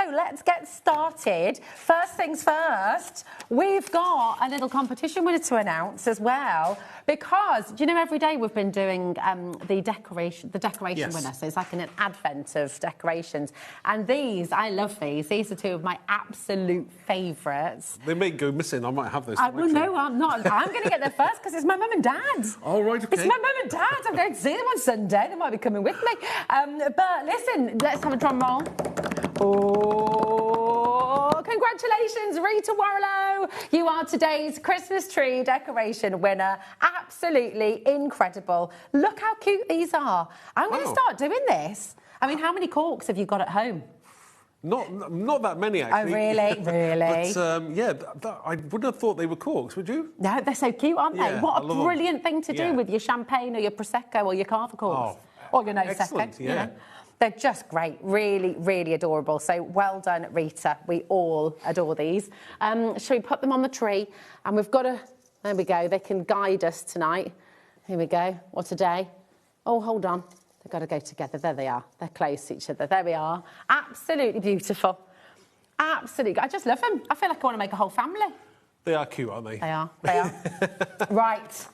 so let's get started. First things first, we've got a little competition winner to announce as well, because, you know, every day we've been doing the decoration Yes. winner, so it's like an advent of decorations. And these, I love these. These are two of my absolute favourites. They may go missing. I might have those. Well, no, I'm not. I'm going to get there first because it's my mum and dad. Oh, right, okay. It's my mum and dad. I'm going to see them on Sunday. They might be coming with me. But listen, let's have a drum roll. Oh, congratulations, Rita Warlow. You are today's Christmas tree decoration winner. Absolutely incredible. Look how cute these are. I'm going to start doing this. I mean, how many corks have you got at home? Not that many, actually. Oh, really? Really? But, yeah, I wouldn't have thought they were corks, would you? No, they're so cute, aren't they? Yeah, What I a love brilliant thing to do with your champagne or your Prosecco or your Cava corks. Or your Prosecco. Excellent, yeah. You know. They're just great. Really, really adorable. So well done, Rita. We all adore these. Shall we put them on the tree? And we've got to... There we go. They can guide us tonight. Here we go. What a day. Oh, hold on. They've got to go together. There they are. They're close to each other. There we are. Absolutely beautiful. Absolutely. I just love them. I feel like I want to make a whole family. They are cute, aren't they? They are. They are. Right.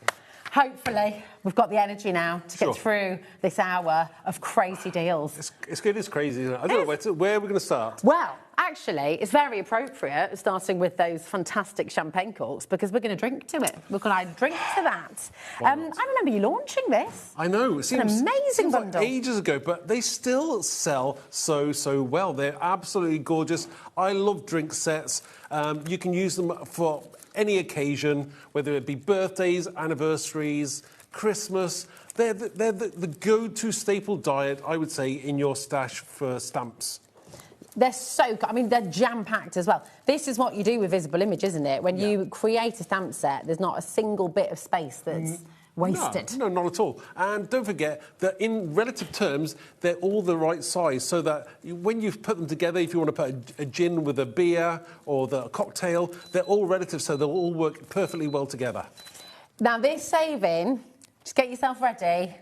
Hopefully, we've got the energy now to get through this hour of crazy deals. It's good. It's crazy, isn't it? I don't know where are we going to start? Well, actually, it's very appropriate starting with those fantastic champagne corks because we're going to drink to it. We're going to drink to that. I remember you launching this. I know. It seems an amazing bundle. Like ages ago, but they still sell so well. They're absolutely gorgeous. I love drink sets. You can use them for any occasion, whether it be birthdays, anniversaries, Christmas. They're the go-to staple diet, I would say, in your stash for stamps. They're so good. I mean, they're jam-packed as well. This is what you do with Visible Image, isn't it? When you create a stamp set, there's not a single bit of space that's wasted. No, not at all. And don't forget that in relative terms, they're all the right size, so that when you put them together, if you want to put a gin with a beer or a cocktail, they're all relative, so they'll all work perfectly well together. Now, this saving, just get yourself ready.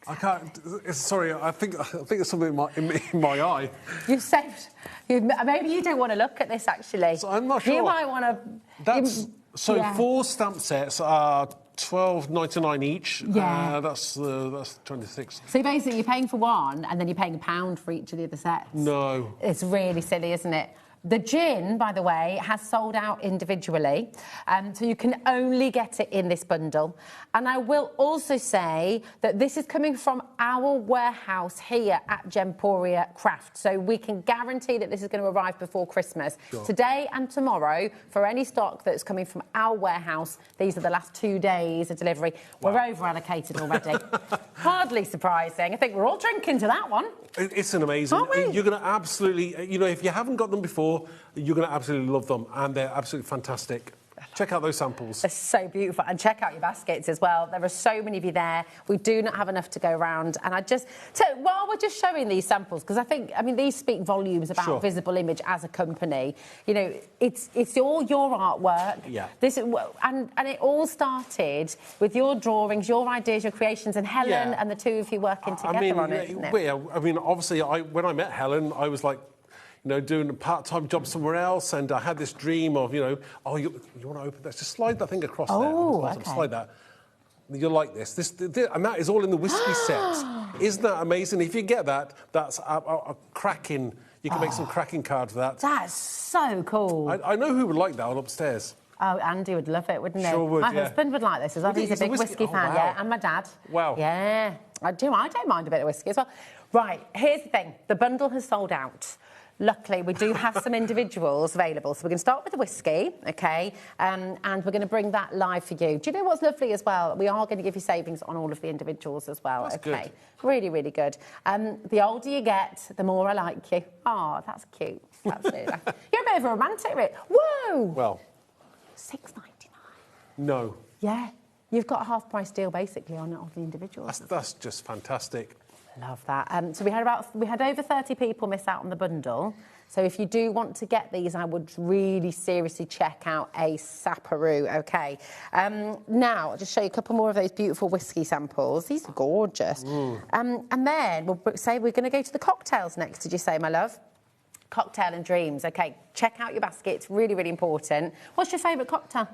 I can't. Sorry, I think there's something in my eye. You've saved. Maybe you don't want to look at this actually. So I'm not sure. You might want to. Four stamp sets are $12.99 each. Yeah. That's 26. So basically, you're paying for one, and then you're paying £1 for each of the other sets. No. It's really silly, isn't it? The gin, by the way, has sold out individually, so you can only get it in this bundle. And I will also say that this is coming from our warehouse here at Gemporia Craft, so we can guarantee that this is going to arrive before Christmas. Sure. Today and tomorrow, for any stock that's coming from our warehouse, these are the last 2 days of delivery. Wow. We're over-allocated already. Hardly surprising. I think we're all drinking to that one. It's an amazing. Aren't we? You're going to absolutely, you know, if you haven't got them before, you're going to absolutely love them, and they're absolutely fantastic. Check out those samples. They're so beautiful. And check out your baskets as well. There are so many of you there. We do not have enough to go around. And while we're just showing these samples, because I mean, these speak volumes about Visible Image as a company. You know, it's all your artwork. Yeah. And it all started with your drawings, your ideas, your creations, and Helen and the two of you working together on it, isn't it? I mean, obviously, when I met Helen, I was like, you know, doing a part-time job somewhere else, and I had this dream of, you know, you want to open that? Just slide that thing across there. Okay. Slide that. You'll like this. And that is all in the whiskey set. Isn't that amazing? If you get that, that's a cracking... You can make some cracking cards with that. That's so cool. I know who would like that one upstairs. Oh, Andy would love it, wouldn't he? Sure would, My husband would like this as well. He's a big whiskey fan, and my dad. Wow. Yeah, I don't mind a bit of whiskey as well. Right, here's the thing. The bundle has sold out. Luckily, we do have some individuals available. So we're going to start with the whiskey, OK? And we're going to bring that live for you. Do you know what's lovely as well? We are going to give you savings on all of the individuals as well, that's OK? Good. Really, really good. The older you get, the more I like you. Oh, that's cute. Absolutely. You're a bit of a romantic, Rick. Whoa! Well. $6.99. No. Yeah. You've got a half-price deal, basically, on all the individuals. That's just fantastic. Love that. So we had over 30 people miss out on the bundle. So if you do want to get these, I would really seriously check out a Saparoo, okay? Now, I'll just show you a couple more of those beautiful whiskey samples. These are gorgeous. And then we'll say we're going to go to the cocktails next, did you say, my love? Cocktail and dreams, okay. Check out your basket, it's really, really important. What's your favourite cocktail?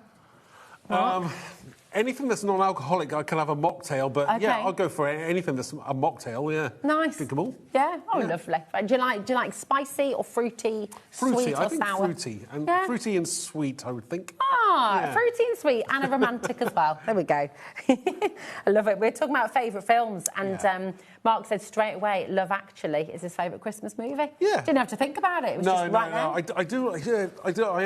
Anything that's non-alcoholic, I can have a mocktail, but yeah, I'll go for anything that's a mocktail. Yeah, nice. Drink them all. Yeah, lovely. Do you like spicy or fruity, sweet I or think sour? Fruity and sweet, I would think. Fruity and sweet and a romantic as well. There we go. I love it. We're talking about favourite films, and Mark said straight away, Love Actually is his favourite Christmas movie. Yeah, didn't have to think about it. It was just right there. I do. Yeah, I do. I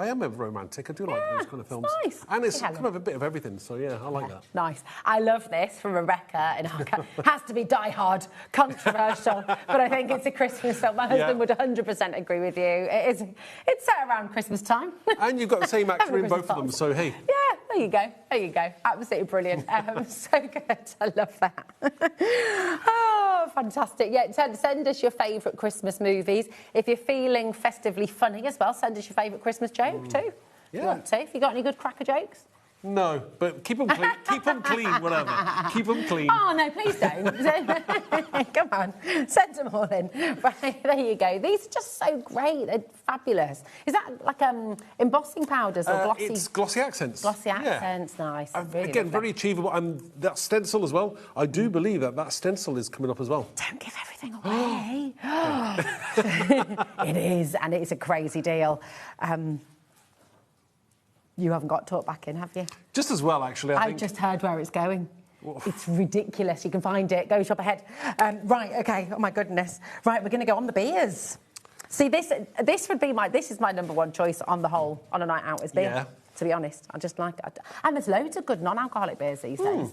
am a romantic. I do like those kind of films. Nice. And it's kind of a bit of everything, so yeah, I like that. Nice. I love this from Rebecca in Harker. Has to be Die Hard, controversial, but I think it's a Christmas film. My husband would 100% agree with you. It's set around Christmas time. And you've got the same actor in both of them, so hey. Yeah, there you go. There you go. Absolutely brilliant. So good. I love that. Oh, fantastic. Yeah, send us your favourite Christmas movies. If you're feeling festively funny as well, send us your favourite Christmas joke too. Yeah. If you want to. Have you got any good cracker jokes? No, but keep them clean. Keep them clean, whatever. Keep them clean. Oh, no, please don't. Come on, send them all in. Right, there you go. These are just so great. They're fabulous. Is that like embossing powders or glossy? It's glossy accents. Glossy accents, nice. Really again, very achievable. And that stencil as well. I do believe that stencil is coming up as well. Don't give everything away. It is, and it's a crazy deal. You haven't got talk back in, have you? Just as well, actually, I think. Just heard where it's going. It's ridiculous. You can find it. Go shop ahead. Right, OK. Oh, my goodness. Right, we're going to go on the beers. See, this is my number one choice on the whole, on a night out, is beer. Yeah. To be honest, I just like it. And there's loads of good non-alcoholic beers these days. Well,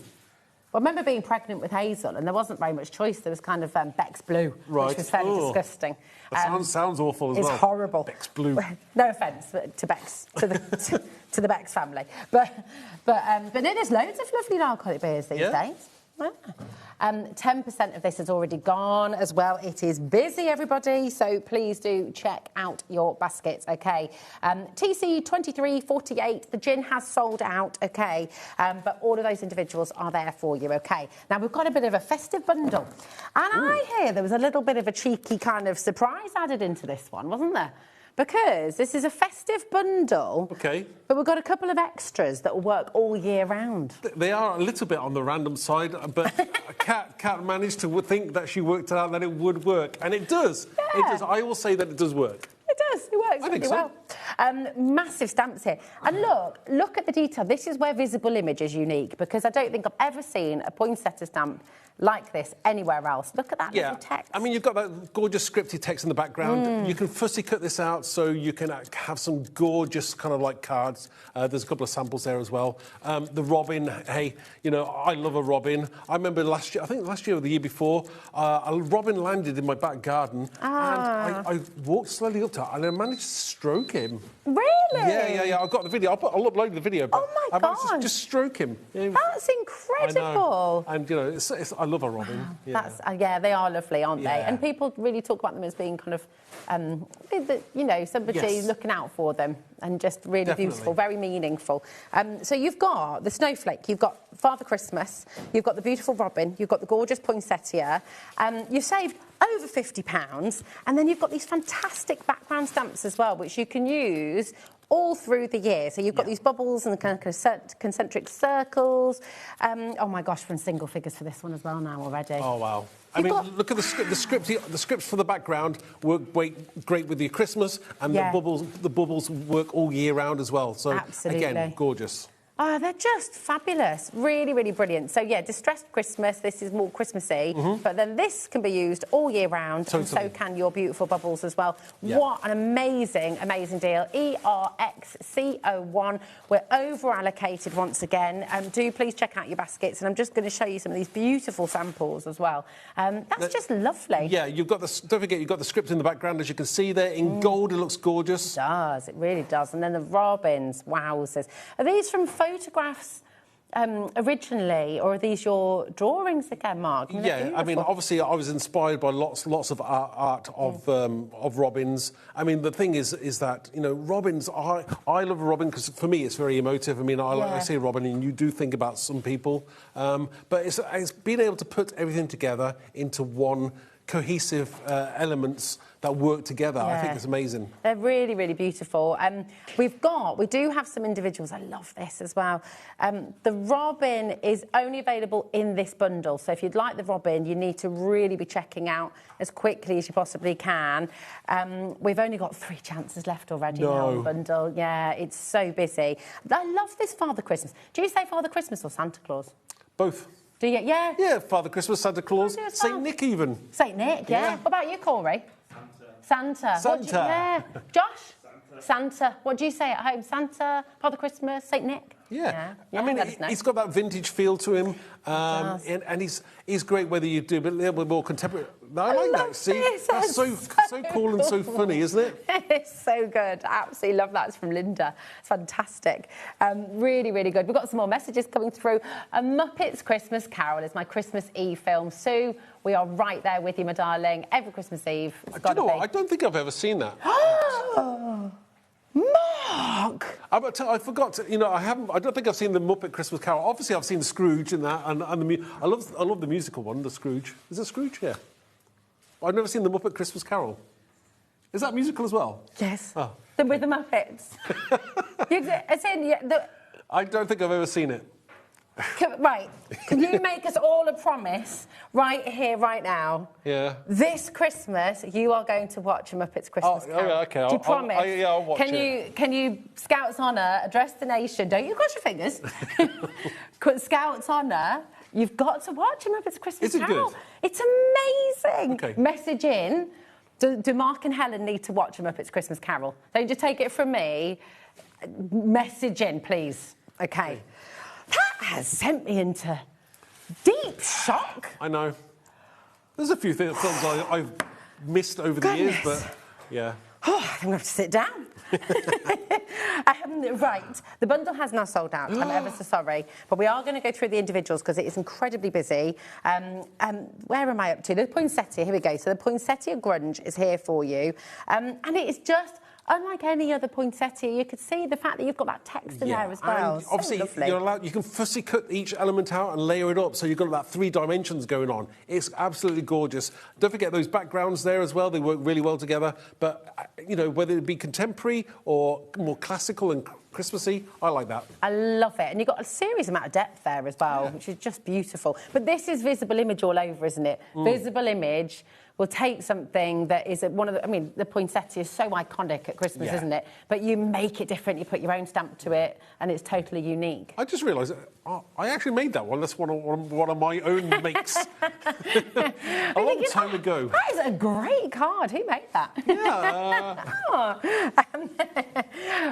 I remember being pregnant with Hazel, and there wasn't very much choice. There was kind of Beck's Blue, which was fairly disgusting. That sounds awful as well. It's horrible. Beck's Blue. No offence to Beck's, to the Beck's family, but there's loads of lovely non-alcoholic beers these days. 10% of this has already gone as well. It is busy, everybody, so please do check out your baskets, OK? TC 2348, the gin has sold out, OK? But all of those individuals are there for you, OK? Now, we've got a bit of a festive bundle. And I hear there was a little bit of a cheeky kind of surprise added into this one, wasn't there? Because this is a festive bundle, but we've got a couple of extras that will work all year round. They are a little bit on the random side, but Kat managed to think that she worked it out that it would work, and it does. Yeah. It does. I will say that it does work. It does. It works really well. Massive stamps here. And look at the detail. This is where visible image is unique, because I don't think I've ever seen a poinsettia stamp like this anywhere else. Look at that little text. I mean, you've got that gorgeous scripted text in the background. You can fussy cut this out so you can have some gorgeous kind of like cards. There's a couple of samples there as well. The robin, hey, you know, I love a robin. I remember last year, I think last year or the year before, a robin landed in my back garden, and I walked slowly up to it and I managed to stroke him. Really? Yeah. I've got the video. I'll upload the video. But oh my God! I managed to just stroke him. That's incredible. I know. And you know, I love a robin. Yeah. They are lovely, aren't they? And people really talk about them as being kind of, you know, somebody looking out for them, and just really beautiful, very meaningful. So you've got the snowflake, you've got Father Christmas, you've got the beautiful robin, you've got the gorgeous poinsettia. You've saved over £50, and then you've got these fantastic background stamps as well, which you can use all through the year. So you've got these bubbles and the kind of concentric circles. Oh my gosh, we're in single figures for this one as well now already. Oh wow. I mean, look at the script. The scripts for the background work great with your Christmas, and the bubbles work all year round as well. So again, gorgeous. Oh, they're just fabulous. Really, really brilliant. So, yeah, Distressed Christmas, this is more Christmassy, but then this can be used all year round, and so can your beautiful bubbles as well. Yeah. What an amazing, amazing deal. ERXC01. We're over-allocated once again. Do please check out your baskets, and I'm just going to show you some of these beautiful samples as well. That's just lovely. Yeah, you've got don't forget, you've got the script in the background, as you can see there. In gold, it looks gorgeous. It does. It really does. And then the robins, wowzers. Are these from photographs originally, or are these your drawings again, Mark? Yeah, I mean, obviously, I was inspired by lots of art of robins. I mean, the thing is that, you know, robins. I love a robin because for me it's very emotive. I mean, I say robin, and you do think about some people, but it's being able to put everything together into one cohesive elements that work together. I think it's amazing. They're really, really beautiful. We do have some individuals. I love this as well. The robin is only available in this bundle. So if you'd like the robin, you need to really be checking out as quickly as you possibly can. We've only got 3 chances left already now in the bundle. Yeah, it's so busy. I love this Father Christmas. Do you say Father Christmas or Santa Claus? Both. Do you? Yeah? Yeah, Father Christmas, Santa Claus, St. Nick even. St. Nick, yeah. What about you, Corey? Santa. Santa. Josh? Santa. What do you say at home? Santa, Father Christmas, St. Nick? Yeah. I mean, he's got that vintage feel to him, and he's great whether you do a little bit more contemporary. I like that. See, that's so cool and so funny, isn't it? It's so good. Absolutely love that. It's from Linda. It's fantastic. Really, really good. We've got some more messages coming through. A Muppets Christmas Carol is my Christmas Eve film. Sue, we are right there with you, my darling. Every Christmas Eve. Do you know what? I don't think I've ever seen that. Mark! I forgot to, you know, I don't think I've seen the Muppet Christmas Carol. Obviously, I've seen Scrooge and that, and I love the musical one, the Scrooge. Is it Scrooge? Yeah. I've never seen the Muppet Christmas Carol. Is that musical as well? Yes. Oh. With the Muppets. I don't think I've ever seen it. Right. Can you make us all a promise right here, right now? Yeah. This Christmas, you are going to watch a Muppets Christmas Carol. Oh, okay. Do you promise? I'll watch it. Can you, Scouts Honour, address the nation? Don't you cross your fingers. Scouts Honour, you've got to watch a Muppets Christmas Carol. Good? It's amazing. Okay. Message in. Do Mark and Helen need to watch a Muppets Christmas Carol? Don't just take it from me. Message in, please. Okay. That has sent me into deep shock. I know. There's a few films I've missed over the years, but yeah. Oh, I'm going to have to sit down. Right, the bundle has now sold out. I'm ever so sorry. But we are going to go through the individuals because it is incredibly busy. Where am I up to? The poinsettia, here we go. So the poinsettia grunge is here for you. And it is just... unlike any other poinsettia, you could see the fact that you've got that text in there as well. And obviously, you can fussy cut each element out and layer it up, so you've got about 3 dimensions going on. It's absolutely gorgeous. Don't forget those backgrounds there as well. They work really well together. But, you know, whether it be contemporary or more classical and Christmassy, I like that. I love it. And you've got a serious amount of depth there as well, which is just beautiful. But this is visible image all over, isn't it? Visible image will take something that is one of the... I mean, the poinsettia is so iconic at Christmas, isn't it? But you make it different, you put your own stamp to it, and it's totally unique. I just realised I actually made that one. That's one of my own makes. A long time ago. That is a great card. Who made that? Yeah.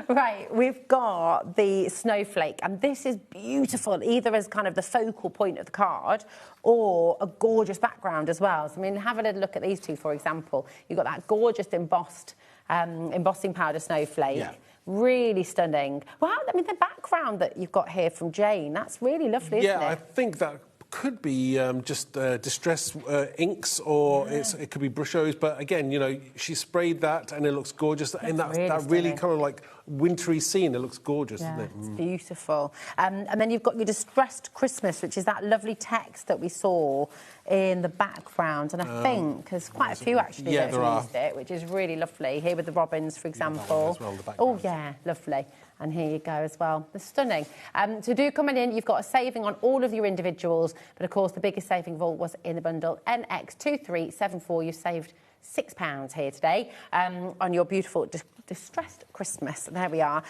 Right, we've got the snowflake, and this is beautiful, either as kind of the focal point of the card or a gorgeous background as well. So, I mean, have a little look at these two, for example. You've got that gorgeous embossing powder snowflake. Yeah. Really stunning. Wow, I mean, the background that you've got here from Jane, that's really lovely, isn't it? Yeah, I think that could be just distress inks, or it could be brushos. But again, you know, she sprayed that and it looks gorgeous. That's and that really kind of like wintry scene, it looks gorgeous, doesn't it? It's beautiful. And then you've got your Distressed Christmas, which is that lovely text that we saw in the background. And I think there's quite a few actually that have used it, which is really lovely. Here with the robins, for example. Oh, yeah, lovely. And here you go as well. They're stunning. So do come in. You've got a saving on all of your individuals. But, of course, the biggest saving of all was in the bundle. NX2374. You've saved £6 here today on your beautiful Distressed Christmas. There we are.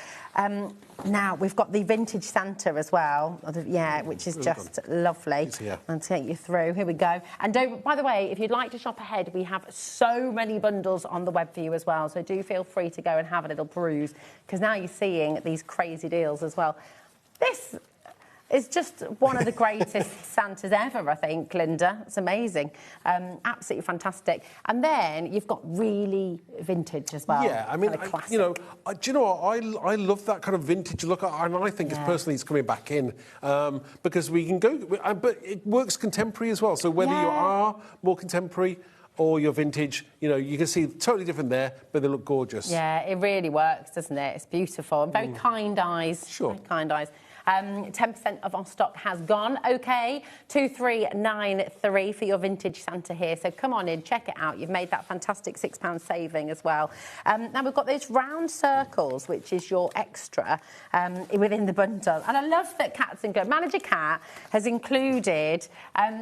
Now, we've got the Vintage Santa as well. Yeah, which is just lovely. I'll take you through. Here we go. And by the way, if you'd like to shop ahead, we have so many bundles on the web for you as well. So do feel free to go and have a little peruse, because now you're seeing these crazy deals as well. This It's just one of the greatest Santas ever, I think, Linda. It's amazing. Absolutely fantastic. And then you've got really vintage as well. Yeah, I mean, kind of do you know what? I love that kind of vintage look, and I think it's coming back in because we can go, but it works contemporary as well. So whether you are more contemporary or your vintage, you can see totally different there, but they look gorgeous. Yeah, it really works, doesn't it? It's beautiful. And very kind eyes. Sure. Very kind eyes. 10% of our stock has gone. OK, 2393 for your vintage Santa here. So come on in, check it out. You've made that fantastic £6 saving as well. Now we've got those round circles, which is your extra within the bundle. And I love that Cats and Go Manager Cat has included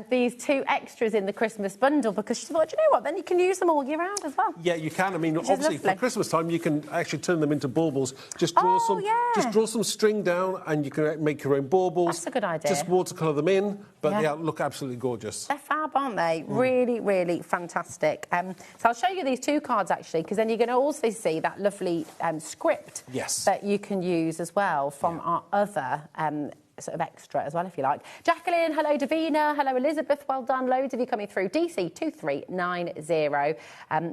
these 2 extras in the Christmas bundle because she thought, you know what, then you can use them all year round as well. Yeah, you can. I mean, obviously for Christmas time, you can actually turn them into baubles. Just draw some string down, and you can make your own baubles. That's a good idea. Just watercolour them in, but they look absolutely gorgeous. They're fab, aren't they? Really, really fantastic. So I'll show you these 2 cards, actually, because then you're going to also see that lovely script that you can use as well from our other sort of extra as well, if you like. Jacqueline, hello Davina, hello Elizabeth, well done. Loads of you coming through. DC 2390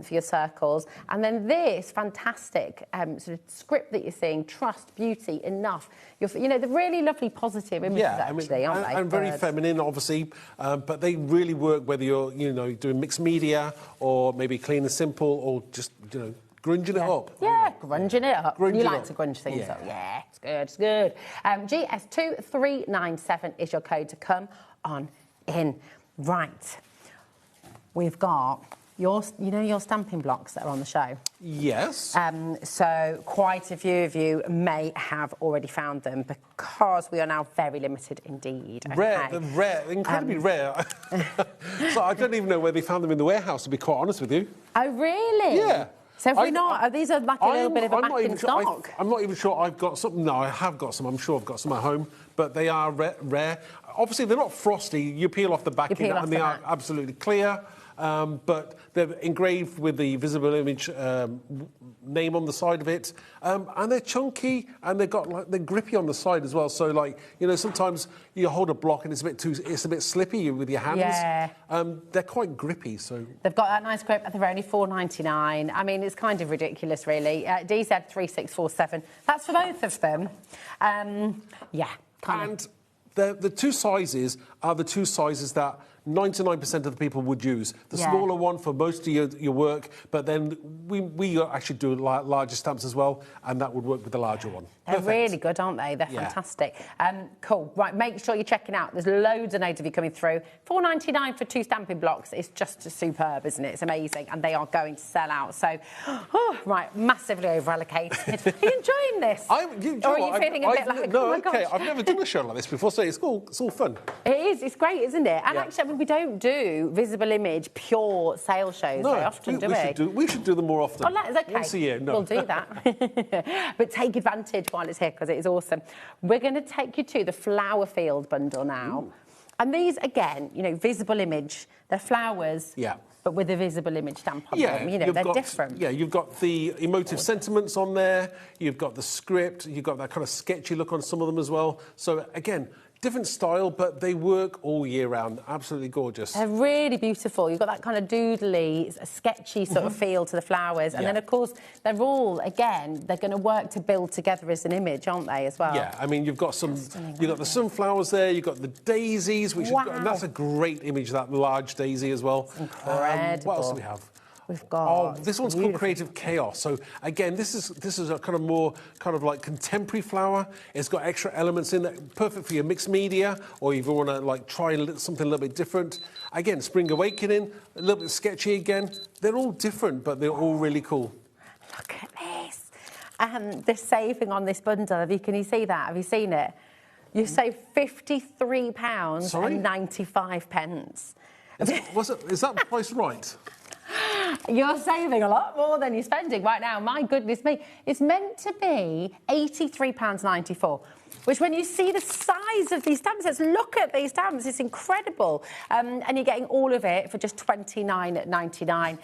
for your circles. And then this fantastic sort of script that you're seeing, trust, beauty, enough. The really lovely positive images, actually, aren't they? And very feminine, obviously, but they really work whether you're, doing mixed media or maybe clean and simple or just, grunging it up. Yeah, grunging it up. You like to grunge things up. Yeah, it's good, it's good. GS2397 is your code to come on in. Right. We've got your stamping blocks that are on the show. Yes. So quite a few of you may have already found them because we are now very limited indeed. Okay. Rare, incredibly rare. So I don't even know where they found them in the warehouse, to be quite honest with you. Oh, really? Yeah. So these are like a little bit of a back in stock? I'm not even sure I've got some. No, I have got some. I'm sure I've got some at home, but they are rare. Obviously, they're not frosty. You peel off the back and they are absolutely clear. But they're engraved with the visible image name on the side of it, and they're chunky and they're grippy on the side as well. So sometimes you hold a block and it's a bit slippy with your hands. Yeah. They're quite grippy. So they've got that nice grip, and they're only £4.99. I mean, it's kind of ridiculous, really. DZ3647. That's for both of them. And the 2 sizes are the 2 sizes that 99% of the people would use. The smaller one for most of your work, but then we actually do larger stamps as well, and that would work with the larger one. They're really good, aren't they? They're fantastic. Cool. Right, make sure you're checking out. There's loads of you coming through. £4.99 for 2 stamping blocks. It's just superb, isn't it? It's amazing, and they are going to sell out. So, right, massively over-allocated. Are you enjoying this? Or are you feeling a bit like, no, okay, I've never done a show like this before, so it's all fun. It is. It's great, isn't it? And actually, we don't do visible image, pure sale shows very often, do we? We should do them more often. Oh, that's okay. Once a year, no. We'll do that. But take advantage while it's here, because it is awesome. We're going to take you to the flower field bundle now. Ooh. And these, again, visible image, they're flowers. Yeah. But with a visible image stamp on them. They're different. Yeah, you've got the emotive sentiments on there. You've got the script. You've got that kind of sketchy look on some of them as well. So, again, different style, but they work all year round. Absolutely gorgeous. They're really beautiful. You've got that kind of doodly, sketchy sort of feel to the flowers. And then, of course, they're all, again, they're going to work to build together as an image, aren't they, as well? Yeah, I mean, you've got the sunflowers there, you've got the daisies, which and that's a great image, that large daisy as well. It's incredible. What else do we have? We've got... this one's called Creative Chaos. So, again, this is a kind of more like contemporary flower. It's got extra elements in it, perfect for your mixed media, or if you want to, try something a little bit different. Again, Spring Awakening, a little bit sketchy again. They're all different, but they're all really cool. Look at this. The saving on this bundle, can you see that? Have you seen it? You save £53 and 95 pence. Is that price right? You're saving a lot more than you're spending right now. My goodness me. It's meant to be £83.94, which when you see the size of these stamp sets, look at these stamps, it's incredible. And you're getting all of it for just £29.99.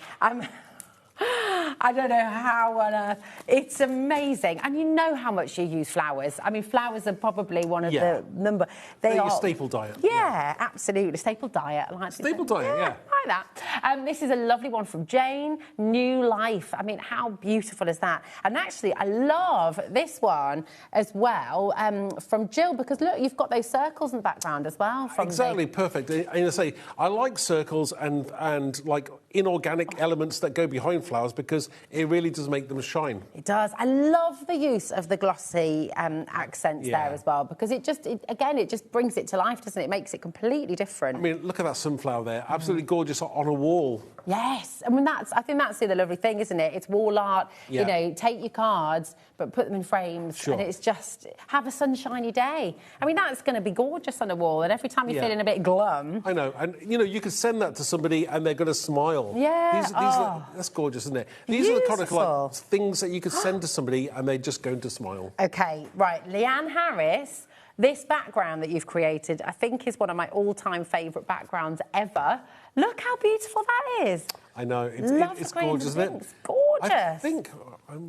I don't know how on earth. It's amazing. And you know how much you use flowers. I mean, flowers are probably one of the number. They're your staple diet. Yeah, absolutely. Staple diet. Staple diet, yeah. Like that. This is a lovely one from Jane. New Life. I mean, how beautiful is that? And actually, I love this one as well from Jill, because look, you've got those circles in the background as well. Exactly, perfect. And I say, I like circles and like inorganic elements that go behind flowers because it really does make them shine. It does. I love the use of the glossy accents there as well, because it just brings it to life, doesn't it? It makes it completely different. I mean, look at that sunflower there. Absolutely gorgeous on a wall. Yes. I mean, I think that's the lovely thing, isn't it? It's wall art. Yeah. You know, take your cards, but put them in frames. And it's just, have a sunshiny day. I mean, that's going to be gorgeous on a wall. And every time you're feeling a bit glum. I know. And, you know, you can send that to somebody and they're going to smile. Yeah. That's gorgeous, isn't it? These are the kind of like, things that you could send to somebody and they're just going to smile. OK, right. Leanne Harris, this background that you've created, I think is one of my all-time favourite backgrounds ever. Look how beautiful that is. I know. It's gorgeous, isn't it? It's gorgeous. I think,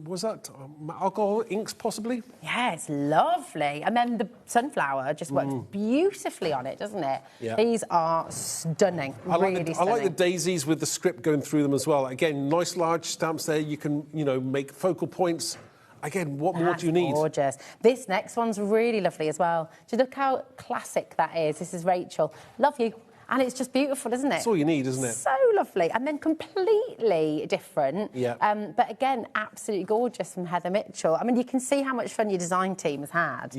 was that alcohol inks, possibly? Yeah, it's lovely. And then the sunflower just works beautifully on it, doesn't it? Yeah. These are stunning, really stunning. I like the daisies with the script going through them as well. Again, nice large stamps there. You can, you know, make focal points. Again, what more do you need? Gorgeous. This next one's really lovely as well. Just look how classic that is. This is Rachel. Love you. And it's just beautiful, isn't it? That's all you need, isn't it? So lovely. And then completely different. Yeah. But again, absolutely gorgeous from Heather Mitchell. I mean, you can see how much fun your design team has had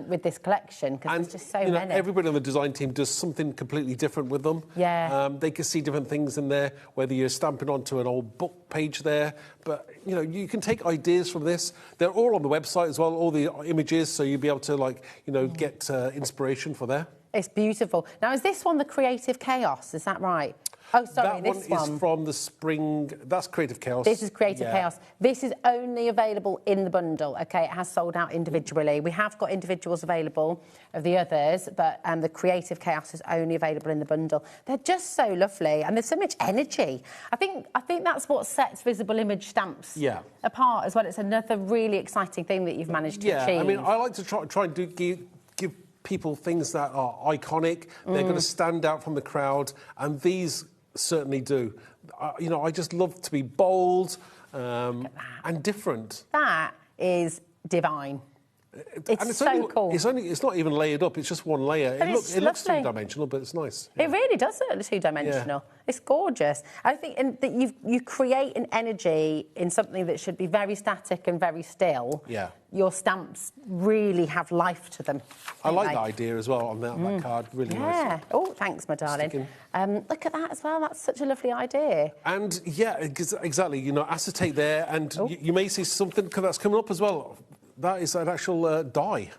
with this collection, because there's just so many. Everybody on the design team does something completely different with them. Yeah. They can see different things in there, whether you're stamping onto an old book page there. But, you know, you can take ideas from this. They're all on the website as well, all the images, so you'll be able to, like, you know, get inspiration for there. It's beautiful. Now, is this one the Creative Chaos? Is that right? Oh, sorry, this one is from the spring. That's Creative Chaos. This is Creative Chaos. This is only available in the bundle, OK? It has sold out individually. We have got individuals available of the others, but the Creative Chaos is only available in the bundle. They're just so lovely, and there's so much energy. I think that's what sets Visible Image stamps apart as well. It's another really exciting thing that you've managed to achieve. I mean, I like to try and give people things that are iconic. They're going to stand out from the crowd, and these certainly do. You know, I just love to be bold and different. That is divine. It's so cool. It's not even layered up. It's just one layer. It looks two-dimensional, but it's nice. It really does look two-dimensional. Yeah. It's gorgeous. I think that you create an energy in something that should be very static and very still. Yeah. Your stamps really have life to them. I like that idea as well on that card. Really nice. Yeah. Oh, thanks, my darling. Look at that as well. That's such a lovely idea. And yeah, exactly. You know, acetate there, and you may see something that's coming up as well. That is an actual die.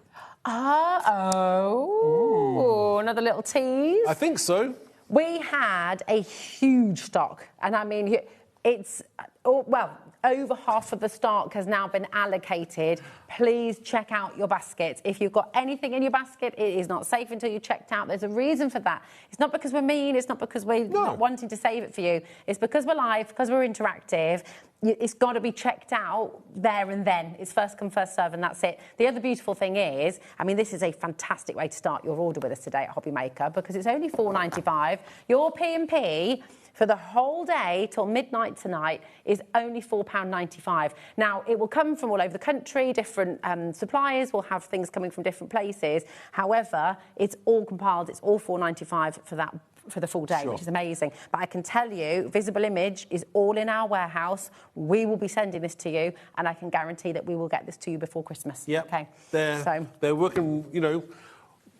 Another little tease. I think so. We had a huge stock, and I mean, it's, over half of the stock has now been allocated. Please check out your baskets. If you've got anything in your basket, it is not safe until you've checked out. There's a reason for that. It's not because we're mean. It's not because we're not wanting to save it for you. It's because we're live, because we're interactive. It's got to be checked out there and then. It's first come, first serve, and that's it. The other beautiful thing is, I mean, this is a fantastic way to start your order with us today at HobbyMaker, because it's only $4.95. Your P&P for the whole day till midnight tonight is only £4.95. Now, it will come from all over the country. Different suppliers will have things coming from different places. However, it's all compiled. It's all £4.95 for the full day, which is amazing. But I can tell you, Visible Image is all in our warehouse. We will be sending this to you, and I can guarantee that we will get this to you before Christmas. Yeah. Okay. They're working, you know,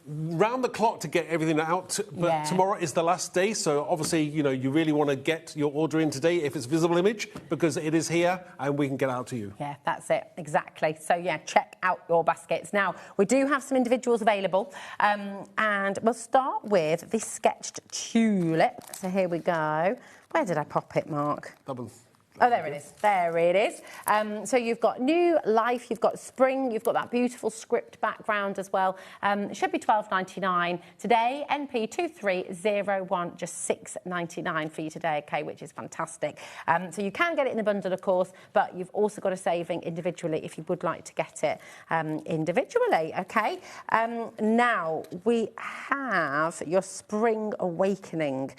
round the clock to get everything out, but tomorrow is the last day, so obviously, you know, you really want to get your order in today if it's Visible Image, because it is here and we can get out to you. Yeah, that's it, exactly. So yeah, check out your baskets. Now, we do have some individuals available, and we'll start with this sketched tulip. So here we go. Where did I pop it, Mark? That one. Oh, there it is. There it is. So you've got new life, you've got spring, you've got that beautiful script background as well. It should be $12.99 today. NP 2301, just $6.99 for you today, okay, which is fantastic. So you can get it in a bundle, of course, but you've also got a saving individually if you would like to get it individually, okay. Now we have your Spring Awakening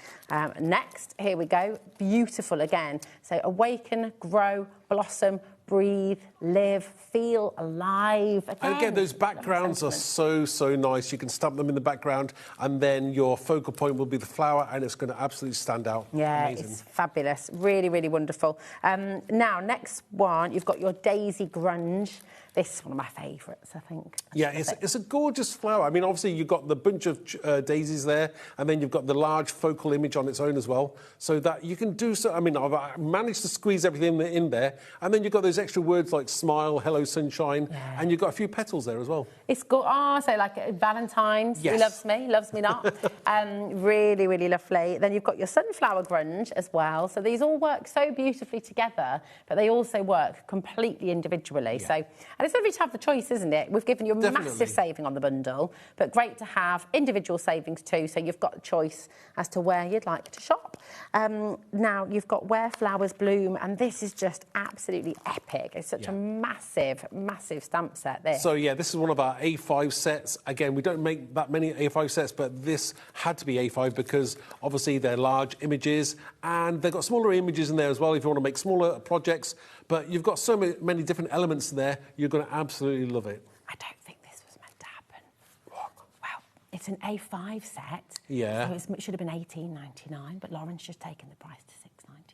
next. Here we go. Beautiful again. So awaken, grow, blossom, breathe, live, feel alive. And again, those backgrounds are so nice. You can stamp them in the background, and then your focal point will be the flower, and it's going to absolutely stand out. Yeah, amazing. It's fabulous. Really, really wonderful. Now, next one, you've got your Daisy Grunge. This is one of my favourites, I think. Yeah, it's a gorgeous flower. I mean, obviously, you've got the bunch of daisies there, and then you've got the large focal image on its own as well, so that you can do so. I mean, I've managed to squeeze everything in there, and then you've got those extra words like smile, hello, sunshine, and you've got a few petals there as well. It's good. Oh, so like Valentine's. Yes. He loves me not. Really, really lovely. Then you've got your Sunflower Grunge as well. So these all work so beautifully together, but they also work completely individually. Yeah. So, and it's lovely to have the choice, isn't it? We've given you a massive saving on the bundle, but great to have individual savings too. So you've got a choice as to where you'd like to shop. Now you've got Where Flowers Bloom, and this is just absolutely epic. It's such a massive, massive stamp set, this. So, yeah, this is one of our A5 sets. Again, we don't make that many A5 sets, but this had to be A5 because, obviously, they're large images, and they've got smaller images in there as well if you want to make smaller projects. But you've got so many different elements there, you're going to absolutely love it. I don't think this was meant to happen. What? Well, it's an A5 set. Yeah. So it should have been $18.99, but Lauren's just taken the price to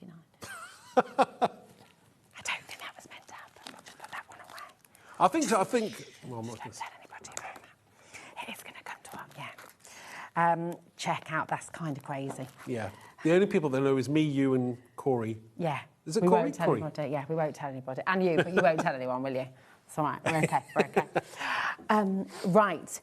$6.99. I don't think that was meant to happen. I'll just put that one away. I think. Well, I'm not Don't tell anybody about that. It is going to come to us, yeah. Check out, that's kind of crazy. Yeah. The only people that know is me, you, and Corey. Yeah. Is it we Corey? Won't tell Corey. Anybody. Yeah, we won't tell anybody. And you, but you won't tell anyone, will you? It's all right. We're okay. We're okay. Right.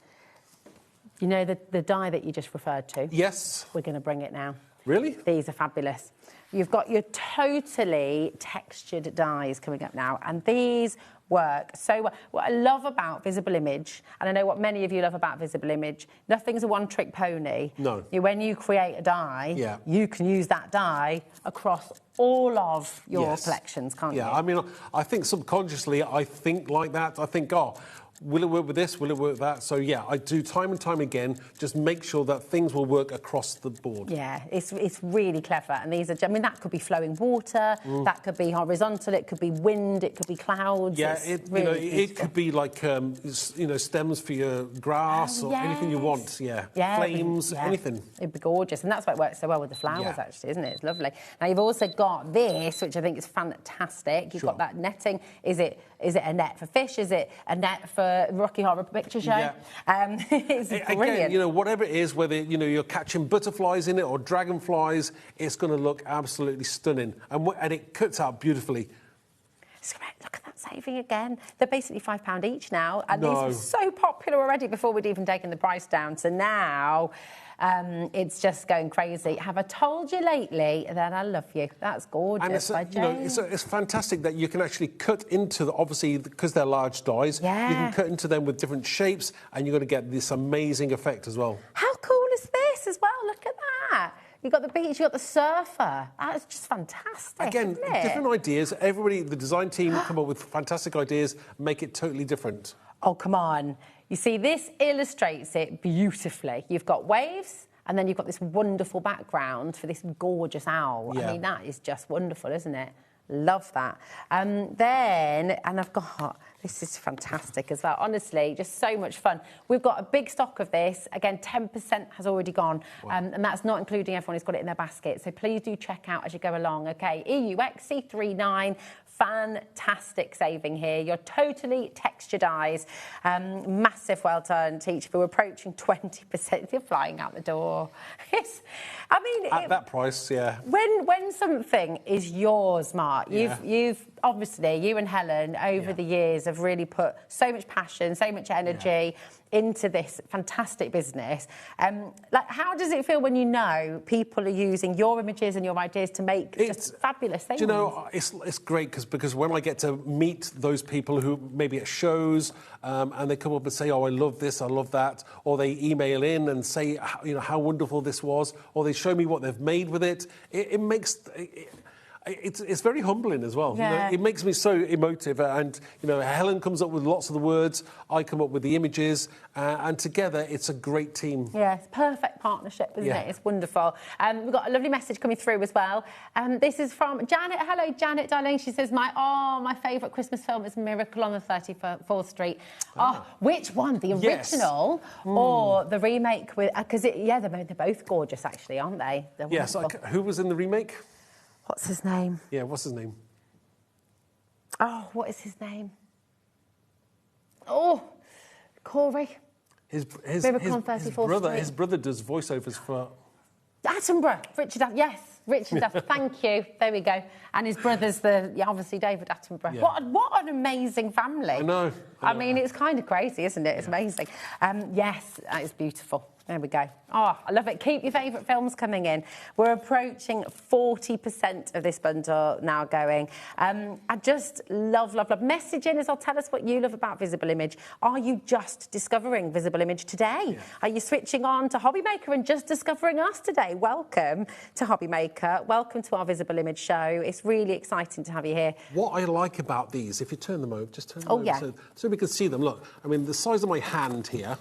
You know the die that you just referred to? Yes. We're going to bring it now. Really? These are fabulous. You've got your totally textured dies coming up now, and these work so well. What I love about Visible Image, and I know what many of you love about Visible Image, nothing's a one-trick pony. No. When you create a die, you can use that die across all of your collections, can't you? Yeah, I mean, I think subconsciously I think like that. I think, will it work with this? Will it work with that? So, yeah, I do time and time again, just make sure that things will work across the board. Yeah, it's really clever. And these are, I mean, that could be flowing water, that could be horizontal, it could be wind, it could be clouds. Yeah, it could be like, stems for your grass or anything you want. Yeah, flames, anything. It'd be gorgeous. And that's why it works so well with the flowers, actually, isn't it? It's lovely. Now, you've also got this, which I think is fantastic. You've got that netting. Is it a net for fish? Is it a net for Rocky Horror Picture Show? Yeah. It's brilliant. Again, whatever it is, whether, you're catching butterflies in it or dragonflies, it's going to look absolutely stunning. And it cuts out beautifully. Look at that saving again. They're basically £5 each now. And these were so popular already before we'd even taken the price down. So now it's just going crazy. Have I told you lately that I love you? That's gorgeous. And it's fantastic that you can actually cut into, obviously, because they're large dies, you can cut into them with different shapes and you're going to get this amazing effect as well. How cool is this as well? Look at that. You've got the beach, you've got the surfer. That's just fantastic. Again, different ideas. Everybody, the design team, come up with fantastic ideas, make it totally different. Oh, come on. You see, this illustrates it beautifully. You've got waves, and then you've got this wonderful background for this gorgeous owl. Yeah. I mean, that is just wonderful, isn't it? Love that. And I've got, this is fantastic as well. Honestly, just so much fun. We've got a big stock of this. Again, 10% has already gone. Wow. And that's not including everyone who's got it in their basket. So please do check out as you go along, OK? EUXC39. Fantastic saving here. Your totally textured eyes. Massive well done, teacher. We're approaching 20%. You're flying out the door. At that price, yeah. When something is yours, Mark, you've obviously, you and Helen, over the years, have really put so much passion, so much energy into this fantastic business. Like, how does it feel when you know people are using your images and your ideas to make just fabulous things? Do you know, it's great because when I get to meet those people who maybe at shows and they come up and say, oh, I love this, I love that, or they email in and say, you know, how wonderful this was, or they show me what they've made with it, it makes... It's very humbling as well. Yeah. You know, it makes me so emotive, and you know, Helen comes up with lots of the words, I come up with the images, and together it's a great team. Yeah, it's perfect partnership, isn't it? It's wonderful. We've got a lovely message coming through as well. This is from Janet. Hello, Janet, darling. She says, my favourite Christmas film is Miracle on the 34th Street. Oh, which one? The original or the remake? Because they're both gorgeous, actually, aren't they? Yes. Who was in the remake? What's his name? Yeah, what's his name? Oh, what is his name? Oh, Corey. His brother does voiceovers for... Attenborough. Richard Duff. Thank you. There we go. And his brother's obviously David Attenborough. Yeah. What an amazing family. I know. I mean, it's kind of crazy, isn't it? It's amazing. Yes, that is beautiful. There we go. Oh, I love it. Keep your favourite films coming in. We're approaching 40% of this bundle now going. I just love. Message in as well. Tell us what you love about Visible Image. Are you just discovering Visible Image today? Yeah. Are you switching on to HobbyMaker and just discovering us today? Welcome to HobbyMaker. Welcome to our Visible Image show. It's really exciting to have you here. What I like about these, if you turn them over, just turn them over so we can see them. Look, I mean, the size of my hand here,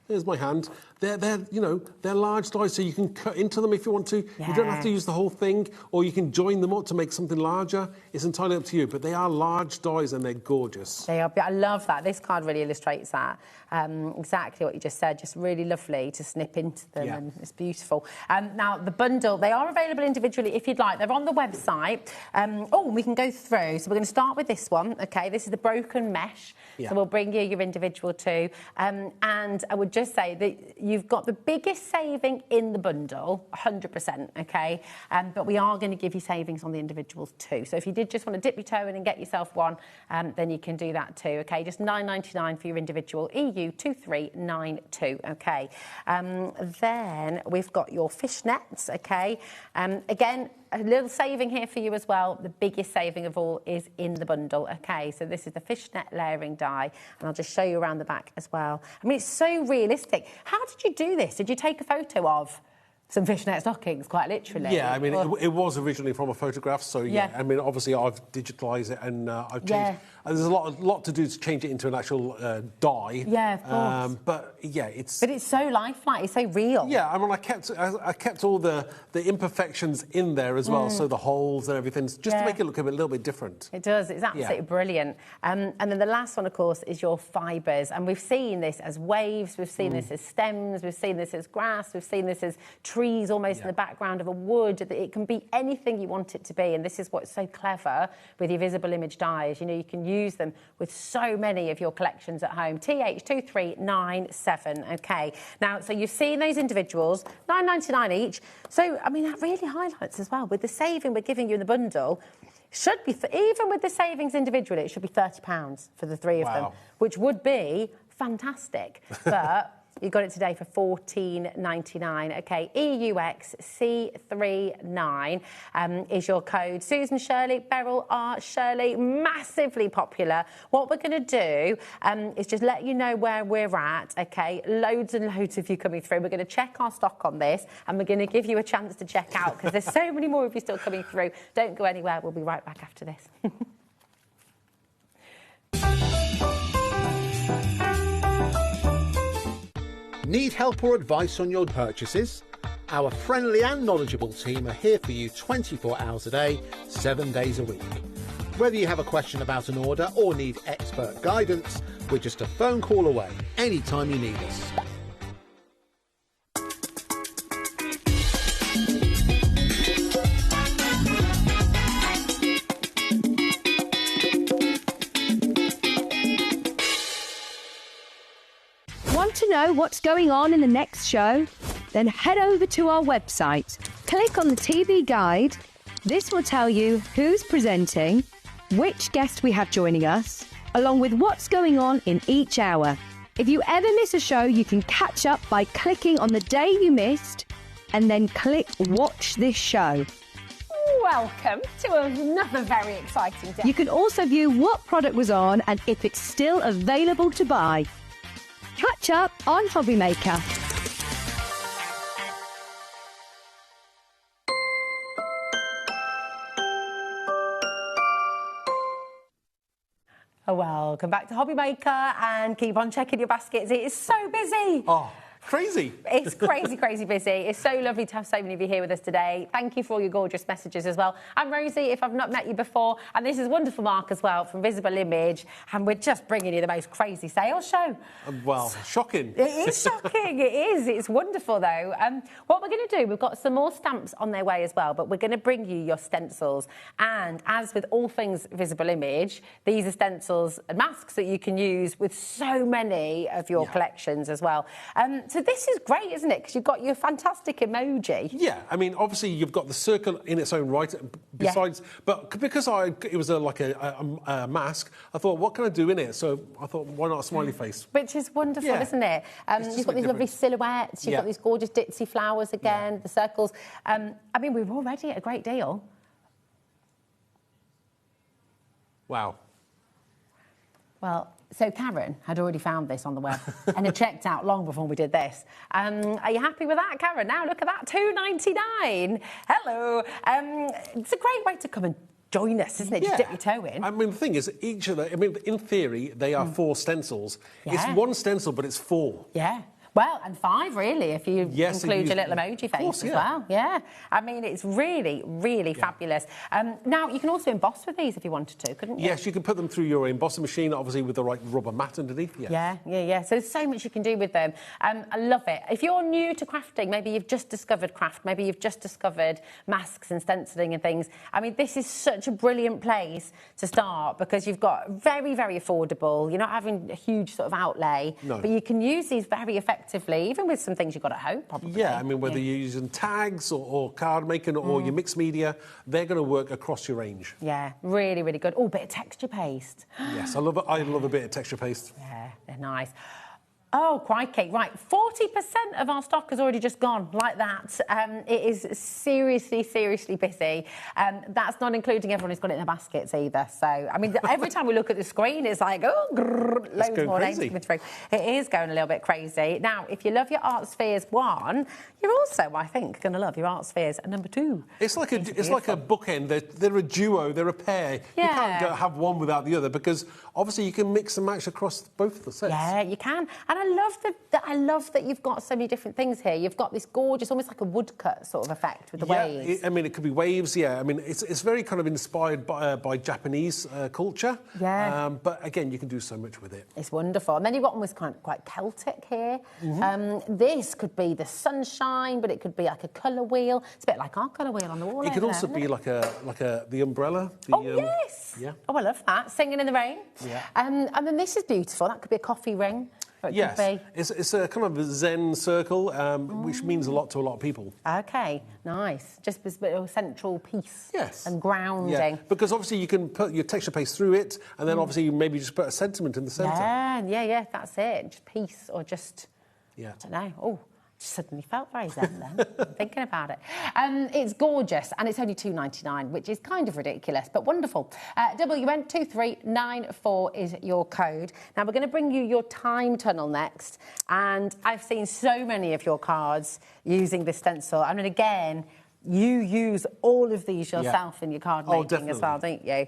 There's my hand. They're large dies, so you can cut into them if you want to. Yeah. You don't have to use the whole thing, or you can join them up to make something larger. It's entirely up to you, but they are large dies and they're gorgeous. They are. I love that. This card really illustrates that. Exactly what you just said. Just really lovely to snip into them, and it's beautiful. Now, the bundle, they are available individually if you'd like. They're on the website. We can go through. So we're going to start with this one, OK? This is the broken mesh. Yeah. So we'll bring you your individual too. And I would just say that you've got the biggest saving in the bundle, 100%, OK? But we are going to give you savings on the individuals too. So if you did just want to dip your toe in and get yourself one, then you can do that too, OK? Just £9.99 for your individual, EU 2392, OK? Then we've got your fishnets, OK? Again, a little saving here for you as well. The biggest saving of all is in the bundle, OK? So this is the fishnet layering die, and I'll just show you around the back as well. I mean, it's so realistic. How did you do this? Did you take a photo of some fishnet stockings, quite literally? Yeah, I mean, it was originally from a photograph, so yeah. I mean, obviously I've digitalised it and I've changed. And there's a lot to do to change it into an actual dye. Yeah, of course. But yeah, it's... But it's so lifelike, it's so real. Yeah, I mean, I kept all the imperfections in there as well, so the holes and everything, just to make it look a little bit different. It does, it's absolutely brilliant. And then the last one, of course, is your fibres. And we've seen this as waves, we've seen this as stems, we've seen this as grass, we've seen this as trees almost in the background of a wood. It can be anything you want it to be, and this is what's so clever with your Visible Image dies. You know, you can use them with so many of your collections at home. TH2397, OK. Now, so you've seen those individuals, £9.99 each. So, I mean, that really highlights as well, with the saving we're giving you in the bundle, should be, even with the savings individually, it should be £30 for the three of them, which would be fantastic. But you got it today for $14.99. OK, EUXC39 is your code. Susan Shirley, Beryl R. Shirley, massively popular. What we're going to do is just let you know where we're at. OK, loads and loads of you coming through. We're going to check our stock on this, and we're going to give you a chance to check out, because there's so many more of you still coming through. Don't go anywhere. We'll be right back after this. Need help or advice on your purchases? Our friendly and knowledgeable team are here for you 24 hours a day, 7 days a week. Whether you have a question about an order or need expert guidance, we're just a phone call away anytime you need us. Want to know what's going on in the next show? Then head over to our website. Click on the TV guide. This will tell you who's presenting, which guest we have joining us, along with what's going on in each hour. If you ever miss a show, you can catch up by clicking on the day you missed and then click Watch This Show. Welcome to another very exciting day. You can also view what product was on and if it's still available to buy. Catch up on HobbyMaker. Welcome back to HobbyMaker, and keep on checking your baskets. It is so busy. Oh, crazy. It's crazy, crazy busy. It's so lovely to have so many of you here with us today. Thank you for all your gorgeous messages as well. I'm Rosie, if I've not met you before, and this is wonderful Mark as well from Visible Image, and we're just bringing you the most crazy sales show. Well, shocking. It is shocking, it is. It's wonderful though. What we're going to do, we've got some more stamps on their way as well, but we're going to bring you your stencils. And as with all things Visible Image, these are stencils and masks that you can use with so many of your collections as well. So this is great, isn't it? Because you've got your fantastic emoji. Yeah, I mean, obviously you've got the circle in its own right. Besides, but because it was like a mask, I thought, what can I do in it? So I thought, why not a smiley face? Which is wonderful, isn't it? You've got these lovely silhouettes. You've got these gorgeous ditzy flowers again. The circles. I mean, we're already at a great deal. Wow. Well, so Karen had already found this on the web and had checked out long before we did this. Are you happy with that, Karen? Now look at that, £2.99. Hello. It's a great way to come and join us, isn't it? Just dip your toe in. I mean, the thing is, each of the, I mean, in theory, they are 4 stencils. It's one stencil, but it's 4. Yeah. Well, and 5 really, if you include your little emoji face as well. Yeah. I mean, it's really, really fabulous. Now, you can also emboss with these if you wanted to, couldn't you? Yes, you can put them through your embossing machine, obviously with the right rubber mat underneath. Yeah. So there's so much you can do with them. I love it. If you're new to crafting, maybe you've just discovered craft, maybe you've just discovered masks and stenciling and things. I mean, this is such a brilliant place to start because you've got very, very affordable. You're not having a huge sort of outlay, but you can use these very effectively, even with some things you've got at home, probably. Yeah, I mean, whether you're using tags or card making or your mixed media, they're going to work across your range. Yeah, really, really good. Oh, bit of texture paste. Yes, I love it. I love a bit of texture paste. Yeah, they're nice. Oh, crikey. Right, 40% of our stock has already just gone like that. It is seriously, seriously busy. That's not including everyone who's got it in their baskets either. So, I mean, every time we look at the screen, it's like, oh, grrr, loads more names coming through. It is going a little bit crazy. Now, if you love your Art Spheres 1, you're also, I think, going to love your Art Spheres number 2. It's like a bookend. They're a duo. They're a pair. Yeah. You can't have one without the other because obviously you can mix and match across both of the sets. Yeah, you can. And I love that you've got so many different things here. You've got this gorgeous, almost like a woodcut sort of effect with the waves. I mean, it could be waves. Yeah, I mean, it's very kind of inspired by Japanese culture. Yeah. But again, you can do so much with it. It's wonderful. And then you've got one with quite Celtic here. This could be the sunshine, but it could be like a colour wheel. It's a bit like our colour wheel on the wall. It could also be like the umbrella. Yes. Yeah. Oh, I love that. Singing in the rain. Yeah. And then this is beautiful. That could be a coffee ring. Yes, it's a kind of a Zen circle, which means a lot to a lot of people. OK, nice. Just this bit of central peace and grounding. Yeah, because obviously you can put your texture paste through it, and then obviously you maybe just put a sentiment in the centre. Yeah, that's it. Just peace or just, I don't know. Oh, just suddenly felt very zen then, thinking about it. It's gorgeous, and it's only £2.99, which is kind of ridiculous, but wonderful. WN2394 is your code. Now, we're going to bring you your time tunnel next, and I've seen so many of your cards using this stencil. I mean, again, you use all of these yourself in your card making as well, don't you?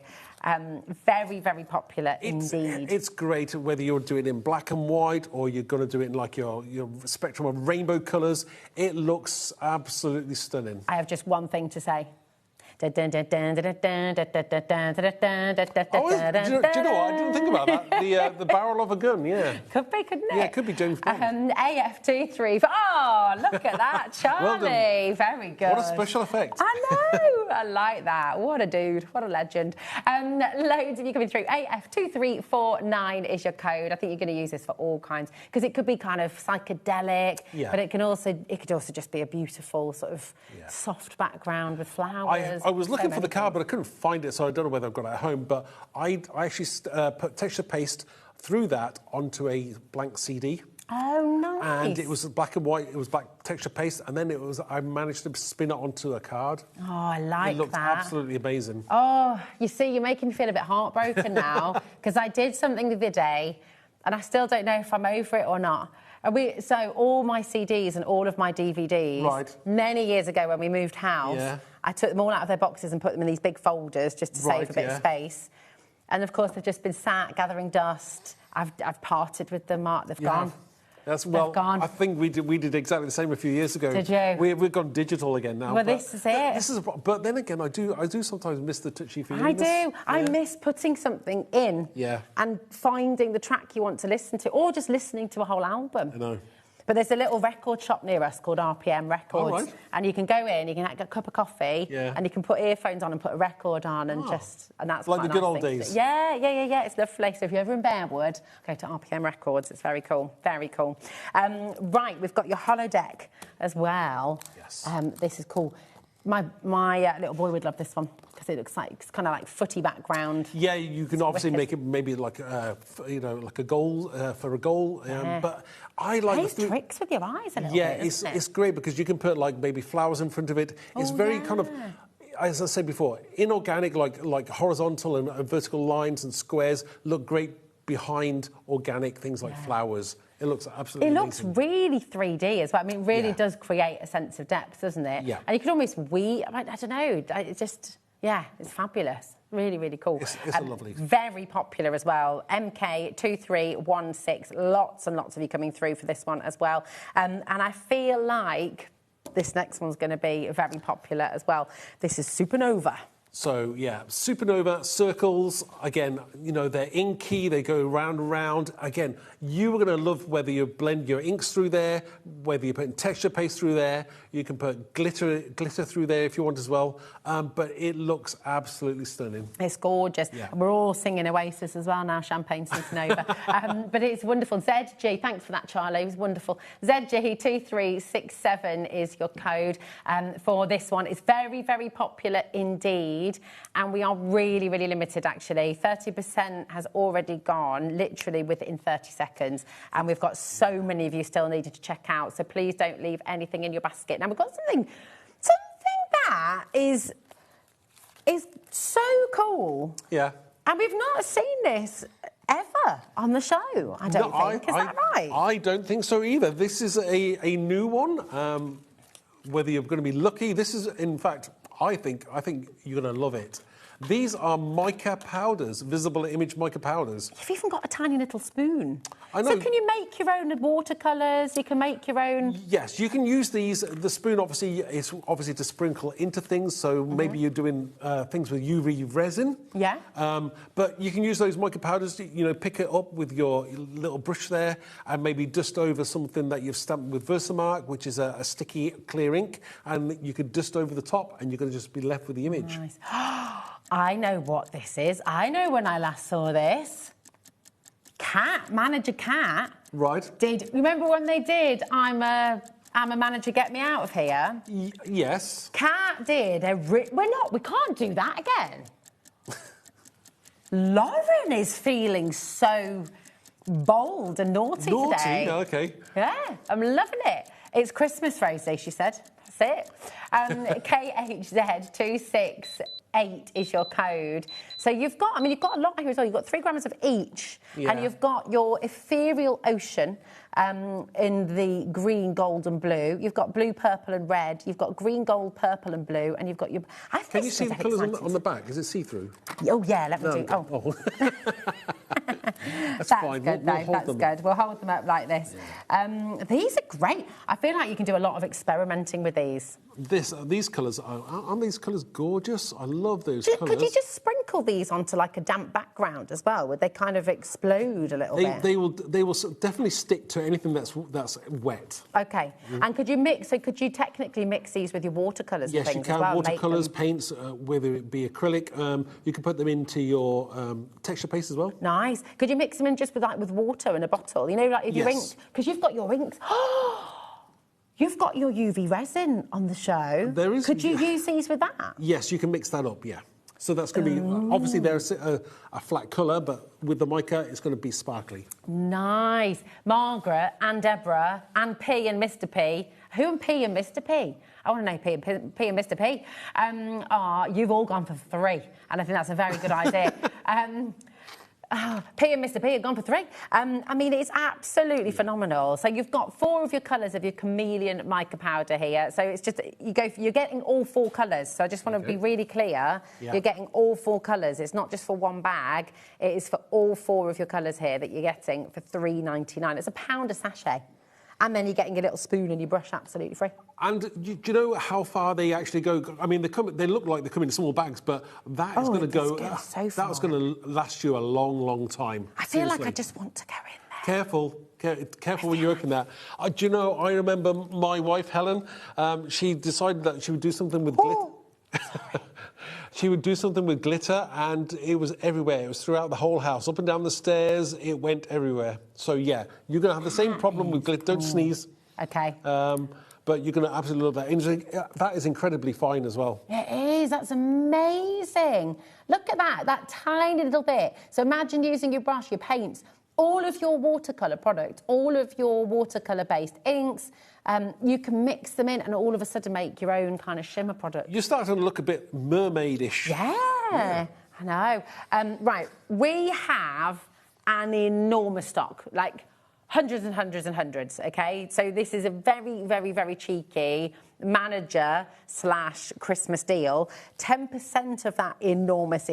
Very, very popular indeed. It's great whether you're doing it in black and white or you're going to do it in like your spectrum of rainbow colours. It looks absolutely stunning. I have just one thing to say. Do you know what? I didn't think about that. The barrel of a gun, Could be, couldn't it? Yeah, it could be James Bond. AFT3. Oh, look at that, Charlie. Well done. Very good. What a special effect. I know. I like that. What a dude. What a legend. Loads of you coming through. AF2349 is your code. I think you're going to use this for all kinds, because it could be kind of psychedelic, but it could also just be a beautiful sort of soft background with flowers. I was looking for the card, but I couldn't find it, so I don't know whether I've got it at home. But I actually put texture paste through that onto a blank CD. Oh, nice. And it was black and white, it was black texture paste, and then I managed to spin it onto a card. Oh, I like that. It looked absolutely amazing. Oh, you see, you're making me feel a bit heartbroken now, because I did something the other day, and I still don't know if I'm over it or not. So all my CDs and all of my DVDs, many years ago when we moved house, I took them all out of their boxes and put them in these big folders just to save a bit of space. And, of course, they've just been sat gathering dust. I've parted with them, Mark. They've gone. Gone. I think we did exactly the same a few years ago. Did you? We've gone digital again now. Well, this is it. But then again, I do sometimes miss the touchy-feely. I do. Yeah. I miss putting something in and finding the track you want to listen to, or just listening to a whole album. I know. But there's a little record shop near us called RPM Records, and you can go in, you can get a cup of coffee, and you can put earphones on and put a record on, and and that's like the good old days. Yeah. It's lovely. So if you're ever in Bearwood, go to RPM Records. It's very cool. Very cool. Right, we've got your holodeck as well. Yes. This is cool. My little boy would love this one, because it looks like it's kind of like footy background. Yeah, you can obviously make it maybe like like a goal for a goal. But I like the tricks with your eyes a little bit. Yeah, it's great because you can put like maybe flowers in front of it. It's very kind of, as I said before, inorganic, like horizontal and vertical lines and squares look great behind organic things like flowers. It looks absolutely amazing. Looks really 3D as well. I mean, it really does create a sense of depth, doesn't it? Yeah. And you can almost I don't know. It's just, it's fabulous. Really, really cool. It's lovely. Very popular as well. MK2316. Lots and lots of you coming through for this one as well. And I feel like this next one's going to be very popular as well. This is Supernova. So, Supernova circles, again, they're inky, they go round and round. Again, you are going to love whether you blend your inks through there, whether you're putting texture paste through there. You can put glitter through there if you want as well. But it looks absolutely stunning. It's gorgeous. Yeah. And we're all singing Oasis as well now, Champagne Supernova. But it's wonderful. ZG, thanks for that, Charlie. It was wonderful. ZG2367 is your code for this one. It's very, very popular indeed. And we are really, really limited, actually. 30% has already gone, literally within 30 seconds. And we've got so many of you still needed to check out. So please don't leave anything in your basket. Now, we've got something that is so cool. Yeah. And we've not seen this ever on the show, I don't think. Is that right? I don't think so either. This is a new one. Whether you're going to be lucky, this is, in fact, I think you're going to love it. These are mica powders, visible image mica powders. You've even got a tiny little spoon. I know. So can you make your own watercolours? You can make your own... Yes, you can use these. The spoon obviously is to sprinkle into things, so maybe you're doing things with UV resin. Yeah. But you can use those mica powders, pick it up with your little brush there and maybe dust over something that you've stamped with Versamark, which is a sticky clear ink, and you could dust over the top and you're going to just be left with the image. Nice. I know what this is. I know when I last saw this. Manager Cat. Right. Remember when they did I'm a manager, get me out of here? Yes. Cat did we can't do that again. Lauren is feeling so bold and naughty today. Okay. Yeah, I'm loving it. It's Christmas, Rosie, she said. That's it. KHZ268 is your code. So you've got a lot here as well. You've got 3 grams of each. Yeah. And you've got your ethereal ocean in the green, gold and blue. You've got blue, purple and red. You've got green, gold, purple and blue. And you've got your... Can you see the colours on the back? Is it see-through? Oh, yeah, let me do... Oh. That's fine. Good, that's good. We'll hold them up like this. Yeah. These are great. I feel like you can do a lot of experimenting with these. These colours, aren't these colours gorgeous? I love those colours. Could you just sprinkle sprinkle these onto like a damp background as well? Would they kind of explode a little bit? They will definitely stick to anything that's wet. Okay. And could you technically mix these with your watercolours and Yes, things you can. as well? Watercolours, paints, whether it be acrylic. You can put them into your texture paste as well. Nice. Could you mix them in just with water in a bottle? You know, like if you ink, because you've got your inks. You've got your UV resin on the show. There is. Could you use these with that? Yes, you can mix that up. Yeah. So that's going to be obviously there's a flat colour, but with the mica, it's going to be sparkly. Nice. Margaret and Deborah and P and Mr. P. Who and P and Mr. P? I want to know P and Mr. P. You've all gone for 3, and I think that's a very good idea. P and Mr. P have gone for 3. I mean, it's absolutely phenomenal. So you've got 4 of your colours of your chameleon mica powder here. So it's just, you're getting all 4 colours. So I just want to be really clear. Yeah. You're getting all 4 colours. It's not just for one bag. It is for all 4 of your colours here that you're getting for £3.99. It's £1 a sachet. And then you're getting a little spoon and your brush absolutely free. And do you know how far they actually go? I mean, they look like they come in small bags, but that is going to go. That's going to last you a long, long time. I feel like I just want to go in there. Careful when you open that. Do you know? I remember my wife Helen. She decided that she would do something with glitter. She would do something with glitter, and it was everywhere. It was throughout the whole house, up and down the stairs. It went everywhere. So yeah, you're going to have the same problem with glitter. Don't sneeze. Okay. But you're going to absolutely love that. That is incredibly fine as well. It is. That's amazing. Look at that tiny little bit. So imagine using your brush, your paints, all of your watercolour product, all of your watercolour-based inks. You can mix them in and all of a sudden make your own kind of shimmer product. You're starting to look a bit mermaid-ish. Yeah, I know. Right, we have an enormous stock, like hundreds and hundreds and hundreds, OK? So this is a very, very, very cheeky manager/Christmas deal. 10% of that enormous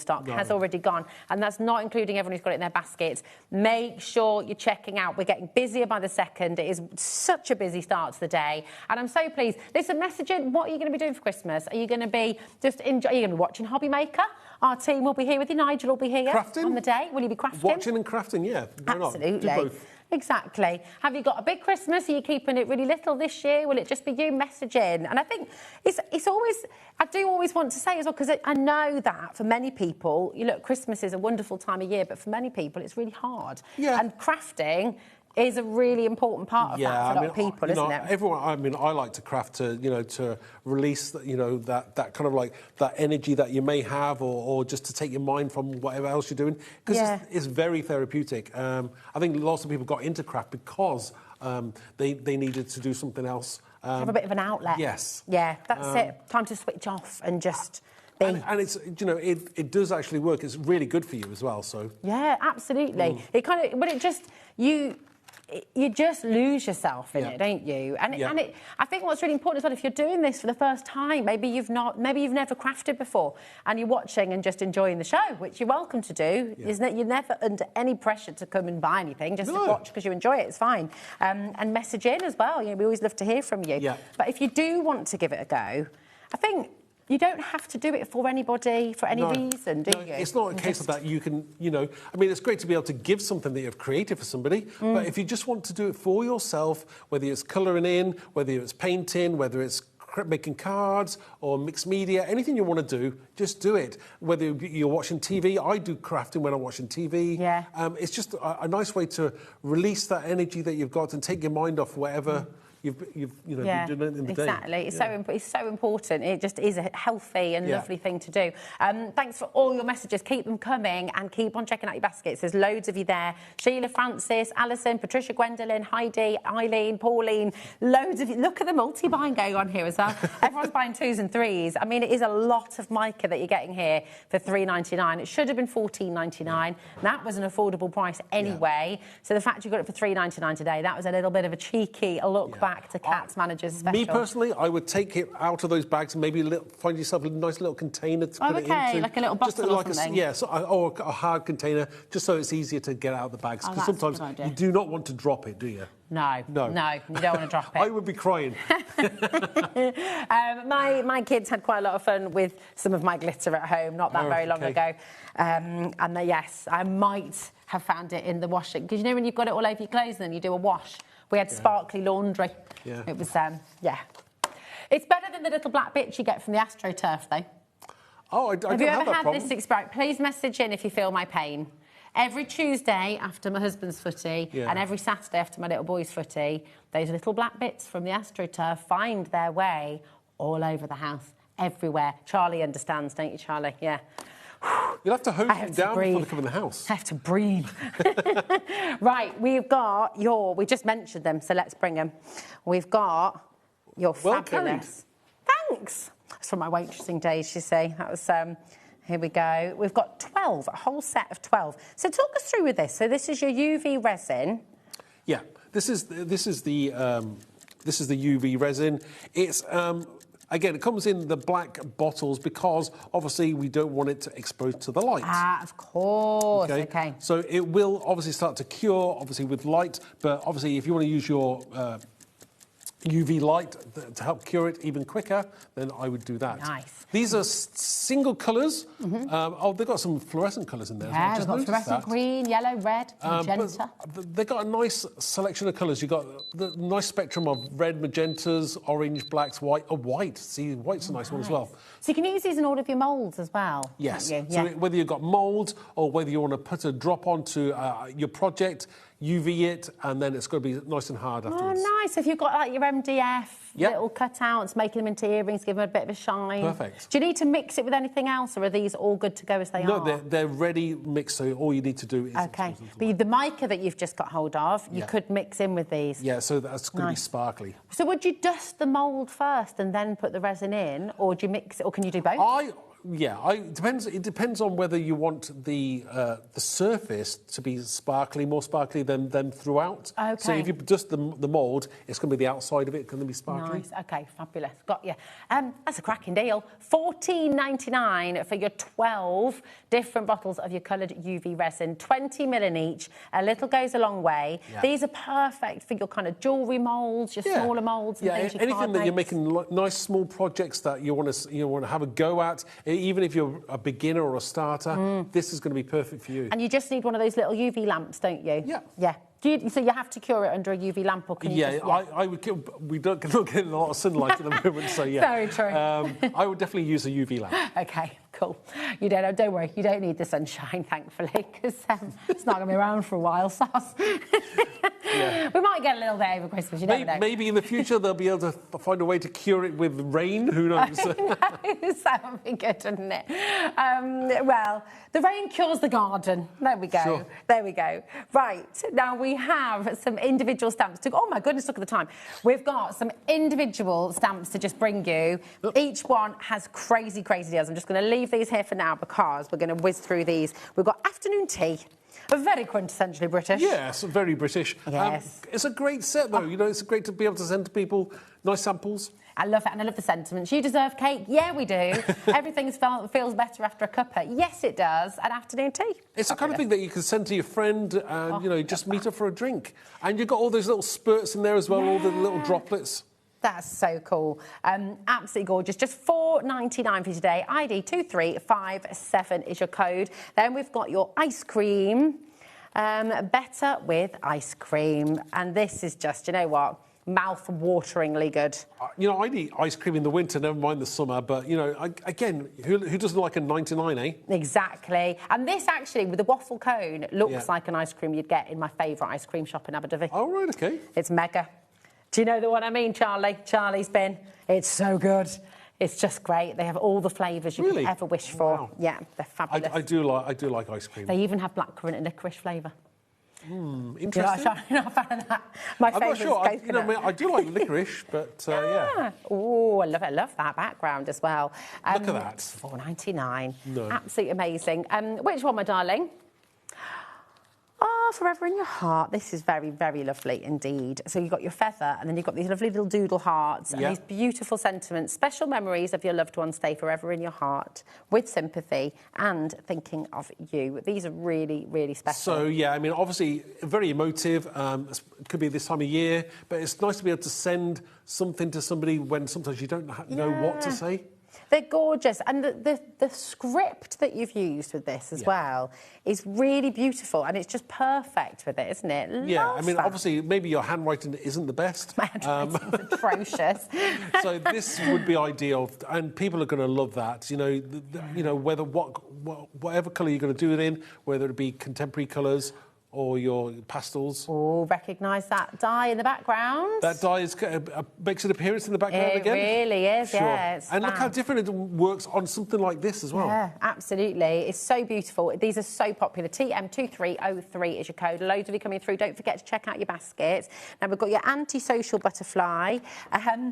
stock has already gone. And that's not including everyone who's got it in their baskets. Make sure you're checking out. We're getting busier by the second. It is such a busy start to the day. And I'm so pleased. Listen, message in. What are you going to be doing for Christmas? Are you going to be just enjoy? Are you going to be watching HobbyMaker? Our team will be here with you. Nigel will be here on the day. Will you be crafting? Watching and crafting, yeah. Why not? Absolutely. Do both. Exactly. Have you got a big Christmas? Are you keeping it really little this year? Will it just be you messaging? And I think it's always, I do always want to say as well, because I know that for many people, Christmas is a wonderful time of year, but for many people, it's really hard. Yeah. And crafting is a really important part of that for a lot of people, isn't it? Everyone, I like to craft to release, that kind of like that energy that you may have, or just to take your mind from whatever else you're doing, because it's very therapeutic. I think lots of people got into craft because they needed to do something else. Have a bit of an outlet. Yes. Yeah, that's it. Time to switch off and just be. And it's, it does actually work. It's really good for you as well, so. Yeah, absolutely. It kind of, but it just, you just lose yourself in it, don't you? And I think what's really important as well, if you're doing this for the first time, maybe you've never crafted before, and you're watching and just enjoying the show, which you're welcome to do. You're never under any pressure to come and buy anything, just to watch because you enjoy it. It's fine. And message in as well. We always love to hear from you. Yeah. But if you do want to give it a go, I think you don't have to do it for anybody, for any reason, do you? It's not a case of that. You can, I mean, it's great to be able to give something that you've created for somebody, but if you just want to do it for yourself, whether it's colouring in, whether it's painting, whether it's making cards or mixed media, anything you want to do, just do it. Whether you're watching TV, I do crafting when I'm watching TV. Yeah. It's just a nice way to release that energy that you've got and take your mind off whatever you've been doing in the day. Exactly. It's so important. It just is a healthy and lovely thing to do. Thanks for all your messages. Keep them coming and keep on checking out your baskets. There's loads of you there. Sheila, Francis, Alison, Patricia, Gwendolyn, Heidi, Eileen, Pauline, loads of you. Look at the multi-buying going on here as well. Everyone's buying 2s and 3s. I mean, it is a lot of mica that you're getting here for $3.99. It should have been $14.99. That was an affordable price anyway. So the fact you got it for $3.99 today, that was a little bit of a cheeky look back back to Cats Managers Special? Me personally, I would take it out of those bags and maybe find yourself a nice little container to put it into. Like a little bottle or something. Or a hard container, just so it's easier to get out of the bags. Because sometimes you do not want to drop it, do you? No, you don't want to drop it. I would be crying. My kids had quite a lot of fun with some of my glitter at home not that very long ago. Yes, I might have found it in the washing. Because you know when you've got it all over your clothes and then you do a wash? We had sparkly laundry. Yeah. It was, It's better than the little black bits you get from the AstroTurf, though. Oh, I don't have that problem. Have you ever had this experience? Please message in if you feel my pain. Every Tuesday after my husband's footy and every Saturday after my little boy's footy, those little black bits from the AstroTurf find their way all over the house, everywhere. Charlie understands, don't you, Charlie? Yeah. You'll have to hose them down before they come in the house. I have to breathe. Right, we've got we just mentioned them, so let's bring them. We've got your fabulous... Thanks. It's from my waitressing days, you see. That was... Here we go. We've got 12, a whole set of 12. So talk us through with this. So this is your UV resin. Yeah, this is the UV resin. It's again, it comes in the black bottles because obviously we don't want it to expose to the light. Ah, of course. Okay. So it will obviously start to cure, obviously with light, but obviously if you want to use your UV light to help cure it even quicker, then I would do that. Nice. These are single colours. They've got some fluorescent colours in there. Yeah, they've got fluorescent green, yellow, red, magenta. They've got a nice selection of colours. You've got the nice spectrum of red, magentas, orange, blacks, white. Oh, white. See, white's a nice one as well. So you can use these in all of your moulds as well? Yes. Yeah. So whether you've got mould or whether you want to put a drop onto your project, UV it, and then it's going to be nice and hard afterwards. Oh, nice. If you've got like your MDF, little cutouts, making them into earrings, give them a bit of a shine. Perfect. Do you need to mix it with anything else, or are these all good to go as they are? No, they're ready mixed, so all you need to do is... Okay. But the mica that you've just got hold of, you could mix in with these. Yeah, so that's going to be sparkly. So would you dust the mould first and then put the resin in, or do you mix it, or can you do both? It depends on whether you want the surface to be more sparkly than throughout. Okay. So if you dust the mould, it's going to be the outside of it going to be sparkly. Nice. Okay, fabulous. Got you. That's a cracking deal. $14.99 for your 12 different bottles of your coloured UV resin, 20 ml in each. A little goes a long way. Yeah. These are perfect for your kind of jewellery moulds, your smaller moulds, and things. Anything that you're making nice small projects that you want to have a go at. Even if you're a beginner or a starter, this is going to be perfect for you. And you just need one of those little UV lamps, don't you? Yeah. Yeah. So you have to cure it under a UV lamp, or can you just... I would. We don't get a lot of sunlight at the moment, so yeah. Very true. I would definitely use a UV lamp. Okay, cool. Don't worry, you don't need the sunshine, thankfully, because it's not going to be around for a while, Sauce. We might get a little bit over Christmas, you never know. Maybe in the future they'll be able to find a way to cure it with rain, who knows? That would be good, wouldn't it? Well, the rain cures the garden. There we go. Sure. There we go. Right, now we have some individual stamps to... Oh, my goodness, look at the time. We've got some individual stamps to just bring you. Each one has crazy, crazy deals. I'm just going to leave these here for now because we're going to whiz through these. We've got afternoon tea. Very quintessentially British. Yes, very British. Yes. It's a great set, though. You know, it's great to be able to send to people nice samples. I love it, and I love the sentiments. You deserve cake. Yeah, we do. Everything feels better after a cuppa. Yes, it does. And afternoon tea. It's the kind of thing that you can send to your friend and, just meet her for a drink. And you've got all those little spurts in there as well, all the little droplets. That's so cool. Absolutely gorgeous. Just $4.99 for today. ID 2357 is your code. Then we've got your ice cream. Better with ice cream. And this is just, you know what? Mouth-wateringly good. I'd eat ice cream in the winter, never mind the summer, but, again, who doesn't like a 99, eh? Exactly. And this, actually, with the waffle cone, looks like an ice cream you'd get in my favourite ice cream shop in Abu Dhabi. Oh, right, OK. It's mega. Do you know the one I mean, Charlie? Charlie's bin. It's so good. It's just great. They have all the flavours you could ever wish for. Wow. Yeah, they're fabulous. I do like ice cream. They even have blackcurrant and licorice flavour. Interesting. You're not a fan of that? My favourite is coconut. I do like licorice, but yeah. Oh, I love it. I love that background as well. Look at that. $4.99. No. Absolutely amazing. Which one, my darling? Oh, Forever in Your Heart. This is very, very lovely indeed. So you've got your feather, and then you've got these lovely little doodle hearts and these beautiful sentiments. Special memories of your loved ones stay forever in your heart, with sympathy and thinking of you. These are really, really special. So, yeah, I mean, obviously, very emotive. It could be this time of year, but it's nice to be able to send something to somebody when sometimes you don't know what to say. They're gorgeous, and the script that you've used with this as well is really beautiful, and it's just perfect with it, isn't it? I mean, obviously, maybe your handwriting isn't the best. My handwriting's atrocious. So this would be ideal, and people are going to love that. You know, whatever colour you're going to do it in, whether it be contemporary colours or your pastels. Oh, recognise that dye in the background? That dye makes an appearance in the background again. It really is, yeah. It's and look how different it works on something like this as well. Yeah, absolutely. It's so beautiful. These are so popular. TM2303 is your code. Loads of you coming through. Don't forget to check out your baskets. Now, we've got your antisocial butterfly. I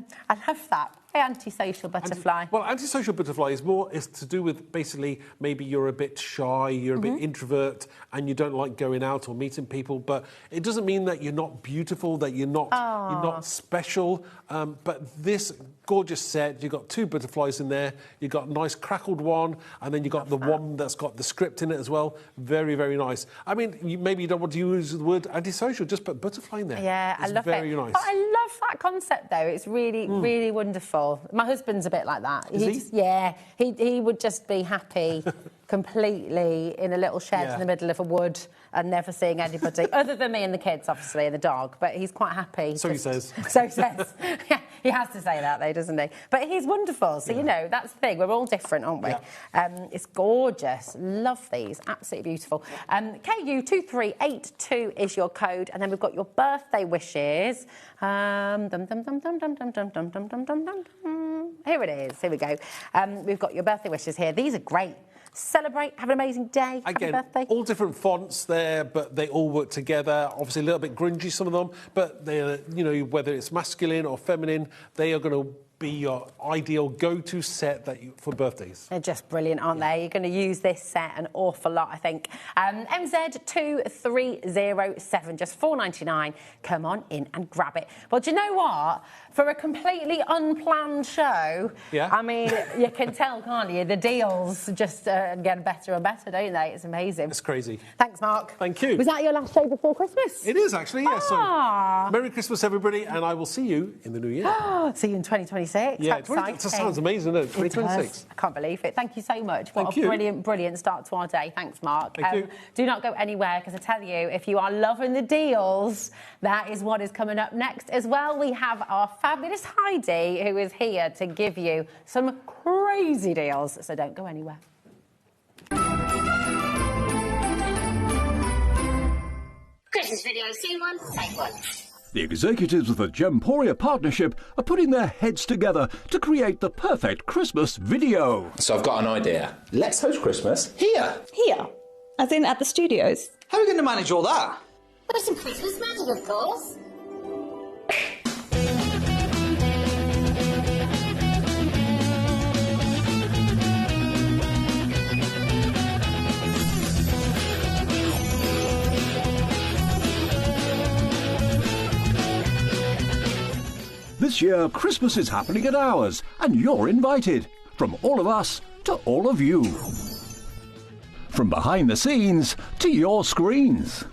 love that. Antisocial butterfly. Antisocial butterfly is to do with basically maybe you're a bit shy, you're a bit introvert, and you don't like going out or meeting people. But it doesn't mean that you're not beautiful, that you're not special. But this gorgeous set, you've got 2 butterflies in there. You've got a nice crackled one, and then you've got one that's got the script in it as well. Very, very nice. I mean, maybe you don't want to use the word antisocial, just put butterfly in there. Yeah, I love it. Very nice. But I love that concept, though. It's really, really wonderful. My husband's a bit like that. He would just be happy completely in a little shed in the middle of a wood and never seeing anybody, other than me and the kids, obviously, and the dog. But he's quite happy. So he says. So he says. Yeah, he has to say that, though, doesn't he? But he's wonderful. So, you know, that's the thing. We're all different, aren't we? Yeah. It's gorgeous. Love these. Absolutely beautiful. KU2382 is your code. And then we've got your birthday wishes. Here it is. Here we go. We've got your birthday wishes here. These are great. Celebrate, have an amazing day. Again, happy birthday. all different fonts there, but they all work together. Obviously, a little bit grungy, some of them, but they're, you know, whether it's masculine or feminine, they are going to be your ideal go-to set for birthdays. They're just brilliant, aren't they? You're going to use this set an awful lot, I think. MZ2307, just $4.99. Come on in and grab it. Well, do you know what? For a completely unplanned show, I mean, you can tell, can't you? The deals just get better and better, don't they? It's amazing. It's crazy. Thanks, Mark. Thank you. Was that your last show before Christmas? It is, actually, yes. So, Merry Christmas, everybody, and I will see you in the new year. See you in 2026. Yeah, that sounds amazing, isn't it? 2026. I can't believe it. Thank you so much. What a brilliant, brilliant start to our day. Thanks, Mark. Thank you. Do not go anywhere, because I tell you, if you are loving the deals, that is what is coming up next as well. We have our fabulous Heidi, who is here to give you some crazy deals. So don't go anywhere. Christmas video, scene 1, take 1. The executives of the Gemporia partnership are putting their heads together to create the perfect Christmas video. So I've got an idea. Let's host Christmas here. Here? As in at the studios? How are we going to manage all that? With some Christmas magic, of course. This year, Christmas is happening at ours, and you're invited. From all of us to all of you. From behind the scenes to your screens.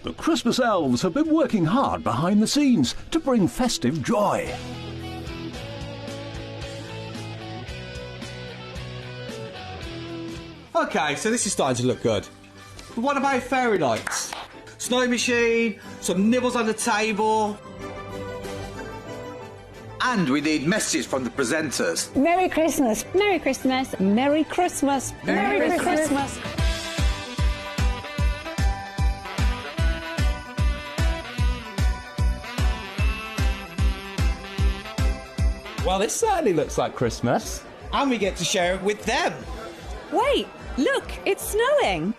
The Christmas elves have been working hard behind the scenes to bring festive joy. Okay, so this is starting to look good. But what about fairy lights? Snow machine, some nibbles on the table. And we need messages from the presenters. Merry Christmas. Merry Christmas. Merry Christmas. Merry Christmas. Well, this certainly looks like Christmas. And we get to share it with them. Wait, look, it's snowing.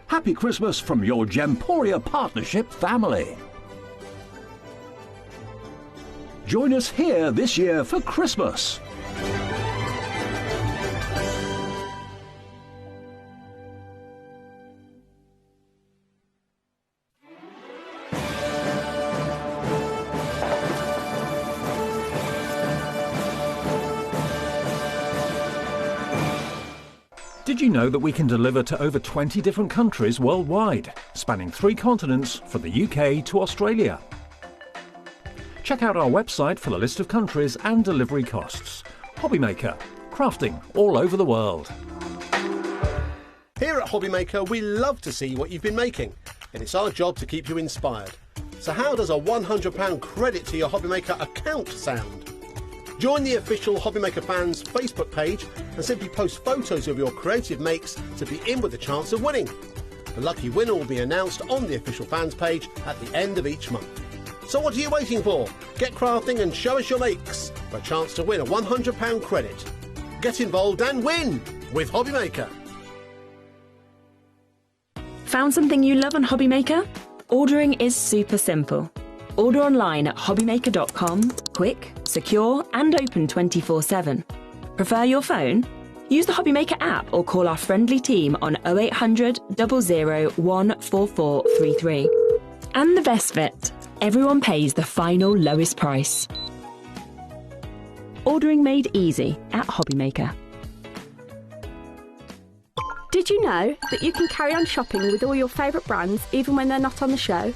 Happy Christmas from your Gemporia partnership family. Join us here this year for Christmas. Did you know that we can deliver to over 20 different countries worldwide, spanning 3 continents from the UK to Australia? Check out our website for the list of countries and delivery costs. HobbyMaker, crafting all over the world. Here at HobbyMaker, we love to see what you've been making, and it's our job to keep you inspired. So how does a £100 credit to your HobbyMaker account sound? Join the official HobbyMaker fans Facebook page and simply post photos of your creative makes to be in with a chance of winning. The lucky winner will be announced on the official fans page at the end of each month. So what are you waiting for? Get crafting and show us your makes for a chance to win a £100 credit. Get involved and win with HobbyMaker. Found something you love on HobbyMaker? Ordering is super simple. Order online at hobbymaker.com, quick, secure and open 24/7. Prefer your phone? Use the HobbyMaker app or call our friendly team on 0800 00 14433. And the best bit, everyone pays the final lowest price. Ordering made easy at HobbyMaker. Did you know that you can carry on shopping with all your favourite brands even when they're not on the show?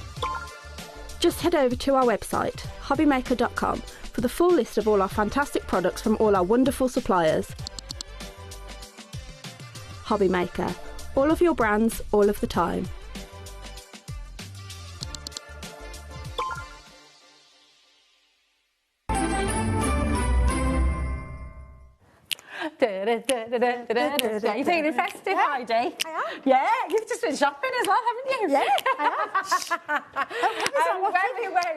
Just head over to our website, hobbymaker.com, for the full list of all our fantastic products from all our wonderful suppliers. HobbyMaker. All of your brands, all of the time. Are you feeling festive, Heidi? I am. Yeah, you've just been shopping as well, haven't you? Yeah, I have.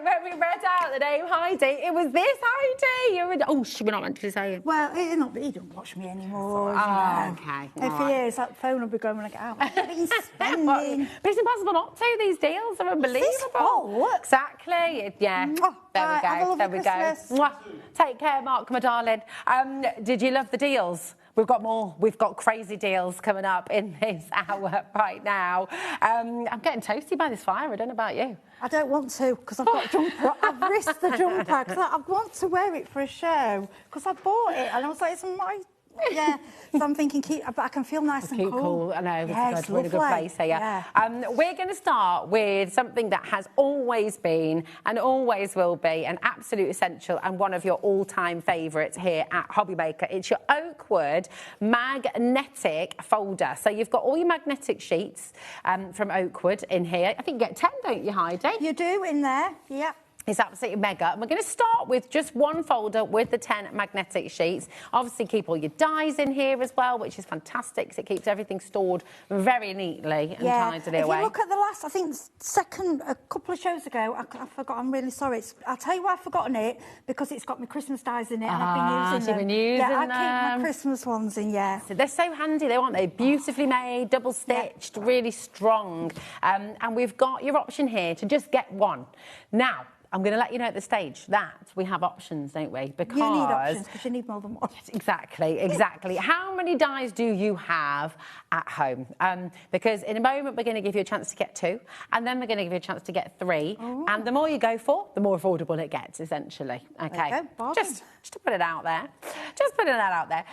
When we read out the name Heidi, it was this Heidi. Oh, we're not meant to say it. Well, he don't watch me anymore. Oh, okay. If he is, that phone will be going when I get out. I've been spending. But it's impossible not to. These deals are unbelievable. Oh, exactly. Yeah. There we go. Have a lovely There we go. Christmas. Mwah. Take care, Mark, my darling. Did you love the deals? We've got more. We've got crazy deals coming up in this hour right now. I'm getting toasty by this fire. I don't know about you. I don't want to because I've got a jumper. I've risked the jumper because I want to wear it for a show because I bought it and I was like, it's my... Yeah, so I'm thinking, but I can feel nice and cool. I know, yeah, it's a really good place here. Yeah. We're going to start with something that has always been and always will be an absolute essential and one of your all-time favourites here at HobbyMaker. It's your Oakwood magnetic folder. So you've got all your magnetic sheets from Oakwood in here. I think you get 10, don't you, Heidi? You do in there, yeah. It's absolutely mega. And we're going to start with just one folder with the 10 magnetic sheets. Obviously, keep all your dies in here as well, which is fantastic because it keeps everything stored very neatly and tidily away. If you look at the last, I think, a couple of shows ago, I forgot, I'm really sorry. I'll tell you why I've forgotten it, because it's got my Christmas dies in it and I've been using them. You've been using them. I keep my Christmas ones in, yeah. So they're so handy, though, aren't they? Beautifully made, double-stitched, really strong. And we've got your option here to just get one. Now, I'm going to let you know at the stage that we have options, don't we? Because you need options because you need more than one. Exactly, exactly. How many dies do you have at home? Because in a moment we're going to give you a chance to get 2, and then we're going to give you a chance to get 3. Oh. And the more you go for, the more affordable it gets, essentially. Okay, just to put it out there. Just putting that out there.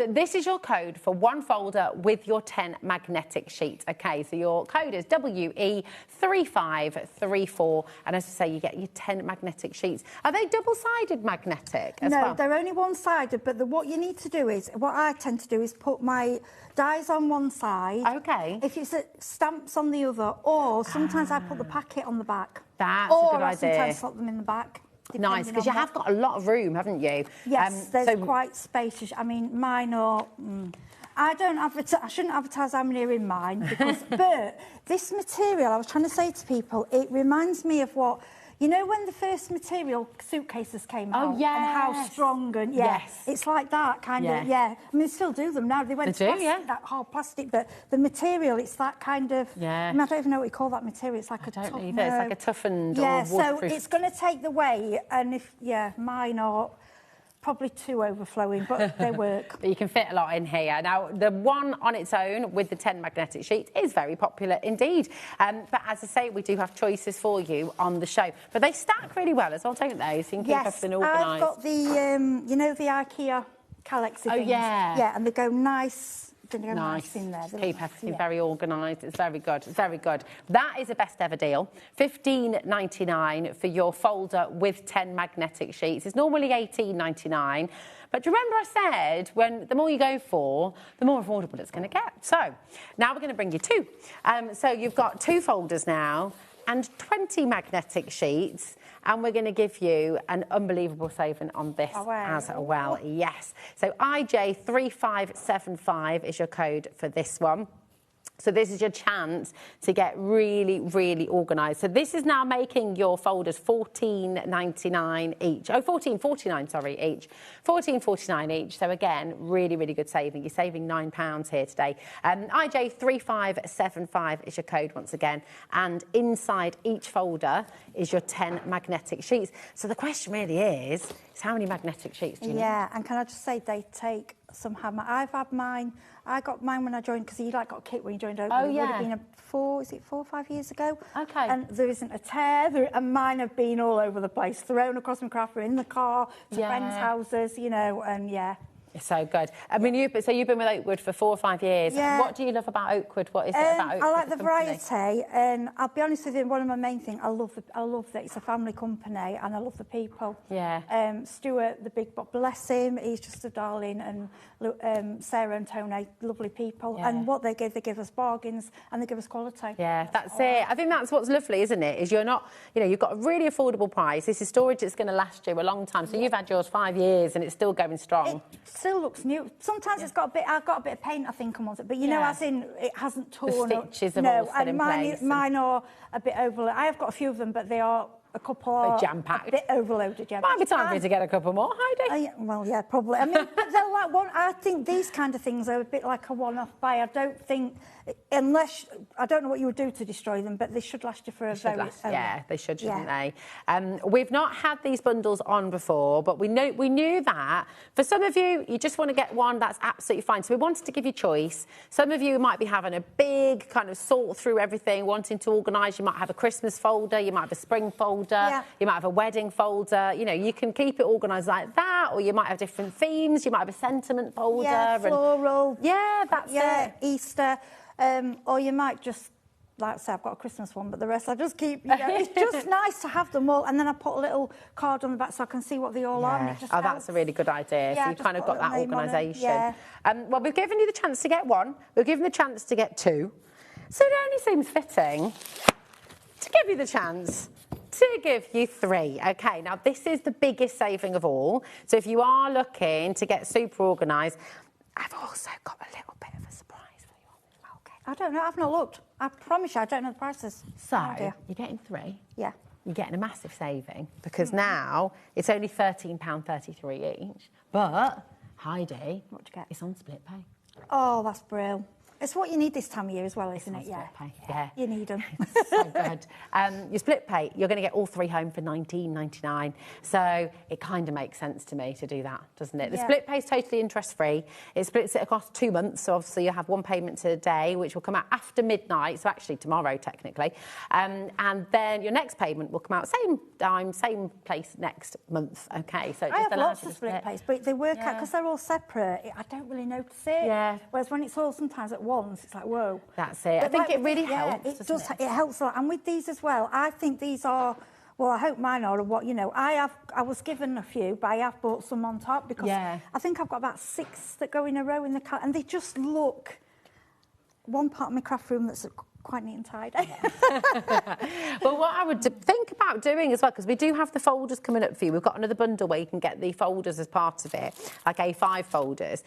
This is your code for one folder with your 10 magnetic sheets. Okay, so your code is WE3534, and as I say, you get your 10 magnetic sheets. Are they double-sided magnetic as well? No, they're only one-sided, but what you need to do is, what I tend to do is put my dies on one side. Okay. If it's stamps on the other, or sometimes I put the packet on the back. That's a good idea. Or I sometimes slot them in the back. Nice, because you have got a lot of room, haven't you? Yes, there's quite spacious. I mean, mine are... I shouldn't advertise how many are in mine, because, but this material, I was trying to say to people, it reminds me of what You know when the first material suitcases came out? Oh, yes. And how strong and, Yes. It's like that kind of, I mean, they still do them now. They went to plastic, that hard plastic, but the material, it's that kind of, I mean, I don't even know what you call that material. It's like I don't either. It's like a toughened or so waterproof. it's going to take the weight, and if, mine are probably too overflowing, but they work. But you can fit a lot in here. Now, the one on its own with the 10 magnetic sheets is very popular indeed. But as I say, we do have choices for you on the show. But they stack really well as well, don't they? So you can keep everything organised. I've got the, you know, the IKEA Calexy things? Yeah, and they go nice. Nice in there. Keep everything very organised. It's very good. It's very good. That is a best ever deal. $15.99 for your folder with 10 magnetic sheets. It's normally $18.99. But do you remember I said the more you go for, the more affordable it's going to get. So now we're going to bring you two. So you've got 2 folders now and 20 magnetic sheets. And we're going to give you an unbelievable saving on this as well. Yes. So IJ3575 is your code for this one. So this is your chance to get really, really organised. So this is now making your folders $14.99 each. Oh, $14.49, sorry, each. $14.49 each. So again, really, really good saving. You're saving £9 here today. IJ3575 is your code once again. And inside each folder is your 10 magnetic sheets. So the question really is how many magnetic sheets do you need? Yeah, and can I just say they take some hammer. I've had mine. I got mine when I joined because you got a kit when you joined Oakwood. Oh, yeah. It would have been 4 or 5 years ago. Okay. And there isn't a tear. And mine have been all over the place, thrown across my craft room, in the car, to friends' houses, you know, and It's so good. I mean, you've been with Oakwood for 4 or 5 years. Yeah. What do you love about Oakwood? What is it about Oakwood? I like the variety, and I'll be honest with you, one of my main things, I love that it's a family company, and I love the people. Yeah. Stuart, the big boss, bless him, he's just a darling, and Sarah and Tony, lovely people. Yeah. And what they give us bargains, and they give us quality. Yeah, that's it. I think that's what's lovely, isn't it? Is you're not, you've got a really affordable price. This is storage that's going to last you a long time. So you've had yours 5 years, and it's still going strong. Still looks new. Sometimes it's got a bit. I've got a bit of paint, I think, on it, but you know, as in it hasn't torn. The stitches are all still in place. Mine are a bit overloaded. I have got a few of them, but they are a couple are jam-packed. A bit overloaded. Yeah, might be time for you to get a couple more, Heidi. Well, yeah, probably. I mean, but they're like one. I think these kind of things are a bit like a one-off buy. I don't think, unless I don't know what you would do to destroy them, but they should last you for a very. Yeah, they should, shouldn't they? We've not had these bundles on before, but we knew that for some of you, you just want to get one. That's absolutely fine. So we wanted to give you choice. Some of you might be having a big kind of sort through everything, wanting to organise. You might have a Christmas folder. You might have a spring folder. You might have a wedding folder. You can keep it organised like that, or you might have different themes. You might have a sentiment folder. Yeah, floral. That's it. Easter. Or you might just, like I say, I've got a Christmas one, but the rest I just keep, it's just nice to have them all. And then I put a little card on the back so I can see what they all are. And it just that's a really good idea. So you've kind of got that organisation. Well, we've given you the chance to get one. We've given the chance to get 2. So it only seems fitting to give you the chance to give you 3. OK, now this is the biggest saving of all. So if you are looking to get super organised, I've also got a little bit of a surprise for you. OK. I don't know. I've not looked. I promise you, I don't know the prices. So you're getting 3. Yeah. You're getting a massive saving because now it's only £13.33 each. But, Heidi, what'd you get? It's on split pay. Oh, that's brilliant. It's what you need this time of year as well, isn't it? Split pay. Yeah. You need them. So good. Your split pay, you're going to get all 3 home for $19.99. So it kind of makes sense to me to do that, doesn't it? The split pay is totally interest-free. It splits it across 2 months. So obviously you have one payment today, which will come out after midnight. So actually tomorrow, technically. And then your next payment will come out same time, same place next month. OK, so it just I have allows lots you of to split pays, but they work out because they're all separate. I don't really notice it. Yeah. Whereas when it's all sometimes at once, it's like, whoa. That's it. I think it really helps, it does. It helps a lot. And with these as well, I think these are, well, I hope mine are what, I was given a few, but I have bought some on top because I think I've got about 6 that go in a row in the car, and they just look, one part of my craft room that's quite neat and tidy. Well, what I would think about doing as well, because we do have the folders coming up for you. We've got another bundle where you can get the folders as part of it, like A5 folders.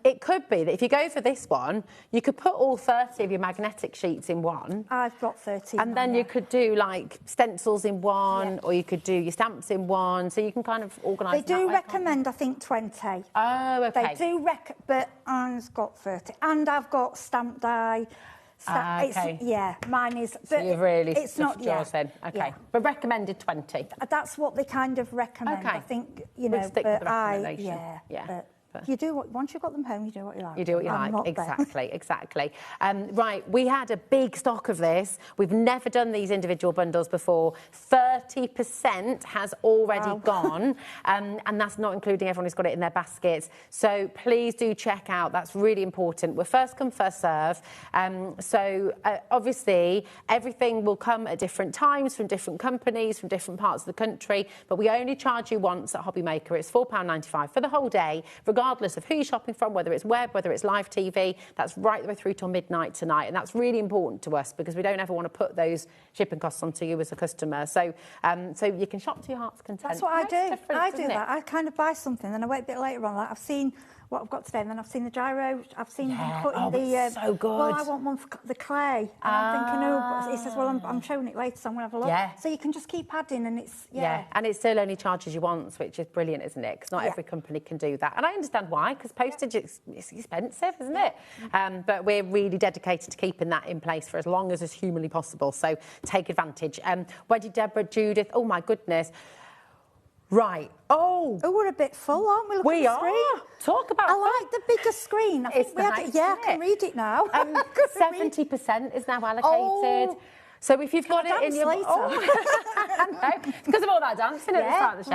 It could be that if you go for this one, you could put all 30 of your magnetic sheets in one. I've got 13. And then you could do like stencils in one, or you could do your stamps in one, so you can kind of organise. They do recommend, I think, 20. Oh, okay. They do but I've got 30, and I've got stamp die. Okay. Mine is. So you've really it's not yours in. Okay, but recommended 20. That's what they kind of recommend. Okay. I think we'll stick with the recommendation. But you do once you've got them home, you do what you like. You do what you like. Exactly. Right, we had a big stock of this. We've never done these individual bundles before. 30% has already gone, and that's not including everyone who's got it in their baskets. So please do check out. That's really important. We're first come, first serve. Obviously, everything will come at different times from different companies, from different parts of the country, but we only charge you once at HobbyMaker. It's £4.95 for the whole day, regardless of who you're shopping from, whether it's web, whether it's live TV. That's right the way through till midnight tonight, and that's really important to us because we don't ever want to put those shipping costs onto you as a customer. So you can shop to your heart's content. That's what I do. I do that. I kind of buy something, then I wait a bit later on. Like I've seen what I've got today, and then I've seen the gyro. I've seen them putting the. So good. Well, I want one for the clay. And I'm thinking, but he says, well, I'm showing it later, so I'm going to have a look. Yeah. So you can just keep adding, and it's and it still only charges you once, which is brilliant, isn't it? Because not every company can do that, and I understand why. Because postage is expensive, isn't it? But we're really dedicated to keeping that in place for as long as is humanly possible. So take advantage. Wendy, Deborah, Judith. Oh my goodness. Right. Oh, we're a bit full, aren't we? We are. Talk about. I like the bigger screen. I think we had it. Yeah, I can read it now. 70% is now allocated. So if you've got it in your... later. Because of all that dancing at the start of the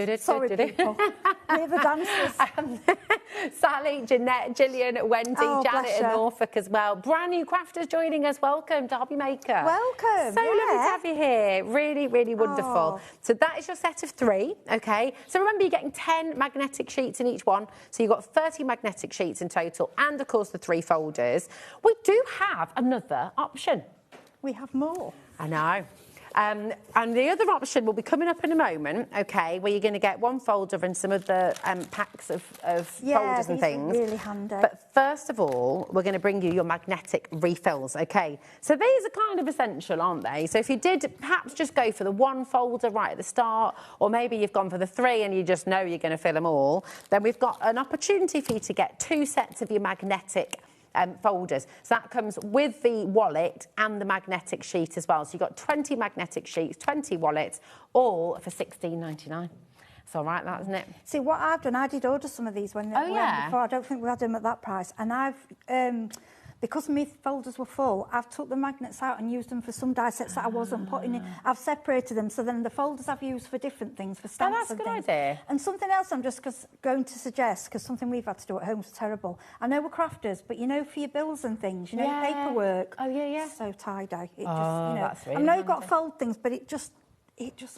show. Sorry, people. We're the dancers. Sally, Jeanette, Gillian, Wendy, Janet and Norfolk as well. Brand new crafters joining us. Welcome to HobbyMaker. Welcome. So lovely to have you here. Really, really wonderful. So that is your set of 3, okay? So remember, you're getting 10 magnetic sheets in each one. So you've got 30 magnetic sheets in total, and of course the 3 folders. We do have another option. We have more. I know. And the other option will be coming up in a moment, okay, where you're going to get one folder and some of the packs of folders and things. Are really handy. But first of all, we're going to bring you your magnetic refills, okay? So these are kind of essential, aren't they? So if you did perhaps just go for the one folder right at the start, or maybe you've gone for the 3 and you just know you're going to fill them all, then we've got an opportunity for you to get 2 sets of your magnetic folders. So that comes with the wallet and the magnetic sheet as well. So you've got 20 magnetic sheets, 20 wallets, all for £16.99. It's all right, that, isn't it? See, what I've done, I did order some of these when they were before. I don't think we had them at that price. And I've, because my folders were full, I've took the magnets out and used them for some die sets that I wasn't putting in. I've separated them, so then the folders I've used for different things, for stamps and things. That's a good idea. And something else I'm just going to suggest, because something we've had to do at home is terrible. I know we're crafters, but you know, for your bills and things, you know, your paperwork. Oh, yeah. So tie-dye. It just, you know, that's really I know you've got to fold things, but it just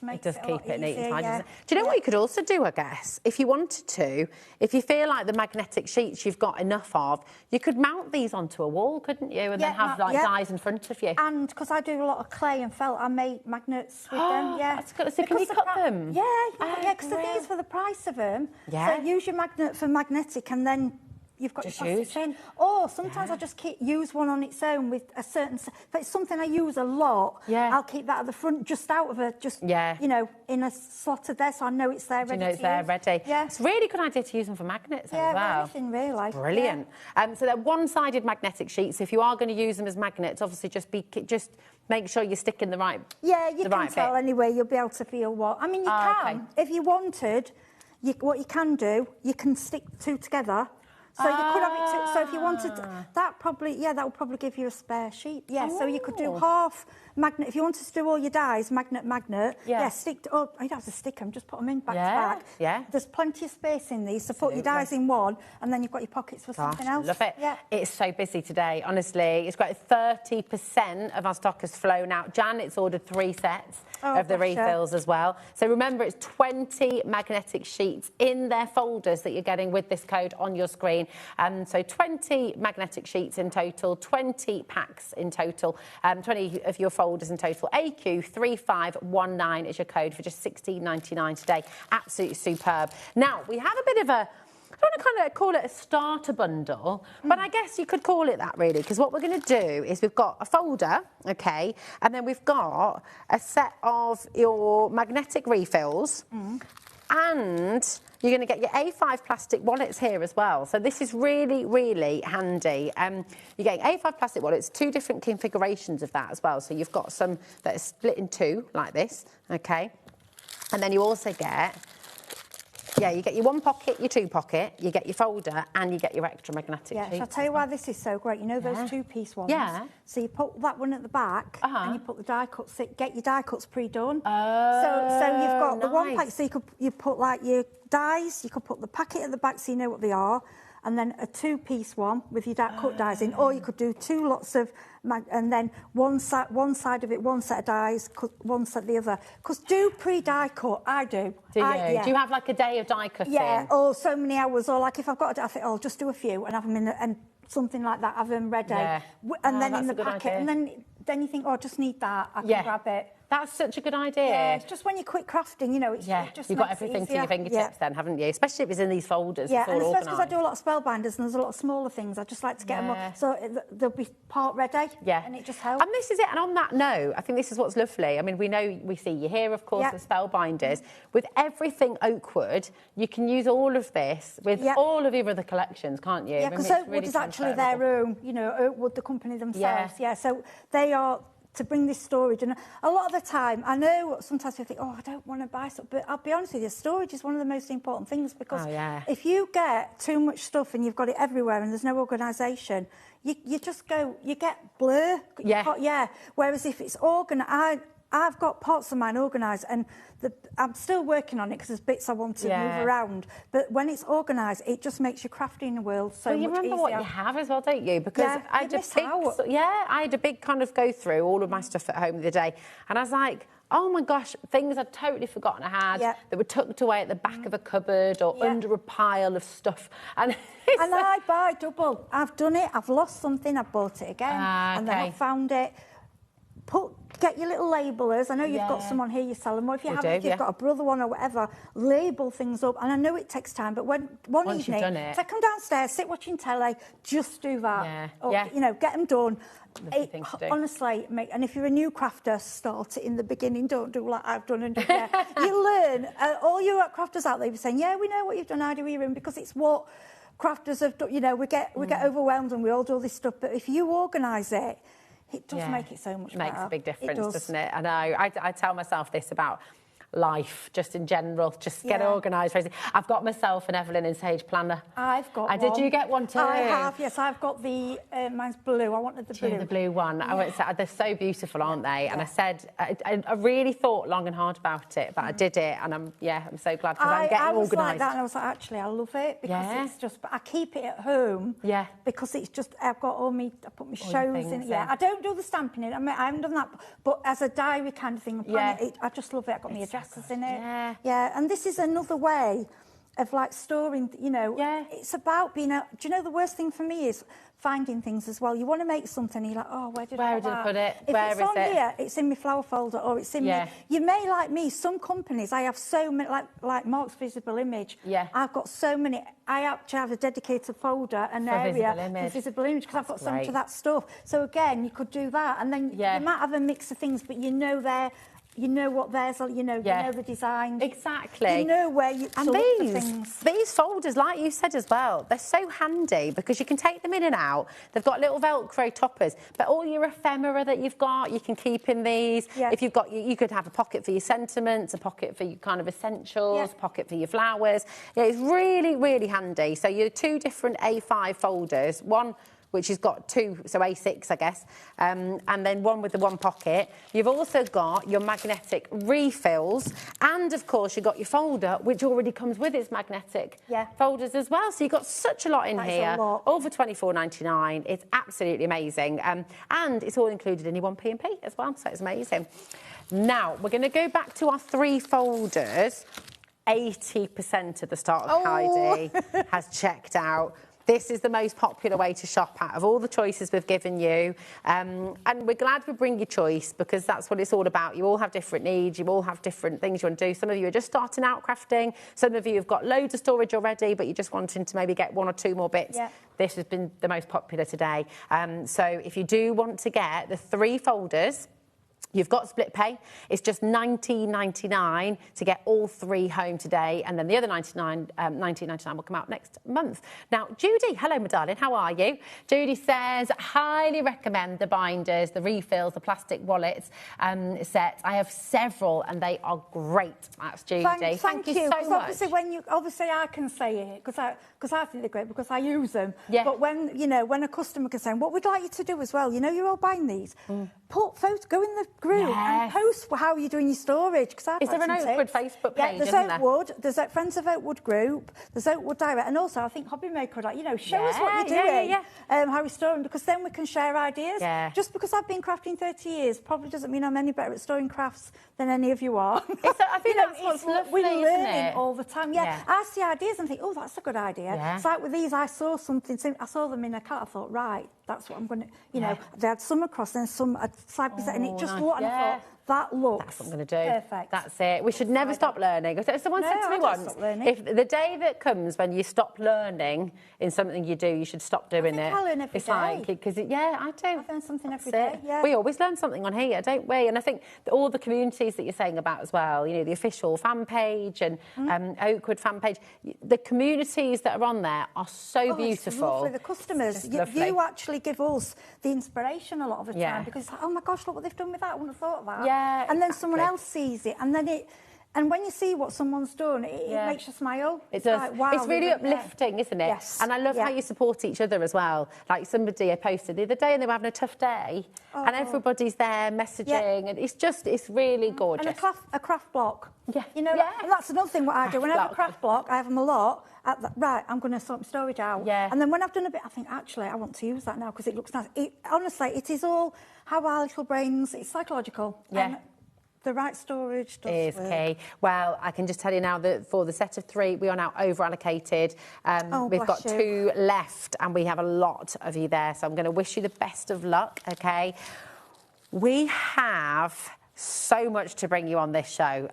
makes it keep it neat and tidy, doesn't it? Yeah. Do you know what you could also do, I guess? If you wanted to, if you feel like the magnetic sheets you've got enough of, you could mount these onto a wall, couldn't you? And then have like dies in front of you. And because I do a lot of clay and felt, I make magnets with them, That's good. So can you cut them? Yeah, because these for the price of them. Yeah. So use your magnet for magnetic, and then you've got just your plastic chain. Or sometimes I just use one on its own with a certain... If it's something I use a lot, I'll keep that at the front, just out of you know, in a slot of there, so I know it's there ready to use. ready. Yeah. It's a really good idea to use them for magnets as well. Anything really. Brilliant. So they're one-sided magnetic sheets. If you are going to use them as magnets, obviously just make sure you're sticking the right Yeah, you can tell anyway. You'll be able to feel what... I mean, you can. If you wanted, what you can do, you can stick 2 together. So you could have it. So if you wanted that, that would probably give you a spare sheet. Yeah. So you could do half magnet. If you wanted to do all your dies, magnet. Yeah. Stick. Oh, you'd have to stick them. Just put them in back to back. Yeah. There's plenty of space in these. So put your dies in one, and then you've got your pockets for something else. Love it. Yeah. It's so busy today. Honestly, it's great. 30% of our stock has flown out. Janet's ordered 3 sets of the refills as well. So remember, it's 20 magnetic sheets in their folders that you're getting with this code on your screen. So 20 20 magnetic sheets in total, 20 packs in total, 20 of your folders in total. AQ3519 is your code for just $16.99 today. Absolutely superb. Now, we have a bit of a, I don't want to kind of call it a starter bundle, but I guess you could call it that really, because what we're going to do is we've got a folder, okay, and then we've got a set of your magnetic refills, and you're going to get your A5 plastic wallets here as well. So this is really, really handy. You're getting A5 plastic wallets, 2 different configurations of that as well. So you've got some that are split in 2, like this, okay, and then you also get... Yeah, you get your 1 pocket, your 2 pocket, you get your folder, and you get your extra magnetic sheets. I'll tell you why this is so great. You know those 2-piece ones? Yeah. So you put that one at the back, and you put the die cuts. Get your die cuts pre-done. Oh, so you've got the 1 pack. So you put like your dies. You could put the packet at the back, so you know what they are, and then a 2-piece one with your cut dies in. Or you could do 2 lots of. And then one side of it, 1 set of dies, 1 set the other. Because do pre-die cut, I do. Do you? Do you have like a day of die cutting? Yeah, or so many hours, or like if I've got I think, I'll just do a few and have them in, and something like that, have them ready. Yeah. And then in the packet, idea. And then you think, oh, I just need that, I can grab it. That's such a good idea. Yeah, it's just when you quit crafting, you know, it just you've got everything to your fingertips then, haven't you? Especially if it's in these folders. Yeah, it's all and especially organised. because I do a lot of spellbinders and there's a lot of smaller things. I just like to get them up, so they'll be part ready. Yeah, and it just helps. And this is it. And on that note, I think this is what's lovely. I mean, we see you here, of course, with spellbinders. With everything Oakwood, you can use all of this with all of your other collections, can't you? Yeah, because Oakwood is actually their own. You know, Oakwood, the company themselves. Yeah, so they are. To bring this storage, and a lot of the time, I know sometimes you think, oh, I don't want to buy stuff, but I'll be honest with you, storage is one of the most important things, because if you get too much stuff and you've got it everywhere and there's no organisation, you just go, you get blur. Whereas if it's organised, I've got parts of mine organised, and I'm still working on it because there's bits I want to move around. But when it's organised, it just makes your crafting in the world so much easier. You remember what you have as well, don't you? Because I had a big kind of go through all of my stuff at home the other day, and I was like, oh my gosh, things I'd totally forgotten I had that were tucked away at the back of a cupboard or under a pile of stuff. And I buy double. I've done it. I've lost something. I've bought it again, and then I found it. Get your little labellers. I know you've got some on here you sell them, or if you haven't, if you've got a brother one or whatever, label things up. And I know it takes time, but one evening, if I come downstairs, sit watching telly, just do that. You know, get them done. Honestly, and if you're a new crafter, start it in the beginning. Don't do like I've done and do you learn. All you crafters out there be saying, yeah, we know what you've done, Ida, Erin, because it's what crafters have done. You know, we get overwhelmed and we all do all this stuff, but if you organise it, it does make it so much better. Makes a big difference, doesn't it? I know. I tell myself this about life, just in general, just get organised. I've got myself an Evelyn and Sage planner. I've got one. Did you get one too? I have, yes. I've got the, mine's blue. I wanted the blue. The blue one. Yeah. They're so beautiful, aren't they? And I said, I really thought long and hard about it, but I did it, and I'm so glad, because I'm getting organised. I was like that, and I was like, actually, I love it, because it's just, but I keep it at home. Yeah. Because it's just, I've got I put my shows in it. Yeah. I don't do the stamping in it. I mean, I haven't done that, but as a diary kind of thing, I just love it. I've got my addresses in it. Yeah, and this is another way of like storing, you know, it's about being do you know the worst thing for me is finding things as well. You want to make something, and you're like, oh, where did I put it? If it's on here, it's in my flower folder, or it's in me. You may, like me, some companies, I have so many, like Mark's Visible Image. Yeah. I've got so many. I actually have a dedicated folder, an area for Visible Image, because I've got so much of that stuff. So again, you could do that, and then you might have a mix of things, but you know you know what theirs are, you know the design. Exactly. You know where you and these folders, like you said as well, they're so handy because you can take them in and out. They've got little Velcro toppers, but all your ephemera that you've got, you can keep in these. Yeah. If you've got, you could have a pocket for your sentiments, a pocket for your kind of essentials, a pocket for your flowers. Yeah, it's really, really handy. So you're 2 different A5 folders, one which has got 2, so A6, I guess, and then one with the 1 pocket. You've also got your magnetic refills, and, of course, you've got your folder, which already comes with its magnetic folders as well. So you've got such a lot in here, all for $24.99. It's absolutely amazing, and it's all included in your 1P&P as well, so it's amazing. Now, we're going to go back to our 3 folders. 80% of the stock Heidi has checked out. This is the most popular way to shop out of all the choices we've given you. And we're glad we bring you choice because that's what it's all about. You all have different needs. You all have different things you want to do. Some of you are just starting out crafting. Some of you have got loads of storage already, but you're just wanting to maybe get 1 or 2 more bits. Yeah. This has been the most popular today. So if you do want to get the 3 folders, you've got split pay. It's just $19.99 to get all 3 home today, and then the other $19.99 will come out next month. Now, Judy, hello, my darling. How are you? Judy says, highly recommend the binders, the refills, the plastic wallets sets. I have several, and they are great. That's Judy. Thank you so much. Obviously, I can say it because I think they're great because I use them. Yeah. But when a customer can say, what we'd like you to do as well, you're all buying these. Put photos, go in the group and post how you're doing your storage. Is there an Oakwood Facebook page? Yeah, there's Oakwood. There's a Friends of Oakwood group. There's Oakwood Direct, and also I think HobbyMaker would show us what you're doing, how you're storing, because then we can share ideas. Yeah. Just because I've been crafting 30 years probably doesn't mean I'm any better at storing crafts than any of you are. I think that's what's lovely, we're learning isn't it? all the time. Yeah, I see ideas and think, oh, that's a good idea. Yeah. It's like with these, I saw something. I saw them in a cat. I thought, right, that's what I'm going to. They had some across and some side by side, and it just looked. And I thought, that looks. That's what I'm going to do. Perfect. That's it. We should never stop learning. Someone said to me once, if the day that comes when you stop learning in something you do, you should stop doing it. I learn every day. Like, because I do. I learn something every day. Yeah. We always learn something on here, don't we? And I think that all the communities that you're saying about as well, the official fan page and Oakwood fan page, the communities that are on there are so beautiful. It's lovely. The customers, you actually give us the inspiration a lot of the time because, oh my gosh, look what they've done with that. I wouldn't have thought of that. Yeah, and then someone else sees it, and then and when you see what someone's done, it makes you smile. It does. Like, wow, it's really uplifting, isn't it? Yes. And I love how you support each other as well. Like somebody I posted the other day and they were having a tough day and everybody's there messaging and it's really gorgeous. And a craft block. Yeah. And that's another thing what I do. When I have a craft block, I have them a lot. Right, I'm going to sort my storage out. Yeah. And then when I've done a bit, I think, actually, I want to use that now because it looks nice. Honestly, it is all how our little brains, it's psychological. Yeah. And the right storage does work. Key. Well, I can just tell you now that for the set of 3, we are now over-allocated. We've got 2 left and we have a lot of you there. So I'm going to wish you the best of luck, OK? We have so much to bring you on this show.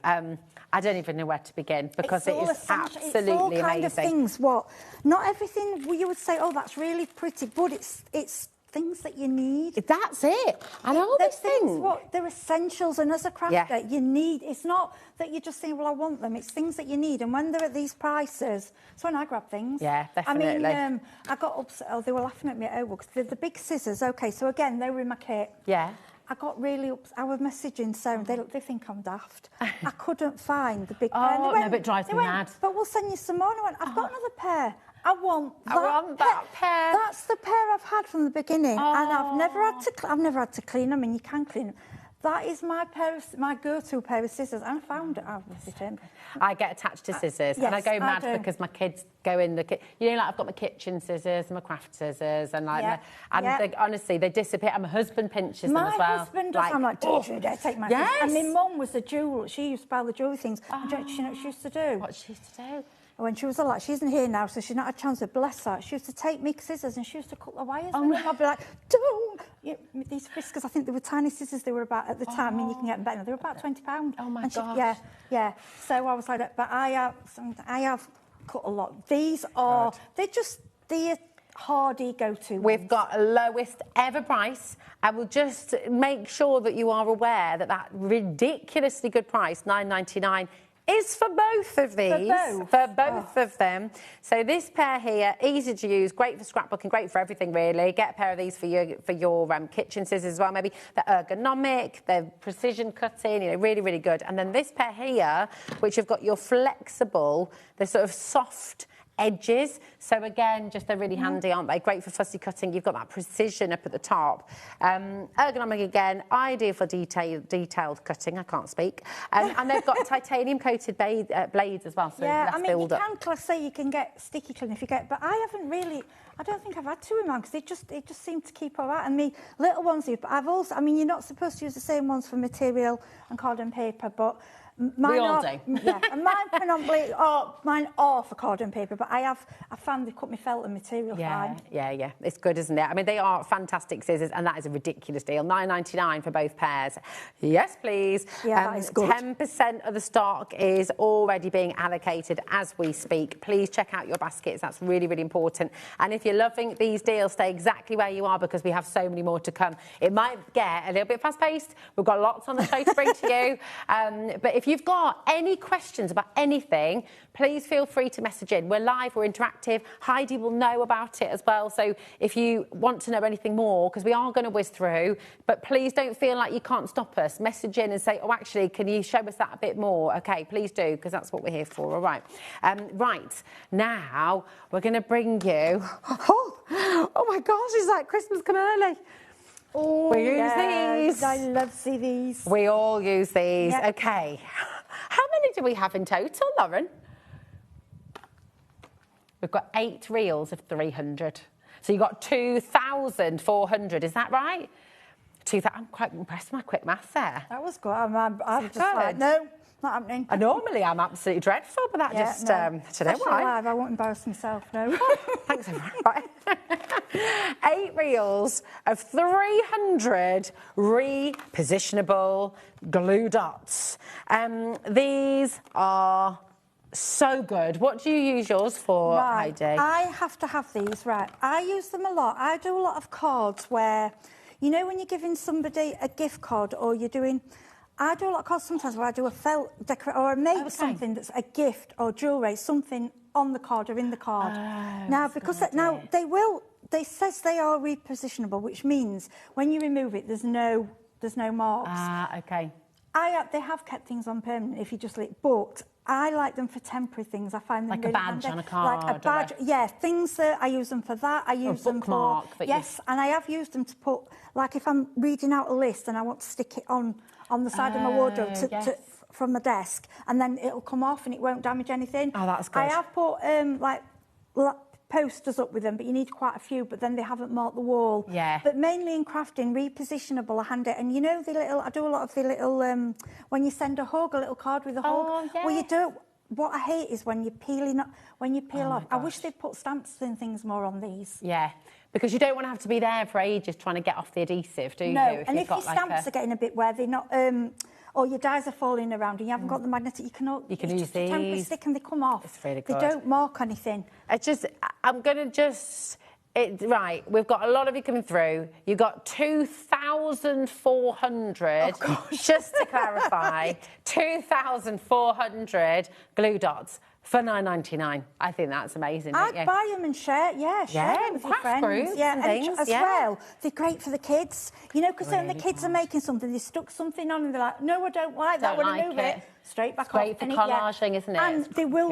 I don't even know where to begin because it is absolutely it's all amazing. Kind of things. Not everything you would say, oh, that's really pretty, but it's things that you need. That's it. And all these things. They're essentials, and as a crafter, you need. It's not that you're just saying, well, I want them. It's things that you need, and when they're at these prices, it's when I grab things. Yeah, definitely. I mean, I got upset. Oh, they were laughing at me at Oakwood because the big scissors. Okay, so again, they were in my kit. Yeah. I got really upset. I was messaging Sarah. They think I'm daft. I couldn't find the big pair. Oh, no, but it drives me mad. But we'll send you some more. And I went, I've got another pair. I want that pair. That's the pair I've had from the beginning, and I've never had to clean them. And you can clean them. That is my go-to pair of scissors, and I found it. I get attached to scissors, and I go mad because my kids go in the kitchen. Like I've got my kitchen scissors, my craft scissors, and they, honestly, they disappear. And my husband pinches them as well. My husband does. I'm like, don't you dare take my scissors. And my mum was a jeweller. She used to buy the jewellery things. And do you know what she used to do? What she used to do? When she was alive, she isn't here now, so she's not had a chance to bless her. She used to take me scissors and she used to cut the wires. And I'd be like, don't! These Fiskars, I think they were tiny scissors. They were about at the time. I mean, you can get them better. They were about £20. Oh my gosh! Yeah. So I was like, but I have cut a lot. These are they're just the hardy go-to. We've got a lowest ever price. I will just make sure that you are aware that ridiculously good price, $9.99. Is for both of these. For both of them. So this pair here, easy to use, great for scrapbooking, great for everything really. Get a pair of these for your kitchen scissors as well. Maybe they're ergonomic, they're precision cutting, really, really good. And then this pair here, which have got your flexible, they're sort of soft edges. So again, just they're really handy, aren't they? Great for fussy cutting. You've got that precision up at the top. Ergonomic again, ideal for detailed cutting. I can't speak. And they've got titanium coated blades as well. So I mean, you can say you can get sticky clean if you get, but I haven't really. I don't think I've had to in mine because it just seemed to keep all right. And me little ones, but I've also. I mean, you're not supposed to use the same ones for material and card and paper, but We all do. Yeah, and mine predominantly, mine are for cardon paper, but I found they cut my felt and material fine. Yeah. It's good, isn't it? I mean, they are fantastic scissors, and that is a ridiculous deal. £9.99 for both pairs. Yes, please. Yeah, that is good. 10% of the stock is already being allocated as we speak. Please check out your baskets. That's really, really important. And if you're loving these deals, stay exactly where you are because we have so many more to come. It might get a little bit fast-paced. We've got lots on the show to bring to you. But if you've got any questions about anything, please feel free to message in. We're live, we're interactive. Heidi will know about it as well. So if you want to know anything more, because we are going to whiz through, but please don't feel like you can't stop us. Message in and say, oh, actually, can you show us that a bit more? OK, please do, because that's what we're here for. All right. Right, now we're going to bring you... Oh, my gosh, it's like Christmas come early. Oh, we use these. I love these. We all use these. Yep. OK. How many do we have in total, Lauren? We've got 8 reels of 300. So you've got 2,400, is that right? I'm quite impressed with my quick maths there. That was good. I'm just like, no, not happening. Normally I'm absolutely dreadful, but that just, I don't know why. Alive, I won't embarrass myself, no. Thanks, everyone. 8 reels of 300 repositionable glue dots. These are so good. What do you use yours for, Heidi? I have to have these, right. I use them a lot. I do a lot of cards where, you know, when you're giving somebody a gift card or you're doing... I do a lot of cards sometimes where I do a felt decorate or I make something that's a gift or jewellery, something on the card or in the card. Now, because they says they are repositionable, which means when you remove it, there's no marks. OK. They have kept things on permanent if you just let, but I like them for temporary things. I find them like really a badge handy. on a card. Like a badge, yeah. Things that I use them for that. I use them for and I have used them to put, like if I'm reading out a list and I want to stick it on the side of my wardrobe from my desk, and then it'll come off and it won't damage anything. Oh, that's good. I have put like posters up with them, but you need quite a few, but then they haven't marked the wall. Yeah. But mainly in crafting, repositionable are handy. And you know the little, I do a lot of the little, when you send a hug, a little card with a hug. Yeah. Well, you do. What I hate is when you're peeling up, when you peel off. I wish they'd put stamps and things more on these. Yeah. Because you don't want to have to be there for ages trying to get off the adhesive, do you? No, and if your stamps are getting a bit where they're not, or your dies are falling around and you haven't got the magnetic, you can use these. Temporary stick and they come off. It's really good. They don't mark anything. Right, we've got a lot of you coming through. You got 2,400, just to clarify, 2,400 glue dots for £9.99. I think that's amazing. I'd buy them and share them with your friends. Groups and things, as well. They're great for the kids. You know, because when the kids are making something, they stuck something on and they're like, no, I don't like that. I want to move it. Straight back off. Great for collaging, isn't it? And they will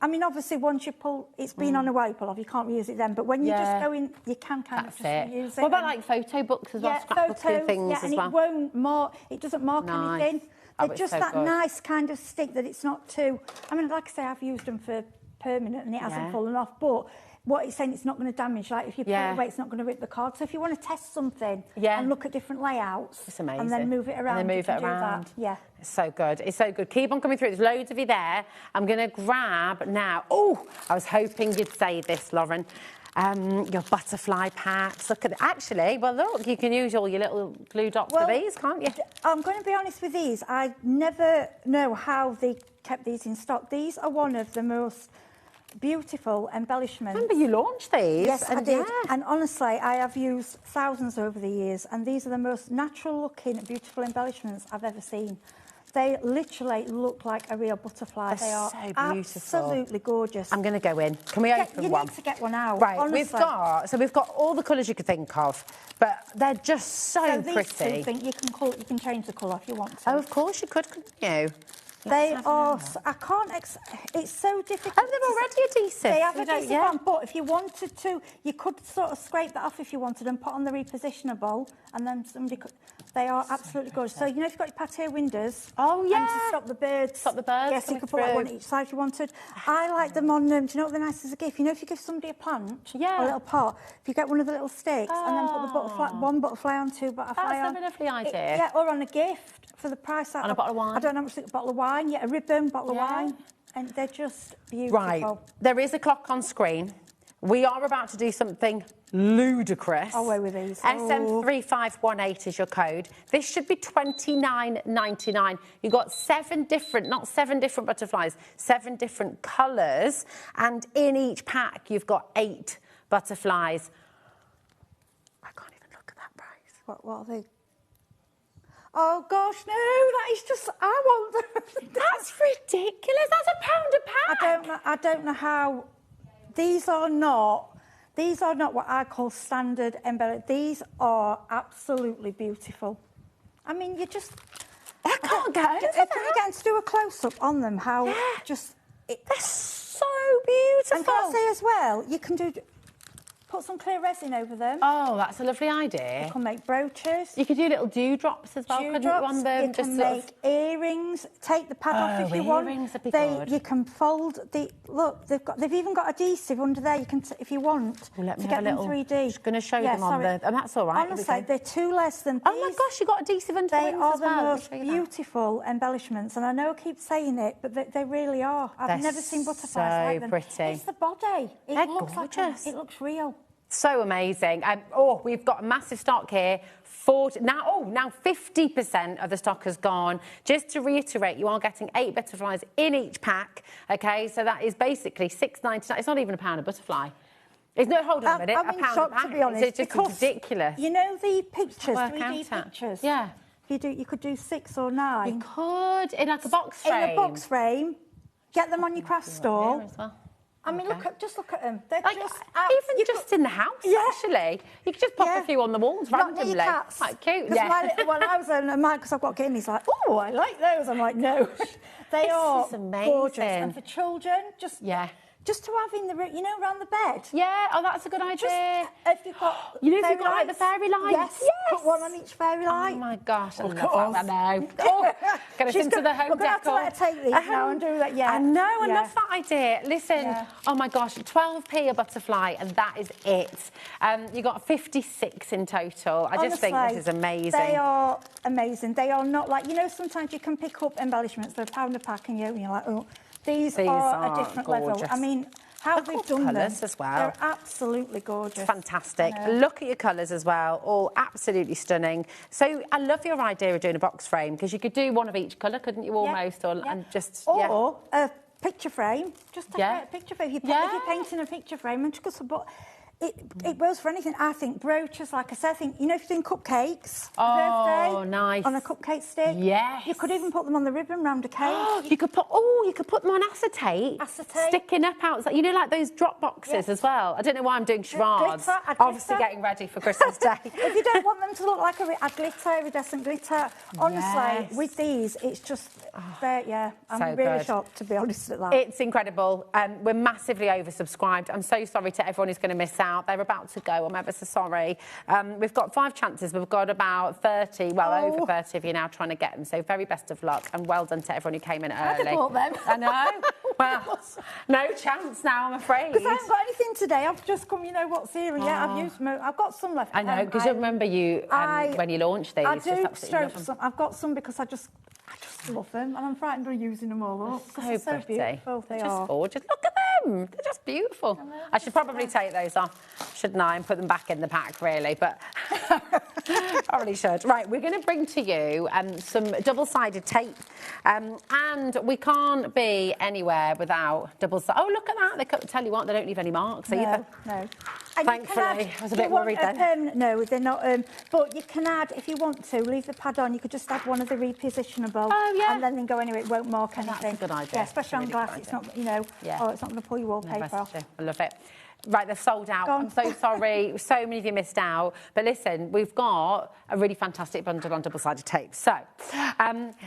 I mean, obviously, once you pull, it's been on a while, you pull off, you can't reuse it then. But when you just go in, you can kind of just reuse it. What about like photo books as well? Scrapbooking things as well? And it won't mark, it doesn't mark anything. They're just that nice kind of stick that it's not too... I mean, like I say, I've used them for permanent and it hasn't fallen off, but what it's saying, it's not going to damage. Like, if you put it away, it's not going to rip the card. So if you want to test something and look at different layouts... It's amazing. And then move it around, do that. Yeah. It's so good. It's so good. Keep on coming through. There's loads of you there. I'm going to grab now... Oh, I was hoping you'd say this, Lauren. Your butterfly packs. Look at it. Actually, well, look, you can use all your little glue dots for these, can't you? I'm going to be honest with these. I never know how they kept these in stock. These are one of the most beautiful embellishments. Remember you launched these? Yes, I did. And honestly, I have used thousands over the years, and these are the most natural-looking, beautiful embellishments I've ever seen. They literally look like a real butterfly. They are so beautiful. Absolutely gorgeous. I'm going to go in. Can we open one? You need to get one out. Right, honestly. we've got all the colours you could think of, but they're just so pretty. These you can change the colour if you want to. Oh, of course you could, couldn't you? They are... I can't... It's so difficult. Oh, they're already adhesive. They have adhesive on, but if you wanted to, you could sort of scrape that off if you wanted and put on the repositionable, and then somebody could... They are absolutely gorgeous. So, you know, if you've got your patio windows... Oh, yeah. And to stop the birds... Stop the birds. Yes, you could put like one each side if you wanted. I like them on... do you know what they're nice as a gift? You know, if you give somebody a plant, a little pot, if you get one of the little sticks and then put the one butterfly on, two butterfly on... That's a lovely idea. Or on a gift for the price... On a bottle of wine. I don't know how much a bottle of wine wine, a ribbon, bottle of wine, and they're just beautiful. Right, there is a clock on screen. We are about to do something ludicrous. Away with these. SM3518 is your code. This should be $29.99. You've got not 7 different butterflies, 7 different colours, and in each pack you've got 8 butterflies. I can't even look at that price. What are they? Oh gosh, no, that is just, I want them. That's ridiculous. That's £1 a pack. I don't know how. These are not what I call standard embellished. These are absolutely beautiful. I mean, you just... I can't go over Can you get to do a close-up on them? How just... They're so beautiful. And can I say as well, you can put some clear resin over them. Oh, that's a lovely idea. You can make brooches. You could do little dewdrops as well, couldn't you, on them? You can make earrings. Take the pad off if you want. Earrings would be good. You can fold the... Look, they've even got adhesive under there. You can, if you want, let me to have get a them little, 3D. Just going to show them on the... And that's all right. Honestly, they're 2 less than these. Oh my gosh, you got adhesive under the wings as well. They are the most beautiful embellishments, and I know I keep saying it, but they really are. I've never seen butterflies like them. Pretty. It's the body. They're gorgeous. It looks real. So amazing. We've got a massive stock here. Now 50% of the stock has gone. Just to reiterate, you are getting 8 butterflies in each pack. Okay, so that is basically $6.99. It's not even £1 a butterfly. It's no, hold on a minute. I'm in shock, to be honest. It's just ridiculous. You know the pictures, 3D pictures? Yeah. You could do 6 or 9. You could, in like a box frame. In a box frame. Get them on your craft stall. As well. I mean, just look at them. They're like, just in the house, actually. You could just pop a few on the walls randomly. Not cats. Quite cute. Because my little one, I was on mine because I've got kittens. He's like, oh, I like those. I'm like, no. They are gorgeous. And for children, just to have in the room, around the bed. Yeah, that's a good idea. Just, if you've got, if you've got like the fairy lights. Yes, put one on each fairy light. Oh my gosh, I love that now. Get us into the home decor. We're going to have to let her take these now and do that. Yeah, I know, I love that idea. Listen, oh my gosh, 12p a butterfly, and that is it. You got 56 in total. I just think this is amazing. They are amazing. They are not like, sometimes you can pick up embellishments that are £1 a pack, and you're like, oh. These are a different level. I mean, how they've done them as well. They're absolutely gorgeous. Fantastic. Look at your colours as well. All absolutely stunning. So I love your idea of doing a box frame, because you could do one of each colour, couldn't you, almost? And just or a picture frame. Just a picture frame. If you're painting a picture frame, and just it goes for anything. I think brooches, like I said, if you're doing cupcakes, birthday, nice, on a cupcake stick. Yes. You could even put them on the ribbon round a cake. You could put them on acetate. Sticking up outside. Like those drop boxes as well. I don't know why I'm doing charades. Obviously getting ready for Christmas Day. If you don't want them to look like a glitter, iridescent glitter, honestly, with these, it's just, I'm really shocked, to be honest at that. It's incredible. We're massively oversubscribed. I'm so sorry to everyone who's going to miss out. They're about to go. I'm ever so sorry. We've got 5 chances. We've got about 30, over 30 of you now trying to get them. So very best of luck, and well done to everyone who came in early. I'd have bought them. I know. Well, no chance now, I'm afraid. Because I haven't got anything today. I've just come, what's here, and I've got some left. I know, because I remember you when you launched these. I do stroke some. I've got some because I just love them, and I'm frightened of using them all up. They're so pretty. Beautiful. They are gorgeous. Look at them. They're just beautiful. I should probably take those off, shouldn't I, and put them back in the pack, really, but probably should. Right, we're going to bring to you some double-sided tape, and we can't be anywhere without double-sided. Oh, look at that. They tell you what, they don't leave any marks either. No. Thankfully, I was a bit worried then. No, they're not. But you can add, if you want to, leave the pad on. You could just add one of the repositionable. Oh, yeah. And then they go anywhere. It won't mark anything. That's a good idea. Yeah, especially on glass. It's not, it's not going to pull your wallpaper off. I love it. Right, they're sold out. I'm so sorry. So many of you missed out. But listen, we've got a really fantastic bundle on double-sided tape. So,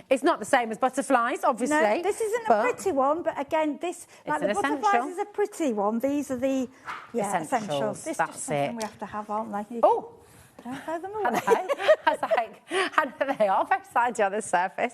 it's not the same as butterflies, obviously. No, this isn't a pretty one, but again, the butterflies is a pretty one. These are the essentials. This is just something we have to have, aren't they? Oh, Don't throw them away. I was like, I know they are very slidey on the surface.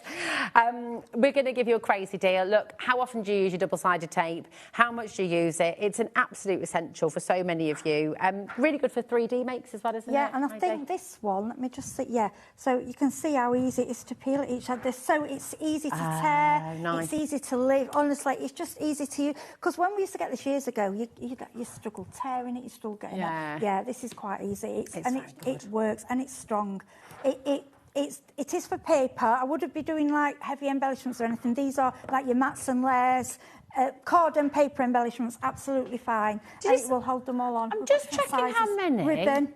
We're going to give you a crazy deal. Look, how often do you use your double-sided tape? How much do you use it? It's an absolute essential for so many of you. Really good for 3D makes as well, isn't it? Yeah, and I think this one, let me just see, so you can see how easy it is to peel each other. So it's easy to tear, nice. it's easy to leave. Honestly, it's just easy to use. Because when we used to get this years ago, you struggle tearing it, you struggle getting it. Yeah, this is quite easy. It works and it's strong. It is for paper. I wouldn't be doing like heavy embellishments or anything. These are like your mats and layers. Card and paper embellishments, absolutely fine. It will hold them all on. I'm just checking how many. Ribbon.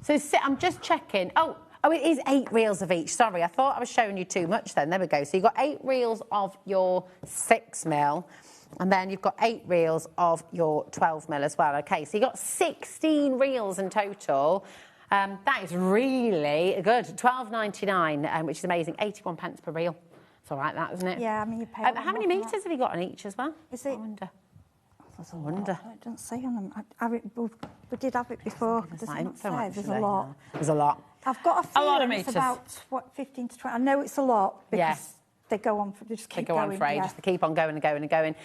So I'm just checking. Oh, it is 8 reels of each. Sorry, I thought I was showing you too much then. There we go. So you've got 8 reels of your 6mm. And then you've got 8 reels of your 12mm as well. Okay, so you've got 16 reels in total. That is really good. £12.99, which is amazing. 81 pence per reel. It's all right, that, isn't it? Yeah, I mean, you pay. How many metres have you got on each as well? Is it? I wonder. I wonder. It doesn't say on them. We did have it before. There's a lot. There's a lot. I've got a feeling it's about 15 to 20. I know it's a lot because they go on. They just keep going. They go on for ages. They keep on going and going and going.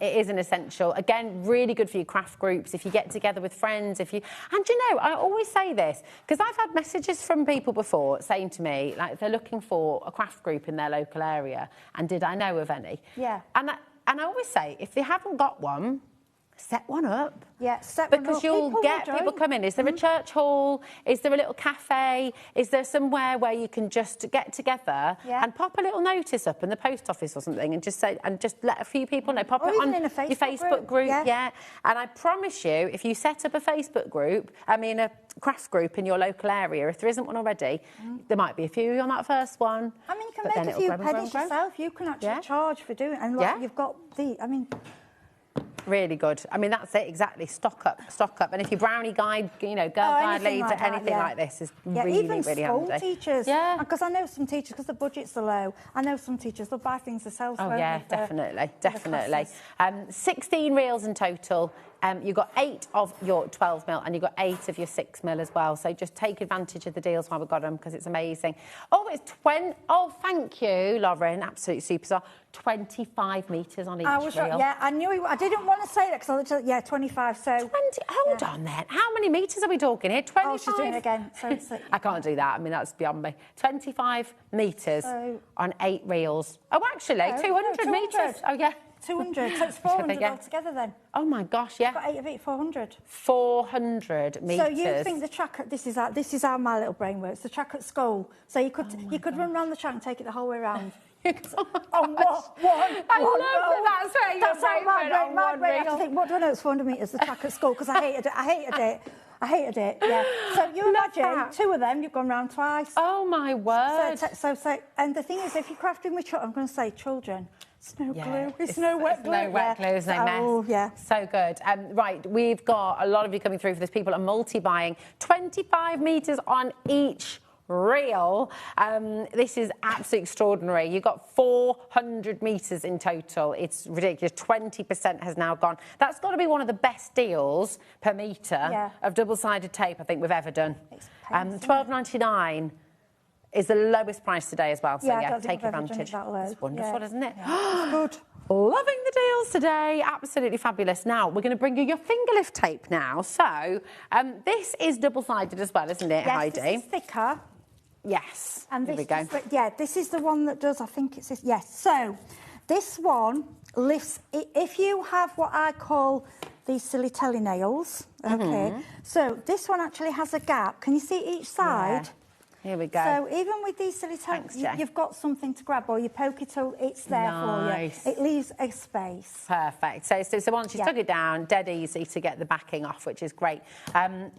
It is an essential. Again, really good for your craft groups. If you get together with friends, and you know, I always say this because I've had messages from people before saying to me like they're looking for a craft group in their local area, and did I know of any? Yeah. And I always say if they haven't got one, set one up. Yeah, set one up. Because you'll get people come in. Is there a church hall? Is there a little cafe? Is there somewhere where you can just get together and pop a little notice up in the post office or something and just say and just let a few people know. Pop or it even on in a your Facebook group. Yeah. And I promise you, if you set up a Facebook group, a craft group in your local area, if there isn't one already, there might be a few on that first one. I mean, you can make a few pennies yourself. You can actually charge for doing it. And you've got really good. I mean, that's it, exactly. Stock up. And if your brownie guide, girl guide leads or anything like this is really, even really school handy. teachers. Yeah. Because I know some teachers, because the budgets are low, I know some teachers, they'll buy things themselves. Oh, yeah, definitely. 16 reels in total. You've got 8 of your 12mm and you've got 8 of your 6mm as well. So just take advantage of the deals while we've got them because it's amazing. Oh, it's 20. Oh, thank you, Lauren. Absolute superstar. 25 metres on each reel. Yeah, I knew I didn't want to say that because I literally, 25. So 20. Hold on then. How many metres are we talking here? 25. Oh, she's doing it again. So I can't do that. I mean, that's beyond me. 25 metres on 8 reels. Oh, actually, 200 metres. Oh, yeah. 200, so it's 400 altogether then. Oh my gosh, yeah. Got 8 of it, 400. 400 metres. So you think the track at, this is how my little brain works, the track at school. So you could run around the track and take it the whole way around. On what? I love that. That's how my brain has to think, what do I know, it's 400 metres, the track at school, because I hated it, yeah. So you imagine 2 of them, you've gone round twice. Oh my word. So, and the thing is, if you're crafting with children, I'm going to say children, it's no glue. It's no wet glue. No wet glue, it's no mess. Oh, yeah. So good. Right, we've got a lot of you coming through for this. People are multi-buying. 25 metres on each reel. This is absolutely extraordinary. You've got 400 metres in total. It's ridiculous. 20% has now gone. That's got to be one of the best deals per metre of double-sided tape I think we've ever done. £12.99 is the lowest price today as well. So take advantage. It's wonderful, isn't it? Yeah, it's good. Loving the deals today. Absolutely fabulous. Now, we're going to bring you your finger lift tape now. So, this is double-sided as well, isn't it, Heidi? Yes, this is thicker. Yes. And here we go. This is the one that does, I think it's this. Yes. So, this one lifts, if you have what I call these silly telly nails, okay, so this one actually has a gap. Can you see each side? Yeah. Here we go. So even with these silly tags, you've got something to grab, or you poke it till it's there for you. It leaves a space. Perfect. So once you took it down, dead easy to get the backing off, which is great.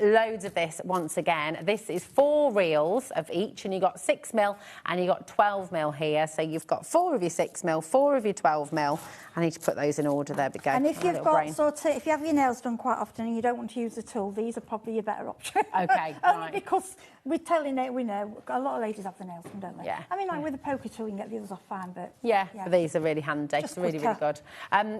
Loads of this once again. This is 4 reels of each, and you got 6mm and you got 12mm here. So you've got 4 of your 6mm, 4 of your 12mm. I need to put those in order. There we go. And if you've got if you have your nails done quite often and you don't want to use the tool, these are probably your better option. Okay. Only because we're telling it, we know. know, a lot of ladies have the nails done, don't they? Yeah. I mean, like with a poker tool, you can get the others off fine, but... Yeah, but these are really handy. Just really, quicker. really good.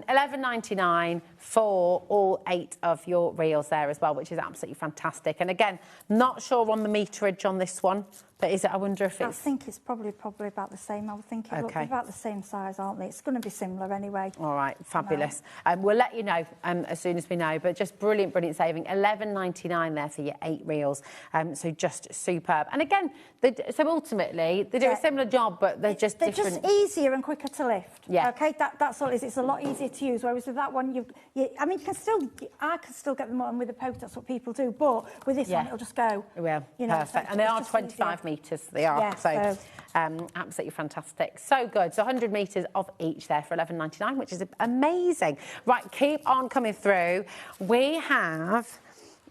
$11.99 for all 8 of your reels there as well, which is absolutely fantastic. And again, not sure on the meterage on this one, but is it? I wonder if it's... I think it's probably about the same. I would think it Okay. about the same size, aren't they? It's going to be similar anyway. All right, fabulous. We'll let you know as soon as we know, but just brilliant, brilliant saving. $11.99 there for your 8 reels. So just superb. And again, so ultimately, they do a similar job, but they're just different. Just easier and quicker to lift. Yeah. Okay, that's all it is. It's a lot easier to use, whereas with that one, I mean, I can still get them on with a poker, that's what people do, but with this one, it'll just go. Well, you know, perfect. so And they are just 25 metres, they are. Yeah, so absolutely fantastic. So good. So 100 metres of each there for $11.99, which is amazing. Right, keep on coming through. We have...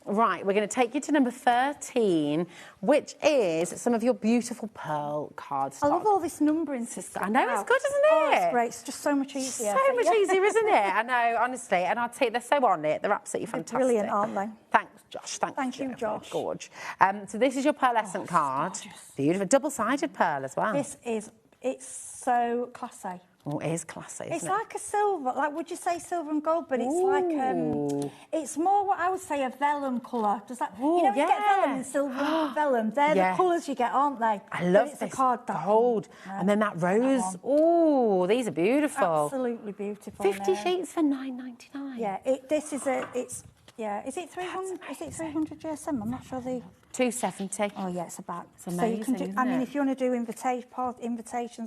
Right, we're going to take you to number 13, which is some of your beautiful pearl cardstock. I love all this numbering system. I know, it's good, isn't it? Oh, it's great. It's just so much easier. So much easier, isn't it? I know, honestly. And I'll tell you, they're so on it. They're absolutely fantastic. Brilliant, aren't they? Thanks, Josh. Thank you, Josh. Gorge. So this is your pearlescent card. Gorgeous. Beautiful. Double-sided pearl as well. It's so classy. Oh, it is classy, isn't It's it? like a silver, like would you say silver and gold, but it's like, it's more what I would say a vellum colour. Does that, you know, you get vellum and silver and vellum. They're the colours you get, aren't they? I love this this card, gold. And then that rose. Oh, these are beautiful. Absolutely beautiful. 50 sheets for $9.99. Yeah, is it 300? Is it 300 GSM? I'm not sure the... 270. Oh yeah, it's about. It's amazing, so you can do. isn't I mean, it? if you want to do invitations,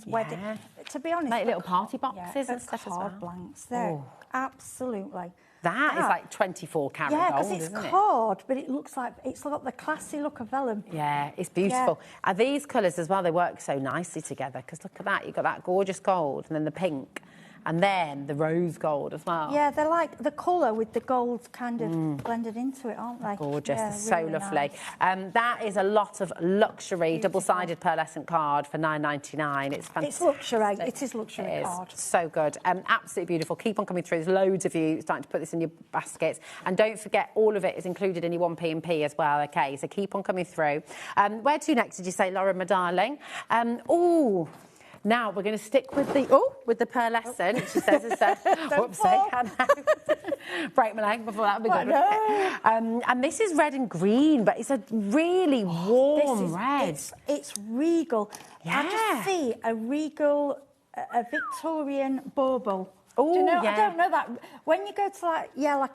wedding. To be honest, like little party boxes and stuff as well. Card blanks. There, absolutely. That is like 24 karat gold, gold, because isn't it's it? card, but it looks like it's got the classy look of vellum. Yeah, it's beautiful. And these colours as well, they work so nicely together, because look at that, you've got that gorgeous gold and then the pink. And then the rose gold as well. Yeah, they're like the colour with the gold kind of blended into it, aren't they? Gorgeous, yeah, so really lovely. Nice. That is a lot of luxury double-sided pearlescent card for $9.99. It's fantastic. It's luxury. It is luxury card. So good. Absolutely beautiful. Keep on coming through. There's loads of you starting to put this in your baskets. And don't forget, all of it is included in your 1P&P as well, OK? So keep on coming through. Where to next, did you say, Laura, my darling? Now we're going to stick with the pearlescent. She says, whoopsie, break my leg before that would be good. And this is red and green, but it's a really warm red. It's regal. Yeah. I just see a regal, a Victorian bauble. Oh, do you know? yeah. I don't know that. When you go to like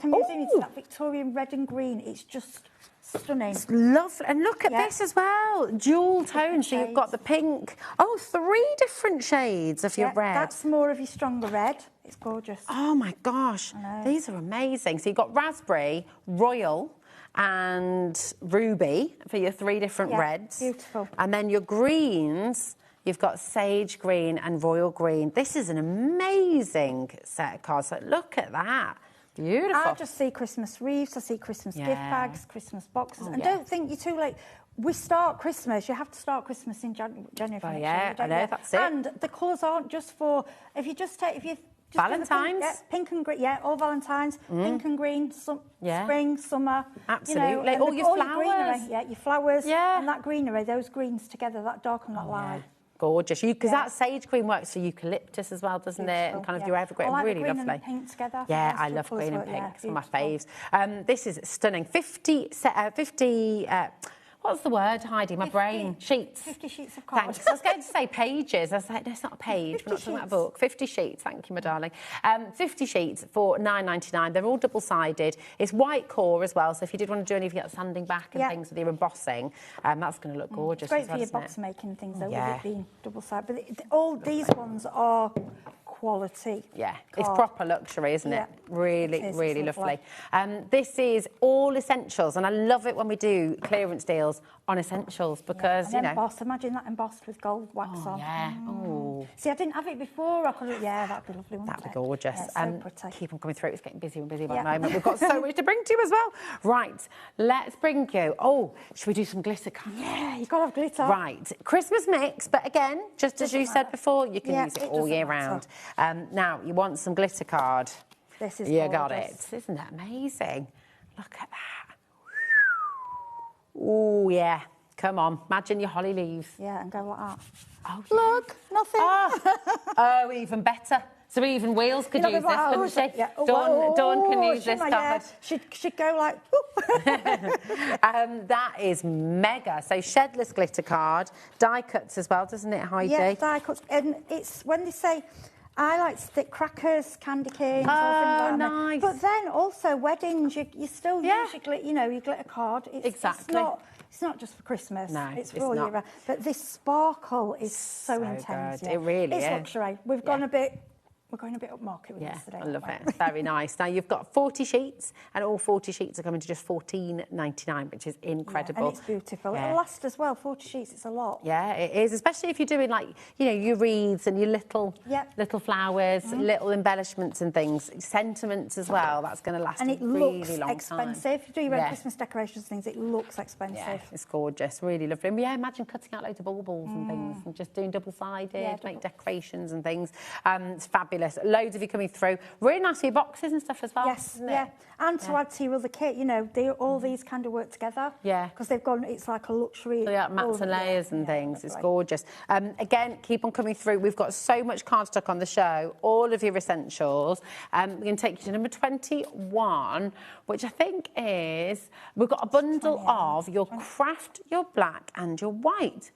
a museum, it's that Victorian red and green. It's just stunning. It's lovely. And look at this as well. Dual tone. So you've got the pink. Oh, 3 different shades of your red. That's more of your stronger red. It's gorgeous. Oh, my gosh. These are amazing. So you've got raspberry, royal and ruby for your 3 different reds. Beautiful. And then your greens, you've got sage green and royal green. This is an amazing set of cards. So look at that. Beautiful. I just see Christmas wreaths, I see Christmas gift bags, Christmas boxes. And don't think you're too late. We start Christmas. You have to start Christmas in January. Oh, yeah, I know, that's it. And the colours aren't just for... If you just Valentine's? Pink and green, all Valentine's. Pink and green, spring, summer. Absolutely. You know, all your flowers. Your greenery, your flowers. Yeah. And that greenery, those greens together, that dark and that light. Gorgeous. Because that sage green works for eucalyptus as well, doesn't it? And kind of your evergreen. I like really the green lovely. And the pink together. Yeah, I love green and pink. It's one of my faves. This is stunning. 50 what's the word, Heidi? My brain. Sheets. 50 sheets of cards. Thanks. I was going to say pages. I was like, no, it's not a page. We're not talking about a book. 50 sheets. Thank you, my darling. 50 sheets for $9.99. They're all double-sided. It's white core as well, so if you did want to do any of your sanding back and things with your embossing, that's going to look gorgeous. It's great for your box making and things, though, with it being double-sided. But all these ones are quality. Yeah, it's proper luxury, isn't it? Really, it is. really It's lovely. This is all essentials, and I love it when we do clearance deals on essentials because, you know... embossed. Imagine that embossed with gold wax on. Yeah. Oh. See, I didn't have it before. I could have... Yeah, that'd be lovely, wouldn't it? That'd be gorgeous. Yeah, so pretty. Keep on coming through. It's getting busier and busier by the moment. We've got so much to bring to you as well. Right, let's bring you... Oh, should we do some glitter cards? Yeah, you've got to have glitter. Right, Christmas mix, but again, just as you said before, you can use it all year round. Now, you want some glitter card. This is You got gorgeous. it. Isn't that amazing? Look at that. Oh, yeah. Come on, imagine your holly leaves. Yeah, and go like that. Oh, look, nothing. Oh, even better. So even Wheels could use this, couldn't she? Yeah. Dawn can use this card. She'd go like... That is mega. So shedless glitter card, die cuts as well, doesn't it, Heidi? Yeah, die cuts. And it's when they say... I like stick crackers, candy canes, all things like nice. But then also weddings, you still use your glitter card. Exactly. It's not just for Christmas. No, it's for all year round. But this sparkle is so intense. Good. Yeah. It really is. It's luxury. We're going a bit upmarket with this today. I love it. Very nice. Now you've got 40 sheets, and all 40 sheets are coming to just $14.99, which is incredible. Yeah, and it's beautiful. It'll last as well. 40 sheets, it's a lot. Yeah, it is, especially if you're doing like, your wreaths and your little flowers, little embellishments and things, sentiments as well. That's going to last a really long expensive. time. If you do your own Christmas decorations and things, it looks expensive. Yeah, it's gorgeous, really lovely. And imagine cutting out loads of baubles and things and just doing double-sided, make decorations and things. It's fabulous. Loads of you coming through. Really nice for your boxes and stuff as well. Yes, and to add to your other kit, all these kind of work together. Yeah. Because it's like a luxury. Yeah, mats and layers and things. It's gorgeous. Again, keep on coming through. We've got so much cardstock on the show, all of your essentials. We're going to take you to number 21, which I think is, we've got a bundle of your craft, your black and your white.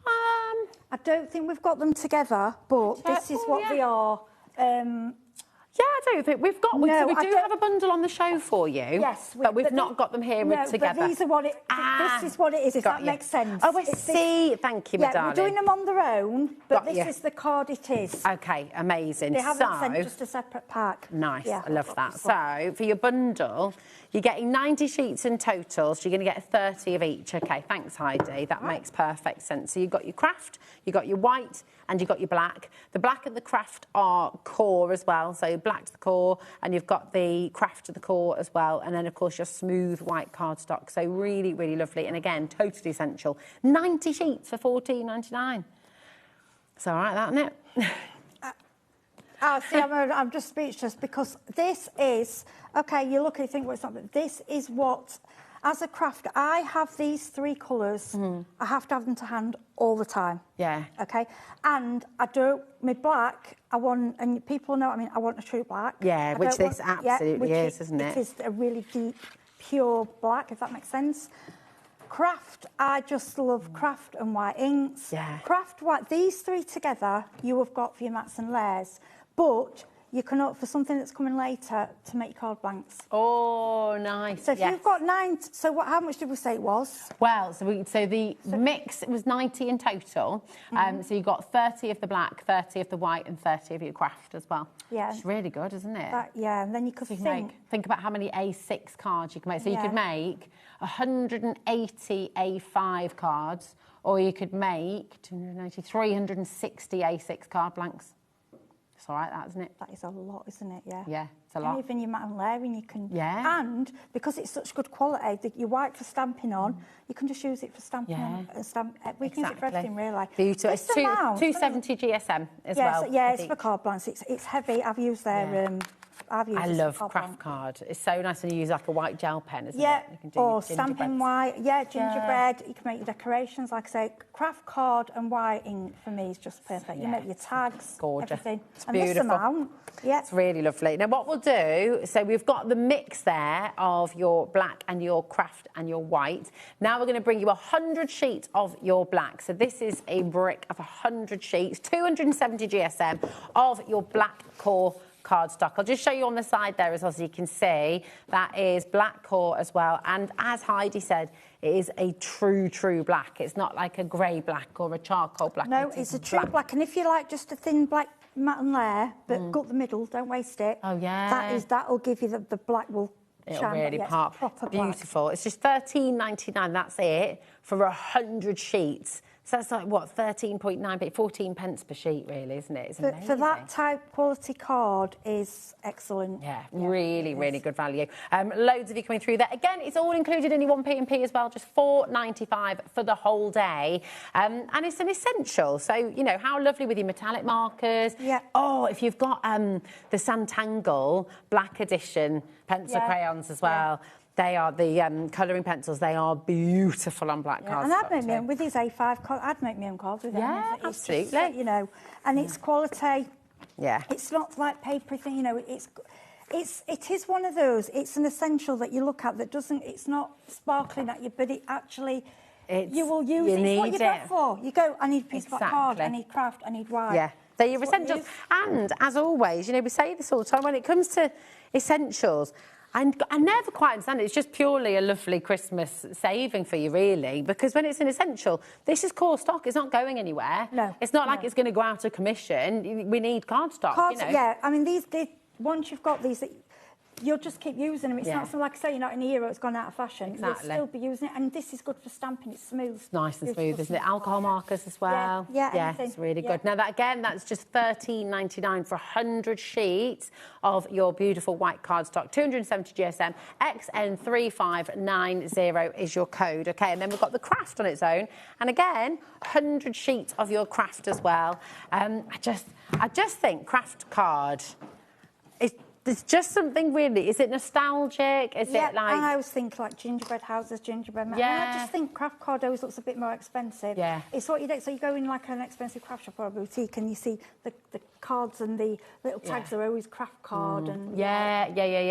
I don't think we've got them together, but this is what they are. Yeah, I don't think we've got. We do have a bundle on the show for you. Yes, but we've not got them here together. But these are what it. This is what it is. If that makes sense. Oh, I see. Thank you, my darling. We're doing them on their own, but this is the card it is. Okay, amazing. They haven't sent just a separate pack. Nice, yeah, I love that. So for your bundle, you're getting 90 sheets in total, so you're going to get 30 of each. Okay, thanks, Heidi. That makes perfect sense. So you've got your craft, you've got your white, and you've got your black. The black and the craft are core as well, so black's the core, and you've got the craft to the core as well, and then, of course, your smooth white cardstock. So really, really lovely, and again, totally essential. 90 sheets for $14.99. It's all right, that, isn't it? See, I'm just speechless because this is... OK, you look and you think, well, it's not, but this is what... As a craft, I have these three colours. I have to have them to hand all the time. Yeah. OK? And I don't... My black, I want... And people know what I mean. I want a true black. Yeah, which this absolutely is, isn't it? It is a really deep, pure black, if that makes sense. Craft, I just love craft and white inks. Yeah. Craft, white, these three together, you have got for your mats and layers. But... you can opt for something that's coming later to make your card blanks. Oh, nice. So if you've got 9... So how much did we say it was? Well, so the mix was 90 in total. So you got 30 of the black, 30 of the white and 30 of your craft as well. Yeah. It's really good, isn't it? And then you could think about how many A6 cards you can make. So you could make 180 A5 cards, or you could make 360 A6 card blanks. It's all right, that, isn't it? That is a lot, isn't it? Yeah. Yeah, it's a lot. And even your mat and layering, you can... Yeah. And because it's such good quality, your white for stamping on, you can just use it for stamping on. We can use it for everything, really. Beautiful. It's 270 GSM as well. Yeah, it's for card blanks. It's heavy. I've used their... I love craft card. It's so nice when you use like a white gel pen, isn't it? You can do stamping white. Yeah, gingerbread. You can make your decorations. Like I say, craft card and white ink for me is just perfect. You make your tags, everything. It's beautiful. This amount, it's really lovely. Now, what we'll do, so we've got the mix there of your black and your craft and your white. Now we're going to bring you 100 sheets of your black. So this is a brick of 100 sheets, 270 GSM of your black core cardstock. I'll just show you on the side there as well, so you can see that is black core as well. And as Heidi said, it is a true black. It's not like a grey black or a charcoal black. No, it's a true black. And if you like just a thin black mat and layer, but gut the middle, don't waste it. Oh yeah. That'll give you the black will It'll shine. really pop. Proper beautiful. Black. It's just $13.99. That's it for 100 sheets. So that's like, what, 13.9, 14 pence per sheet, really, isn't it? It's amazing. For that type quality card is excellent. Yeah, really good value. Loads of you coming through there. Again, it's all included in your 1p&p as well, just $4.95 for the whole day. And it's an essential. So, you know, how lovely with your metallic markers. Yeah. Oh, if you've got the Santangle Black Edition pencil crayons as well. They are the colouring pencils. They are beautiful on black cards. And I'd make my own with these A5 cards. I'd make my own cards with them. Yeah, It's absolutely. just, you know, and it's quality. Yeah. It's not like papery thing, you know. It is one of those. It's an essential that you look at that doesn't. It's not sparkling at you, but it actually. You will use it. It's what you go for. You go, I need a piece of card, I need craft, I need white. Yeah, they're your essentials. And as always, you know, we say this all the time, when it comes to essentials, and I never quite understand it. It's just purely a lovely Christmas saving for you, really, because when it's an essential, this is core stock. It's not going anywhere. No. It's not like it's going to go out of commission. We need card stock, Cards, you know. yeah. I mean, these once you've got these, you'll just keep using them. It's not something like I say, you're not in a year it's gone out of fashion. Exactly. You'll still be using it, and this is good for stamping. It's smooth. It's nice and smooth, isn't it? Alcohol markers as well. Yeah, it's really good. Now, that's just $13.99 for 100 sheets of your beautiful white cardstock. 270 GSM, XN3590 is your code, OK? And then we've got the craft on its own. And again, 100 sheets of your craft as well. I just think craft card there's just something really. Is it nostalgic? Is it like? And I always think like gingerbread houses, gingerbread men. Yeah. And I just think craft card always looks a bit more expensive. Yeah. It's what you do. So you go in like an expensive craft shop or a boutique, and you see the cards and the little tags are always craft card and. Yeah.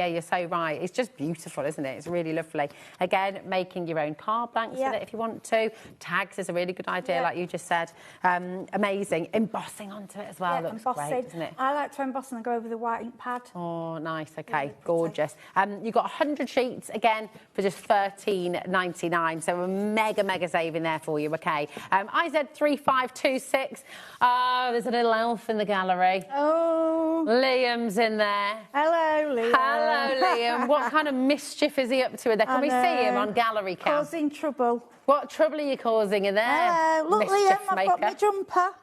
You're so right. It's just beautiful, isn't it? It's really lovely. Again, making your own card blanks with it if you want to. Tags is a really good idea, like you just said. Amazing. Embossing onto it as well looks great, doesn't it? I like to emboss and go over the white ink pad. Oh, nice. Okay, gorgeous. You've got 100 sheets, again, for just $13.99. So a mega saving there for you, okay? IZ3526. Oh, there's a little elf in the gallery. Oh. Liam's in there. Hello, Liam. Hello, Liam. What kind of mischief is he up to in there? Can we see him on gallery cam? Causing trouble. What trouble are you causing in there? Hello. Look, Liam, I've got my jumper.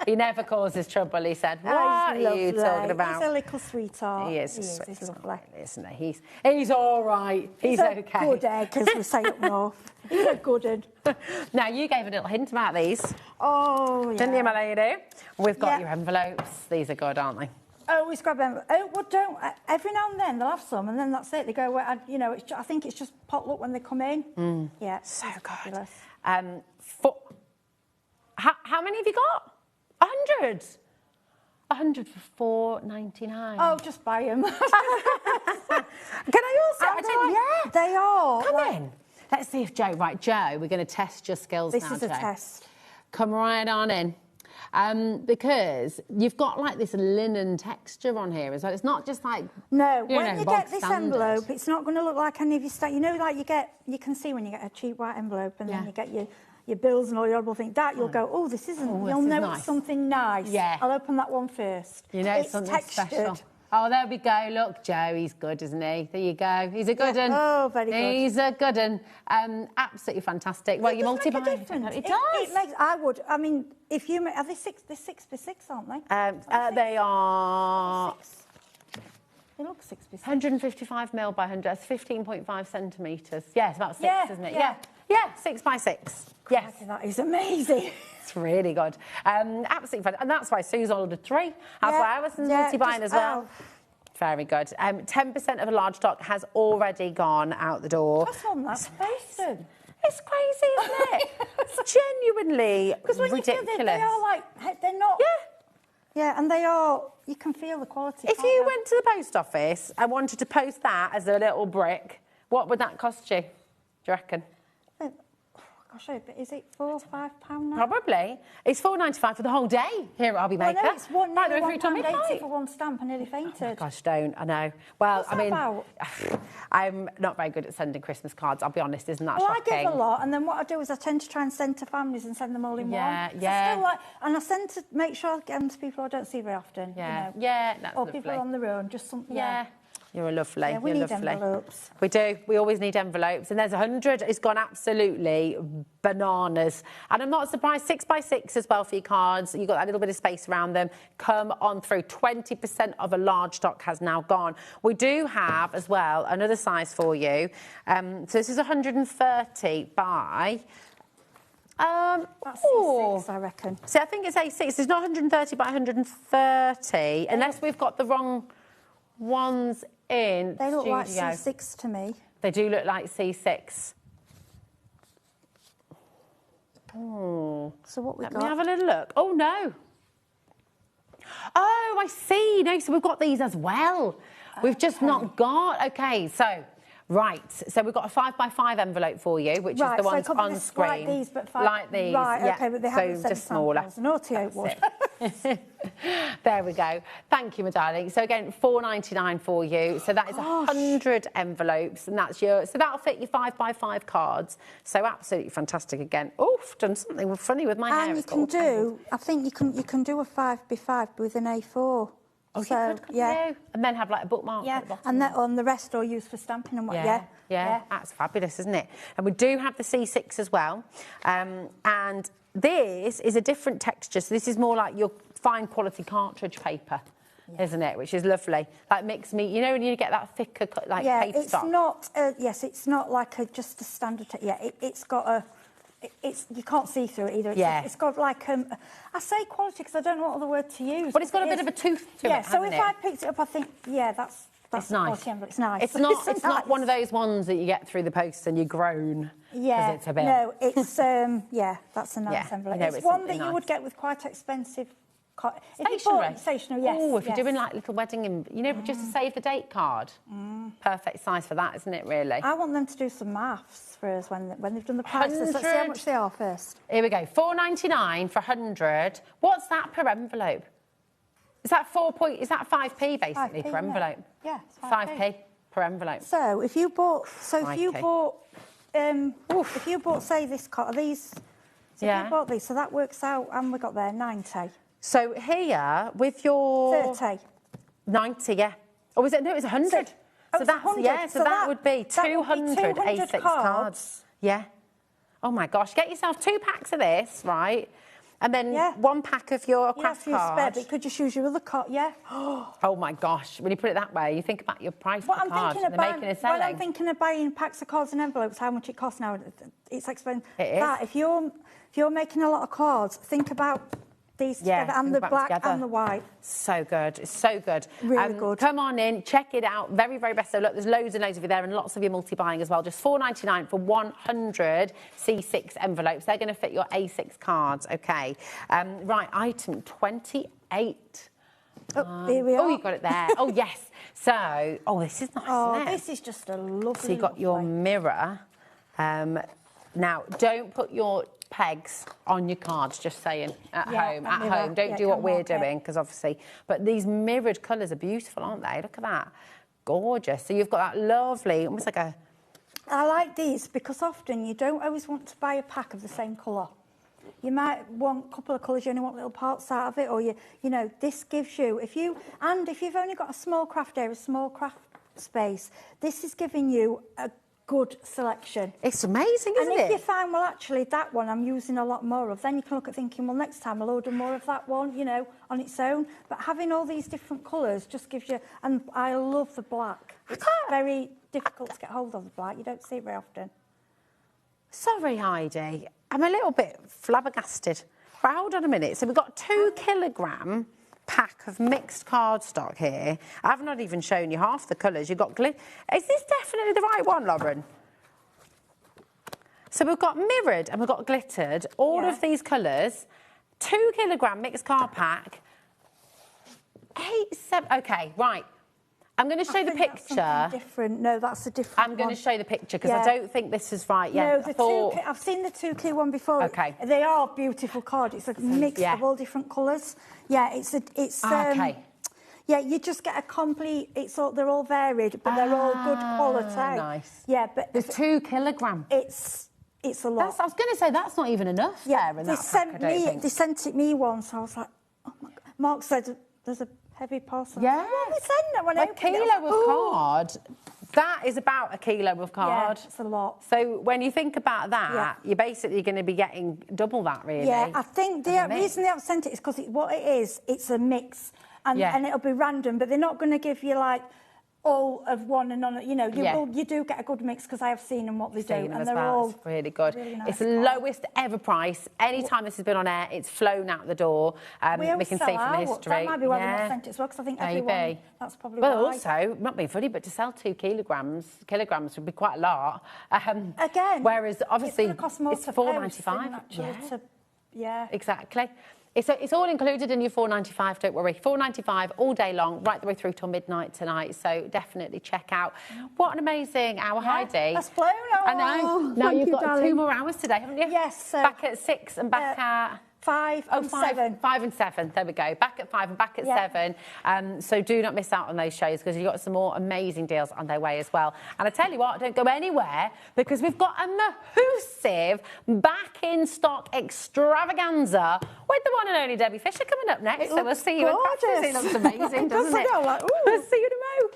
He never causes trouble, he said. What are you talking about? He's a little sweetheart. He is. He's lovely. Isn't he? He's all right. He's okay. A good egg, as we say up north. He's a good one. Now, you gave a little hint about these. Oh, yeah. Didn't you, my lady? We've got your envelopes. These are good, aren't they? Always grab them. Oh, well, don't. Every now and then they'll have some, and then that's it. They go, well, you know, I think it's just potluck when they come in. Yeah. So good. How many have you got? 100. 100 for $4.99. Oh, just buy them. Can I also? They are. Come in. Let's see if Joe. Right, Joe, we're going to test your skills now, This is a test. Come right on in. Because you've got like this linen texture on here as well. It's not just like when you get this standard. envelope, it's not going to look like any of your stuff. You know, like you can see when you get a cheap white envelope, and then you get your bills and all your horrible things. That you'll go, oh, this isn't. You'll know it's something nice. Yeah. I'll open that one first. You know, it's something textured. special. Oh, there we go. Look, Joe, he's good, isn't he? There you go. He's a good one. Oh, very good. He's a good one. Absolutely fantastic. Well, you multiply. It does. It makes. I would. I mean, if you are they 6x6, aren't they? They are. They look 6x6. 155 mil by 100. That's 15.5 centimetres. Yeah, it's about 6, isn't it? Yeah, 6 by 6. Yes. That is amazing. It's really good. Absolutely fun. And that's why Sue's ordered 3. That's why I was multi-buying as well. Very good. 10% of a large stock has already gone out the door. That's on that space. It's crazy, isn't it? It's genuinely ridiculous. They are like, they're not. Yeah, and they are, you can feel the quality. If you went to the post office and wanted to post that as a little brick, what would that cost you, do you reckon? Gosh, but is it £4 or £5 now? Probably. It's $4.95 for the whole day here at HobbyMaker. Well, no, it's £1.80 for one stamp. I nearly fainted. Oh, gosh, don't. I know. Well, What's that about? I'm not very good at sending Christmas cards, I'll be honest. Isn't that shocking? I give a lot, and then what I do is I tend to try and send to families and send them all in one. Yeah. I still and I send to make sure I get them to people I don't see very often. Yeah, you know, that's or lovely. people on their own, just something. Yeah. You're lovely. Yeah, we You're need lovely. envelopes. We do. We always need envelopes. And there's 100. It's gone absolutely bananas. And I'm not surprised. 6 by 6 as well for your cards. You've got that little bit of space around them. Come on through. 20% of a large stock has now gone. We do have as well another size for you. So this is 130 by... That's A6, I reckon. See, I think it's A6. It's not 130 by 130, unless we've got the wrong ones in They look like studio. C6 to me. They do look like C6. Oh. So what we Let got? me have a little look. Oh, no. Oh, I see. No, so we've got these as well. We've just not got... OK, so... Right, so we've got a 5x5 envelope for you, which is the ones on screen. Like these, but like these, right, yeah. okay, but they haven't so just smaller. Naughty oak wood. There we go. Thank you, my darling. So again, $4.99 for you. So that is 100 envelopes, and that's your. So that'll fit your 5x5 cards. So absolutely fantastic. Again, oof, done something funny with my hair. And you can do. I think you can do a 5x5 with an A4. Oh, so, you could, you? And then have like a bookmark at the bottom. And that on the rest are used for stamping and what, yeah. That's fabulous, isn't it? And we do have the C6 as well. And this is a different texture. So this is more like your fine quality cartridge paper, isn't it? Which is lovely. Like mixed meat. You know when you get that thicker paper stock? Not, it's not like just a standard, it's got a... you can't see through it either. It's got like I say quality because I don't know what other word to use. But it's got a bit of a tooth to it. Yeah. So if I picked it up, I think that's it's nice. It's nice. It's not. It's not one of those ones that you get through the post and you groan. Yeah. It's a bit. No, it's that's a nice envelope. It's one that you would get with quite expensive. Stationery, yes. Oh, if you're doing like little wedding, just a save the date card. Perfect size for that, isn't it? Really. I want them to do some maths for us when they've done the prices. Let's see how much they are first. Here we go. $4.99 for 100. What's that per envelope? Is that 5p basically 5p, per envelope? Yeah, it's 5p per envelope. So if you bought, say this card, these. So if you bought these, so that works out, and we got there 90. So here, with your... 30. 90, yeah. Or was it? No, it was 100. So that's 100. Yeah, so that would be 200 A6 cards. Yeah. Oh, my gosh. Get yourself 2 packs of this, right? And then 1 pack of your craft card. Spare, but you could just use your other card, Oh, my gosh. When you put it that way, you think about your price per card. They're making a selling. When I'm thinking of buying packs of cards and envelopes, how much it costs now, it's expensive. It is. If you're making a lot of cards, think about... these together, and the black and the white. So good. It's so good. Really good. Come on in, check it out. Very, very best. So look, there's loads and loads of you there and lots of you multi-buying as well. Just $4.99 for 100 C6 envelopes. They're going to fit your A6 cards, OK. Right, item 28. Here we are. Oh, you got it there. Oh, yes. So, this is nice, isn't it? This is just a lovely... So you've got your mirror. Now, don't put your pegs on your cards, just saying, at home. Don't do what we're doing, because obviously... But these mirrored colours are beautiful, aren't they? Look at that. Gorgeous. So you've got that lovely, almost like a... I like these because often you don't always want to buy a pack of the same colour. You might want a couple of colours, you only want little parts out of it, or you know, this gives you... If you've only got a small craft area, a small craft space, this is giving you a good selection. It's amazing, isn't it? And if you find, well, actually, that one I'm using a lot more of, then you can look at thinking, well, next time I'll order more of that one, you know, on its own. But having all these different colours just gives you... And I love the black. It's very difficult to get hold of the black. You don't see it very often. Sorry, Heidi. I'm a little bit flabbergasted. Right, hold on a minute. So we've got 2 kilogram pack of mixed cardstock here. I've not even shown you half the colours. You've got glitter. Is this definitely the right one, Lauren? So we've got mirrored and we've got glittered. All of these colours. 2 kilogram mixed card pack. 7. Okay, right. I'm going to show the picture. That's different. No, that's a different I'm going to show the picture because I don't think this is right. No, I've seen the 2 clear one before. Okay. They are beautiful cards. It's a mix of all different colours. Yeah, okay. Yeah, you just get a complete... they're all varied, but they're all good quality. Nice. Yeah, but... There's 2 kilogram. It's a lot. I was going to say, that's not even enough there in that pack, I don't think. They sent it me once. I was like, oh, my God. Mark said there's a heavy parcel. Yeah. What we send when a kilo of card, that is about a kilo of card. Yeah, it's a lot. So when you think about that, you're basically going to be getting double that, really. Yeah, I think the reason they haven't sent it is because what it is, it's a mix. And it'll be random, but they're not going to give you, like, all of one and none. You know, you do get a good mix because I have seen them what they do, and they're all it's really good. Really nice it's the lowest ever price. Any time this has been on air, it's flown out the door. We can sell see from the out. history. That might be why they're not sent it as well, because I think everyone. That's probably why. Well, also, not being funny, but to sell 2 kilograms would be quite a lot. Again, whereas obviously it's £4.95. Yeah, exactly. It's all included in your $4.95, don't worry. $4.95 all day long, right the way through till midnight tonight. So definitely check out. What an amazing hour, Heidi. That's blown. I know. Now you've got 2 more hours today, haven't you? Yes. Back at 6 and back at 5 and 7. 5 and 7. There we go. Back at 5 and back at 7. So do not miss out on those shows because you've got some more amazing deals on their way as well. And I tell you what, don't go anywhere because we've got a massive back in stock extravaganza with the one and only Debbie Fisher coming up next. So we'll see you in practice. It looks amazing, doesn't it? We'll see you tomorrow.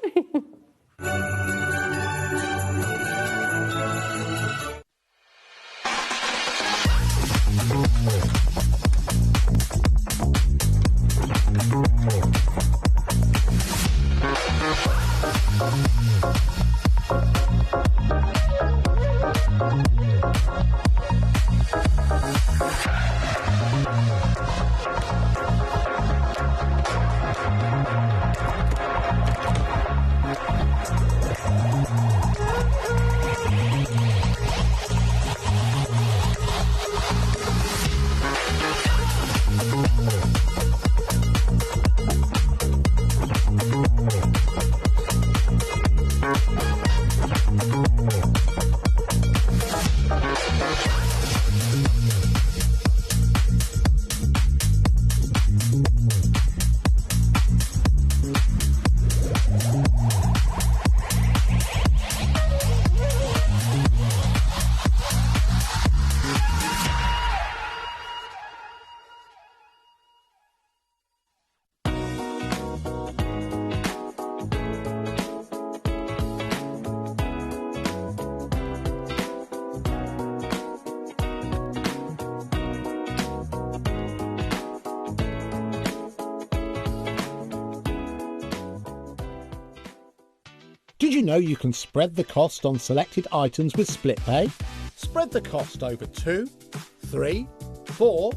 Did you know you can spread the cost on selected items with split pay? Spread the cost over 2, 3, 4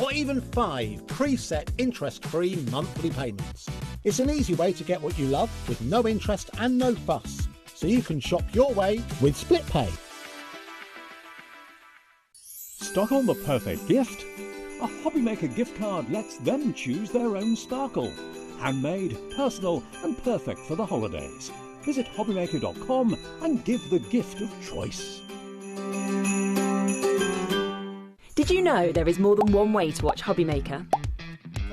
or even 5 preset interest-free monthly payments. It's an easy way to get what you love with no interest and no fuss, so you can shop your way with split pay. Stock on the perfect gift? A HobbyMaker gift card lets them choose their own sparkle. Handmade, personal and perfect for the holidays. Visit HobbyMaker.com and give the gift of choice. Did you know there is more than one way to watch HobbyMaker?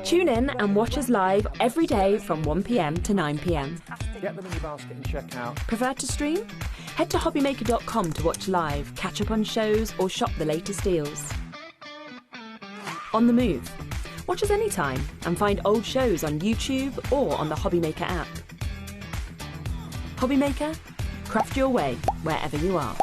Tune in and watch us live every day from 1 p.m. to 9 p.m. Get them in your basket and check out. Prefer to stream? Head to HobbyMaker.com to watch live, catch up on shows or shop the latest deals. On the move. Watch us anytime and find old shows on YouTube or on the HobbyMaker app. HobbyMaker, craft your way wherever you are.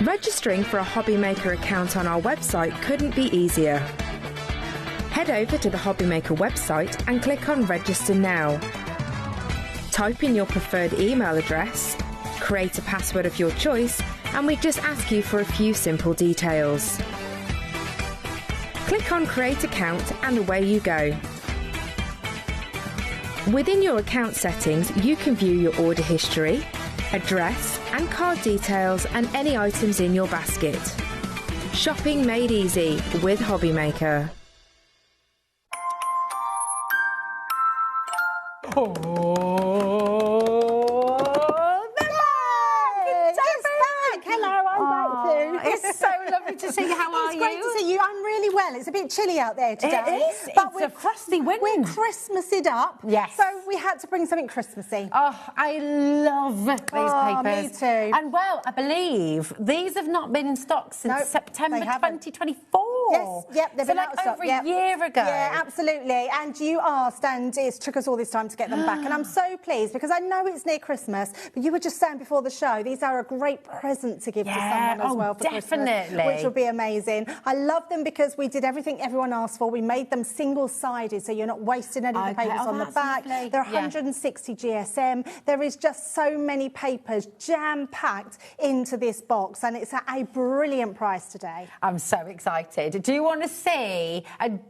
Registering for a HobbyMaker account on our website couldn't be easier. Head over to the HobbyMaker website and click on Register Now. Type in your preferred email address, create a password of your choice, and we just ask you for a few simple details. Click on Create Account and away you go. Within your account settings, you can view your order history, address and card details and any items in your basket. Shopping made easy with HobbyMaker. It's so lovely to see you. How are you? great to see you. I'm really well. It's a bit chilly out there today. It is. But It's a frosty wind. We're Christmased up. Yes. So we had to bring something Christmassy. Oh, I love these papers. Me too. And well, I believe these have not been in stock since September 2024. Yes, yep, they've been out of stock. Over a year ago. Yeah, absolutely. And you asked, and it took us all this time to get them back. And I'm so pleased because I know it's near Christmas, but you were just saying before the show, these are a great present to give to someone as well for definitely. Christmas, which will be amazing. I love them because we did everything everyone asked for. We made them single-sided, so you're not wasting any of the papers on the back. Lovely. They're 160 GSM. There is just so many papers jam-packed into this box, and it's at a brilliant price today. I'm so excited. Do you want to see, and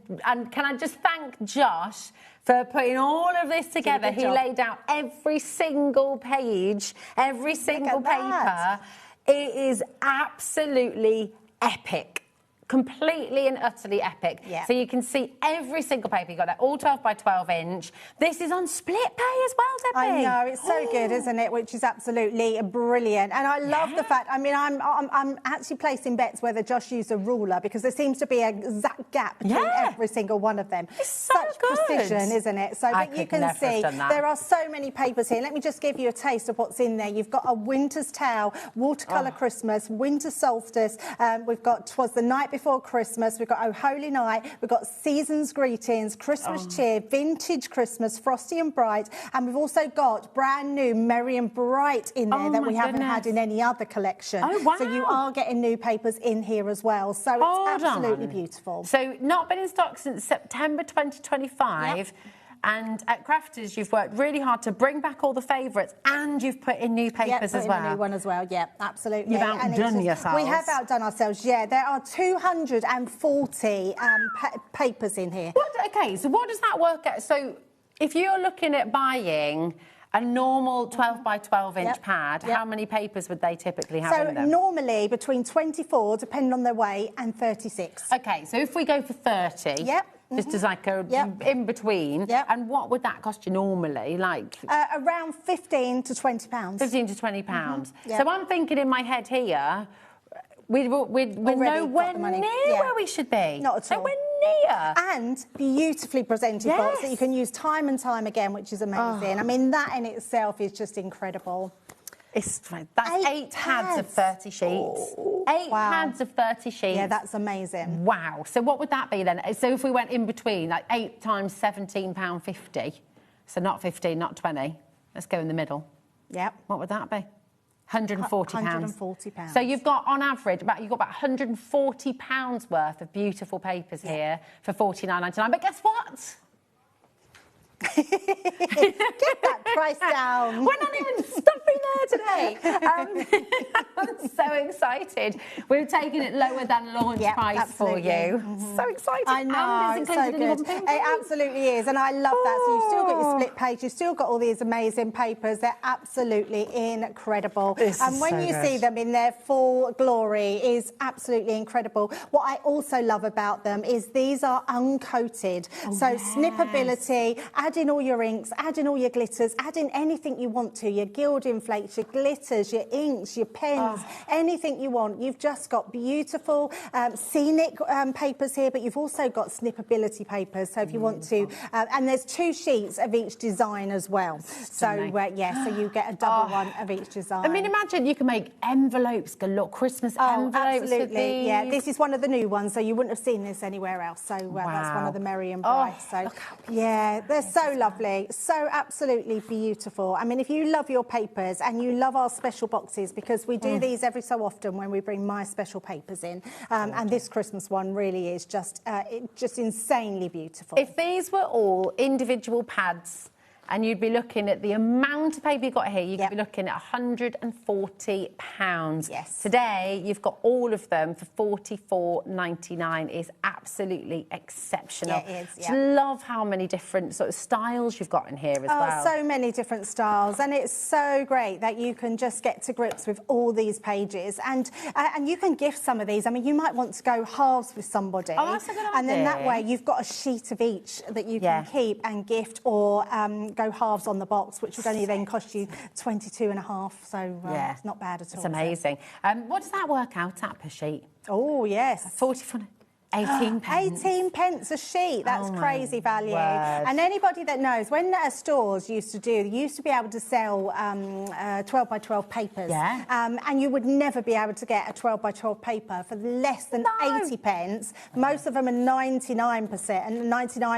can I just thank Josh for putting all of this together? He laid out every single page, every single paper. It is absolutely epic. Completely and utterly epic. Yeah. So you can see every single paper. You've got that all 12 by 12 inch. This is on split pay as well, Debbie. I know, it's so good, isn't it? Which is absolutely brilliant. And I love the fact, I mean, I'm actually placing bets whether Josh used a ruler because there seems to be an exact gap between every single one of them. It's so Such good. precision, isn't it? So that you can see there are so many papers here. Let me just give you a taste of what's in there. You've got a winter's towel, watercolour Christmas, winter solstice. We've got 'Twas the Night Before Christmas, we've got Oh Holy Night, we've got Season's Greetings, Christmas Cheer, Vintage Christmas, Frosty and Bright, and we've also got brand new Merry and Bright in there that we haven't had in any other collection. Oh, wow. So you are getting new papers in here as well. So it's absolutely beautiful. So not been in stock since September 2025. Yep. And at Crafters, you've worked really hard to bring back all the favourites, and you've put in new papers as well. A new one as well. Yeah, absolutely. You've outdone yourselves. We have outdone ourselves. Yeah, there are 240 papers in here. Okay, so what does that work out? So if you're looking at buying a normal 12 by 12 inch pad, how many papers would they typically have in them? So normally between 24, depending on their weight, and 36. Okay, so if we go for 30. Yep. Just as like a in between. Yep. And what would that cost you normally? Like around £15 to £20. 15 to £20. So I'm thinking in my head here, we're nowhere near where we should be. Not at all. Nowhere near. And beautifully presented box that you can use time and time again, which is amazing. I mean, that in itself is just incredible. That's 8 pads of 30 sheets. 8 pads of 30 sheets. Yeah, that's amazing. Wow. So what would that be then? So if we went in between, like 8 times £17.50, so not 15, not 20. Let's go in the middle. Yep. What would that be? £140. £140. So you've got, on average, about £140 worth of beautiful papers here for $49.99. But guess what? Get that price down. We're not even stopping there today. I'm so excited. We've taken it lower than launch price for you. So excited. I know, and it's so good. It absolutely is, and I love that. So you've still got your split page, you've still got all these amazing papers. They're absolutely incredible. And when you see them in their full glory, is absolutely incredible. What I also love about them is these are uncoated. So snippability, add in all your inks, add in all your glitters, add in anything you want to, your gilding flakes, your glitters, your inks, your pens, anything you want. You've just got beautiful scenic papers here, but you've also got snippability papers. So if you want to, and there's 2 sheets of each design as well. So yeah, so you get a double one of each design. I mean, imagine you can make envelopes galore, Christmas envelopes. Absolutely, yeah. This is one of the new ones, so you wouldn't have seen this anywhere else. So that's one of the Merry and Bright. So yeah, they're so lovely, so absolutely beautiful. I mean, if you love your papers and you love our special boxes, because we do these every so often when we bring my special papers in, and this Christmas one really is just insanely beautiful. If these were all individual pads, and you'd be looking at the amount of paper you've got here, you could be looking at £140. Yes. Today, you've got all of them for $44.99. Is absolutely exceptional. Yeah, it is, Just love how many different sort of styles you've got in here as well. So many different styles, and it's so great that you can just get to grips with all these pages, and you can gift some of these. I mean, you might want to go halves with somebody. Oh, that's a good idea. And then that way you've got a sheet of each that you can keep and gift, or go go halves on the box, which would only then cost you 22.5. So it's not bad at all. It's amazing. What does that work out at per sheet? Oh, yes. 18 pence. 18 pence a sheet. That's crazy value. Word. And anybody that knows, when stores used to be able to sell 12 by 12 papers. And you would never be able to get a 12 by 12 paper for less than 80 pence. Most of them are 99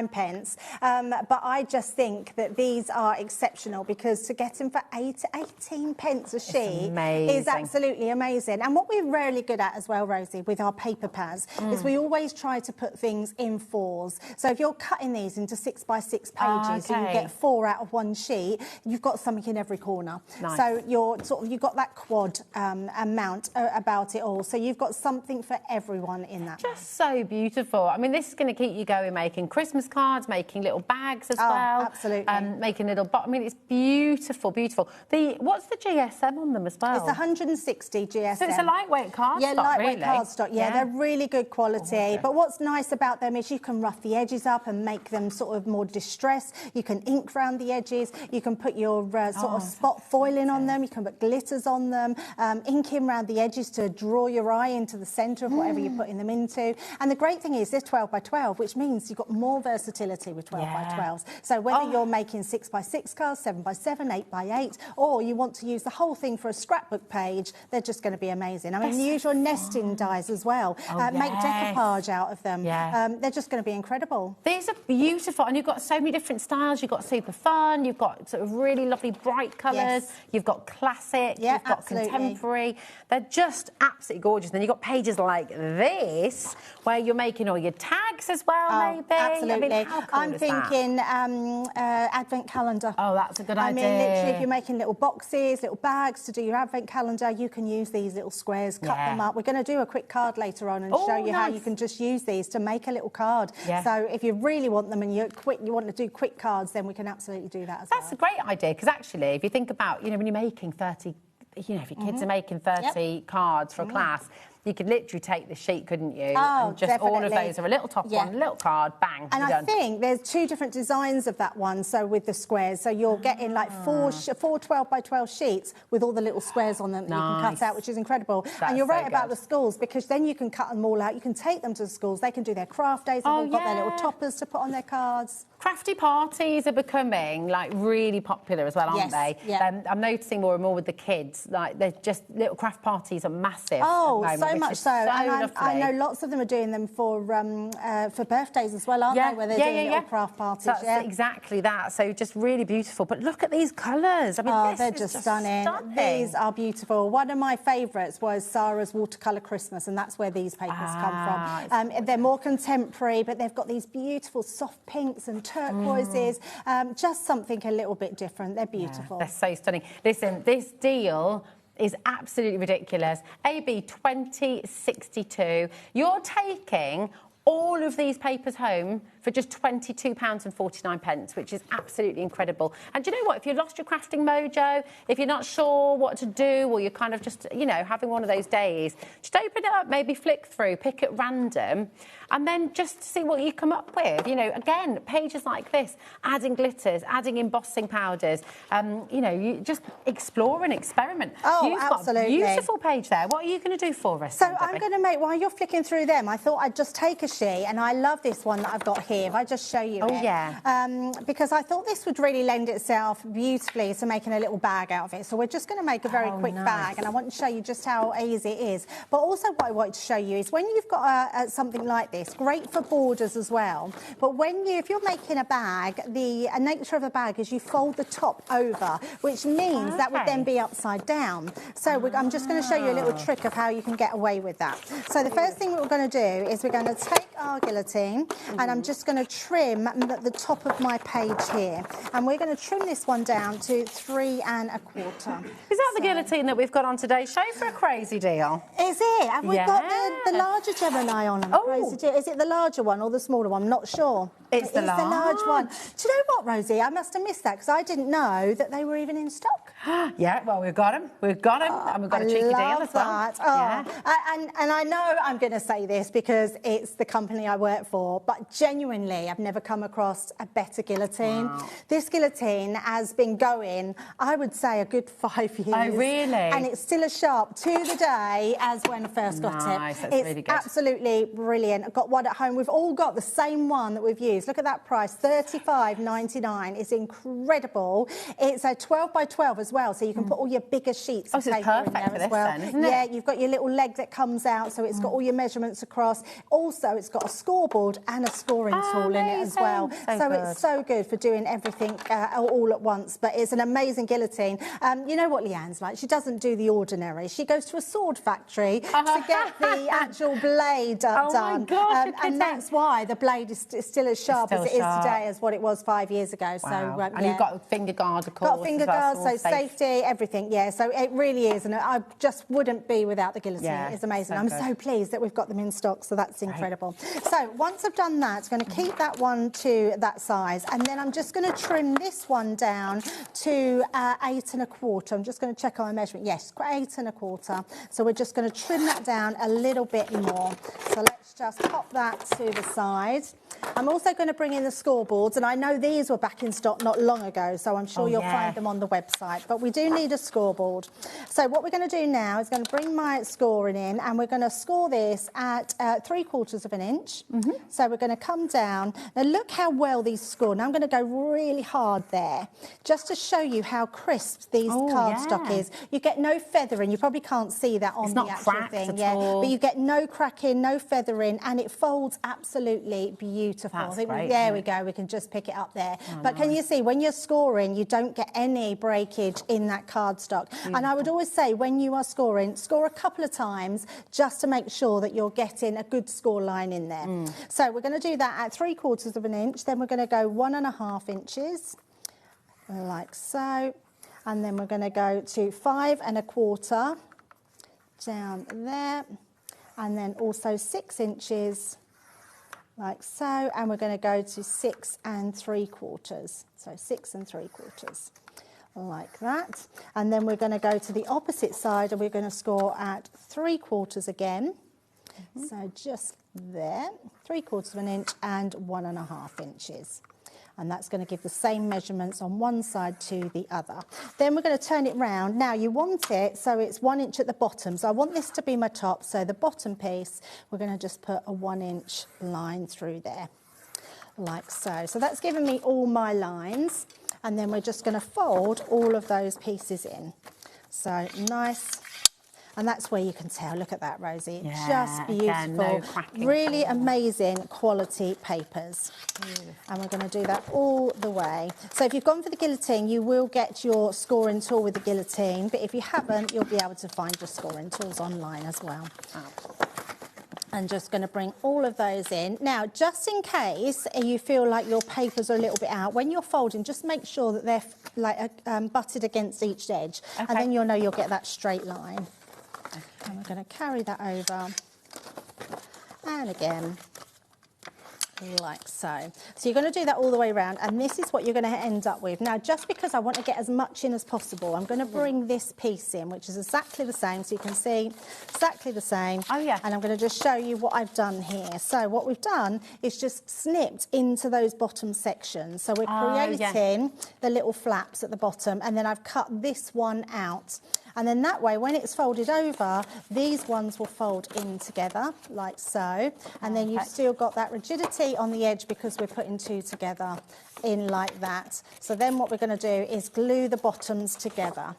pence. But I just think that these are exceptional, because to get them for 18 pence a sheet is absolutely amazing. And what we're really good at as well, Rosie, with our paper pads, is we always try to put things in 4s. So if you're cutting these into 6 by 6 pages, so you get 4 out of 1 sheet, you've got something in every corner. Nice. So you've got that quad amount about it all. So you've got something for everyone in that. Just so beautiful. I mean, this is going to keep you going, making Christmas cards, making little bags as well. Absolutely. Making little. I mean, it's beautiful, beautiful. What's the GSM on them as well? It's 160 GSM. So it's a lightweight cardstock. Yeah, lightweight really. cardstock. Yeah, they're really good quality. But what's nice about them is you can rough the edges up and make them sort of more distressed. You can ink around the edges. You can put your sort of spot foiling on them. You can put glitters on them, inking around the edges to draw your eye into the centre of whatever you're putting them into. And the great thing is they're 12 by 12, which means you've got more versatility with 12 by 12s. So whether you're making 6 by 6 cards, 7 by 7, 8 by 8, or you want to use the whole thing for a scrapbook page, they're just going to be amazing. I mean, use your nesting dies as well. Make decoupage out of them. They're just going to be incredible. These are beautiful, and you've got so many different styles. You've got super fun, you've got sort of really lovely bright colours, you've got classic, you've got contemporary. They're just absolutely gorgeous. Then you've got pages like this where you're making all your tags as well, maybe. Absolutely. I mean, how cool I'm is thinking advent calendar. Oh, that's a good idea. I mean, literally, if you're making little boxes, little bags to do your advent calendar, you can use these little squares, cut them up. We're going to do a quick card later on and show you how you can just use these to make a little card. So if you really want them and you want to do quick cards, then we can absolutely do that as well. That's a great idea, because actually, if you think about, when you're making 30, if your kids are making 30 cards for a class, you could literally take the sheet, couldn't you? And just all of those are a little top one, a little card, bang, and I think there's 2 different designs of that one, so with the squares. So you're getting like 4 12 by 12 sheets with all the little squares on them that you can cut out, which is incredible. And you're right about the schools, because then you can cut them all out. You can take them to the schools. They can do their craft days. They've all got their little toppers to put on their cards. Crafty parties are becoming really popular as well, aren't they? I'm noticing more and more with the kids. Like, they're just little craft parties are massive. Oh, at the moment, so much so. And I know lots of them are doing them for birthdays as well, aren't they? Where they're doing little craft parties. So that's exactly that. So just really beautiful. But look at these colours. I mean, they're just stunning. These are beautiful. One of my favourites was Sarah's Watercolour Christmas, and that's where these papers come from. They're more contemporary, but they've got these beautiful soft pinks and turquoises. Just something a little bit different. They're beautiful. They're so stunning. Listen, this deal is absolutely ridiculous. AB 2062. You're taking all of these papers home for just £22.49, which is absolutely incredible. And do you know what? If you've lost your crafting mojo, if you're not sure what to do, or you're kind of just, having one of those days, just open it up, maybe flick through, pick at random, and then just see what you come up with. Again, pages like this, adding glitters, adding embossing powders, you just explore and experiment. You've absolutely. got a beautiful page there. What are you going to do for us? So I'm going to make, while you're flicking through them, I thought I'd just take a sheet, and I love this one that I've got here. If I just show you it. Because I thought this would really lend itself beautifully to making a little bag out of it. So we're just going to make a very quick bag, and I want to show you just how easy it is. But also what I wanted to show you is when you've got something like this, great for borders as well. But if you're making a bag, the nature of a bag is you fold the top over, which means that would then be upside down. So I'm just going to show you a little trick of how you can get away with that. So the first thing we're going to do is we're going to take our guillotine, and I'm just going to trim the top of my page here, and we're going to trim this one down to 3 1/4. Is that the guillotine that we've got on today's show for a crazy deal? Is it? Have we got the larger Gemini on? Crazy deal. Is it the larger one or the smaller one? I'm not sure. It's the large one. Do you know what, Rosie? I must have missed that, because I didn't know that they were even in stock. Yeah, well, we've got him. We've got him. And we've got a cheeky deal as well. That. And I know I'm going to say this because it's the company I work for, but genuinely, I've never come across a better guillotine. Wow. This guillotine has been going, I would say, a good 5 years. Oh, really? And it's still as sharp to the day as when I first got Nice, it. that's It's really good. absolutely brilliant. I've got one at home. We've all got the same one that we've used. Look at that price, $35.99. It's incredible. It's a 12 by 12 as well, so you can put all your bigger sheets of so it's paper in perfect there for as this well. then, isn't it? Yeah, you've got your little leg that comes out, so it's got all your measurements across. Also, it's got a scoreboard and a scoring tool in it as well. So it's so good for doing everything all at once. But it's an amazing guillotine. You know what Leanne's like? She doesn't do the ordinary. She goes to a sword factory to get the actual blade done. My gosh, and that's why the blade is still as sharp as it is today as what it was 5 years ago. Wow. So and you've got a finger guard, of course. Got finger guards, so safety, everything. Yeah, so it really is, and I just wouldn't be without the guillotine. Yeah, It's amazing. so I'm good. so pleased that we've got them in stock, so that's incredible. So once I've done that, I'm going to keep that one to that size, and then I'm just going to trim this one down to 8 1/4. I'm just going to check on my measurement. Yes, 8 1/4. So we're just going to trim that down a little bit more. So let's just pop that to the side. I'm also going to bring in the scoreboards, and I know these were back in stock not long ago, so I'm sure you'll find them on the website. But we do need a scoreboard. So what we're going to do now is going to bring my scoring in, and we're going to score this at 3/4 of an inch. So we're going to come down. Now look how well these score. Now I'm going to go really hard there, just to show you how crisp these cardstock is. You get no feathering. You probably can't see that on the actual thing. But you get no cracking, no feathering, and it folds absolutely beautiful. That's I think great, there we go. We can just pick it up there. But can you see, when you're scoring, you don't get any breakage in that cardstock. And I would always say, when you are scoring, score a couple of times just to make sure that you're getting a good score line in there. So we're going to do that at 3/4 of an inch. Then we're going to go 1.5 inches, like so. And then we're going to go to 5 1/4 down there. And then also 6 inches, like so, and we're going to go to 6 3/4. So 6 3/4, like that. And then we're going to go to the opposite side, and we're going to score at 3/4 again. So just there, 3/4 of an inch and 1.5 inches. And that's going to give the same measurements on one side to the other. Then we're going to turn it round. Now you want it so it's 1 inch at the bottom. So I want this to be my top. So the bottom piece, we're going to just put a 1 inch line through there, like so. So that's given me all my lines. And then we're just going to fold all of those pieces in. So nice. And that's where you can tell. Look at that, Rosie. Yeah, just beautiful. again, no cracking. Really amazing quality papers. And we're going to do that all the way. So if you've gone for the guillotine, you will get your scoring tool with the guillotine. But if you haven't, you'll be able to find your scoring tools online as well. And just going to bring all of those in. Now, just in case you feel like your papers are a little bit out, when you're folding, just make sure that they're like butted against each edge. And then you'll know you'll get that straight line. And we're going to carry that over, and again, like so. So you're going to do that all the way around, and this is what you're going to end up with. Now, just because I want to get as much in as possible, I'm going to bring this piece in, which is exactly the same, so you can see exactly the same. Oh, yeah. And I'm going to just show you what I've done here. So what we've done is just snipped into those bottom sections. So we're creating the little flaps at the bottom, and then I've cut this one out. And then that way, when it's folded over, these ones will fold in together, like so. And then you've still got that rigidity on the edge because we're putting two together in like that. So then what we're going to do is glue the bottoms together.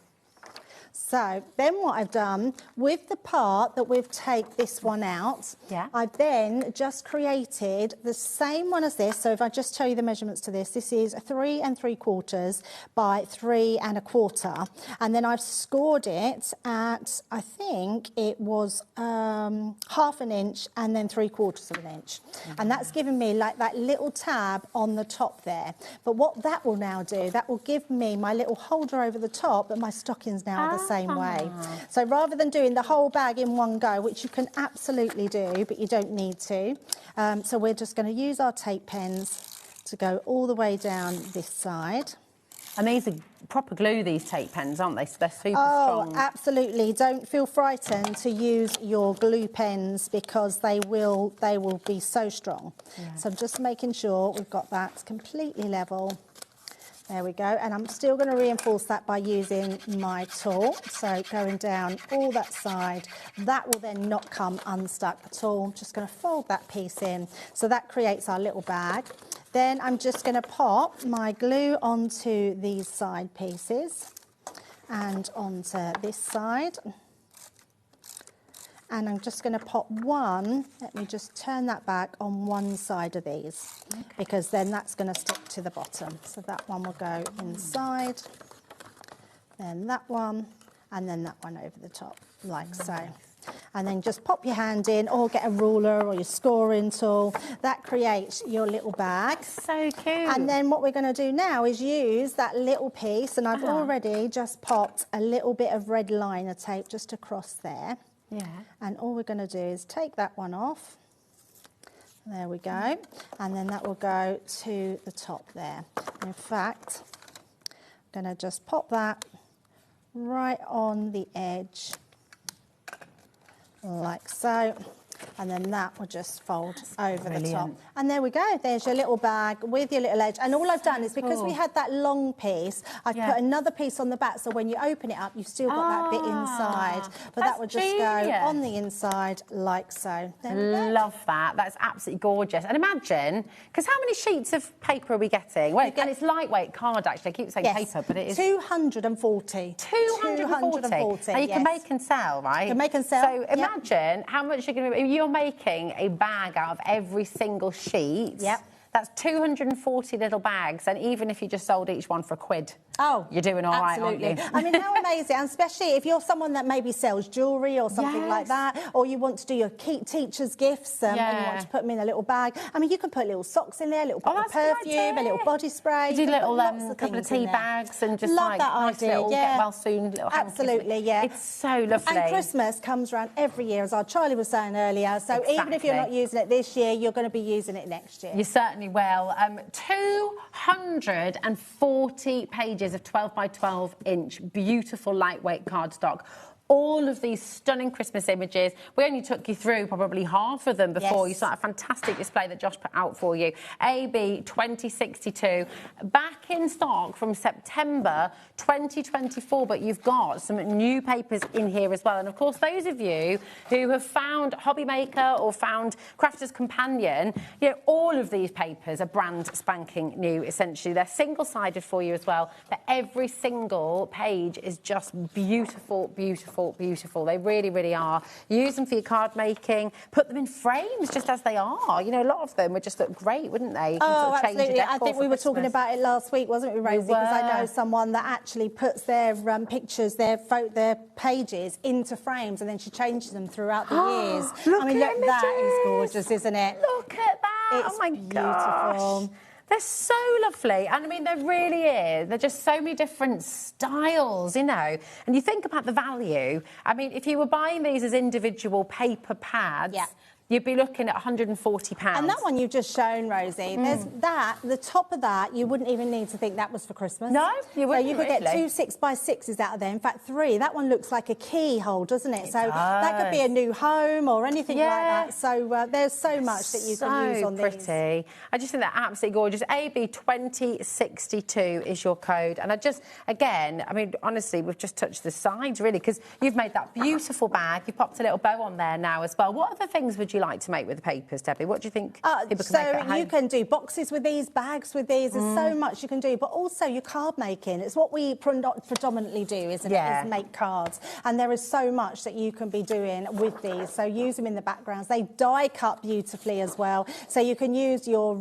So then what I've done, with the part that we've taken this one out, I've then just created the same one as this. So if I just tell you the measurements to this, this is 3 3/4 by 3 1/4. And then I've scored it at, I think it was 1/2 an inch and then 3/4 of an inch. And that's given me like that little tab on the top there. But what that will now do, that will give me my little holder over the top, but my stockings now are the same way. So rather than doing the whole bag in one go, which you can absolutely do, but you don't need to, so we're just going to use our tape pens to go all the way down this side. And these are proper glue, these tape pens, aren't they? So they're super Oh, strong. absolutely. Don't feel frightened to use your glue pens because they will be so strong. Yeah. So I'm just making sure we've got that completely level. There we go. And I'm still going to reinforce that by using my tool. So going down all that side, that will then not come unstuck at all. I'm just going to fold that piece in. So that creates our little bag. Then I'm just going to pop my glue onto these side pieces and onto this side. And I'm just going to pop one, let me just turn that back on one side of these, because then that's going to stick to the bottom. So that one will go inside, then that one, and then that one over the top, like so. And then just pop your hand in, or get a ruler or your scoring tool. That creates your little bag. So cute. And then what we're going to do now is use that little piece, and I've already just popped a little bit of red liner tape just across there. Yeah. And all we're going to do is take that one off. There we go. And then that will go to the top there. In fact, I'm going to just pop that right on the edge, like so. And then that will just fold over the top. And there we go. There's your little bag with your little edge. And all I've done is, because we had that long piece, I've put another piece on the back, so when you open it up, you've still got that bit inside. But that will just go on the inside like so. Love that. That's absolutely gorgeous. And imagine, because how many sheets of paper are we getting? Well, and it's lightweight card, actually. I keep saying paper, but it is 240. 240. Now you can make and sell, right? You can make and sell. So imagine how much you're going to be. You're making a bag out of every single sheet. Yep. That's 240 little bags, and even if you just sold each one for £1, you're doing all right, aren't you? I mean, how amazing, and especially if you're someone that maybe sells jewellery or something like that, or you want to do your teacher's gifts and you want to put them in a little bag. I mean, you can put little socks in there, a little bottle of perfume, a little body spray. You do little couple of tea bags and just love that nice idea. little get well soon little absolutely, It's so lovely. And Christmas comes around every year, as our Charlie was saying earlier. So even if you're not using it this year, you're going to be using it next year. You certainly will. 240 pages of 12 by 12 inch beautiful lightweight cardstock. All of these stunning Christmas images. We only took you through probably half of them before. You saw a fantastic display that Josh put out for you. AB 2062, back in stock from September 2024, but you've got some new papers in here as well. And of course, those of you who have found HobbyMaker or found Crafter's Companion, you know, all of these papers are brand spanking new, essentially. They're single-sided for you as well, but every single page is just beautiful, beautiful, beautiful. They really, really are. Use them for your card making. Put them in frames just as they are. You know, a lot of them would just look great, wouldn't they? Oh, absolutely. I think we were talking about it last week, wasn't we, Rosie? Because I know someone that actually puts their pictures, their pages into frames, and then she changes them throughout the years. I mean, look, that is gorgeous, isn't it? Look at that. It's oh, my gosh. They're so lovely. And I mean, there really is. There's just so many different styles, you know. And you think about the value. I mean, if you were buying these as individual paper pads, you'd be looking at £140. And that one you've just shown, Rosie, there's that, the top of that, you wouldn't even need to think that was for Christmas. No, you wouldn't. So you could get 2 6x6s out of there. In fact, 3. That one looks like a keyhole, doesn't it? So that could be a new home or anything like that. So there's so much that you can use on these. So pretty. I just think they're absolutely gorgeous. AB 2062 is your code. And I just, again, I mean, honestly, we've just touched the sides, really, because you've made that beautiful bag. You've popped a little bow on there now as well. What other things would you like to make with the papers, Debbie? What do you think people can make at home? You can do boxes with these, bags with these. There's so much you can do, but also your card making. It's what we predominantly do, isn't it? Is make cards. And there is so much that you can be doing with these. So use them in the backgrounds. They die cut beautifully as well. So you can use your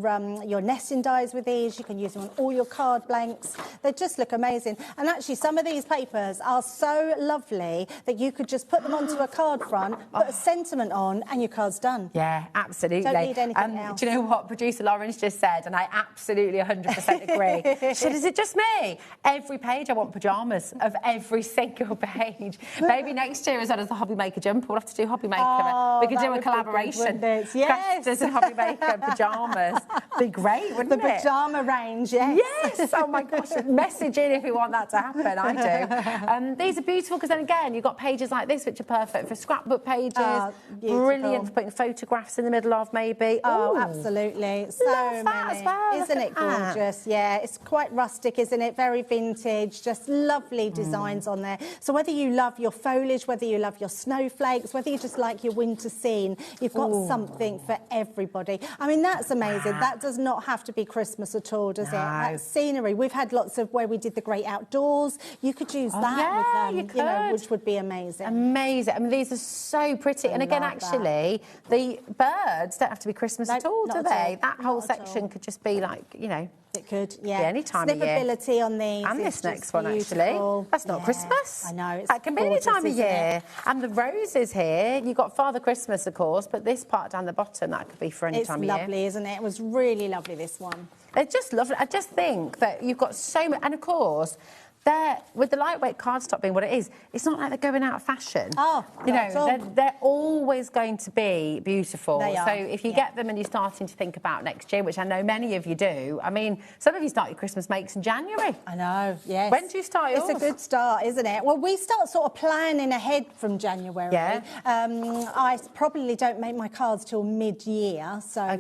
nesting dies with these. You can use them on all your card blanks. They just look amazing. And actually, some of these papers are so lovely that you could just put them onto a card front, put a sentiment on, and your card's done. Yeah, absolutely. Don't need anything else. Do you know what producer Lauren's just said? And I absolutely 100% agree. She said, is it just me? Every page I want pyjamas of every single page. Maybe next year, as well as the HobbyMaker jumper, we'll have to do HobbyMaker. Oh, we could do a collaboration. Good, yes. Cresters and HobbyMaker pyjamas. Be great, wouldn't it? The pyjama range, yes. Yes. Oh my gosh. Message in if you want that to happen. I do. These are beautiful because then again, you've got pages like this which are perfect for scrapbook pages. Brilliant for putting photographs in the middle of, maybe. Oh, absolutely. So Love that many. as well. Isn't it gorgeous? Yeah, it's quite rustic, isn't it? Very vintage, just lovely designs on there. So whether you love your foliage, whether you love your snowflakes, whether you just like your winter scene, you've got something for everybody. I mean, that's amazing. That does not have to be Christmas at all, does it? That scenery. We've had lots of where we did the great outdoors. You could use that with them, you know, which would be amazing. Amazing. I mean, these are so pretty. And again, actually, the birds don't have to be Christmas at all, do they? That whole section could just be like, you know. It could, yeah. Any time of year. Snippability on these. And this next one, actually. That's not Christmas. I know. It's that can be any time of year. It? And the roses here, you've got Father Christmas, of course, but this part down the bottom, that could be for any time of year. It's lovely, isn't it? It was really lovely, this one. It's just lovely. I just think that you've got so much, and of course, with the lightweight cardstock being what it is, it's not like they're going out of fashion. Oh, you know, they're always going to be beautiful. They are. So if you get them and you're starting to think about next year, which I know many of you do, I mean, some of you start your Christmas makes in January. I know, yes. When do you start yours? It's a good start, isn't it? Well, we start sort of planning ahead from January. Yeah. I probably don't make my cards till mid-year, so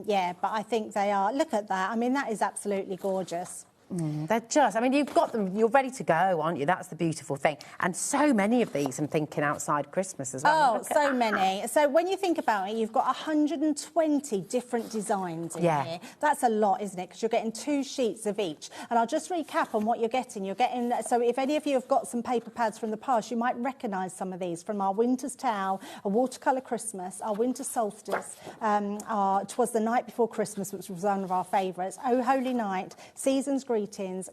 yeah, but I think they are. Look at that. I mean, that is absolutely gorgeous. They're just, I mean, you've got them, you're ready to go, aren't you? That's the beautiful thing. And so many of these I'm thinking outside Christmas as well. Oh, so many. So when you think about it, you've got 120 different designs in here. That's a lot, isn't it? Because you're getting 2 sheets of each. And I'll just recap on what you're getting. You're getting, so if any of you have got some paper pads from the past, you might recognise some of these from our Winter's Towel, a Watercolour Christmas, our Winter Solstice, Twas the Night Before Christmas, which was one of our favourites, Oh Holy Night, Season's Greetings,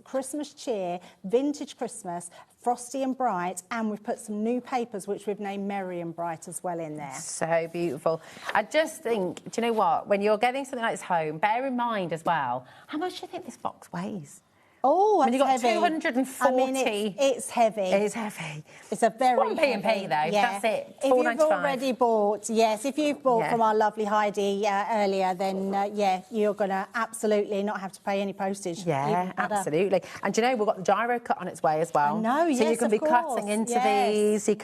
Christmas Cheer, Vintage Christmas, Frosty and Bright, and we've put some new papers which we've named Merry and Bright as well in there. So beautiful. I just think, do you know what? When you're getting something like this home, bear in mind as well, how much do you think this box weighs? Oh, I mean, you've got heavy. 240. I mean, it's heavy. It is heavy. It's a very One P&P though. Yeah. That's it. If you've already bought, if you've bought from our lovely Heidi earlier, then yeah, you're going to absolutely not have to pay any postage. Yeah, absolutely. And do you know, we've got the gyro cut on its way as well. I know, so you can be cutting into these. You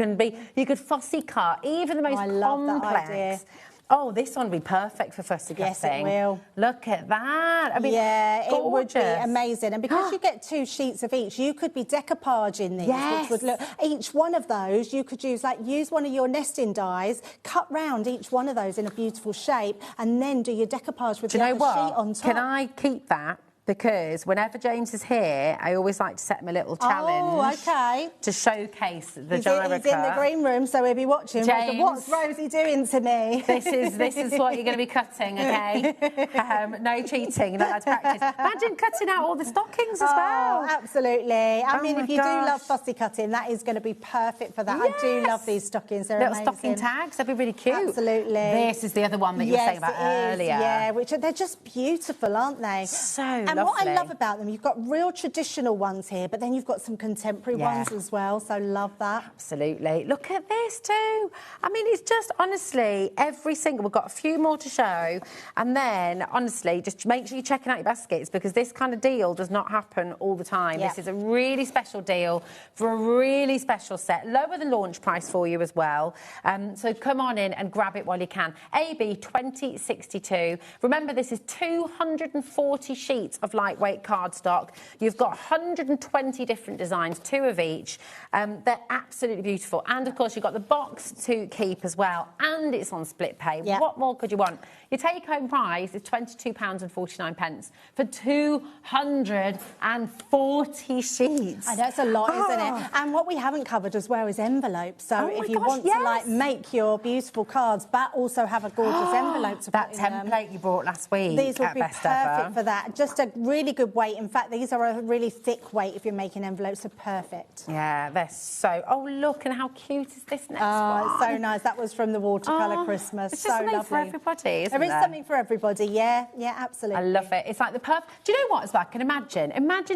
could fussy cut even the most complex. Oh, this one would be perfect for fussy cutting. Yes, it will. Look at that. I mean, yeah, gorgeous. It would be amazing. And because you get 2 sheets of each, you could be decoupaging these, which would look... Each one of those, you could use one of your nesting dies, cut round each one of those in a beautiful shape, and then do your decoupage with the other sheet on top. Can I keep that? Because whenever James is here, I always like to set him a little challenge to showcase the gyro cut. He's in the green room, so he'll be watching. James, what's Rosie doing to me? This is what you're going to be cutting, OK? No cheating, not allowed to practice. Imagine cutting out all the stockings as well. Absolutely. I mean, if you do love fussy cutting, that is going to be perfect for that. I do love these stockings. They're little amazing. stocking tags, they'd be really cute. Absolutely. This is the other one that you were saying about earlier. Yeah, which they're just beautiful, aren't they? So And what I love about them, you've got real traditional ones here, but then you've got some contemporary ones as well, so love that. Absolutely. Look at this too. I mean, it's just, honestly, every single... We've got a few more to show, and then, honestly, just make sure you're checking out your baskets, because this kind of deal does not happen all the time. This is a really special deal for a really special set, lower than launch price for you as well. So come on in and grab it while you can. AB 2062. Remember, this is 240 sheets of lightweight cardstock. You've got 120 different designs, 2 of each. They're absolutely beautiful. And, of course, you've got the box to keep as well. And it's on split pay. What more could you want? Your take-home price is £22.49 for 240 sheets. I know, it's a lot, isn't it? And what we haven't covered as well is envelopes. So if you want to, like, make your beautiful cards, but also have a gorgeous envelope to put in them. That template you brought last week. These would be perfect for that. Just a really good weight. In fact, these are a really thick weight if you're making envelopes. So perfect. Yeah, they're so... Oh, look, and how cute is this next one? It's so nice. That was from the watercolour Christmas. It's so just something lovely. for everybody, isn't there is something for everybody, yeah, absolutely. I love it. It's like the perfect... Do you know what, as well, I can imagine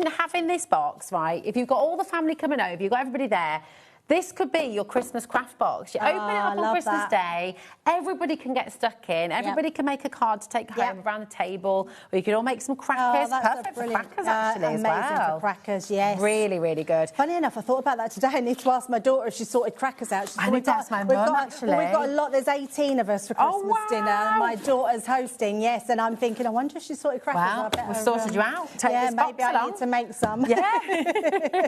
having this box, right? If you've got all the family coming over, you've got everybody there, this could be your Christmas craft box. You open it up on Christmas Day, everybody can get stuck in, everybody can make a card to take home around the table, or you could all make some crackers. Perfect for crackers, actually, as well. Amazing for crackers, yes. Really, really good. Funny enough, I thought about that today. I need to ask my daughter if she sorted crackers out. I need to ask my mum, actually. We've got a lot. There's 18 of us for Christmas dinner. And my daughter's hosting, yes, and I'm thinking, I wonder if she sorted crackers out. Well, we've sorted you out. Take this box maybe I need to make some. Yeah.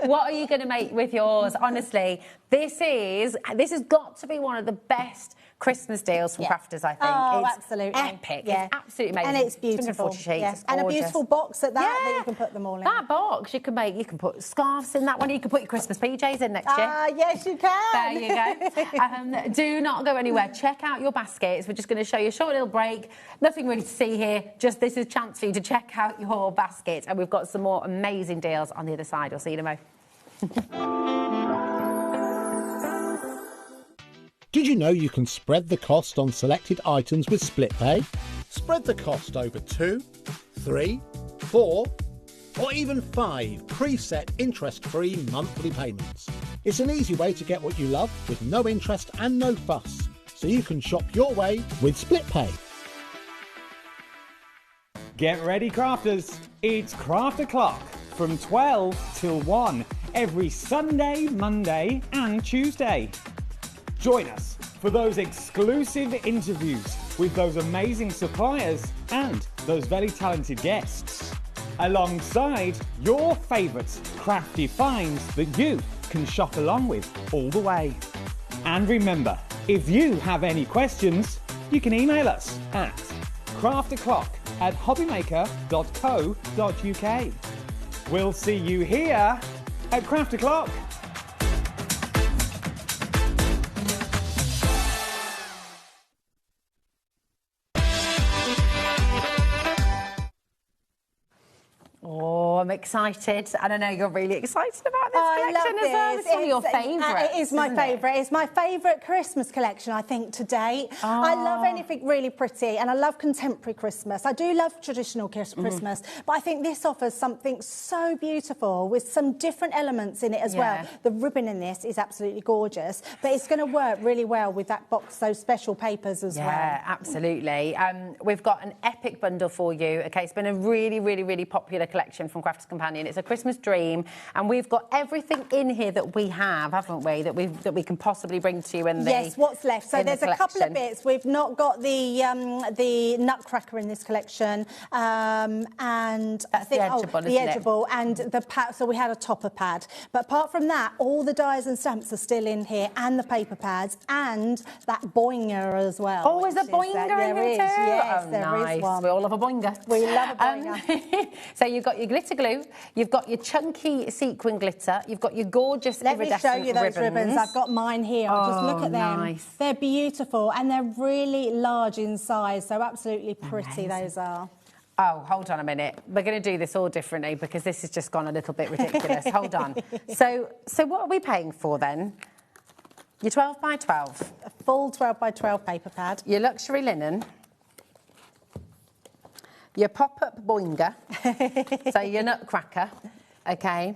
What are you going to make with yours? Honestly, this has got to be one of the best Christmas deals from Crafters, I think. Oh, it's absolutely. epic. Yeah. It's absolutely amazing. And it's beautiful. Sheets, it's and a gorgeous. beautiful box at that that you can put them all in. That box you can put scarves in that one. You can put your Christmas PJs in next year. Yes, you can. There you go. Do not go anywhere. Check out your baskets. We're just going to show you a short little break. Nothing really to see here. Just this is a chance for you to check out your basket. And we've got some more amazing deals on the other side. We'll see you in a moment. Did you know you can spread the cost on selected items with split pay? Spread the cost over 2, 3, 4, or even 5 preset interest-free monthly payments. It's an easy way to get what you love with no interest and no fuss, so you can shop your way with split pay. Get ready, crafters. It's Craft O'Clock from 12 till 1 every Sunday, Monday and Tuesday. Join us for those exclusive interviews with those amazing suppliers and those very talented guests, alongside your favourite crafty finds that you can shop along with all the way. And remember, if you have any questions, you can email us at craftoclock@hobbymaker.co.uk. We'll see you here at Craft O'Clock. Oh, I'm excited. And I know you're really excited about this collection as well. It's one of your favourites. It is my favourite. It's my favourite Christmas collection, I think, to date. I love anything really pretty and I love contemporary Christmas. I do love traditional Christmas, but I think this offers something so beautiful with some different elements in it as well. The ribbon in this is absolutely gorgeous, but it's going to work really well with that box, those special papers as well. Yeah, absolutely. We've got an epic bundle for you. Okay, it's been a really, really, really popular collection from Crafters Companion. It's a Christmas dream, and we've got everything in here that we have, haven't we? That we can possibly bring to you in the what's left? So there's a couple of bits. We've not got the Nutcracker in this collection, and that's the edgeable, the edgeable, and the pad. So we had a topper pad, but apart from that, all the dies and stamps are still in here, and the paper pads, and that boinger as well. Oh, is a boinger in here too? Yes, oh, there nice. is one. We all love a boinger. We love a boinger. So you've got your glitter glue, you've got your chunky sequin glitter, you've got your gorgeous iridescent Let me show you those ribbons. I've got mine here. Just look at them. Nice. They're beautiful and they're really large in size, so absolutely pretty those are. Oh, hold on a minute. We're going to do this all differently because this has just gone a little bit ridiculous. Hold on. So what are we paying for then? Your 12 by 12. A full 12 by 12 paper pad. Your luxury linen. Your pop-up boinger, so your Nutcracker, okay,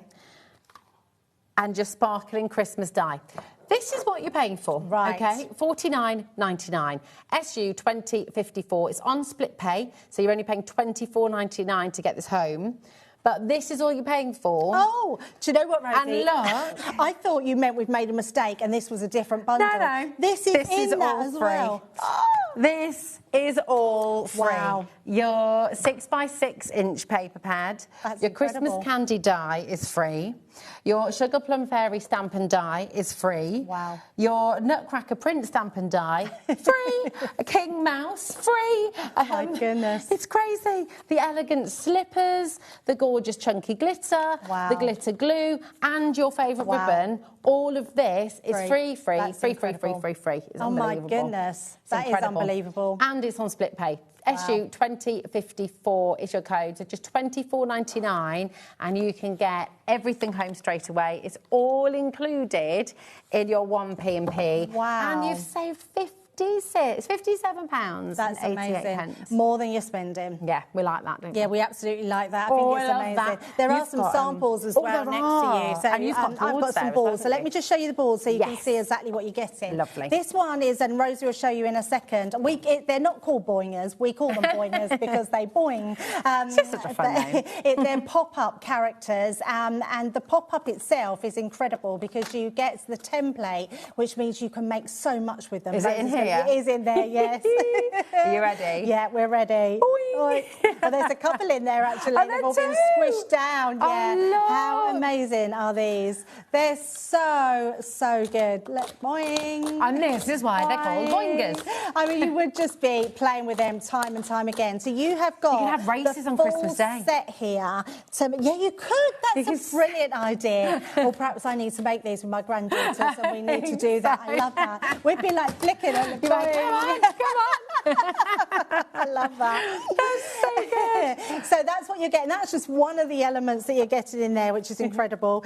and your sparkling Christmas die. This is what you're paying for, right? Okay, $49.99. SU 2054. It's on split pay, so you're only paying $24.99 to get this home. But this is all you're paying for. Oh, do you know what, Rosie? And look, I thought you meant we've made a mistake and this was a different bundle. No. This is all as free. well. This is all free. Wow. Your 6x6 inch paper pad. That's your incredible. Christmas candy die is free. Your Sugar Plum Fairy stamp and die is free. Wow. Your Nutcracker print stamp and die, free. A King Mouse, free. Oh my goodness. It's crazy. The elegant slippers, the gorgeous chunky glitter, the glitter glue, and your favourite ribbon. All of this is free. That's Free. incredible. It's oh my unbelievable. goodness. It's That is incredible. unbelievable. And it's on split pay. SU2054 is your code, so just £24.99, and you can get everything home straight away. It's all included in your 1p&p. Wow. And you've saved £57. That's amazing. Pence. More than you're spending. Yeah, we like that, don't we? Yeah, we absolutely like that. I think it's amazing. That. There are You've some got, samples as well next to you. So and you've got I've got some balls. So let me just show you the balls so you can see exactly what you're getting. Lovely. This one is, and Rosie will show you in a second. They're not called boingers. We call them boingers because they boing. It's just such a fun name. They're pop-up characters, and the pop-up itself is incredible because you get the template, which means you can make so much with them. Is it in here? It is in there, yes. Are you ready? Yeah, we're ready. Well, there's a couple in there actually. They've all been squished down. Yeah. How amazing are these? They're so good. Boing. And this is why they're called boingers. I mean, you would just be playing with them time and time again. So you have got. You can have races on Christmas Day. Set here. Yeah, you could. That's a brilliant idea. Or perhaps I need to make these with my granddaughters, and we need to do that. I love that. We'd be like flicking on the come on. I love that. That's so good. So that's what you're getting. That's just one of the elements that you're getting in there, which is incredible.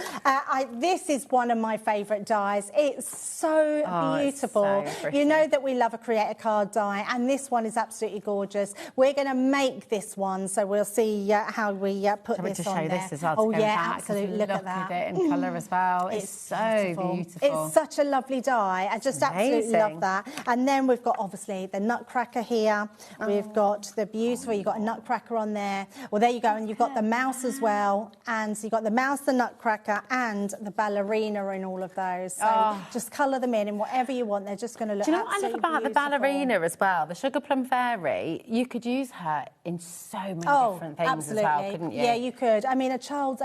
This is one of my favourite dies. It's so beautiful. It's so pretty. You know that we love a create a card die, and this one is absolutely gorgeous. We're going to make this one, so we'll see how we put this on there. This as well. Oh yeah, absolutely. Look at at that. it in colour as well. It's so beautiful. It's such a lovely die. I just absolutely love that. And then we've got obviously the nutcracker here. We've got the beautiful. You've got a nutcracker on there. Well, there you go. And you've got the mouse as well. And so you've got the mouse, the nutcracker, and the ballerina in all of those. So just colour them in whatever you want. They're just going to look. Do you know what I love about the ballerina as well? The Sugar Plum Fairy. You could use her in so many different things as well, couldn't you? Yeah, you could. I mean, a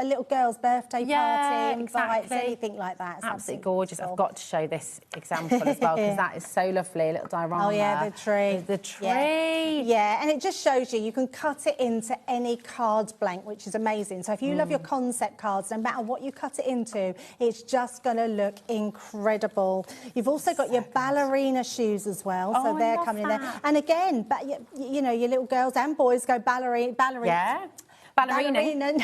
little girl's birthday party, invites, anything like that. It's absolutely gorgeous. Beautiful. I've got to show this example as well because that is so lovely. A little diorama. Oh yeah, the tree. The tree. Yeah, and it just shows you can cut it into any card blank, which is amazing. So if you love your concept cards, no matter what you cut it into, it's just going to look incredible. You've also got your ballerina shoes as well, so they're coming in there. And again, you know, your little girls and boys go ballerina. Yeah. Ballerina.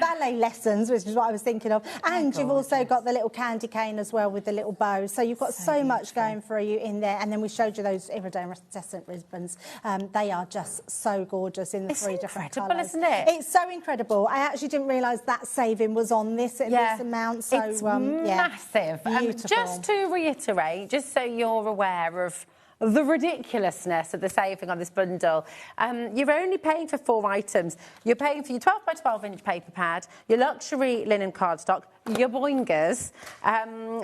Ballet lessons, which is what I was thinking of. And you've also got the little candy cane as well with the little bow. So you've got so much going for you in there. And then we showed you those iridescent ribbons. They are just so gorgeous in the three different colours. Isn't it? It's so incredible. I actually didn't realise that saving was on this this amount. So it's massive. Just to reiterate, just so you're aware of the ridiculousness of the saving on this bundle. You're only paying for 4 items. You're paying for your 12 by 12 inch paper pad, your luxury linen cardstock, your boingers,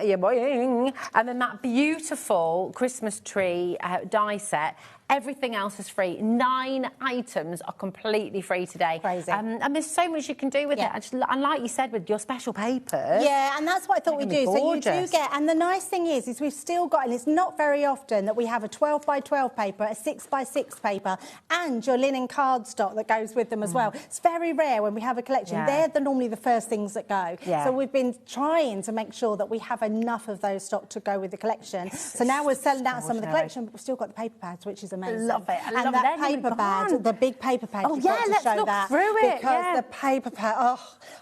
your boing, and then that beautiful Christmas tree die set. Everything else is free. 9 items are completely free today. Crazy. And there's so much you can do with it. And like you said, with your special papers. Yeah, and that's what I thought we'd do. So you do get, and the nice thing is we've still got, and it's not very often that we have a 12 by 12 paper, a 6 by 6 paper, and your linen cardstock that goes with them as well. It's very rare when we have a collection. They're normally the first things that go. So we've been trying to make sure that we have enough of those stock to go with the collection. So now we're selling out some of the collection, but we've still got the paper pads, which is amazing. Love it. And that paper pad, the big paper pad, you've got to show that. Because the paper pad,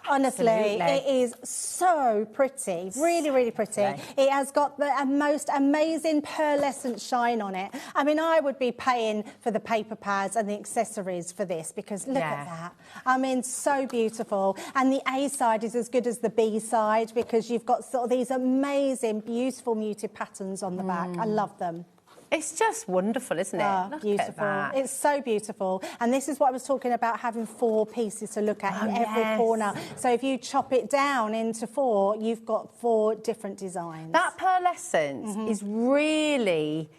honestly, it is so pretty. Really, really pretty. It has got the most amazing pearlescent shine on it. I mean, I would be paying for the paper pads and the accessories for this because look at that. I mean, so beautiful. And the A side is as good as the B side because you've got sort of these amazing, beautiful muted patterns on the back. I love them. It's just wonderful, isn't it? Look beautiful. At that. It's so beautiful. And this is what I was talking about, having 4 pieces to look at in every corner. So if you chop it down into 4, you've got 4 different designs. That pearlescence is really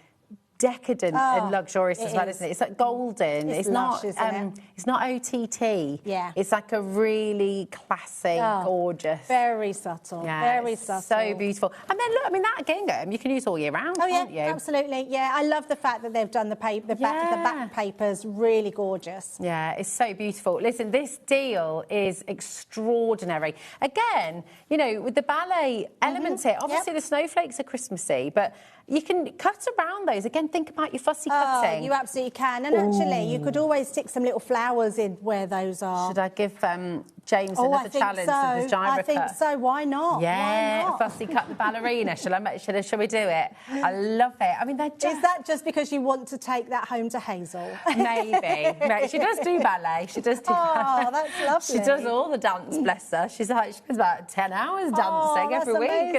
decadent and luxurious as well, isn't it? It's like golden. It's lush, isn't it? It's not OTT. Yeah. It's like a really classy, gorgeous. Very subtle. Yeah, very subtle. So beautiful. And then look, I mean, that gingham you can use all year round, can't you? Absolutely. Yeah, I love the fact that they've done the back papers really gorgeous. Yeah, it's so beautiful. Listen, this deal is extraordinary. Again, you know, with the ballet elements here, obviously the snowflakes are Christmassy, but You can cut around those. Again, think about your fussy cutting. You absolutely can. And actually, you could always stick some little flowers in where those are. Should I give James another challenge with his gyro I think so. Why not? Yeah, Why not? fussy cut the ballerina. Shall we do it? I love it. I mean, they're just... Is that just because you want to take that home to Hazel? Maybe. No, she does do ballet. She does do ballet. That's lovely. She does all the dance, bless her. She spends about 10 hours dancing every week.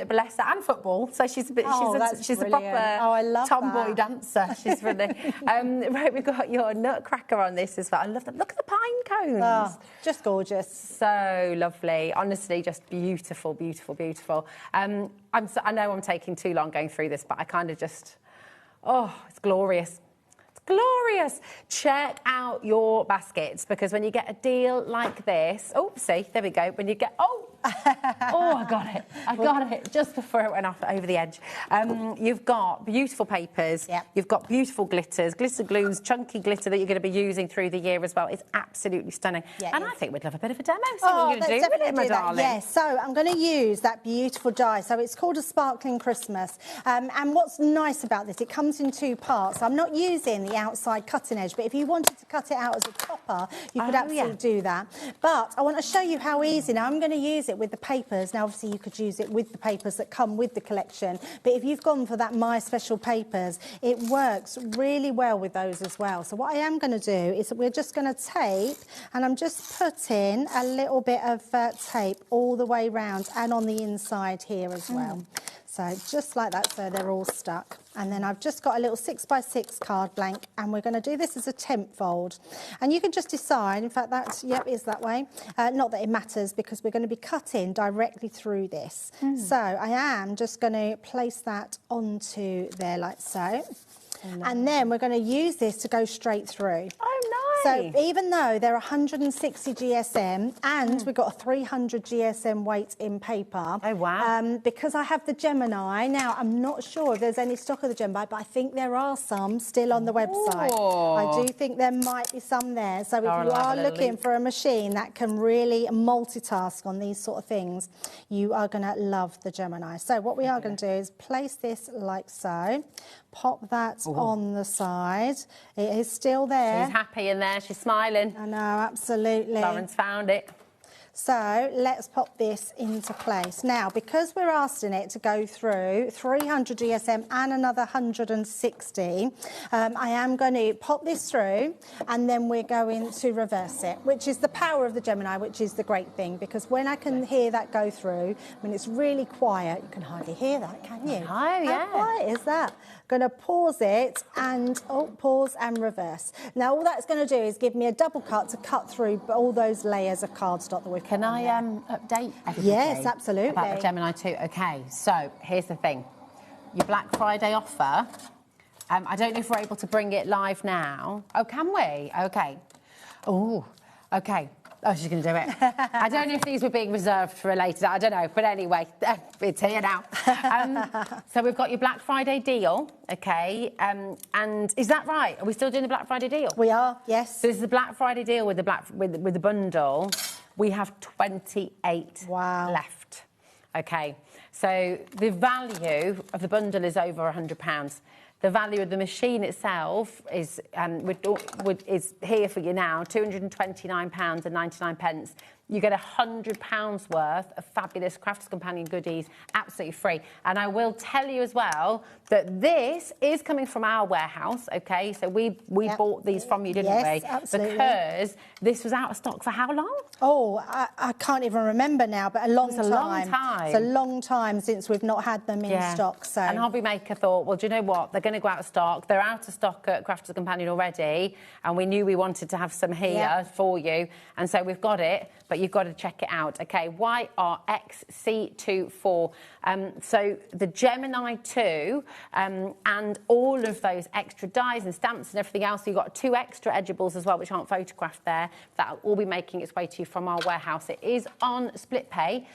Bless her. And football. So she's a proper tomboy dancer. She's really... right, we've got your nutcracker on this as well. I love that. Look at the pine cones. Oh, just gorgeous. So lovely. Honestly, just beautiful, beautiful, beautiful. I know I'm taking too long going through this, but I kind of just... Oh, it's glorious. It's glorious. Check out your baskets, because when you get a deal like this... Oh, see, there we go. When you get... Oh, I got it. I got it just before it went off over the edge. You've got beautiful papers. Yep. You've got beautiful glitters, glitter glues, chunky glitter that you're going to be using through the year as well. It's absolutely stunning. Yeah, and I think we'd love a bit of a demo. So what you're going to do with it, my darling. Yes, so I'm going to use that beautiful die. So it's called a Sparkling Christmas. And what's nice about this, it comes in 2 parts. I'm not using the outside cutting edge, but if you wanted to cut it out as a topper, you could absolutely do that. But I want to show you how easy. Now, I'm going to use it with the papers. Now, obviously, you could use it with the papers that come with the collection. But if you've gone for that My Special papers, it works really well with those as well. So what I am going to do is we're just going to tape, and I'm just putting a little bit of tape all the way round and on the inside here as well. So just like that, so they're all stuck. And then I've just got a little 6x6 card blank, and we're going to do this as a temp fold. And you can just decide, in fact, that's, yep, is that way. Not that it matters, because we're going to be cutting directly through this. So I am just going to place that onto there like so. And then we're going to use this to go straight through. Oh, nice. So even though they're 160 GSM and we've got a 300 GSM weight in paper. Oh, wow. Because I have the Gemini, now I'm not sure if there's any stock of the Gemini, but I think there are some still on the website. I do think there might be some there. So if you are looking for a machine that can really multitask on these sort of things, you are going to love the Gemini. So what we are going to do is place this like so. Pop that on the side. It is still there. She's happy in there. She's smiling. I know, absolutely. Lauren's found it. So let's pop this into place. Now, because we're asking it to go through 300 GSM and another 160, I am going to pop this through, and then we're going to reverse it, which is the power of the Gemini, which is the great thing, because when I can hear that go through, when it's really quiet, you can hardly hear that, can you? Oh, yeah. How quiet is that? Going to pause it and pause and reverse. Now all that's going to do is give me a double cut to cut through all those layers of cardstock that we've Can I update everybody? Yes, absolutely. About the Gemini 2. Okay, so here's the thing. Your Black Friday offer, I don't know if we're able to bring it live now. Oh, can we? Okay. Oh, okay. Oh, she's going to do it. I don't know if these were being reserved for a later. I don't know. But anyway, it's here now. So we've got your Black Friday deal, okay? And is that right? Are we still doing the Black Friday deal? We are, yes. So this is the Black Friday deal with the with the bundle. We have 28 left. Okay. So the value of the bundle is over £100. The value of the machine itself is is here for you now, £229.99. You get £100 worth of fabulous Crafters Companion goodies, absolutely free. And I will tell you as well that this is coming from our warehouse, OK? So we bought these from you, didn't we? Yes, absolutely. Because this was out of stock for how long? Oh, I can't even remember now, but a long time. It's a long time. It's a long time since we've not had them in stock. So. And HobbyMaker thought, well, do you know what? They're going to go out of stock. They're out of stock at Crafters Companion already, and we knew we wanted to have some here for you. And so we've got it, but you've got to check it out. OK, YRXC24. So the Gemini 2 and all of those extra dies and stamps and everything else. So you've got 2 extra edgeables as well, which aren't photographed there. That will all be making its way to you from our warehouse. It is on split pay.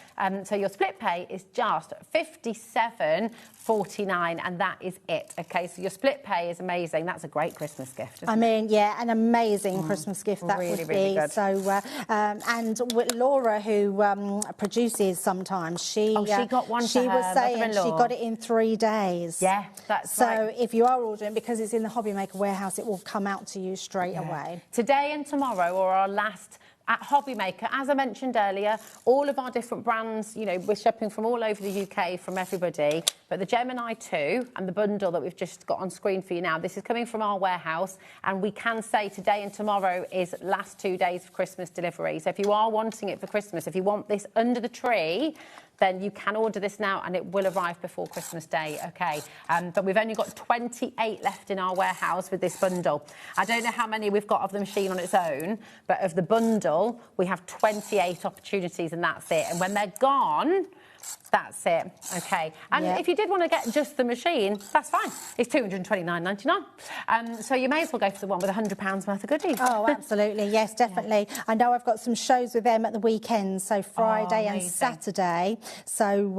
So your split pay is just £57.49, and that is it. OK, so your split pay is amazing. That's a great Christmas gift, isn't it? I mean, yeah, an amazing Christmas gift that really, would really be. good. So, and Laura, who produces sometimes, she got one. She was saying she got it in 3 days. Yeah, that's so. right. If you are ordering, because it's in the HobbyMaker warehouse, it will come out to you straight away. Today and tomorrow are our last at HobbyMaker. As I mentioned earlier, all of our different brands, you know, we're shipping from all over the UK, from everybody. But the Gemini 2 and the bundle that we've just got on screen for you now, this is coming from our warehouse. And we can say today and tomorrow is last 2 days of Christmas delivery. So if you are wanting it for Christmas, if you want this under the tree, then you can order this now and it will arrive before Christmas Day, OK? But we've only got 28 left in our warehouse with this bundle. I don't know how many we've got of the machine on its own, but of the bundle, we have 28 opportunities and that's it. And when they're gone, that's it, OK? And if you did want to get just the machine, that's fine. It's $229.99. So you may as well go for the one with £100 worth of goodies. Oh, absolutely. Yes, definitely. I know I've got some shows with them at the weekend, so Friday and Saturday. So,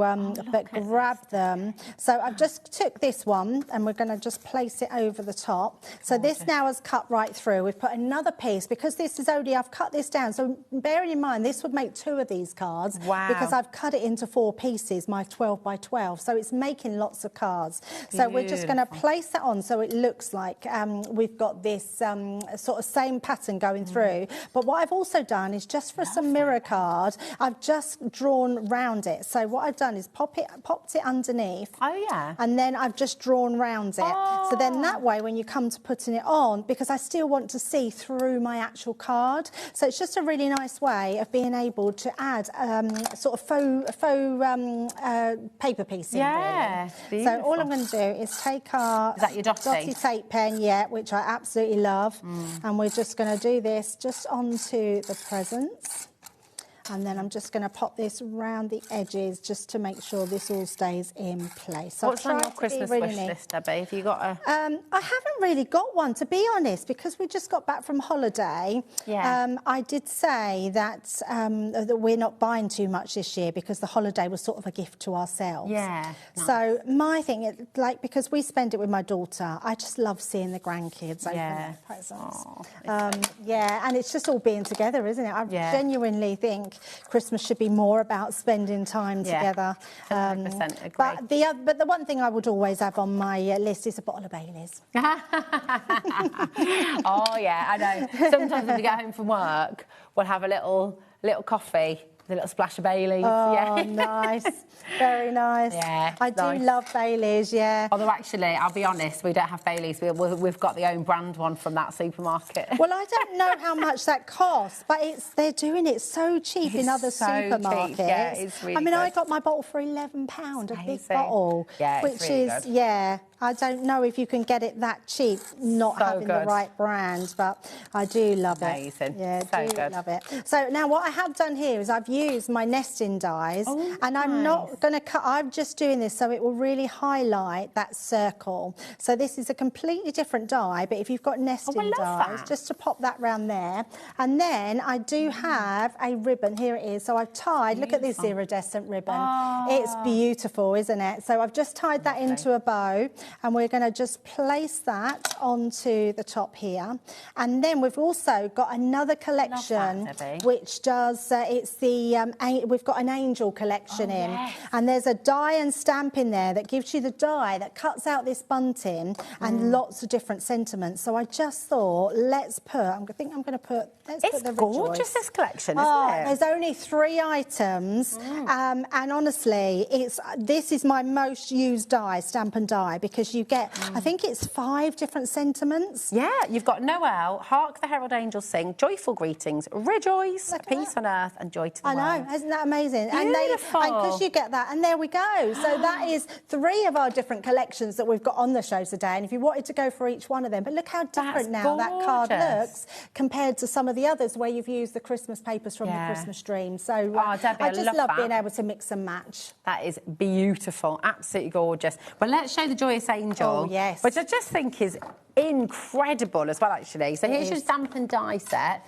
but grab them. So I've just took this one and we're going to just place it over the top. So this now has cut right through. We've put another piece because this is only, I've cut this down. So bearing in mind, this would make 2 of these cards. Wow. Because I've cut it into 4 pieces, my 12 by 12. So it's making lots of cards. So we're just going to place that on so it looks like we've got this sort of same pattern going through. But what I've also done is just for some mirror card, I've just drawn round it. So what I've done is popped it underneath. Oh, yeah. And then I've just drawn round it. Oh. So then that way, when you come to putting it on, because I still want to see through my actual card. So it's just a really nice way of being able to add sort of faux paper piece in, really. So all I'm going to do is take our... Is that your dotty tape pen, which I absolutely love. And we're just going to do this just onto the presents. And then I'm just going to pop this around the edges just to make sure this all stays in place. So what's on your Christmas wish list, Debbie? Have you got a... I haven't really got one, to be honest, because we just got back from holiday. Yeah. I did say that, that we're not buying too much this year because the holiday was sort of a gift to ourselves. Yeah. Nice. So my thing is, like, because we spend it with my daughter, I just love seeing the grandkids open their presents. And it's just all being together, isn't it? I genuinely think Christmas should be more about spending time together. 100% agree. But the one thing I would always have on my list is a bottle of Baileys. Oh, yeah, I know. Sometimes when we get home from work, we'll have a little coffee, with a little splash of Baileys. Oh, nice. Very nice. Yeah, I do love Baileys, Although, actually, I'll be honest, we don't have Baileys. We've got the own brand one from that supermarket. Well, I don't know how much that costs, but they're doing it so cheap in other supermarkets. Cheap. Yeah, it's really good. I got my bottle for £11, a big bottle. Yeah, which really is, good. I don't know if you can get it that cheap, not having the right brand, but I do love it. Amazing. Yeah, I do love it. So now what I have done here is I've used my nesting dies, and I'm not going to cut. I'm just doing this so it will really highlight that circle. So this is a completely different die, but if you've got nesting dies, just to pop that round there. And then I do have a ribbon. Here it is. So I've tied, look at this iridescent ribbon. It's beautiful, isn't it? So I've just tied that into a bow, and we're going to just place that onto the top here. And then we've also got another collection which does, it's the, we've got an angel collection in. And there's a die and stamp in there that gives you the die that cuts out this bunting and lots of different sentiments. So I just thought, let's put, I think I'm going to put, let's put the gorgeous, this collection, isn't it? There's only 3 items. And honestly, this is my most used die, stamp and die, because you get, I think it's 5 different sentiments. Yeah, you've got Noel, Hark the Herald Angels Sing, Joyful Greetings, Rejoice, Peace on Earth and Joy to the World. I know, isn't that amazing? Beautiful. And because you get that, and there we go. So that is 3 of our different collections that we've got on the show today. And if you wanted to go for each one of them, but look how different now that card looks compared to some of the others where you've used the Christmas papers from the Christmas dream. So Debbie, I just love being able to mix and match. That is beautiful, absolutely gorgeous. Well, let's show the Joyous Angel, which I just think is incredible as well, actually. So here's your stamp and die set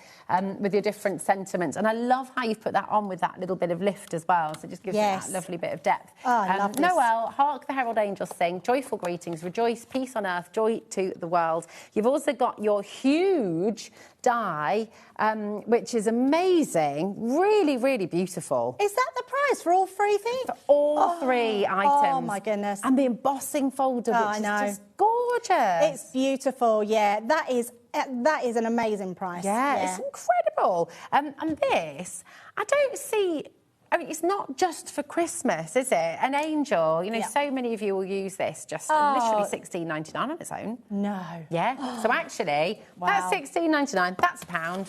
with your different sentiments. And I love how you've put that on with that little bit of lift as well. So it just gives it that lovely bit of depth. Oh, I love this. Noel, hark the herald angels sing, joyful greetings, rejoice, peace on earth, joy to the world. You've also got your huge die, which is amazing. Really, really beautiful. Is that the price for all 3 things? For all 3 items. Oh, my goodness. And the embossing folder, which is just gorgeous. It's beautiful, yeah. That is an amazing price. Yeah, it's incredible. And this, I don't see... I mean, it's not just for Christmas, is it? An angel, you know, so many of you will use this just literally $16.99 on its own. No. Yeah. So actually, that's $16.99. That's £1.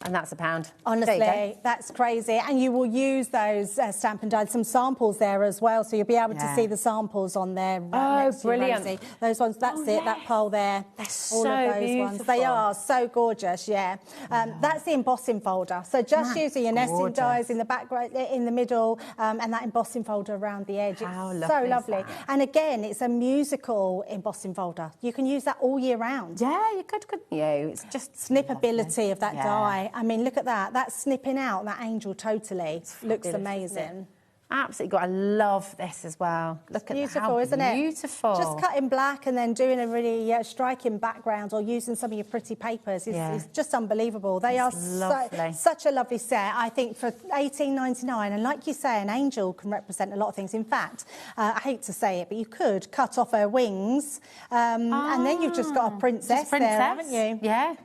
And that's £1. Honestly, that's crazy. And you will use those stamp and die, some samples there as well, so you'll be able to see the samples on there. Oh, brilliant. Those ones, that's it, that pole there. They're all so of those beautiful. ones. They are so gorgeous, That's the embossing folder. So just using your nesting dies in the background, in the middle, and that embossing folder around the edge. How it's lovely so lovely. is that? And again, it's a musical embossing folder. You can use that all year round. Yeah, you could, couldn't you? It's just snippability of that die. I mean, look at that. That's snipping out that angel totally. Looks amazing. Absolutely. I love this as well. Look at beautiful, how isn't it? Beautiful. Just cutting black and then doing a really striking background or using some of your pretty papers is just unbelievable. They are such a lovely set. I think for $18.99, and like you say, an angel can represent a lot of things. In fact, I hate to say it, but you could cut off her wings, and then you've just got a princess there, haven't you? Yeah.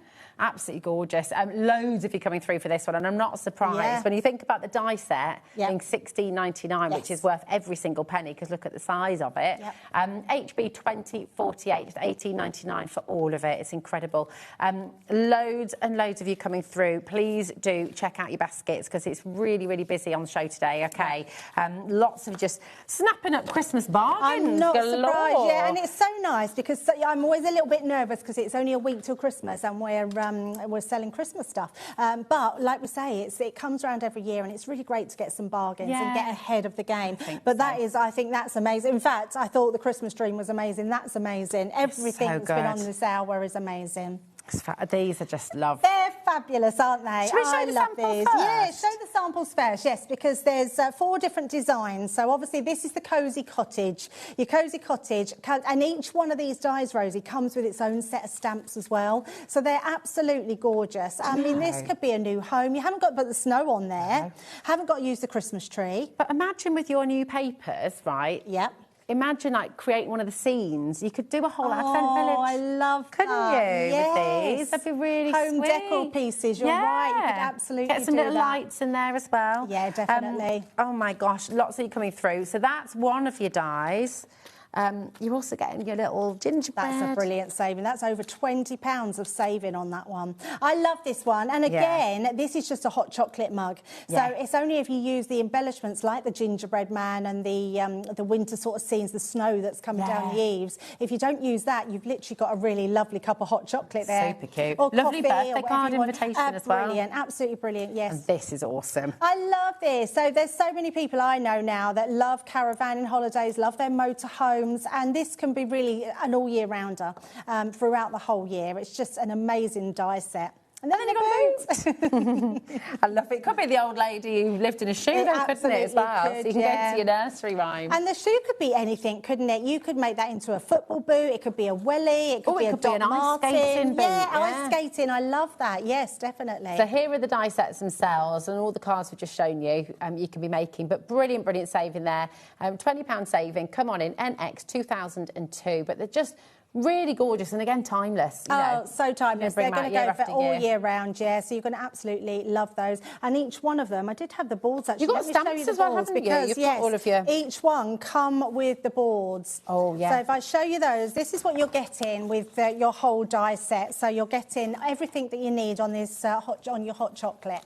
Absolutely gorgeous. Loads of you coming through for this one, and I'm not surprised when you think about the die set being $16.99, which is worth every single penny, because look at the size of it. HB 2048, $18.99 for all of it. It's incredible. Loads and loads of you coming through. Please do check out your baskets, because it's really, really busy on the show today. Okay, lots of just snapping up Christmas bargains. I'm not surprised. Yeah, and it's so nice because I'm always a little bit nervous because it's only a week till Christmas, and we're selling Christmas stuff. But like we say, it comes around every year, and it's really great to get some bargains and get ahead of the game. But I think that's amazing. In fact, I thought the Christmas dream was amazing. That's amazing. Everything that's been on this hour is amazing. These are just lovely. They're fabulous, aren't they? Should we show the samples first? Yeah, show the samples first, yes, because there's 4 different designs. So obviously this is the Cosy Cottage, your Cosy Cottage, and each one of these dies, Rosie, comes with its own set of stamps as well. So they're absolutely gorgeous. I mean, this could be a new home. You haven't got to put the snow on there. Haven't got to use the Christmas tree. But imagine with your new papers, right? Yep. Imagine, like, creating one of the scenes. You could do a whole Advent village. Oh, I love couldn't that. you, with these? That'd be really Home sweet. decor pieces, you're right. You could absolutely get some little lights in there as well. Yeah, definitely. Oh, my gosh, lots of you coming through. So that's one of your dies. You're also getting your little gingerbread. That's a brilliant saving. That's over £20 of saving on that one. I love this one. And again, this is just a hot chocolate mug. So it's only if you use the embellishments like the gingerbread man and the winter sort of scenes, the snow that's coming down the eaves. If you don't use that, you've literally got a really lovely cup of hot chocolate there. Super cute. Or lovely coffee birthday card invitation as well. Brilliant. Absolutely brilliant, yes. And this is awesome. I love this. So there's so many people I know now that love caravanning holidays, love their motorhomes, and this can be really an all-year-rounder throughout the whole year. It's just an amazing die set. And then you got boots. I love it. Could be the old lady who lived in a shoe, though, couldn't it, as well? Could, so you can go to your nursery rhyme. And the shoe could be anything, couldn't it? You could make that into a football boot. It could be a welly. It could be a Doc Martin. Ice skating boot. Ice skating. I love that. Yes, definitely. So here are the die sets themselves and all the cards we've just shown you. You can be making, but brilliant, brilliant saving there. £20 saving. Come on in, NX 2002. But they're just really gorgeous and again timeless. You know. So timeless. They're going to go for all year round, so you're going to absolutely love those. And each one of them, I did have the boards actually. You've got stamps as well, haven't you? You've got all of your... each one come with the boards. Oh yeah. So if I show you those, this is what you're getting with your whole die set. So you're getting everything that you need on this on your hot chocolate,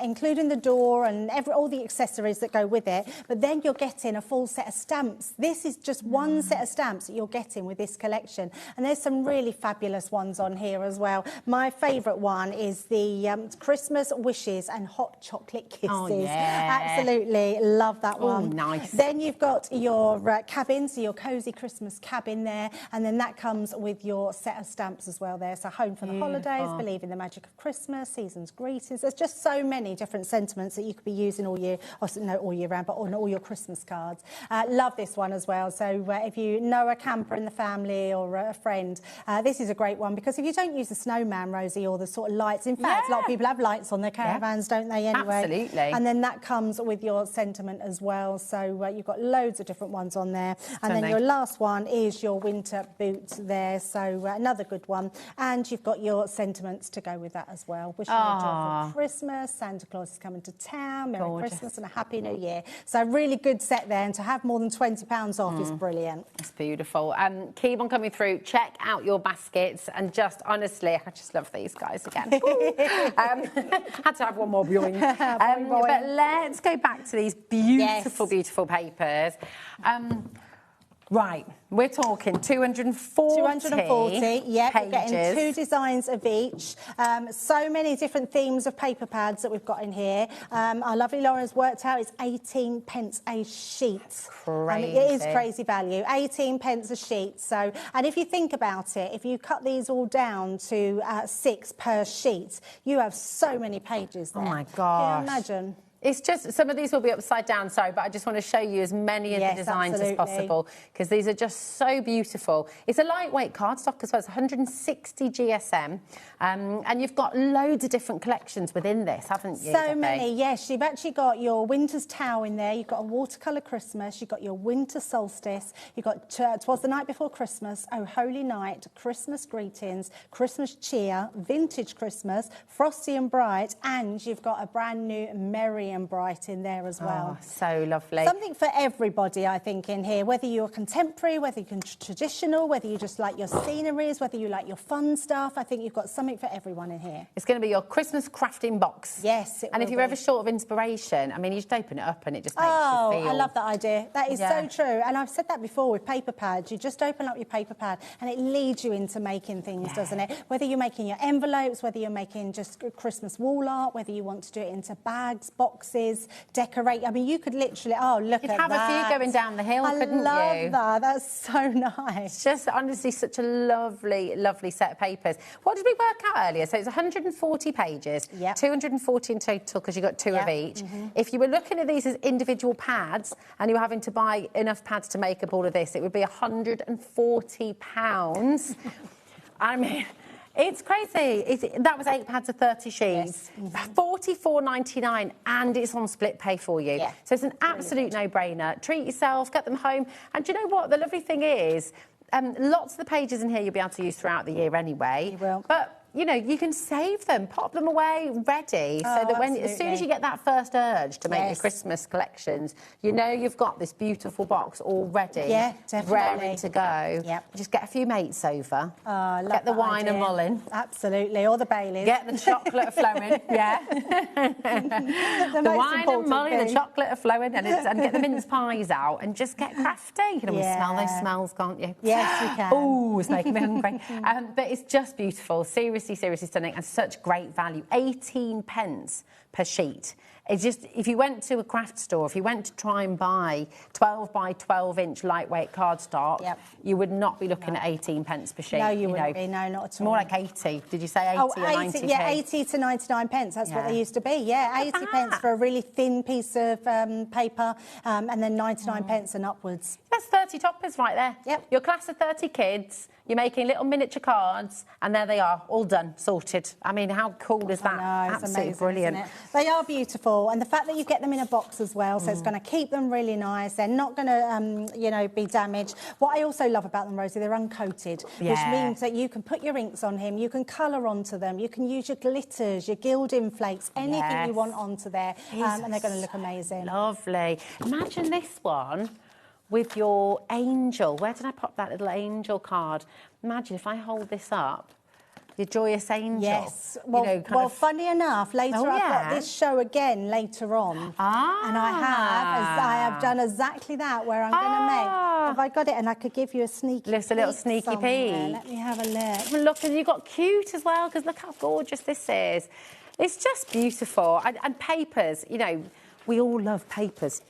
including the door and all the accessories that go with it. But then you're getting a full set of stamps. This is just one set of stamps that you're getting with this collection. And there's some really fabulous ones on here as well. My favourite one is the Christmas wishes and hot chocolate kisses. Oh, yeah. Absolutely love that one. Oh, nice. Then you've got your cabin, so your cosy Christmas cabin there, and then that comes with your set of stamps as well there. So home for the holidays, believe in the magic of Christmas, season's greetings. There's just so many different sentiments that you could be using all year, or not all year round, but on all your Christmas cards. Love this one as well. So if you know a camper in the family or a friend, this is a great one, because if you don't use the snowman, Rosie, or the sort of lights, in fact, a lot of people have lights on their caravans, don't they, anyway? Absolutely. And then that comes with your sentiment as well. So you've got loads of different ones on there. And then your last one is your winter boot there. So another good one. And you've got your sentiments to go with that as well. Wishing you a joyful Christmas, Santa Claus is coming to town, Merry Christmas and a Happy New Year. So a really good set there, and to have more than £20 off is brilliant. It's beautiful. Keep on coming through. Check out your baskets, and just honestly, I just love these guys again. Had to have one more viewing. But let's go back to these beautiful, beautiful papers. Right, we're talking 240 yeah, pages. We're getting 2 designs of each. So many different themes of paper pads that we've got in here. Our lovely Lauren's worked out it's 18 pence a sheet. Crazy. It is crazy value, 18 pence a sheet. So, and if you think about it, if you cut these all down to 6 per sheet, you have so many pages there. Oh my gosh. Can you imagine? It's just, some of these will be upside down, sorry, but I just want to show you as many of the designs as possible, because these are just so beautiful. It's a lightweight cardstock as well. It's 160 GSM, and you've got loads of different collections within this, haven't you? So many, yes. You've actually got your winter's towel in there. You've got a watercolour Christmas. You've got your winter solstice. You've got 'Twas the Night Before Christmas, Oh Holy Night, Christmas Greetings, Christmas Cheer, Vintage Christmas, Frosty and Bright, and you've got a brand new Merry and Bright in there as well. Oh, so lovely. Something for everybody, I think, in here, whether you're contemporary, whether you're traditional, whether you just like your sceneries, whether you like your fun stuff. I think you've got something for everyone in here. It's going to be your Christmas crafting box. Yes, it And if will you're be. ever short of inspiration, I mean, you just open it up and it just makes you feel... I love that idea. That is so true. And I've said that before with paper pads. You just open up your paper pad and it leads you into making things, doesn't it? Whether you're making your envelopes, whether you're making just Christmas wall art, whether you want to do it into bags, boxes, decorate. I mean, you could literally, look You'd at have that. a few going down the hill, couldn't you? I love that. That's so nice. It's just honestly such a lovely, lovely set of papers. What did we work out earlier? So it's 140 pages, 240 in total because you got 2 of each. If you were looking at these as individual pads and you were having to buy enough pads to make up all of this, it would be £140. I mean... It's crazy. That was 8 pads of 30 sheets, $44.99, and it's on split pay for you. Yeah. So it's an absolute no-brainer. Treat yourself, get them home. And do you know what? The lovely thing is, lots of the pages in here you'll be able to use throughout the year anyway. You will. But you know, you can save them, pop them away ready, so that as soon as you get that first urge to make your Christmas collections, you know you've got this beautiful box all ready, ready to go. Just get a few mates over, get the wine and mullein. Absolutely, or the Baileys. Get the chocolate flowing, the wine and mullein, the chocolate flowing, and get the mince pies out, and just get crafty. You can always smell those smells, can't you? Yes, you can. Oh, it's making me hungry. But it's just beautiful. Seriously stunning, and such great value. 18 pence per sheet. It's just, if you went to a craft store, if you went to try and buy 12 by 12 inch lightweight cardstock, you would not be looking at 18 pence per sheet. No, you wouldn't be. No, not at all. More like 80. Did you say 80 or 90? Yeah, 80 to 99 pence. That's what they used to be. Yeah, 80 pence for a really thin piece of paper, and then 99 pence and upwards. That's 30 toppers right there. Yep. Your class of 30 kids, you're making little miniature cards, and there they are, all done, sorted. I mean, how cool is that? I know, it's absolutely amazing, brilliant. isn't it? They are beautiful, and the fact that you get them in a box as well, so it's going to keep them really nice. They're not going to, you know, be damaged. What I also love about them, Rosie, they're uncoated, which means that you can put your inks on him, you can colour onto them, you can use your glitters, your gilding flakes, anything you want onto there, and they're going to look amazing. Lovely. Imagine this one with your angel. Where did I pop that little angel card? Imagine if I hold this up, your joyous angel. Yes. Well, you know, funny enough, later I've got this show again later on. And I have done exactly that, where I'm going to make Have I got it? And I could give you a sneaky Just a little sneaky peek. Let me have a look. Look, and you've got cute as well, because look how gorgeous this is. It's just beautiful. And papers, you know, we all love papers.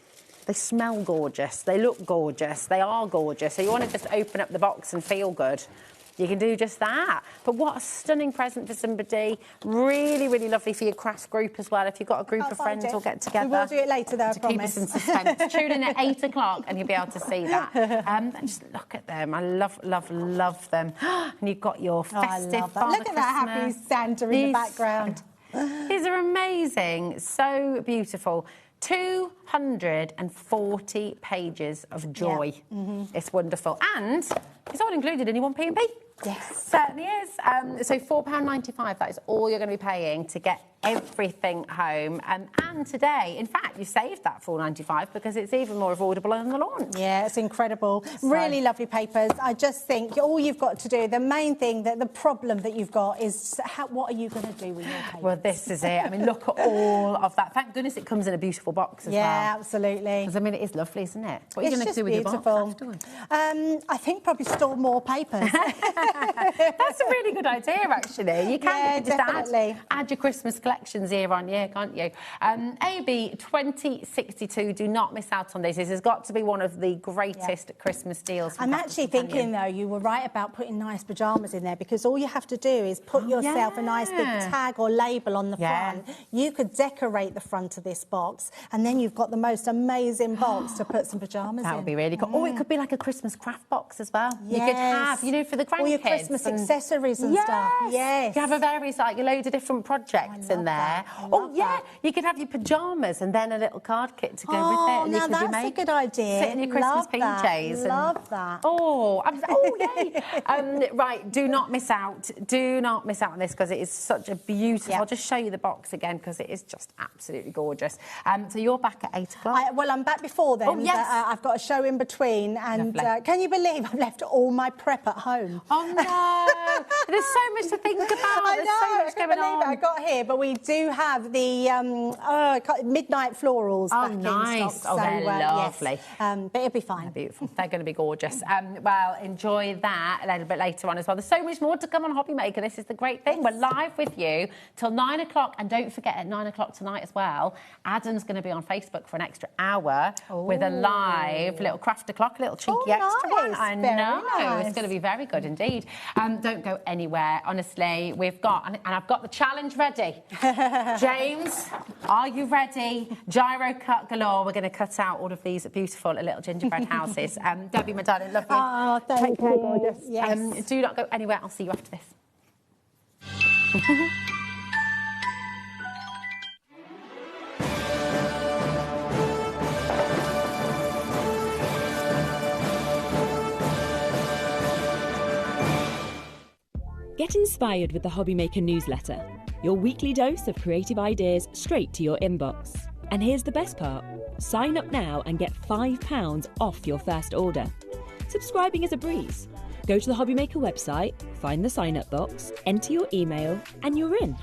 They smell gorgeous, they look gorgeous, they are gorgeous. So you want to just open up the box and feel good. You can do just that. But what a stunning present for somebody. Really, really lovely for your craft group as well. If you've got a group of friends who'll get together. We will do it later, though, I promise. Keep us in suspense. Tune in at 8 o'clock and you'll be able to see that. And just look at them. I love, love, love them. And you've got your festive Father Look at that happy Santa in the background. These are amazing. So beautiful. 240 pages of joy. Yeah. It's wonderful. And it's all included in your 1p&p. Yes. Certainly is. So £4.95, that is all you're going to be paying to get everything home. And today, in fact, you saved that £4.95 because it's even more affordable on the launch. Yeah, it's incredible. Really lovely papers. I just think all you've got to do, the main thing, the problem that you've got is what are you going to do with your papers? Well, this is it. I mean, look at all of that. Thank goodness it comes in a beautiful box as well. Yeah, absolutely. Because, I mean, it is lovely, isn't it? What are you It's going to do with beautiful. your box afterwards? I think probably store more papers. That's a really good idea, actually. You can just add your Christmas collections year on year, can't you? AB 2062, do not miss out on this. This has got to be one of the greatest Christmas deals. I'm actually thinking, though, you were right about putting nice pyjamas in there, because all you have to do is put yourself a nice big tag or label on the front. You could decorate the front of this box, and then you've got the most amazing box to put some pyjamas in. That would be really cool. Or it could be like a Christmas craft box as well. Yes. You could have, you know, for the grandkids. All your Christmas accessories and stuff. Yes. You have a various, like, a load of different projects in there. Oh, yeah. You could have your pyjamas and then a little card kit to go with it. And now you could that's a good idea. Sit in your Christmas PJs. Love that. Oh, yay. Right, do not miss out. Do not miss out on this, because it is such a beautiful... I'll just show you the box again, because it is just absolutely gorgeous. So you're back at 8 o'clock? Well, I'm back before then. Oh, yes. I've got a show in between, and can you believe I've left all my prep at home? Oh, no. There's so much to think about. I know, so much going on. I got here, but we do have the midnight florals back in stock. Oh, they're lovely. Yes. But it'll be fine. They're beautiful. They're going to be gorgeous. Well, enjoy that a little bit later on as well. There's so much more to come on HobbyMaker. This is the great thing. We're live with you till 9 o'clock. And don't forget, at 9 o'clock tonight as well, Adam's going to be on Facebook for an extra hour with a live little craft o'clock, a little cheeky extra one. I know. It's going to be very good indeed. Don't go anywhere, honestly. We've got, and I've got the challenge ready. James, are you ready? Gyro cut galore. We're going to cut out all of these beautiful little gingerbread houses. Debbie, my darling, love you. Oh, thank you. Yes. Do not go anywhere. I'll see you after this. Get inspired with the HobbyMaker newsletter, your weekly dose of creative ideas straight to your inbox. And here's the best part. Sign up now and get £5 off your first order. Subscribing is a breeze. Go to the HobbyMaker website, find the sign-up box, enter your email, and you're in.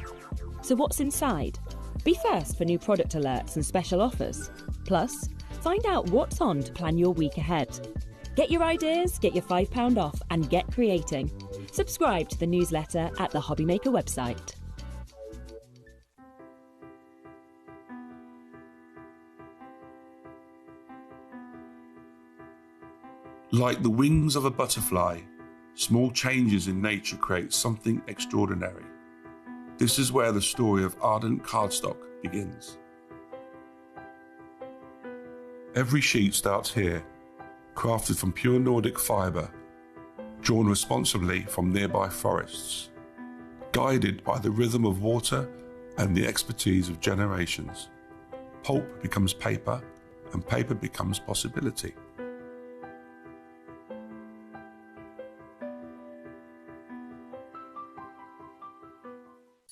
So what's inside? Be first for new product alerts and special offers. Plus, find out what's on to plan your week ahead. Get your ideas, get your £5 off, and get creating. Subscribe to the newsletter at the HobbyMaker website. Like the wings of a butterfly, small changes in nature create something extraordinary. This is where the story of ardent cardstock begins. Every sheet starts here, crafted from pure Nordic fibre, drawn responsibly from nearby forests, guided by the rhythm of water and the expertise of generations. Pulp becomes paper, and paper becomes possibility.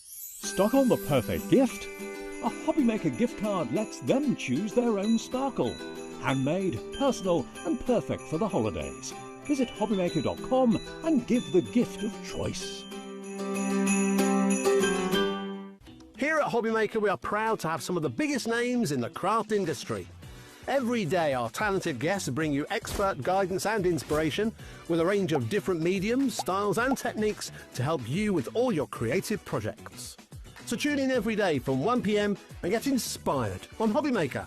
Stock on the perfect gift? A HobbyMaker gift card lets them choose their own sparkle. Handmade, personal and perfect for the holidays. Visit hobbymaker.com and give the gift of choice. Here at HobbyMaker, we are proud to have some of the biggest names in the craft industry. Every day, our talented guests bring you expert guidance and inspiration with a range of different mediums, styles and techniques to help you with all your creative projects. So tune in every day from 1 p.m. and get inspired on HobbyMaker.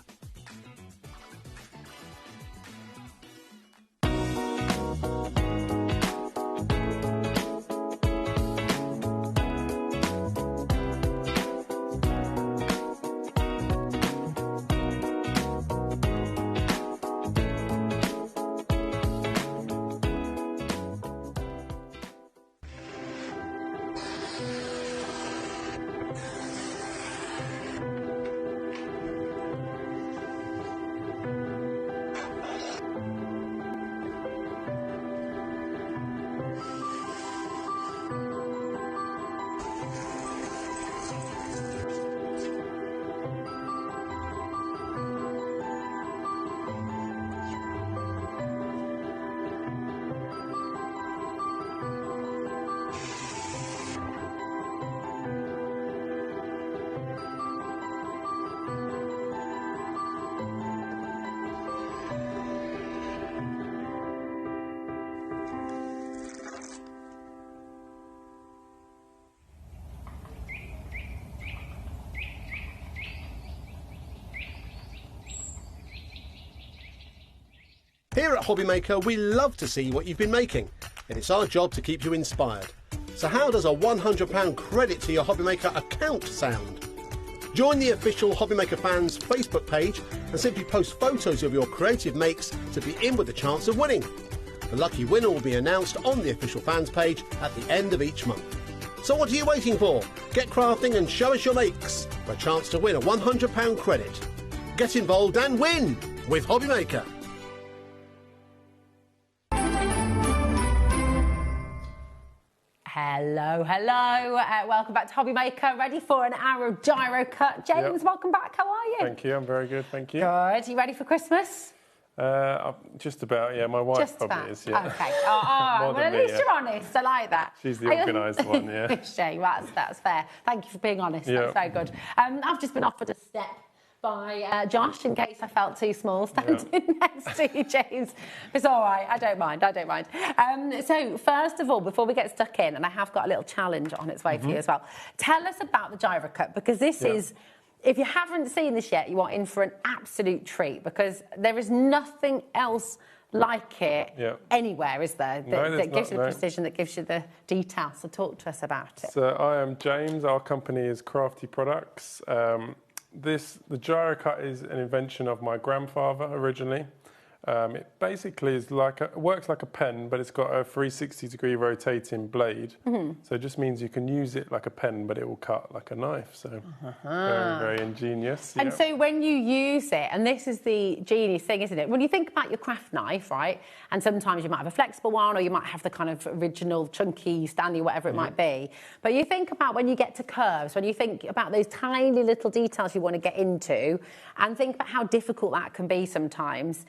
Here at HobbyMaker, we love to see what you've been making, and it's our job to keep you inspired. So how does a £100 credit to your HobbyMaker account sound? Join the official HobbyMaker fans Facebook page and simply post photos of your creative makes to be in with a chance of winning. The lucky winner will be announced on the official fans page at the end of each month. So what are you waiting for? Get crafting and show us your makes for a chance to win a £100 credit. Get involved and win with HobbyMaker. Hello, hello. Welcome back to HobbyMaker. Ready for an hour of gyro cut. James, welcome back. How are you? Thank you. I'm very good. Thank you. Good. Are you ready for Christmas? Just about, yeah. My wife Just probably about. is, yeah. Okay. All right. Well, at least you're honest. I like that. She's the organised one, yeah. Is she? That's fair. Thank you for being honest. Yeah. That's very good. I've just been offered a step by Josh in case I felt too small standing next to you, James. It's all right. I don't mind. So first of all, before we get stuck in, and I have got a little challenge on its way for you as well, tell us about the gyro cut, because this is, if you haven't seen this yet, you are in for an absolute treat, because there is nothing else like it anywhere, is there? That gives you the precision, that gives you the detail. So talk to us about it. So I am James. Our company is Crafty Products. The gyro cut is an invention of my grandfather originally. It basically is works like a pen, but it's got a 360-degree rotating blade. So it just means you can use it like a pen, but it will cut like a knife. So very, very ingenious. And so when you use it, and this is the genius thing, isn't it? When you think about your craft knife, right, and sometimes you might have a flexible one, or you might have the kind of original chunky Stanley, whatever it might be. But you think about when you get to curves, when you think about those tiny little details you want to get into, and think about how difficult that can be sometimes.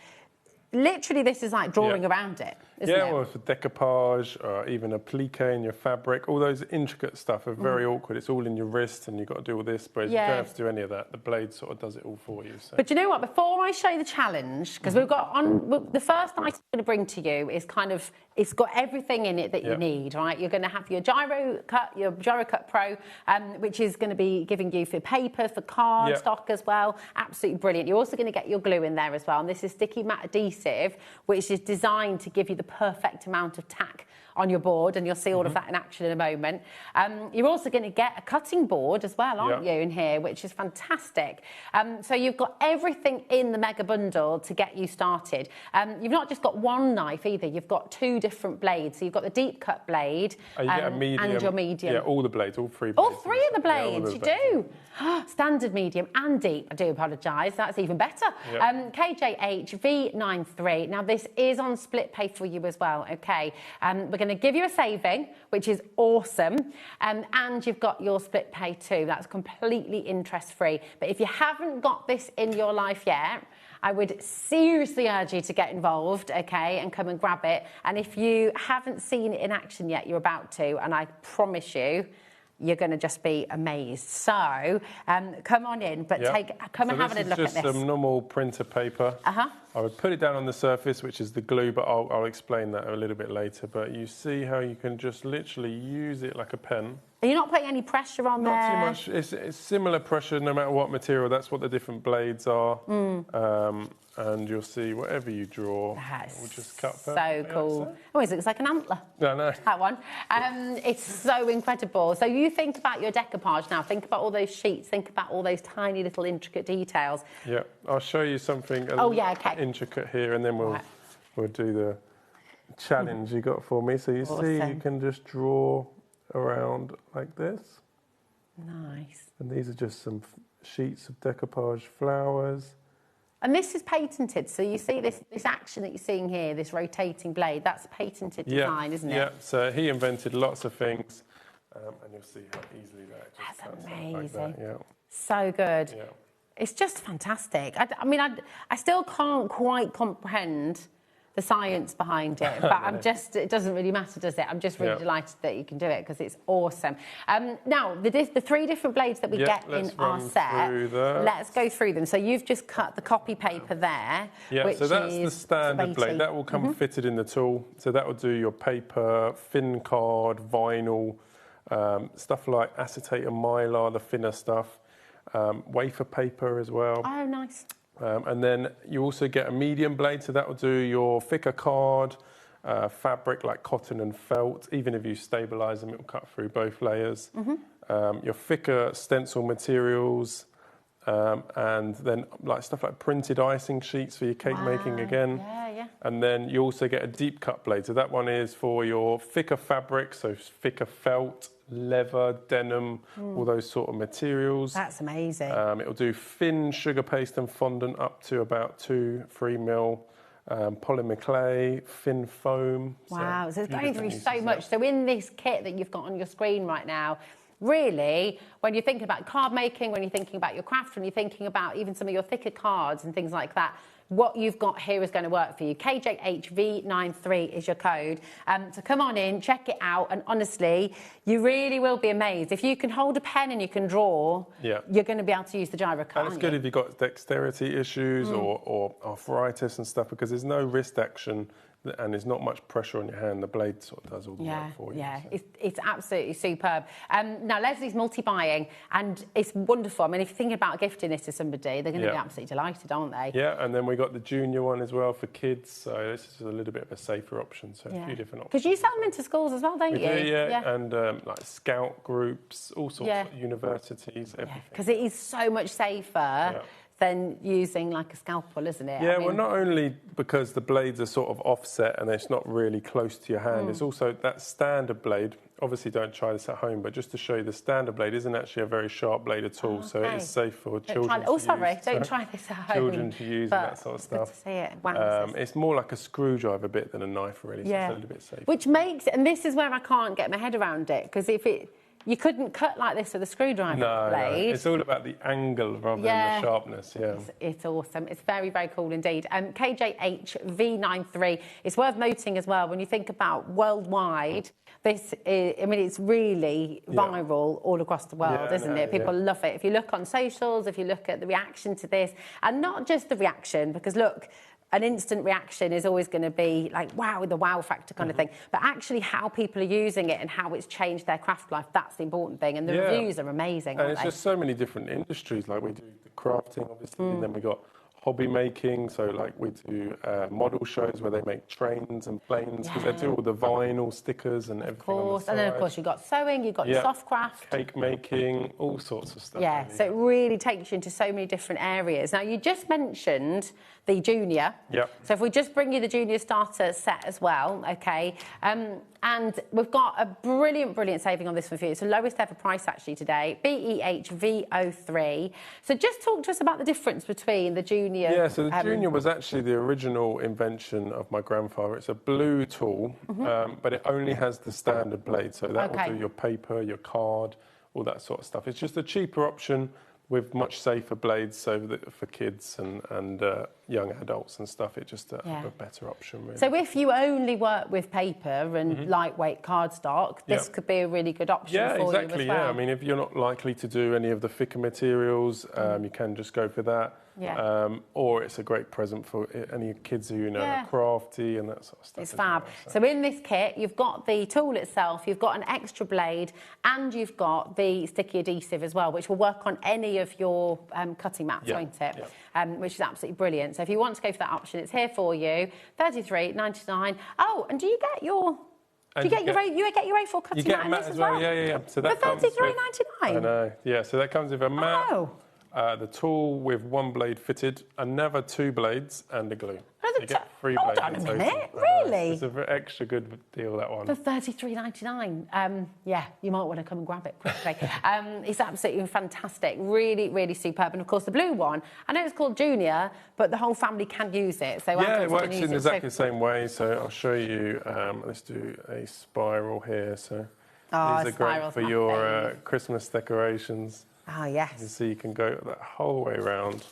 Literally, this is like drawing around it, isn't it? Well, for decoupage or even applique in your fabric, all those intricate stuff are very awkward. It's all in your wrist and you've got to do all this, but you don't have to do any of that. The blade sort of does it all for you. So. But you know what? Before I show you the challenge, because we've got the first item I'm going to bring to you is kind of, it's got everything in it that you need, right? You're going to have your Gyro Cut Pro, which is going to be giving you for paper, for card stock as well. Absolutely brilliant. You're also going to get your glue in there as well. And this is sticky matte adhesive, which is designed to give you the perfect amount of tack on your board, and you'll see all of that in action in a moment. You're also going to get a cutting board as well, aren't you, in here, which is fantastic. So you've got everything in the mega bundle to get you started. You've not just got one knife either, you've got two different blades. So you've got the deep cut blade you get a medium, and your medium. Yeah, all the blades, all three blades. All three of the blades, you do. Standard, medium and deep. I do apologise, that's even better. KJH V93. Now this is on split pay for you as well, okay? We're going to give you a saving, which is awesome, and you've got your split pay too. That's completely interest free. But if you haven't got this in your life yet, I would seriously urge you to get involved, okay, and come and grab it. And if you haven't seen it in action yet, you're about to, and I promise you, you're going to just be amazed. So come on in, but come and have a look at this. This is just some normal printer paper. I would put it down on the surface, which is the glue, but I'll explain that a little bit later. But you see how you can just literally use it like a pen. Are you not putting any pressure on there? Not too much. It's similar pressure no matter what material. That's what the different blades are. And you'll see whatever you draw will just cut perfectly. So cool. Oh, it looks like an antler. I know. That one. It's so incredible. So you think about your decoupage now. Think about all those sheets. Think about all those tiny little intricate details. Yeah, I'll show you something intricate here, and then we'll do the challenge you got for me. So you see, you can just draw around like this. Nice. And these are just some sheets of decoupage flowers. And this is patented, so you see this action that you're seeing here, this rotating blade, that's a patented design, isn't it? Yeah, so he invented lots of things, and you'll see how easily that just That's amazing. like that, yeah. So good. Yeah. It's just fantastic. I mean, I still can't quite comprehend the science behind it, but it doesn't really matter, does it? I'm just really delighted that you can do it because it's awesome. Now, the 3 different blades that we get in our set, let's go through them. So you've just cut the copy paper there. Yeah, which so that's the standard 80. blade. That will come fitted in the tool. So that will do your paper, thin card, vinyl, stuff like acetate and mylar, the thinner stuff, wafer paper as well. Oh, nice. And then you also get a medium blade, so that will do your thicker card, fabric like cotton and felt. Even if you stabilise them, it will cut through both layers. Your thicker stencil materials, and then like stuff like printed icing sheets for your cake making again. And then you also get a deep cut blade. So that one is for your thicker fabric, so thicker felt, leather, denim, all those sort of materials. That's amazing. It'll do thin sugar paste and fondant up to about 2-3 mil. Polymer clay, thin foam. Wow, so it's going through so much. So in this kit that you've got on your screen right now, really, when you're thinking about card making, when you're thinking about your craft, when you're thinking about even some of your thicker cards and things like that, what you've got here is going to work for you. KJHV93 is your code. So come on in, check it out, and honestly, you really will be amazed. If you can hold a pen and you can draw, you're going to be able to use the gyro cut. And it's good if you've got dexterity issues or arthritis and stuff, because there's no wrist action and there's not much pressure on your hand. The blade sort of does all the work for you. Yeah, it's absolutely superb. Now, Leslie's multi-buying, and it's wonderful. I mean, if you're thinking about gifting this to somebody, they're going to be absolutely delighted, aren't they? Yeah, and then we got the junior one as well for kids, so this is a little bit of a safer option, so a few different options. Because you sell them into schools as well, don't you? We do, and like scout groups, all sorts of universities, everything. Because it is so much safer than using like a scalpel, isn't it? Yeah, well, not only because the blades are sort of offset and it's not really close to your hand, it's also that standard blade. Obviously, don't try this at home, but just to show you, the standard blade isn't actually a very sharp blade at all, so it is safe for children to use. Don't try this at home. Children to use and that sort of stuff. To see it. Wow, it's more like a screwdriver bit than a knife, really, so it's a little bit safer. Which makes, and this is where I can't get my head around it, because you couldn't cut like this with a screwdriver blade. No, it's all about the angle rather than the sharpness, It's awesome. It's very, very cool indeed. KJHV93, it's worth noting as well, when you think about worldwide, this is, I mean, it's really viral all across the world, isn't it? People love it. If you look on socials, if you look at the reaction to this, and not just the reaction, because look, an instant reaction is always going to be like, wow, with the wow factor kind of thing. But actually how people are using it and how it's changed their craft life, that's the important thing. And the reviews are amazing, and it's just so many different industries. Like we do the crafting, obviously, and then we got hobby making. So like we do model shows where they make trains and planes, because they do all the vinyl stickers and everything. Of course, and then of course you've got sewing, you've got soft craft. Cake making, all sorts of stuff. Yeah, so it really takes you into so many different areas. Now, you just mentioned the junior. So if we just bring you the junior starter set as well, okay? And we've got a brilliant saving on this one for you. It's the lowest ever price actually today, BEHV03. So just talk to us about the difference between the junior. Yeah, so the junior was actually the original invention of my grandfather. It's a blue tool, but it only has the standard blade. So that will do your paper, your card, all that sort of stuff. It's just a cheaper option. with much safer blades, so that for kids and young adults and stuff, it's just a better option, really. So if you only work with paper and lightweight cardstock, this could be a really good option for you as well. Yeah, I mean, if you're not likely to do any of the thicker materials, you can just go for that. Yeah. Or it's a great present for any kids who are crafty and that sort of stuff. It's fab. So in this kit, you've got the tool itself, you've got an extra blade, and you've got the sticky adhesive as well, which will work on any of your cutting mats, won't it? Yeah. Which is absolutely brilliant. So if you want to go for that option, it's here for you. $33.99. Oh, and do you get your... you get your A4 cutting mat in this as well? Yeah. So that for $33.99? I know. Yeah, so that comes with a mat, the tool with one blade fitted, another 2 blades, and a glue. So you get 3 blades. Hold on a minute, really? It's an extra good deal, that one. For $33.99. Yeah, you might want to come and grab it quickly. It's absolutely fantastic. Really, really superb. And of course, the blue one, I know it's called Junior, but the whole family can use it. So yeah, it works in exactly the same way. So I'll show you. Let's do a spiral here. So these are great for your Christmas decorations. Oh, yes. You see, you can go that whole way around,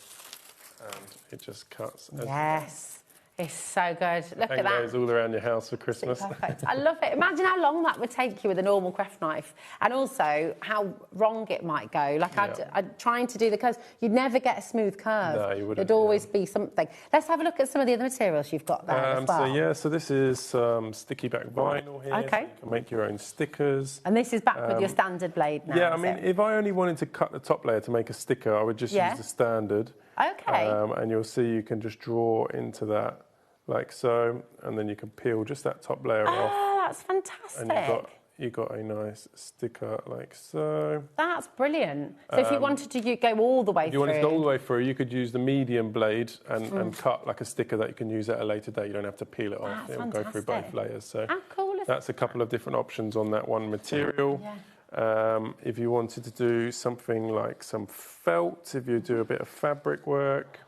and it just cuts. Yes. It's so good. Look at that. Hang those all around your house for Christmas. Perfect. I love it. Imagine how long that would take you with a normal craft knife, and also how wrong it might go. Like I'd trying to do the curves, you'd never get a smooth curve. No, you wouldn't. There'd always be something. Let's have a look at some of the other materials you've got there as well. So this is sticky back vinyl here. Okay. So you can make your own stickers. And this is back with your standard blade now. Yeah, I mean, if I only wanted to cut the top layer to make a sticker, I would just use the standard. Okay. And you'll see you can just draw into that like so, and then you can peel just that top layer off. Oh, that's fantastic. And you got a nice sticker like so. That's brilliant. So if you wanted to go all the way through... If you wanted to go all the way through, you could use the medium blade and cut like a sticker that you can use at a later date. You don't have to peel it off. It will go through both layers. So how cool is that's a couple of different options on that one material. Yeah. If you wanted to do something like some felt, if you do a bit of fabric work,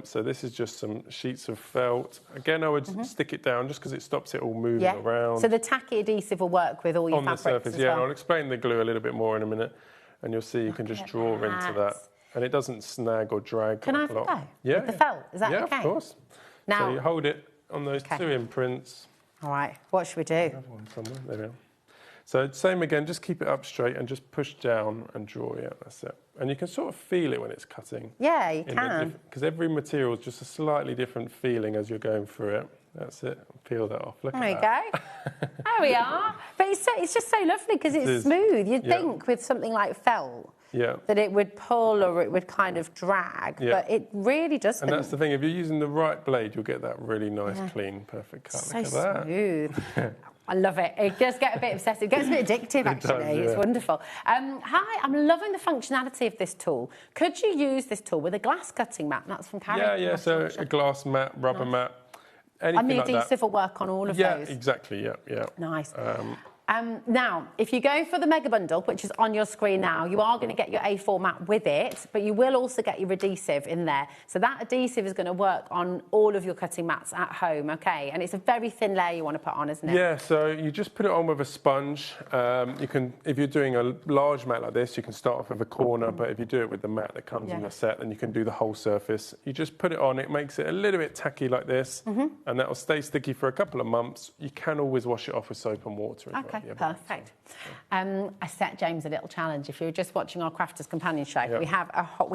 so this is just some sheets of felt. Again, I would stick it down just because it stops it all moving around. So the tacky adhesive will work with all your fabrics on the surface, as well. and I'll explain the glue a little bit more in a minute, and you'll see you can just draw into that, and it doesn't snag or drag. Can I have a go? Yeah, with the felt? Is that okay? Yeah, of course. Now, so you hold it on those 2 imprints. All right. What should we do? Another one somewhere. There we are. So same again, just keep it up straight and just push down and draw. Yeah, that's it. And you can sort of feel it when it's cutting. Yeah, you can. Because every material is just a slightly different feeling as you're going through it. That's it. Peel that off. Look at that. There we go. There we are. But it's just so lovely because it's smooth. You'd think with something like felt that it would pull or it would kind of drag, but it really doesn't. And that's the thing. If you're using the right blade, you'll get that really nice, clean, perfect cut. So Look at smooth. I love it. It does get a bit obsessive. It gets a bit addictive, actually. It's wonderful. Hi, I'm loving the functionality of this tool. Could you use this tool with a glass cutting mat? That's from Carrie. Yeah. So a glass mat, rubber mat, anything and the like that. adhesive will work on all of those. Yeah, exactly. Yeah. Nice. Now, if you go for the mega bundle, which is on your screen now, you are going to get your A4 mat with it, but you will also get your adhesive in there. So that adhesive is going to work on all of your cutting mats at home, okay? And it's a very thin layer you want to put on, isn't it? Yeah, so you just put it on with a sponge. You can, if you're doing a large mat like this, you can start off with a corner, but if you do it with the mat that comes in the set, then you can do the whole surface. You just put it on, it makes it a little bit tacky like this, and that will stay sticky for a couple of months. You can always wash it off with soap and water as well. Okay, perfect. I set James a little challenge. If you were just watching our Crafters Companion show, we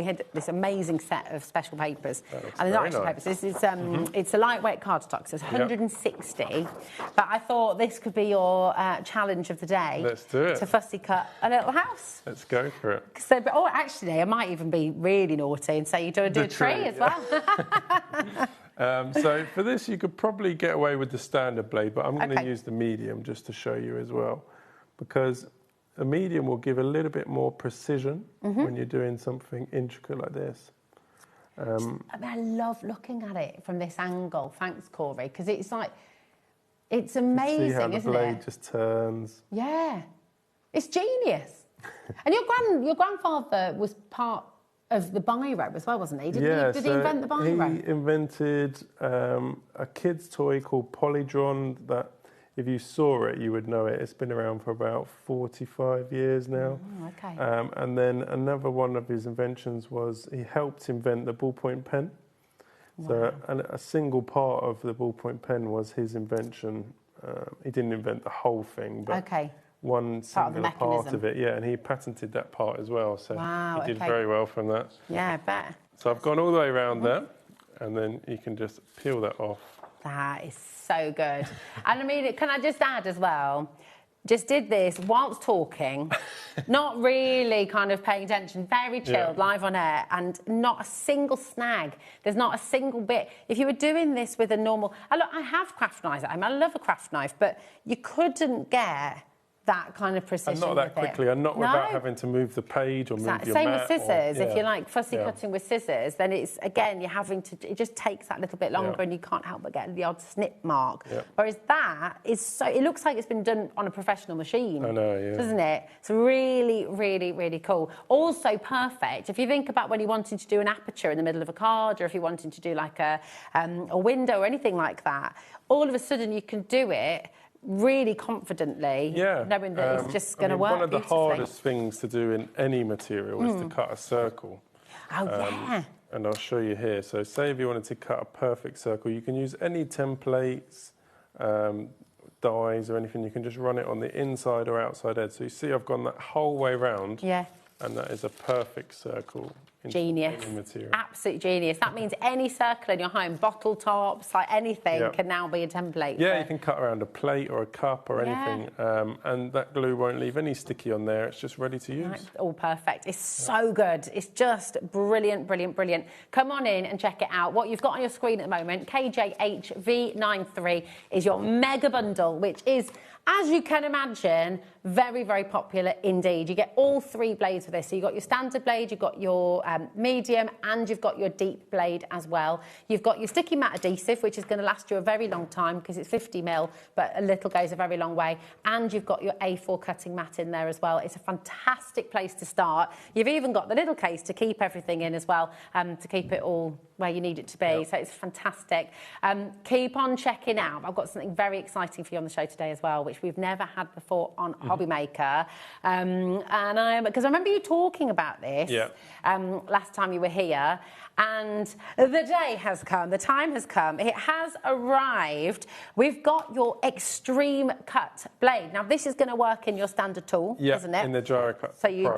had this amazing set of special papers. And they're not actual papers. This is it's a lightweight cardstock, so it's 160. But I thought this could be your challenge of the day. Let's do it. To fussy cut a little house. Let's go for it. So, actually, I might even be really naughty and say you do a tree as well. So for this, you could probably get away with the standard blade, but I'm going to use the medium just to show you as well, because the medium will give a little bit more precision when you're doing something intricate like this. I love looking at it from this angle. Thanks, Corey, because it's like, it's amazing, see how isn't the blade just turns. Yeah, it's genius. And your grandfather was part of the biro as well, wasn't he? Did he invent the biro? He invented a kid's toy called Polydron that if you saw it, you would know it. It's been around for about 45 years now. Okay. And then another one of his inventions was he helped invent the ballpoint pen. So a single part of the ballpoint pen was his invention. He didn't invent the whole thing, but one singular part of it. Yeah, and he patented that part as well. So he did very well from that. Yeah, I bet. So I've gone all the way around there, and then you can just peel that off. That is so good. And I mean, can I just add as well, just did this whilst talking, not really kind of paying attention, very chilled, live on air, and not a single snag. There's not a single bit. If you were doing this with a normal... I have craft knives at home. I love a craft knife, but you couldn't get that kind of precision. And not that quickly, and not without having to move the page or move your Same mat. with scissors. If you're like fussy cutting with scissors, then it's, again, you're having to, it just takes that little bit longer and you can't help but get the odd snip mark. Whereas that is so, it looks like it's been done on a professional machine. I know, doesn't it? It's really, really, really cool. Also perfect, if you think about when you're wanting to do an aperture in the middle of a card, or if you're wanting to do like a window or anything like that, all of a sudden you can do it really confidently, knowing that it's just going to work. One of the hardest things to do in any material is to cut a circle. And I'll show you here. So say if you wanted to cut a perfect circle, you can use any templates, dies or anything. You can just run it on the inside or outside edge. So you see I've gone that whole way round. And that is a perfect circle. Genius. Any material. Absolute genius. That means any circle in your home, bottle tops, like anything, can now be a template. Yeah, you can cut around a plate or a cup or anything, and that glue won't leave any sticky on there. It's just ready to use. Right, all perfect. It's so good. It's just brilliant, brilliant, brilliant. Come on in and check it out. What you've got on your screen at the moment, KJHV93, is your mega bundle, which is, as you can imagine, very, very popular indeed. You get all 3 blades with this. So you've got your standard blade, you've got your medium, and you've got your deep blade as well. You've got your sticky mat adhesive, which is going to last you a very long time because it's 50mm, but a little goes a very long way. And you've got your A4 cutting mat in there as well. It's a fantastic place to start. You've even got the little case to keep everything in as well, to keep it all where you need it to be. So it's fantastic. Keep on checking out. I've got something very exciting for you on the show today as well, which we've never had before on HobbyMaker. Because I remember you talking about this last time you were here, and the day has come, the time has come, it has arrived. We've got your extreme cut blade. Now this is going to work in your standard tool, isn't it? In the gyro cut. So you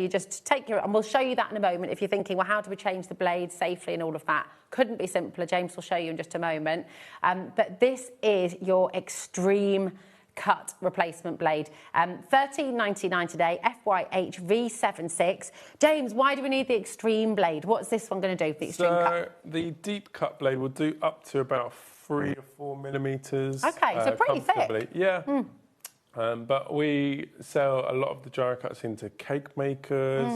just take your, and we'll show you that in a moment if you're thinking, well, how do we change the blade safely and all of that? Couldn't be simpler. James will show you in just a moment. But this is your extreme cut replacement blade. $13.99 today, FYH V76. James, why do we need the extreme blade? What's this one going to do for the extreme cut? The deep cut blade will do up to about 3 or 4 millimetres. Okay, so pretty thick. Yeah. But we sell a lot of the gyro cuts into cake makers,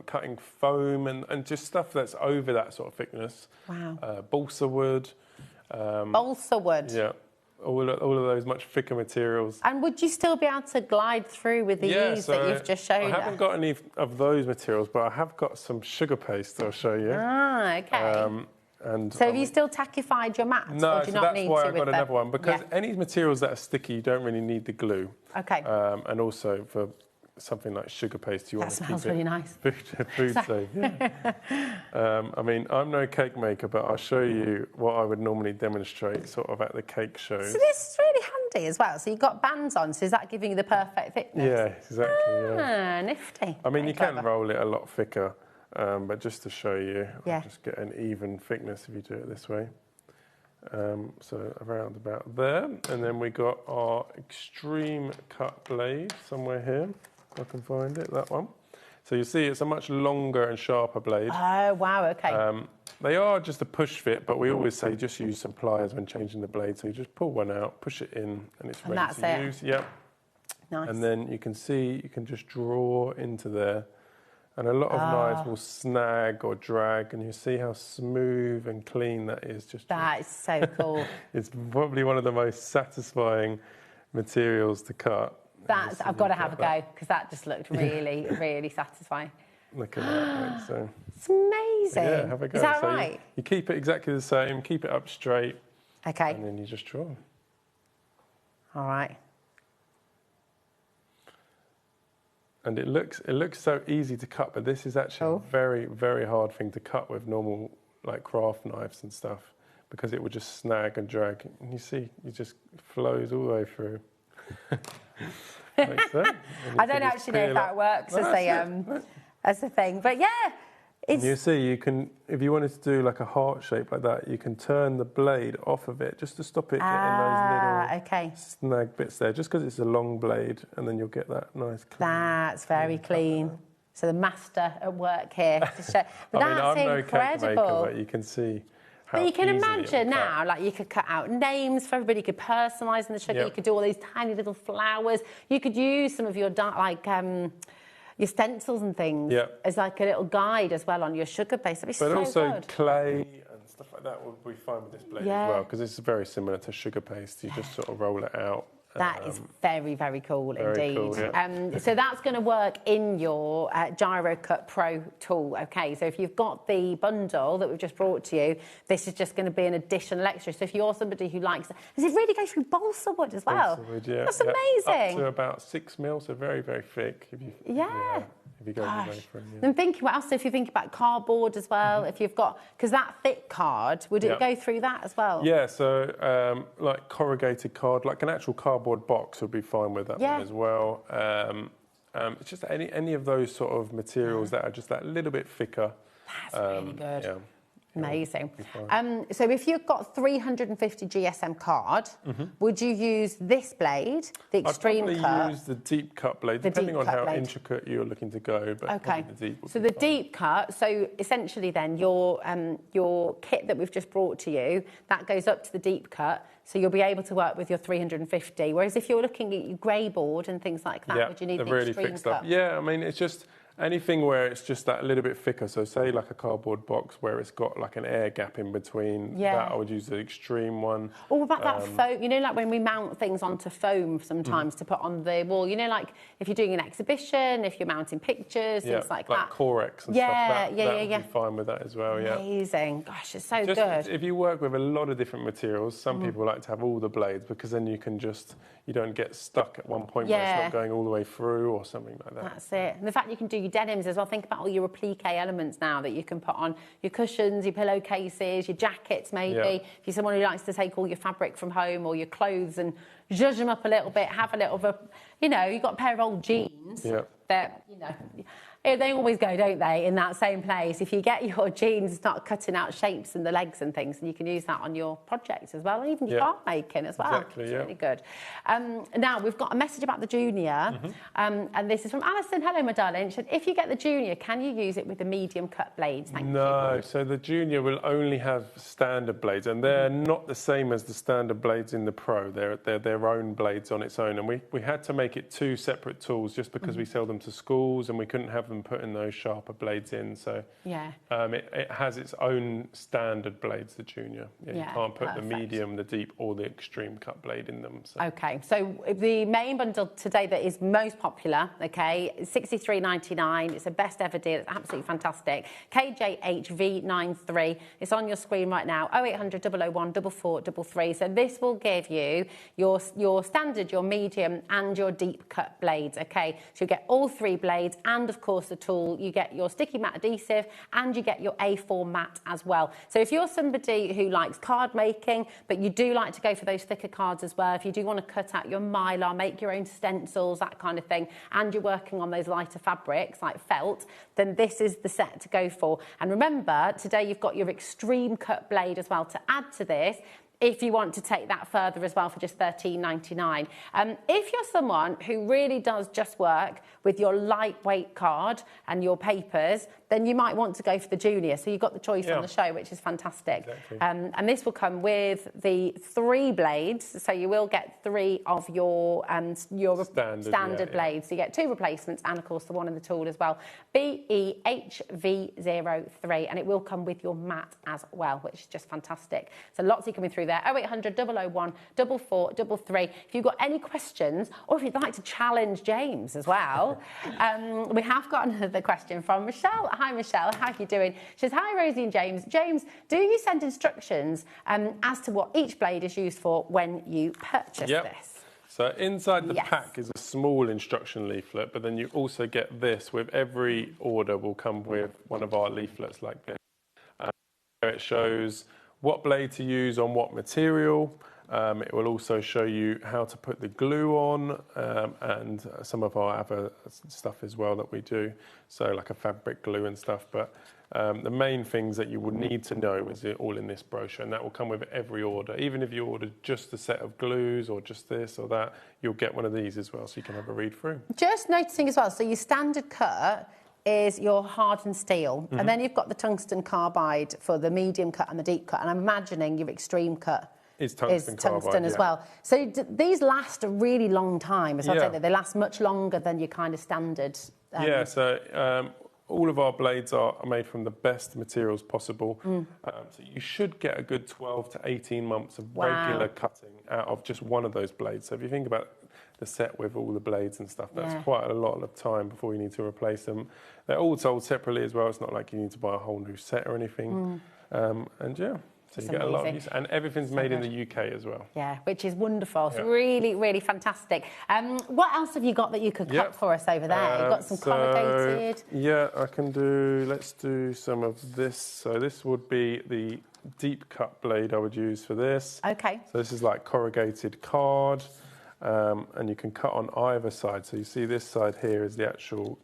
cutting foam and just stuff that's over that sort of thickness. Wow. Balsa wood. Balsa wood. Yeah. All of those much thicker materials. And would you still be able to glide through with the ease that you've just showed us? I haven't got any of those materials, but I have got some sugar paste I'll show you. Ah, okay. So have you still tackified your mats? No, or do you not that's need why to I've got with another one, because any materials that are sticky, you don't really need the glue. Okay. And also for something like sugar paste, you want to keep it... That smells really nice. Food safe, I mean, I'm no cake maker, but I'll show you what I would normally demonstrate sort of at the cake shows. So this is really handy as well. So you've got bands on, so is that giving you the perfect thickness? Yeah, exactly, nifty. I mean, you can roll it a lot thicker, but just to show you, I'll just get an even thickness if you do it this way. So around about there. And then we got our extreme cut blade somewhere here. I can find it, that one. So you see it's a much longer and sharper blade. Oh, wow, okay. They are just a push fit, but we always say just use some pliers when changing the blade. So you just pull one out, push it in, and it's ready to use. Yep. Nice. And then you can see, you can just draw into there. And a lot of knives will snag or drag, and you see how smooth and clean that is. That is so cool. It's probably one of the most satisfying materials to cut. I've got to have a go, because that just looked really, really satisfying. Look at that. So. It's amazing. Yeah, have a go. Is that right? You keep it exactly the same, keep it up straight. Okay. And then you just draw. All right. And it looks so easy to cut, but this is actually a very, very hard thing to cut with normal like craft knives and stuff, because it would just snag and drag. And you see, it just flows all the way through. Like so. I don't actually know if that works as a thing, but yeah. You see, you can, if you wanted to do like a heart shape like that, you can turn the blade off of it just to stop it getting those little snag bits there, just because it's a long blade, and then you'll get that nice clean. That's very clean. So the master at work here to show. But I mean, that's I'm incredible. No cake maker, but you can see how But you can easily imagine now, like you could cut out names for everybody, you could personalise in the sugar, you could do all these tiny little flowers, you could use some of your your stencils and things as like a little guide as well on your sugar base. That'd be but so also good. clay and stuff like that will be fine with this blade as well, because it's very similar to sugar paste. You just sort of roll it out. That is very, very cool indeed. Cool, yeah. So that's going to work in your Gyro Cut Pro tool, okay? So if you've got the bundle that we've just brought to you, this is just going to be an additional extra. So if you're somebody who likes it, does it really go through balsa wood as well? Balsa wood, yeah. That's amazing. Up to about 6 mil, so very, very thick. If you go all the way through. I'm thinking, what else? If you think about cardboard as well, if you've got, because that thick card, would it go through that as well? Yeah, so like corrugated card, like an actual cardboard box would be fine with that one as well. It's just any of those sort of materials that are just that little bit thicker. That's really good. Yeah. Amazing. So if you've got 350 GSM card, would you use this blade, the extreme cut? I'd probably use the deep cut blade, depending on how intricate you're looking to go. But okay. The deep so the deep cut. So essentially, then your kit that we've just brought to you, that goes up to the deep cut. So you'll be able to work with your 350. Whereas if you're looking at your grey board and things like that, would you need the really extreme thick cut? stuff. Yeah, I mean, it's just anything where it's just that little bit thicker. So say like a cardboard box where it's got like an air gap in between. That I would use the extreme one. Or about that foam, you know, like when we mount things onto foam sometimes to put on the wall, you know, like if you're doing an exhibition, if you're mounting pictures, things like that. Corex and stuff. That would be fine with that as well, Amazing. Gosh, it's so just, good. If you work with a lot of different materials, some people like to have all the blades, because then you can just, you don't get stuck at one point where it's not going all the way through or something like that. That's it. And the fact you can do your denims as well. Think about all your applique elements now that you can put on your cushions, your pillowcases, your jackets maybe. If you're someone who likes to take all your fabric from home or your clothes and zhuzh them up a little bit, have a little bit, you know, you've got a pair of old jeans that, you know, they always go, don't they, in that same place. If you get your jeans, start cutting out shapes in the legs and things, and you can use that on your projects as well, and even your card making as well. Exactly, it's really good. Now, we've got a message about the Junior, and this is from Alison. Hello, my darling. She said, if you get the Junior, can you use it with the medium cut blades? Thank you. No, so the Junior will only have standard blades, and they're not the same as the standard blades in the Pro. They're their own blades on its own, and we had to make it two separate tools just because we sell them to schools, and we couldn't have them putting those sharper blades in, so it has its own standard blades, the Junior. You can't put the medium, the deep, or the extreme cut blade in them. So. Okay, so the main bundle today that is most popular, okay, is $63.99. It's a best ever deal. It's absolutely fantastic. KJHV93. It's on your screen right now. 0800 001 4433. So this will give you your standard, your medium, and your deep cut blades. Okay, so you get all three blades, and of course the tool. You get your sticky matte adhesive, and you get your A4 matte as well. So if you're somebody who likes card making, but you do like to go for those thicker cards as well, if you do want to cut out your mylar, make your own stencils, that kind of thing, and you're working on those lighter fabrics like felt, then this is the set to go for. And remember, today you've got your extreme cut blade as well to add to this, if you want to take that further as well for just $13.99. If you're someone who really does just work with your lightweight card and your papers, then you might want to go for the Junior. So you've got the choice on the show, which is fantastic. Exactly. And this will come with the 3 blades. So you will get 3 of your standard blades. So you get 2 replacements and, of course, the one in the tool as well. BEHV03. And it will come with your mat as well, which is just fantastic. So lots coming through there. 0800 001 4433. If you've got any questions, or if you'd like to challenge James as well, we have got another question from Michelle. Hi, Michelle. How are you doing? She says, hi, Rosie and James. James, do you send instructions as to what each blade is used for when you purchase this? So inside the pack is a small instruction leaflet, but then you also get this. With every order will come with one of our leaflets like this. It shows what blade to use on what material. It will also show you how to put the glue on and some of our other stuff as well that we do. So like a fabric glue and stuff. But the main things that you will need to know is all in this brochure, and that will come with every order. Even if you order just a set of glues or just this or that, you'll get one of these as well, so you can have a read through. Just noticing as well, so your standard cut is your hardened steel, and then you've got the tungsten carbide for the medium cut and the deep cut, and I'm imagining your extreme cut is tungsten carbide, as well. So these last a really long time, as I say, they last much longer than your kind of standard. So all of our blades are made from the best materials possible. So you should get a good 12 to 18 months of regular cutting out of just one of those blades. So if you think about the set with all the blades and stuff, that's quite a lot of time before you need to replace them. They're all sold separately as well. It's not like you need to buy a whole new set or anything. So you get a lot of use, and everything's made in the UK as well. Yeah, which is wonderful. So really, really fantastic. What else have you got that you could cut for us over there? You've got some corrugated. Yeah, I can do. Let's do some of this. So this would be the deep cut blade I would use for this. Okay. So this is like corrugated card, and you can cut on either side. So you see this side here is the actual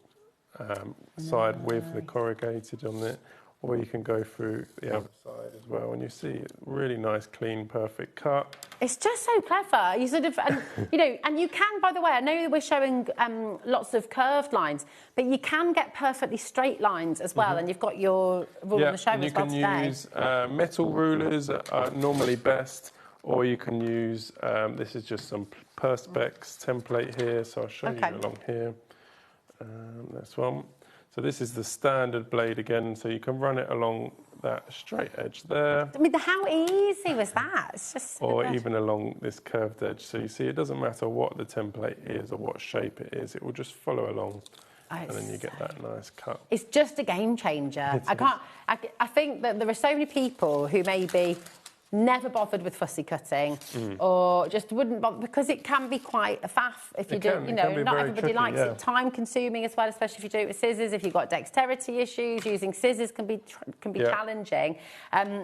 side with the corrugated on it. Or you can go through the other side as well, and you see really nice, clean, perfect cut. It's just so clever. You sort of, and, you know, and you can, by the way, I know we're showing lots of curved lines, but you can get perfectly straight lines as well, and you've got your rule on the show as well today. You can use metal rulers are normally best, or you can use, this is just some Perspex template here, so I'll show you along here. This one. So this is the standard blade again, so you can run it along that straight edge there. I mean, how easy was that? It's just so or good. even along this curved edge. So you see, it doesn't matter what the template is or what shape it is, it will just follow along. And then you get that nice cut. It's just a game changer. I think that there are so many people who maybe never bothered with fussy cutting or just wouldn't bother, because it can be quite a faff if you do, you know, not everybody likes it. Time consuming as well, especially if you do it with scissors. If you've got dexterity issues, using scissors can be challenging.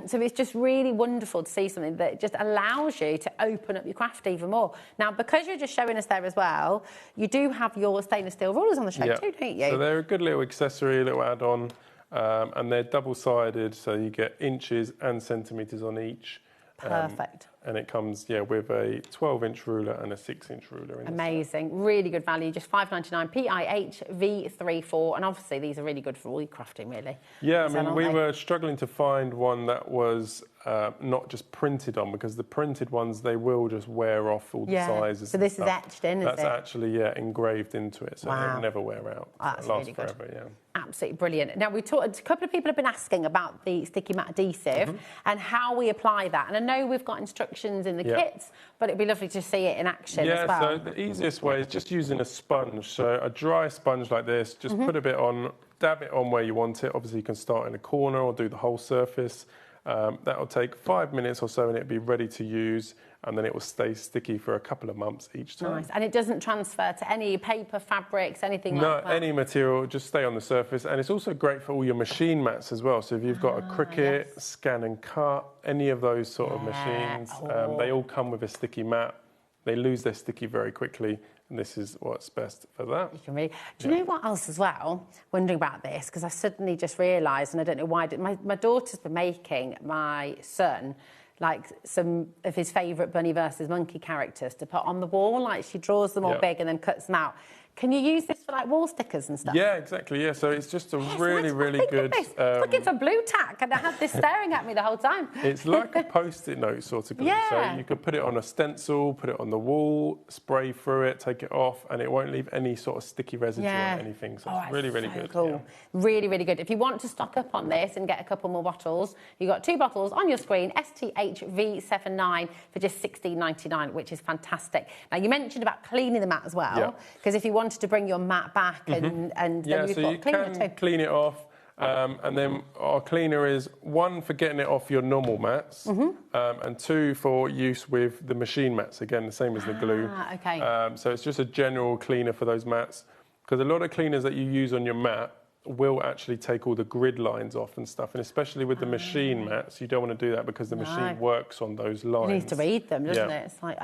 So it's just really wonderful to see something that just allows you to open up your craft even more. Now, because you're just showing us there as well, you do have your stainless steel rulers on the show too, don't you? So they're a good little accessory, a little add-on. And they're double-sided, so you get inches and centimetres on each. Perfect. And it comes, with a 12-inch ruler and a 6-inch ruler. Amazing. Really good value. Just $5.99 PIHV34. And obviously, these are really good for all your crafting, really. Yeah, I mean, we were struggling to find one that was not just printed on, because the printed ones, they will just wear off all the sizes. So this is etched in, is it? That's actually, engraved into it, so it'll never wear out. That's it lasts really good. forever, Absolutely brilliant. Now, a couple of people have been asking about the sticky mat adhesive and how we apply that. And I know we've got instructions in the kits, but it'd be lovely to see it in action as well. So the easiest way is just using a sponge. So a dry sponge like this, just put a bit on, dab it on where you want it. Obviously, you can start in a corner or do the whole surface. That'll take 5 minutes or so and it'll be ready to use, and then it will stay sticky for a couple of months each time. Nice. And it doesn't transfer to any paper, fabrics, anything like that? No, any material, just stay on the surface. And it's also great for all your machine mats as well. So if you've got a Cricut, Scan and Cut, any of those sort of machines, they all come with a sticky mat. They lose their sticky very quickly. And this is what's best for that. You can really. Do you know what else as well? Wondering about this, because I suddenly just realised, and I don't know why. My daughter's been making my son like some of his favourite Bunny versus Monkey characters to put on the wall. Like she draws them all big and then cuts them out. Can you use this for like wall stickers and stuff? Yeah, exactly. Yeah, so it's just a really good. Looking for blue tack, and I had this staring at me the whole time. It's like a post-it note sort of glue. So you could put it on a stencil, put it on the wall, spray through it, take it off, and it won't leave any sort of sticky residue on anything. So it's really good. Cool. Yeah. Really good. If you want to stock up on this and get a couple more bottles, you've got 2 bottles on your screen, STHV79 for just $16.99, which is fantastic. Now, you mentioned about cleaning the mat as well, because if you wanted to bring your mat back and then you've got to clean it too. Clean it off. And then our cleaner is 1 for getting it off your normal mats, and 2 for use with the machine mats. Again, the same as the glue. Okay. So it's just a general cleaner for those mats, because a lot of cleaners that you use on your mat will actually take all the grid lines off and stuff, and especially with the machine mats, you don't want to do that because the machine works on those lines. You need to read them, doesn't it? It's like,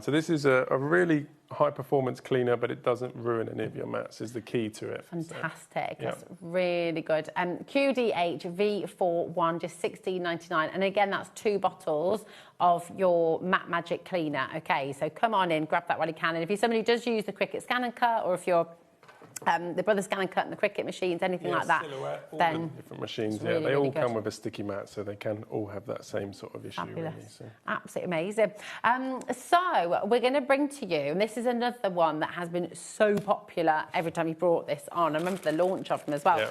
So this is a really high performance cleaner, but it doesn't ruin any of your mats, is the key to it. Fantastic. That's really good. QDH V41, just $16.99. And again, that's 2 bottles of your Mat Magic cleaner. Okay, so come on in, grab that while you can. And if you're somebody who does use the Cricut Scan and Cut, or if you're the Brother Scan and Cut and the Cricut machines, anything like that, then different machines, really, they all really come with a sticky mat, so they can all have that same sort of issue. Fabulous. Really, so. Absolutely amazing. So we're going to bring to you, and this is another one that has been so popular every time you brought this on. I remember the launch of them as well.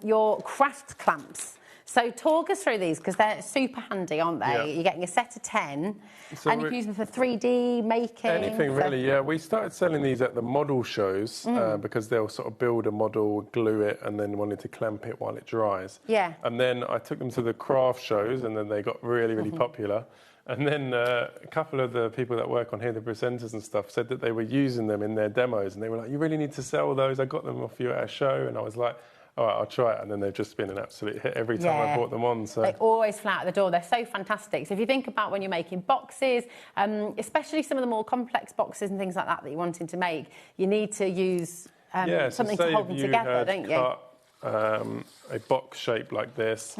Your craft clamps. So talk us through these, because they're super handy, aren't they? You're getting a set of 10, and you can use them for 3D making. Anything really, yeah. We started selling these at the model shows because they'll sort of build a model, glue it, and then wanted to clamp it while it dries. Yeah. And then I took them to the craft shows, and then they got really, really popular. And then a couple of the people that work on here, the presenters and stuff, said that they were using them in their demos, and they were like, "You really need to sell those. I got them off you at a show," and I was like, all right, I'll try it. And then they've just been an absolute hit every time I brought them on. So they always fly out the door. They're so fantastic. So if you think about when you're making boxes, especially some of the more complex boxes and things like that that you're wanting to make, you need to use something to hold them together, don't you? Cut a box shape like this,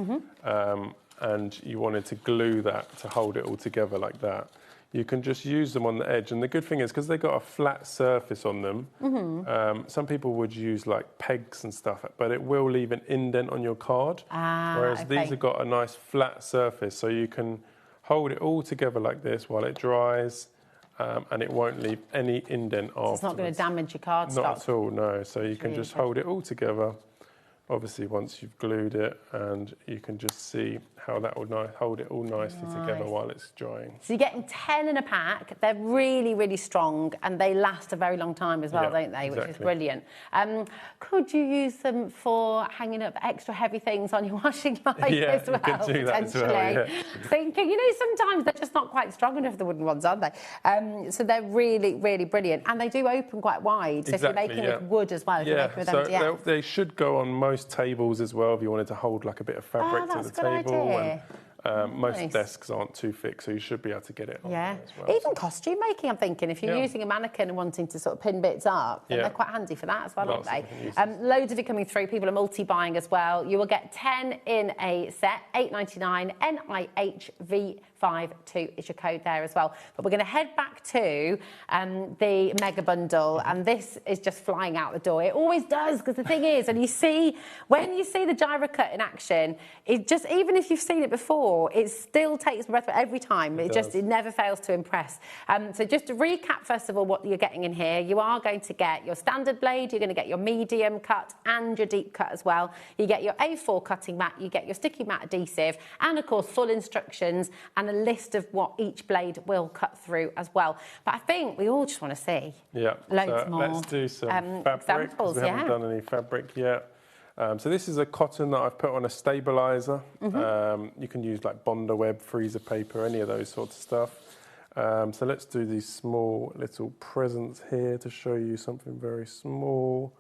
and you wanted to glue that to hold it all together like that. You can just use them on the edge, and the good thing is, because they've got a flat surface on them, some people would use like pegs and stuff, but it will leave an indent on your card, whereas these have got a nice flat surface, so you can hold it all together like this while it dries, and it won't leave any indent afterwards. It's not going to damage your card stock. Not at all, no. So you can just hold it all together. Obviously, once you've glued it, and you can just see how that will hold it all nicely together while it's drying. So you're getting 10 in a pack. They're really, really strong, and they last a very long time as well, don't they? Which is brilliant. Could you use them for hanging up extra heavy things on your washing line as well? Yeah, you can do that as well, Thinking, sometimes they're just not quite strong enough, the wooden ones, aren't they? So they're really, really brilliant, and they do open quite wide. So if you're making with wood as well, if you're making with MDF. They should go on most tables as well, if you wanted to hold like a bit of fabric to the table. And most desks aren't too thick, so you should be able to get it on there as well. Even costume making, I'm thinking, if you're using a mannequin and wanting to sort of pin bits up, then they're quite handy for that as well, aren't they? Loads of it coming through. People are multi-buying as well. You will get 10 in a set, $8.99, NIHV52 is your code there as well. But we're going to head back to the mega bundle, and this is just flying out the door. It always does, because the thing is, and when you see the gyro cut in action, it just, even if you've seen it before, it still takes breath every time. It never fails to impress. So just to recap, first of all, what you're getting in here, you are going to get your standard blade, you're going to get your medium cut and your deep cut as well. You get your A4 cutting mat, you get your sticky mat adhesive, and of course full instructions and a list of what each blade will cut through as well. But I think we all just want to see loads more. Let's do some fabric, examples. We haven't done any fabric yet. So this is a cotton that I've put on a stabiliser. You can use like Bonder web, freezer paper, any of those sorts of stuff. So let's do these small little presents here to show you something very small.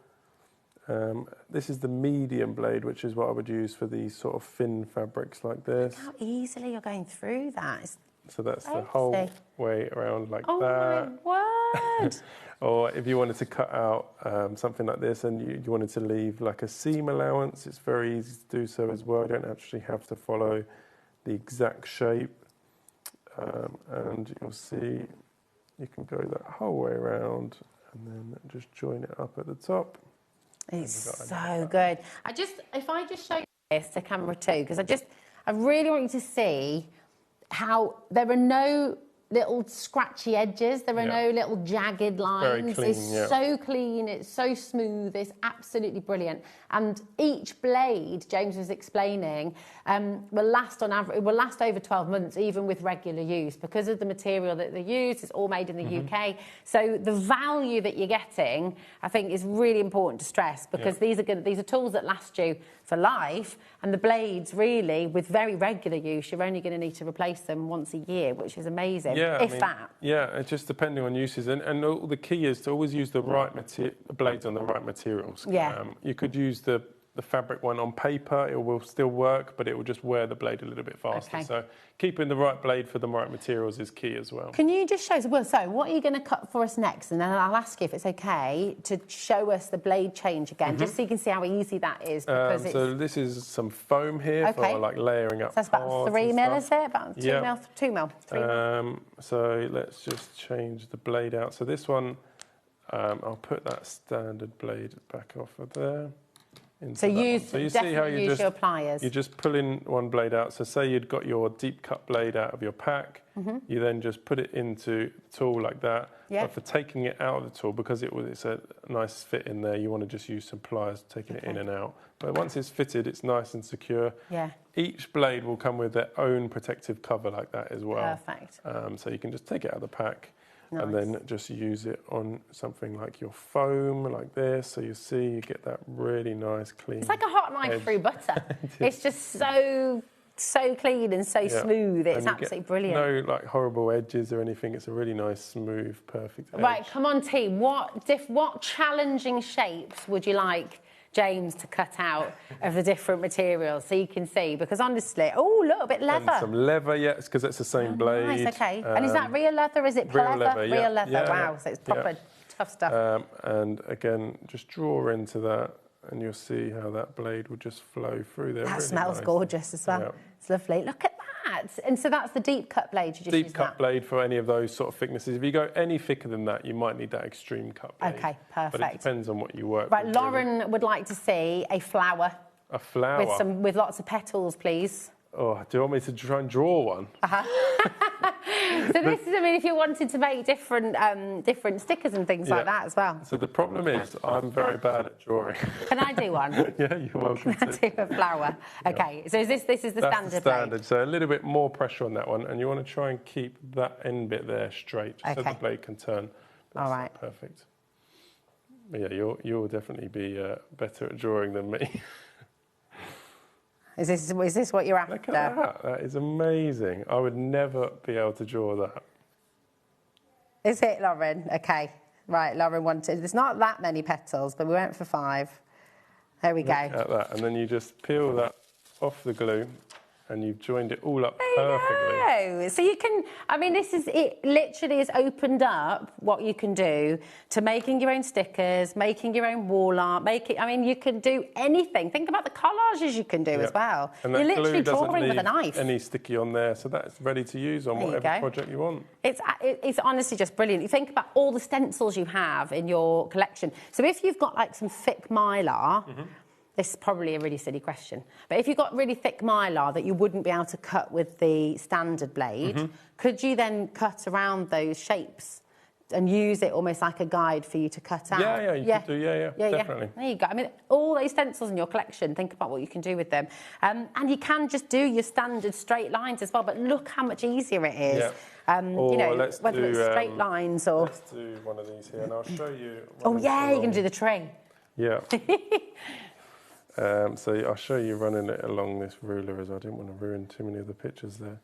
This is the medium blade, which is what I would use for these sort of thin fabrics like this. Look how easily you're going through that. So that's the whole way around like that. Oh my word! Or if you wanted to cut out something like this and you wanted to leave like a seam allowance, it's very easy to do so as well. You don't actually have to follow the exact shape. And you'll see you can go that whole way around and then just join it up at the top. It's so good. If I just show you this to camera too, because I really want you to see how there are no little scratchy edges. There are no little jagged lines. Very clean, it's so clean, it's so smooth, it's absolutely brilliant. And each blade, James was explaining, will last on average, will last over 12 months, even with regular use, because of the material that they use. It's all made in the UK. So the value that you're getting, I think, is really important to stress, because these are tools that last you for life, and the blades, really, with very regular use, you're only going to need to replace them once a year, which is amazing, that. Yeah, it's just depending on uses. And the key is to always use the right blades on the right materials. Yeah. You could use the fabric one on paper, it will still work, but it will just wear the blade a little bit faster. Okay. So keeping the right blade for the right materials is key as well. Can you just show us, well, so what are you going to cut for us next? And then I'll ask you if it's okay to show us the blade change again, just so you can see how easy that is. Because so this is some foam here for like layering up. So that's about 3 mil, is it? About 2 mil, 2 mil, 3 mil. So let's just change the blade out. So this one, I'll put that standard blade back off of there. So you see how you use your pliers. You just pull in one blade out. So say you'd got your deep cut blade out of your pack, you then just put it into the tool like that. Yeah. But for taking it out of the tool, because it's a nice fit in there, you want to just use some pliers, taking it in and out. But once it's fitted, it's nice and secure. Yeah. Each blade will come with their own protective cover like that as well. Perfect. So you can just take it out of the pack. Nice. And then just use it on something like your foam, like this. So you see, you get that really nice, clean. It's like a hot knife through butter. It's just so clean and so smooth. It's absolutely brilliant. No like horrible edges or anything. It's a really nice, smooth, perfect edge. Right, come on, team. What challenging shapes would you like James to cut out of the different materials, so you can see? Because honestly, oh look, a bit leather. And some leather, yes, because it's the same blade. Nice, okay. And is that real leather? Is it pleather? Real leather, yeah. Real leather. Yeah, wow, so it's proper tough stuff. And again, just draw into that, and you'll see how that blade will just flow through there. That really smells nice. Gorgeous as well. Yeah. It's lovely. Look at that. And so that's the deep cut blade. You just deep use cut that. blade for any of those sort of thicknesses. If you go any thicker than that, you might need that extreme cut blade. Okay, perfect. But it depends on what you work Right, with. Lauren would like to see a flower. A flower? With lots of petals, please. Oh, do you want me to try and draw one? So this is, I mean, if you wanted to make different stickers and things like that as well. So the problem is, I'm very bad at drawing. Can I do one? Yeah, you're welcome Can I do a flower? Okay, so this is the That's standard the standard. So a little bit more pressure on that one, and you want to try and keep that end bit there straight, so the blade can turn. All right. Perfect. But yeah, you'll definitely be better at drawing than me. Is this what you're after? Look at that. That is amazing. I would never be able to draw that. Is it, Lauren? Okay. Right, Lauren wanted... There's not that many petals, but we went for 5. There we go. Look at that. And then you just peel that off the glue, and you've joined it all up perfectly. So you can... I mean, it literally has opened up what you can do to making your own stickers, making your own wall art, I mean, you can do anything. Think about the collages you can do as well. And you're that literally glue doesn't drawing with a leave knife. any sticky on there, so that's ready to use on whatever project you want. It's honestly just brilliant. You think about all the stencils you have in your collection. So if you've got like some thick mylar, this is probably a really silly question, but if you've got really thick mylar that you wouldn't be able to cut with the standard blade, could you then cut around those shapes and use it almost like a guide for you to cut out? Yeah, you could do, definitely. There you go. I mean, all those stencils in your collection, think about what you can do with them. And you can just do your standard straight lines as well, but look how much easier it is. Yeah. You know, whether it's straight lines or... Let's do one of these here, and I'll show you... you can do the tree. Yeah. So I'll show you running it along this ruler, as I didn't want to ruin too many of the pictures there.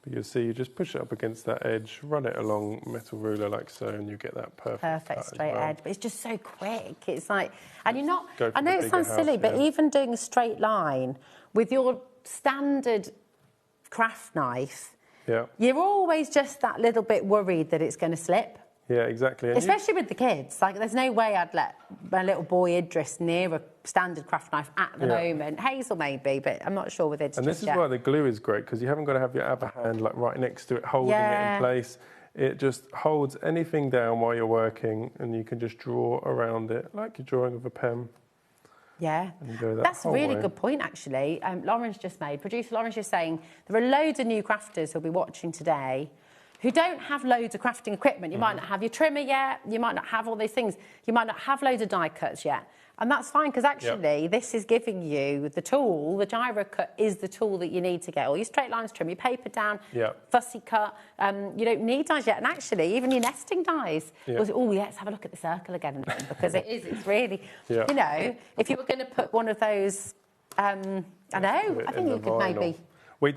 But you'll see, you just push it up against that edge, run it along metal ruler like so, and you get that perfect straight edge. But it's just so quick. It's like, and you're not... Go for I know it sounds silly, but even doing a straight line with your standard craft knife, you're always just that little bit worried that it's going to slip. Yeah, exactly. And especially with the kids. Like, there's no way I'd let my little boy Idris near a standard craft knife at the moment. Hazel maybe, but I'm not sure with Idris. And this is why the glue is great, because you haven't got to have your other hand like right next to it, holding it in place. It just holds anything down while you're working, and you can just draw around it like you're drawing with a pen. Yeah, that's a really good point, actually. Lauren's just made. Producer Lauren's just saying there are loads of new crafters who'll be watching today who don't have loads of crafting equipment. You might not have your trimmer yet, you might not have all these things, you might not have loads of die cuts yet. And that's fine, because actually this is giving you the tool. The gyro cut is the tool that you need to get all your straight lines, trim your paper down, fussy cut. You don't need dies yet. And actually, even your nesting dies. Let's have a look at the circle again, because it's really, you know, if you were going to put one of those, I think you could maybe... We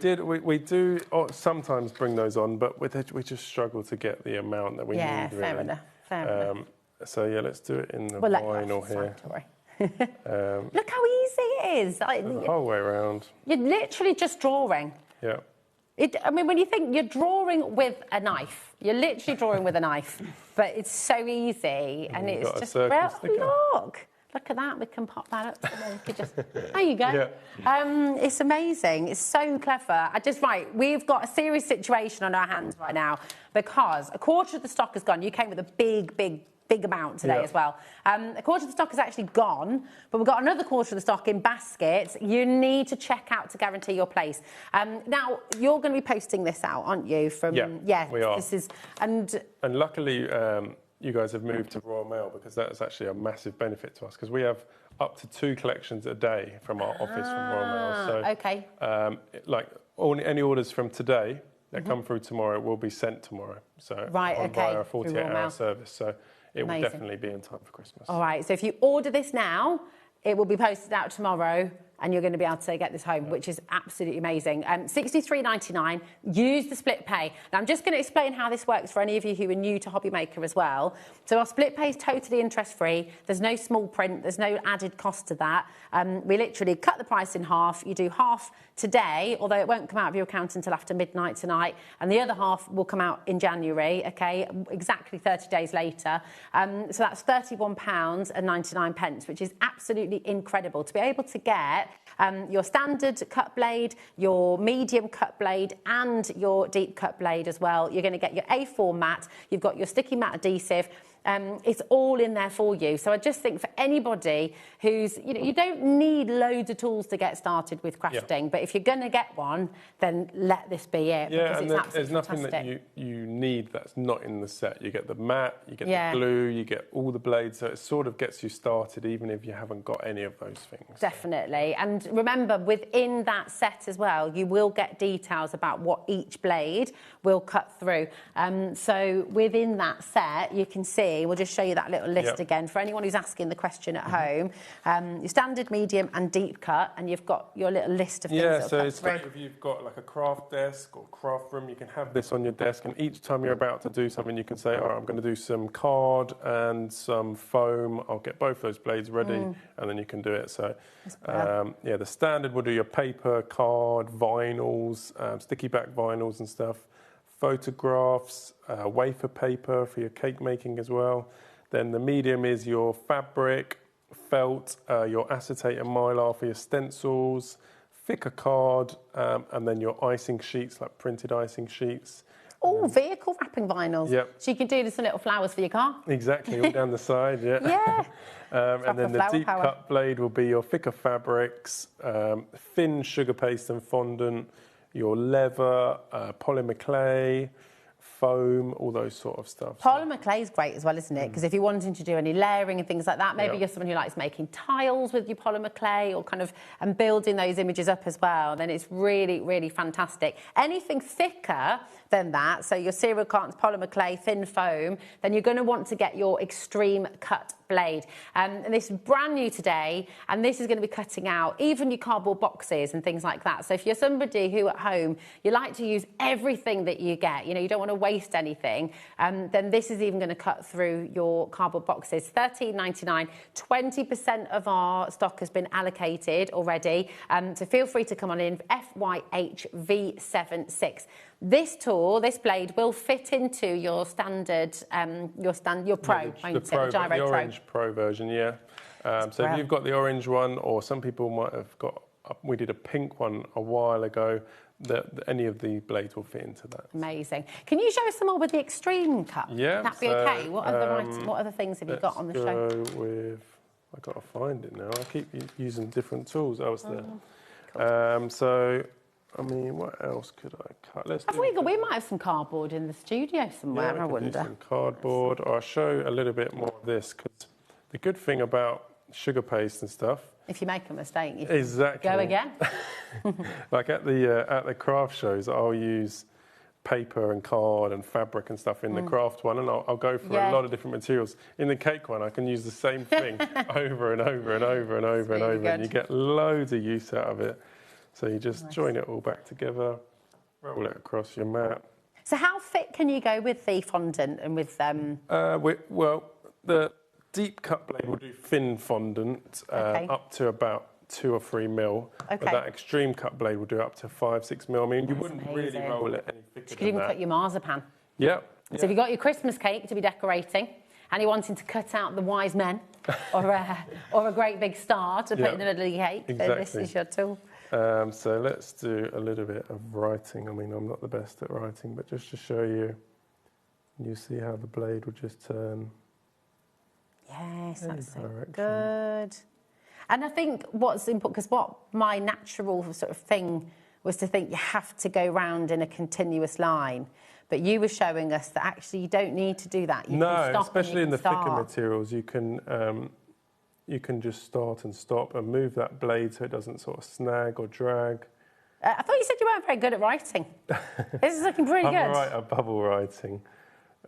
do sometimes bring those on, but we just struggle to get the amount that we need, really. Fair enough. So, let's do it in the vinyl here. Look how easy it is. The whole way around. You're literally just drawing. Yeah. I mean, when you think you're drawing with a knife, you're literally drawing with a knife, but it's so easy, and it's just... Look at that, we can pop that up. So we could just, there you go. It's amazing, it's so clever. We've got a serious situation on our hands right now, because a quarter of the stock has gone. You came with a big amount today as well. A quarter of the stock is actually gone, but we've got another quarter of the stock in baskets. You need to check out to guarantee your place. Now, you're going to be posting this out, aren't you? We are. And luckily, you guys have moved to Royal Mail, because that is actually a massive benefit to us, because we have up to 2 collections a day from our office from Royal Mail. So, any orders from today that come through tomorrow will be sent tomorrow. So via a 48-hour service. So it will definitely be in time for Christmas. All right. So if you order this now, it will be posted out tomorrow, and you're going to be able to get this home, which is absolutely amazing. $63.99. Use the split pay. Now, I'm just going to explain how this works for any of you who are new to HobbyMaker as well. So our split pay is totally interest-free. There's no small print. There's no added cost to that. We literally cut the price in half. You do half today, although it won't come out of your account until after midnight tonight, and the other half will come out in January, okay, exactly 30 days later. So that's £31.99, which is absolutely incredible to be able to get your standard cut blade, your medium cut blade, and your deep cut blade as well. You're going to get your A4 mat, you've got your sticky mat adhesive. It's all in there for you. So I just think for anybody who's, you don't need loads of tools to get started with crafting, but if you're going to get one, then let this be it. Yeah, because and there's nothing that you need that's not in the set. You get the mat, you get the glue, you get all the blades, so it sort of gets you started even if you haven't got any of those things. Definitely. And remember, within that set as well, you will get details about what each blade will cut through. So within that set, you can see, we'll just show you that little list again for anyone who's asking the question at home. Your standard, medium and deep cut, and you've got your little list of things. Yeah, so it's great if you've got like a craft desk or craft room, you can have this on your desk, and each time you're about to do something, you can say, all right, I'm going to do some card and some foam. I'll get both those blades ready, and then you can do it. So, the standard will do your paper, card, vinyls, sticky back vinyls and stuff. Photographs, wafer paper for your cake making as well. Then the medium is your fabric, felt, your acetate and mylar for your stencils, thicker card, and then your icing sheets, like printed icing sheets. Oh, vehicle wrapping vinyls. Yep. So you can do some little flowers for your car. Exactly, all down the side, yeah. And then the deep cut blade will be your thicker fabrics, thin sugar paste and fondant, your leather, polymer clay, foam, all those sort of stuff. Polymer clay is great as well, isn't it? Because if you're wanting to do any layering and things like that, maybe you're someone who likes making tiles with your polymer clay or and building those images up as well, then it's really, really fantastic. Anything thicker than that, so your cereal cartons, polymer clay, thin foam, then you're going to want to get your extreme cut blade. And this is brand new today, and this is going to be cutting out even your cardboard boxes and things like that. So if you're somebody who at home, you like to use everything that you get, you don't want to waste anything, then this is even going to cut through your cardboard boxes. $13.99, 20% of our stock has been allocated already, so feel free to come on in, FYHV76. This tool, this blade, will fit into your standard, your Pro, the Orange Pro version, so if you've got the orange one, or some people might have got, we did a pink one a while ago, any of the blades will fit into that. Amazing. Can you show us some more with the extreme cut? Yeah. That'd be okay. What other things have you got on the show? I've got to find it now. I keep using different tools. Oh, it's there. Cool. So I mean, what else could I cut? We might have some cardboard in the studio somewhere, yeah, I wonder. Do some cardboard. Or I'll show a little bit more of this, because the good thing about sugar paste and stuff. If you make a mistake, you can exactly. go again. Like at the craft shows, I'll use paper and card and fabric and stuff in the craft one, and I'll go for a lot of different materials. In the cake one, I can use the same thing over and over and over and over and over, and you get loads of use out of it. So you just join it all back together, roll it across your mat. So how thick can you go with the fondant and with well, the deep cut blade will do thin fondant up to about 2 or 3 mil. But that extreme cut blade will do up to 5-6 mil. I mean, you wouldn't really roll it any thicker than that. You could even cut your marzipan. Yep. So if you've got your Christmas cake to be decorating and you're wanting to cut out the wise men or a great big star to put in the middle of your cake, so this is your tool. So let's do a little bit of writing. I mean, I'm not the best at writing, but just to show you, you see how the blade will just turn. Yes, that's so good. And I think what's important, because what my natural sort of thing was to think you have to go round in a continuous line. But you were showing us that actually you don't need to do that. You can stop, especially in the thicker materials, you can just start and stop and move that blade so it doesn't sort of snag or drag. I thought you said you weren't very good at writing. This is looking pretty good. I'm all right at bubble writing,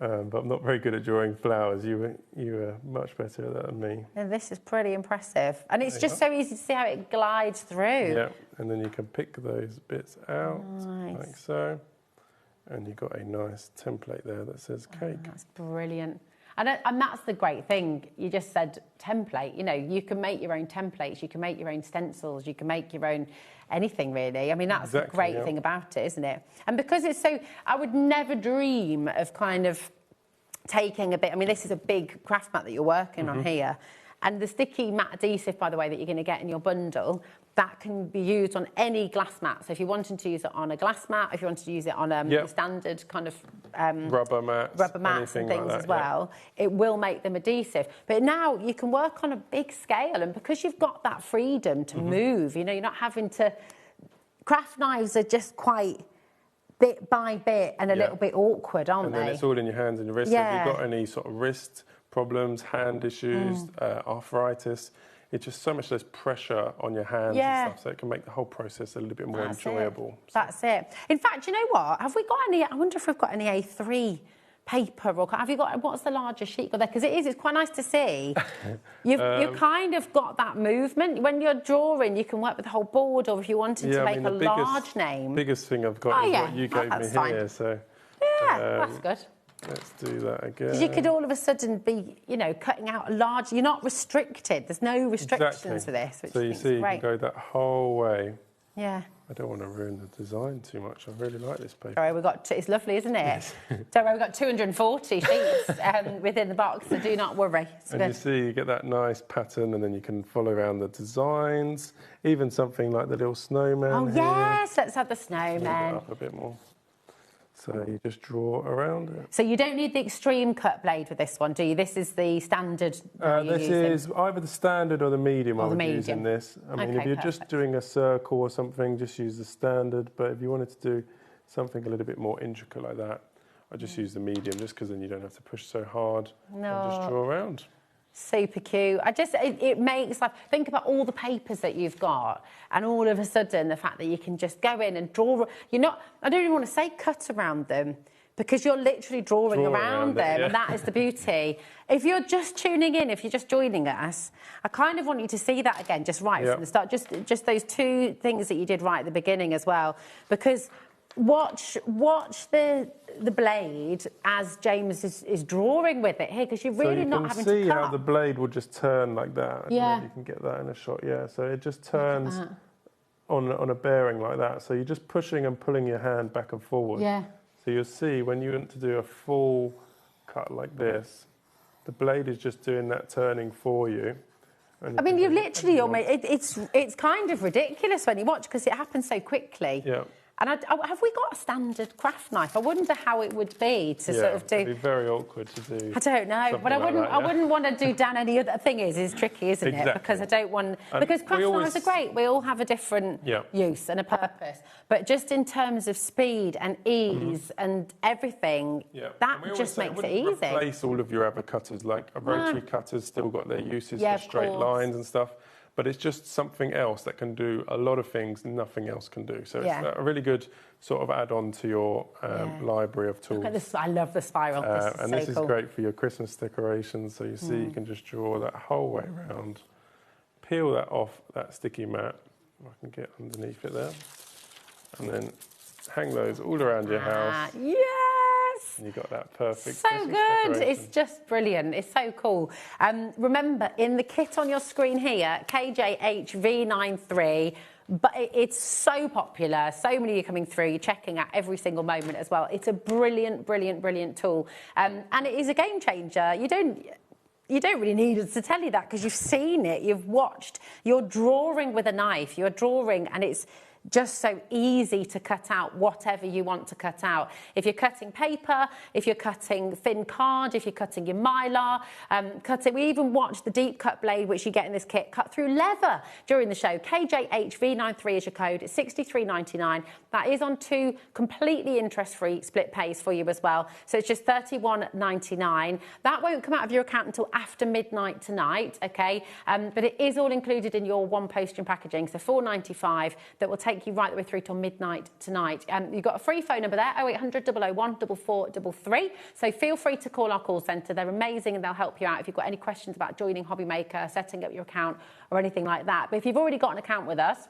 but I'm not very good at drawing flowers. You were much better at that than me. And this is pretty impressive. And it's just so easy to see how it glides through. Yeah, and then you can pick those bits out, like so. And you've got a nice template there that says cake. That's brilliant. And that's the great thing. You just said template. You know, you can make your own templates. You can make your own stencils. You can make your own anything, really. I mean, that's the great thing about it, isn't it? And because it's so... I would never dream of kind of taking a bit... I mean, this is a big craft mat that you're working on here. And the sticky matte adhesive, by the way, that you're going to get in your bundle, that can be used on any glass mat. So if you wanted to use it on a glass mat, if you wanted to use it on the standard kind of... rubber mats and things like as well, it will make them adhesive. But now you can work on a big scale, and because you've got that freedom to move, you know, you're not having to... Craft knives are just quite bit by bit and a little bit awkward, aren't they? And then it's all in your hands and your wrists. Yeah. If you've got any sort of wrist problems, hand issues, arthritis, it's just so much less pressure on your hands and stuff, so it can make the whole process a little bit more enjoyable. That's it. In fact, you know what? Have we got any... I wonder if we've got any A3 paper, or have you got... What's the largest sheet got there? Because it's quite nice to see. You've kind of got that movement. When you're drawing, you can work with the whole board, or if you wanted to make a large name. Biggest thing I've got is what you gave me here, so... Yeah, that's good. Let's do that again. Because you could all of a sudden be, you know, cutting out a large... You're not restricted. There's no restrictions for this, which so you see, you can go that whole way. Yeah. I don't want to ruin the design too much. I really like this paper. Sorry, it's lovely, isn't it? Don't worry, we've got 240 sheets within the box, so do not worry. And you see, you get that nice pattern, and then you can follow around the designs, even something like the little snowman. Oh, yes, let's have the snowman. Up a bit more. So you just draw around it. So you don't need the extreme cut blade with this one, do you? This is the standard. This is either the standard or the medium. I would use in this. I mean, if you're just doing a circle or something, just use the standard. But if you wanted to do something a little bit more intricate like that, I just use the medium, just because then you don't have to push so hard. And just draw around. Super cute. It makes life... Think about all the papers that you've got, and all of a sudden the fact that you can just go in and draw... You're not... I don't even want to say cut around them, because you're literally drawing around them, and that is the beauty. If you're just tuning in, if you're just joining us, I kind of want you to see that again, just right from the start. Just those two things that you did right at the beginning as well, because... Watch the blade as James is drawing with it here, because you're really not having to cut. So you can see how the blade will just turn like that. Yeah. You can get that in a shot, so it just turns on a bearing like that. So you're just pushing and pulling your hand back and forward. Yeah. So you'll see when you want to do a full cut like this, the blade is just doing that turning for you. I mean, you literally almost... It's kind of ridiculous when you watch, because it happens so quickly. Yeah. And have we got a standard craft knife? I wonder how it would be to sort of do. It'd be very awkward to do. I don't know, but I wouldn't want to do down any other thing. It's tricky, isn't it? Because I don't want because craft knives are great. We all have a different use and a purpose. But just in terms of speed and ease and everything, that just makes it easy. Replace all of your other cutters. Like a rotary cutter's still got their uses for straight lines and stuff. But it's just something else that can do a lot of things nothing else can do. So it's a really good sort of add-on to your library of tools. Look at this, I love the spiral. This is great for your Christmas decorations. So you see, you can just draw that whole way around, peel that off that sticky mat. I can get underneath it there, and then hang those all around your house. And you've got that perfect Christmas good. decoration. It's just brilliant. It's so cool. Remember, in the kit on your screen here, KJHV93, but it's so popular. So many of you coming through. You're checking out every single moment as well. It's a brilliant, brilliant, brilliant tool. And it is a game changer. You don't really need us to tell you that because you've seen it, you've watched. You're drawing with a knife. You're drawing and it's just so easy to cut out whatever you want to cut out. If you're cutting paper, if you're cutting thin card, if you're cutting your mylar, we even watched the deep cut blade, which you get in this kit, cut through leather during the show. KJHV93 is your code. It's $63.99. That is on 2 completely interest-free split pays for you as well. So it's just $31.99. That won't come out of your account until after midnight tonight, okay? But it is all included in your one posting packaging, so $4.95. That will take you right the way through till midnight tonight. You've got a free phone number there, 0800 001 4433. So feel free to call our call centre. They're amazing and they'll help you out if you've got any questions about joining HobbyMaker, setting up your account or anything like that. But if you've already got an account with us,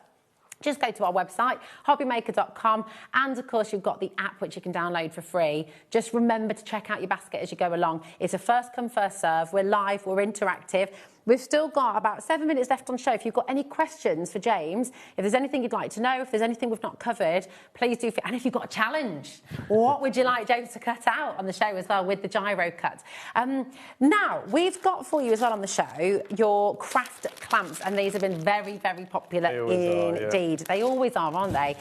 just go to our website, hobbymaker.com, and of course you've got the app which you can download for free. Just remember to check out your basket as you go along. It's a first come, first serve. We're live, we're interactive. We've still got about 7 minutes left on show. If you've got any questions for James, if there's anything you'd like to know, if there's anything we've not covered, please do. And if you've got a challenge, what would you like James to cut out on the show as well with the gyro cut? Now, we've got for you as well on the show your craft clamps, and these have been very, very popular indeed. They always are, aren't they?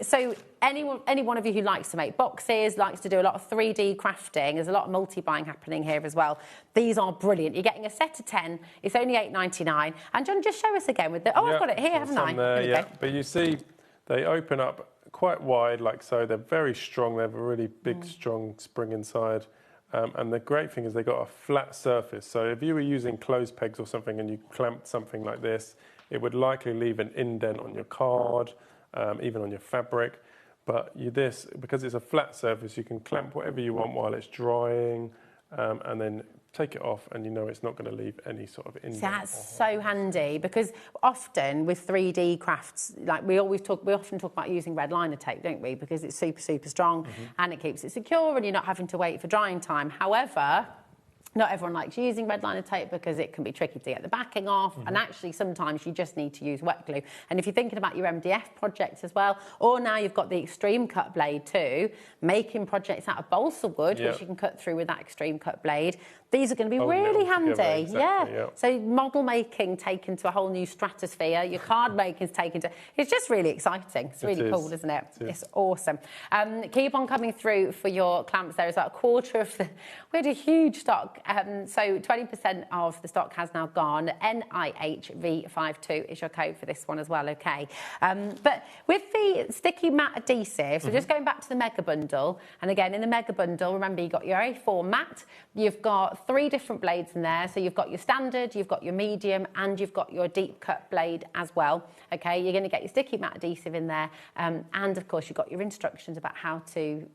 So any one of you who likes to make boxes, likes to do a lot of 3D crafting, there's a lot of multi-buying happening here as well. These are brilliant. You're getting a set of 10. It's only $8.99. And John, just show us again with the... Oh, I've got it here, haven't I? There, but you see, they open up quite wide, like so. They're very strong. They have a really big, strong spring inside. And the great thing is they've got a flat surface. So if you were using clothes pegs or something and you clamped something like this, it would likely leave an indent on your card, even on your fabric. But because it's a flat surface, you can clamp whatever you want while it's drying, and then take it off, and you know it's not going to leave any sort of indent. That's so handy because often with 3D crafts, like we often talk about using red liner tape, don't we? Because it's super, super strong and it keeps it secure, and you're not having to wait for drying time. However, not everyone likes using red liner tape because it can be tricky to get the backing off, and actually sometimes you just need to use wet glue. And if you're thinking about your MDF projects as well, or now you've got the extreme cut blade too, making projects out of balsa wood, which you can cut through with that extreme cut blade, these are going to be really handy. So model making taken to a whole new stratosphere. Your card making is taken to... It's just really exciting. It's really cool, isn't it? It's awesome. Keep on coming through for your clamps. There is about a quarter of the... We had a huge stock. So 20% of the stock has now gone. NIHV52 is your code for this one as well, okay? But with the sticky mat adhesive, so just going back to the mega bundle, and again, in the mega bundle, remember you've got your A4 mat, you've got 3 different blades in there. So you've got your standard, you've got your medium, and you've got your deep cut blade as well. Okay, you're going to get your sticky mat adhesive in there, and of course you've got your instructions about how to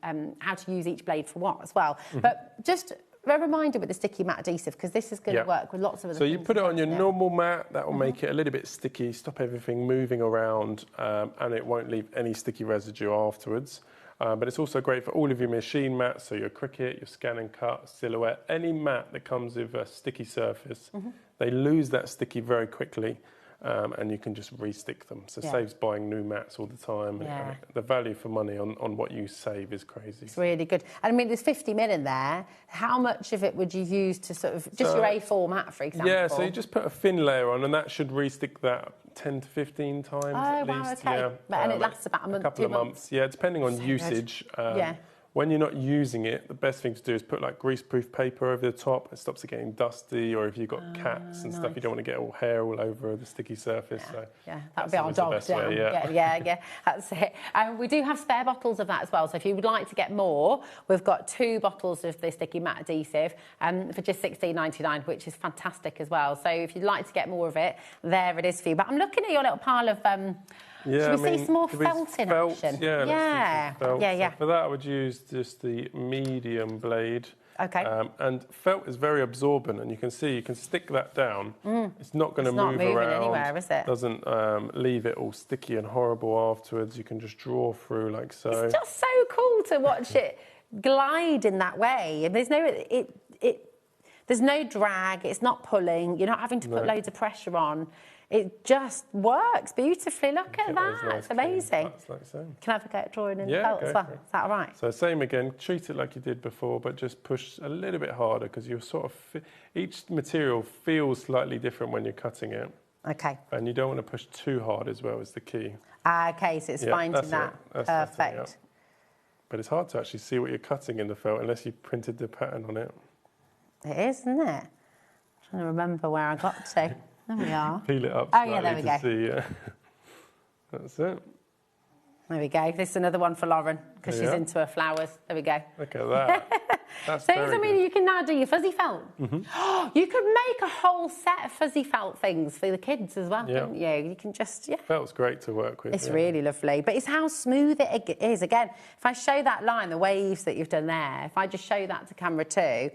use each blade for what as well. But just a reminder with the sticky mat adhesive, because this is going to work with lots of other things. So you put it on your normal mat, that will make it a little bit sticky, stop everything moving around, and it won't leave any sticky residue afterwards. But it's also great for all of your machine mats, so your Cricut, your Scan and Cut, Silhouette, any mat that comes with a sticky surface, they lose that sticky very quickly. and you can just re-stick them. So it Yeah. saves buying new mats all the time. Yeah. And the value for money on what you save is crazy. It's really good. And I mean, there's 50 mil in there. How much of it would you use to sort of, just your A4 mat, for example? Yeah, so you just put a thin layer on, and that should re-stick that 10 to 15 times at wow, least. okay. Yeah. And it lasts about a month, a couple 2 of months. Yeah, depending on So good. usage. Yeah. When you're not using it, the best thing to do is put like greaseproof paper over the top. It stops it getting dusty, or if you've got cats and stuff, you don't want to get all hair all over the sticky surface. So yeah, that's that'd be our always the dog best down. way, yeah. Yeah, that's it. We do have spare bottles of that as well. So if you would like to get more, we've got 2 bottles of the sticky mat adhesive for just $16.99, which is fantastic as well. So if you'd like to get more of it, there it is for you. But I'm looking at your little pile of. Yeah, should we see some more felt in action? Yeah, let's do some felt. Yeah. So for that, I would use just the medium blade. Okay. And felt is very absorbent, and you can stick that down. It's not going to move moving around. anywhere, is it? Doesn't leave it all sticky and horrible afterwards. You can just draw through like so. It's just so cool to watch it glide in that way. And there's no drag. It's not pulling. You're not having to put loads of pressure on. It just works beautifully. Look at that. It's amazing. Like so. Can I have a go at drawing in Yeah, felt go as well? for it. Is that all right? So same again, treat it like you did before, but just push a little bit harder, because you're sort of, each material feels slightly different when you're cutting it. Okay. And you don't want to push too hard as well, is the key. Okay, so it's finding that. That's Perfect. it, yeah. But it's hard to actually see what you're cutting in the felt unless you printed the pattern on it. It is, isn't it? I'm trying to remember where I got to. There we are. Peel it up Oh, yeah, there we to go. see. Yeah. That's it. There we go. This is another one for Lauren, because she's Yeah. into her flowers. There we go. Look at that. That's So very I mean, good. you can now do your fuzzy felt. Mm-hmm. You could make a whole set of fuzzy felt things for the kids as well, Yeah. couldn't you? You can just, Felt's great to work with. It's yeah. really lovely. But it's how smooth it is. Again, if I show that line, the waves that you've done there, if I just show that to camera 2,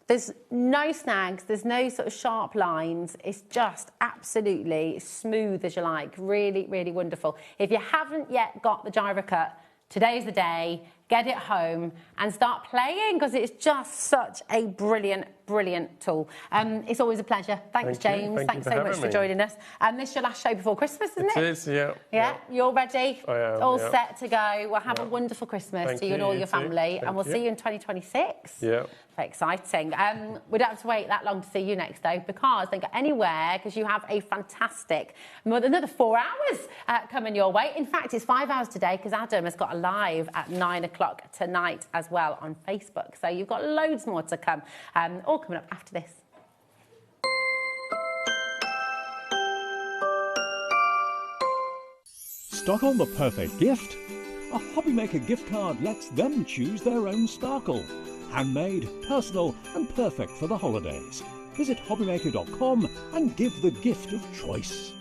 there's no snags, there's no sort of sharp lines. It's just absolutely smooth as you like. Really, really wonderful. If you haven't yet got the gyro cut, today's the day. Get it home and start playing, because it's just such a brilliant, brilliant tool. It's always a pleasure. Thanks, Thank you. James. Thank Thanks you so for much for having joining us. And this is your last show before Christmas, isn't it? It is, yeah. Yeah, you're ready? I am, All yeah. set to go. Well, have a Yeah. wonderful Christmas Thank to you and all you your too. family, Thank and we'll you. see you in 2026. Yeah. Very exciting. We don't have to wait that long to see you next, though, because don't go anywhere, because you have a fantastic, another 4 hours coming your way. In fact, it's 5 hours today, because Adam has got a live at 9 o'clock tonight as well on Facebook. So you've got loads more to come, all coming up after this. Stock on the perfect gift? A HobbyMaker gift card lets them choose their own sparkle. Handmade, personal and perfect for the holidays. Visit hobbymaker.com and give the gift of choice.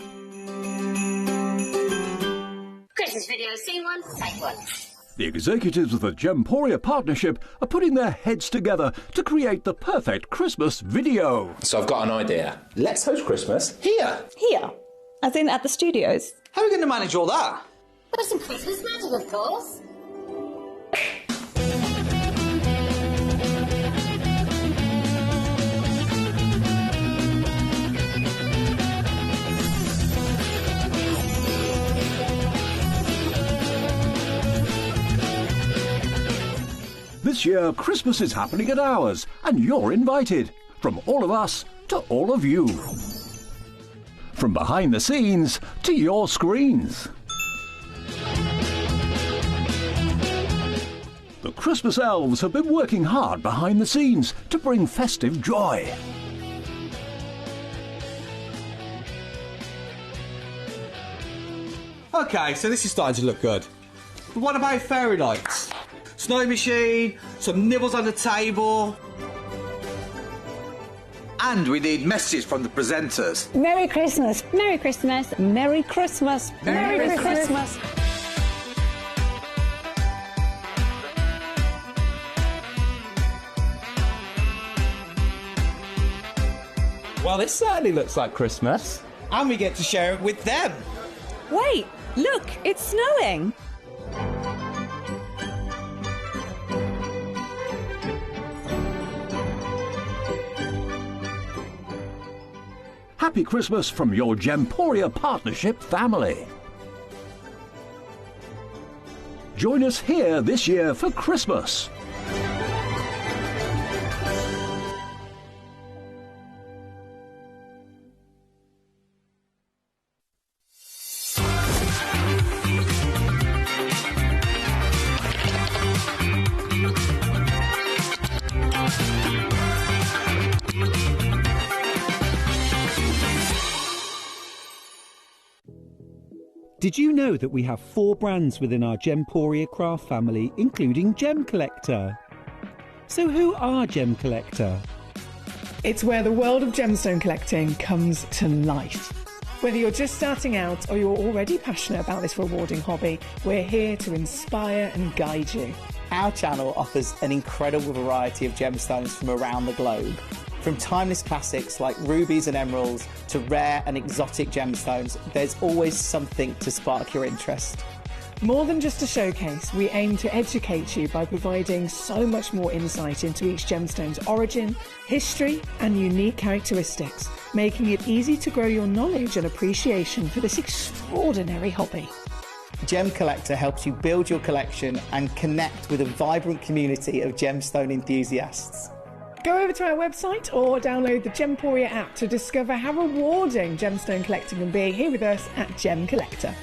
Christmas video, scene 1, take 1. The executives of the Gemporia partnership are putting their heads together to create the perfect Christmas video. So I've got an idea. Let's host Christmas here. Here? As in at the studios? How are we going to manage all that? There's some Christmas magic, of course. This year, Christmas is happening at ours, and you're invited. From all of us to all of you. From behind the scenes to your screens. The Christmas elves have been working hard behind the scenes to bring festive joy. Okay, so this is starting to look good. But what about fairy lights? Snow machine, some nibbles on the table. And we need messages from the presenters. Merry Christmas. Merry Christmas. Merry Christmas. Merry Christmas. Well, this certainly looks like Christmas. And we get to share it with them. Wait, look, it's snowing. Happy Christmas from your Gemporia Partnership family. Join us here this year for Christmas. Did you know that we have 4 brands within our Gemporia craft family, including Gem Collector? So who are Gem Collector? It's where the world of gemstone collecting comes to life. Whether you're just starting out or you're already passionate about this rewarding hobby, we're here to inspire and guide you. Our channel offers an incredible variety of gemstones from around the globe. From timeless classics like rubies and emeralds to rare and exotic gemstones, there's always something to spark your interest. More than just a showcase, we aim to educate you by providing so much more insight into each gemstone's origin, history, and unique characteristics, making it easy to grow your knowledge and appreciation for this extraordinary hobby. Gem Collector helps you build your collection and connect with a vibrant community of gemstone enthusiasts. Go over to our website or download the Gemporia app to discover how rewarding gemstone collecting can be here with us at Gem Collector.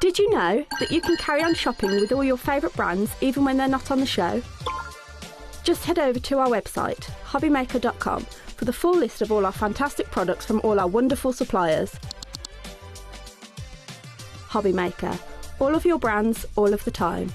Did you know that you can carry on shopping with all your favourite brands even when they're not on the show? Just head over to our website, HobbyMaker.com, for the full list of all our fantastic products from all our wonderful suppliers. HobbyMaker, all of your brands, all of the time.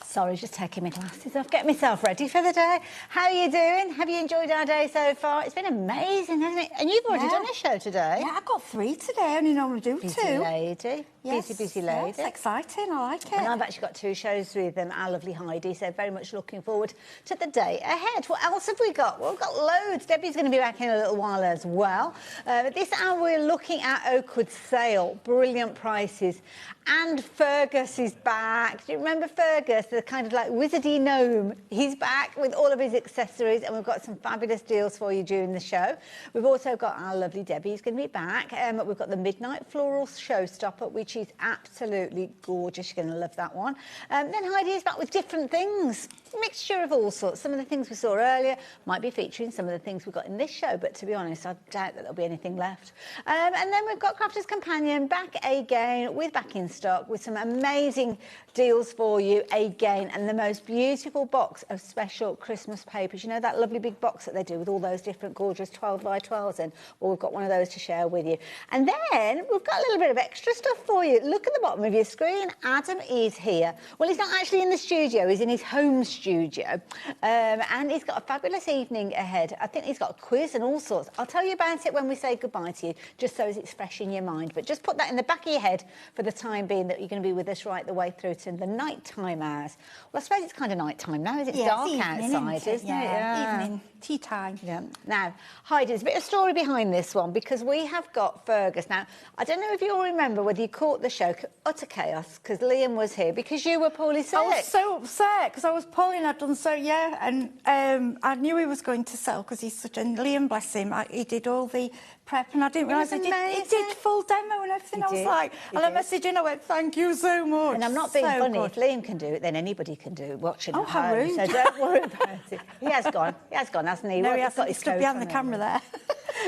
Sorry, just taking my glasses off, getting myself ready for the day. How are you doing? Have you enjoyed our day so far? It's been amazing, hasn't it? And you've already done a show today. Yeah, I got 3 today. I only normally do 2. Busy lady. Yes, busy lady. It's exciting. I like it. And I've actually got 2 shows with our lovely Heidi, so very much looking forward to the day ahead. What else have we got? Well, we've got loads. Debbie's going to be back in a little while as well. But this hour we're looking at Oakwood sale. Brilliant prices. And Fergus is back. Do you remember Fergus, the kind of like wizardy gnome? He's back with all of his accessories, and we've got some fabulous deals for you during the show. We've also got our lovely Debbie who's going to be back. We've got the Midnight Floral Showstopper, which is absolutely gorgeous. You're going to love that one. Then Heidi is back with different things. Mixture of all sorts. Some of the things we saw earlier might be featuring some of the things we've got in this show, but to be honest, I doubt that there'll be anything left. And then we've got Crafter's Companion back again, back in stock with some amazing deals for you again, and the most beautiful box of special Christmas papers. You know that lovely big box that they do with all those different gorgeous 12 by 12s in? Well, we've got one of those to share with you. And then we've got a little bit of extra stuff for you. Look at the bottom of your screen. Adam is here. Well, he's not actually in the studio. He's in his home studio. And he's got a fabulous evening ahead. I think he's got a quiz and all sorts. I'll tell you about it when we say goodbye to you, just so as it's fresh in your mind. But just put that in the back of your head for the time being, that you're going to be with us right the way through to the nighttime hours. Well, I suppose it's kind of nighttime now, isn't it? It's dark outside, isn't it? Yeah, evening, tea time. Yeah. Now, Heidi, there's a bit of story behind this one, because we have got Fergus. Now, I don't know if you all remember whether you caught the show, utter chaos, because Liam was here, because you were poorly sick. I was so upset, because I was poorly and I'd done so, and I knew he was going to sell, because he's such, and Liam, bless him, he did all the prep, and I didn't realise he did full demo and everything. I was like, and I messaged in, I went, thank you so much. And I'm not being funny. If Liam can do it, then anybody can do it, watching at home. So don't worry about it. He has gone, hasn't he? No, he hasn't. He stood behind the camera there.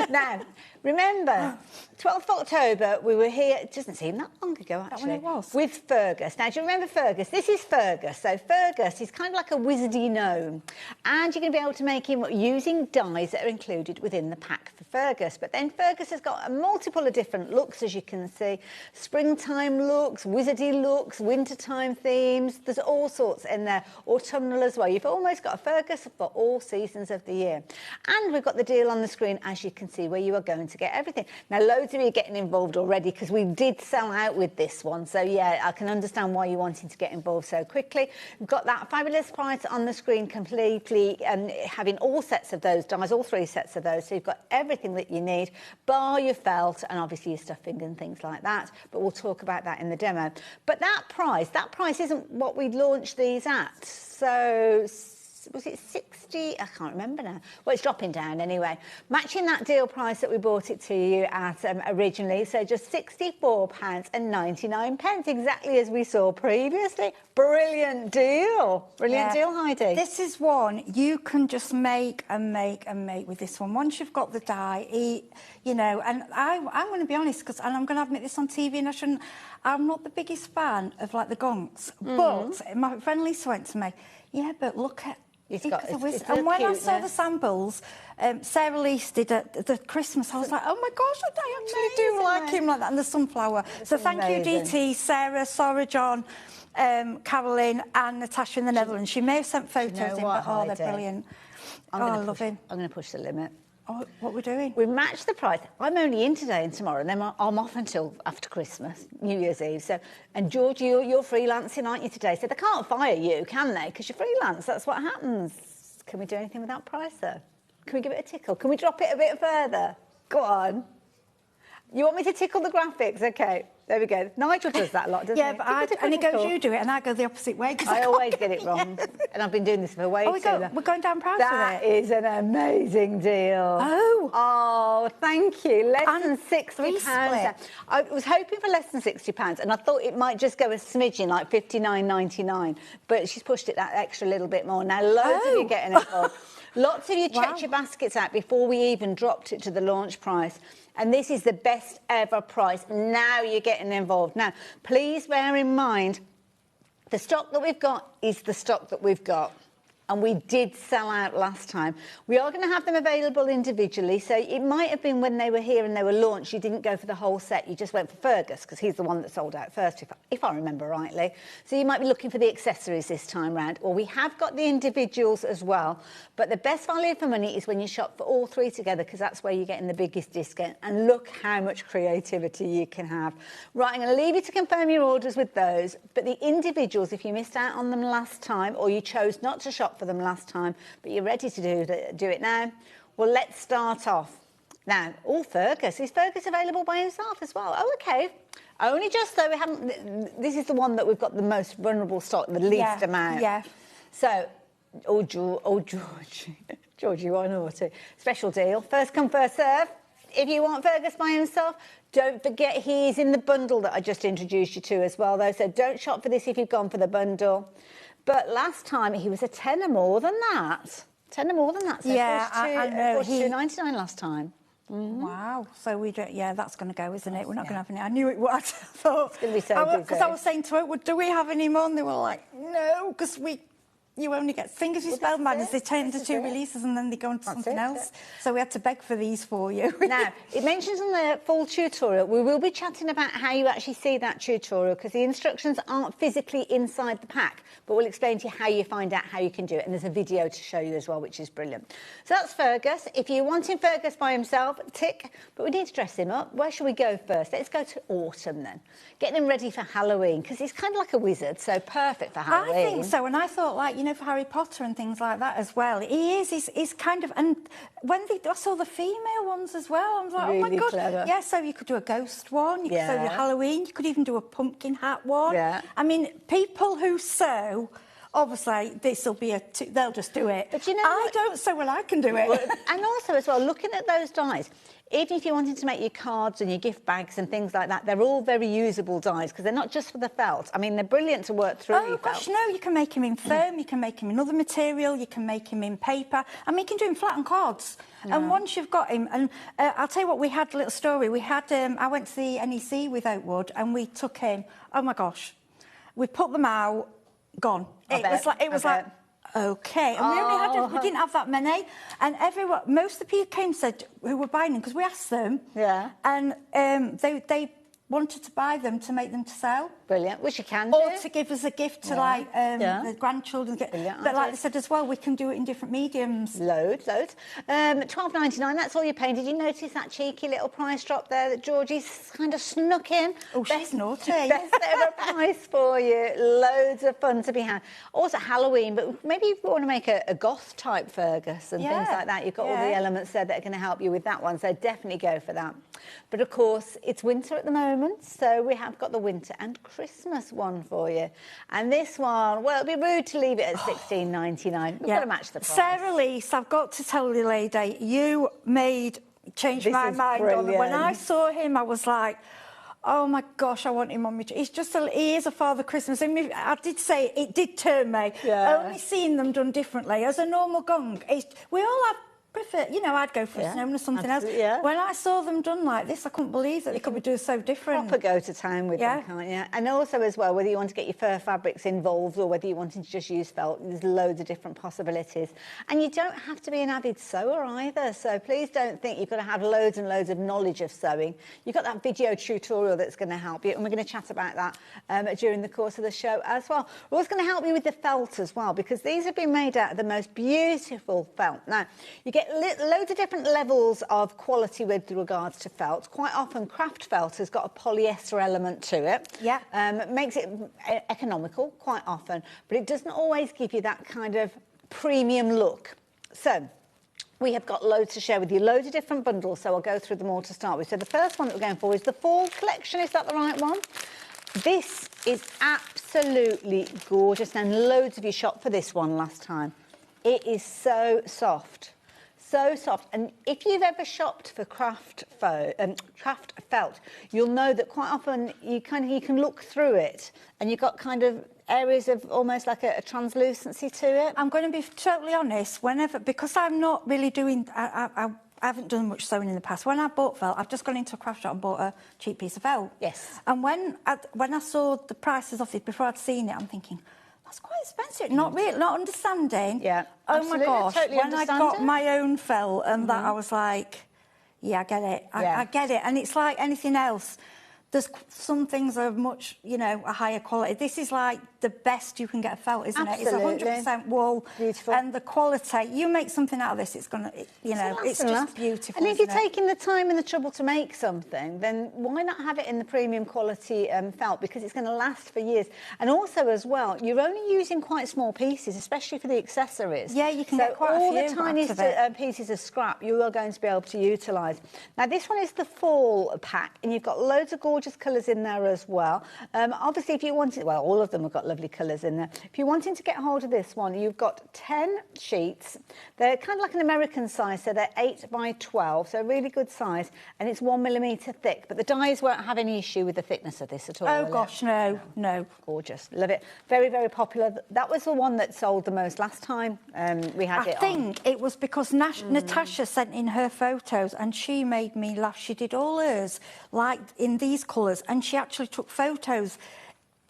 Now, remember, 12th October, we were here, it doesn't seem that long ago, actually. That when it was. With Fergus. Now, do you remember Fergus? This is Fergus. So Fergus is kind of like a wizardy gnome. And you're going to be able to make him using dies that are included within the pack for Fergus. But then Fergus has got a multiple of different looks, as you can see. Springtime looks, wizardy looks, wintertime themes. There's all sorts in there. Autumnal as well. You've almost got a Fergus for all seasons of the year. And we've got the deal on the screen, as you can see where you are going to get everything. Now, loads of you are getting involved already because we did sell out with this one. So, yeah, I can understand why you're wanting to get involved so quickly. We've got that fabulous price on the screen completely, and having all sets of those dies, all 3 sets of those. So you've got everything that you need, bar your felt and obviously your stuffing and things like that. But we'll talk about that in the demo. But that price isn't what we launched these at. So was it 60? I can't remember now. Well, it's dropping down anyway. Matching that deal price that we bought it to you at originally. So just £64.99, exactly as we saw previously. Brilliant deal. Brilliant deal, Heidi. This is one you can just make and make and make with this one. Once you've got the die, you know, and I'm going to be honest, and I'm going to admit this on TV, and I'm not the biggest fan of, like, the gonks. But my friend Lisa went to me, yeah, but look at... And when I saw the samples, Sarah Lease did the Christmas, I was like, oh my gosh, I actually do like him like that, and the sunflower. So thank you, DT, Sarah, John, Caroline and Natasha in the Netherlands. She may have sent photos in, but they're brilliant. I love him. I'm going to push the limit. Oh, what we're doing? We matched the price. I'm only in today and tomorrow, and then I'm off until after Christmas, New Year's Eve. So, and George, you're freelancing, aren't you, today? So they can't fire you, can they? Because you're freelance. That's what happens. Can we do anything with that price, though? Can we give it a tickle? Can we drop it a bit further? Go on. You want me to tickle the graphics? Okay. There we go. Nigel does that a lot, doesn't he? Yeah, but and he goes, you do it, and I go the opposite way. I always get it wrong. And I've been doing this for way too long. We're going down price That with it. is an amazing deal. Oh, thank you. Less than £60. I was hoping for less than £60, and I thought it might just go a smidgen, like $59.99. But she's pushed it that extra little bit more. Now, loads of you getting involved. Lots of you checked your baskets out before we even dropped it to the launch price. And this is the best ever price. Now you're getting involved. Now, please bear in mind, the stock that we've got is the stock that we've got. And we did sell out last time. We are going to have them available individually. So it might have been when they were here and they were launched, you didn't go for the whole set. You just went for Fergus, because he's the one that sold out first, if I remember rightly. So you might be looking for the accessories this time round. Well, we have got the individuals as well. But the best value for money is when you shop for all 3 together, because that's where you're getting the biggest discount. And look how much creativity you can have. Right, I'm going to leave you to confirm your orders with those. But the individuals, if you missed out on them last time, or you chose not to shop for them last time, but you're ready to do it now, well, let's start off. Now, Fergus. Is Fergus available by himself as well? Oh, OK. Only just so we haven't... This is the one that we've got the most vulnerable stock, the least amount. Yeah. So, George, you are naughty. Special deal. First come, first serve. If you want Fergus by himself, don't forget he's in the bundle that I just introduced you to as well, though. So don't shop for this if you've gone for the bundle. But last time he was a tenner more than that. So yeah, I know. $42.99 last time. Wow. So we don't. Yeah, that's going to go, isn't it? We're not going to have any. I knew it was. I thought it's going to be so busy. Because I was saying to it, do we have any more? And they were like, no, because you only get things you spell madness. They turn into 2 releases and then they go into something else. So we had to beg for these for you. Now, it mentions in the full tutorial, we will be chatting about how you actually see that tutorial, because the instructions aren't physically inside the pack, but we'll explain to you how you find out how you can do it. And there's a video to show you as well, which is brilliant. So that's Fergus. If you're wanting Fergus by himself, tick. But we need to dress him up. Where should we go first? Let's go to autumn then. Getting him ready for Halloween, because he's kind of like a wizard, so perfect for Halloween. I think so. And I thought, like, for Harry Potter and things like that as well. He is. He's kind of... And when I saw the female ones as well, I was like, really, oh, my God. Clever. Yeah, so you could do a ghost one. You could do Halloween. You could even do a pumpkin hat one. Yeah. I mean, people who sew... Obviously, this will be they'll just do it. But I don't sew, well, I can do it. And also, as well, looking at those dies, even if you wanted to make your cards and your gift bags and things like that, they're all very usable dies, because they're not just for the felt. I mean, they're brilliant to work through. Oh, gosh, no, you can make him in foam, you can make him in other material, you can make him in paper. I mean, you can do him flat on cards. Yeah. And once you've got him, and I'll tell you what, we had a little story. We had, I went to the NEC with Oakwood, and we took him, oh, my gosh, we put them out, gone. It was like, okay. And we didn't have that many. And most of the people came and said who were buying them, because we asked them. Yeah. And they wanted to buy them to make them to sell. Brilliant, which you can Or do. to give as a gift to the grandchildren. But like I said as well, we can do it in different mediums. Loads. $12.99, that's all you're paying. Did you notice that cheeky little price drop there that Georgie's kind of snuck in? Oh, she's naughty. Best ever price for you. Loads of fun to be had. Also Halloween, but maybe if you want to make a goth type Fergus and things like that, you've got all the elements there that are going to help you with that one, so definitely go for that. But of course, it's winter at the moment, so we have got the winter and Christmas one for you. And this one, well, it'd be rude to leave it at $16.99. We've got to match the price. Sarah Lease, I've got to tell you, lady, you changed my mind on it. When I saw him, I was like, oh my gosh, I want him on me. He is a Father Christmas. I did say it did turn me. Only seeing them done differently. As a normal gong, we all have prefer, I'd go for a snowman or something else. When I saw them done like this, I couldn't believe that they could be doing so different. Proper go to town with them, can't you? And also as well, whether you want to get your fur fabrics involved or whether you want to just use felt, there's loads of different possibilities. And you don't have to be an avid sewer either, so please don't think you've got to have loads and loads of knowledge of sewing. You've got that video tutorial that's going to help you, and we're going to chat about that during the course of the show as well. We're also going to help you with the felt as well, because these have been made out of the most beautiful felt. Now, you get loads of different levels of quality with regards to felt. Quite often, craft felt has got a polyester element to it. Makes it economical quite often, but it doesn't always give you that kind of premium look. So, we have got loads to share with you, loads of different bundles, so I'll go through them all to start with. So the first one that we're going for is the fall collection. Is that the right one? This is absolutely gorgeous, and loads of you shopped for this one last time. It is so soft. So soft, and if you've ever shopped for craft felt, you'll know that quite often you can look through it, and you've got kind of areas of almost like a translucency to it. I'm going to be totally honest. Because I'm not really doing, I haven't done much sewing in the past. When I bought felt, I've just gone into a craft shop and bought a cheap piece of felt. Yes. And when I saw the prices of it before I'd seen it, I'm thinking, that's quite expensive. Not understanding. Yeah. Oh absolutely. my gosh. Totally when I got my own felt and that, I was like, yeah, I get it. I get it. And it's like anything else. There's some things are much, a higher quality. This is like the best you can get a felt, isn't it? It's 100% wool. Beautiful. And the quality, you make something out of this, it's going to, it's just beautiful. And if you're taking the time and the trouble to make something, then why not have it in the premium quality felt? Because it's going to last for years. And also as well, you're only using quite small pieces, especially for the accessories. Yeah, you can get quite a few all the tiny pieces of scrap you are going to be able to utilise. Now, this one is the fall pack, and you've got loads of gorgeous colours in there as well. Obviously, if you wanted, well, all of them have got lovely colours in there. If you're wanting to get hold of this one, you've got 10 sheets. They're kind of like an American size, so they're 8 by 12, so really good size, and it's 1 millimetre thick. But the dyes won't have any issue with the thickness of this at all. Oh gosh, no. Gorgeous, love it. Very, very popular. That was the one that sold the most last time we had it on. I think it was because Natasha sent in her photos, and she made me laugh. She did all hers like in these colours, and she actually took photos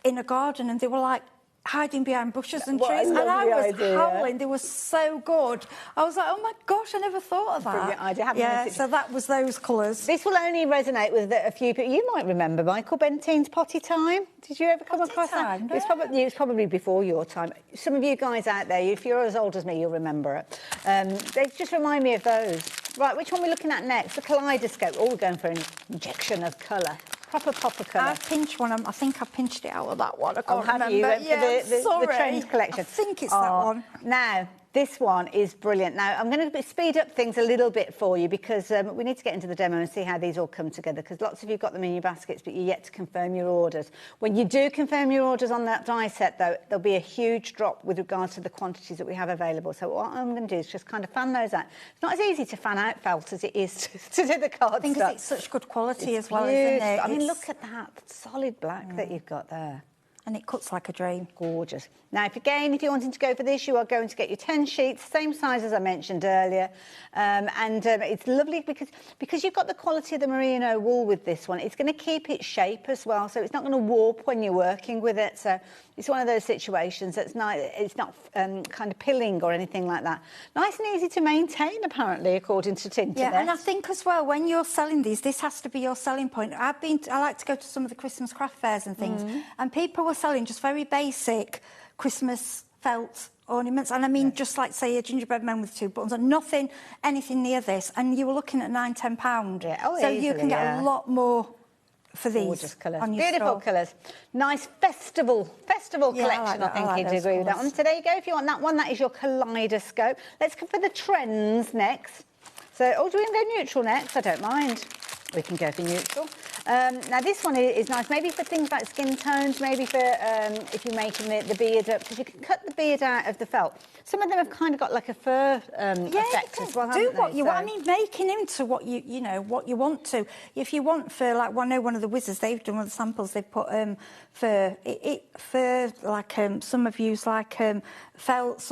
in a garden, and they were like hiding behind bushes and trees, and I was howling. They were so good. I was like, oh my gosh, I never thought of that. Brilliant idea. So that was those colours. This will only resonate with a few people. You might remember Michael Bentine's Potty Time. Did you ever come across that? No. It was probably before your time. Some of you guys out there, if you're as old as me, you'll remember it. They just remind me of those. Right, which one are we looking at next? The kaleidoscope. Oh, we're going for an injection of colour. Proper colour. I've pinched one. I think I pinched it out of that one. I can't remember. You went for the Trends collection. I think it's that one. Now, this one is brilliant. Now, I'm going to speed up things a little bit for you because we need to get into the demo and see how these all come together, because lots of you got them in your baskets, but you're yet to confirm your orders. When you do confirm your orders on that die set, though, there'll be a huge drop with regards to the quantities that we have available. So what I'm going to do is just kind of fan those out. It's not as easy to fan out felt as it is to do the card I think it's such good quality as well, isn't it? I mean, look at that solid black that you've got there. And it cuts like a dream. Gorgeous. Now, if you're wanting to go for this, you are going to get your 10 sheets, same size as I mentioned earlier. It's lovely because you've got the quality of the merino wool with this one. It's going to keep its shape as well, so it's not going to warp when you're working with it. So it's one of those situations that's nice. It's not kind of pilling or anything like that. Nice and easy to maintain, apparently, according to Tinternet. Yeah, and I think as well, when you're selling these, this has to be your selling point. I like to go to some of the Christmas craft fairs and things, and people were selling just very basic Christmas felt ornaments, and I mean just like, say, a gingerbread man with 2 buttons, and anything near this, and you were looking at £9–10. Yeah. Oh, so easily, you can get a lot more for these. Gorgeous colours. On your Beautiful store. colours. Nice festival collection, I think you'd agree with that one. So there you go. If you want that one, that is your kaleidoscope. Let's go for the trends next. So, do we want to go neutral next? I don't mind. We can go for neutral. Now, this one is nice, maybe for things like skin tones, maybe for if you're making the beard up, because you can cut the beard out of the felt. Some of them have kind of got like a fur effect as well, do what you want. I mean, making into what you know what you want to. If you want fur, like I know one of the wizards, they've done one of the samples. They've put fur like some have used like felt,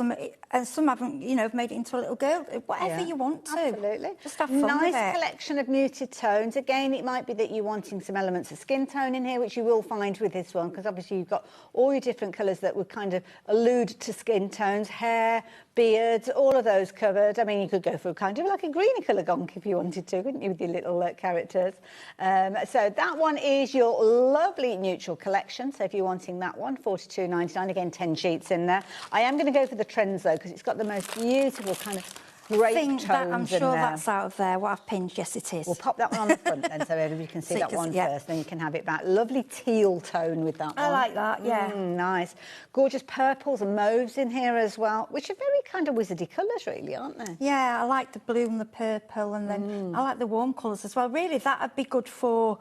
and some haven't. You know, made it into a little girl. Whatever you want to. Absolutely. Just have fun with it. Nice collection of muted tones. Again, it might be that you're wanting some elements of skin tone in here, which you will find with this one, because obviously you've got all your different colours that would kind of allude to skin tones, hair, beards, all of those covered. I mean, you could go for kind of like a greeny colour gonk if you wanted to, couldn't you, with your little characters? So that one is your lovely neutral collection. So if you're wanting that one, $42.99, again, 10 sheets in there. I am going to go for the trends, though, because it's got the most beautiful kind of grape tones I'm sure in there. that's out of there. What I've pinned, yes, it is. We'll pop that one on the front then, so everybody can see that one first. Then you can have it back. Lovely teal tone with that one. I like that, yeah. Nice. Gorgeous purples and mauves in here as well, which are very kind of wizardy colours, really, aren't they? Yeah, I like the blue and the purple, and then I like the warm colours as well. Really, that would be good for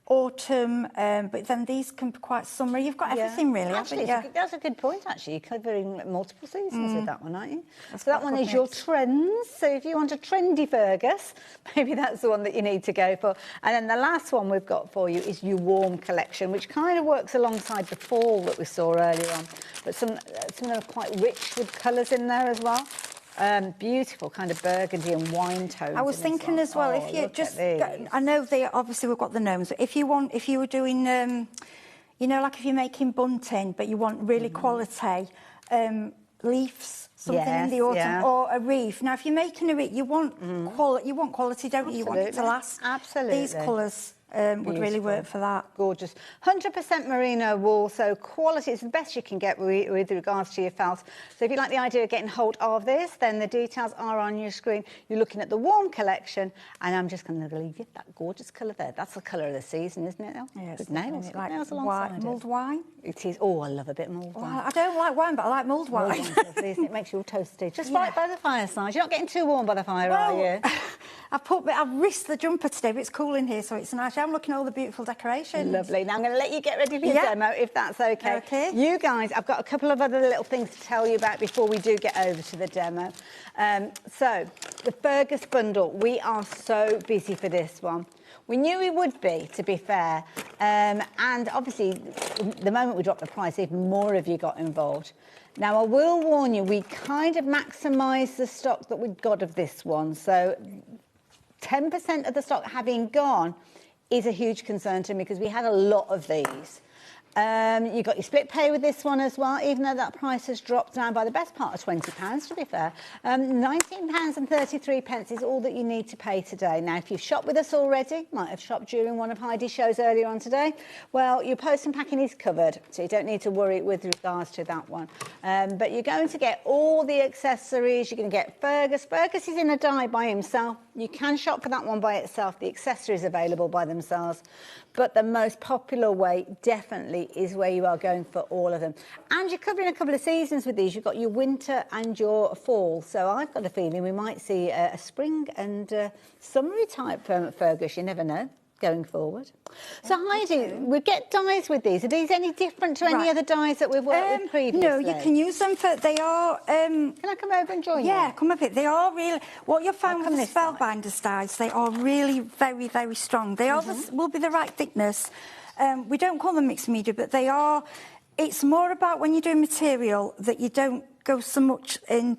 autumn, but then these can be quite summery. You've got everything, really, actually, haven't you? That's a good point, actually. You're covering multiple seasons with that one, aren't you? So that one is your trends. So if you want a trendy Fergus, maybe that's the one that you need to go for. And then the last one we've got for you is your warm collection, which kind of works alongside the fall that we saw earlier on. But some of them are quite rich with colours in there as well. Beautiful kind of burgundy and wine tones. I was thinking as well, if you just, I know they obviously we've got the gnomes, but if you were doing, you know, like if you're making bunting, but you want really quality leaves, something in the autumn, or a wreath. Now, if you're making a wreath, you want quality, don't you? You want it to last. Absolutely. These colours would really work for that. Gorgeous. 100% merino wool, so quality is the best you can get with regards to your felt. So if you like the idea of getting hold of this, then the details are on your screen. You're looking at the warm collection, and I'm just going to leave you that gorgeous colour there. That's the colour of the season, isn't it? Yeah, good nails. Like nails alongside mulled wine. It is. Oh, I love a bit of mulled wine. I don't like wine, but I like mulled wine. Lovely, isn't it? It makes you all toasty. Just right by the fireside. You're not getting too warm by the fire, are you? I've risked the jumper today, but it's cool in here, so it's nice. I'm looking at all the beautiful decorations. Lovely. Now I'm going to let you get ready for your demo, if that's okay. Okay. You guys, I've got a couple of other little things to tell you about before we do get over to the demo. So, the Fergus bundle. We are so busy for this one. We knew we would be, to be fair. And obviously, the moment we dropped the price, even more of you got involved. Now, I will warn you, we kind of maximised the stock that we'd got of this one. So 10% of the stock having gone is a huge concern to me, because we had a lot of these. You got your split pay with this one as well, even though that price has dropped down by the best part of £20, to be fair. £19.33 is all that you need to pay today. Now, if you've shopped with us already, might have shopped during one of Heidi's shows earlier on today, well, your post and packing is covered, so you don't need to worry with regards to that one. But you're going to get all the accessories. You're going to get Fergus. Fergus is in a die by himself. You can shop for that one by itself. The accessories available by themselves. But the most popular way definitely is where you are going for all of them. And you're covering a couple of seasons with these. You've got your winter and your fall. So I've got a feeling we might see a spring and summery type Fergus. You never know, going forward. So Heidi, we get dyes with these. Are these any different to any other dyes that we've worked with previously? No, you can use them for, they are... Can I come over and join you? Yeah, come over. They are really... What you'll find with the Spellbinders dyes, they are really very, very strong. They are will be the right thickness. We don't call them mixed media, but they are... it's more about when you're doing material that you don't go so much in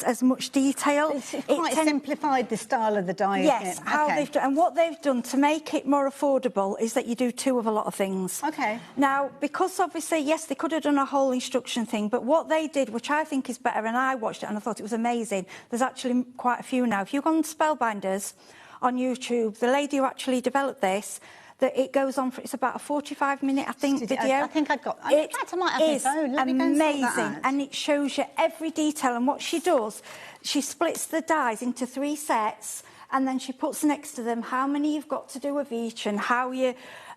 as much detail. It's quite simplified the style of the die, yes, isn't it? how they've done, and what they've done to make it more affordable is that you do 2 of a lot of things. Okay. Now, because obviously, yes, they could have done a whole instruction thing, but what they did, which I think is better, and I watched it and I thought it was amazing, there's actually quite a few now. If you go on Spellbinders on YouTube, the lady who actually developed this, that it goes on for, it's about a 45-minute, I think, video. I think I've got, in fact, I might have my phone. Let me go and sort that out. And it shows you every detail. And what she does, she splits the dies into 3 sets, and then she puts next to them how many you've got to do of each and how you...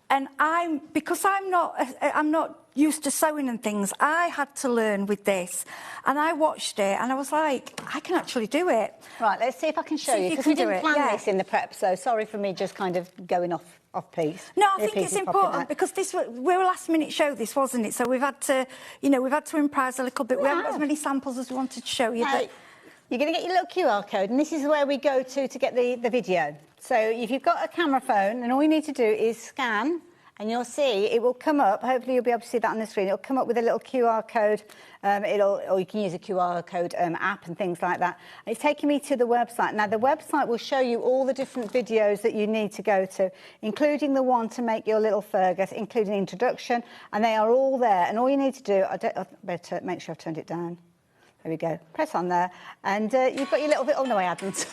And because I'm not used to sewing and things, I had to learn with this. And I watched it and I was like, I can actually do it. Right, let's see if I can show you, because we didn't plan this in the prep, so sorry for me just kind of going off piece. No, I think it's important because we're a last-minute show, this, wasn't it? So we've had to, we've had to improvise a little bit. We haven't got as many samples as we wanted to show you. But you're going to get your little QR code, and this is where we go to get the video. So if you've got a camera phone, and all you need to do is scan, and you'll see it will come up. Hopefully you'll be able to see that on the screen. It'll come up with a little QR code. Or you can use a QR code app and things like that. And it's taking me to the website. Now, the website will show you all the different videos that you need to go to, including the one to make your little Fergus, including the introduction, and they are all there. And all you need to do, I better make sure I've turned it down. There we go. Press on there, and you've got your little bit. Oh no, I hadn't.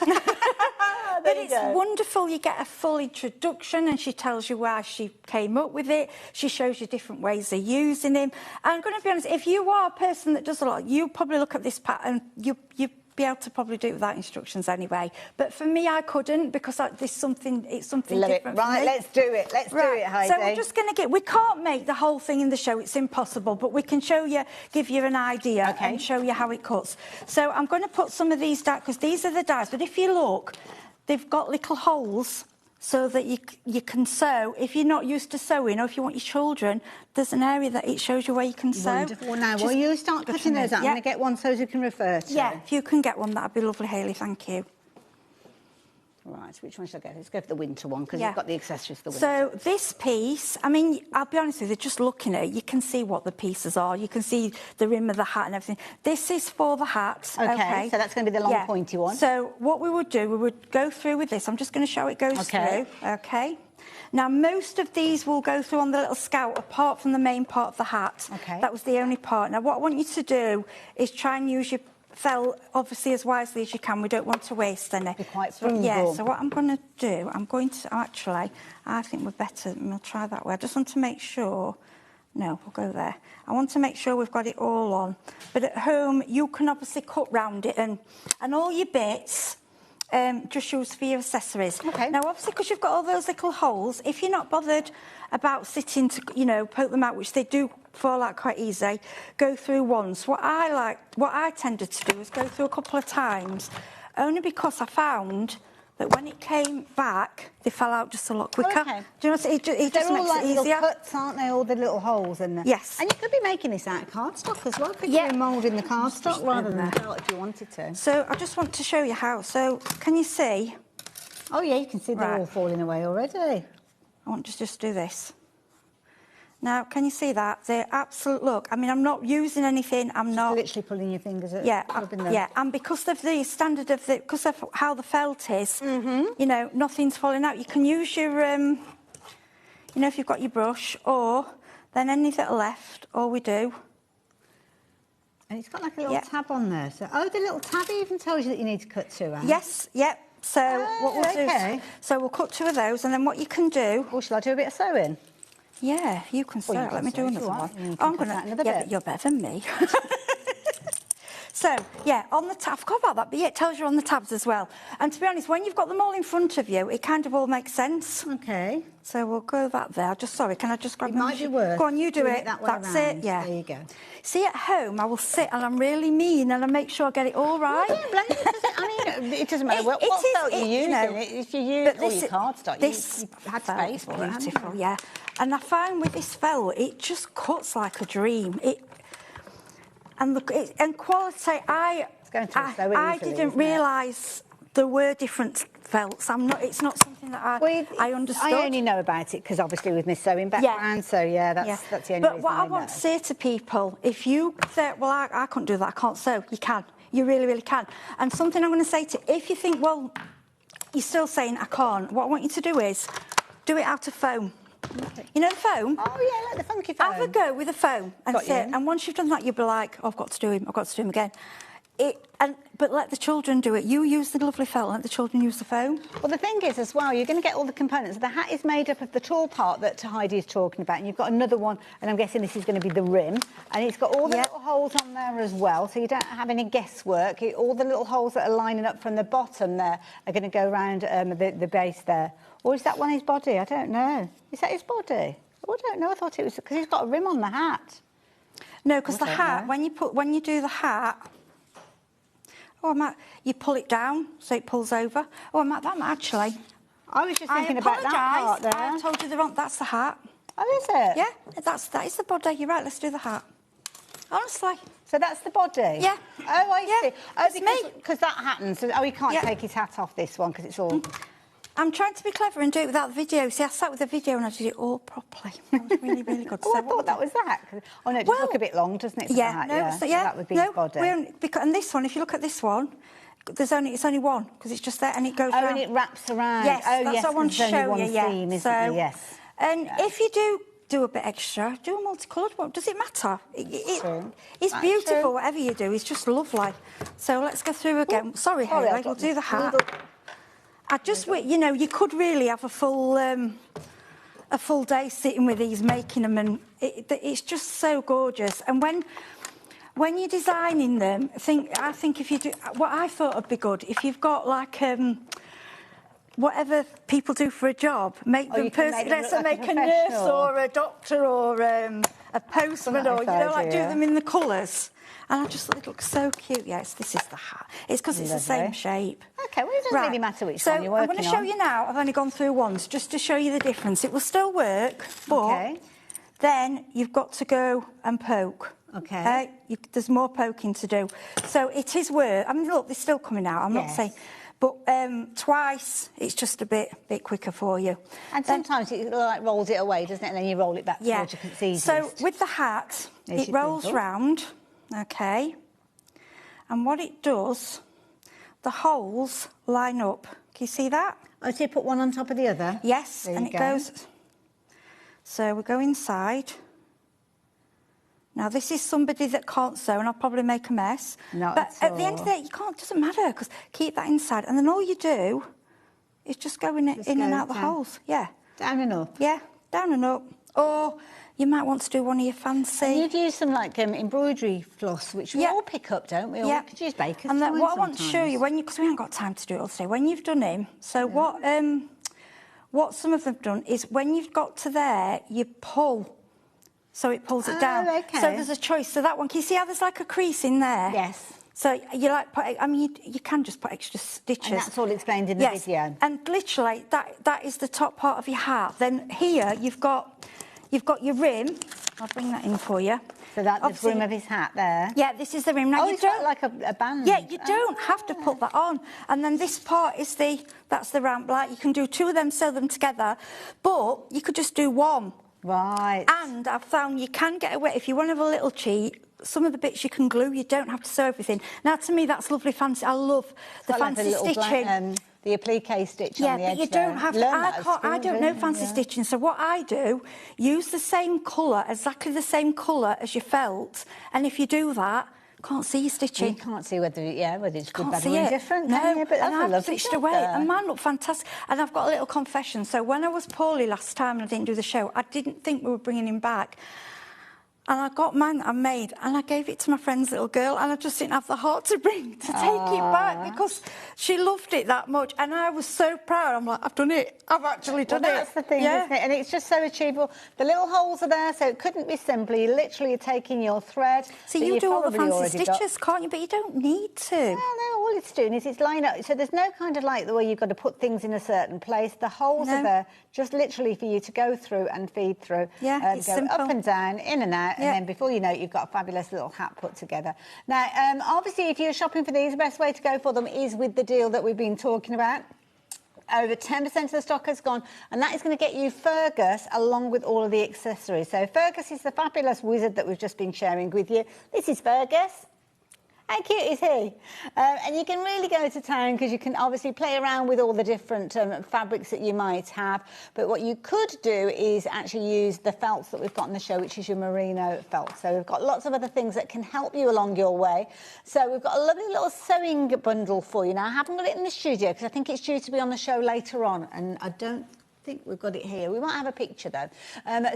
But it's wonderful. You get a full introduction, and she tells you why she came up with it. She shows you different ways of using him. And I'm going to be honest, if you are a person that does a lot, you'll probably look at this pattern, you'll be able to probably do it without instructions anyway. But for me, I couldn't, because it's something different. Right, let's do it. Let's do it, Heidi. So we're just going to we can't make the whole thing in the show. It's impossible, but we can show you, give you an idea and show you how it cuts. So I'm going to put some of these down, because these are the dies. But if you look, they've got little holes so that you can sew. If you're not used to sewing, or if you want your children, there's an area that it shows you where you can sew. Wonderful. Now, will you start cutting those out? I'm going to get one so you can refer to. Yeah, if you can get one, that'd be lovely, Hayley. Thank you. Right, which one should I go? Let's go for the winter one, because you've got the accessories for the So winter. this piece, I mean, I'll be honest with you, just looking at it, you can see what the pieces are. You can see the rim of the hat and everything. This is for the hat. Okay, so that's going to be the long pointy one. So what we would do, we would go through with this. I'm just going to show how it goes through. Okay. Now, most of these will go through on the little scout, apart from the main part of the hat. Okay. That was the only part. Now, what I want you to do is try and use your fell, obviously, as wisely as you can. We don't want to waste any. Be quite frugal. Yeah, so what I'm going to do, actually, I think we're better, we'll try that way. I just want to make sure, no, we'll go there. I want to make sure we've got it all on. But at home, you can obviously cut round it, and all your bits, just use for your accessories. Okay. Now, obviously, because you've got all those little holes, if you're not bothered about sitting to, poke them out, which they do fall out quite easy, go through once. What I tended to do is go through a couple of times, only because I found that when it came back, they fell out just a lot quicker. Okay. Do you know what it just They're all makes like it little easier. cuts, aren't they? All the little holes in there. Yes. And you could be making this out of cardstock as well. Could you be moulding the cardstock rather than felt if you wanted to? So I just want to show you how. So can you see? Oh yeah, you can see they're all falling away already. I want to just do this. Now, can you see that? They're absolute, look, I mean, I'm not using anything, I'm not... literally pulling your fingers at them. Yeah, and because of the standard of because of how the felt is, nothing's falling out. You can use your, if you've got your brush, or then any that are left, all we do... And it's got like a little tab on there. So, the little tab even tells you that you need to cut 2 out. Yes, yep. So what we'll do is, so we'll cut 2 of those, and then what you can do... Or shall I do a bit of sewing? Yeah, you can sew. Let me do another one. I'm going to... but you're better than me. So, on the tab, I forgot about that, but it tells you on the tabs as well. And to be honest, when you've got them all in front of you, it kind of all makes sense. Okay. So we'll go that there. Can I just grab my machine? It might be worth. Go on, you do it. That's it, yeah. There you go. See, at home, I will sit and I'm really mean and I make sure I get it all right. Well, don't blame you, I mean, it doesn't matter what felt you're using. If you use all your cardstock, you had space for it. Beautiful, yeah. And I find with this felt, it just cuts like a dream. And quality, I didn't realise there were different felts. It's not something that I understood. I only know about it because obviously with my sewing background, so that's the only But reason what I know. want to say to people, if you say, well, I can't do that, I can't sew, you can. You really, really can. And something I'm going to say to, if you think, well, you're still saying I can't, what I want you to do is do it out of foam. You know the foam? Oh, yeah, like the funky foam. Have a go with the foam. And once you've done that, you'll be like, oh, I've got to do him again. But let the children do it. You use the lovely felt, let the children use the foam. Well, the thing is, as well, you're going to get all the components. The hat is made up of the tall part that Heidi is talking about, and you've got another one, and I'm guessing this is going to be the rim, and it's got all the little holes on there as well, so you don't have any guesswork. All the little holes that are lining up from the bottom there are going to go around the base there. Or is that one his body? I don't know. Is that his body? Oh, I don't know. I thought it was because he's got a rim on the hat. No, because the hat, when you do the hat. Oh, you pull it down so it pulls over. Oh, that actually. I was just thinking about that part there. I told you that's the hat. Oh, is it? Yeah, that is the body. You're right. Let's do the hat. Honestly. So that's the body? Yeah. Oh, I see. Oh, It's because that happens. Oh, he can't take his hat off this one because it's all... I'm trying to be clever and do it without the video. See, I sat with the video and I did it all properly. That was really, really good. Oh, I thought that was that. Oh, no, it does look a bit long, doesn't it? So that would be his body. And this one, if you look at this one, it's only one because it's just there and it goes around. And it wraps around. Yes, that's what I want to show you. Seam, isn't there? Yes. And if you do a bit extra, do a multicoloured one. Does it matter? It's beautiful, whatever you do. It's just lovely. So let's go through again. Sorry, Hayley, we'll do the hat. I just, you could really have a full day sitting with these, making them, and it's just so gorgeous. And when you're designing them, I think if you do, what I thought would be good, if you've got like whatever people do for a job, make them let's say make a nurse or a doctor or a postman or do them in the colours. And I just thought it looks so cute. Yes, this is the hat. It's because it's the same shape. OK, well, it doesn't really matter which one you're working on. I'm going to show you now. I've only gone through once, just to show you the difference. It will still work, but then you've got to go and poke. OK. There's more poking to do. So it is work. I mean, look, they're still coming out. I'm not saying... But twice, it's just a bit quicker for you. And sometimes it like rolls it away, doesn't it? And then you roll it back towards you because it's easiest. So with the hat, it rolls round. OK. And what it does, the holes line up. Can you see that? Oh, so you put one on top of the other? Yes, and it goes... So we go inside. Now, this is somebody that can't sew, and I'll probably make a mess. But at the end of the day, it doesn't matter, because keep that inside. And then all you do is just go in and out the holes. Yeah. Down and up? Yeah, down and up. Or... you might want to do one of your fancy... And you've used some, like, embroidery floss, which we all pick up, don't we? Or we could use baker's And then twine what I want to show you, because we haven't got time to do it all today, when you've done him, so what some of them have done is when you've got to there, you pull, so it pulls it down. OK. So there's a choice. So that one, can you see how there's like a crease in there? Yes. So you you can just put extra stitches. And that's all explained in the video. And literally, that is the top part of your hat. Then here, you've got your rim. I'll bring that in for you. So that's the rim of his hat there? Yeah, this is the rim. Now, you don't like a band? Yeah, you don't have to put that on. And then this part is that's the round black. You can do two of them, sew them together, but you could just do one. Right. And I've found you can get away, if you want to have a little cheat, some of the bits you can glue, you don't have to sew everything. Now, to me, that's lovely fancy. I love the fancy stitching. The applique stitch on the edge. Yeah, but you don't have to. I don't know fancy stitching, so what I do, use the same colour, exactly the same colour as your felt, and if you do that, can't see your stitching. You can't see whether it's good, bad, or indifferent. No, but that's and a I've stitched away, and mine look fantastic. And I've got a little confession. So when I was poorly last time and I didn't do the show, I didn't think we were bringing him back. And I got mine that I made, and I gave it to my friend's little girl, and I just didn't have the heart to take it back because she loved it that much, and I was so proud. I'm like, I've done it. I've actually done it. That's the thing, isn't it? And it's just so achievable. The little holes are there, so it couldn't be simpler. You literally are taking your thread. So you do all the fancy stitches, can't you? But you don't need to. No, all it's doing is it's lining up. So there's no kind of like the way you've got to put things in a certain place. The holes are there just literally for you to go through and feed through. Yeah, it's go simple. Up and down, in and out, and then before you know it, you've got a fabulous little hat put together. Now, obviously, if you're shopping for these, the best way to go for them is with the deal that we've been talking about. over 10% of the stock has gone, and that is going to get you Fergus along with all of the accessories. So Fergus is the fabulous wizard that we've just been sharing with you. This is Fergus. How cute is he? And you can really go to town because you can obviously play around with all the different fabrics that you might have. But what you could do is actually use the felts that we've got on the show, which is your merino felt. So we've got lots of other things that can help you along your way. So we've got a lovely little sewing bundle for you. Now, I haven't got it in the studio because I think it's due to be on the show later on. And I don't think we've got it here. We might have a picture though.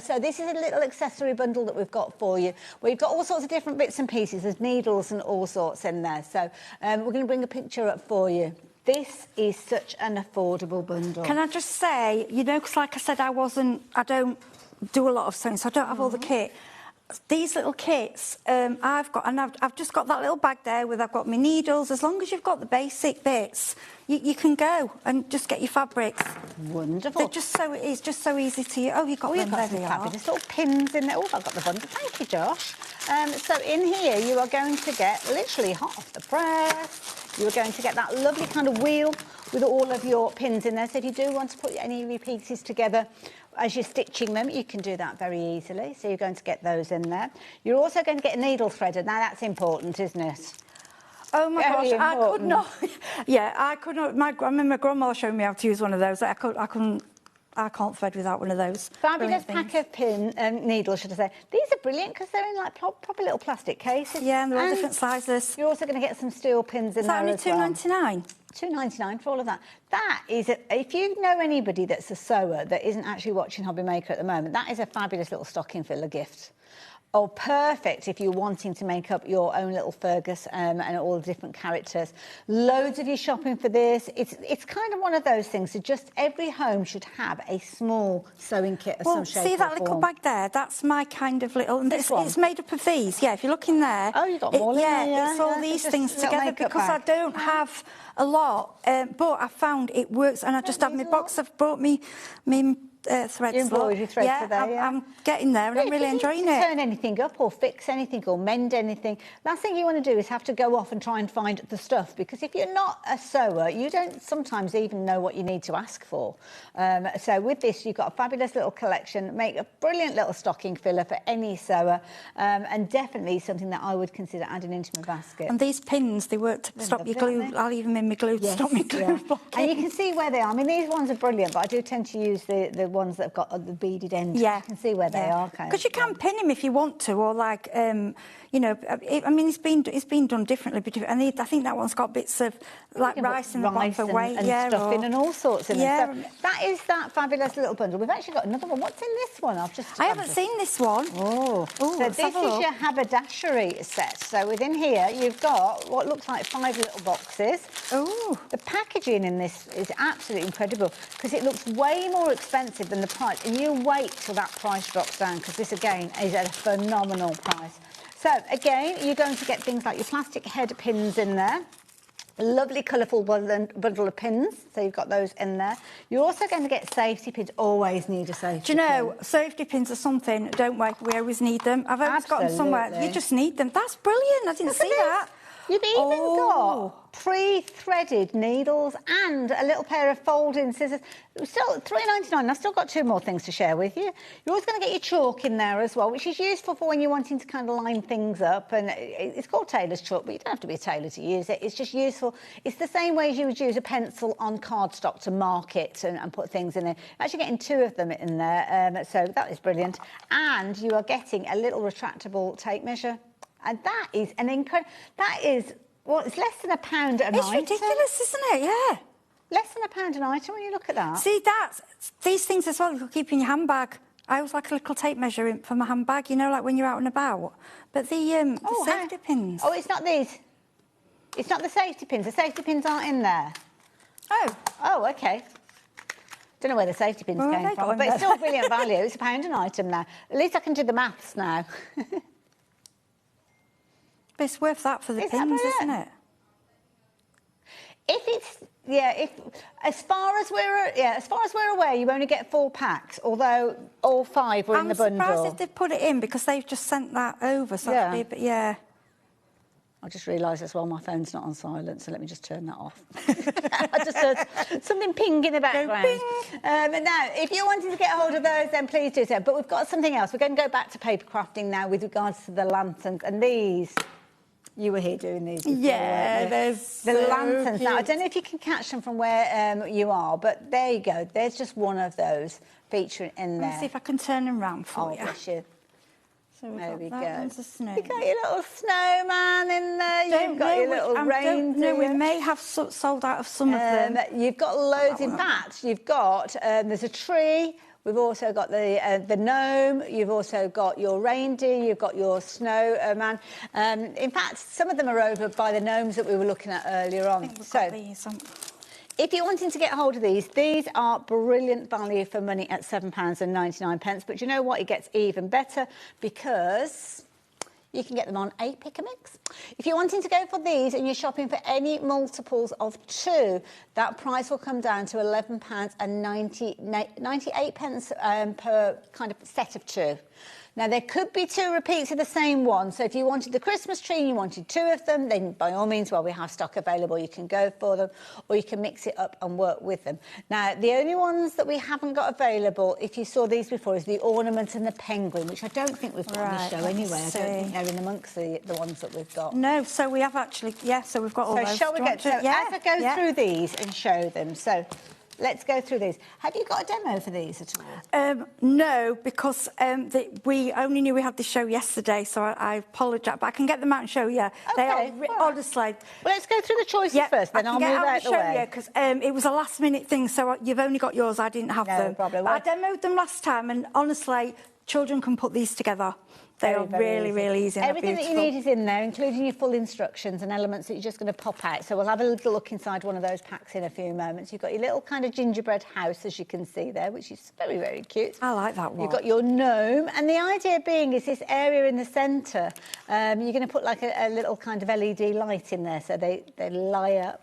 So this is a little accessory bundle that we've got for you. We've got all sorts of different bits and pieces. There's needles and all sorts in there. So we're going to bring a picture up for you. This is such an affordable bundle. Can I just say, you know, because like I said, I don't do a lot of sewing, so I don't have all the kit. These little kits I've got, and I've just got that little bag there with I've got my needles. As long as you've got the basic bits, you can go and just get your fabrics. Wonderful. It's just so easy to use. Oh, you've got them. There they are. There's little pins in there. Oh, I've got the bundle. Thank you, Josh. So in here, you are going to get literally hot off the press. You are going to get that lovely kind of wheel with all of your pins in there. So if you do want to put any of your pieces together as you're stitching them, you can do that very easily. So you're going to get those in there. You're also going to get a needle threader. Now, that's important, isn't it? Oh my gosh, I could not. Yeah, I could not. I remember my grandmother showing me how to use one of those. I can't thread without one of those. Fabulous pack of needles, should I say. These are brilliant because they're in like proper little plastic cases. Yeah, and they're all different sizes. You're also going to get some steel pins in there as well. Is that only £2.99? £2.99 for all of that. That is, if you know anybody that's a sewer that isn't actually watching HobbyMaker at the moment, that is a fabulous little stocking filler gift. Oh, perfect if you're wanting to make up your own little Fergus and all the different characters. Loads of you shopping for this. It's kind of one of those things. So just every home should have a small sewing kit of some shape or form. See that little bag there? That's my kind of little... And it's made up of these. Yeah, if you look in there... Oh, you've got more in there, yeah. It's all these things together because I don't have a lot, but I found it works, and I just have my box. I've brought me threads. Your embroidery threads are there, I'm getting there, and I'm really enjoying it. Turn anything up or fix anything or mend anything. Last thing you want to do is have to go off and try and find the stuff, because if you're not a sewer, you don't sometimes even know what you need to ask for. So with this, you've got a fabulous little collection. Make a brilliant little stocking filler for any sewer, and definitely something that I would consider adding into my basket. And these pins, they work to stop your glue. I'll leave them in my glue to stop my glue blocking. And you can see where they are. I mean, these ones are brilliant, but I do tend to use the ones that have got the beaded end. Yeah. You can see where they are. Because you can pin them if you want to, or like, you know, I mean, it's been done differently, but and I think that one's got bits of like rice in the bottom for weight, and stuffing and all sorts in there. So that is that fabulous little bundle. We've actually got another one. What's in this one? I haven't seen this one. Oh, so this is your haberdashery set. So within here, you've got what looks like 5 little boxes. Oh, the packaging in this is absolutely incredible because it looks way more expensive than the price, and you wait till that price drops down because this again is at a phenomenal price. So again, you're going to get things like your plastic head pins in there. A lovely colourful bundle of pins, so you've got those in there. You're also going to get safety pins. Always need a safety pin. Do you know, safety pins are something, don't worry, we always need them. I've always got them somewhere. You just need them. That's brilliant. I didn't see that. You've even got pre-threaded needles and a little pair of folding scissors. Still £3.99. I've still got 2 more things to share with you. You're also going to get your chalk in there as well, which is useful for when you're wanting to kind of line things up. And it's called tailor's chalk, but you don't have to be a tailor to use it. It's just useful. It's the same way as you would use a pencil on cardstock to mark it and put things in there. You're actually getting 2 of them in there, so that is brilliant. And you are getting a little retractable tape measure. And that is an incredible... That is... Well, it's less than £1 an item. It's ridiculous, isn't it? Yeah. Less than £1 an item when you look at that. See, these things as well, you can keep in your handbag. I always like a little tape measure for my handbag, you know, like when you're out and about. But the safety pins... Oh, it's not these. It's not the safety pins. The safety pins aren't in there. Oh. Oh, OK. Don't know where the safety pins came from, but it's still brilliant value. It's £1 an item now. At least I can do the maths now. But it's worth that for the pins, isn't it? If it's as far as we're aware, you only get 4 packs. Although all 5 were in the bundle. I'm surprised if they've put it in because they've just sent that over. So yeah. I just realised as well my phone's not on silent, so let me just turn that off. I just heard something ping in the background. Now, if you're wanting to get hold of those, then please do so. But we've got something else. We're going to go back to paper crafting now with regards to the lanterns. And these, you were here doing these before, Yeah, weren't you? The lanterns. Now, I don't know if you can catch them from where you are, but there you go. There's just one of those featuring in there. Let me see if I can turn them round for you. Bless you. So there we go. One's a snow. You got your little snowman in there. You've got your little reindeer. No, we may have sold out of some of them. You've got loads. In fact, you've got there's a tree. We've also got the gnome. You've also got your reindeer. You've got your snowman. In fact, some of them are over by the gnomes that we were looking at earlier on. If you're wanting to get hold of these are brilliant value for money at £7.99. But you know what? It gets even better because you can get them on a pick a mix. If you're wanting to go for these and you're shopping for any multiples of 2, that price will come down to £11.98 per kind of set of 2. Now, there could be 2 repeats of the same one. So if you wanted the Christmas tree and you wanted 2 of them, then by all means, well, we have stock available. You can go for them, or you can mix it up and work with them. Now, the only ones that we haven't got available, if you saw these before, is the ornament and the penguin, which I don't think we've got on the show anyway. I don't think they're in amongst the ones that we've got. No, so we have actually, so we've got all those. So shall we go? So as I go through these and show them, so let's go through these. Have you got a demo for these at all? No, because we only knew we had the show yesterday, so I apologise. But I can get them out and show you. They are honestly. Well, let's go through the choices first, then I'll move out the way. Because it was a last-minute thing, so you've only got yours. I didn't have them. No problem. But I demoed them last time, and honestly, children can put these together. They are really, really easy. Everything that you need is in there, including your full instructions and elements that you're just going to pop out. So we'll have a little look inside one of those packs in a few moments. You've got your little kind of gingerbread house, as you can see there, which is very, very cute. I like that one. You've got your gnome, and the idea being is this area in the centre. You're going to put like a little kind of LED light in there, so they light up.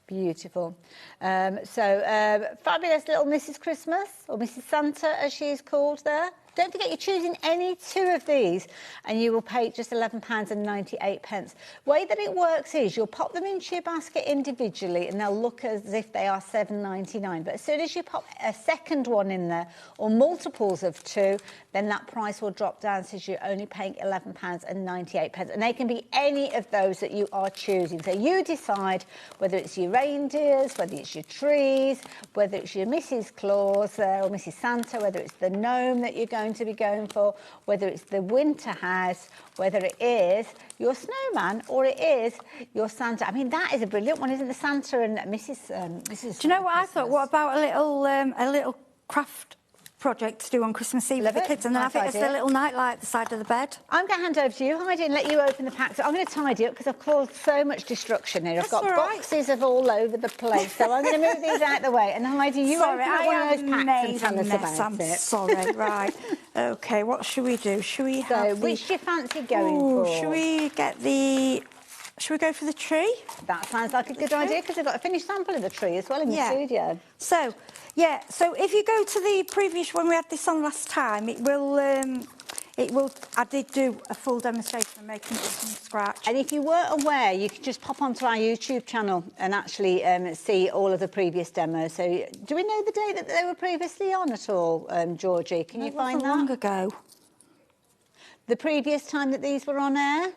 Beautiful. Fabulous little Mrs. Christmas, or Mrs. Santa, as she's called there. Don't forget, you're choosing any 2 of these and you will pay just £11.98. The way that it works is you'll pop them into your basket individually and they'll look as if they are £7.99. But as soon as you pop a second one in there, or multiples of 2, then that price will drop down, so you're only paying £11.98. And they can be any of those that you are choosing. So you decide whether it's your reindeers, whether it's your trees, whether it's your Mrs. Claus or Mrs. Santa, whether it's the gnome that you're going to be going for, whether it's the winter house, whether it is your snowman or it is your Santa. I mean, that is a brilliant one, isn't it? The Santa and Mrs. Do you know what I thought? What about a little craft project to do on Christmas Eve with the kids, and then have it as a little nightlight at the side of the bed? I'm going to hand over to you, Heidi, and let you open the pack. So I'm going to tidy up because I've caused so much destruction here. I've got boxes of all over the place, so I'm going to move these out of the way. And Heidi, you open up one of those packs and tell us about it. I'm sorry, right. OK, what should we do? Should we have which do you fancy going for? Should we get the... Should we go for the tree? That sounds like a good idea, because I've got a finished sample of the tree as well in the studio. So if you go to the previous one, we had this on last time, it will, I did do a full demonstration of making it from scratch. And if you weren't aware, you could just pop onto our YouTube channel and actually see all of the previous demos. So do we know the date that they were previously on at all, Georgie? Can you find that? Long ago. The previous time that these were on air?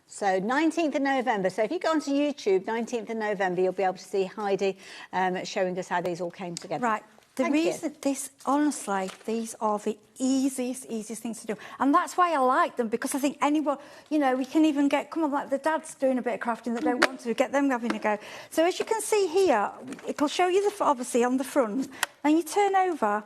So 19th of November. So if you go onto YouTube, 19th of November, you'll be able to see Heidi showing us how these all came together. Right. The reason honestly, these are the easiest things to do. And that's why I like them, because I think anyone, you know, we can even get, come on, like the dads doing a bit of crafting that don't want to, get them having a go. So as you can see here, it'll show you, obviously, on the front. Then you turn over,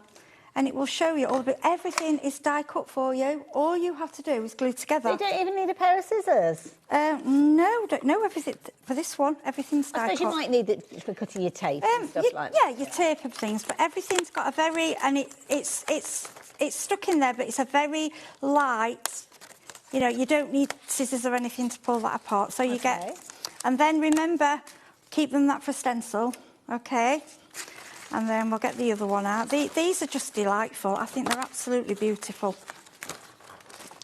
and it will show you all of it. Everything is die cut for you. All you have to do is glue together. You don't even need a pair of scissors? No, everything for this one. Everything's die cut. I suppose you might need it for cutting your tape and stuff like that. Yeah, your tape and things, but everything's got a very, and it's stuck in there, but it's a very light. You know, you don't need scissors or anything to pull that apart. So you get, and then remember, keep them that for stencil, okay? And then we'll get the other one out. These are just delightful. I think they're absolutely beautiful.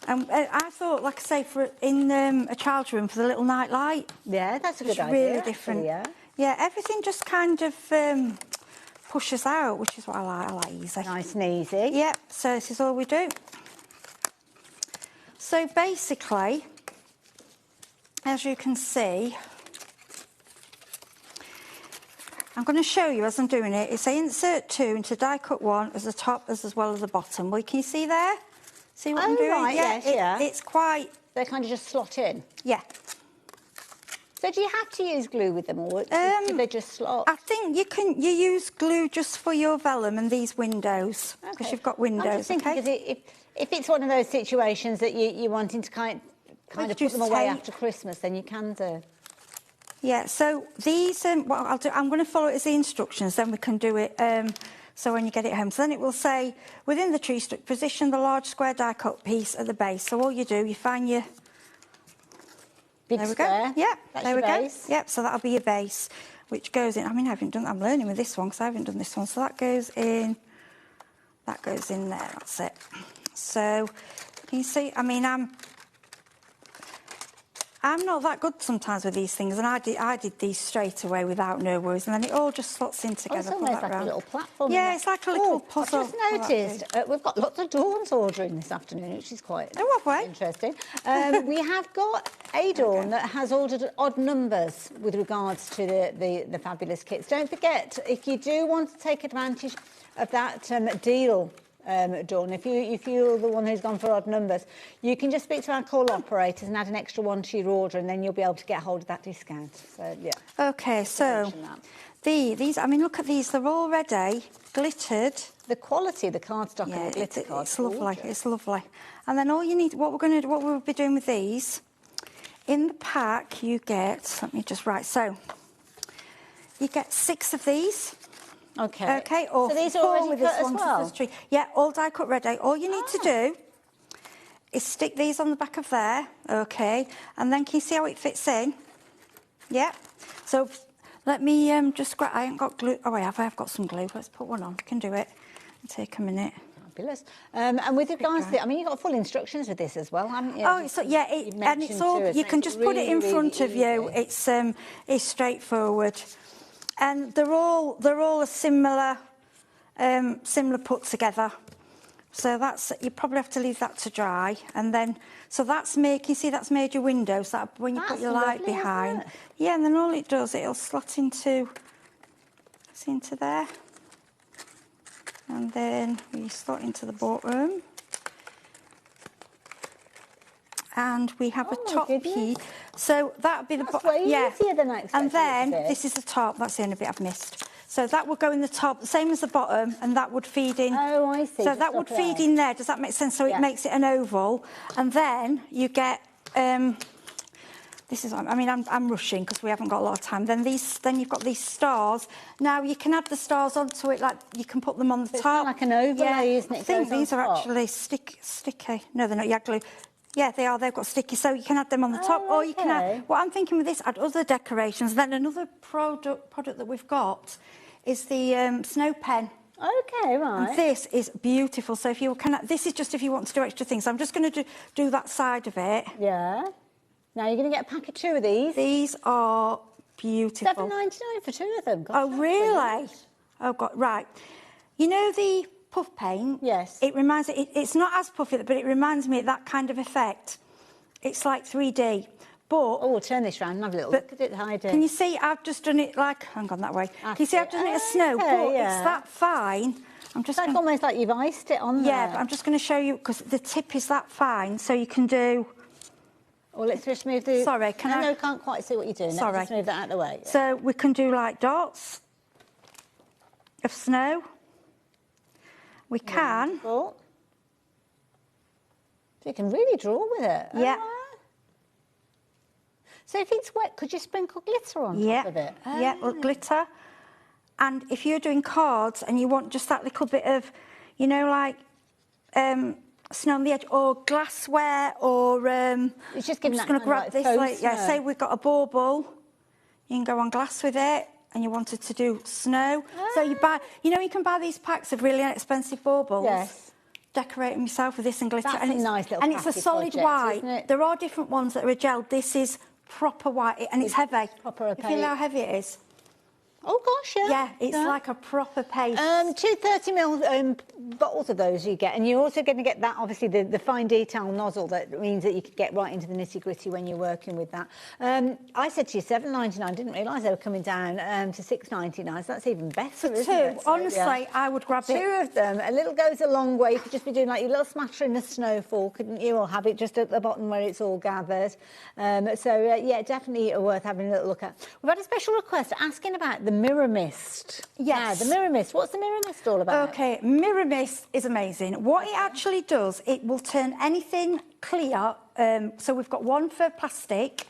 And I thought, like I say, for in a child's room for the little night light. Yeah, that's a good idea. Really actually, different. yeah. Yeah, everything just kind of pushes out, which is what I like. I like easy. Nice and easy. Yep. So this is all we do. So basically, as you can see, I'm going to show you as I'm doing it. It's a insert 2 into die cut 1 as the top as well as the bottom. Well, can you see there? See what I'm doing? Right, yeah, yes, It's quite... They kind of just slot in? Yeah. So do you have to use glue with them, or do they just slot? I think you use glue just for your vellum and these windows, because you've got windows, I'm just thinking, okay? if it's one of those situations that you're wanting to kind of put just them away take- after Christmas, then you can do. Yeah, so these, what I'll do, I'm going to follow it as the instructions, then we can do it, so when you get it home. So then it will say, within the tree stick, position the large square die cut piece at the base. So all you do, you find your... Big there we square. go. Yep, That's there your we base. go. Yep, so that'll be your base, which goes in. I mean, I haven't done, I'm learning with this one, because I haven't done this one. So that goes in there, that's it. So, can you see, I mean, I'm not that good sometimes with these things, and I did these straight away without no worries, and then it all just slots in together. It's almost like a little platform. Yeah, it's like a little puzzle. I've just noticed we've got lots of Dawns ordering this afternoon, which is quite interesting. We have got a Dawn that has ordered odd numbers with regards to the fabulous kits. Don't forget, if you do want to take advantage of that deal, Dawn, if you're the one who's gone for odd numbers, you can just speak to our call operators and add an extra one to your order, and then you'll be able to get hold of that discount. So, yeah. Okay, so these, I mean, look at these. They're already glittered. The quality of the cardstock and the glitter cards. It's lovely. It's lovely. And then all you need, what we'll be doing with these, in the pack you get, let me just write, so you get 6 of these. Okay. Okay, or so these are 4 already with cut this as one well? for the tree. Yeah, all die cut ready. All you need to do is stick these on the back of there, okay, and then can you see how it fits in? Yeah. So let me just grab, I ain't got glue. Oh, I have got some glue. Let's put one on. I can do it. It'll take a minute. Fabulous. And with regards to, I mean, you've got full instructions with this as well, haven't you? Oh, so yeah, and it's all, you can just put it in front of you. It's straightforward. And they're all a similar put together. So that's, you probably have to leave that to dry, and then so that's make, you see that's made your window, so that when you put your light behind, yeah, and then all it does, it'll slot into there, and then we slot into the bottom. And we have a top piece, so that'll be the bottom. Yeah, easier than I expected. And then this is the top. That's the only bit I've missed. So that would go in the top, same as the bottom, and that would feed in. Oh, I see. So that would feed in there. Does that make sense? So it makes it an oval, and then you get. This is. I mean, I'm rushing because we haven't got a lot of time. Then you've got these stars. Now you can add the stars onto it, like you can put them on the top. Like an overlay, isn't it? I think these are actually sticky. No, they're not. Yeah, glue. Yeah, they are. They've got sticky, so you can add them on the top, or you can add. What I'm thinking with this, add other decorations. Then another product that we've got is the snow pen. Okay, right. And this is beautiful. So if you this is just if you want to do extra things. So I'm just going to do that side of it. Yeah. Now you're going to get a pack of 2 of these. These are beautiful. $7.99 for 2 of them. Gosh, oh really? Oh God, right. You know the puff paint? Yes. It reminds it's not as puffy, but it reminds me of that kind of effect. It's like 3D. But we'll turn this round and have a little look at it, Heidi. Can you see I've just done it like, hang on that way. Can you see I've done it as snow, but it's that fine. I'm just like almost like you've iced it on there. Yeah, but I'm just going to show you, because the tip is that fine, so you can do... Well, let's just move the... Sorry, I can't quite see what you're doing. Sorry. Let's just move that out of the way. Yeah. So we can do like dots of snow. We can. So you can really draw with it. Yeah. So if it's wet, could you sprinkle glitter on top of it? Yeah, glitter. And if you're doing cards and you want just that little bit of, you know, like snow on the edge, or glassware, or it's just giving I'm just going to grab this. Like, yeah, say we've got a bauble, you can go on glass with it, and you wanted to do snow. So you buy, you know, you can buy these packs of really inexpensive baubles. Yes. decorating myself with this and glitter. That's and a it's, nice little and it's a crafty solid project, white. isn't it? There are different ones that are a gel. This is proper white, and it's heavy. Proper You feel how heavy it is? Oh gosh, yeah. Yeah, it's like a proper paste. 2 30ml bottles of those you get, and you're also going to get that, obviously, the fine detail nozzle that means that you can get right into the nitty-gritty when you're working with that. I said to you £7.99, didn't realise they were coming down to £6.99, so that's even better, isn't it? So, honestly, I would grab it. 2 of them. A little goes a long way. You could just be doing like your little smattering of snowfall, couldn't you? Or have it just at the bottom where it's all gathered. Yeah, definitely worth having a little look at. We've had a special request asking about the mirror mist. Yes. The mirror mist. What's the mirror mist all about? Okay, mirror mist is amazing. What it actually does, it will turn anything clear. So we've got one for plastic,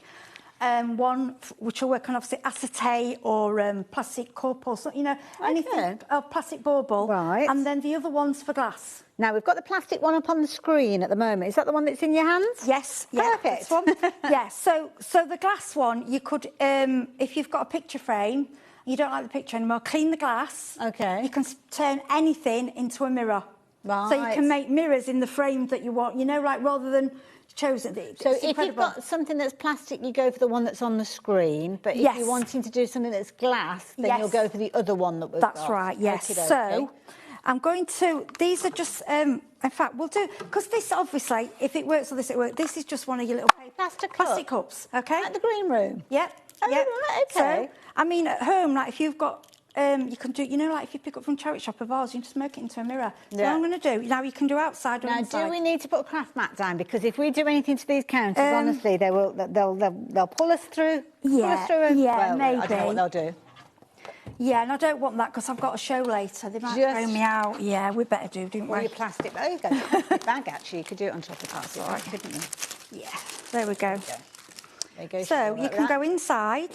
one which will work on obviously acetate or plastic cup or something, anything, plastic bauble. Right. And then the other one's for glass. Now, we've got the plastic one up on the screen at the moment. Is that the one that's in your hands? Yes. Perfect. Yeah, this one. Yeah, so the glass one, you could, if you've got a picture frame, you don't like the picture anymore, clean the glass. Okay. You can turn anything into a mirror. Right. So you can make mirrors in the frame that you want, like rather than chosen. So if you've got something that's plastic, you go for the one that's on the screen. But if you're wanting to do something that's glass, then you'll go for the other one that we've got. That's right, yes. So I'm going to, these are just, in fact, we'll do, because this obviously, if it works or this, it works, this is just one of your little plastic cups, okay? At the green room? Yep. Oh, right, okay. So, I mean, at home, like if you've got, you can do, like if you pick up from charity shop of ours, you can just make it into a mirror. So what I'm going to do, now you can do outside or inside. Now, do we need to put a craft mat down? Because if we do anything to these counters, honestly, they'll pull us through. Yeah, maybe. I don't know what they'll do. Yeah, and I don't want that because I've got a show later. They might throw me out. Yeah, we better do, don't we? Or your plastic. Oh, you got a plastic bag, actually. You could do it on top of plastic bag, couldn't you? Yeah, there we go. There you go. So you can go inside.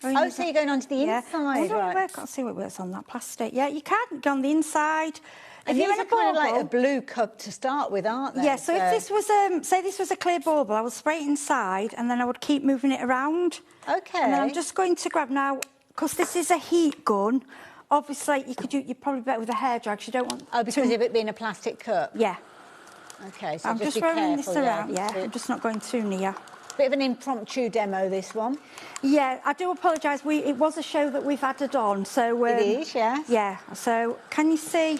Oh, so you're going onto the inside, right? I can't see what works on that plastic. Yeah, you can go on the inside. And these are kind of like a blue cup to start with, aren't they? Yeah, so if this was, say this was a clear bauble, I would spray it inside and then I would keep moving it around. Okay. And then I'm just going to grab now, because this is a heat gun, obviously you're probably better with a hair drag, you don't want... Oh, because of it being a plastic cup? Yeah. Okay, so I'm just rolling this around, I'm just not going too near. Bit of an impromptu demo, this one. Yeah, I do apologise, it was a show that we've added on, so... it is, yes. Yeah, so can you see...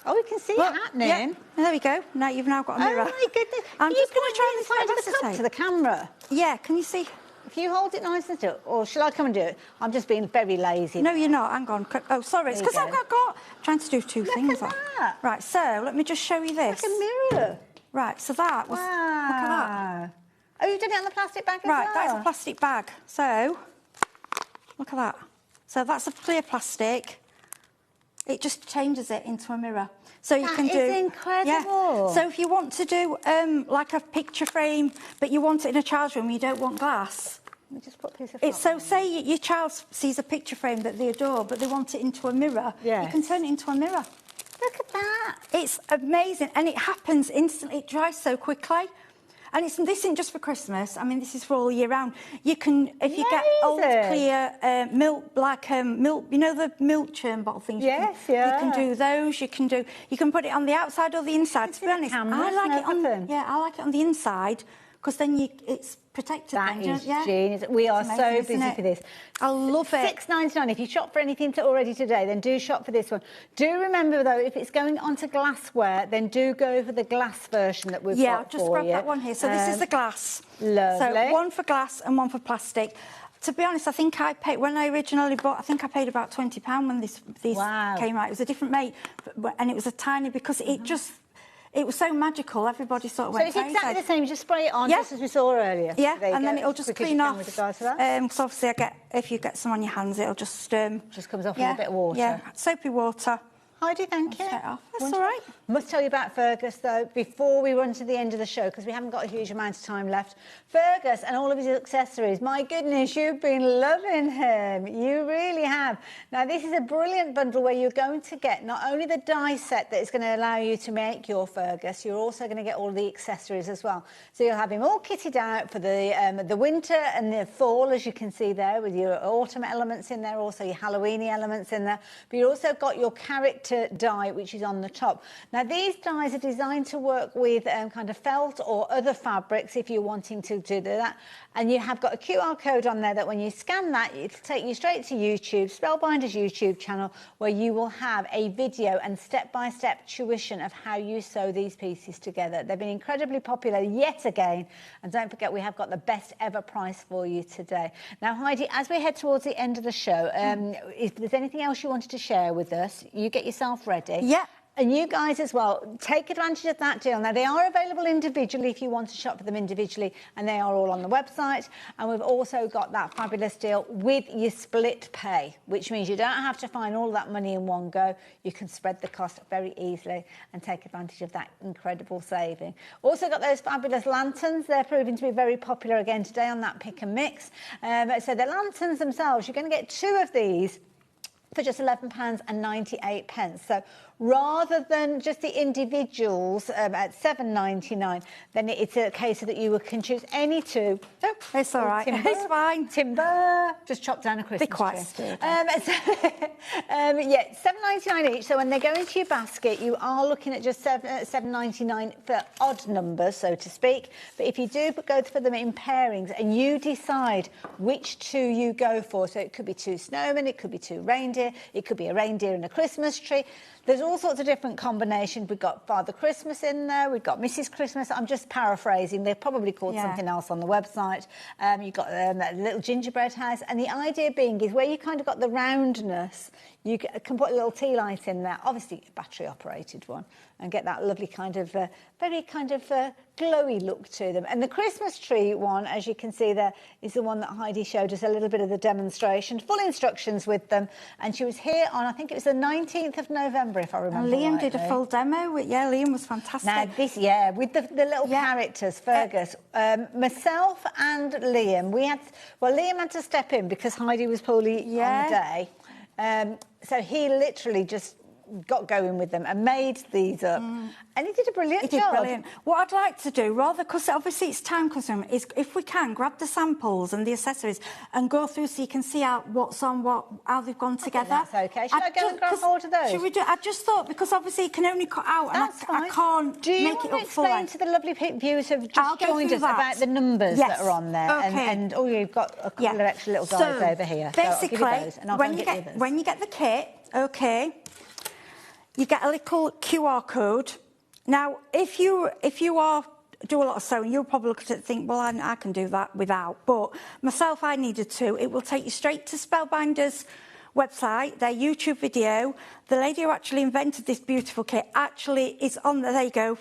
Oh, we can see it happening. Yeah. There we go. Now you've now got a mirror. Oh my goodness! I'm just going to try the side of the cup to the camera. Yeah. Can you see? If you hold it nice and still, or shall I come and do it? I'm just being very lazy. No, you're not. Hang on. Oh, sorry. It's because I've got trying to do two things. Look at that. Right. So let me just show you this. Like a mirror. Right. So that was. Wow. Look at that. Oh, you've done it on the plastic bag as well. Right. That's a plastic bag. So look at that. So that's a clear plastic. It just changes it into a mirror. So you can do. That is incredible. Yeah. So if you want to do like a picture frame, but you want it in a child's room, you don't want glass. Let me just put a piece of it's so say your child sees a picture frame that they adore, but they want it into a mirror. Yeah. You can turn it into a mirror. Look at that. It's amazing, and it happens instantly. It dries so quickly. And this isn't just for Christmas. I mean, this is for all year round. You can, if you get old, clear milk, milk, the milk churn bottle things. Yes, you can do those. You can put it on the outside or the inside. To be honest, I like it I like it on the inside because then it's protected. That is genius. We are so busy for this. I love it. £6.99. If you shop for anything already today, then do shop for this one. Do remember, though, if it's going onto glassware, then do go for the glass version that we've got for you. Yeah, I'll just grab that one here. So this is the glass. Lovely. So one for glass and one for plastic. To be honest, I think I paid, when I originally bought, I think I paid about £20 when these came out. It was a different make, and it was a tiny, because it was so magical, everybody sort of went crazy. So it's exactly the same, you just spray it on, just as we saw earlier. Yeah, and then it'll just clean off. Because obviously if you get some on your hands, it'll just... just comes off with a bit of water. Yeah, soapy water. Heidi, thank you. That's all right. Must tell you about Fergus, though, before we run to the end of the show, because we haven't got a huge amount of time left. Fergus and all of his accessories, my goodness, you've been loving him. You really have. Now, this is a brilliant bundle where you're going to get not only the die set that is going to allow you to make your Fergus, you're also going to get all the accessories as well. So you'll have him all kitted out for the winter and the fall, as you can see there, with your autumn elements in there, also your Halloweeny elements in there. But you've also got your character to die, which is on the top. Now, these dies are designed to work with kind of felt or other fabrics if you're wanting to do that. And you have got a QR code on there that when you scan that, it'll take you straight to YouTube, Spellbinder's YouTube channel, where you will have a video and step-by-step tuition of how you sew these pieces together. They've been incredibly popular yet again. And don't forget, we have got the best ever price for you today. Now, Heidi, as we head towards the end of the show, if there's anything else you wanted to share with us, you get yourself ready. Yeah. And you guys as well, take advantage of that deal. Now, they are available individually if you want to shop for them individually, and they are all on the website. And we've also got that fabulous deal with your split pay, which means you don't have to find all that money in one go. You can spread the cost very easily and take advantage of that incredible saving. Also got those fabulous lanterns. They're proving to be very popular again today on that pick and mix. So the lanterns themselves, you're going to get 2 of these for just £11.98. So rather than just the individuals at $7.99, then it's a case of that you can choose any 2. Oh, it's all right. Timber, it's fine. Timber. Just chop down a Christmas They're quite tree. sturdy. Yeah, $7.99 each. So when they go into your basket, you are looking at just $7.99 for odd numbers, so to speak. But if you do go for them in pairings and you decide which 2 you go for, so it could be 2 snowmen, it could be 2 reindeer, it could be a reindeer and a Christmas tree. There's all sorts of different combinations. We've got Father Christmas in there. We've got Mrs. Christmas. I'm just paraphrasing. They're probably called something else on the website. You've got that little gingerbread house. And the idea being is where you kind of got the roundness, you can put a little tea light in there, obviously a battery-operated one, and get that lovely kind of, very kind of glowy look to them. And the Christmas tree one, as you can see there, is the one that Heidi showed us a little bit of the demonstration. Full instructions with them. And she was here on, I think it was the 19th of November, if I remember And Liam rightly. did a full demo. Liam was fantastic. Now, this, with the little characters, Fergus, myself and Liam, Liam had to step in because Heidi was poorly on the day. So he literally just got going with them and made these up. And he did a brilliant job. He did brilliant. What I'd like to do, rather, because obviously it's time consuming, is if we can, grab the samples and the accessories and go through so you can see what's on how they've gone together. That's OK. Should I go and grab hold of those? Should we do? I just thought, because obviously you can only cut out That's and I can't do you make it want up to full explain length. to the lovely viewers who've just joined us about the numbers that are on there? Okay. And you've got a couple of extra little guys over here. Basically, so I'll give you those and I'll when you get the kit, you get a little QR code. Now, if you do a lot of sewing, you'll probably look at it and think, well, I can do that without. But myself, I needed to. It will take you straight to Spellbinder's website, their YouTube video. The lady who actually invented this beautiful kit actually is on there. There you go,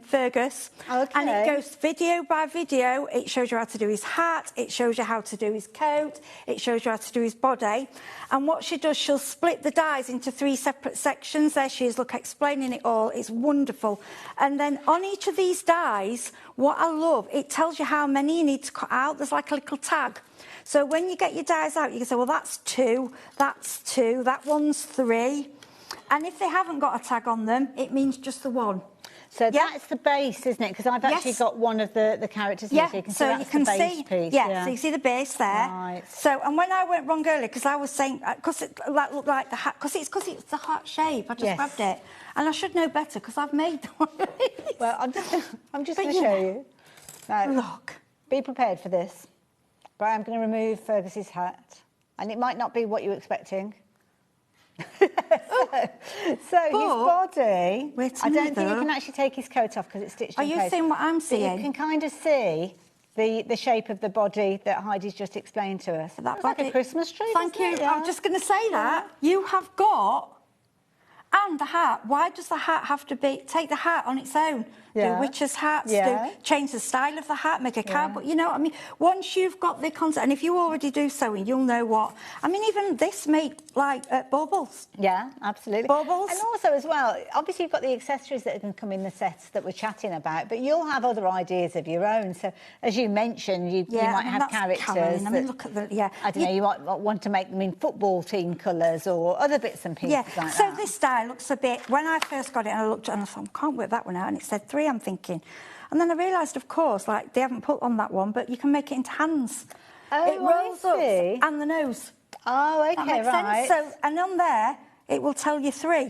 Fergus. Okay. And it goes video by video. It shows you how to do his hat. It shows you how to do his coat. It shows you how to do his body. And what she does, she'll split the dies into 3 separate sections. There she is, look, explaining it all. It's wonderful. And then on each of these dies, what I love, it tells you how many you need to cut out. There's like a little tag. So when you get your dies out, you can say, well, that's 2, that one's 3. And if they haven't got a tag on them, it means just the 1. So that's the base, isn't it? Because I've actually got one of the characters here, so you can see that's the base piece. So you see the base there. Right. So, and when I went wrong earlier, because I was saying, because it looked like the hat, because it's the heart shape, I just grabbed it. And I should know better, because I've made one. Well, I'm just going to show you. Now, look. Be prepared for this. But I'm going to remove Fergus's hat. And it might not be what you were expecting. So his body, I don't think you can actually take his coat off because it's stitched in place. Are you seeing what I'm seeing? You can kind of see the shape of the body that Heidi's just explained to us. That's like a Christmas tree. Thank you. I'm just going to say that. You have got... And the hat. Why does the hat have to be... Take the hat on its own. Do witches' hats, change the style of the hat, make a card. But you know what I mean? Once you've got the concept, and if you already do sewing, you'll know what... I mean, even this make, like, baubles. Yeah, absolutely. Baubles. And also, as well, obviously you've got the accessories that can come in the sets that we're chatting about, but you'll have other ideas of your own. So, as you mentioned, you might have characters. I mean, look at the... I don't know, you might want to make them in football team colours or other bits and pieces like that. So this style looks a bit... When I first got it, and I looked at it and I thought, I can't work that one out, and it said 3, I'm thinking. And then I realised, of course, like, they haven't put on that one, but you can make it into hands. Oh, it rolls up and the nose. Oh, OK, that makes sense. So, and on there, it will tell you 3.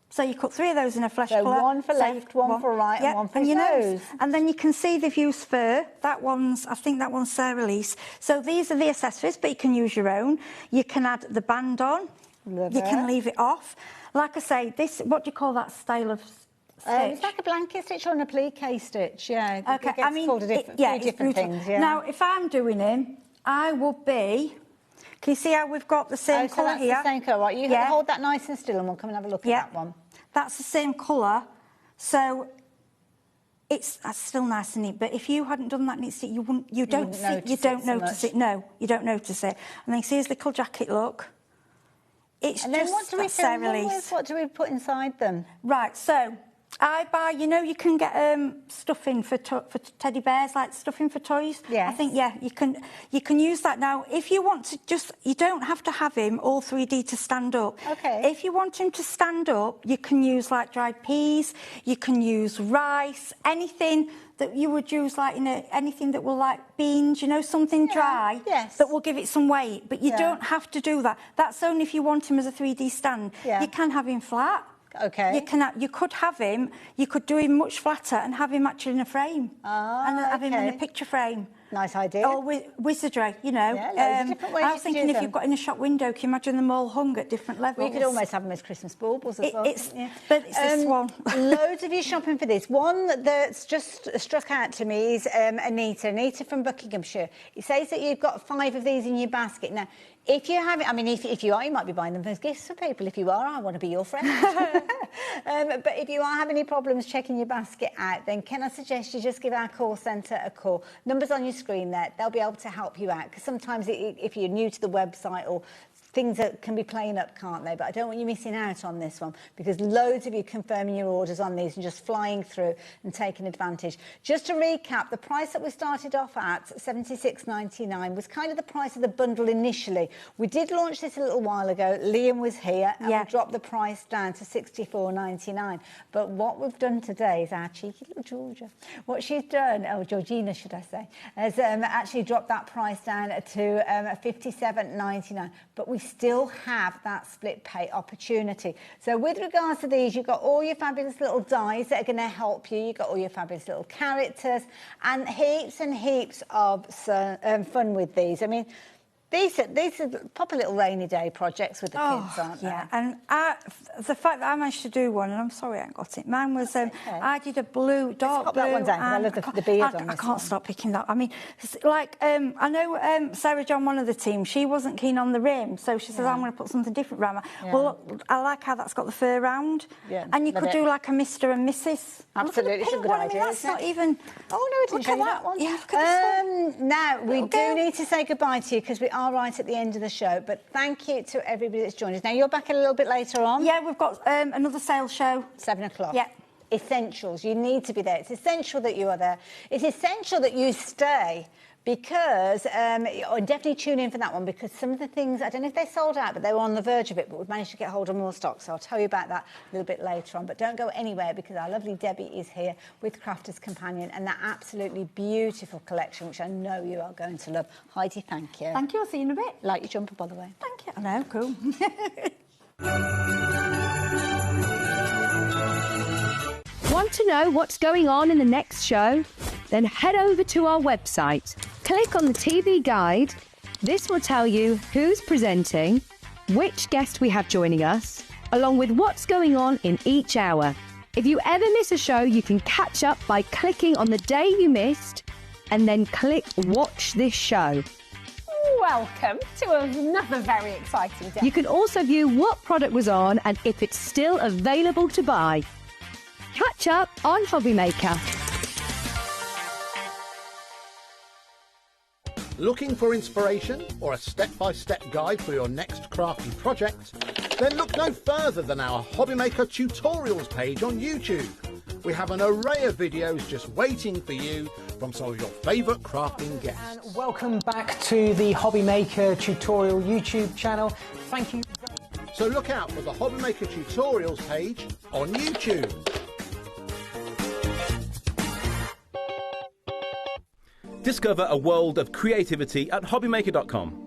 So you cut 3 of those in a flesh So colour. one for left, one for right, and one for his nose. And then you can see they've used fur. I think that one's Sarah Lease. So these are the accessories, but you can use your own. You can add the band on. Love you it. can leave it off. Like I say, what do you call that style of stitch? It's like a blanket stitch or an applique stitch, yeah. Okay, It gets called a few different things, yeah. Now, if I'm doing him, I would be... Can you see how we've got the same colour that's here? the same colour, right? You hold that nice and still and we'll come and have a look at that one. That's the same colour. So that's still nice and neat. But if you hadn't done that neat stitch, you don't notice it. No, you don't notice it. And then see his little jacket look. It's and then just what do we fill them with? What do we put inside them? Right, so I buy, you can get stuffing for teddy bears, like stuffing for toys. Yes. I think, you can use that. Now, if you want to you don't have to have him all 3D to stand up. Okay. If you want him to stand up, you can use like dried peas, you can use rice, anything that you would use like anything that will like beans, something dry that will give it some weight. But you don't have to do that. That's only if you want him as a 3D stand. Yeah. You can have him flat. Okay. You could have him. You could do him much flatter and have him actually in a frame, and have him in a picture frame. Nice idea. Or wizardry, Yeah, loads of different ways I was thinking if them. you've got in a shop window, can you imagine them all hung at different levels? We could almost have them as Christmas baubles as well. But it's this one. Loads of you shopping for this. One that's just struck out to me is Anita from Buckinghamshire. It says that you've got 5 of these in your basket. Now, if you have it, I mean, if you are, you might be buying them as gifts for people. If you are, I want to be your friend. But if you are having any problems checking your basket out, then can I suggest you just give our call centre a call? Numbers on your screen there. They'll be able to help you out. Because sometimes if you're new to the website or things that can be playing up, can't they? But I don't want you missing out on this one because loads of you confirming your orders on these and just flying through and taking advantage. Just to recap, the price that we started off at, $76.99, was kind of the price of the bundle initially. We did launch this a little while ago. Liam was here and we dropped the price down to $64.99. But what we've done today is our cheeky little Georgia. What she's done, Georgina should I say, has actually dropped that price down to $57.99. But we still have that split pay opportunity. So with regards to these, you've got all your fabulous little dies that are going to help you. You've got all your fabulous little characters and heaps of fun with these. I mean, these are proper little rainy day projects with the kids, aren't they? Yeah, and the fact that I managed to do one, and I'm sorry I ain't got it. Mine was I did a dark blue. That one down, I love the beard on this I can't stop picking that. I mean, like I know Sarah John, one of the team, she wasn't keen on the rim, so she says I'm going to put something different around. Well, look, I like how that's got the fur round, and you could do like a Mr. and Mrs. Absolutely, it's a good idea. I mean, that's not even. Oh no, I didn't show you that one. Yeah, look at this one. Now we do need to say goodbye to you because we are right at the end of the show, but thank you to everybody that's joined us. Now, you're back a little bit later on. Yeah, we've got another sales show. 7 o'clock. Yeah. Essentials. You need to be there. It's essential that you are there. It's essential that you stay because, definitely tune in for that one because some of the things, I don't know if they're sold out, but they were on the verge of it, but we've managed to get hold of more stock. So I'll tell you about that a little bit later on. But don't go anywhere because our lovely Debbie is here with Crafter's Companion and that absolutely beautiful collection, which I know you are going to love. Heidi, thank you. Thank you. I'll see you in a bit. Like your jumper, by the way. Thank you. I know, cool. Want to know what's going on in the next show? Then head over to our website. Click on the TV guide. This will tell you who's presenting, which guest we have joining us, along with what's going on in each hour. If you ever miss a show, you can catch up by clicking on the day you missed and then click Watch This Show. Welcome to another very exciting day. You can also view what product was on and if it's still available to buy. Catch up on HobbyMaker. Looking for inspiration or a step-by-step guide for your next crafty project? Then look no further than our HobbyMaker tutorials page on YouTube. We have an array of videos just waiting for you from some of your favourite crafting guests. And welcome back to the HobbyMaker tutorial YouTube channel. Thank you. So look out for the HobbyMaker tutorials page on YouTube. Discover a world of creativity at HobbyMaker.com.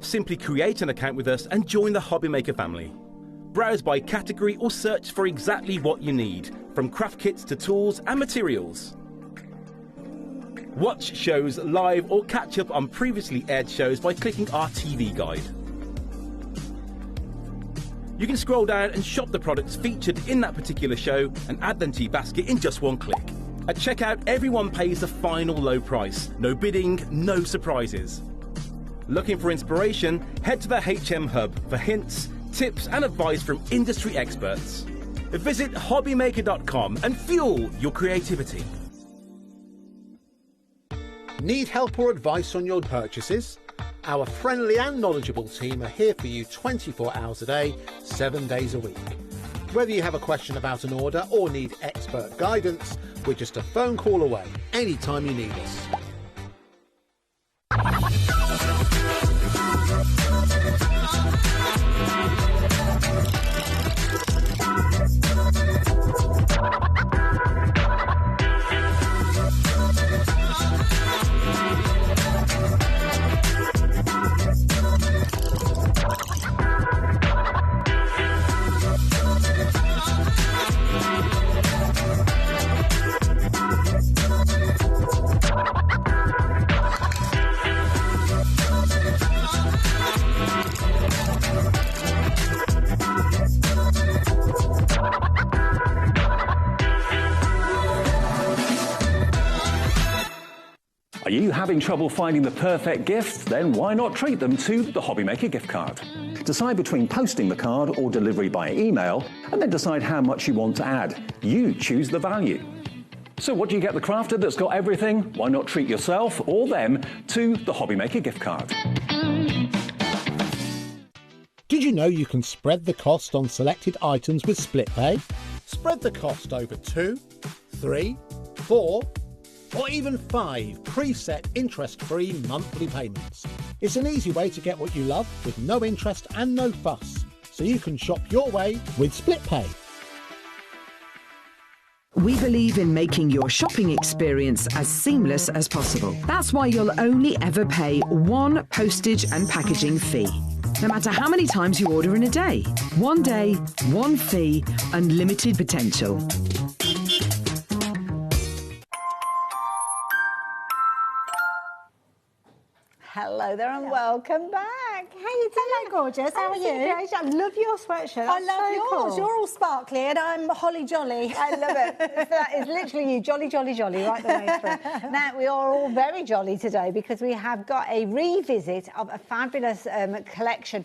Simply create an account with us and join the HobbyMaker family. Browse by category or search for exactly what you need, from craft kits to tools and materials. Watch shows live or catch up on previously aired shows by clicking our TV guide. You can scroll down and shop the products featured in that particular show and add them to your basket in just one click. At checkout, everyone pays the final low price. No bidding, no surprises. Looking for inspiration? Head to the HM Hub for hints, tips and advice from industry experts. Visit HobbyMaker.com and fuel your creativity. Need help or advice on your purchases? Our friendly and knowledgeable team are here for you 24 hours a day, 7 days a week. Whether you have a question about an order or need expert guidance, we're just a phone call away anytime you need us. Are you having trouble finding the perfect gift? Then why not treat them to the HobbyMaker gift card? Decide between posting the card or delivery by email, and then decide how much you want to add. You choose the value. So what do you get the crafter that's got everything? Why not treat yourself or them to the HobbyMaker gift card? Did you know you can spread the cost on selected items with split pay? Spread the cost over 2, 3, 4, or even 5 preset interest-free monthly payments. It's an easy way to get what you love with no interest and no fuss, so you can shop your way with split pay. We believe in making your shopping experience as seamless as possible. That's why you'll only ever pay one postage and packaging fee, no matter how many times you order in a day. One day, one fee, unlimited potential. Hello there and welcome back. How you doing? Hello, gorgeous. How are you? I love your sweatshirt. I love so yours. Cool. You're all sparkly and I'm holly jolly. I love it. That is literally you, jolly, jolly, jolly, right the way through. Now, we are all very jolly today because we have got a revisit of a fabulous collection.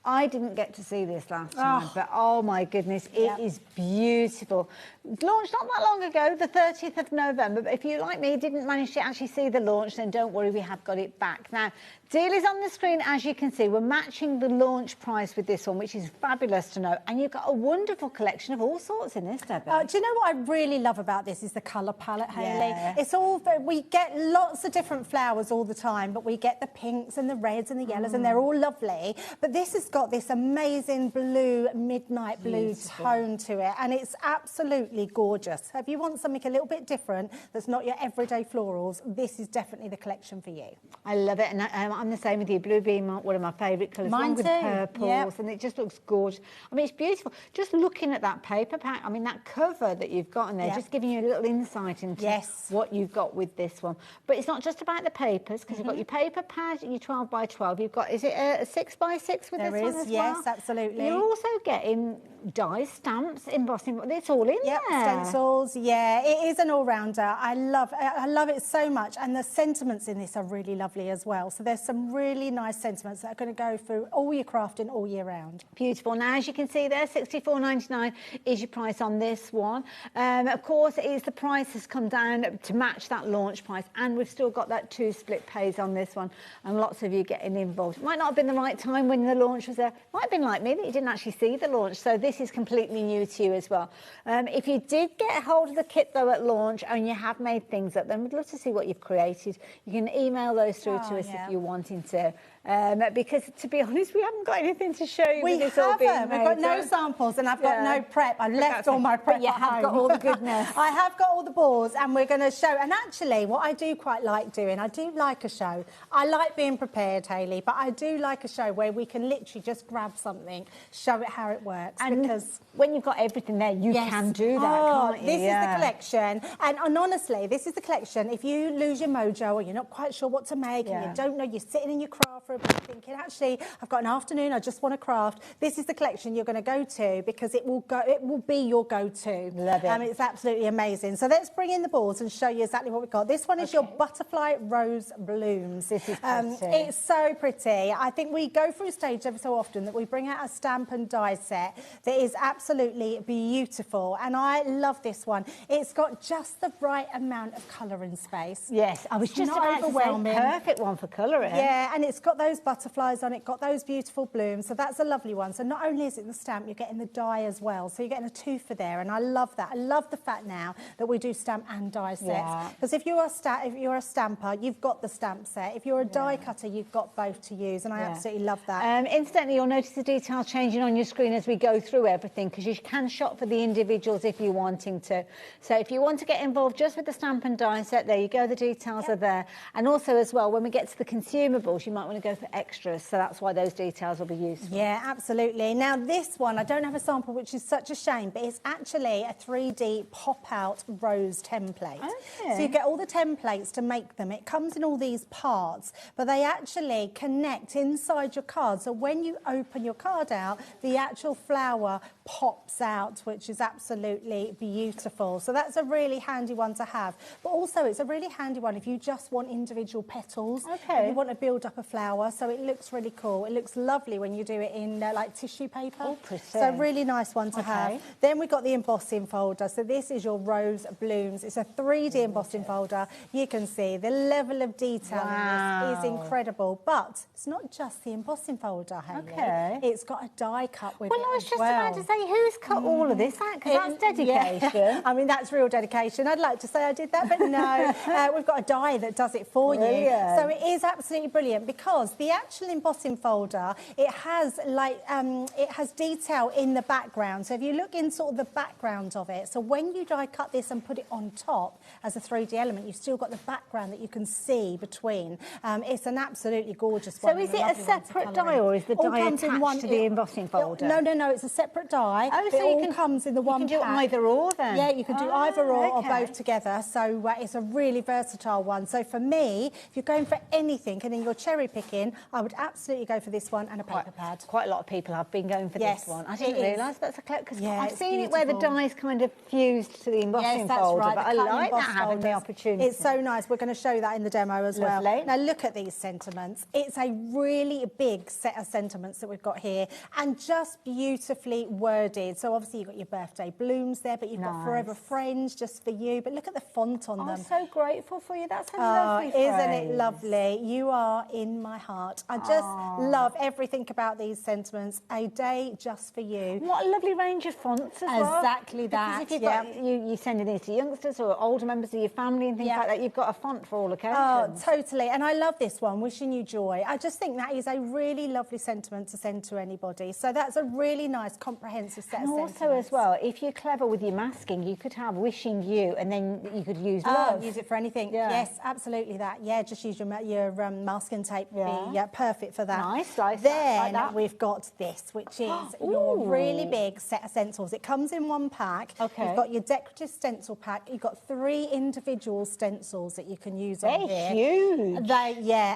I didn't get to see this last time, but oh my goodness, it is beautiful. Launched not that long ago, the 30th of November, but if you, like me, didn't manage to actually see the launch, then don't worry, we have got it back. Now, deal is on the screen, as you can see. We're matching the launch price with this one, which is fabulous to know. And you've got a wonderful collection of all sorts in this, Debbie. Do you know what I really love about this is the colour palette, Hayley. Yeah. It's all, we get lots of different flowers all the time, but we get the pinks and the reds and the yellows, and they're all lovely. But this has got this amazing blue, midnight blue tone to it, and it's absolutely gorgeous. If you want something a little bit different that's not your everyday florals, this is definitely the collection for you. I love it, and I'm the same with you. Blue being one of my favourite colours. Mine with too. Purples, and it just looks gorgeous. I mean, it's beautiful. Just looking at that paper pack, I mean, that cover that you've got in there, just giving you a little insight into what you've got with this one. But it's not just about the papers, because you've got your paper pad, your 12 by 12. You've got, is it a 6 by 6 with this one as well? Yes, absolutely. You're also getting dies, stamps, embossing. It's all in there. Stencils. Yeah, it is an all-rounder. I love it so much, and the sentiments in this are really lovely as well. So there's some really nice sentiments that are going to go through all your crafting all year round. Beautiful. Now, as you can see there, $64.99 is your price on this one. Of course, the price has come down to match that launch price, and we've still got that 2 split pays on this one, and lots of you getting involved. It might not have been the right time when the launch was there. Might have been like me, that you didn't actually see the launch, so this is completely new to you as well. If you did get hold of the kit though at launch and you have made things up, then we'd love to see what you've created. You can email those through to us if you're wanting to. Because, to be honest, we haven't got anything to show you. We haven't. We've got no samples, and I've got no prep. I've left all my prep. But you have got all the goodness. I have got all the balls, and we're going to show. And actually, what I do quite like doing, I do like a show. I like being prepared, Hayley, but I do like a show where we can literally just grab something, show it how it works. And because when you've got everything there, you can do that, can't you? This is the collection. And honestly, this is the collection. If you lose your mojo or you're not quite sure what to make and you don't know, you're sitting in your craft for a bit thinking, actually, I've got an afternoon, I just want to craft. This is the collection you're going to go to because it will be your go-to. Love it. It's absolutely amazing. So let's bring in the balls and show you exactly what we've got. This one is your Butterfly Rose Blooms. This is pretty. It's so pretty. I think we go through a stage every so often that we bring out a stamp and die set that is absolutely beautiful. And I love this one. It's got just the right amount of colour and space. Yes, I was just about to say, perfect one for colouring. Yeah, and it's got those butterflies on it, got those beautiful blooms. So that's a lovely one. So not only is it the stamp, you're getting the die as well. So you're getting a two for there. And I love that. I love the fact now that we do stamp and die sets. Because if you're a stamper, you've got the stamp set. If you're a die cutter, you've got both to use. And I absolutely love that. Incidentally, you'll notice the details changing on your screen as we go through everything, because you can shop for the individuals if you're wanting to. So if you want to get involved just with the stamp and die set, there you go, the details are there. And also as well, when we get to the consumables, you might want to go for extras, so that's why those details will be useful. Yeah, absolutely. Now this one, I don't have a sample, which is such a shame, but it's actually a 3D pop-out rose template. Okay. So you get all the templates to make them. It comes in all these parts, but they actually connect inside your card. So when you open your card out, the actual flower pops out, which is absolutely beautiful. So that's a really handy one to have. But also it's a really handy one if you just want individual petals. Okay. If you want to build up a flower, so it looks really cool. It looks lovely when you do it in like tissue paper. Oh, pretty. So really nice one to have. Then we've got the embossing folder. So this is your Rose Blooms. It's a 3D embossing folder. You can see the level of detail in this is incredible. But it's not just the embossing folder, Hayley. Okay. It's got a die cut with it. Well, I was just about to say, who's cut all of this out? Because that's dedication. Yeah. I mean, that's real dedication. I'd like to say I did that, but no. We've got a die that does it for you. So it is absolutely brilliant because the actual embossing folder, it has it has detail in the background. So if you look in sort of the background of it, so when you die cut this and put it on top as a 3D element, you've still got the background that you can see between. It's an absolutely gorgeous one. So is it a separate die or is the die attached to the embossing folder? No, it's a separate die. Oh, so it all comes in the one pack. You can do either or then? Yeah, you can do either or both together. So it's a really versatile one. So for me, if you're going for anything and then you're cherry picking, I would absolutely go for this one and a paper pad. Quite a lot of people have been going for this one. I didn't realise that's a clever, because I've seen it beautiful. where the die's kind of fused to the embossing folder, but I like that having the opportunity. It's so nice. We're going to show you that in the demo as well. Now look at these sentiments. It's a really big set of sentiments that we've got here and just beautifully worded. So obviously you've got your birthday blooms there, but you've got Forever Friends just for you. But look at the font on them. I'm so grateful for you. That's a lovely phrase. Isn't it lovely? You are in my heart. I just love everything about these sentiments. A day just for you. What a lovely range of fonts as well. Exactly that. Because if you've got, you're sending these to youngsters or older members of your family and things like that, you've got a font for all occasions. Oh, totally. And I love this one, Wishing You Joy. I just think that is a really lovely sentiment to send to anybody. So that's a really nice, comprehensive set of sentiments. And also as well, if you're clever with your masking, you could have Wishing You and then you could use love. Use it for anything. Yes, absolutely that. Yeah, just use your masking tape. Be perfect for that. Nice. Then we've got this, which is your really big set of stencils. It comes in one pack. Okay. You've got your decorative stencil pack. You've got 3 individual stencils that you can use on here. They're huge.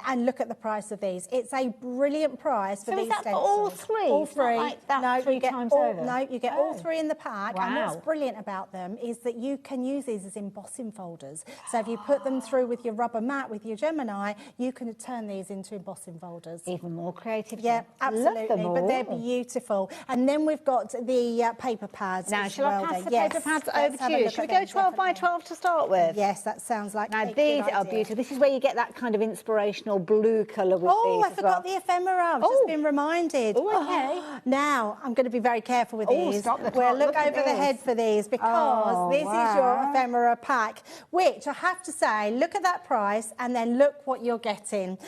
And look at the price of these. It's a brilliant price for these stencils. So is that for all 3? All It's 3. not like that 3 times over? No, you get all 3 in the pack. Wow. And what's brilliant about them is that you can use these as embossing folders. So if you put them through with your rubber mat, with your Gemini, you can turn these into embossing folders. Even more creative. Yeah, absolutely. But they're beautiful. And then we've got the paper pads. Now, shall I pass the paper pads over to you? Shall we go 12 by 12 to start with? Yes, that sounds like Now, these are beautiful. This is where you get that kind of inspirational blue colour with these I forgot the ephemera. I've just been reminded. Oh, okay. Now, I'm going to be very careful careful with Oh, these. stop the We'll clock. look Look at over the this. head for these because this is your ephemera pack, which I have to say, look at that price and then look what you're getting.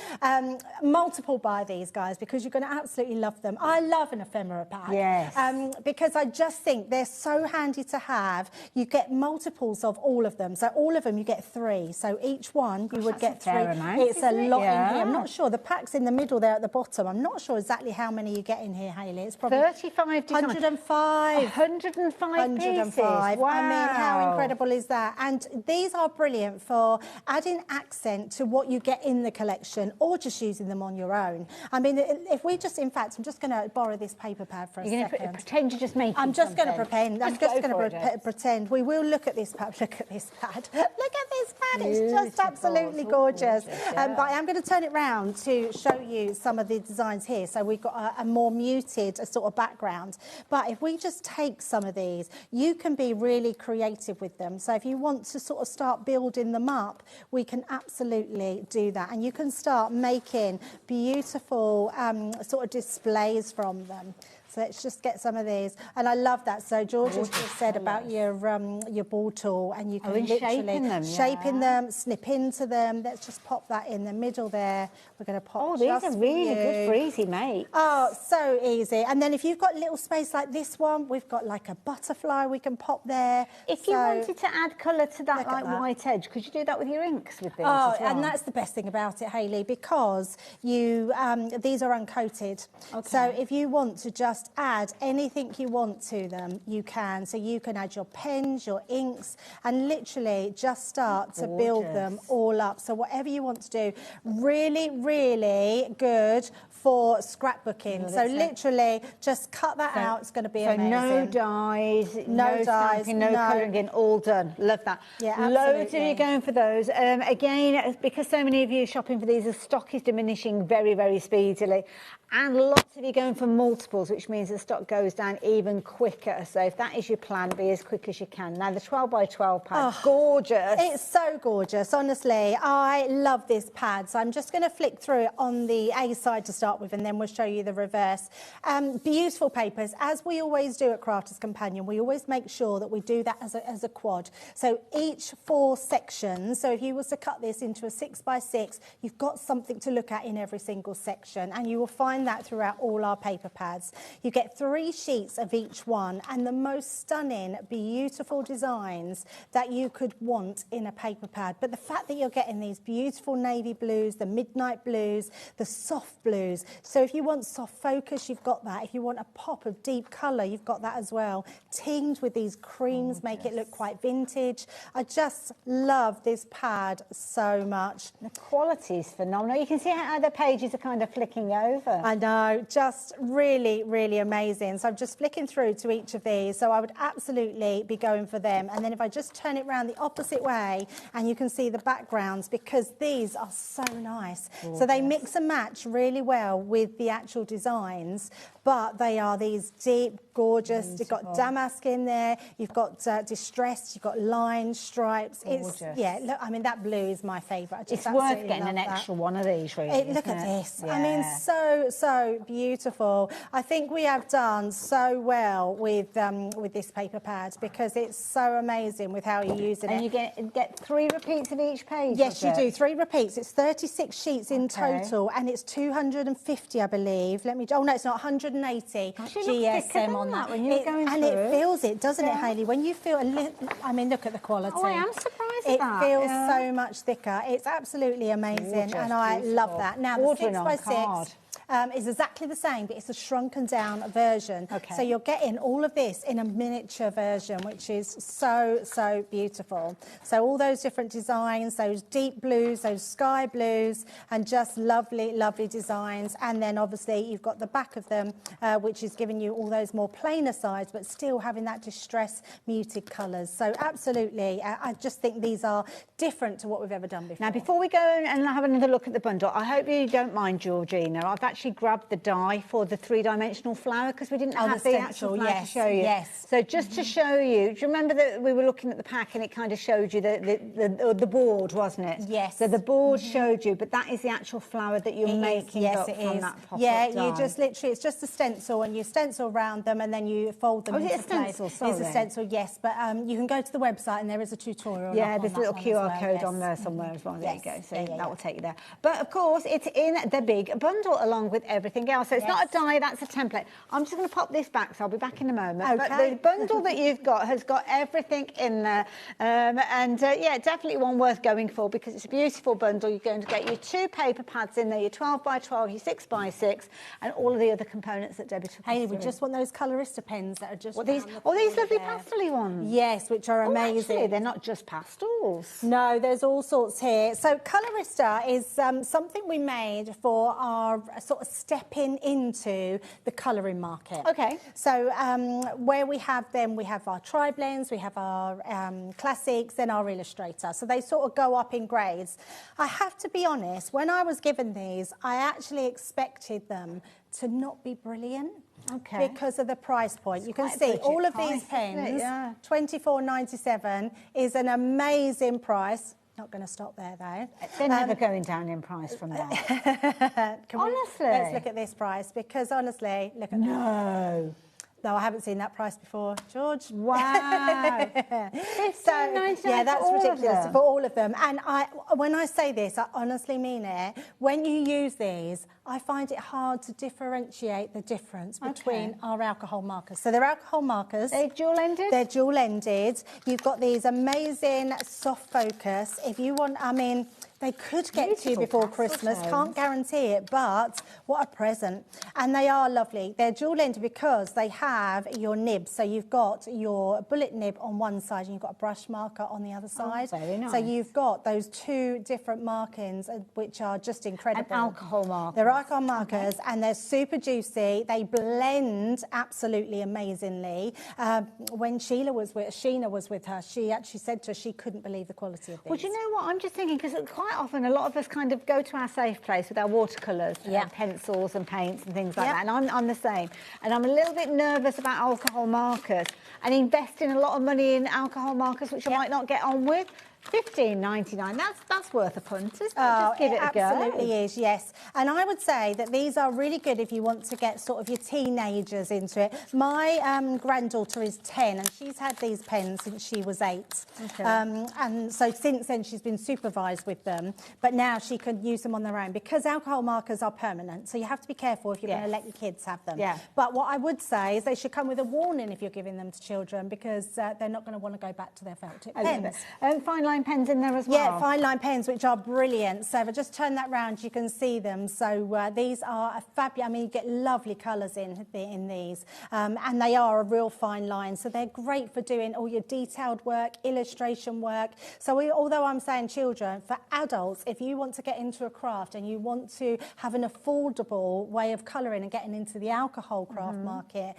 Multiple buy these, guys, because you're going to absolutely love them. I love an ephemera pack. Yes. Because I just think they're so handy to have. You get multiples of all of them. So all of them, you get 3. So each one, you would get 3. fair amount, It's a isn't it? lot in Yeah. here. I'm not sure. The pack's in the middle there at the bottom. I'm not sure exactly how many you get in here, Hayley. It's probably 35 designs. 105. 105 pieces. Wow. I mean, how incredible is that? And these are brilliant for adding accent to what you get in the collection or just using them on your own. I mean, if we just, in fact, I'm just going to borrow this paper pad for a You're second. going to pretend you're just making I'm just going to something. pretend. I'm just going to pretend. We will look at this pad. Look at this pad. Look at this pad. It's just absolutely gorgeous. But I am going to turn it round to show you some of the designs here. So we've got a more muted sort of background. But if we just take some of these, you can be really creative with them. So if you want to sort of start building them up, we can absolutely do that. And you can start making beautiful sort of displays from them. So let's just get some of these. And I love that. So George has just said about your ball tool, and you can literally shaping them, snip into them. Let's just pop that in the middle there. We're going to pop. Oh, these are really good for easy make. Oh, so easy. And then if you've got little space like this one, we've got like a butterfly we can pop there. If you wanted to add colour to that, like white edge, could you do that with your inks with these? Oh, as well? and that's the best thing about it, Hayley, because you these are uncoated. Okay. So if you want to just add anything you want to them, you can. So you can add your pens, your inks, and literally just start to build them all up. So whatever you want to do, really, really good for scrapbooking. So literally just cut that out. It's going to be amazing. No dyes, no dyes, stamping, no colouring in, all done. Love that. Yeah, loads of you going for those. Again, because so many of you are shopping for these, the stock is diminishing very, very speedily. And lots of you going for multiples, which means the stock goes down even quicker. So if that is your plan, be as quick as you can. Now, the 12 by 12 pad, gorgeous. It's so gorgeous, honestly. I love this pad. So I'm just going to flick through it on the A side to start with, and then we'll show you the reverse. Beautiful papers. As we always do at Crafters Companion, we always make sure that we do that as a quad. So each 4 sections, so if you was to cut this into a 6 by 6, you've got something to look at in every single section, and you will find that throughout all our paper pads. You get 3 sheets of each one, and the most stunning, beautiful designs that you could want in a paper pad. But the fact that you're getting these beautiful navy blues, the midnight blues, the soft blues. So if you want soft focus, you've got that. If you want a pop of deep colour, you've got that as well. Teamed with these creams, make it look quite vintage. I just love this pad so much. The quality is phenomenal. You can see how the pages are kind of flicking over. I know, just really, really amazing. So I'm just flicking through to each of these. So I would absolutely be going for them. And then if I just turn it around the opposite way, and you can see the backgrounds, because these are so nice. Gorgeous. So they mix and match really well with the actual designs, but they are these deep, gorgeous. Beautiful. You've got damask in there, you've got distressed, you've got lines, stripes. Gorgeous. It's, yeah, look, I mean, that blue is my favourite. It's worth getting an extra one of these, really. Look at this. Yeah. I mean, so beautiful. I think we have done so well with this paper pad, because it's so amazing with how you're using it. And you get 3 repeats of each page. Yes, you do. 3 repeats. It's 36 sheets in total, and it's 250, I believe. Let me. Oh no, it's not 180 GSM on that. When you're going and it feels it, doesn't it, Hayley? When you feel a little. I mean, look at the quality. Oh, I am surprised at that. It feels so much thicker. It's absolutely amazing, Gorgeous, and I love that. Now the 6 by 6. Is exactly the same, but it's a shrunken down version. So you're getting all of this in a miniature version, which is so beautiful. So all those different designs, those deep blues, those sky blues, and just lovely, lovely designs. And then obviously you've got the back of them, which is giving you all those more plainer sides, but still having that distress muted colours. So absolutely, I just think these are different to what we've ever done before. Now, before we go and have another look at the bundle, I hope you don't mind, Georgina. I've actually grabbed the die for the three-dimensional flower because we didn't have the actual flower to show you. Yes. So just to show you, do you remember that we were looking at the pack and it kind of showed you the board, wasn't it? Yes. So the board showed you, but that is the actual flower that you're making up from that pop-up die. You just literally, it's just a stencil, and you stencil around them and then you fold them into is it a stencil? place. Sorry. It's a stencil, yes, but you can go to the website and there is a tutorial. Yeah, there's a little QR code yes. on there somewhere as well. There you go. So Yeah. that will take you there. But of course, it's in the big bundle along with everything else. So it's not a die, that's a template. I'm just going to pop this back, so I'll be back in a moment. Okay. But the bundle that you've got has got everything in there. Yeah, definitely one worth going for because it's a beautiful bundle. You're going to get your 2 paper pads in there, your 12 by 12, your 6 by 6, and all of the other components that Debbie took us Hayley, we through. just want those colorista pens that are just these lovely pastel-y ones. Yes, which are amazing. Actually, they're not just pastels. No, there's all sorts here. So colorista is something we made for our sort of stepping into the colouring market. Okay. So where we have them, we have our tri-blends, we have our classics, then our illustrator. So they sort of go up in grades. I have to be honest, when I was given these, I actually expected them to not be brilliant. Okay. Because of the price point. It's you can quite a see budget all of price, these isn't it? pens, Yeah. $24.97 is an amazing price. Not going to stop there though. They're never going down in price from that. Honestly. Let's look at this price because honestly, look at that. No, I haven't seen that price before, George. Wow. Yeah, that's ridiculous for all of them. And when I say this, I honestly mean it. When you use these, I find it hard to differentiate the difference between our alcohol markers. So they're alcohol markers. They're dual-ended? They're dual-ended. You've got these amazing soft focus. If you want, I mean, they could get to you before Christmas. Can't guarantee it, but what a present. And they are lovely. They're dual-ended because they have your nibs. So you've got your bullet nib on one side and you've got a brush marker on the other side. Very nice. So you've got those 2 different markings, which are just incredible. And alcohol markers. They're alcohol markers, and they're super juicy. They blend absolutely amazingly. When Sheena was with her, she actually said to her she couldn't believe the quality of these. Well, do you know what? I'm just thinking, because quite often a lot of us kind of go to our safe place with our watercolours, pencils and paints and things like that, and I'm the same. And I'm a little bit nervous about alcohol markers and investing a lot of money in alcohol markers, which I might not get on with. $15.99. That's worth a punt, isn't it? Just give it a go. Absolutely is, yes. And I would say that these are really good if you want to get sort of your teenagers into it. My granddaughter is 10 and she's had these pens since she was 8. Okay. And so since then she's been supervised with them, but now she can use them on their own because alcohol markers are permanent. So you have to be careful if you're going to let your kids have them. Yeah. But what I would say is they should come with a warning if you're giving them to children because they're not going to want to go back to their felt tip pens. Fine line pens in there as well. Yeah, fine line pens, which are brilliant. So if I just turn that round, you can see them. So these are a fabulous. I mean, you get lovely colours in these, and they are a real fine line. So they're great for doing all your detailed work, illustration work. So although I'm saying children, for adults, if you want to get into a craft and you want to have an affordable way of colouring and getting into the alcohol craft market,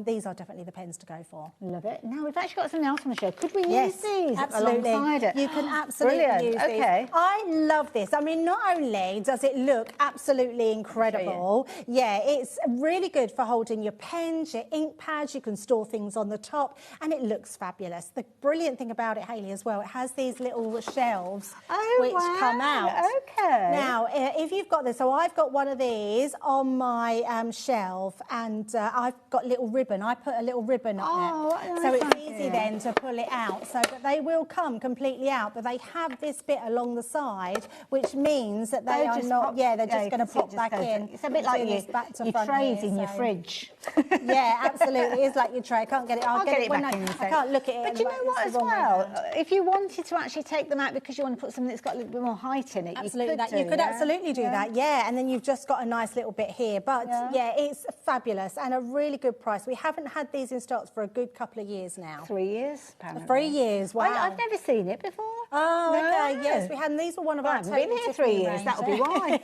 these are definitely the pens to go for. Love it. Now we've actually got something else on the show. Could we Yes, use these absolutely. alongside it? You can absolutely Brilliant. use these. Okay. I love this. I mean, not only does it look absolutely incredible, yeah, it's really good for holding your pens, your ink pads. You can store things on the top, and it looks fabulous. The brilliant thing about it, Hayley, as well, it has these little shelves which come out. Okay. Now, if you've got this, so I've got one of these on my shelf, and I've got little ribbon. I put a little ribbon on it, so it's easy then to pull it out. So that they will come completely out, but they have this bit along the side, which means that they are not. They're just going to pop back in. It's a bit like your trays in your fridge. Yeah, absolutely. It's like your tray. I can't get it. I'll get it back in a I can't look at it. But you know what, as well, if you wanted to actually take them out because you want to put something that's got a little bit more height in it, absolutely, you could absolutely do that. Yeah, and then you've just got a nice little bit here. But yeah, it's fabulous and a really good price. We haven't had these in stocks for a good couple of years now. 3 years, apparently. 3 years. Wow. I've never seen it before. before? Oh, No. okay, yes, we had, and these were one of our I've been here 3 years, that'll be why.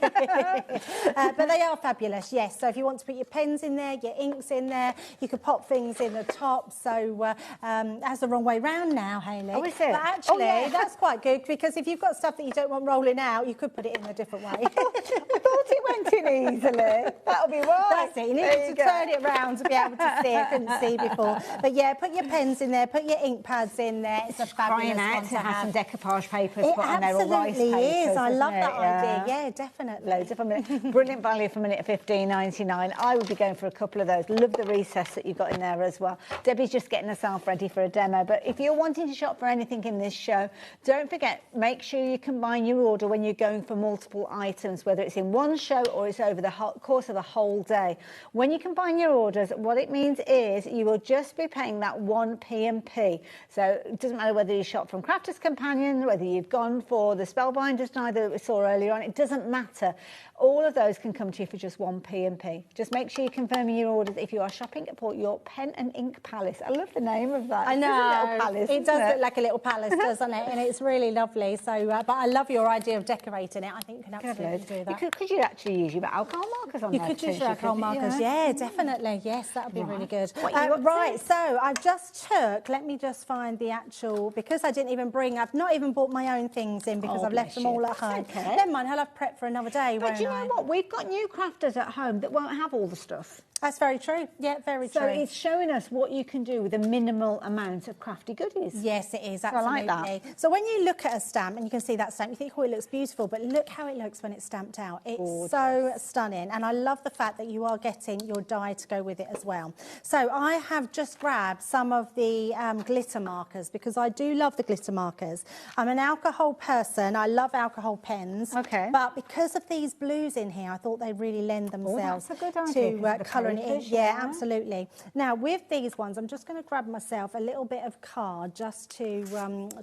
But they are fabulous, yes. So if you want to put your pens in there, your inks in there, you could pop things in the top. So that's the wrong way round now, Hayley. Oh, is it? But actually, yeah. that's quite good, because if you've got stuff that you don't want rolling out, you could put it in a different way. I thought it went in easily. That'll be why. That's it. You need to turn it round to be able to see. I couldn't see before. But yeah, put your pens in there, put your ink pads in there. It's a fabulous Crying out one to have some decoupage papers It put on there, or rice absolutely papers. is. I love isn't that it? idea. Yeah, definitely. Loads of them. Brilliant value for a minute, $15.99. I would be going for a couple of those. Love the recess that you've got in there as well. Debbie's just getting herself ready for a demo. But if you're wanting to shop for anything in this show, don't forget, make sure you combine your order when you're going for multiple items, whether it's in one show or it's over the course of the whole day. When you combine your orders, what it means is you will just be paying that one P&P. So it doesn't matter whether you shop from Crafter's Companion, whether you've gone for the Spellbinders night that we saw earlier on, it doesn't matter. All of those can come to you for just one P&P. Just make sure you confirm your orders if you are shopping for your pen and ink palace. I love the name of that. I know. It's a little palace, it does isn't look like a little palace, doesn't it? And it's really lovely. So, but I love your idea of decorating it. I think you can absolutely do that. Could you actually use your alcohol markers on You there? could use your alcohol markers. Yeah, definitely. Yes, that would be really good. What you up to? Right, so I just took, let me just find the actual, because I didn't even bring, I've not even bought my own things in because I've left them all at home. Okay. Never mind, I'll have prep for another day, But won't do you know I? what? We've got new crafters at home that won't have all the stuff. That's very true. Yeah, very true. So it's showing us what you can do with a minimal amount of crafty goodies. Yes, it is, So I absolutely. like that. So when you look at a stamp and you can see that stamp, you think, oh, it looks beautiful, but look how it looks when it's stamped out. It's so stunning. And I love the fact that you are getting your die to go with it as well. So I have just grabbed some of the glitter markers, because I do love the glitter markers. I'm an alcohol person. I love alcohol pens. Okay. But because of these blues in here, I thought they really lend themselves that's a good idea, to colouring it in. papers, Yeah, absolutely. Now, with these ones, I'm just going to grab myself a little bit of card just to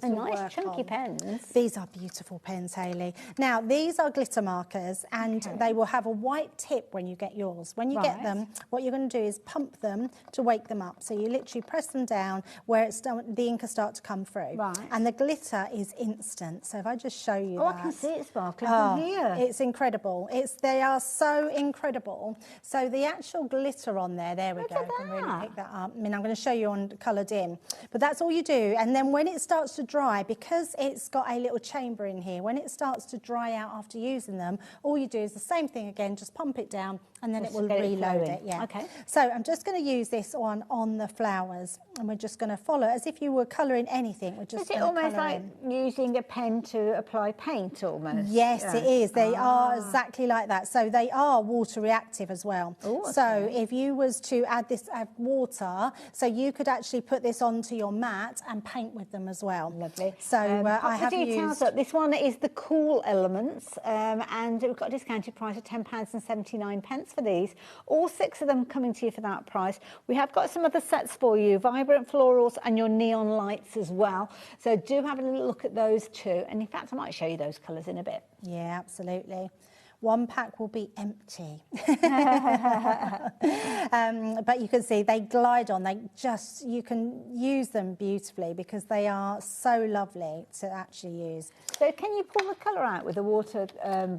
nice work chunky on. pens. These are beautiful pens, Hayley. Now, these are glitter markers, and they will have a white tip when you get yours. When you get them, what you're going to do is pump them to wake them up. So you literally press them down where it's the ink will start to come through. Right. And the glitter is instant. So if I just show you that. I can see it sparkling from here. It's incredible. They are so incredible. So the actual glitter on there we go. I can really pick that up. I mean, I'm going to show you on coloured in. But that's all you do. And then when it starts to dry, because it's got a little chamber in here, when it starts to dry out after using them, all you do is the same thing again, just pump it down, and then Just it will get it reload flowing. it. Yeah. Okay. So I'm just going to use this on the flowers, and we're just going to follow as if you were colouring anything. We're just Is it gonna almost colour like in. using a pen to apply paint almost? Yes, Yeah. it is. They are exactly like that. So they are water reactive as well. Ooh, so if you was to add water, so you could actually put this onto your mat and paint with them as well. Lovely. So I have the details used... up. This one is the Cool Elements, and we've got a discounted price of £10.79 for these. All 6 of them coming to you for that price. We have got some other sets for you, vibrant florals and your neon lights as well. So do have a little look at those too. And in fact, I might show you those colours in a bit. Yeah, absolutely. One pack will be empty. But you can see they glide on. You can use them beautifully because they are so lovely to actually use. So can you pull the colour out with the water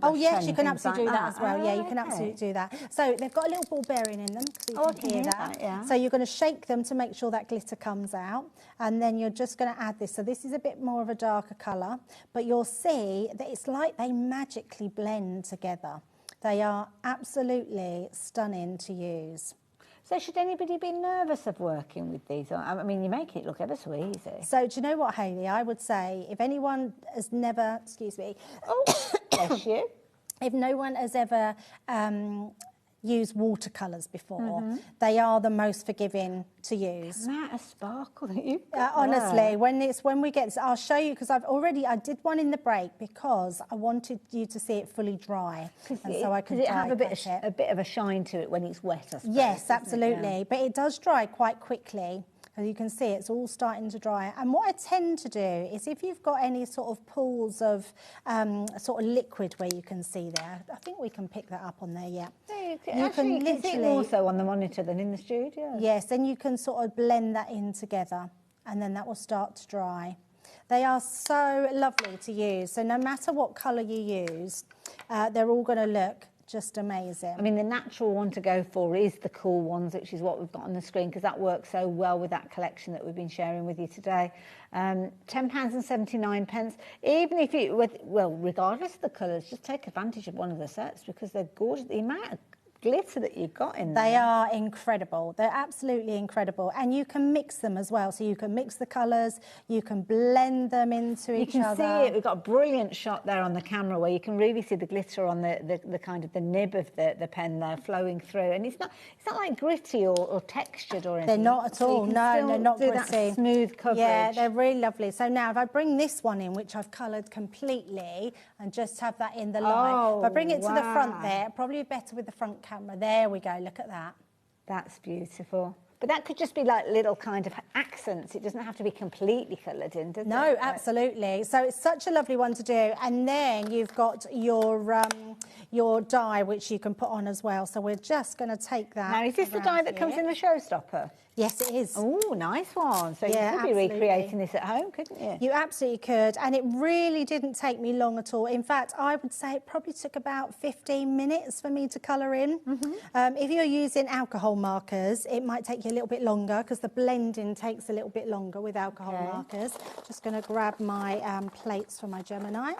Oh, yes, pen you can and things absolutely like do that as well. Yeah, you can okay. absolutely do that. So they've got a little ball bearing in them, so you can hear that. Yeah. So you're going to shake them to make sure that glitter comes out, and then you're just going to add this. So this is a bit more of a darker colour, but you'll see that it's like they magically blend together. They are absolutely stunning to use. So should anybody be nervous of working with these? I mean, you make it look ever so easy. So do you know what, Hayley? I would say if anyone has never, excuse me. Oh, bless you. If no one has ever used watercolours before, they are the most forgiving to use. The amount of sparkle that you've honestly, when we get, I'll show you, because I did one in the break because I wanted you to see it fully dry, and so I could it have a bit it. of a shine to it when it's wet, I suppose, Yes, doesn't absolutely, it? Yeah. but it does dry quite quickly. As you can see, it's all starting to dry. And what I tend to do is if you've got any sort of pools of sort of liquid where you can see there, I think we can pick that up on there, yeah. You can see it more so on the monitor than in the studio. Yes, then you can sort of blend that in together, and then that will start to dry. They are so lovely to use. So no matter what colour you use, they're all going to look just amazing. I mean, the natural one to go for is the cool ones, which is what we've got on the screen, because that works so well with that collection that we've been sharing with you today. £10.79. Even if you, well, regardless of the colours, just take advantage of one of the sets because they're gorgeous. The amount of glitter that you've got in there. They are incredible. They're absolutely incredible. And you can mix them as well. So you can mix the colours, you can blend them into each other. You can see it. We've got a brilliant shot there on the camera where you can really see the glitter on the kind of the nib of the pen there flowing through. And it's not like gritty or textured or anything. They're not at all. No, they're not gritty. That smooth coverage. Yeah, they're really lovely. So now if I bring this one in, which I've coloured completely, and just have that in the light. If I bring it to the front there, probably better with the front camera. There we go, look at that. That's beautiful. But that could just be like little kind of accents. It doesn't have to be completely coloured in, does it? No, absolutely. So it's such a lovely one to do. And then you've got your die, which you can put on as well. So we're just going to take that. Now, is this the die that comes in the showstopper? Yes, it is. Oh, nice one. So yeah, you could be recreating this at home, couldn't you? You absolutely could. And it really didn't take me long at all. In fact, I would say it probably took about 15 minutes for me to colour in. If you're using alcohol markers, it might take you a little bit longer because the blending takes a little bit longer with alcohol markers. Just going to grab my plates for my Gemini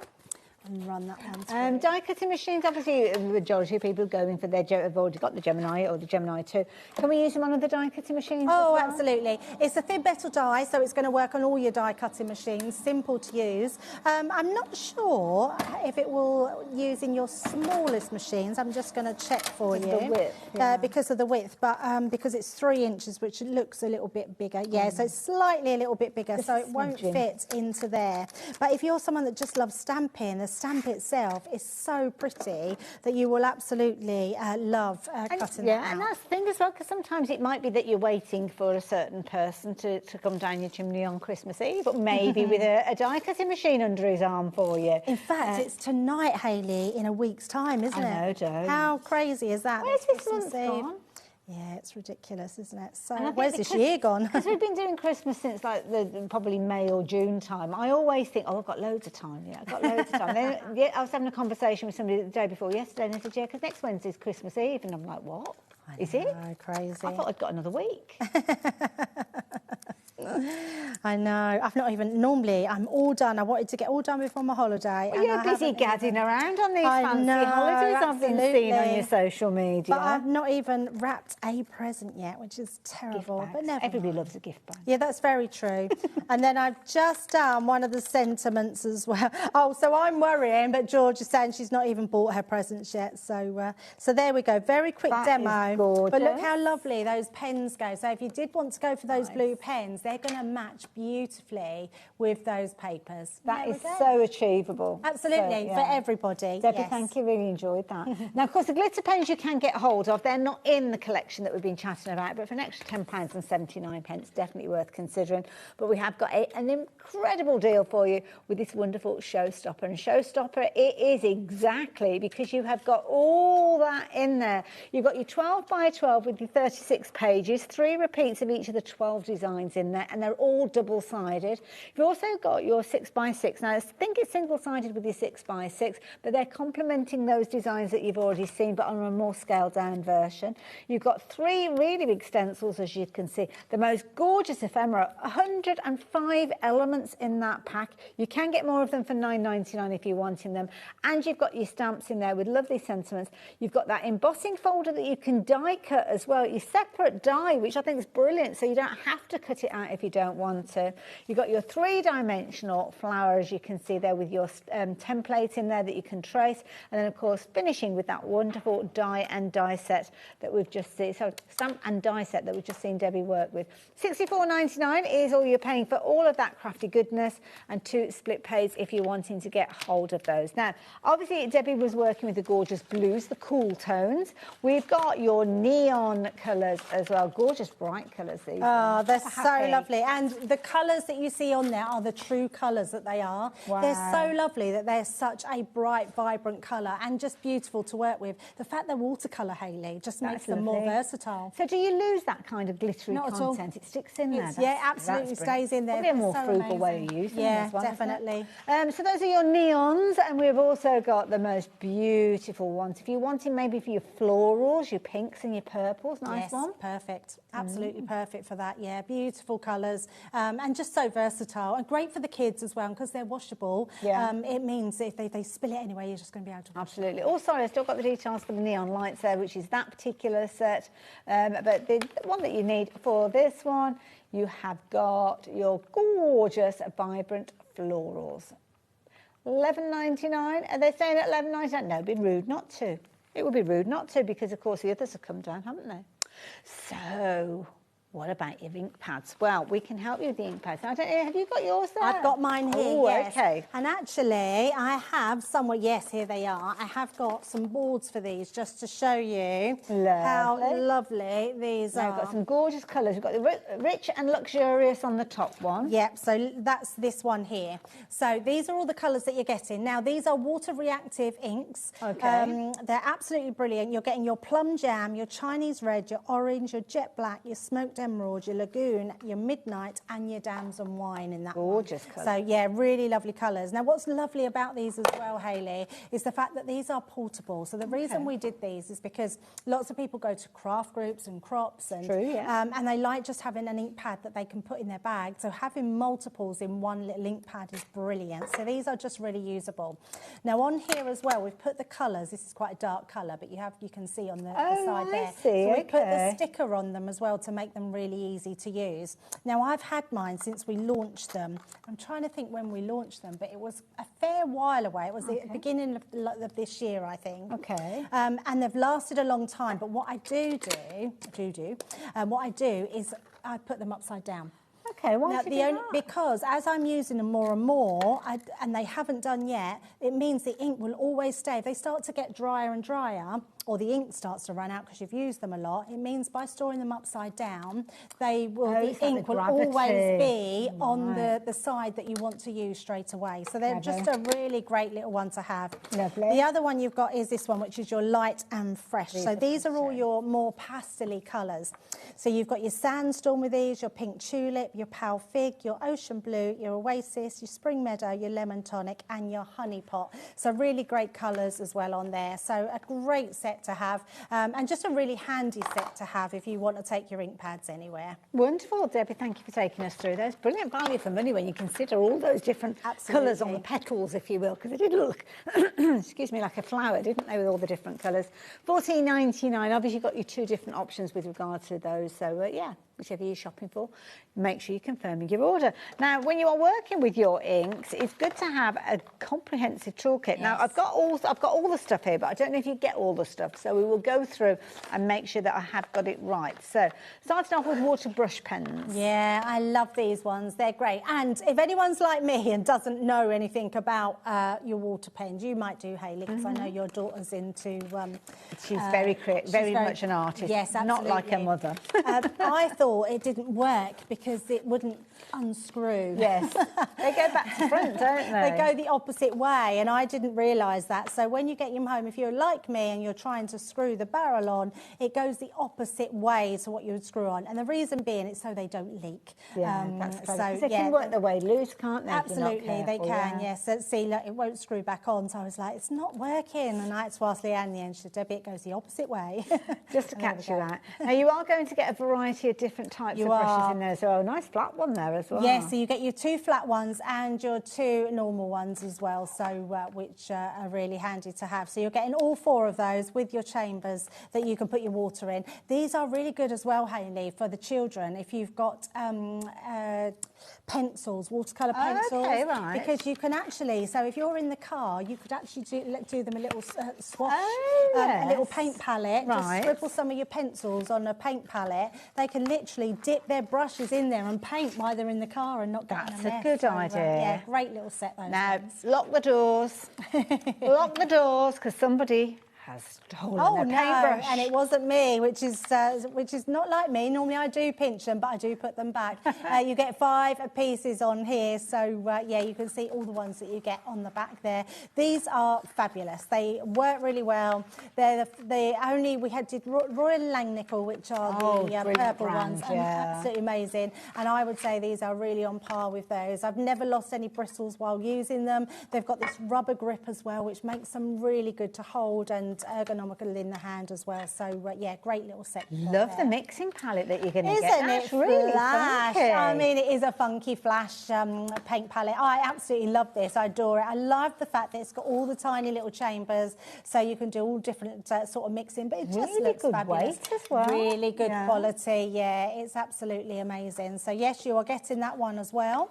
and run that one through. Die cutting machines, obviously the majority of people going for their, have already got the Gemini or the Gemini 2. Can we use them on other die cutting machines? Oh, absolutely. It's a thin metal die, so it's going to work on all your die cutting machines. Simple to use. I'm not sure if it will use in your smallest machines. I'm just going to check for you. The width, because of the width, but because it's 3 inches, which looks a little bit bigger. Yeah, so it's slightly a little bit bigger, so it won't fit into there. But if you're someone that just loves stamping, the stamp itself is so pretty that you will absolutely love cutting that out. And that's the thing as well, because sometimes it might be that you're waiting for a certain person to come down your chimney on Christmas Eve, but maybe with a die cutting machine under his arm for you. In fact, it's tonight, Hayley, in a week's time, isn't it? I know, Jo. How crazy is that? Where's this month gone? Yeah, it's ridiculous, isn't it? So where's this year gone? Because we've been doing Christmas since like probably May or June time. I always think, oh, I've got loads of time. Yeah, I've got loads of time. Then I was having a conversation with somebody the day before yesterday, and they said, yeah, because next Wednesday's Christmas Eve, and I'm like, what? Is it? Crazy. I thought I'd got another week. I know. I've not even... Normally, I'm all done. I wanted to get all done before my holiday. Well, you're busy gadding around on these fancy holidays I've been seeing on your social media. But I've not even wrapped a present yet, which is terrible. But never Everybody loves a gift bag. Yeah, that's very true. And then I've just done one of the sentiments as well. Oh, so I'm worrying, but George is saying she's not even bought her presents yet. So there we go. Very quick demo. But look how lovely those pens go. So if you did want to go for those blue pens, they're going to match beautifully with those papers. That is so achievable. Absolutely, for everybody. Debbie, thank you. Really enjoyed that. Now, of course, the glitter pens you can get hold of. They're not in the collection that we've been chatting about, but for an extra £10.79, definitely worth considering. But we have got an incredible deal for you with this wonderful Showstopper. And Showstopper, it is exactly because you have got all that in there. You've got your 12 by 12 with your 36 pages, 3 repeats of each of the 12 designs in there, and they're all double-sided. You've also got your 6 by 6. Now, I think it's single-sided with your 6 by 6, but they're complementing those designs that you've already seen, but on a more scaled-down version. You've got 3 really big stencils, as you can see. The most gorgeous ephemera, 105 elements in that pack. You can get more of them for £9.99 if you're wanting them. And you've got your stamps in there with lovely sentiments. You've got that embossing folder that you can die cut as well. Your separate die, which I think is brilliant, so you don't have to cut it out if you don't want to. You've got your 3-dimensional flower, as you can see there, with your template in there that you can trace. And then, of course, finishing with that wonderful die and die set that we've just seen. So stamp and die set that we've just seen Debbie work with. £64.99 is all you're paying for all of that crafty goodness, and 2 split pays if you're wanting to get hold of those. Now, obviously, Debbie was working with the gorgeous blues, the cool tones. We've got your neon colours as well. Gorgeous bright colours, these. Oh, they're so lovely. And the colours that you see on there are the true colours that they are. Wow. They're so lovely that they're such a bright, vibrant colour and just beautiful to work with. The fact they're watercolour, Hayley, just makes them more versatile. So do you lose that kind of glittery Not at all. content? It sticks in there. Yeah, absolutely stays in there. Probably a more So frugal way amazing. of using Yeah, them as well, isn't it? definitely. So those are your neons, and we've also got the most beautiful ones. If you're wanting maybe for your florals, your pinks and your purples, nice one. Perfect. Absolutely perfect for that. Yeah, beautiful colours and just so versatile and great for the kids as well because they're washable. Yeah. It means if they spill it anyway, you're just going to be able to wash Absolutely. Oh, sorry, I still got the details for the neon lights there, which is that particular set. But the one that you need for this one, you have got your gorgeous, vibrant florals. $11.99. Are they saying at $11.99? No, it'd be rude not to. It would be rude not to because, of course, the others have come down, haven't they? So, what about your ink pads? Well, we can help you with the ink pads. I don't know, have you got yours there? I've got mine here, Oh, yes. okay. And actually, I have somewhere, yes, here they are. I have got some boards for these just to show you how lovely these Now, are. we've got some gorgeous colours. We've got the rich and luxurious on the top one. Yep, so that's this one here. So these are all the colours that you're getting. Now, these are water-reactive inks. Okay. They're absolutely brilliant. You're getting your plum jam, your Chinese red, your orange, your jet black, your smoked emerald, your lagoon, your midnight, and your damson wine in that Gorgeous one. colour. So, yeah, really lovely colours. Now, what's lovely about these as well, Hayley, is the fact that these are portable. So the reason we did these is because lots of people go to craft groups and crops and, and they like just having an ink pad that they can put in their bag. So having multiples in one little ink pad is brilliant. So these are just really usable. Now, on here as well, we've put the colours. This is quite a dark colour, but you can see on the side there. See. So we put the sticker on them as well to make them really easy to use. Now, I've had mine since we launched them. I'm trying to think when we launched them, but it was a fair while away. It was the beginning of this year, I think. Okay. And they've lasted a long time. But what I do is I put them upside down. Okay, why now, did you do that? Because as I'm using them more and more, and they haven't done yet, it means the ink will always stay. If they start to get drier and drier, or the ink starts to run out because you've used them a lot, it means by storing them upside down, the ink will always be on the side that you want to use straight away. So they're just a really great little one to have. Lovely. The other one you've got is this one, which is your light and fresh. So these are all your more pastel-y colours. So you've got your sandstorm with these, your pink tulip, your pale fig, your ocean blue, your oasis, your spring meadow, your lemon tonic, and your honey pot. So really great colours as well on there. So a great set to have, and just a really handy set to have if you want to take your ink pads anywhere. Wonderful, Debbie. Thank you for taking us through those. Brilliant value for money when you consider all those different colours on the petals, if you will, because they did look, excuse me, like a flower, didn't they, with all the different colours. $14.99. Obviously, you've got your two different options with regard to those. So, yeah, whichever you're shopping for, make sure you're confirming your order. Now, when you are working with your inks, it's good to have a comprehensive toolkit. Now, I've got all the stuff here, but I don't know if you get all the stuff. So we will go through and make sure that I have got it right. So, starting off with water brush pens. Yeah, I love these ones. They're great. And if anyone's like me and doesn't know anything about your water pens, you might do, Hayley, because I know your daughter's into... she's very much an artist. Yes, absolutely. Not like her mother. I thought it didn't work because it wouldn't unscrew. Yes. They go back to front, don't they? They go the opposite way, and I didn't realise that. So when you get them home, if you're like me and you're trying to screw the barrel on, it goes the opposite way to what you would screw on. And the reason being, it's so they don't leak. Yeah, that's clever. So they can work their way loose, can't they? Absolutely, they can, yes. So, see, look, it won't screw back on. So I was like, it's not working. And I had to ask Leanne in the end. She said, Debbie, it goes the opposite way. Just to catch you out. Now, you are going to get a variety of different types of brushes in there as well. Nice flat one there as well. Yes, so you get your two flat ones and your two normal ones as well, so which are really handy to have. So you're getting all four of those with your chambers that you can put your water in. These are really good as well, Hayley, for the children. If you've got pencils, watercolour pencils, okay, right. because you can actually, so if you're in the car, you could actually do them a little swash, yes. a little paint palette, right. just scribble some of your pencils on a paint palette. They can literally dip their brushes in there and paint while they're in the car and not get in a mess. That's a good idea. Yeah, great little set those Now, ones. lock the doors. Lock the doors, because somebody has stolen Oh a no, paintbrush. and it wasn't me, which is not like me. Normally I do pinch them, but I do put them back. You get 5 pieces on here, so yeah, you can see all the ones that you get on the back there. These are fabulous. They work really well. They're we did Royal Langnickel, which are the purple ones, and absolutely amazing. And I would say these are really on par with those. I've never lost any bristles while using them. They've got this rubber grip as well, which makes them really good to hold and ergonomical in the hand as well. So yeah, great little set. Love the mixing palette that you're going to get. Isn't That's it really flash? funky. I mean, it is a funky flash paint palette. I absolutely love this. I adore it. I love the fact that it's got all the tiny little chambers, so you can do all different sort of mixing. But it just really looks good fabulous. weight as well. Really good quality. Yeah, it's absolutely amazing. So yes, you are getting that one as well.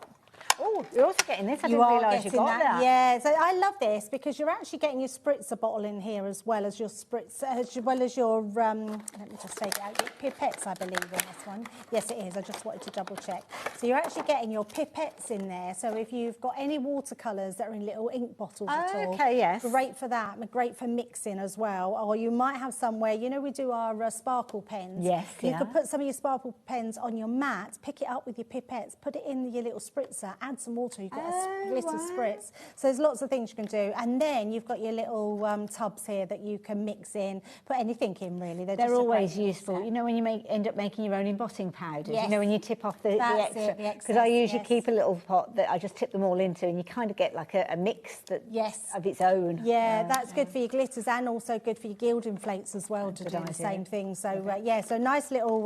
Oh, you're also getting this. I didn't realise you got that. Yeah, so I love this because you're actually getting your spritzer bottle in here as well as your let me just take it out, your pipettes, I believe, in this one. Yes, it is. I just wanted to double check. So you're actually getting your pipettes in there. So if you've got any watercolours that are in little ink bottles at all, great for that. Great for mixing as well. Or you might have somewhere, you know, we do our sparkle pens. Yes, you could put some of your sparkle pens on your mat, pick it up with your pipettes, put it in your little spritzer, add some water, you get a glitter spritz. So there's lots of things you can do. And then you've got your little tubs here that you can mix in, put anything in really. They're just always useful. You know, when you end up making your own embossing powders, yes. You know, when you tip off the extra. Because I usually keep a little pot that I just tip them all into, and you kind of get like a mix that of its own. Yeah, that's good for your glitters and also good for your gilding flakes as well to do the same thing. So yeah, so nice little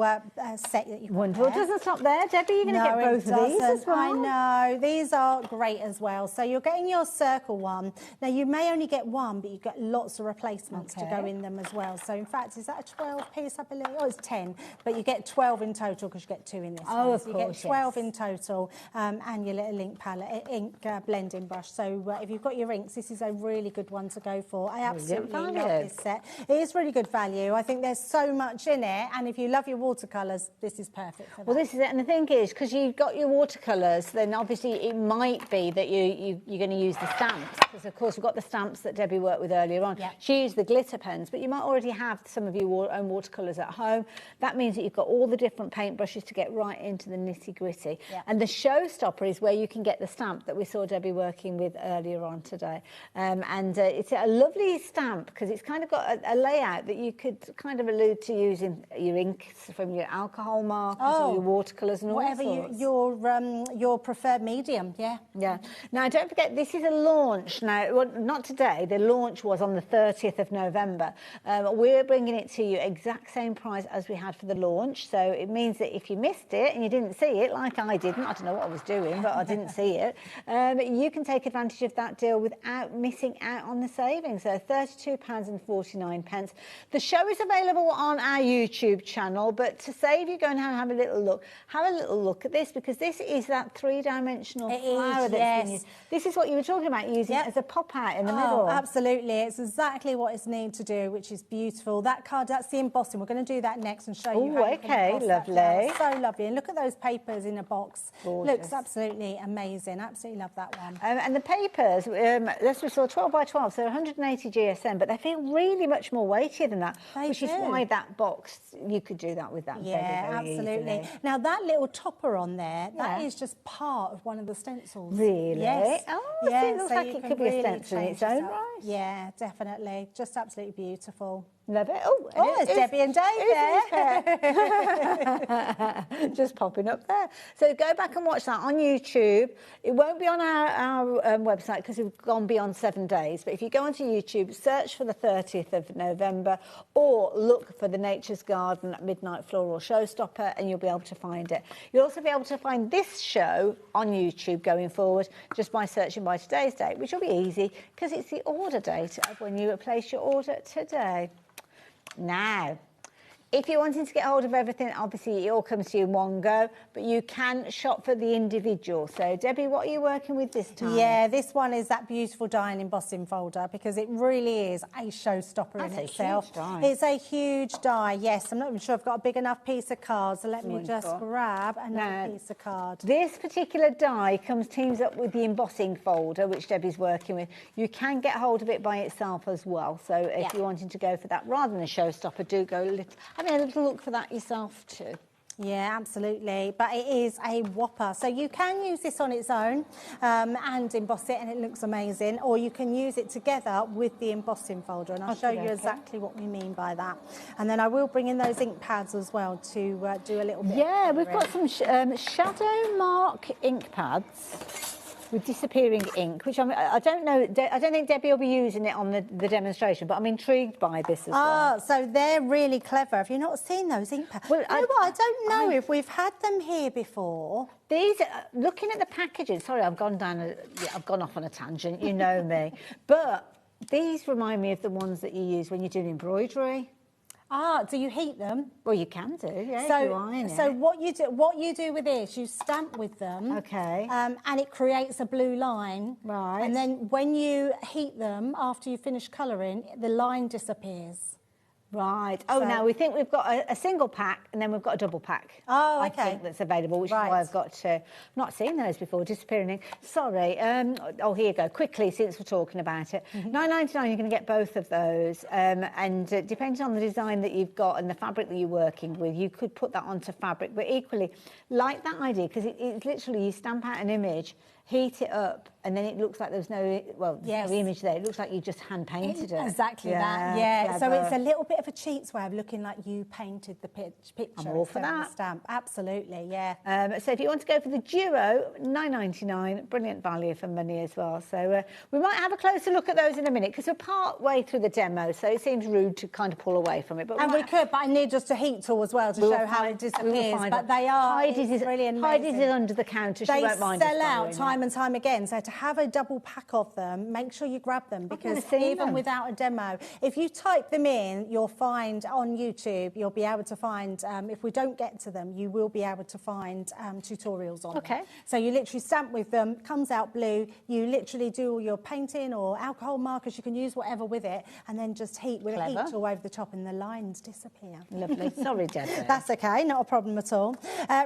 set that you can Wonderful. It doesn't stop there, Debbie. You're going to get both of these as well. I know. These are great as well. So you're getting your circle one. Now, you may only get one, but you get lots of replacements to go in them as well. So, in fact, is that a 12 piece, I believe? Oh, it's 10. But you get 12 in total because you get 2 in this one. Of so course, you get 12 in total and your little ink blending brush. So if you've got your inks, this is a really good one to go for. I absolutely love this set. It is really good value. I think there's so much in it. And if you love your watercolours, this is perfect for that. Well, this is it. And the thing is, because you've got your watercolours, then obviously it might be that you're going to use the stamps. Because, of course, we've got the stamps that Debbie worked with earlier on. She used the glitter pens, but you might already have some of your own watercolours at home. That means that you've got all the different paintbrushes to get right into the nitty-gritty. And the showstopper is where you can get the stamp that we saw Debbie working with earlier on today. It's a lovely stamp because it's kind of got a layout that you could kind of allude to using your inks from your alcohol markers or your watercolours and all sorts. Whatever your preferred medium, Yeah. Now, don't forget, this is a launch. Now, well, not today. The launch was on the 30th of November. We're bringing it to you exact same price as we had for the launch. So it means that if you missed it and you didn't see it, like I didn't, I don't know what I was doing, but I didn't see it, you can take advantage of that deal without missing out on the savings. So £32.49. The show is available on our YouTube channel, but to save you, go and have a little look. Have a little look at this because this is that three-dimensional flower that's been used. This is what you were talking about, using it as a pop-out in the middle. Absolutely. It's exactly what it's needed to do, which is beautiful. That card, that's the embossing. We're going to do that next and show you how you can emboss that flower. So lovely. And look at those papers in a box. Gorgeous. Looks absolutely amazing. Absolutely love that one. And the papers, this was 12 by 12, so 180 GSM, but they feel really much more weightier than that, which is why that box, you could do that with that very absolutely. easily. Now, that little topper on there, that is just part of one of the stencils. Really? Yes. Oh, so it looks like it could be a stencil in its own right. Yeah, definitely. Just absolutely beautiful. Love it. There's Debbie and Dave there. Just popping up there. So go back and watch that on YouTube. It won't be on our website because we've gone beyond 7 days. But if you go onto YouTube, search for the 30th of November or look for the Nature's Garden Midnight Floral Showstopper and you'll be able to find it. You'll also be able to find this show on YouTube going forward just by searching by today's date, which will be easy because it's the order date of when you place your order today. Now, If you're wanting to get hold of everything, obviously it all comes to you in one go, but you can shop for the individual. So, Debbie, what are you working with this time? Yeah, this one is that beautiful die and embossing folder because it really is a showstopper in itself. Huge die. It's a huge die, yes. I'm not even sure I've got a big enough piece of card, so let me just grab another piece of card. This particular die teams up with the embossing folder, which Debbie's working with. You can get hold of it by itself as well. So if you're wanting to go for that rather than a showstopper, do go having a little look for that yourself too. Yeah, absolutely. But it is a whopper. So you can use this on its own and emboss it and it looks amazing. Or you can use it together with the embossing folder. And I'll show you exactly what we mean by that. And then I will bring in those ink pads as well to do a little bit. Yeah, we've got some shadow mark ink pads with disappearing ink, which I don't know. I don't think Debbie will be using it on the demonstration, but I'm intrigued by this as well. So they're really clever. Have you not seen those ink pads? Well, you know what? I don't know if we've had them here before. These, looking at the packaging, sorry, I've gone off on a tangent, you know me, but these remind me of the ones that you use when you're doing embroidery. Do you heat them? Well, you can do, yeah. So, if you iron so it. what you do with this, you stamp with them. Okay. And it creates a blue line. Right. And then when you heat them, after you finish colouring, the line disappears. Right. Oh, now we think we've got a single pack and then we've got a double pack. Oh, okay. I think that's available, which is why I've got not seen those before. Disappearing ink. Sorry. Oh, here you go. Quickly, since we're talking about it, $9.99. You're going to get both of those, and depending on the design that you've got and the fabric that you're working with, you could put that onto fabric. But equally, like that idea, because it's literally you stamp out an image, heat it up, and then it looks like there's no no image there. It looks like you just hand painted it. Exactly that. Yeah. So it's a little bit of a cheat's way of looking like you painted the picture. I'm all for that. Stamp. Absolutely. Yeah. So if you want to go for the duo, $9.99, brilliant value for money as well. So we might have a closer look at those in a minute because we're part way through the demo, so it seems rude to kind of pull away from it. But we could, but I need just a heat tool as well to show how it disappears. But they are Heidi's is under the counter. She won't mind. They sell out time and time again. So to have a double pack of them, make sure you grab them because even without a demo, if you type them in, you'll find on YouTube, you'll be able to find, if we don't get to them, you will be able to find tutorials on them. So you literally stamp with them, comes out blue, you literally do all your painting or alcohol markers, you can use whatever with it, and then just heat with a heat tool over the top and the lines disappear. Lovely. Sorry, Debbie. That's okay, not a problem at all.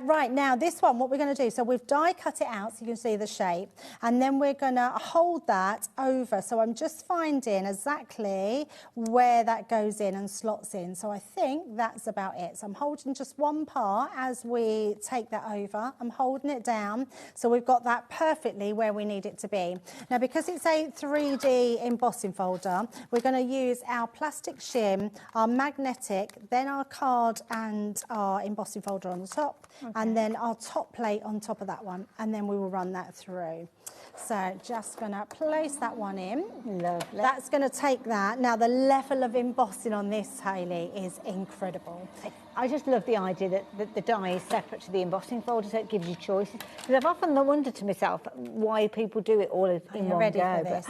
Right, now this one, what we're going to do, so we've die cut it out so you can see the shape, and then we're going to hold that over. So I'm just finding exactly where that goes in and slots in. So I think that's about it. So I'm holding just one part as we take that over. I'm holding it down. So we've got that perfectly where we need it to be. Now, because it's a 3D embossing folder, we're going to use our plastic shim, our magnetic, then our card and our embossing folder on the top, and then our top plate on top of that one. And then we will run that through. So just going to place that one in. Lovely. That's going to take that. Now, the level of embossing on this, Hayley, is incredible. I just love the idea that the die is separate to the embossing folder, so it gives you choices. Because I've often wondered to myself why people do it all in one go. Ready for this?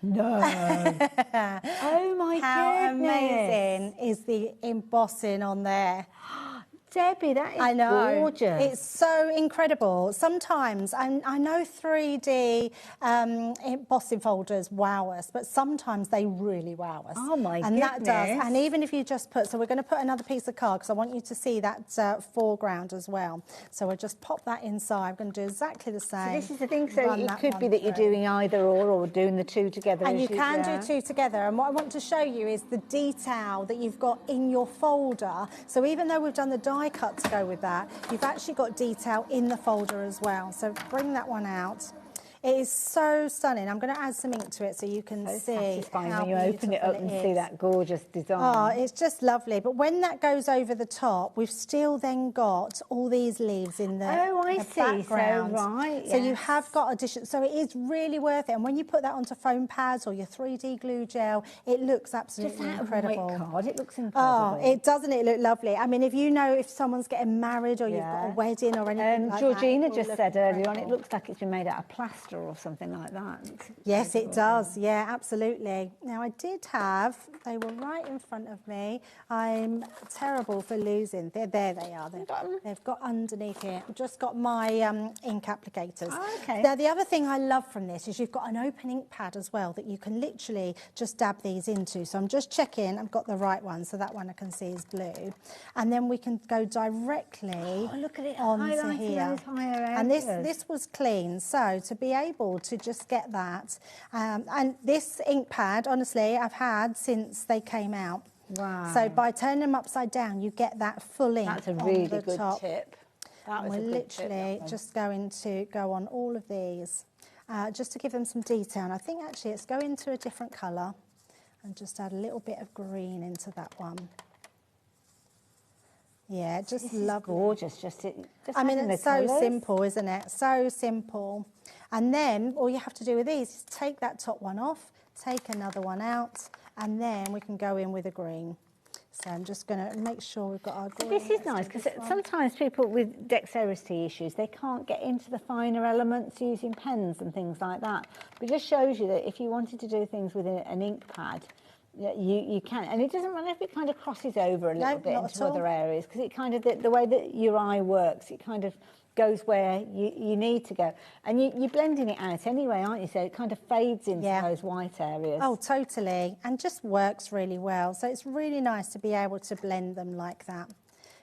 No. Oh, my goodness. How amazing is the embossing on there? Debbie, that is gorgeous. It's so incredible. Sometimes, I know 3D embossing folders wow us, but sometimes they really wow us. Oh, my goodness. And that does. And even if you just put, so we're going to put another piece of card because I want you to see that foreground as well. So we'll just pop that inside. I'm going to do exactly the same. So this is the thing, so it could be that you're doing either or doing the two together. And you can do two together. And what I want to show you is the detail that you've got in your folder. So even though we've done the die cut to go with that, you've actually got detail in the folder as well. So bring that one out. It is so stunning. I'm going to add some ink to it so you can see how when you open it up and see that gorgeous design. Oh, it's just lovely. But when that goes over the top, we've still then got all these leaves in the background. So you have got addition. So it is really worth it. And when you put that onto foam pads or your 3D glue gel, it looks absolutely incredible. It looks incredible. Oh, it doesn't it look lovely? I mean, if you know if someone's getting married or you've got a wedding or anything like Georgina that, just said earlier on, it looks like it's been made out of plaster poster or something like that. Yes, it does. Yeah, absolutely. Now, I did have, they were right in front of me. I'm terrible for losing. There they are. They've got underneath here. I've just got my ink applicators. Oh, okay. Now, the other thing I love from this is you've got an open ink pad as well that you can literally just dab these into. So I'm just checking I've got the right one. So that one I can see is blue. And then we can go directly look at it, onto highlighting here. those higher And areas. this was clean. So to be able to just get that, and this ink pad, honestly, I've had since they came out. Wow. So by turning them upside down, you get that full ink. That's a really on the good top. tip. That And was we're a good tip, literally that one. just going to go on all of these, just to give them some detail. And I think actually it's going to a different colour, and just add a little bit of green into that one. Yeah, just lovely. Gorgeous. Just I mean, having it's the so colours. simple, isn't it? So simple. And then all you have to do with these is take that top one off, take another one out, and then we can go in with a green. So I'm just going to make sure we've got our green. This is nice because sometimes people with dexterity issues, they can't get into the finer elements using pens and things like that. But it just shows you that if you wanted to do things with an ink pad, you can. And it doesn't matter if it kind of crosses over a little bit into other areas, because it kind of, the way that your eye works, it kind of goes where you need to go. And you're blending it out anyway, aren't you? So it kind of fades into those white areas. Oh, totally. And just works really well. So it's really nice to be able to blend them like that.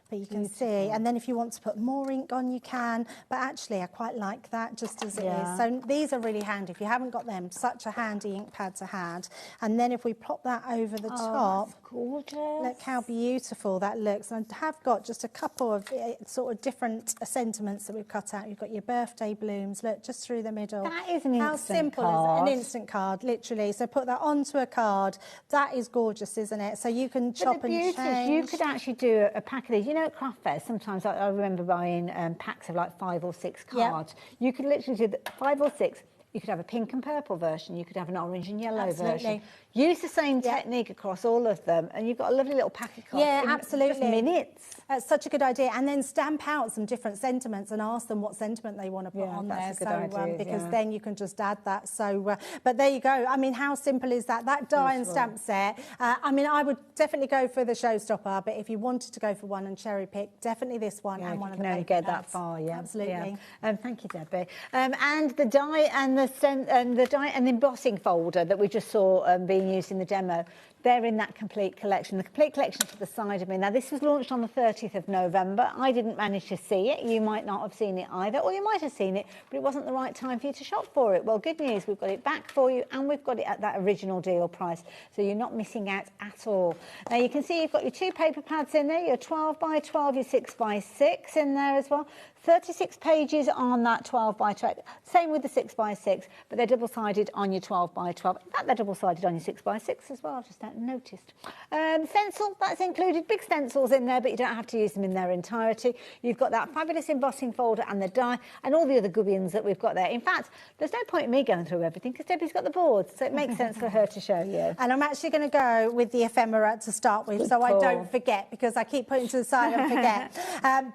But you can see, and then if you want to put more ink on, you can. But actually, I quite like that just as it is. So these are really handy. If you haven't got them, such a handy ink pad to have. And then if we plop that over the top, that's gorgeous. Look how beautiful that looks. And I have got just a couple of sort of different sentiments that we've cut out. You've got your birthday blooms, look, just through the middle. That is an how instant simple card. is it? An instant card, literally. So put that onto a card. That is gorgeous, isn't it? So you can chop and change. You could actually do a pack of these. You know, at craft fairs, sometimes I remember buying packs of like 5 or 6 cards. You could literally do 5 or 6. You could have a pink and purple version. You could have an orange and yellow version. Use the same technique across all of them, and you've got a lovely little pack of cards. Yeah, in absolutely. Just minutes. That's such a good idea. And then stamp out some different sentiments and ask them what sentiment they want to put on there. That's a good idea, because then you can just add that. So, but there you go. I mean, how simple is that? That die and stamp set. I mean, I would definitely go for the showstopper, but if you wanted to go for one and cherry pick, definitely this one and one of the only paper get that pads. far, Absolutely. Thank you, Debbie. And the die and the embossing folder that we just saw being used in the demo, they're in that complete collection. The complete collection to the side of me. Now, this was launched on the 30th of November. I didn't manage to see it. You might not have seen it either, or you might have seen it, but it wasn't the right time for you to shop for it. Well, good news, we've got it back for you, and we've got it at that original deal price, so you're not missing out at all. Now, you can see you've got your 2 paper pads in there, your 12 by 12, your 6 by 6 in there as well. 36 pages on that 12 by 12. Same with the 6 by 6, but they're double-sided on your 12 by 12. In fact, they're double-sided on your 6 by 6 as well. I've just noticed. Stencil, that's included. Big stencils in there, but you don't have to use them in their entirety. You've got that fabulous embossing folder and the die and all the other gubbins that we've got there. In fact, there's no point in me going through everything because Debbie's got the boards, so it makes sense for her to show you. And I'm actually going to go with the ephemera to start with, so I don't forget, because I keep putting to the side and forget.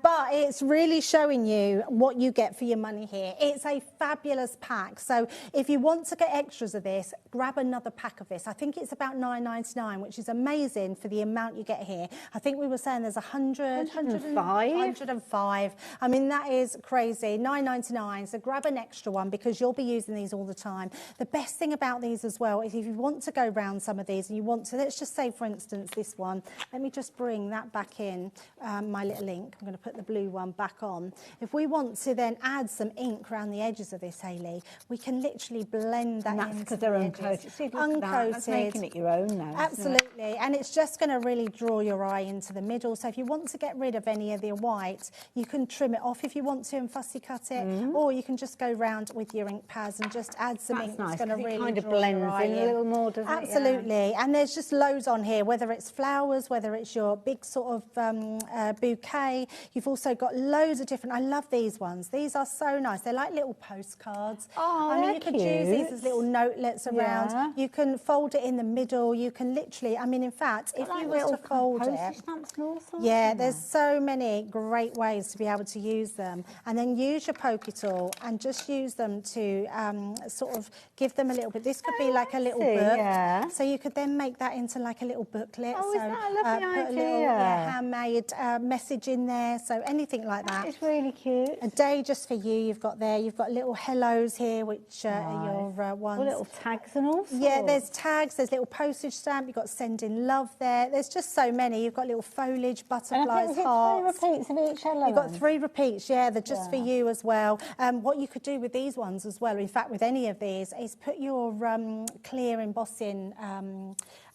But it's really showing you what you get for your money here. It's a fabulous pack. So if you want to get extras of this, grab another pack of this. I think it's about $9.99, which is amazing for the amount you get here. I think we were saying there's 105. I mean, that is crazy. $9.99. So grab an extra one because you'll be using these all the time. The best thing about these as well is if you want to go round some of these and you want to, let's just say, for instance, this one. Let me just bring that back in, my little ink. I'm going to put the blue one back on. If we want to then add some ink around the edges of this, Hayley, we can literally blend that in. That's because they're uncoated. See, look at that. That's making it your own now. Absolutely. And it's just going to really draw your eye into the middle. So if you want to get rid of any of the white, you can trim it off if you want to and fussy cut it, or you can just go round with your ink pads and just add some ink. Nice, it's going to really kind of draw blends your eye in a little more, doesn't it? Absolutely. And there's just loads on here, whether it's flowers, whether it's your big sort of bouquet. You've also got loads of different, I love these ones. These are so nice. They're like little postcards. Oh, I mean, you could use these as little notelets around. Yeah. You can fold it in the middle. You can can literally, I mean, in fact, if you were to fold it, stamps and all sorts. yeah, there's so many great ways to be able to use them. And then use your poke tool and just use them to sort of give them a little bit. This could be like a little book. Yeah. So you could then make that into like a little booklet. Oh, so, is that a lovely put a idea? little handmade message in there. So anything like that. It's really cute. A day just for you. You've got there. You've got little hellos here, which are your ones. All little tags and all sorts. Yeah, there's tags. There's little postage stamp. You've got sending love there. There's just so many. You've got little foliage, butterflies, hearts. 3 repeats of each hello. You've got 3 repeats. Yeah, they're just for you as well. What you could do with these ones as well, in fact, with any of these, is put your clear embossing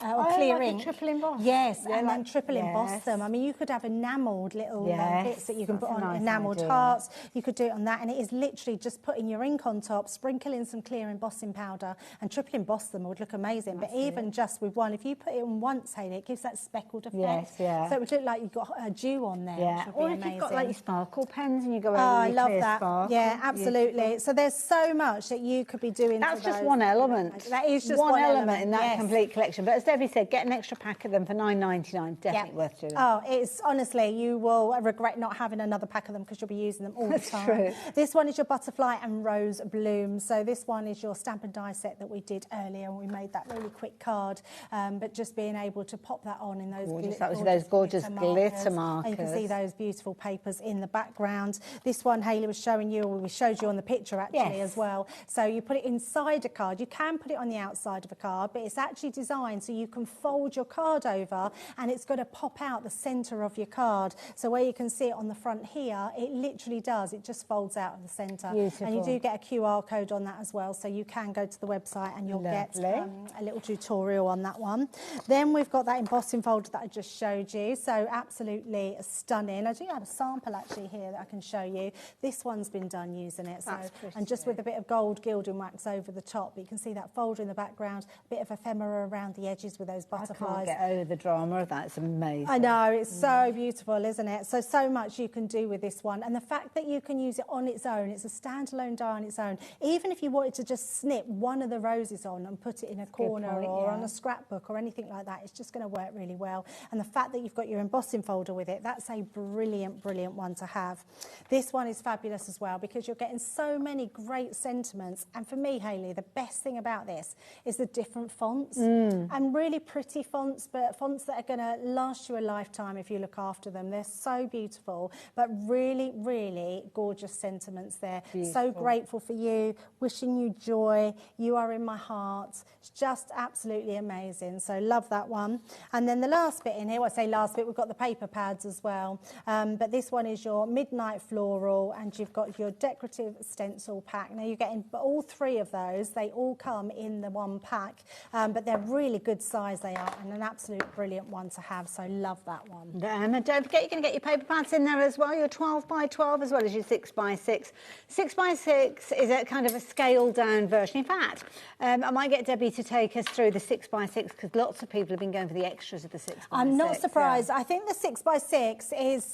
or clear like ink. a triple emboss. Yes, Yeah, and like- then triple emboss yes. them. I mean, you could have enamelled little bits that you can that's put a on, nice enamelled idea. hearts. You could do it on that, and it is literally just putting your ink on top, sprinkling some clear embossing powder, and triple emboss them would look amazing. But even just with one, if you put it on once, Hayley, it gives that speckled effect. Yes, yeah. So it would look like you've got a dew on there. Yeah, which or would if be you've got amazing. like your sparkle pens and you go over I your love clear that. sparkle. Yeah, absolutely. So there's so much that you could be doing. That's to just those. one element. That is just one element in that yes. complete collection. But as Debbie said, get an extra pack of them for $9.99. Definitely worth doing. Oh, it's honestly, you will regret not having another pack of them because you'll be using them all the That's time. true. This one is your butterfly and rose bloom. So this one is your stamp and die set that we did earlier, and we made that really quick card. But just being able to pop that on in those Gorgeous. That was those gorgeous glitter markers. And you can see markers. those beautiful papers in the background. This one Hayley was showing you, or we showed you on the picture actually Yes. as well. So you put it inside a card. You can put it on the outside of a card, but it's actually designed so you can fold your card over and it's going to pop out the centre of your card. So where you can see it on the front here, it literally does. It just folds out of the centre. Beautiful. And you do get a QR code on that as well. So you can go to the website and you'll get a little tutorial on that one. Then we've got that embossing folder that I just showed you. So absolutely stunning. I do have a sample actually here that I can show you. This one's been done using it. So, and just with a bit of gold gilding wax over the top. But you can see that folder in the background, a bit of ephemera around the edges with those butterflies. I can't get over the drama of that. It's amazing. I know, it's so beautiful, isn't it? So much you can do with this one. And the fact that you can use it on its own, it's a standalone die on its own. Even if you wanted to just snip one of the roses on and put it in a corner or on a scrapbook or anything like that, it's just going to work really well. And the fact that you've got your embossing folder with it, that's a brilliant, brilliant one to have. This one is fabulous as well because you're getting so many great sentiments. And for me, Hayley, the best thing about this is the different fonts and really pretty fonts, but fonts that are going to last you a lifetime if you look after them. They're so beautiful, but really, really gorgeous sentiments there. So grateful for you, wishing you joy. You are in my heart. It's just absolutely amazing. So love that one. And then the last bit in here, well, I say last bit, we've got the paper pads as well. But this one is your Midnight Floral, and you've got your decorative stencil pack. Now you're getting all 3 of those. They all come in the one pack, but they're really good size they are, and an absolute brilliant one to have. So love that one. And don't forget, you're going to get your paper pads in there as well, your 12 by 12 as well as your 6 by 6. 6 by 6 is a kind of a scaled down version. In fact, I might get Debbie to take us through the 6 by 6 because lots of people have been going for the extras of the 6 by 6. I'm not surprised. I think the 6 by 6 is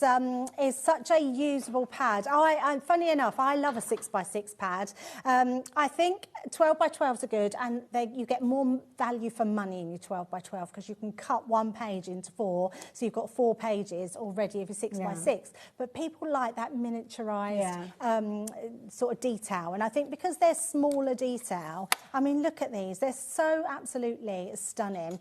such a usable pad. Funny enough, I love a 6 by 6 pad. I think 12 by 12s are good, and you get more value for money in your 12 by 12 because you can cut one page into 4, so you've got 4 pages already of your 6 by 6. But people like that miniaturised sort of detail, and I think because they're smaller detail, I mean, look at these. They're so absolutely stunning.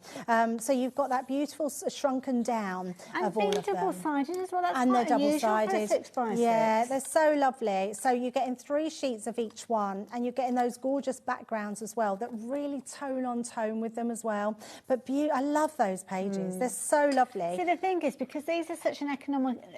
So you've got that beautiful shrunken down of all of them. And double-sided as well. That's And they're quite unusual for a double-sided. 6 by 6. Yeah, they're so lovely. So you're getting 3 sheets of each one, and you're getting those gorgeous backgrounds as well that really tone on tone with them as well. But I love those pages. They're so lovely. See, the thing is, because these are such an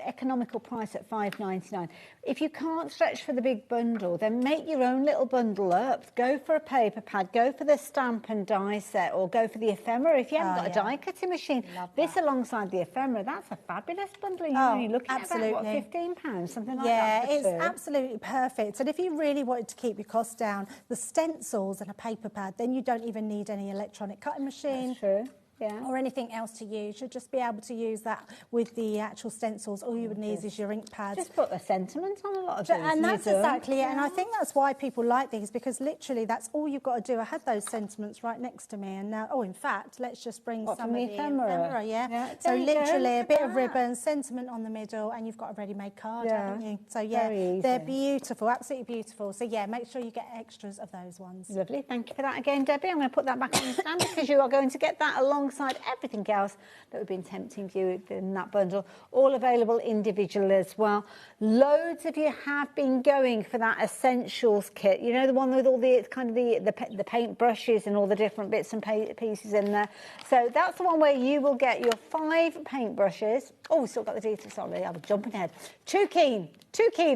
economical price at $5.99, if you can't stretch for the big bundle, then make your own little bundle up. Go for a paper pad, go for the stamp and die set, or go for the ephemera. If you haven't got a die cutting machine, this alongside the ephemera, that's a fabulous bundle. You're only looking at about, what, £15, something like that. Yeah, it's absolutely perfect. And if you really wanted to keep your costs down, the stencils and a paper pad, then you don't even need any electronic cutting machine. That's true. or anything else to use. You'll just be able to use that with the actual stencils. All you would need is your ink pads. Just put a sentiment on a lot of these. And that's exactly it. And I think that's why people like these, because literally that's all you've got to do. I had those sentiments right next to me, and now, in fact, let's just bring some of the ephemera. So literally a bit of ribbon, sentiment on the middle, and you've got a ready-made card, haven't you? So they're beautiful, absolutely beautiful. So make sure you get extras of those ones. Lovely, thank you for that again, Debbie. I'm going to put that back on the stand because you are going to get that alongside everything else that we've been tempting you in that bundle. All available individually as well. Loads of you have been going for that essentials kit. You know, the one with all the the paint brushes and all the different bits and pieces in there. So that's the one where you will get your 5 paint brushes. Oh, we still got the details. Sorry, I was jumping ahead. Too keen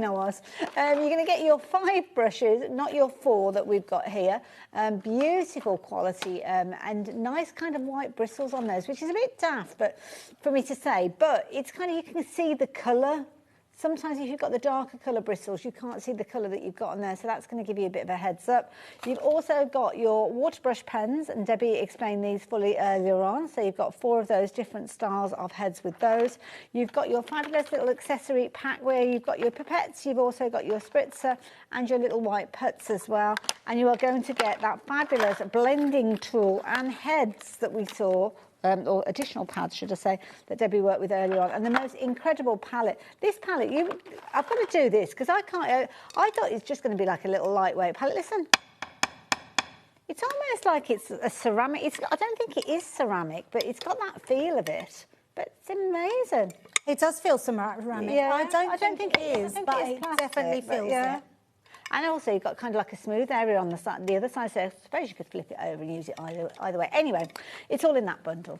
I was. You're going to get your 5 brushes, not your 4 that we've got here. Beautiful quality and nice kind of white bristles on those, which is a bit daft but for me to say, but it's kind of, you can see the colour. Sometimes if you've got the darker colour bristles, you can't see the colour that you've got on there, so that's going to give you a bit of a heads up. You've also got your water brush pens, and Debbie explained these fully earlier on, so you've got 4 of those different styles of heads with those. You've got your fabulous little accessory pack where you've got your pipettes, you've also got your spritzer and your little white putts as well, and you are going to get that fabulous blending tool and heads that we saw, or additional pads, should I say, that Debbie worked with earlier on, and the most incredible palette. This palette, I've got to do this because I can't. I thought it's just going to be like a little lightweight palette. Listen, it's almost like it's a ceramic. I don't think it is ceramic, but it's got that feel of it. But it's amazing. It does feel ceramic. Yeah, I don't think it is, but it definitely feels it. And also you've got kind of like a smooth area on the other side, so I suppose you could flip it over and use it either way. Anyway, it's all in that bundle.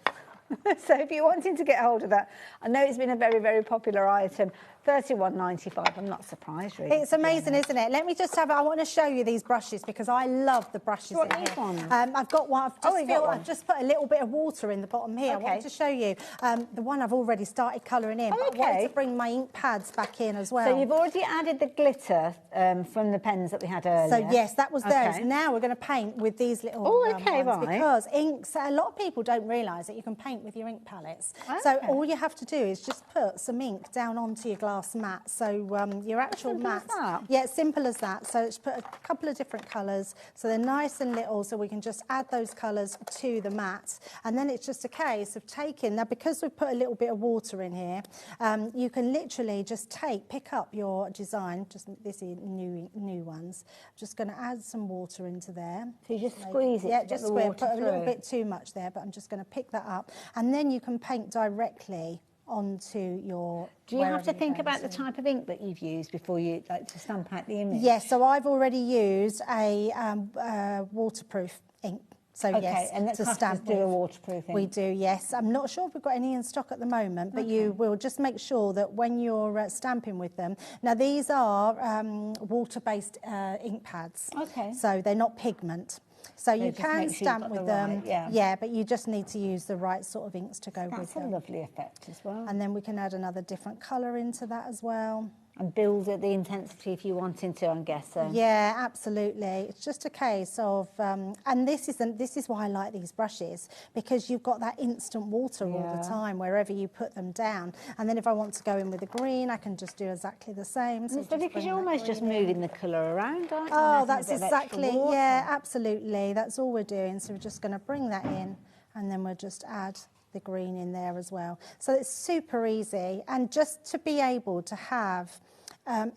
So if you're wanting to get hold of that, I know it's been a very, very popular item. $31.95. I'm not surprised, really. It's amazing, isn't it? Let me just I want to show you these brushes because I love the brushes in here. I've got one. I've just put a little bit of water in the bottom here. I wanted to show you the one I've already started colouring in. But I wanted to bring my ink pads back in as well. So you've already added the glitter from the pens that we had earlier. So yes, that was theirs. Now we're going to paint with these little ones because inks. A lot of people don't realise that you can paint with your ink palettes. So all you have to do is just put some ink down onto your glass mat. So your actual mat, simple as that. So it's put a couple of different colours, so they're nice and little, so we can just add those colours to the mat, and then it's just a case of taking, now because we've put a little bit of water in here, you can literally just pick up your design, just this is new ones. I'm just going to add some water into there. So you just squeeze it. Yeah, just squeeze. Put a little bit too much there, but I'm just going to pick that up, and then you can paint directly onto your... Do you have to think about the type of ink that you've used before you like to stamp out the image? Yes, so I've already used a waterproof ink. So yes, and to stamp do a waterproof ink. We do, yes. I'm not sure if we've got any in stock at the moment, but you will just make sure that when you're stamping with them. Now these are water-based ink pads. So they're not pigment. So you can stamp with them, but you just need to use the right sort of inks to go with them. That's a lovely effect as well. And then we can add another different colour into that as well. And build the intensity if you wanted to, I'm guessing. Yeah, absolutely. It's just a case of, and this is why I like these brushes, because you've got that instant water all the time wherever you put them down. And then if I want to go in with the green, I can just do exactly the same. So because you're almost just moving the colour around, aren't you? Oh, that's exactly, absolutely. That's all we're doing. So we're just going to bring that in, and then we'll just add the green in there as well. So it's super easy, and just to be able to have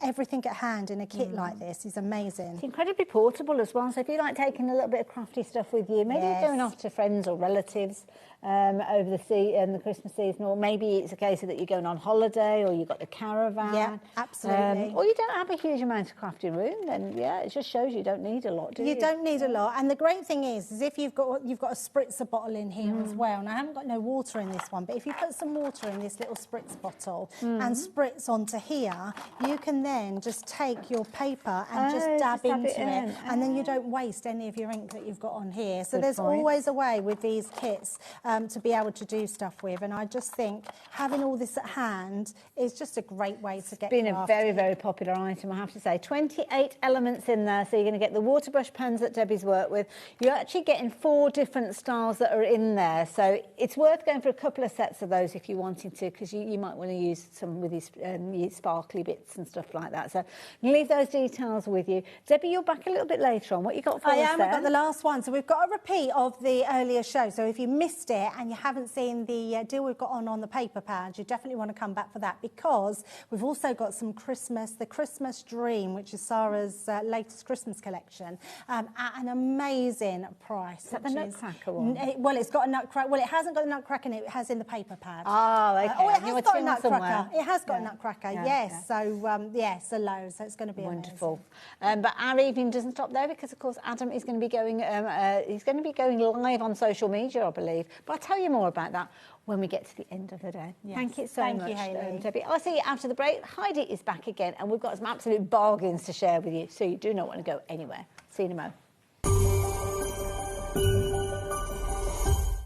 everything at hand in a kit like this is amazing. It's incredibly portable as well, so if you like taking a little bit of crafty stuff with you, maybe you're going off to friends or relatives over the Christmas season, or maybe it's a case of that you're going on holiday, or you've got the caravan. Yeah, absolutely. Or you don't have a huge amount of crafty room, then it just shows you don't need a lot, do you? You don't need a lot, and the great thing is if you've got a spritzer bottle in here as well, and I haven't got no water in this one, but if you put some water in this little spritz bottle and spritz onto here, you you can then just take your paper and just dab into it, and then you don't waste any of your ink that you've got on here. So there's always a way with these kits to be able to do stuff with, and I just think having all this at hand is just a great way to get It's been a very, very popular item, I have to say. 28 elements in there, so you're going to get the water brush pens that Debbie's worked with. You're actually getting 4 different styles that are in there, so it's worth going for a couple of sets of those if you wanted to, because you might want to use some with these sparkly bits and stuff like that. So I'm going to leave those details with you. Debbie, you're back a little bit later on. What you got for us I am. there? We've got the last one. So we've got a repeat of the earlier show. So if you missed it and you haven't seen the deal we've got on the paper pad, you definitely want to come back for that, because we've also got some the Christmas Dream, which is Sarah's latest Christmas collection, at an amazing price. Is that the Nutcracker one? Well, it's got a Nutcracker. Well, it hasn't got a Nutcracker in it. It has in the paper pad. Oh, okay. Oh, it has got a Nutcracker. Somewhere. It has got a Nutcracker. Yes. So so loads. So it's going to be wonderful. But our evening doesn't stop there, because of course Adam is going to be going. He's going to be going live on social media, I believe. But I'll tell you more about that when we get to the end of the day. Yes. Thank you so much, Thank you, Hayley. Debbie. I'll see you after the break. Heidi is back again, and we've got some absolute bargains to share with you, so you do not want to go anywhere. See you in a moment.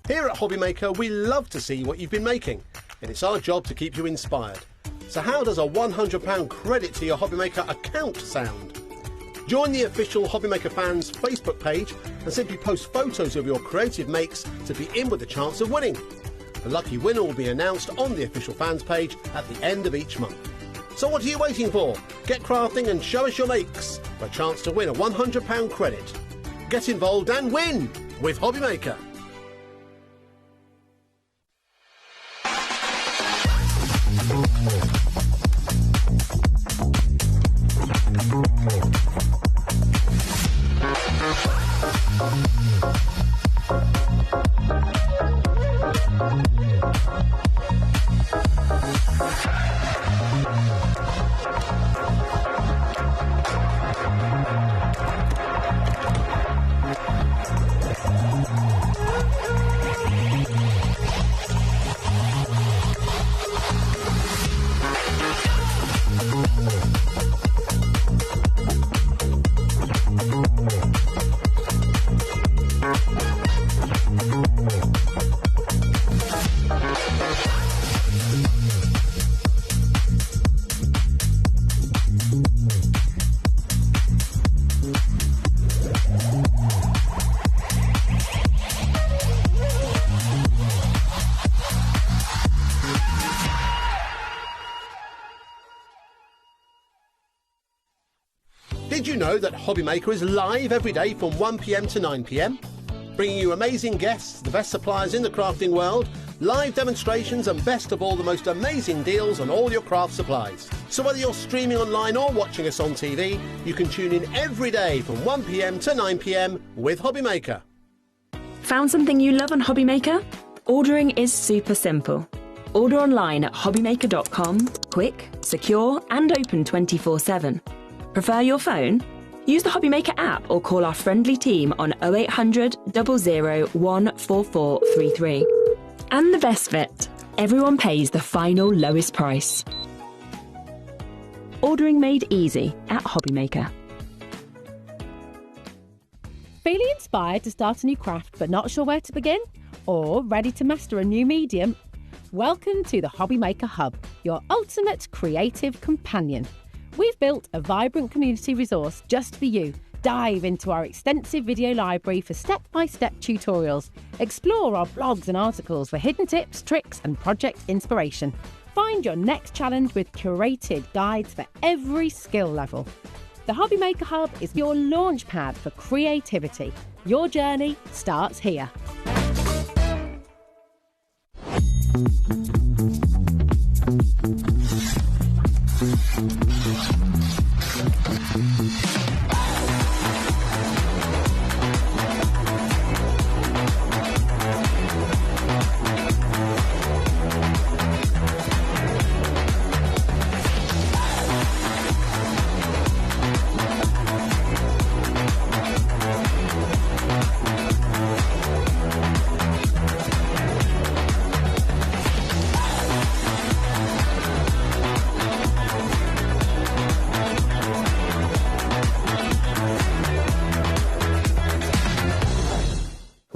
Here at HobbyMaker, we love to see what you've been making, and it's our job to keep you inspired. So how does a £100 credit to your HobbyMaker account sound? Join the official HobbyMaker fans Facebook page and simply post photos of your creative makes to be in with a chance of winning. The lucky winner will be announced on the official fans page at the end of each month. So what are you waiting for? Get crafting and show us your makes for a chance to win a £100 credit. Get involved and win with HobbyMaker. Did you know that HobbyMaker is live every day from 1 p.m. to 9 p.m? Bringing you amazing guests, the best suppliers in the crafting world, live demonstrations and best of all, the most amazing deals on all your craft supplies. So whether you're streaming online or watching us on TV, you can tune in every day from 1 p.m. to 9 p.m. with HobbyMaker. Found something you love on HobbyMaker? Ordering is super simple. Order online at hobbymaker.com, quick, secure and open 24/7. Prefer your phone? Use the HobbyMaker app or call our friendly team on 0800 00 14433. And the best bit, everyone pays the final lowest price. Ordering made easy at HobbyMaker. Feeling inspired to start a new craft but not sure where to begin? Or ready to master a new medium? Welcome to the HobbyMaker Hub, your ultimate creative companion. We've built a vibrant community resource just for you. Dive into our extensive video library for step-by-step tutorials. Explore our blogs and articles for hidden tips, tricks and project inspiration. Find your next challenge with curated guides for every skill level. The HobbyMaker Hub is your launch pad for creativity. Your journey starts here.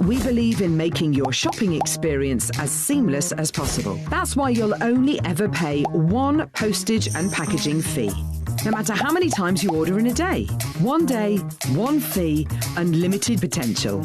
We believe in making your shopping experience as seamless as possible. That's why you'll only ever pay one postage and packaging fee. No matter how many times you order in a day. One day, one fee, unlimited potential.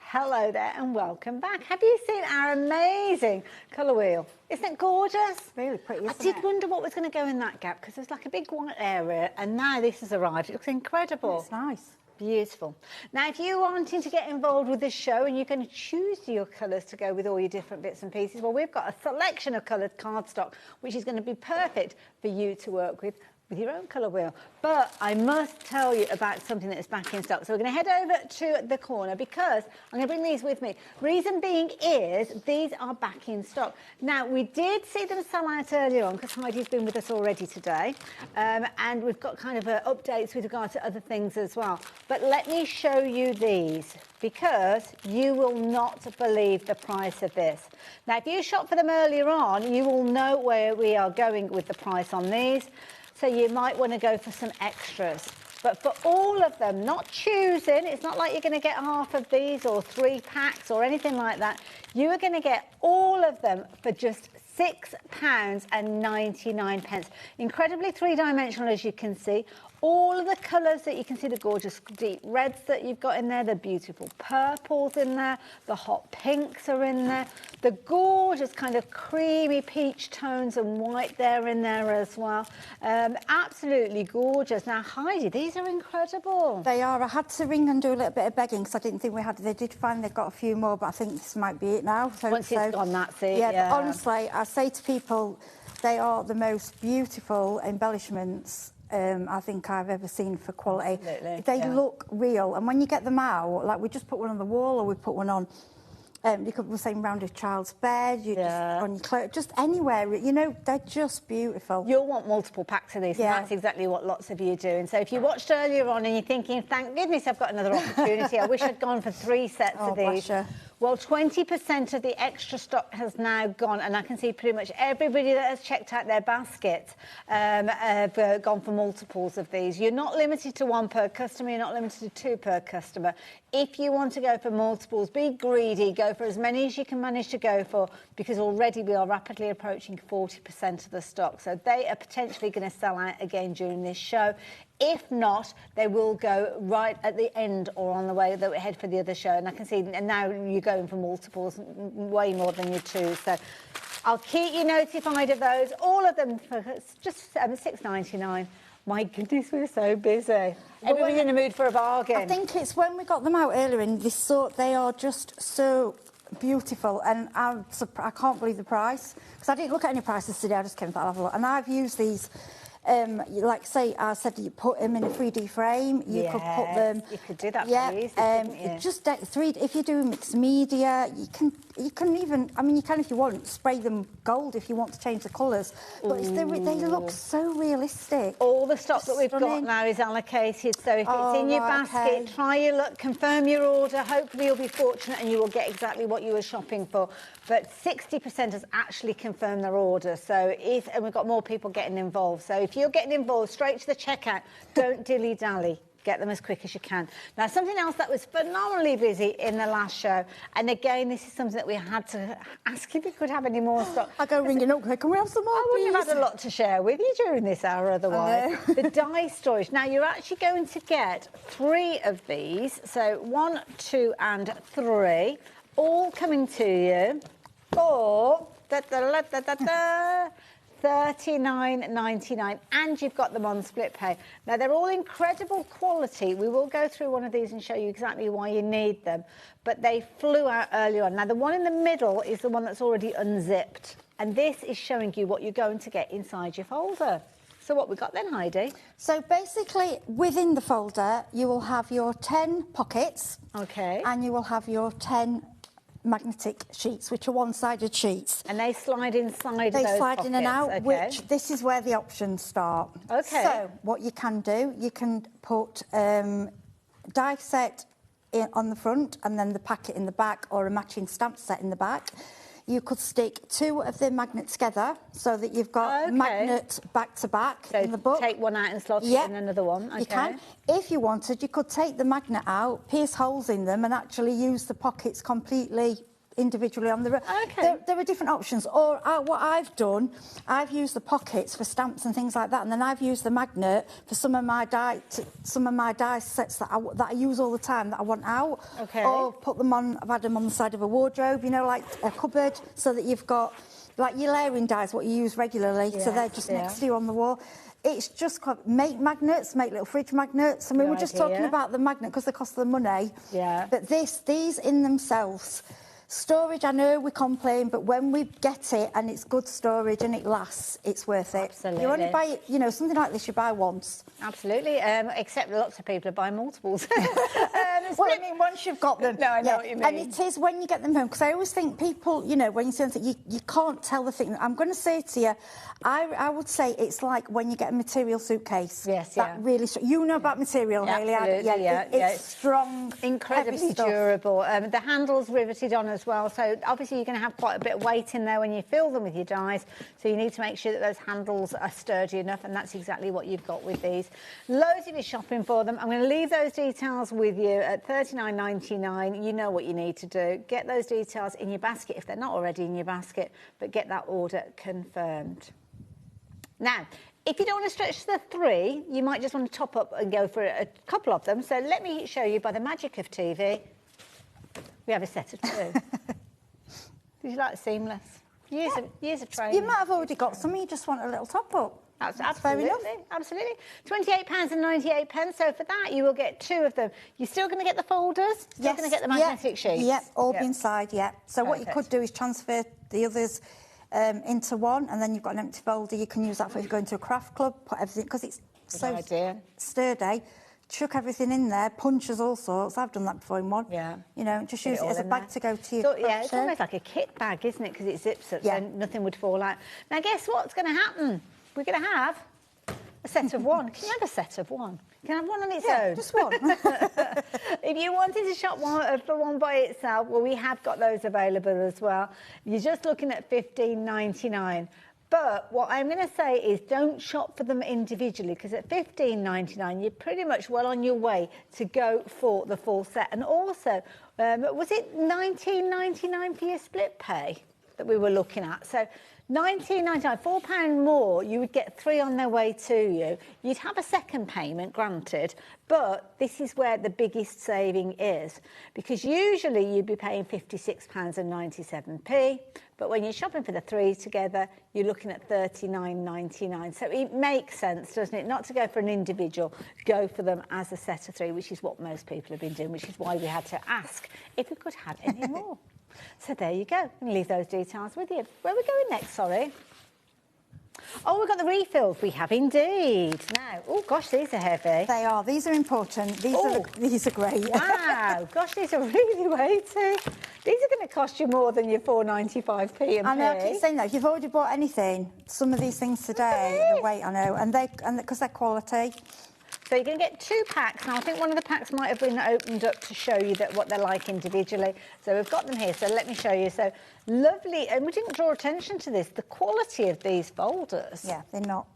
Hello there and welcome back. Have you seen our amazing colour wheel? Isn't it gorgeous? Really pretty, isn't I did wonder what was going to go in that gap because there's like a big white area and now this has arrived. It looks incredible. It's nice. Beautiful. Now, if you're wanting to get involved with this show and you're going to choose your colours to go with all your different bits and pieces, well, we've got a selection of coloured cardstock, which is going to be perfect for you to work with your own colour wheel. But I must tell you about something that is back in stock. So we're going to head over to the corner because I'm going to bring these with me. Reason being is these are back in stock. Now, we did see them sell out earlier on because Heidi's been with us already today. And we've got kind of updates with regard to other things as well. But let me show you these because you will not believe the price of this. Now, if you shop for them earlier on, you will know where we are going with the price on these. So you might want to go for some extras. But for all of them, not choosing, it's not like you're going to get half of these or 3 packs or anything like that. You are going to get all of them for just £6.99. Incredibly three-dimensional, as you can see. All of the colours that you can see, the gorgeous deep reds that you've got in there, the beautiful purples in there, the hot pinks are in there, the gorgeous kind of creamy peach tones and white there in there as well. Absolutely gorgeous. Now, Heidi, these are incredible. They are. I had to ring and do a little bit of begging because I didn't think we had. They did find they've got a few more, but I think this might be it now. So, Once it's gone, that's it. Yeah, but honestly, I say to people, they are the most beautiful embellishments I think I've ever seen for quality. Absolutely, they look real, and when you get them out, like we just put one on the wall or we put one on, you could be saying round a child's bed, you just on your clothes, just anywhere, you know, they're just beautiful. You'll want multiple packs of these, and that's exactly what lots of you do. And so if you watched earlier on and you're thinking, thank goodness I've got another opportunity, I wish I'd gone for 3 sets of these. Well, 20% of the extra stock has now gone, and I can see pretty much everybody that has checked out their basket have gone for multiples of these. You're not limited to 1 per customer, you're not limited to 2 per customer. If you want to go for multiples, be greedy, go for as many as you can manage to go for, because already we are rapidly approaching 40% of the stock. So they are potentially going to sell out again during this show. If not, they will go right at the end or on the way that we head for the other show. And I can see and now you're going for multiples, way more than your 2. So I'll keep you notified of those. All of them for just £6.99. My goodness, we're so busy. Everybody's in the mood for a bargain. I think it's when we got them out earlier in this sort, they are just so beautiful, and I can't believe the price. Because I didn't look at any prices today, I just came to have a look. And I've used these... like say I said, you put them in a 3D frame. You could put them. You could do that, please. Just 3. If you're doing mixed media, you can even. I mean, you can if you want spray them gold if you want to change the colours. But they look so realistic. All the stock that we've got now is allocated. So if it's in your basket, try your luck, confirm your order. Hopefully you'll be fortunate and you will get exactly what you were shopping for. But 60% has actually confirmed their order. So and we've got more people getting involved. So if you're getting involved, straight to the checkout, don't dilly-dally. Get them as quick as you can. Now, something else that was phenomenally busy in the last show, and again, this is something that we had to ask if we could have any more stock. I go ringing up, can we have some more, I wouldn't have had a lot to share with you during this hour otherwise. The die storage. Now, you're actually going to get 3 of these. So 1, 2 and 3, all coming to you for... £39.99, and you've got them on split pay. Now, they're all incredible quality. We will go through one of these and show you exactly why you need them, but they flew out earlier on. Now, the one in the middle is the one that's already unzipped, and this is showing you what you're going to get inside your folder. So what we got then, Heidi? So basically, within the folder, you will have your 10 pockets. Okay. And you will have your 10 magnetic sheets, which are one-sided sheets. And they slide inside They those slide pockets. in and out, okay. which this is where the options start. Okay. So what you can do, you can put die set on the front and then the packet in the back, or a matching stamp set in the back. you could stick 2 of the magnets together so that you've got magnet back to back in the book. Take one out and slot it in another one. Okay. You can. If you wanted, you could take the magnet out, pierce holes in them, and actually use the pockets completely individually on the there are different options. Or what I've done, I've used the pockets for stamps and things like that, and then I've used the magnet for some of my die sets that I use all the time that I want out. Or put them on. I've had them on the side of a wardrobe, you know, like a cupboard, so that you've got like your layering dies, what you use regularly, so they're just next to you on the wall. It's just make magnets, make little fridge magnets. I mean, we're just talking about the magnet because they cost the money. Yeah. But these in themselves. Storage, I know we complain, but when we get it and it's good storage and it lasts, it's worth it. Absolutely. You only buy it, you know, something like this you buy once. Absolutely, except lots of people are buying multiples. Well, I mean, once you've got them. No, I know what you mean. And it is when you get them home, because I always think people, you know, when you say something, you can't tell the thing. I'm going to say to you, I would say it's like when you get a material suitcase. Yes, that really, you know about material, Hayley. Absolutely, it's strong, incredibly durable. The handle's riveted on as well, so obviously you're going to have quite a bit of weight in there when you fill them with your dies, so you need to make sure that those handles are sturdy enough, and that's exactly what you've got with these. Loads of your shopping for them. I'm going to leave those details with you at $39.99. You know what you need to do. Get those details in your basket if they're not already in your basket, but get that order confirmed. Now, if you don't want to stretch to the 3, you might just want to top up and go for a couple of them. So let me show you, by the magic of TV, we have a set of 2. Did you like seamless? Years of training. You might have already got some, you just want a little top up. That's absolutely, absolutely. £28.98. So for that, you will get 2 of them. You're still going to get the folders? Still going to get the magnetic sheets? Yep, all inside, So what you could do is transfer the others into one, and then you've got an empty folder. You can use that for if you're going to a craft club, put everything, because it's so sturdy. Chuck everything in there, punches all sorts. I've done that before in one. Yeah. You know, just use it as a bag to go to your so, yeah, it's almost like a kit bag, isn't it? Because it zips up, so nothing would fall out. Now, guess what's going to happen? We're going to have a set of 1. Can you have a set of 1? Can I have one on its own? Just one. If you wanted to shop for one by itself, well, we have got those available as well. You're just looking at $15.99. But what I'm going to say is don't shop for them individually, because at $15.99 you're pretty much well on your way to go for the full set. And also, was it $19.99 for your split pay that we were looking at? So $19.99, £4 more, you would get 3 on their way to you. You'd have a second payment, granted, but this is where the biggest saving is, because usually you'd be paying £56.97, but when you're shopping for the 3 together, you're looking at $39.99. So it makes sense, doesn't it, not to go for an individual, go for them as a set of 3, which is what most people have been doing, which is why we had to ask if we could have any more. So there you go. I'm going to leave those details with you. Where are we going next, sorry? Oh, we've got the refills. We have indeed. Now, oh, gosh, these are heavy. They are. These are important. These are great. Wow. Gosh, these are really weighty. These are going to cost you more than your $4.95p. I know, I keep saying that. If you've already bought anything, some of these things today, the weight, I know, and because they're quality. So you're going to get 2 packs. Now, I think one of the packs might have been opened up to show you what they're like individually. So we've got them here. So let me show you. So lovely. And we didn't draw attention to this. The quality of these folders. Yeah, they're not.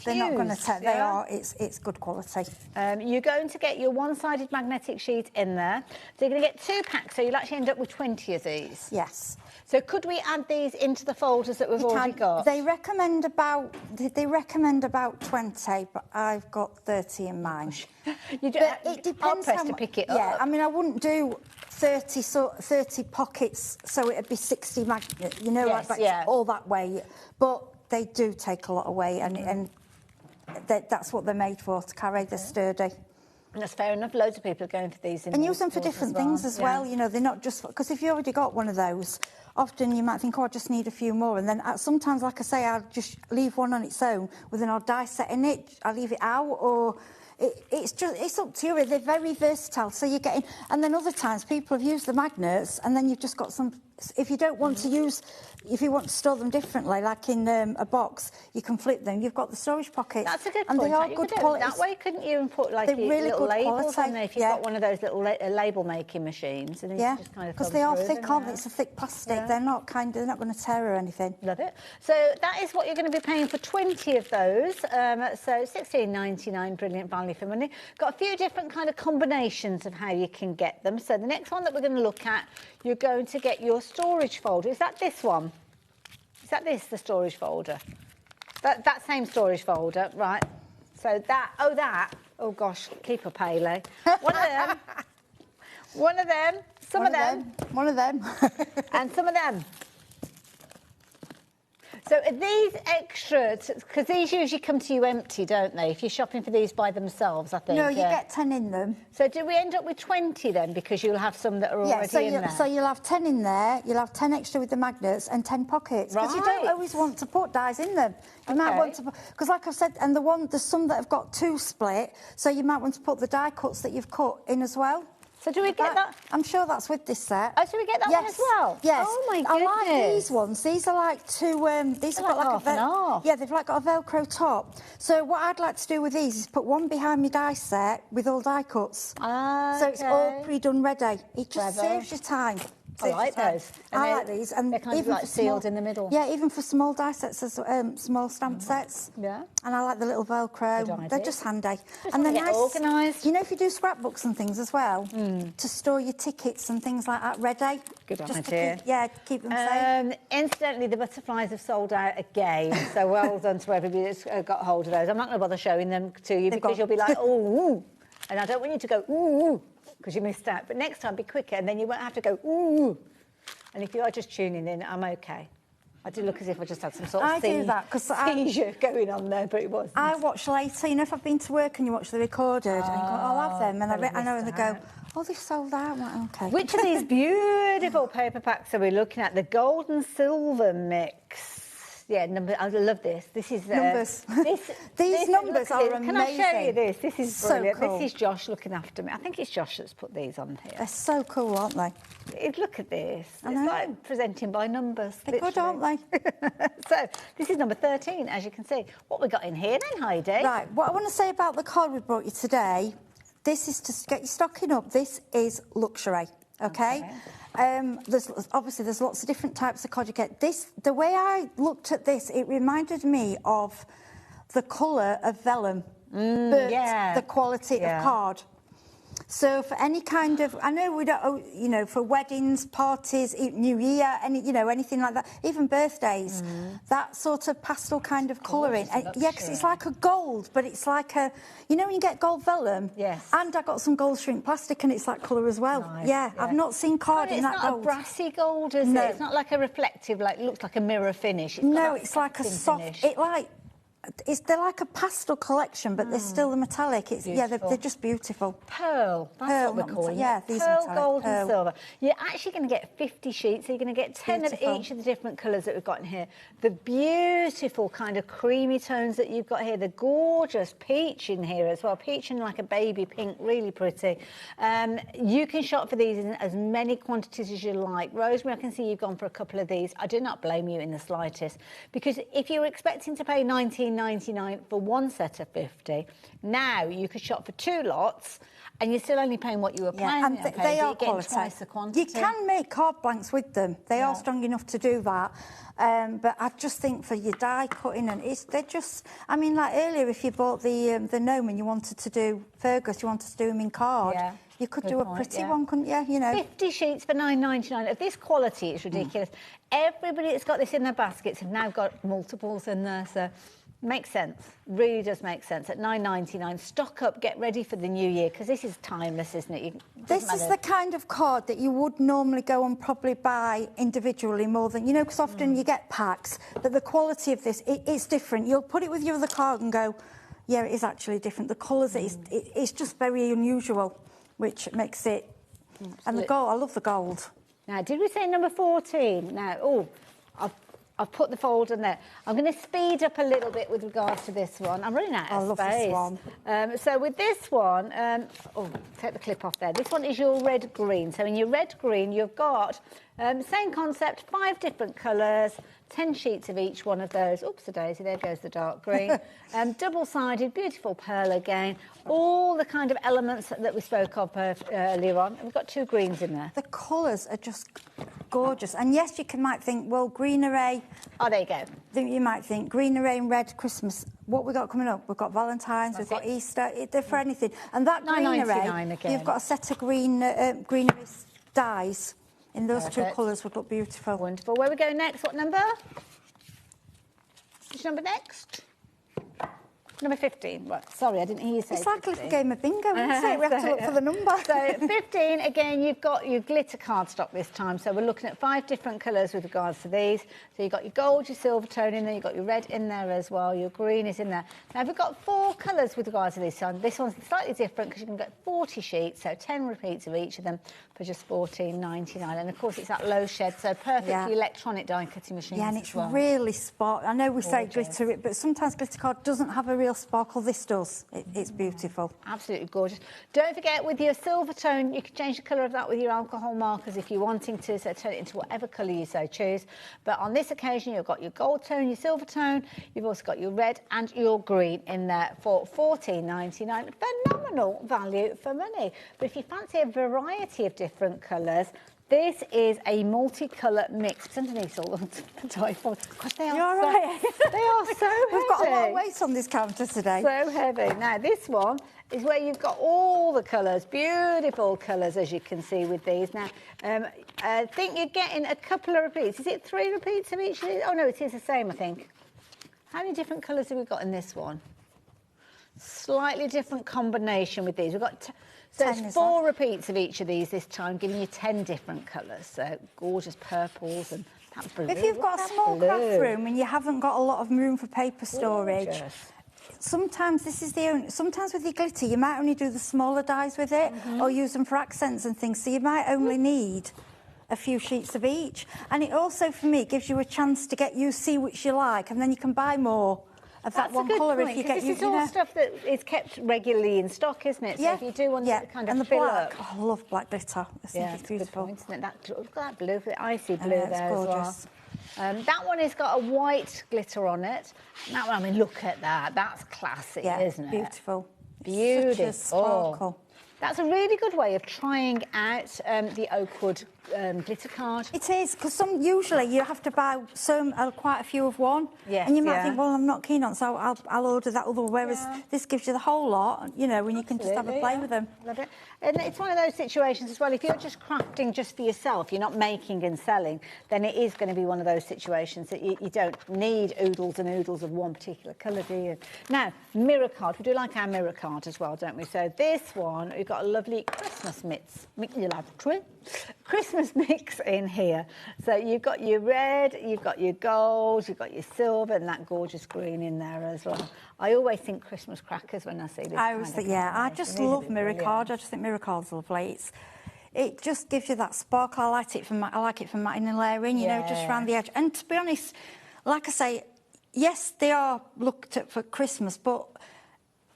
They're not going to take. They are. It's good quality. You're going to get your one-sided magnetic sheet in there. So you're going to get 2 packs. So you'll actually end up with 20 of these. Yes. So could we add these into the folders that we've already got? They recommend about 20, but I've got 30 in mine. You do, but it depends. I'll press to pick it up. Yeah, I mean, I wouldn't do 30 pockets, so it'd be 60 magnet. You know, yes, like all that way. But they do take a lot of weight, and that's what they're made for, to carry. They're sturdy. And that's fair enough. Loads of people are going for these. And use them for different things as well. You know, they're not just... Because if you already got one of those, often you might think, oh, I just need a few more. And then sometimes, like I say, I'll just leave one on its own with an odd die set in it. I leave it out, or... It's up to you. They're very versatile. So you're getting... And then other times, people have used the magnets, and then you've just got some... If you don't want to use... If you want to store them differently, like in a box, you can flip them. You've got the storage pockets. That's a good and point. They are good quality. That way, couldn't you put like really little labels quality. on there if you've got one of those little label making machines? And just kind of because they are thick, aren't they? It's a thick plastic. they're not going to tear or anything. Love it. So that is what you're going to be paying for 20 of those. So £16.99, brilliant value for money. Got a few different kind of combinations of how you can get them. So the next one that we're going to look at, you're going to get your storage folder. Is that this one? Is that this, the storage folder? That same storage folder, right. So oh gosh, keep up, Hayley. One of them, one of them, some of them. One of them. And some of them. So are these extra, because these usually come to you empty, don't they? If you're shopping for these by themselves, I think. No, you get 10 in them. So do we end up with 20 then? Because you'll have some that are already in there. So you'll have 10 in there, you'll have 10 extra with the magnets and 10 pockets. Because you don't always want to put dies in them. You might want to, because like I've said, and there's some that have got 2 split, so you might want to put the die cuts that you've cut in as well. So do we get that? I'm sure that's with this set. Oh, so we get that one as well? Yes. Oh, my goodness. I like these ones. These are like these have got like half and half. Yeah, they've like got a Velcro top. So what I'd like to do with these is put one behind my die set with all die cuts. So it's all pre-done ready. It just saves you time. I like those. I like these, and they're kind of like sealed in the middle. Yeah, even for small die sets, small stamp sets. Yeah. And I like the little Velcro. They're just handy. And they're nice, organised. You know, if you do scrapbooks and things as well, to store your tickets and things like that ready. Good idea. Keep them safe. Incidentally, the butterflies have sold out again, so well done to everybody that's got hold of those. I'm not going to bother showing them to you because you'll be like, ooh, and I don't want you to go, ooh, because you missed out. But next time, be quicker, and then you won't have to go, ooh. And if you are just tuning in, I'm okay. I do look as if I just had some sort of seizure going on there, but it wasn't. I watch later. You know, if I've been to work and you watch the recorded, and you go, I'll have them. And I know, and they go, oh, they've sold out. I'm like, okay. Which of these beautiful paper packs are we looking at? The gold and silver mix. Yeah, I love this. This is... numbers. These numbers are amazing. Can I show you this? This is brilliant. So cool. This is Josh looking after me. I think it's Josh that's put these on here. They're so cool, aren't they? Look at this. I It's know. like presenting by numbers. They're good, aren't they? So, this is number 13, as you can see. What we got in here then, Heidi? Right, what I want to say about the card we brought you today, this is to get you stocking up. This is luxury, okay? There's lots of different types of card you get. The way I looked at this, it reminded me of the colour of vellum, but the quality of card. So for any kind of, I know we don't, you know, for weddings, parties, New Year, anything like that, even birthdays, that sort of pastel kind of colouring. Yeah, because it's like a gold, but it's like a, you know when you get gold vellum? Yes. And I got some gold shrink plastic and it's that colour as well. Nice, yeah, I've not seen card in that gold. It's not a brassy gold, is it? It's not like a reflective, like, it looks like a mirror finish. It's like a soft, finish. They're like a pastel collection, but they're still the metallic. They're just beautiful. Pearl, that's what we're calling it. These Pearl, metallic. gold and silver. You're actually going to get 50 sheets, so you're going to get 10 of each of the different colours that we've got in here. The beautiful kind of creamy tones that you've got here, the gorgeous peach in here as well, peach in like a baby pink, really pretty. You can shop for these in as many quantities as you like. Rosemary, I can see you've gone for a couple of these. I do not blame you in the slightest, because if you're expecting to pay £19.99 for one set of 50, now you could shop for 2 lots and you're still only paying what you were planning and on paying, they are getting quality. twice the quantity. You can make card blanks with them. They are strong enough to do that. But I just think for your die cutting, and they're just, I mean, like earlier, if you bought the gnome and you wanted to do Fergus, you wanted to do them in card, you could do a pretty one, couldn't you? You know, 50 sheets for £9.99. Of this quality, it's ridiculous. Everybody that's got this in their baskets have now got multiples in there, so makes sense. Really does make sense. At £9.99, stock up, get ready for the new year, because this is timeless, isn't it? This is the kind of card that you would normally go and probably buy individually more than, you know, because often you get packs, but the quality of this, it's different. You'll put it with your other card and go, yeah, it is actually different. The colours, it's just very unusual, which makes it... And the gold, I love the gold. Now, did we say number 14? Now, I've put the folder in there. I'm going to speed up a little bit with regards to this one. I'm running out of space. I love this one. So with this one, take the clip off there. This one is your red-green. So in your red-green, you've got Same concept, 5 different colours, 10 sheets of each one of those. Oops, a daisy, there goes the dark green. Double-sided, beautiful pearl again. All the kind of elements that we spoke of earlier on. And we've got 2 greens in there. The colours are just gorgeous. And yes, you might think, well, green array. Oh, there you go. You might think green array and red Christmas. What we got coming up? We've got Valentine's, we've got Easter. They're for anything. And that green array, again. you've got a set of green array dyes. In those 2 colours would look beautiful. Wonderful. Where we go next? What number? Which number next? Number 15. Right. Sorry, I didn't hear you say It's like a little game of bingo, isn't it? We have to look for the number. So 15, again, you've got your glitter cardstock this time. So we're looking at 5 different colours with regards to these. So you've got your gold, your silver tone in there, you've got your red in there as well, your green is in there. Now, we've got 4 colours with regards to this one. This one's slightly different because you can get 40 sheets, so 10 repeats of each of them for just $14.99. And, of course, it's that low shed, so perfect for electronic die cutting machines. Yeah, and it's really sparkly. I know we say glitter, but sometimes glitter card doesn't have a real sparkle. This does. It's beautiful. Absolutely gorgeous. Don't forget, with your silver tone, you can change the colour of that with your alcohol markers if you're wanting to, so turn it into whatever colour you so choose. But on this occasion, you've got your gold tone, your silver tone, you've also got your red and your green in there for $14.99. Phenomenal value for money. But if you fancy a variety of different colours, this is a multicolour mix. It's underneath all the die folds. Because they are they are so heavy. We've got a lot of weight on this counter today. So heavy. Now, this one is where you've got all the colours, beautiful colours, as you can see with these. Now, I think you're getting a couple of repeats. Is it 3 repeats of each of these? Oh, no, it is the same, I think. How many different colours have we got in this one? Slightly different combination with these. We've got... So it's 4 repeats of each of these this time, giving you 10 different colours. So gorgeous purples and that blue. If you've got a small craft room and you haven't got a lot of room for paper storage, sometimes this is the only... Sometimes with your glitter, you might only do the smaller dies with it or use them for accents and things. So you might only need a few sheets of each. And it also, for me, gives you a chance to see which you like, and then you can buy more of that one colour if you get... This is all stuff that is kept regularly in stock, isn't it? So if you do want to kind of fill black. up... Oh, I love black glitter. I think it's beautiful. Good point, isn't it? Look at that blue, the icy blue there it's gorgeous. as well. That one has got a white glitter on it. That one, I mean, look at that. That's classy, isn't it? Beautiful. Beautiful. Such a sparkle. That's a really good way of trying out the Oakwood glitter card. It is, because usually you have to buy quite a few of one. Yes, and you might think, well, I'm not keen on, so I'll order that other, whereas this gives you the whole lot, you know, when you can just have a play with them. Love it. And it's one of those situations as well, if you're just crafting just for yourself, you're not making and selling, then it is going to be one of those situations that you don't need oodles and oodles of one particular colour, do you? Now, mirror card. We do like our mirror card as well, don't we? So this one, we've got a lovely Christmas Christmas mix in here. So you've got your red, you've got your gold, you've got your silver, and that gorgeous green in there as well. I always think Christmas crackers when I see this. I always think, I just love mirror card. I just think mirror card's lovely. It just gives you that sparkle. I like it for matting and layering, you know, just around the edge. And to be honest, like I say, yes, they are looked at for Christmas, but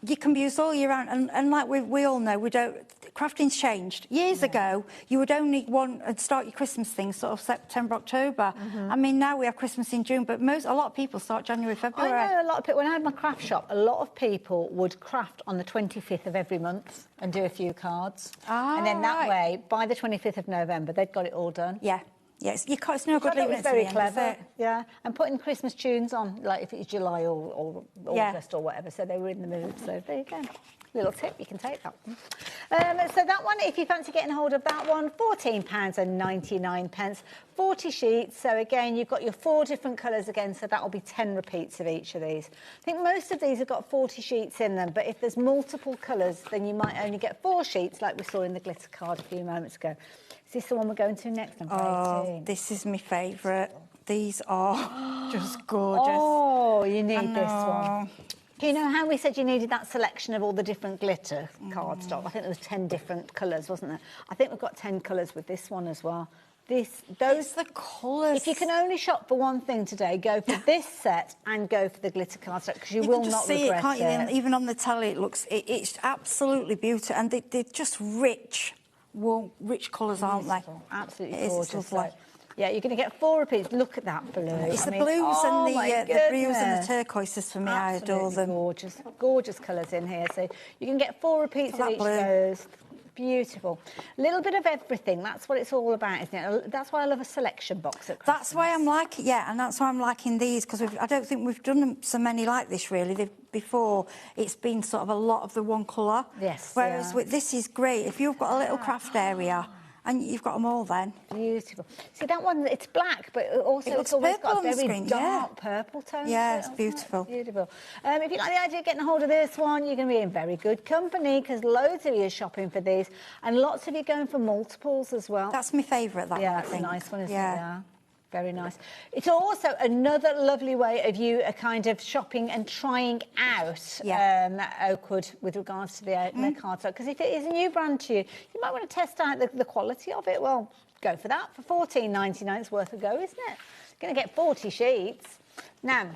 you can be used all year round. And like we all know, crafting's changed. Years ago, you would only want to start your Christmas things sort of September, October. I mean, now we have Christmas in June, but a lot of people start January, February. I know a lot of people. When I had my craft shop, a lot of people would craft on the 25th of every month and do a few cards. And then that way, by the 25th of November, they'd got it all done. Yeah. Yes, it's no good leaving it to the very end, clever. is it? Yeah, and putting Christmas tunes on, like if it's July or August or whatever, so they were in the mood. So there you go. Little tip, you can take that one. So that one, if you fancy getting hold of that one, £14.99, 40 sheets. So again, you've got your 4 different colours again, so that will be 10 repeats of each of these. I think most of these have got 40 sheets in them, but if there's multiple colours, then you might only get 4 sheets, like we saw in the glitter card a few moments ago. Is this the one we're going to next? Number 18? This is my favourite. These are just gorgeous. Oh, you need this one. Do you know how we said you needed that selection of all the different glitter cardstock? I think there was 10 different colours, wasn't there? I think we've got 10 colours with this one as well. It's the colours. If you can only shop for one thing today, go for this set and go for the glitter cardstock, because you will not regret it. You can just see it, can't you? Even on the telly, it's absolutely beautiful, and they're just rich. Rich colours, aren't they? Absolutely gorgeous. Lovely. Yeah, you're going to get 4 repeats. Look at that blue. It's the I mean, blues oh and my the blues and the goodness. turquoises for me. I adore them. Gorgeous, gorgeous colours in here. So you can get 4 repeats of that each blue. of those. Beautiful. A little bit of everything. That's what it's all about, isn't it? That's why I love a selection box at Christmas. That's why I'm liking, yeah, and that's why I'm liking these, because I don't think we've done so many like this, really. Before, it's been sort of a lot of the one colour. Yes, Whereas yeah. with this is great. If you've got a little craft area, and you've got them all then. Beautiful. See, that one, it's black, but also it's always got a very dark purple tone. Yeah, it's beautiful. Beautiful. If you like the idea of getting a hold of this one, you're going to be in very good company, because loads of you are shopping for these, and lots of you going for multiples as well. That's my favourite, that one, I think. Yeah, it's a nice one, isn't it? Yeah. Very nice. It's also another lovely way of you kind of shopping and trying out Oakwood with regards to the cardstock. Because if it is a new brand to you, you might want to test out the quality of it. Well, go for that. For $14.99, it's worth a go, isn't it? You're going to get 40 sheets. Now,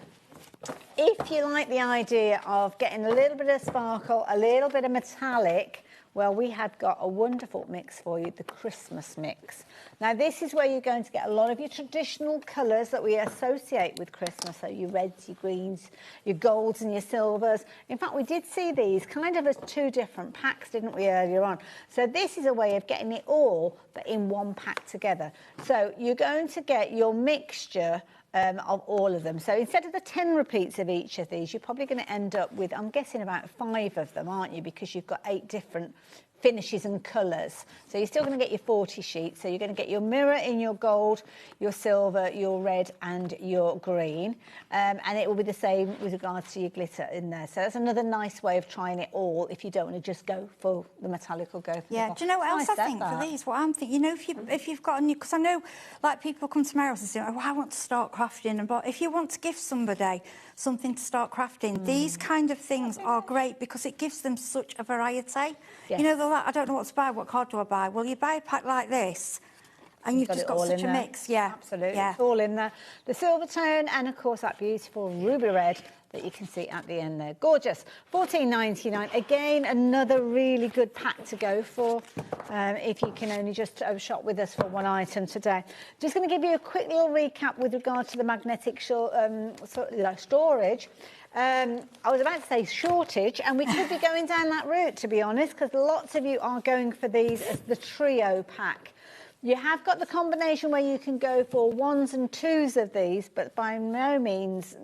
if you like the idea of getting a little bit of sparkle, a little bit of metallic, well, we have got a wonderful mix for you, the Christmas mix. Now, this is where you're going to get a lot of your traditional colours that we associate with Christmas, so your reds, your greens, your golds and your silvers. In fact, we did see these kind of as 2 different packs, didn't we, earlier on? So this is a way of getting it all, but in one pack together. So you're going to get your mixture of all of them. So instead of the 10 repeats of each of these, you're probably going to end up with, I'm guessing, about 5 of them, aren't you? Because you've got 8 different finishes and colours. So you're still going to get your 40 sheets. So you're going to get your mirror in your gold, your silver, your red and your green. And it will be the same with regards to your glitter in there. So that's another nice way of trying it all if you don't want to just go for the metallic or go for the do you know what else I think for these? What I'm thinking, you know, if you've got a new... Because I know, like, people come to my house and say, oh, I want to start crafting. But if you want to give somebody something to start crafting, these kind of things are great because it gives them such a variety. Yes. You know, they're like, I don't know what to buy, what card do I buy? Well, you buy a pack like this and you've just got such a mix. Yeah, absolutely. Yeah. It's all in there. The silver tone and, of course, that beautiful ruby red that you can see at the end there. Gorgeous. $14.99. Again, another really good pack to go for if you can only just shop with us for one item today. Just going to give you a quick little recap with regard to the magnetic storage. I was about to say shortage, and we could be going down that route, to be honest, because lots of you are going for these as the trio pack. You have got the combination where you can go for 1s and 2s of these, but by no means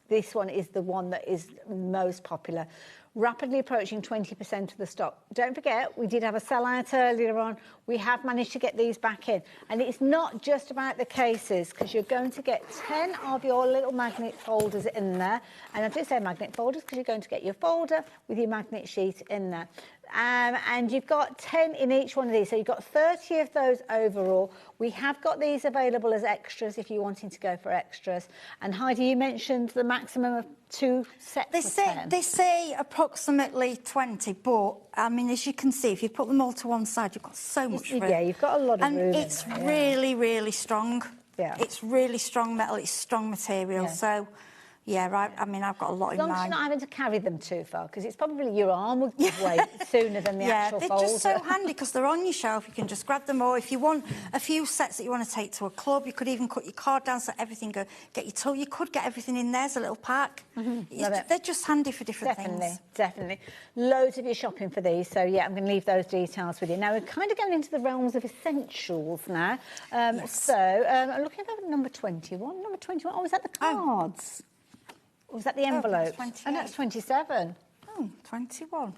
this one is the one that is most popular. Rapidly approaching 20% of the stock. Don't forget, we did have a sellout earlier on. We have managed to get these back in. And it's not just about the cases, because you're going to get 10 of your little magnet folders in there. And I do say magnet folders because you're going to get your folder with your magnet sheet in there. And you've got 10 in each one of these, so you've got 30 of those overall. We have got these available as extras if you're wanting to go for extras. And Heidi, you mentioned the maximum of 2 sets for 10. They say approximately 20, but I mean, as you can see, if you put them all to one side, you've got so much room. Yeah, you've got a lot of room. And it's really, really strong. Yeah. It's really strong metal, it's strong material, so... Yeah, right. I mean, I've got a lot in mind. As long as you're not having to carry them too far, because it's probably your arm would give way sooner than the actual folder. They're just so handy because they're on your shelf. You can just grab them, or if you want a few sets that you want to take to a club, you could even cut your card down so everything go. Get your tool. You could get everything in there as a little pack. They're just handy for different things. Definitely. Loads of you shopping for these. So yeah, I'm going to leave those details with you. Now we're kind of going into the realms of essentials now. So I'm looking at number 21. Number 21. Oh, is that the cards? Or was that the envelope? Oh, that's 27. Oh, 21.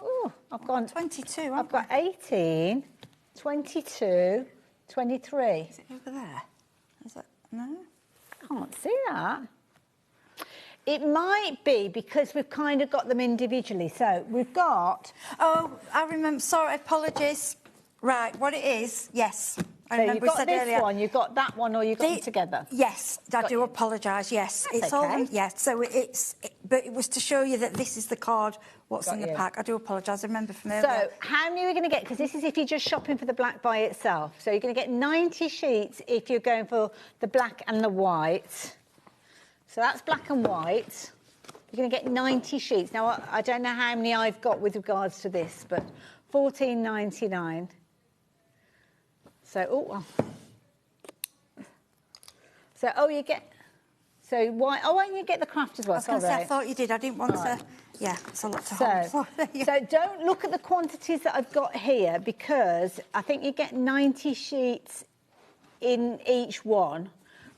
Oh, I've gone 22. I've got 18, 22, 23. Is it over there? Is it? No? Can't see that. It might be because we've kind of got them individually. So we've got... Oh, I remember. Sorry, apologies. Right, what it is, yes. So you've got this one, you've got that one, or you've got them together? Yes, I do apologise, yes. That's it's okay. all, yes, so but it was to show you that this is the card, what's in the pack. I do apologise, I remember from earlier. So, how many are we going to get? Because this is if you're just shopping for the black by itself. So you're going to get 90 sheets if you're going for the black and the white. So that's black and white. You're going to get 90 sheets. Now, I don't know how many I've got with regards to this, but $14.99. So, you get... So why? Oh, and you get the craft as well. I was going to say, I thought you did. I didn't want to... Yeah, it's a lot to hold. So don't look at the quantities that I've got here, because I think you get 90 sheets in each one,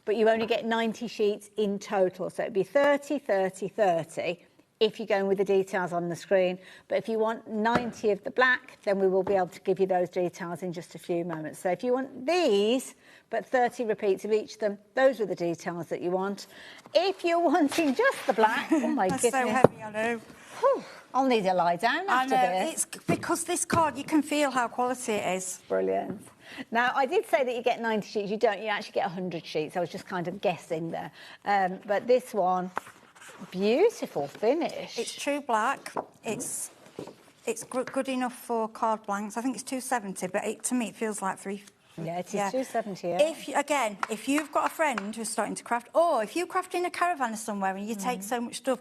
but you only get 90 sheets in total. So it'd be 30, 30, 30 if you're going with the details on the screen. But if you want 90 of the black, then we will be able to give you those details in just a few moments. So if you want these, but 30 repeats of each of them, those are the details that you want. If you're wanting just the black, oh my That's goodness. so heavy, I know. Whew, I'll need to lie down after this. It's because this card, you can feel how quality it is. Brilliant. Now, I did say that you get 90 sheets. You don't. You actually get 100 sheets. I was just kind of guessing there. But this one, beautiful finish. It's true black. It's good enough for card blanks. I think it's 270, but to me it feels like three. Yeah, it is 270, yeah. If you've got a friend who's starting to craft, or if you craft in a caravan or somewhere and you take so much stuff,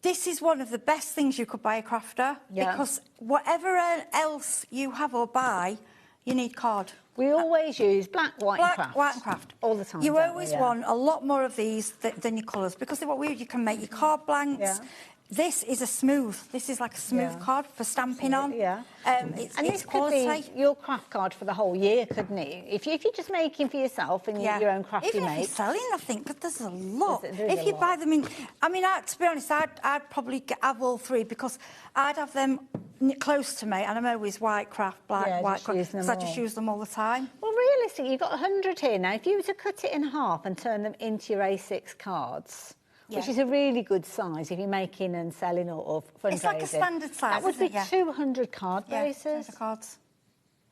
this is one of the best things you could buy a crafter, because whatever else you have or buy, you need card. We always use black, white and craft. White and craft. All the time, You don't always we? want a lot more of these than your colours, because they're what weird. You can make your card blanks. This is this is like a smooth card for stamping on. Yeah. It's this quality. could be your craft card for the whole year, couldn't it? If you're just making for yourself and your own craft Even you if make. you're selling, I think, but there's a lot. There's If you a buy lot. them in... I mean, to be honest, I'd probably have all three, because I'd have them close to me, and I'm always white craft, black, white craft, because I just use them all the time. Well, realistically, you've got 100 here now. If you were to cut it in half and turn them into your A6 cards, which is a really good size if you're making and selling or fundraising. It's like a standard size, that would be isn't it? 200 card bases. Cards.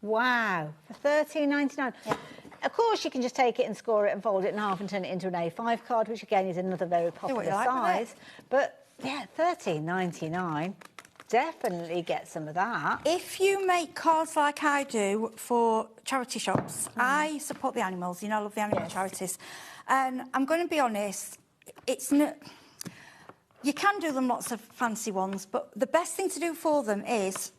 Wow, for $13.99. Of course, you can just take it and score it and fold it in half and turn it into an A5 card, which again is another very popular size. But yeah, $13.99. Definitely get some of that. If you make cards like I do for charity shops, I support the animals. You know, I love the animal charities. And I'm going to be honest, it's not... You can do them lots of fancy ones, but the best thing to do for them is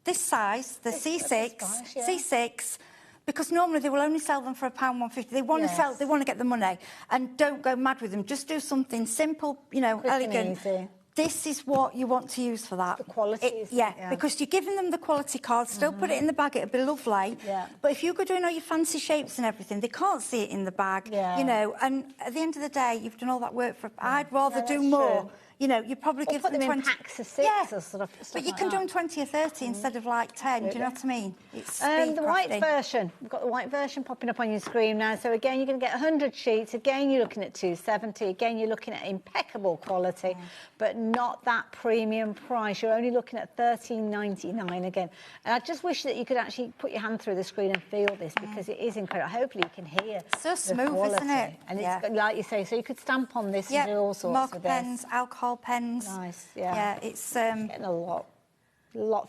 this size, the C6, C6, because normally they will only sell them for £1.50. They want to sell, they want to get the money, and don't go mad with them. Just do something simple, you know, elegant. Easy. This is what you want to use for that. The quality, because you're giving them the quality card, still put it in the bag, it'll be lovely. But if you go doing all your fancy shapes and everything, they can't see it in the bag, you know, and at the end of the day, you've done all that work for... I'd rather do more. True. You know, you probably give put them them 20... in packs of 6 or sort of stuff. But you like can do that. them 20 or 30 instead of like 10, do you know what I mean? It's The white version. We've got the white version popping up on your screen now. So again, you're going to get 100 sheets. Again, you're looking at 270. Again, you're looking at impeccable quality, but not that premium price. You're only looking at $13.99 again. And I just wish that you could actually put your hand through the screen and feel this, because it is incredible. Hopefully you can hear so smooth, isn't it? And it's like you say, so you could stamp on this and do all sorts marker with this. pens, alcohol pens. Nice, yeah. It's getting a lot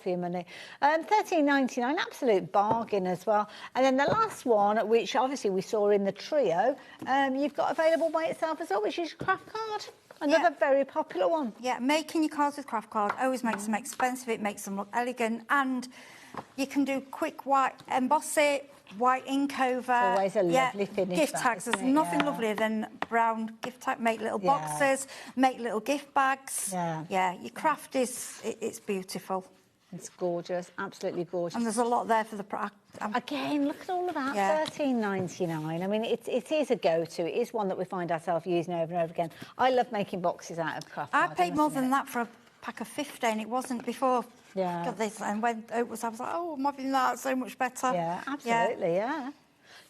for your money. $13.99, absolute bargain as well. And then the last one, which obviously we saw in the trio, you've got available by itself as well, which is craft card. Another very popular one. Yeah, making your cards with craft card always makes them expensive. It makes them look elegant, and you can do quick white emboss it, white ink over. It's always a lovely finish. Gift tags. There's nothing lovelier than brown gift tag. Make little boxes, make little gift bags. Yeah, your craft it's beautiful. It's gorgeous, absolutely gorgeous. And there's a lot there for the... Again, look at all of that, $13.99. I mean, it is a go-to. It is one that we find ourselves using over and over again. I love making boxes out of craft I cards, paid more than that for a pack of 50, and it wasn't before. Yeah. Got this, and when it was, I was like, oh, I'm having that so much better. Yeah, absolutely, yeah.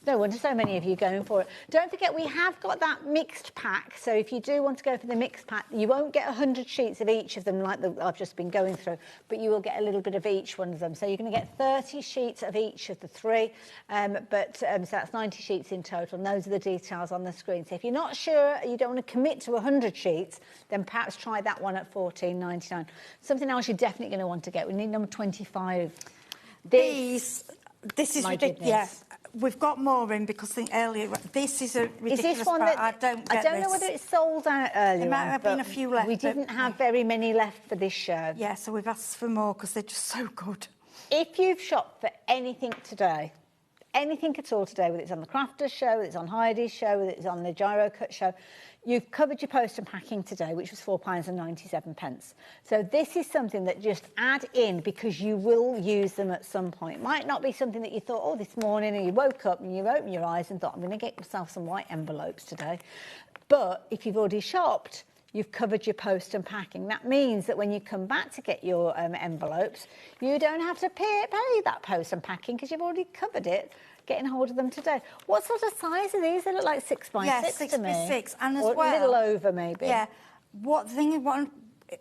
No wonder so many of you going for it. Don't forget, we have got that mixed pack. So if you do want to go for the mixed pack, you won't get 100 sheets of each of them like I've just been going through, but you will get a little bit of each one of them. So you're going to get 30 sheets of each of the three, so that's 90 sheets in total, and those are the details on the screen. So if you're not sure, you don't want to commit to 100 sheets, then perhaps try that one at $14.99. Something else you're definitely going to want to get. We need number 25. This is ridiculous. Yeah. We've got more in because I think earlier, this is a ridiculous. Is this one that I don't know whether it's sold out earlier. There might have been a few left. We didn't have very many left for this show. Yeah, so we've asked for more because they're just so good. If you've shopped for anything today, anything at all today, whether it's on the Crafters show, whether it's on Heidi's show, whether it's on the Gyro Cut show, you've covered your post and packing today, which was £4.97. So this is something that just add in because you will use them at some point. It might not be something that you thought, oh, this morning, and you woke up and you opened your eyes and thought, I'm going to get myself some white envelopes today. But if you've already shopped, you've covered your post and packing. That means that when you come back to get your envelopes, you don't have to pay that post and packing because you've already covered it, getting hold of them today. What sort of size are these? They look like 6 by 6 to me. 6 by 6, and as or well, a little over maybe. Yeah.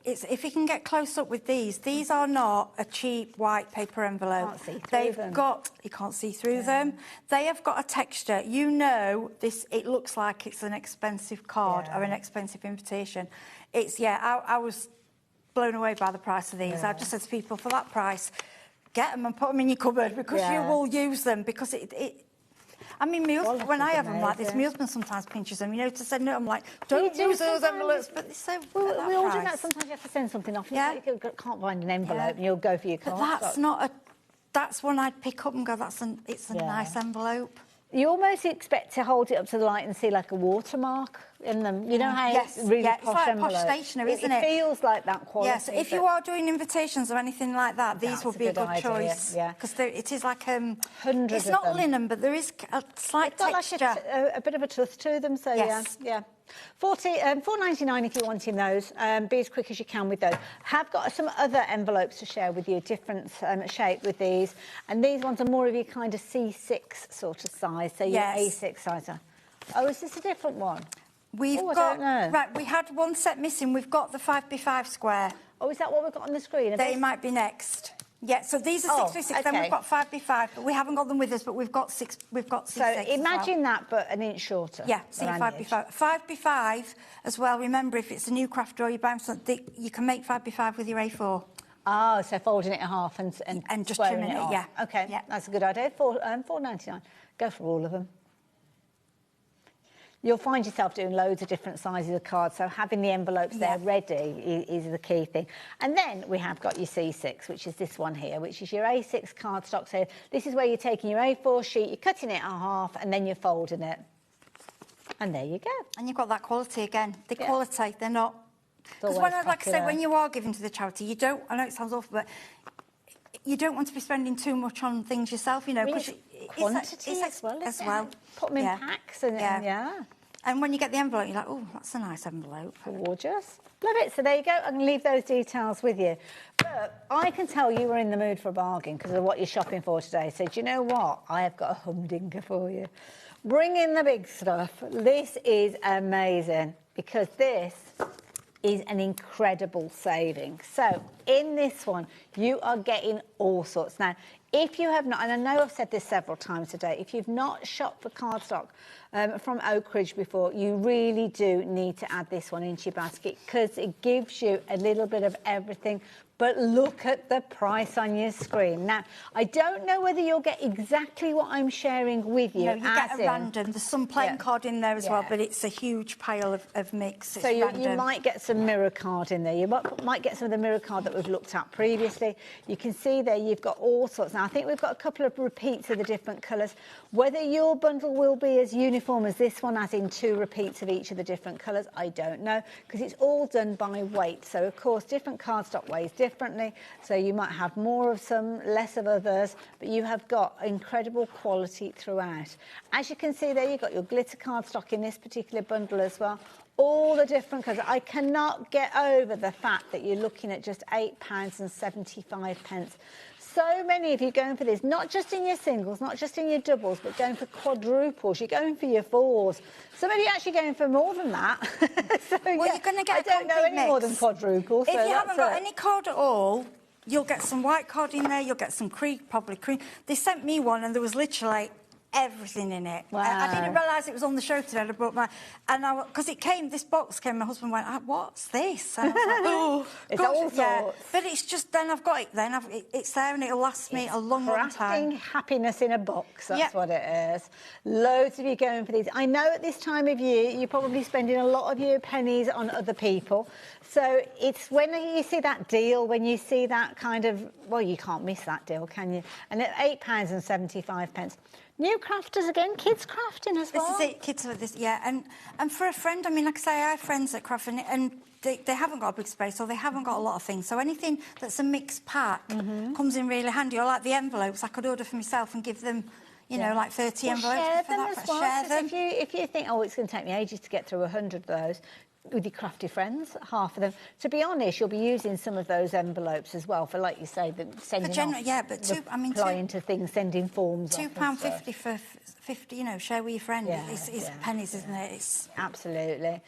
It's if you can get close up with these are not a cheap white paper envelope. You can't see through them. They have got a texture. You know, it looks like it's an expensive card or an expensive invitation. I was blown away by the price of these. I just said to people, for that price, get them and put them in your cupboard because you will use them because I mean, when I have them like this, my husband sometimes pinches them, to send them, I'm like, don't use those envelopes, but they're so we all do that. Sometimes you have to send something off. You can't find an envelope and you'll go for your card. But that's one I'd pick up and go, it's a nice envelope. You almost expect to hold it up to the light and see like a watermark in them. You know how it's really posh it's like envelope. Posh stationery, isn't it? It feels like that quality. Yes, if you are doing invitations or anything like that, these would be a good choice. Yeah, because it is like hundreds. It's not linen, but there is a slight texture, like a bit of a tusk to them. So yeah. £4.99 if you're wanting those. Be as quick as you can with those. Have got some other envelopes to share with you, different shape with these, and these ones are more of your kind of C6 sort of size, so your A6 sizer. Oh, is this a different one? I don't know. Right, we had one set missing. We've got the 5x5 square. Oh, is that what we've got on the screen? They might be next. Yeah, so these are 6x6. Then we've got 5x5, but we haven't got them with us. But we've got C6. So imagine that, but an inch shorter. Yeah, see 5x5. 5x5 as well. Remember, if it's a new craft drawer, you buy something, you can make 5x5 with your A4. Oh, so folding it in half and just trimming it. Yeah. Okay. Yeah, that's a good idea. £4.99. Go for all of them. You'll find yourself doing loads of different sizes of cards, so having the envelopes there ready is the key thing. And then we have got your C6, which is this one here, which is your A6 cardstock. So this is where you're taking your A4 sheet, you're cutting it in half, and then you're folding it. And there you go. And you've got that quality again. The quality, they're not... Because like I say, when you are giving to the charity, you don't... I know it sounds awful, but you don't want to be spending too much on things yourself, because quantity as well. Put them in packs and and when you get the envelope, you're like, oh, that's a nice envelope. Gorgeous. Love it. So there you go. I can leave those details with you. But I can tell you were in the mood for a bargain because of what you're shopping for today. So do you know what? I have got a humdinger for you. Bring in the big stuff. This is amazing because this is an incredible saving. So in this one, you are getting all sorts. Now, if you have not, and I know I've said this several times today, if you've not shopped for cardstock from Oak Ridge before, you really do need to add this one into your basket because it gives you a little bit of everything. But look at the price on your screen. Now, I don't know whether you'll get exactly what I'm sharing with you. No, you get a random. There's some plain card in there as well, but it's a huge pile of mix. So you might get some mirror card in there. You might get some of the mirror card that we've looked at previously. You can see there you've got all sorts. Now, I think we've got a couple of repeats of the different colours. Whether your bundle will be as uniform as this one, as in 2 repeats of each of the different colours, I don't know, because it's all done by weight. So, of course, different cardstock weighs differently, so you might have more of some, less of others, but you have got incredible quality throughout. As you can see there, you've got your glitter cardstock in this particular bundle as well. All the different colours. I cannot get over the fact that you're looking at just £8.75. So many of you going for this, not just in your singles, not just in your doubles, but going for quadruples. You're going for your 4s. Some of you actually going for more than that. So, you're going to get I don't know any more than quadruples. If you haven't got any card at all, you'll get some white card in there. You'll get some probably cream. They sent me one, and there was literally everything in it. Wow. I didn't realise it was on the show today. I brought because this box came. My husband went, "What's this?" And I was like, "Oh, it's all sorts." But it's just then I've got it. Then it's there, and it'll last me a long time. Happiness in a box. That's what it is. Loads of you going for these. I know at this time of year you're probably spending a lot of your pennies on other people. So it's when you see that deal, when you see that kind of, well, you can't miss that deal, can you? And at £8.75. New crafters again, kids crafting as well. This is it, kids with this, yeah. And for a friend, I mean, like I say, I have friends that craft and they haven't got a big space or they haven't got a lot of things. So anything that's a mixed pack comes in really handy. Or like the envelopes, I could order for myself and give them, you know, like 30 envelopes. Share them that, as well. Share them. If you think, oh, it's going to take me ages to get through 100 of those, with your crafty friends, half of them. To be honest, you'll be using some of those envelopes as well for, like you say, sending replying to things, sending forms. £2.50 for 50, you know, share with your friend. Yeah, it's pennies, isn't it? It's absolutely.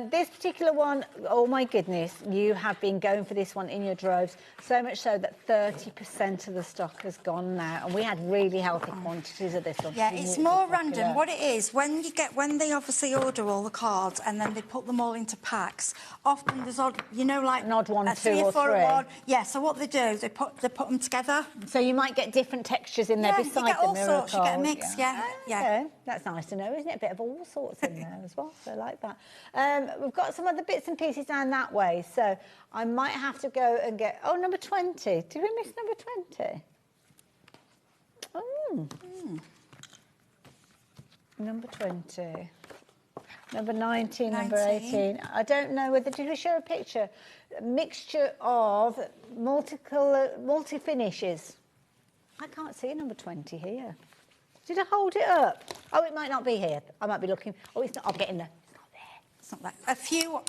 This particular one, oh my goodness, you have been going for this one in your droves, so much so that 30% of the stock has gone now, and we had really healthy quantities of this one. Yeah, it's more random. What it is, when they obviously order all the cards and then they put them all into packs, often there's odd, you know, like an odd one, two three or four three. One. Yeah, so what they do, they put them together. So you might get different textures in there beside you get all the mirror sorts. card. You get a mix, yeah. Okay. That's nice to know, isn't it? A bit of all sorts in there as well, so I like that. We've got some other bits and pieces down that way, so I might have to go and get... Oh, number 20. Did we miss number 20? Oh. Number 20. Number 19, number 18. I don't know whether... Did we show a picture? A mixture of multi-finishes. I can't see number 20 here. Did I hold it up? Oh, it might not be here. I might be looking... Oh, it's not... I'm getting there. It's not there. It's not there.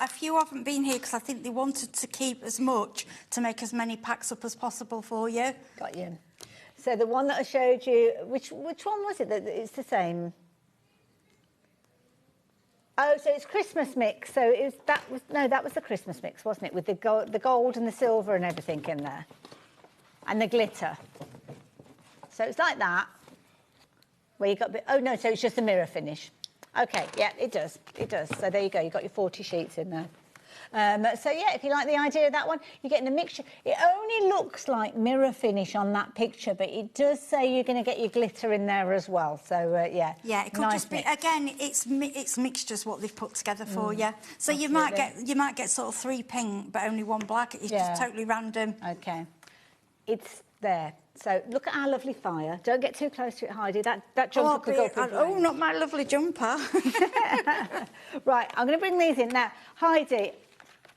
A few haven't been here because I think they wanted to keep as much to make as many packs up as possible for you. Got you. So the one that I showed you... Which one was it? It's the same... Oh, so it's Christmas mix. So that was the Christmas mix, wasn't it? With the gold and the silver and everything in there. And the glitter. So it's like that. Where you got a bit... Oh, no, so it's just a mirror finish. OK, yeah, it does. It does. So there you go. You've got your 40 sheets in there. So, yeah, if you like the idea of that one, you're getting a mixture. It only looks like mirror finish on that picture, but it does say you're going to get your glitter in there as well. So, yeah. Yeah, it could just be... Again, it's mixtures what they've put together for you. So absolutely. you might get sort of 3 pink, but only 1 black. It's just totally random. OK. It's there. So look at our lovely fire. Don't get too close to it, Heidi. That jumper could go up. Oh, not my lovely jumper. Right, I'm going to bring these in. Now, Heidi,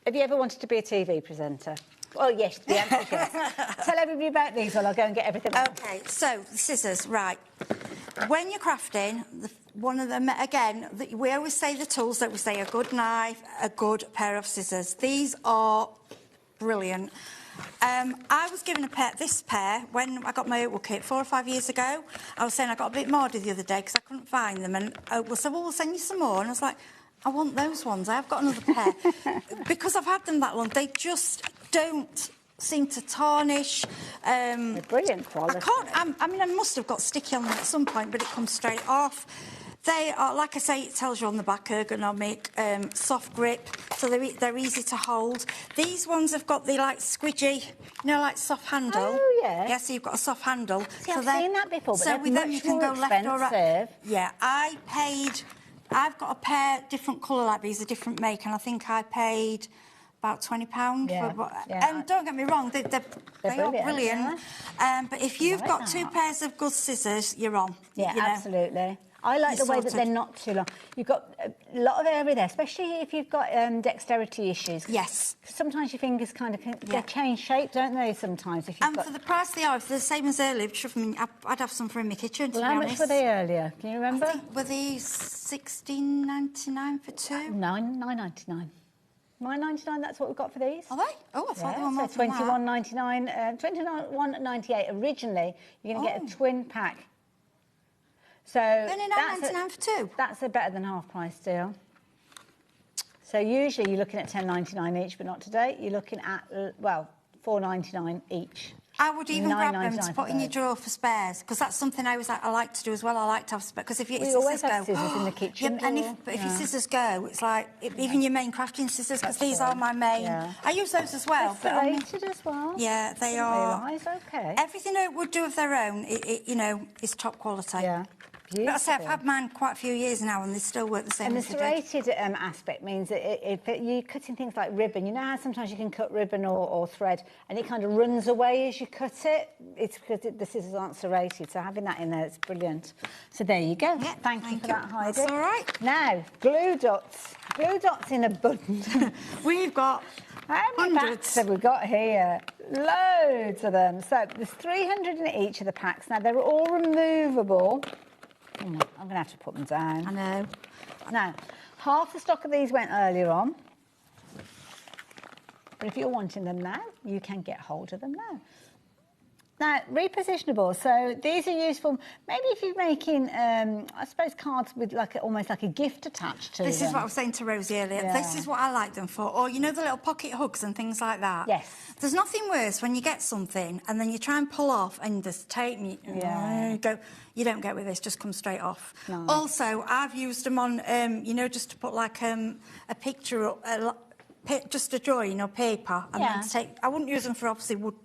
have you ever wanted to be a TV presenter? Oh, yes, the answer is yes. Tell everybody about these while I'll go and get everything else. OK, so the scissors, right. When you're crafting, one of them, again, we always say the tools, that we say a good knife, a good pair of scissors. These are brilliant. I was given this pair when I got my Oakwood kit 4 or 5 years ago. I was saying I got a bit more the other day because I couldn't find them, and Oakwood said, well, we'll send you some more. And I was like, I want those ones. I have got another pair. Because I've had them that long, they just don't seem to tarnish. They're brilliant quality. I mean, I must have got sticky on them at some point, but it comes straight off. They are, like I say, it tells you on the back, ergonomic, soft grip, so they're easy to hold. These ones have got the, like, squidgy, you know, like soft handle. Oh, yeah. Yeah, so you've got a soft handle. See, I've seen that before, but so with them you can go left or right. Yeah, I've got a pair, different colour like these, a different make, and I think I paid about £20 for... And don't get me wrong, they are brilliant. Yeah. But if you've got 2 pairs of good scissors, you're on. Yeah, absolutely. I like the way that they're not too long. You've got a lot of area there, especially if you've got dexterity issues. Yes. Sometimes your fingers kind of they change shape, don't they? Sometimes. If you've for the price they are, if they're the same as earlier, I'd have some for in my kitchen. Well, how much were they earlier? Can you remember? I think, were they $16.99 for 2? $9.99. $9.99. That's what we've got for these. Are they? Oh, I thought they were more than that. $21.99. $21.98 originally. You're going to get a twin pack. So only £9.99 for 2. That's a better than half price deal. So usually you're looking at $10.99 each, but not today. You're looking at $4.99 each. I would even grab them to put in your drawer for spares, because that's something I like to do as well. I like to have spares, because if your scissors go, scissors in the kitchen. Yeah, and if your scissors go, it's like even your main crafting scissors, because these are my main. Yeah. I use those as well. Serrated as well. Yeah, they are. Okay. Everything Oak would do of their own, you know, is top quality. Yeah. But I say I've had mine quite a few years now and they still work the same. And the as they did. serrated aspect means that if you're cutting things like ribbon, you know how sometimes you can cut ribbon or thread and it kind of runs away as you cut it? It's because the scissors aren't serrated, so having that in there is brilliant. So there you go. Yeah, thank you for that, Heidi. That's all right. Now, glue dots. Glue dots in abundance. We've got how many packs have we got here? Loads of them. So there's 300 in each of the packs. Now, they're all removable. I'm going to have to put them down. I know. Now, half the stock of these went earlier on. But if you're wanting them now, you can get hold of them now. Now, repositionable. So these are useful, maybe if you're making, I suppose, cards with almost like a gift attached to them. This is what I was saying to Rosie earlier. Yeah. This is what I like them for. Or, you know, the little pocket hooks and things like that? Yes. There's nothing worse when you get something and then you try and pull off and there's tape and you go, you don't get with this, just come straight off. No. Also, I've used them on, you know, just to put like a picture up, just a drawing or paper. And then take, I wouldn't use them for obviously wood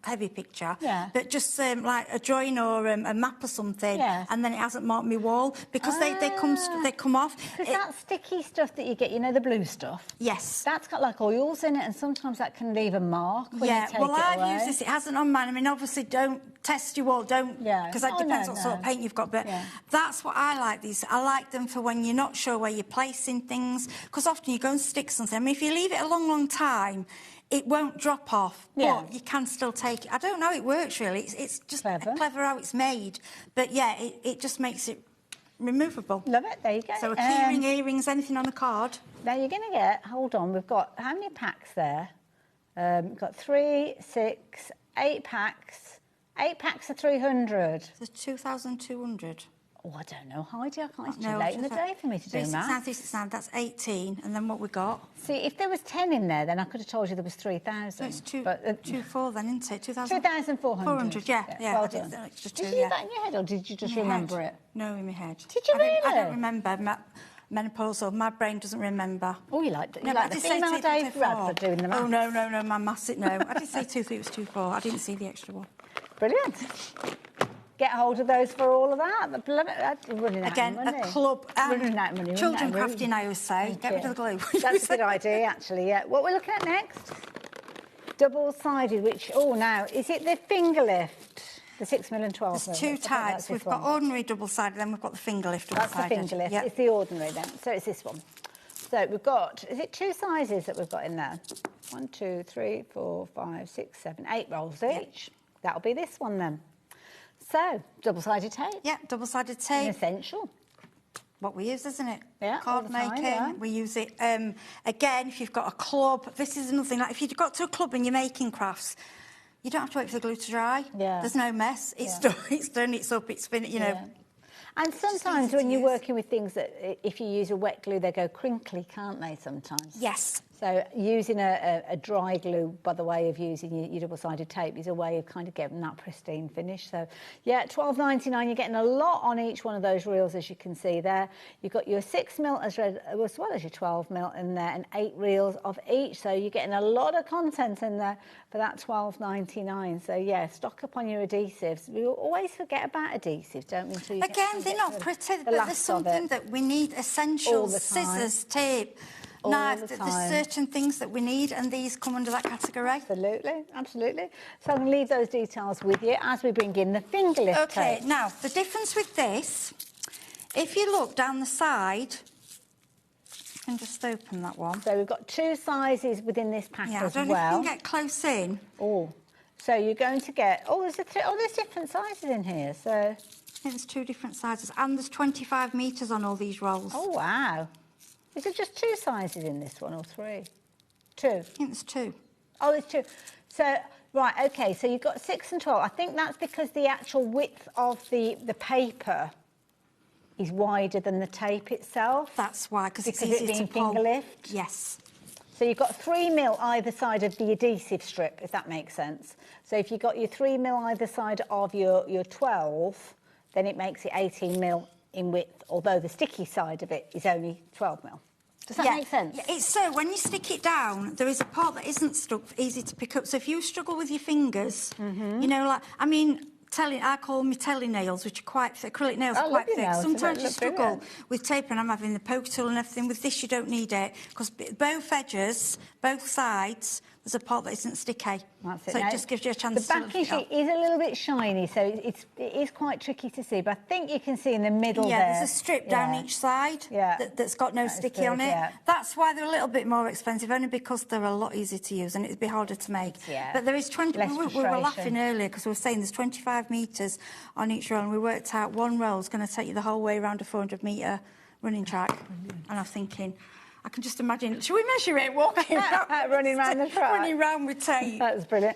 heavy picture, but just like a drawing or a map or something, and then it hasn't marked my wall because they come off. Because that sticky stuff that you get, you know, the blue stuff. Yes, that's got like oils in it, and sometimes that can leave a mark when you take well, it I've away. used this. It hasn't on mine. I mean, obviously, don't test your wall, don't, because that depends what sort of paint you've got. But that's what I like these. I like them for when you're not sure where you're placing things, because often you go and stick something. I mean, if you leave it a long, long time, it won't drop off, but you can still take it. I don't know, it works really. It's just clever how it's made. But yeah, it just makes it removable. Love it, there you go. So a keyring, earrings, anything on a card. Now you're going to get, hold on, we've got, how many packs there? We've got 3, 6, 8 packs. 8 packs of 300. There's 2,200. Oh, I don't know, Heidi, I can't. It's too late in the day for me to do maths. That's 18, and then what we got? See, if there was 10 in there, then I could have told you there was 3,000. So it's 2,400 then, isn't it? 2,400. 400, yeah. Well done. Did you do that in your head, or did you just remember it? No, in my head. Did you really? I don't remember. Menopausal, my brain doesn't remember. Oh, you like the female Dave Bradford doing the maths. Oh, no, my maths, no. I did say 2, 3, it was 2, 4. I didn't see the extra one. Brilliant. Get hold of those for all of that. Running out Again, of money. a club. Running out of money. Children crafting, I always say. Get rid of the glue. That's a good idea, actually, yeah. What we're looking at next? Double-sided, which, now, is it the finger lift? The 6mm and 12mm? There's 2 types. We've got ordinary double-sided, then we've got the finger lift double-sided. That's the finger lift. Yep. It's the ordinary, then. So it's this one. So we've got, is it 2 sizes that we've got in there? 1, 2, 3, 4, 5, 6, 7, 8 rolls each. That'll be this one, then. So, double-sided tape. Yeah, double-sided tape. An essential. What we use, isn't it? Yeah, card making. We use it. Again, if you've got a club, this is another thing. Like if you've got to a club and you're making crafts, you don't have to wait for the glue to dry. Yeah. There's no mess. It's done. It's done. It's up. It's finished. You know. Yeah. And sometimes when you're working with things that, if you use a wet glue, they go crinkly, can't they? Sometimes. Yes. So using a dry glue, by the way of using your double-sided tape, is a way of kind of getting that pristine finish. So, yeah, $12.99. You're getting a lot on each one of those reels, as you can see there. You've got your 6mm as well as your 12mm in there, and 8 reels of each. So you're getting a lot of content in there for that $12.99. So, yeah, stock up on your adhesives. We always forget about adhesives, don't we? Until you Again, they're not pretty, but there's something that we need essentials, scissors, tape. Knives, there's certain things that we need, and these come under that category. Absolutely, absolutely. So I'm going to leave those details with you as we bring in the finger lift Okay, tape. now, the difference with this, if you look down the side, you can just open that one. So we've got 2 sizes within this pack as well. I don't know if you can get close in. Oh, so you're going to get... there's different sizes in here, so... I think there's 2 different sizes, and there's 25 metres on all these rolls. Oh, wow. Is it just 2 sizes in this one, or 3? 2? I think there's 2. Oh, there's 2. So, right, OK, so you've got 6 and 12. I think that's because the actual width of the paper is wider than the tape itself. That's why, because it's easier easier to pull. Finger lift. Yes. So you've got 3mm either side of the adhesive strip, if that makes sense. So if you've got your 3mm either side of your 12, then it makes it 18mm in width, although the sticky side of it is only 12mm. Does that make sense? Yeah, it's so when you stick it down, there is a part that isn't stuck, easy to pick up. So if you struggle with your fingers, you know, like, I mean, I call them telly nails, which are quite thick. Acrylic nails are quite thick. Nails. Sometimes you struggle with tape, and I'm having the poke tool and everything. With this, you don't need it, because both edges, both sides, there's a part that isn't sticky. That's it. So Now, it just gives you a chance the backing sheet is a little bit shiny, so it is quite tricky to see, but I think you can see in the middle there. Yeah, there's a strip down each side that's got no sticky on it. Yeah. That's why they're a little bit more expensive, only because they're a lot easier to use and it'd be harder to make. Yeah. But there is 20... Less we were frustration. laughing earlier because we were saying there's 25 metres on each roll, and we worked out one roll is going to take you the whole way around a 400-metre running track. And I'm thinking... I can just imagine. Should we measure it walking around? Running around the track. Running around with tape. That's brilliant.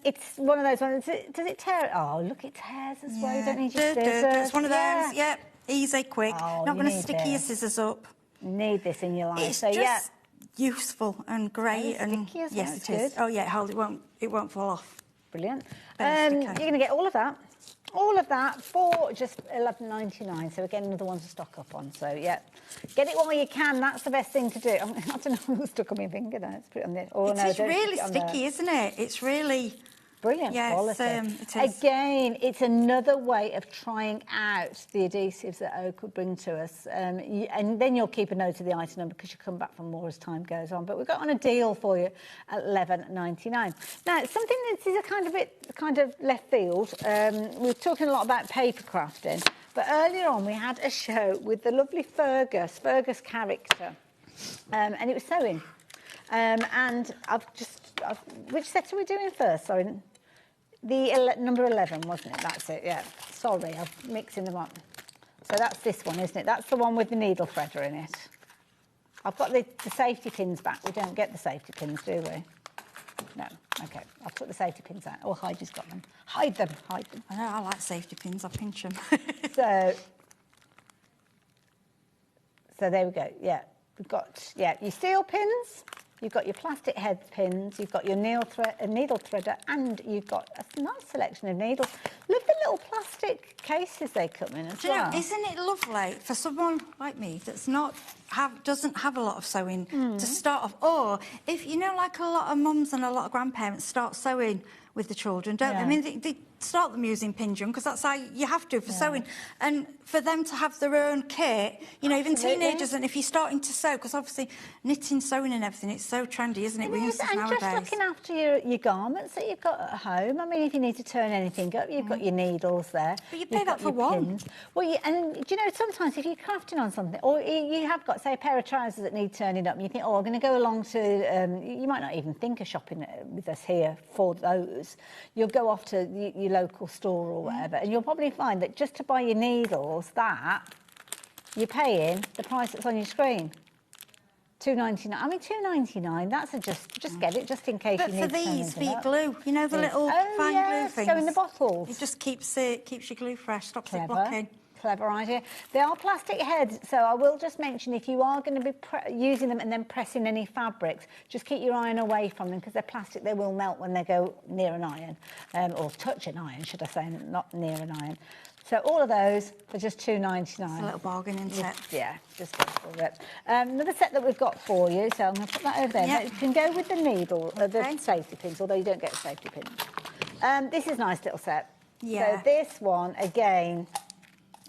It's one of those ones. Does it tear? Oh, look, it tears as well. You don't need your scissors. It's one of those. Yep. Easy, quick. Oh, not going to stick your scissors up. You need this in your life. It's just useful and great. And sticky as well. Yes, it is. Oh yeah, it won't fall off. Brilliant. You're going to get all of that. All of that for just $11.99. So again, another one to stock up on. So yeah, get it while you can. That's the best thing to do. I don't know who's stuck on my finger now. Let's put it on there. Oh, it's really sticky, isn't it? It's really brilliant quality. It is. Again, it's another way of trying out the adhesives that Oak would bring to us. And then you'll keep a note of the item number because you'll come back for more as time goes on. But we've got on a deal for you at $11.99. Now, something that is a kind of left field. We're talking a lot about paper crafting. But earlier on, we had a show with the lovely Fergus character. And it was sewing. And which set are we doing first? Sorry. The number 11, wasn't it? That's it, yeah. Sorry, I'm mixing them up. So that's this one, isn't it? That's the one with the needle threader in it. I've got the safety pins back. We don't get the safety pins, do we? No. OK, I'll put the safety pins out. Oh, Heidi's got them. Hide them. I know, I like safety pins. I pinch them. So there we go, yeah. We've got, your steel pins. You've got your plastic head pins, you've got your needle threader, and you've got a nice selection of needles. Look at the little plastic cases they come in as well. Isn't it lovely for someone like me that's doesn't have a lot of sewing to start off, or if like a lot of mums and a lot of grandparents start sewing with the children, don't they? I mean, they start them using pin because that's how you have to for sewing, and for them to have their own kit, even teenagers, and if you're starting to sew, because obviously knitting, sewing and everything, it's so trendy, isn't it? And just looking after your garments that you've got at home. I mean, if you need to turn anything up, you've got your needles there. But you pay that for one. Pins. Well, and do you know, sometimes if you're crafting on something, or you have got, say, a pair of trousers that need turning up, and you think, I'm going to go along to, you might not even think of shopping with us here for those. You'll go off to your local store or whatever, and you'll probably find that just to buy your needles, that you're paying the price that's on your screen. $2.99. I mean, $2.99. That's just get it just in case you need to. But for these, be glue. You know the little fine glue things. So in the bottles. It just keeps your glue fresh. Stops it blocking. Clever idea. They are plastic heads, so I will just mention if you are going to be using them and then pressing any fabrics, just keep your iron away from them because they're plastic. They will melt when they go near an iron, or touch an iron, should I say, not near an iron. So all of those for just $2.99. It's a little bargain, isn't it? Yeah, just go for it. Another set that we've got for you, so I'm going to put that over there. Yep. It can go with the needle, the safety pins, although you don't get safety pins. This is a nice little set. Yeah. So this one, again...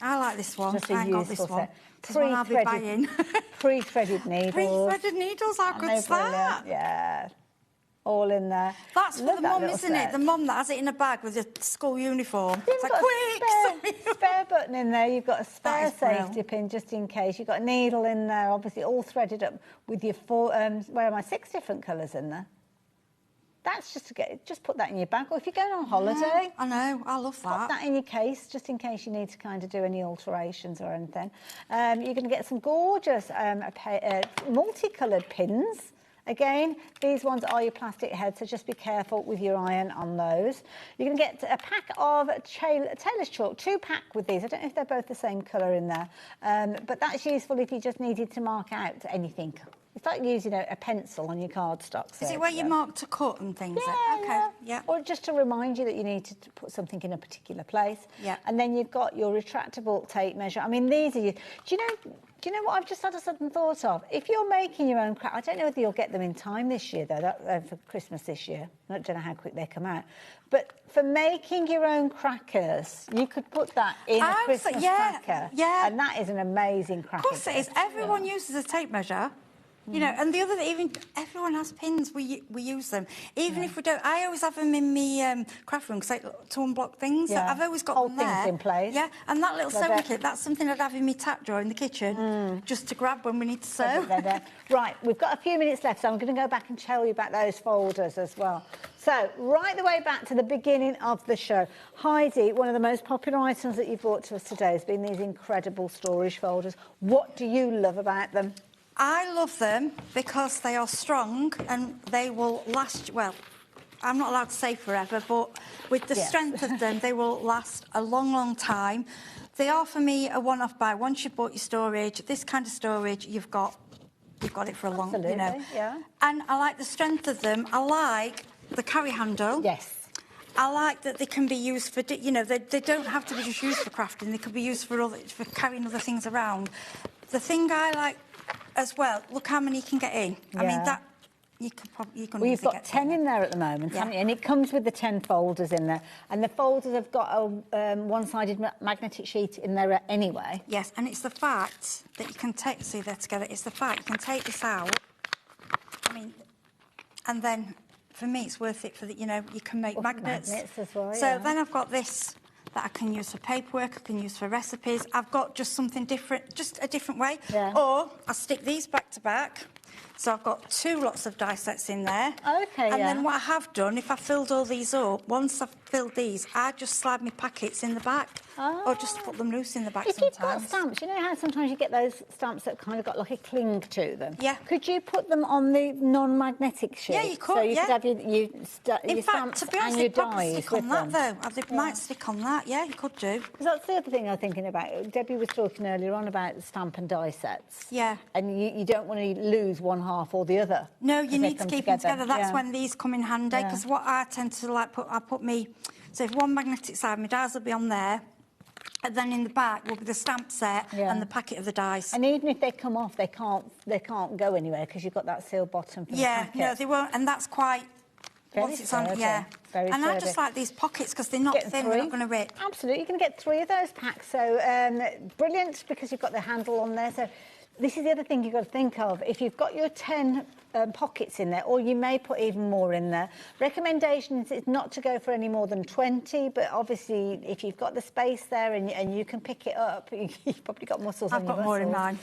I like this one. Just a useful set. Pre-threaded pre-threaded needles. Pre-threaded needles, how good's that? Yeah. All in there. That's for the mum, isn't it? The mum that has it in a bag with a school uniform. It's like, quick! Spare button in there. You've got a spare safety pin just in case. You've got a needle in there, obviously all threaded up with your 6 different colours in there. That's just put that in your bag. Or if you're going on holiday... I know, I love that. Put that in your case, just in case you need to kind of do any alterations or anything. You're going to get some gorgeous multicoloured pins. Again, these ones are your plastic heads, so just be careful with your iron on those. You're going to get a pack of tailor's chalk, 2-pack with these. I don't know if they're both the same colour in there, but that's useful if you just needed to mark out anything It's like using a pencil on your cardstock. Is it where you mark to cut and things? Yeah. Or just to remind you that you need to put something in a particular place. Yeah. And then you've got your retractable tape measure. I mean, these are... Do you know what I've just had a sudden thought of? If you're making your own crackers, I don't know whether you'll get them in time this year, though, for Christmas this year. I don't know how quick they come out. But for making your own crackers, you could put that in a Christmas cracker. Yeah. And that is an amazing cracker. Of course it is. Everyone uses a tape measure. You know, and the other thing, even everyone has pins. We use them, even if we don't. I always have them in my craft room to unblock things. Yeah. So I've always got Hold them there. things in place. Yeah, and that little sewing kit, that's something I'd have in my tap drawer in the kitchen, just to grab when we need to sew. Right, we've got a few minutes left, so I'm going to go back and tell you about those folders as well. So, right the way back to the beginning of the show, Heidi, one of the most popular items that you've brought to us today has been these incredible storage folders. What do you love about them? I love them because they are strong and they will last, well, I'm not allowed to say forever, but with the strength of them, they will last a long, long time. They are, for me, a one-off buy. Once you've bought your storage, this kind of storage, you've got it for a long, you know. Yeah. And I like the strength of them. I like the carry handle. Yes. I like that they can be used for, you know, they don't have to be just used for crafting. They could be used for carrying other things around. The thing I like as well, look how many you can get in. I mean, that you could probably... You've got 10 in there at the moment, haven't you? And it comes with the 10 folders in there. And the folders have got a one-sided magnetic sheet in there anyway. Yes, and it's the fact that you can take... See, they're together. It's the fact you can take this out. I mean, and then, for me, it's worth it for the... You know, you can make magnets. Magnets as well, So then I've got this that I can use for paperwork, I can use for recipes. I've got just something different, just a different way. Yeah. Or I stick these back to back. So I've got 2 lots of die sets in there. Okay, And then what I have done, if I filled all these up, once I've filled these, I just slide my packets in the back. Or just put them loose in the back If you've got stamps, you know how sometimes you get those stamps that kind of got like a cling to them? Yeah. Could you put them on the non-magnetic sheet? Yeah, you could, So you could have your in fact, stamps to be honest, and they your probably dies stick on with that, them. though. They might stick on that, yeah, you could do. Because that's the other thing I was thinking about. Debbie was talking earlier on about the stamp and die sets. Yeah. And you don't want to lose one half or the other. No, you need to keep them together. That's when these come in handy, Yeah. because what I tend to like I put me... So if one magnetic side, my dies will be on there, and then in the back will be the stamp set and the packet of the dies. And even if they come off, they can't go anywhere because you've got that sealed bottom for the packet. No, they won't, and that's quite... Very sturdy. Very and sturdy. I just like these pockets because they're not thin, they're not going to rip. Absolutely, you can get 3 of those packs. So brilliant, because you've got the handle on there. So this is the other thing you've got to think of. If you've got your 10 pockets in there, or you may put even more in there. Recommendations is not to go for any more than 20, but obviously if you've got the space there and you can pick it up, you've probably got muscles on your muscles. I've got more in mine.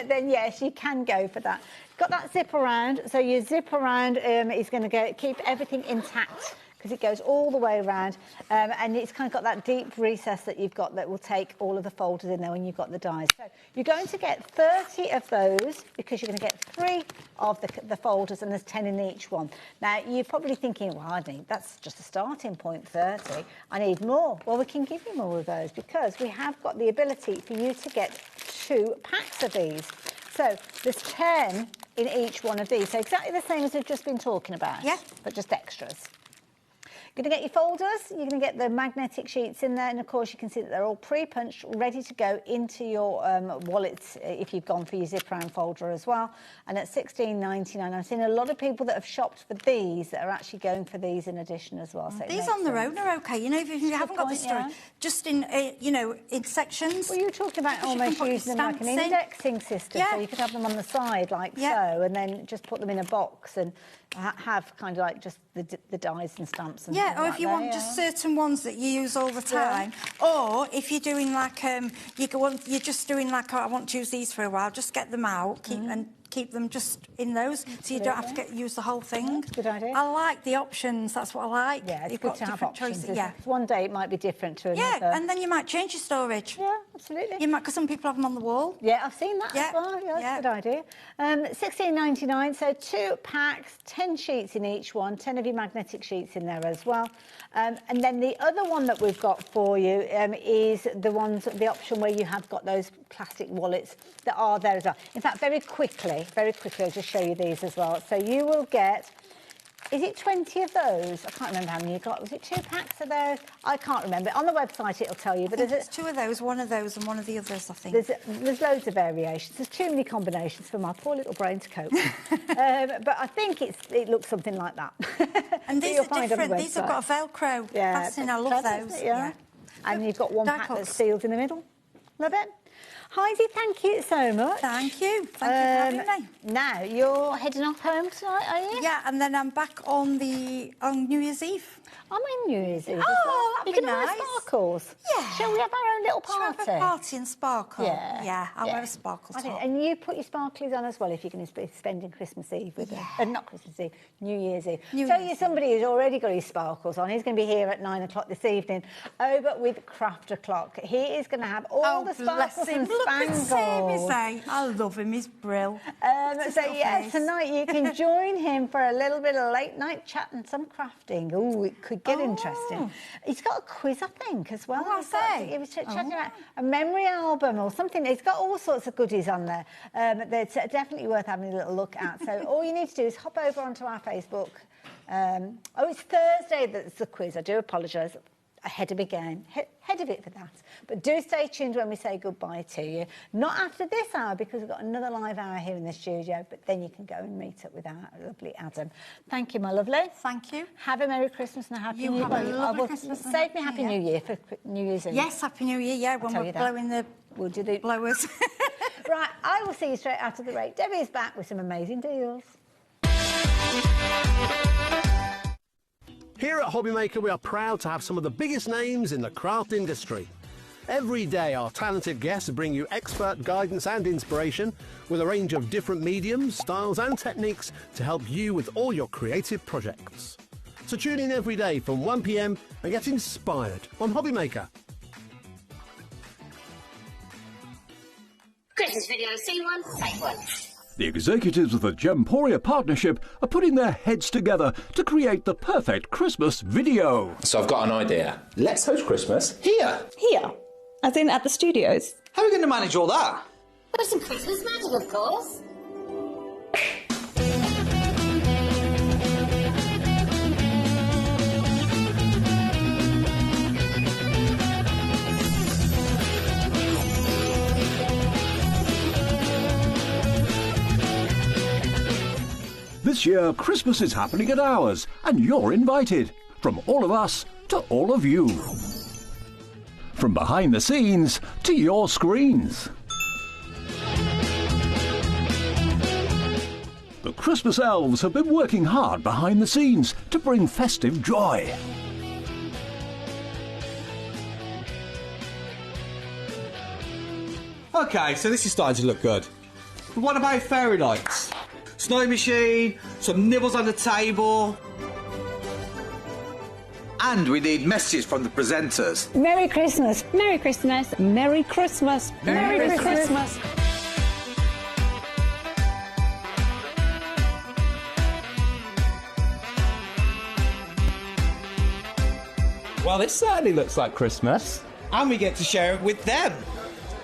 Then yes, you can go for that. Got that zip around, so your zip around is going to keep everything intact, because it goes all the way around, and it's kind of got that deep recess that you've got that will take all of the folders in there when you've got the dies. So you're going to get 30 of those, because you're going to get 3 of the folders, and there's 10 in each one. Now, you're probably thinking, well, that's just a starting point, 30. I need more. Well, we can give you more of those, because we have got the ability for you to get 2 packs of these. So there's 10 in each one of these. So exactly the same as we've just been talking about, but just extras. You're going to get your folders, you're going to get the magnetic sheets in there, and of course you can see that they're all pre-punched, ready to go into your wallets if you've gone for your zip-around folder as well. And at $16.99, I've seen a lot of people that have shopped for these that are actually going for these in addition as well. So these on their own are okay, you know, if you haven't got the story, just in, you know, in sections. Well, you were talking about almost using them like an indexing system, so you could have them on the side like so, and then just put them in a box and have kind of like just the dies and stamps and or if you want just certain ones that you use all the time, or if you're doing like you're just doing like, I want to use these for a while, just get them out, keep them just in those, so you don't have to use the whole thing. That's a good idea. I like the options, that's what I like. Yeah, it's You've good got to have different options. choices. Yeah. One day it might be different to another. Yeah, and then you might change your storage. Yeah, absolutely. You might, because some people have them on the wall. Yeah, I've seen that as well. Yeah, that's a good idea. $16.99, so 2 packs, 10 sheets in each one, 10 of your magnetic sheets in there as well. And then the other one that we've got for you is the option where you have got those plastic wallets that are there as well. In fact, very quickly, I'll just show you these as well. So you will get, is it 20 of those? I can't remember how many you got. Was it 2 packs of those? I can't remember. On the website, it'll tell you. But there's 2 of those, 1 of those and 1 of the others, I think. There's loads of variations. There's too many combinations for my poor little brain to cope. But I think it looks something like that. And these are different. These have got a Velcro fastening. I love those. Yeah. And you've got one pack that's sealed in the middle. Love it. Heidi, thank you so much. Thank you. Thank you for having me. Now, you're heading off home tonight, are you? Yeah, and then I'm back on New Year's Eve. I'm in New Year's Eve as well. Oh, that'd be You're going to nice. wear sparkles? Yeah. Shall we have our own little party? Shall we have a party and sparkle? Yeah. I'll wear a sparkle top. And you put your sparklies on as well if you're going to be spending Christmas Eve with them. Not Christmas Eve, New Year's Eve. You're somebody who's already got his sparkles on. He's going to be here at 9 o'clock this evening over with Craft O'Clock. He is going to have all the sparkles and spangles. I love him. He's brilliant. Tonight you can join him for a little bit of late night chat and some crafting. Oh, it could get interesting. He's got a quiz, I think, as well. He was checking out a memory album or something. He's got all sorts of goodies on there. That's definitely worth having a little look at. So all you need to do is hop over onto our Facebook. It's Thursday that's the quiz. I do apologise. Ahead of the game, head of it for that. But do stay tuned when we say goodbye to you. Not after this hour, because we've got another live hour here in the studio, but then you can go and meet up with our lovely Adam. Thank you, my lovely. Thank you. Have a Merry Christmas and a Happy New Year. Have a lovely Christmas. Save me Happy New Year for New Year's Eve. Yes, Happy New Year, yeah, when we're blowing the blowers. Right, I will see you straight after the break. Debbie is back with some amazing deals. Here at HobbyMaker, we are proud to have some of the biggest names in the craft industry. Every day, our talented guests bring you expert guidance and inspiration with a range of different mediums, styles and techniques to help you with all your creative projects. So tune in every day from 1 p.m. and get inspired on HobbyMaker. Christmas video, scene 1, take 1. The executives of the Gemporia partnership are putting their heads together to create the perfect Christmas video. So I've got an idea. Let's host Christmas here. Here? As in at the studios? How are we going to manage all that? With some Christmas magic, of course. This year, Christmas is happening at ours, and you're invited. From all of us to all of you. From behind the scenes to your screens. The Christmas elves have been working hard behind the scenes to bring festive joy. Okay, so this is starting to look good. But what about fairy lights? Snow machine, some nibbles on the table. And we need messages from the presenters. Merry Christmas. Merry Christmas. Merry Christmas. Merry Christmas. Well, this certainly looks like Christmas. And we get to share it with them.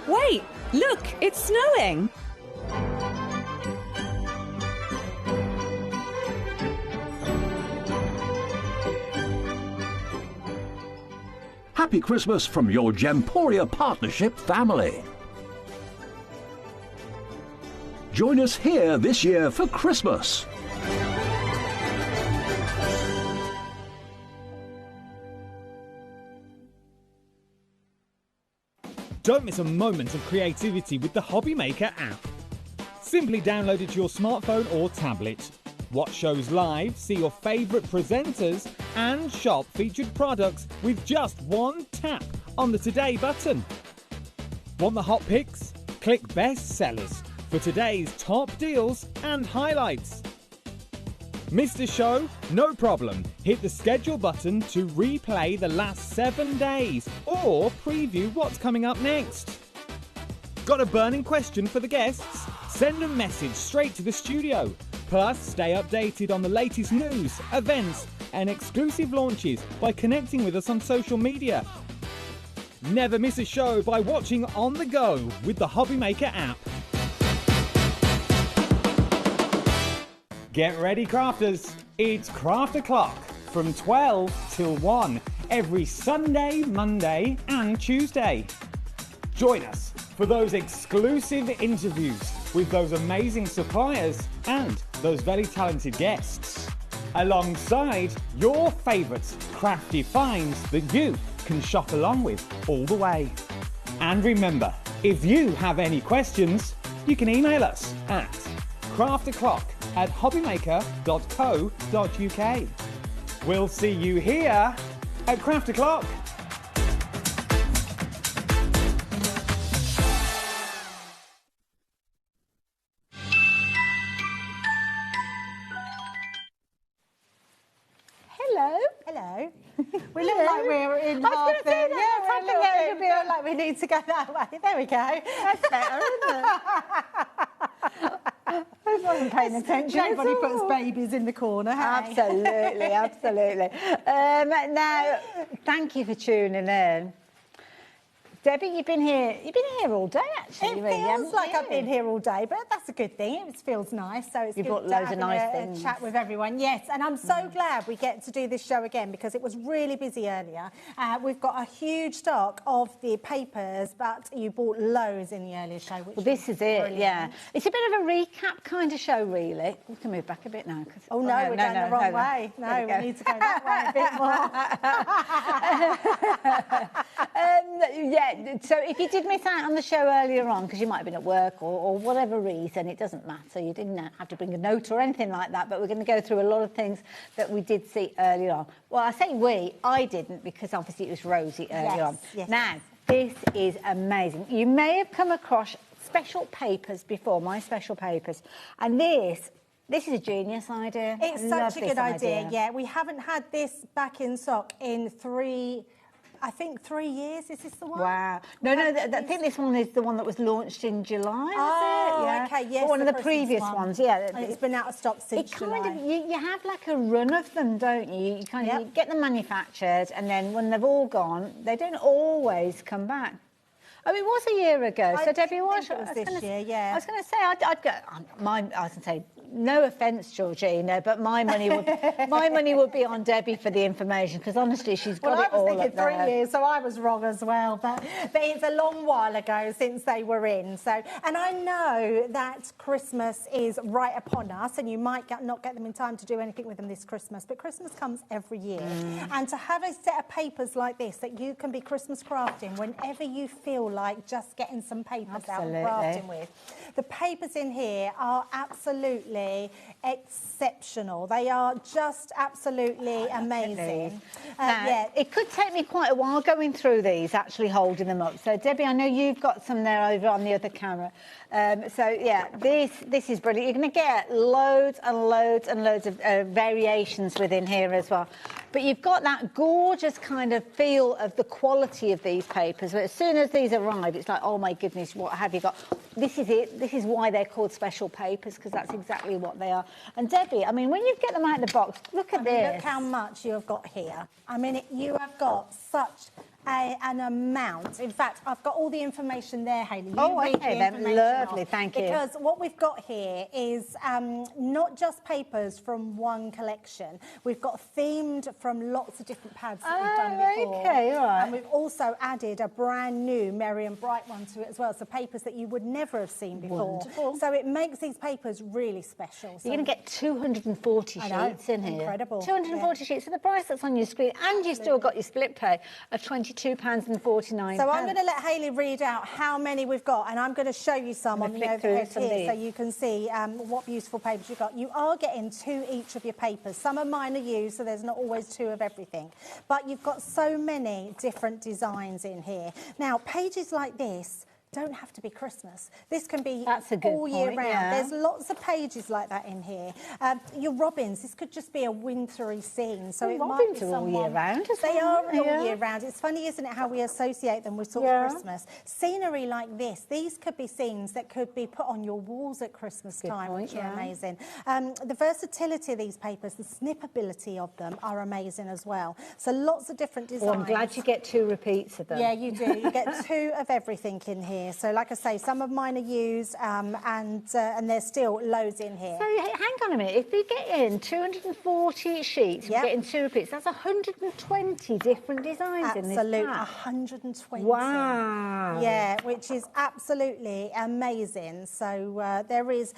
Wait, look, it's snowing. Happy Christmas from your Gemporia partnership family. Join us here this year for Christmas. Don't miss a moment of creativity with the HobbyMaker app. Simply download it to your smartphone or tablet. Watch shows live, see your favourite presenters, and shop featured products with just one tap on the Today button. Want the hot picks? Click Best Sellers for today's top deals and highlights. Missed a show? No problem. Hit the schedule button to replay the last 7 days or preview what's coming up next. Got a burning question for the guests? Send a message straight to the studio. Plus, stay updated on the latest news, events, and exclusive launches by connecting with us on social media. Never miss a show by watching on the go with the HobbyMaker app. Get ready, crafters. It's Craft O'Clock from 12 till 1 every Sunday, Monday and Tuesday. Join us for those exclusive interviews with those amazing suppliers and those very talented guests, alongside your favourite crafty finds that you can shop along with all the way. And remember, if you have any questions, you can email us at craftoclock@hobbymaker.co.uk. We'll see you here at Craft O'Clock. Hello. We look like we're in half the... Yeah, we're a little bit. We look like we need to go that way. There we go. That's better, isn't it? I wasn't paying attention. Nobody puts babies in the corner, hey? Absolutely, absolutely. Now, thank you for tuning in. Debbie, you've been here all day, actually. It feels like I've been here all day, but that's a good thing. It feels nice, so it's You've good got loads of nice to things. chat with everyone. Yes, and I'm so glad we get to do this show again because it was really busy earlier. We've got a huge stock of the papers, but you bought loads in the earlier show. Which This is it, brilliant. yeah. It's a bit of a recap kind of show, really. We can move back a bit now. Oh, no, we're going the wrong way. No, we need to go that way a bit more. Yeah, so if you did miss out on the show earlier on, because you might have been at work or whatever reason, it doesn't matter. You didn't have to bring a note or anything like that, but we're going to go through a lot of things that we did see earlier on. Well, I say I didn't, because obviously it was Rosie earlier on. Yes. Now, this is amazing. You may have come across special papers before, my special papers, and this is a genius idea. It's such a good idea, yeah. We haven't had this back in stock in 3 years. Is this the one? Wow. No, I think this one is the one that was launched in July, yeah. Okay, yes. But one of the Christmas previous ones, yeah. And it's been out of stock since July. You have like a run of them, don't you? You kind of you get them manufactured, and then when they've all gone, they don't always come back. Oh, it was a year ago. So Debbie, it was this year, yeah. I was going to say, I'd go. I was going to say, no offence, Georgina, but my money would be on Debbie for the information, because honestly, she's got it all up there. I was thinking 3 years, so I was wrong as well. But it's a long while ago since they were in. So, and I know that Christmas is right upon us, and you might not get them in time to do anything with them this Christmas. But Christmas comes every year, and to have a set of papers like this that you can be Christmas crafting whenever you feel like just getting some papers out and crafting with. The papers in here are absolutely exceptional. They are just absolutely amazing. Now, it could take me quite a while going through these, actually holding them up. So, Debbie, I know you've got some there over on the other camera. So, yeah, this is brilliant. You're going to get loads and loads and loads of variations within here as well. But you've got that gorgeous kind of feel of the quality of these papers. But as soon as these arrive, it's like, oh, my goodness, what have you got? This is it. This is why they're called special papers, because that's exactly what they are. And, Debbie, I mean, when you get them out of the box, look at this. Look how much you have got here. I mean, you have got such an amount. In fact, I've got all the information there, Hayley. Okay, then. Lovely, thank you. Because what we've got here is not just papers from one collection. We've got themed from lots of different pads that we've done before. Okay, all right. And we've also added a brand new Merry and Bright one to it as well. So papers that you would never have seen before. Wonderful. So it makes these papers really special. You're going to get 240 sheets in here. Incredible. 240 sheets. So the price that's on your screen, and you've still got your split pay of £22.49. So I'm going to let Hayley read out how many we've got, and I'm going to show you some on the overhead here so you can see what beautiful papers you've got. You are getting 2 each of your papers. Some of mine are used, so there's not always 2 of everything. But you've got so many different designs in here. Now, pages like this don't have to be Christmas. This can be That's a good all year point, round. yeah. There's lots of pages like that in here. Your robins, this could just be a wintry scene. So Well, it might robins be are all year round as They well, are yeah. all year round. It's funny, isn't it, how we associate them with sort of Christmas. Scenery like this, these could be scenes that could be put on your walls at Christmas time, which are amazing. The versatility of these papers, the snippability of them are amazing as well. So lots of different designs. Oh, I'm glad you get 2 repeats of them. Yeah, you do. You get 2 of everything in here. So like I say, some of mine are used and there's still loads in here. So hang on a minute, if we get in 240 sheets, we're getting 2 repeats, that's 120 different designs in this Absolute, pack. 120. Wow. Yeah, which is absolutely amazing. So there is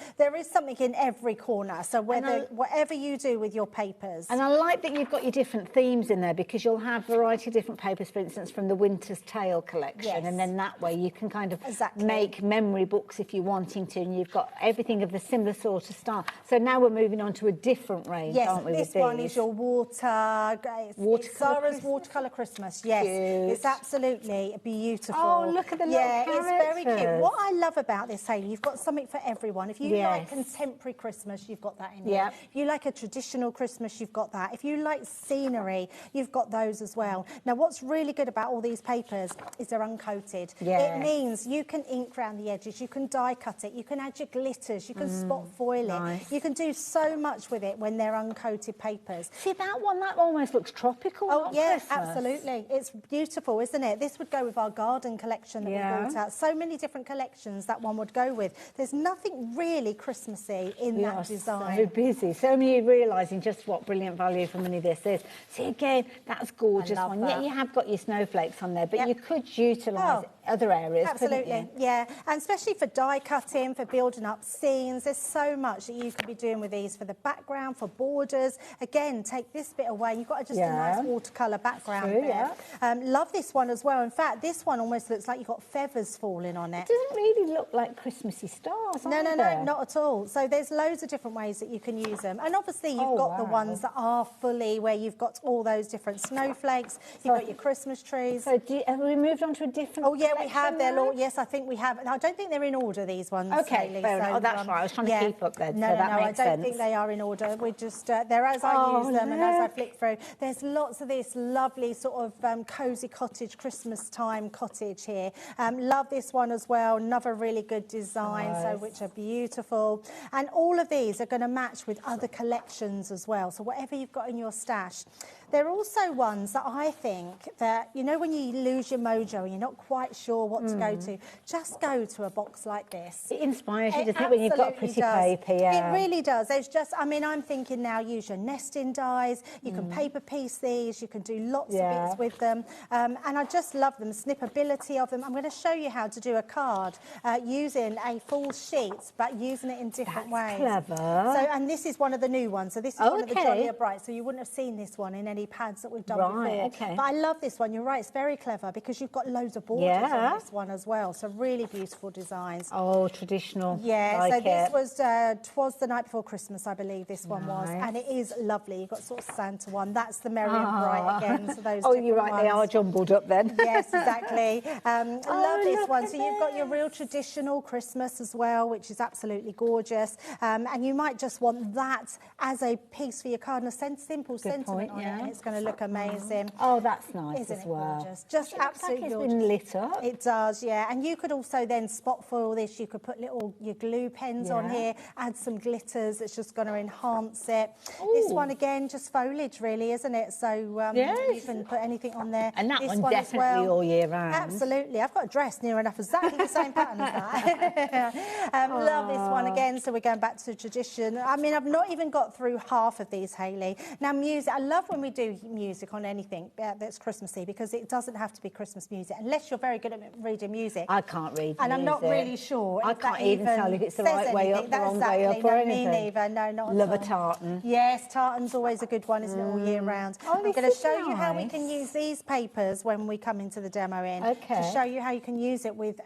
something in every corner. So whatever you do with your papers. And I like that you've got your different themes in there, because you'll have a variety of different papers, for instance, from the Winter's Tale collection, and then that way you can kind of make memory books if you're wanting to, and you've got everything of the similar sort of style. So now we're moving on to a different range, aren't we? Yes, this one is your it's Zara's Watercolour Christmas. Yes, Cute. it's absolutely beautiful. Oh, look at the little it's very cute. characters. What I love about this, Hayley, you've got something for everyone. If you like Yes. contemporary Christmas, you've got that in here. Yep. If you like a traditional Christmas, you've got that. If you like scenery, you've got those as well. Now, what's really good about all these papers is they're uncoated. Yes. It means you can ink around the edges, you can die cut it, you can add your glitters, you can spot foil nice. it. You can do so much with it when they're uncoated papers. See, that one, that almost looks tropical. Oh, not yeah, Christmas. absolutely. It's beautiful, isn't it? This would go with our garden collection that we brought out. So many different collections that one would go with. There's nothing really Christmassy in that design. So busy. So many realising just what brilliant value for money this is. See, again, that's gorgeous one. that. Yeah, you have got your snowflakes on there, but you could utilise other areas, couldn't Absolutely, you? yeah. And especially for die cutting, for building up scenes, there's so much that you could be doing with these for the background, for borders. Again, take this bit away. You've got just a nice watercolour background True, there. Love this one as well. In fact, this one almost looks like you've got feathers falling on it. It doesn't really look like Christmassy stars, No, not at all. So there's loads of different ways that you can use them. And obviously you've got the ones that are fully, where you've got all those different snowflakes, you've got your Christmas trees. So have we moved on to a different Oh, yeah, we have. They're now? all, yes, I think we have. I don't think they're in order, these ones, Okay, Hayley, fair so, enough. Oh, that's right. I was trying to keep up then, No, so no, that no, makes I don't sense. think they are in order. We're just, they're as I use them and as I flick through. There's lots of this lovely sort of cosy cottage, Christmas time cottage here. Love this one as well. Another really good design, so which are beautiful. And all of these are going to match with other collections as well. So whatever you've got in your stash. They're also ones that I think that, you know, when you lose your mojo and you're not quite sure what to go to, just go to a box like this. It inspires you, doesn't it, when you've got pretty paper, It really does. There's just, I mean, I'm thinking now, use your nesting dies, you can paper piece these, you can do lots of bits with them. And I just love them, snippability of them. I'm going to show you how to do a card using a full sheet, but using it in different ways. Clever. So, and this is one of the new ones. So this is one of the Jollier Bright. So you wouldn't have seen this one in any pads that we've done before. Okay. But I love this one. You're right. It's very clever because you've got loads of borders on this one as well. So really beautiful designs. Oh, traditional. Yeah. Like so this it. was Twas the Night Before Christmas, I believe this one was, and it is lovely. You've got sort of Santa one. That's the Merry and Bright again. So those. Oh, you're right. ones. They are jumbled up then. Yes, exactly. Love this look one. at So you've got your real traditional Christmas as well, which is absolutely gorgeous. And you might just want that as a piece for your card, and a simple sentiment on it, and it's going to look amazing. Oh, that's nice Isn't as it well. gorgeous? Just absolutely it's gorgeous. been lit up. It does, yeah. And you could also then spot foil this. You could put your glue pens on here, add some glitters. It's just going to enhance it. This one again, just foliage really, isn't it? So you can put anything on there. And that this one as definitely well. all year round. Absolutely. I've got a dress near enough exactly the same pattern as that. Love this one again. So we're going back to tradition. I mean, I've not even got through half of these, Hayley. Now, music. I love when we do music on anything that's Christmassy, because it doesn't have to be Christmas music unless you're very good at reading music. I can't read and music. I'm not really sure. I if that can't even tell if it's the right way up, the wrong way up, or anything. Me neither. No, not Love at a all. tartan. Yes, tartan's always a good one, isn't it, all year round? Oh, I'm this going to is show you how we nice. can use these papers when we come into the demo in. Okay. To show you how you can use it with,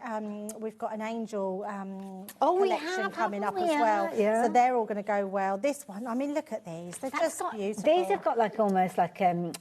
we've got an angel we collection have, coming up haven't as we? well. Yeah. So they're all going to go well. This one, I mean, look at these. They're just beautiful. These have got like almost like a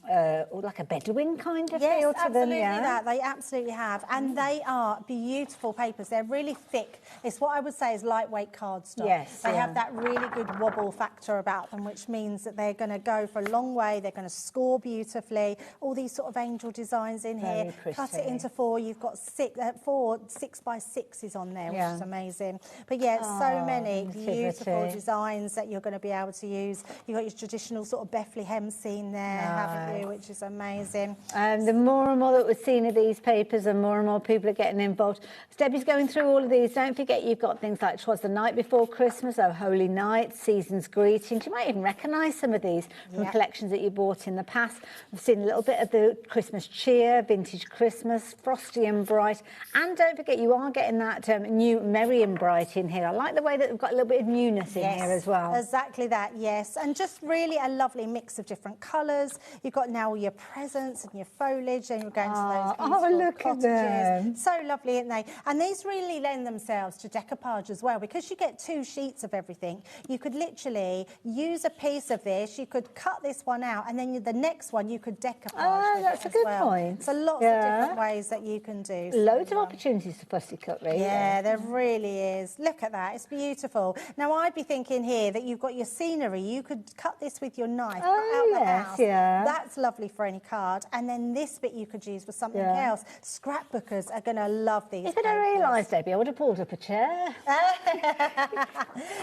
Bedouin kind of feel to them. Absolutely that. They absolutely have. And they are beautiful papers. They're really thick. It's what I would say is lightweight cardstock. Yes, They have that really good wobble factor about them, which means that they're going to go for a long way. They're going to score beautifully. All these sort of angel designs in Very here. pretty. Cut it into 4. You've got 4 6x6s on there, which is amazing. But yeah, so many beautiful designs that you're going to be able to use. You've got your traditional sort of Bethlehem scene there, haven't you, which is amazing. The more and more that we're seeing of these papers and more people are getting involved. As Debbie's going through all of these, don't forget you've got things like 'Twas the Night Before Christmas, Oh Holy Night, Season's Greetings. You might even recognise some of these from collections that you bought in the past. We've seen a little bit of the Christmas cheer, Vintage Christmas, Frosty and Bright. And don't forget, you are getting that new Merry and Bright in here. I like the way that we've got a little bit of newness in here as well. Exactly that, yes. And just really a lovely mix of different colours. You've got now your presents and your foliage, and you're going to those beautiful look cottages. at them. So lovely, aren't they? And these really lend themselves to decoupage as well, because you get 2 sheets of everything. You could literally use a piece of this, you could cut this one out, and then the next one you could decoupage with that's it a good as well. point. So lots of different ways that you can do. Loads of opportunities for fussy cutlery. Yeah, there really is. Look at that, it's beautiful. Now I'd be thinking here that you've got your scenery. You could cut this with your knife, cut out the house. That's lovely for any card. And then this bit you could use for something else. Scrapbookers are going to love these. If I realised, Debbie, I would have pulled up a chair.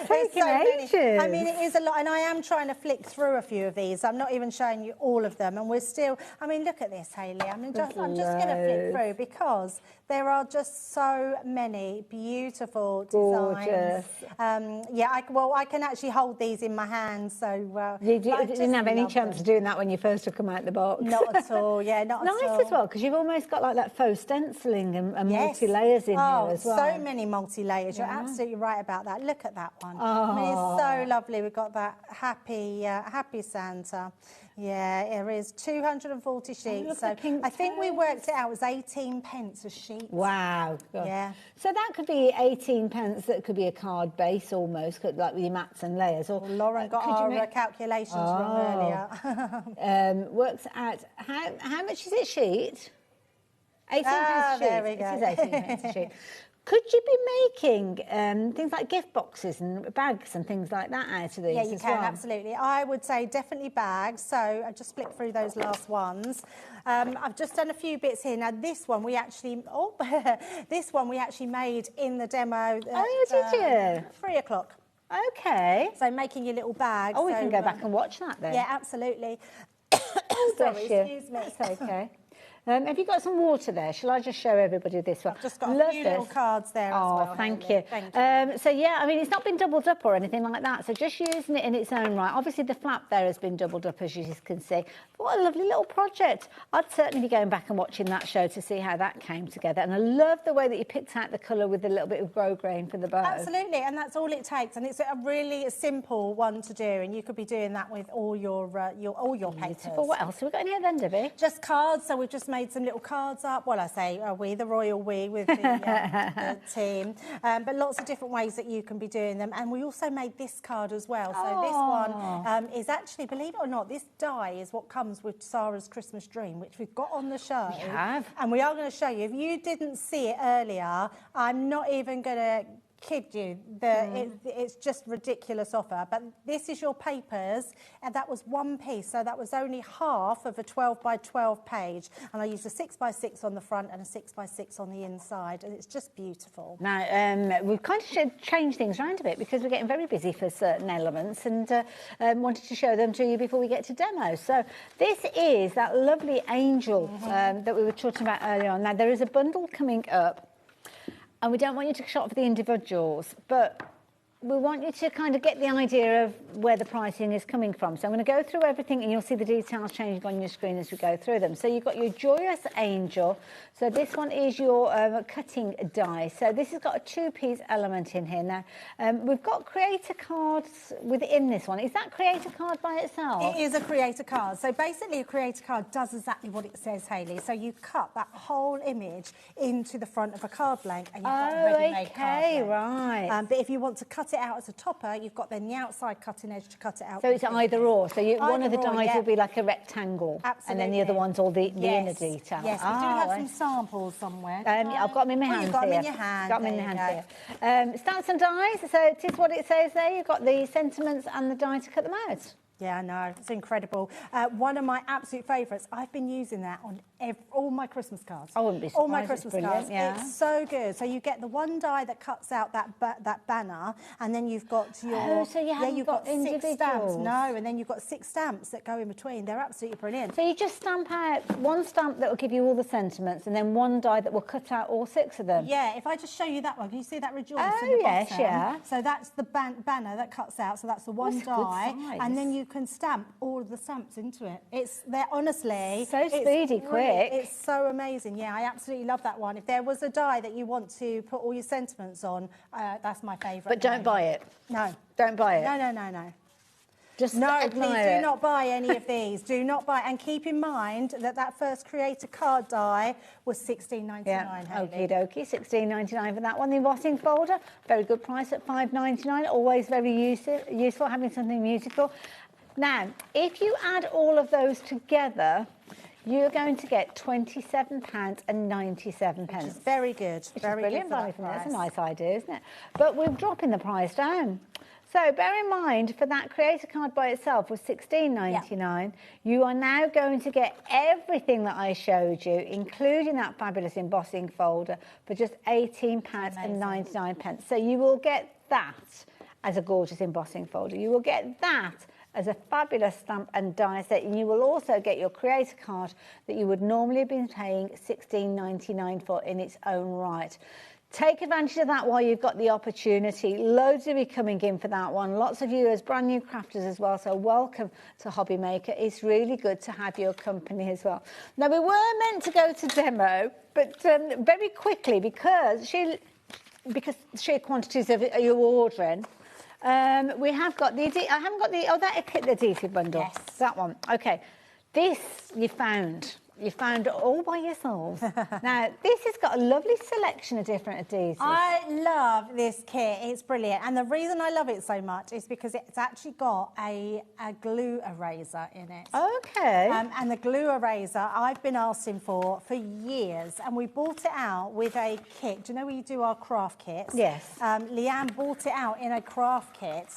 There's so many. ages. I mean, it is a lot, and I am trying to flick through a few of these. I'm not even showing you all of them, and we're still. I mean, look at this, Hayley. I mean, I'm just going to flick through because there are just so many beautiful designs. I can actually hold these in my hand. So you didn't have any chance of doing that when you first took them out the box. Not at all. Yeah, not at all. Nice as well, because you've almost got like that faux stenciling and multi-layers in here as well. So many multi-layers. You're absolutely right about that. Look at that one. I mean, it's so lovely. We've got that happy Santa. Yeah, there is 240 sheets. So I think we worked it out as 18 pence a sheet. Wow. God. Yeah. So that could be 18 pence. That could be a card base almost, like with your mats and layers. Or Lauren got our calculations wrong earlier. Works out how much is it sheet? 18 pence a sheet. There we go. It is 18 pence a sheet. Could you be making things like gift boxes and bags and things like that out of these? Yeah, you can, absolutely. I would say definitely bags. So I just flick through those last ones. I've just done a few bits here. Now this one we actually, this one we actually made in the demo. Did you? 3 o'clock. Okay. So making your little bags. Oh, we can go back and watch that then. Yeah, absolutely. Sorry, excuse me. That's okay. Have you got some water there? Shall I just show everybody this one? I've just got a few little cards there as well. Thank you. So, yeah, I mean, it's not been doubled up or anything like that, so just using it in its own right. Obviously, the flap there has been doubled up, as you can see. But what a lovely little project. I'd certainly be going back and watching that show to see how that came together. And I love the way that you picked out the colour with a little bit of grosgrain for the bow. Absolutely, and that's all it takes. And it's a really simple one to do, and you could be doing that with all your papers. Beautiful. What else have we got in here then, Debbie? Just cards. So we've just made some little cards up. Well, I say we, the royal we, with the team. But lots of different ways that you can be doing them. And we also made this card as well. So this one is actually, believe it or not, this die is what comes with Sarah's Christmas Dream, which we've got on the show. We have. And we are going to show you. If you didn't see it earlier, I'm not even going to kid you, it's just ridiculous offer. But this is your papers, and that was one piece, so that was only half of a 12 by 12 page, and I used a 6 by 6 on the front and a 6 by 6 on the inside, and it's just beautiful. Now we've kind of changed things around a bit because we're getting very busy for certain elements, and wanted to show them to you before we get to demo. So this is that lovely angel that we were talking about earlier on. Now there is a bundle coming up, and we don't want you to shop for the individuals, but we want you to kind of get the idea of where the pricing is coming from. So I'm going to go through everything, and you'll see the details changing on your screen as we go through them. So you've got your Joyous Angel. So this one is your cutting die. So this has got a two-piece element in here. Now, we've got creator cards within this one. Is that creator card by itself? It is a creator card. So basically a creator card does exactly what it says, Hayley. So you cut that whole image into the front of a card blank, and you've got a ready-made card blank. Right. But if you want to cut cut it out as a topper, you've got then the outside cutting edge to cut it out. So it's either or. So one of the dies will be like a rectangle. Absolutely. And then the other one's all the inner detail. Yes, we do have some samples somewhere. I've got them in my hands You've got here. them in your hand. Got them in my hands here. Stamps and dies. So it is what it says there. You've got the sentiments and the die to cut them out. Yeah, I know. It's incredible. One of my absolute favourites. I've been using that on all my Christmas cards. I wouldn't be surprised. All my Christmas cards. Yeah. It's so good. So you get the one die that cuts out that banner, and then you've got your... Oh, so you haven't you've got 6 stamps. individuals. No, and then you've got 6 stamps that go in between. They're absolutely brilliant. So you just stamp out one stamp that will give you all the sentiments, and then one die that will cut out all 6 of them. Yeah, if I just show you that one, can you see that rejoice Oh, in the yes, bottom? yeah. So that's the banner that cuts out, so that's the one That's a good die, size. and then you can stamp all of the stamps into it. They're honestly... So speedy, quick. It's so amazing. Yeah, I absolutely love that one. If there was a die that you want to put all your sentiments on, that's my favourite. But don't buy it. No. Don't buy it. No. Just no, admire please it. do not buy any of these. Do not buy. And keep in mind that first creator card die was $16.99. Yeah, okie dokie, $16.99 for that one. The embossing folder, very good price at $5.99. Always very useful having something musical. Now, if you add all of those together, you're going to get £27.97. Which is very good. Very brilliant good for value that for that. That's a price. nice idea, isn't it? But we're dropping the price down. So bear in mind, for that creator card by itself was $16.99. You are now going to get everything that I showed you, including that fabulous embossing folder, for just £18.99. So you will get that as a gorgeous embossing folder. You will get that as a fabulous stamp and die set, and you will also get your creator card that you would normally have been paying $16.99 for in its own right. Take advantage of that while you've got the opportunity. Loads will be coming in for that one. Lots of you as brand new crafters as well, so welcome to HobbyMaker. It's really good to have your company as well. Now, we were meant to go to demo, but very quickly, because sheer quantities of you're ordering, we have got the... I haven't got the adhesive bundle. Yes. That one. Okay. This you found. You found it all by yourselves. Now, this has got a lovely selection of different adhesives. I love this kit. It's brilliant. And the reason I love it so much is because it's actually got a glue eraser in it. Okay. And the glue eraser I've been asking for years. And we bought it out with a kit. Do you know where you do our craft kits? Yes. Leanne bought it out in a craft kit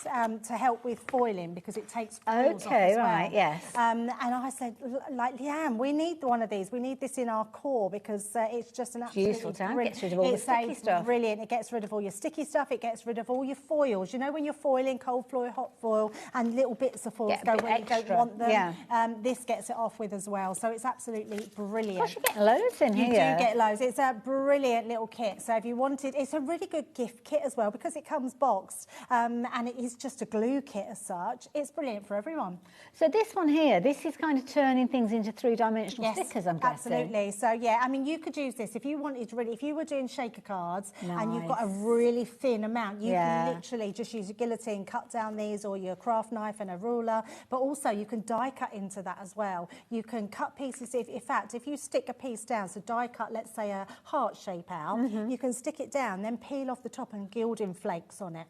to help with foiling because it takes foils off as well. Right, yes. And I said, like, Leanne, we need one of these. We need this in our core because it's just an absolutely useful to have. brilliant. Gets rid of all the sticky stuff. Brilliant. It gets rid of all your sticky stuff. It gets rid of all your foils. You know when you're foiling, cold foil, hot foil, and little bits of foils go where you don't want them. Yeah. This gets it off with as well. So it's absolutely brilliant. Gosh, you get loads in here. You do get loads. It's a brilliant little kit. So if you wanted, it's a really good gift kit as well because it comes boxed and it is just a glue kit as such. It's brilliant for everyone. So this one here, this is kind of turning things into three-dimensional stickers, I'm guessing. Absolutely. So yeah, I mean, you could use this if you wanted really. If you were doing shaker cards and you've got a really thin amount, you can literally just use a guillotine, cut down these, or your craft knife and a ruler. But also, you can die cut into that as well. You can cut pieces. In fact, if you stick a piece down, so die cut, let's say a heart shape out, you can stick it down, then peel off the top and gilding flakes on it.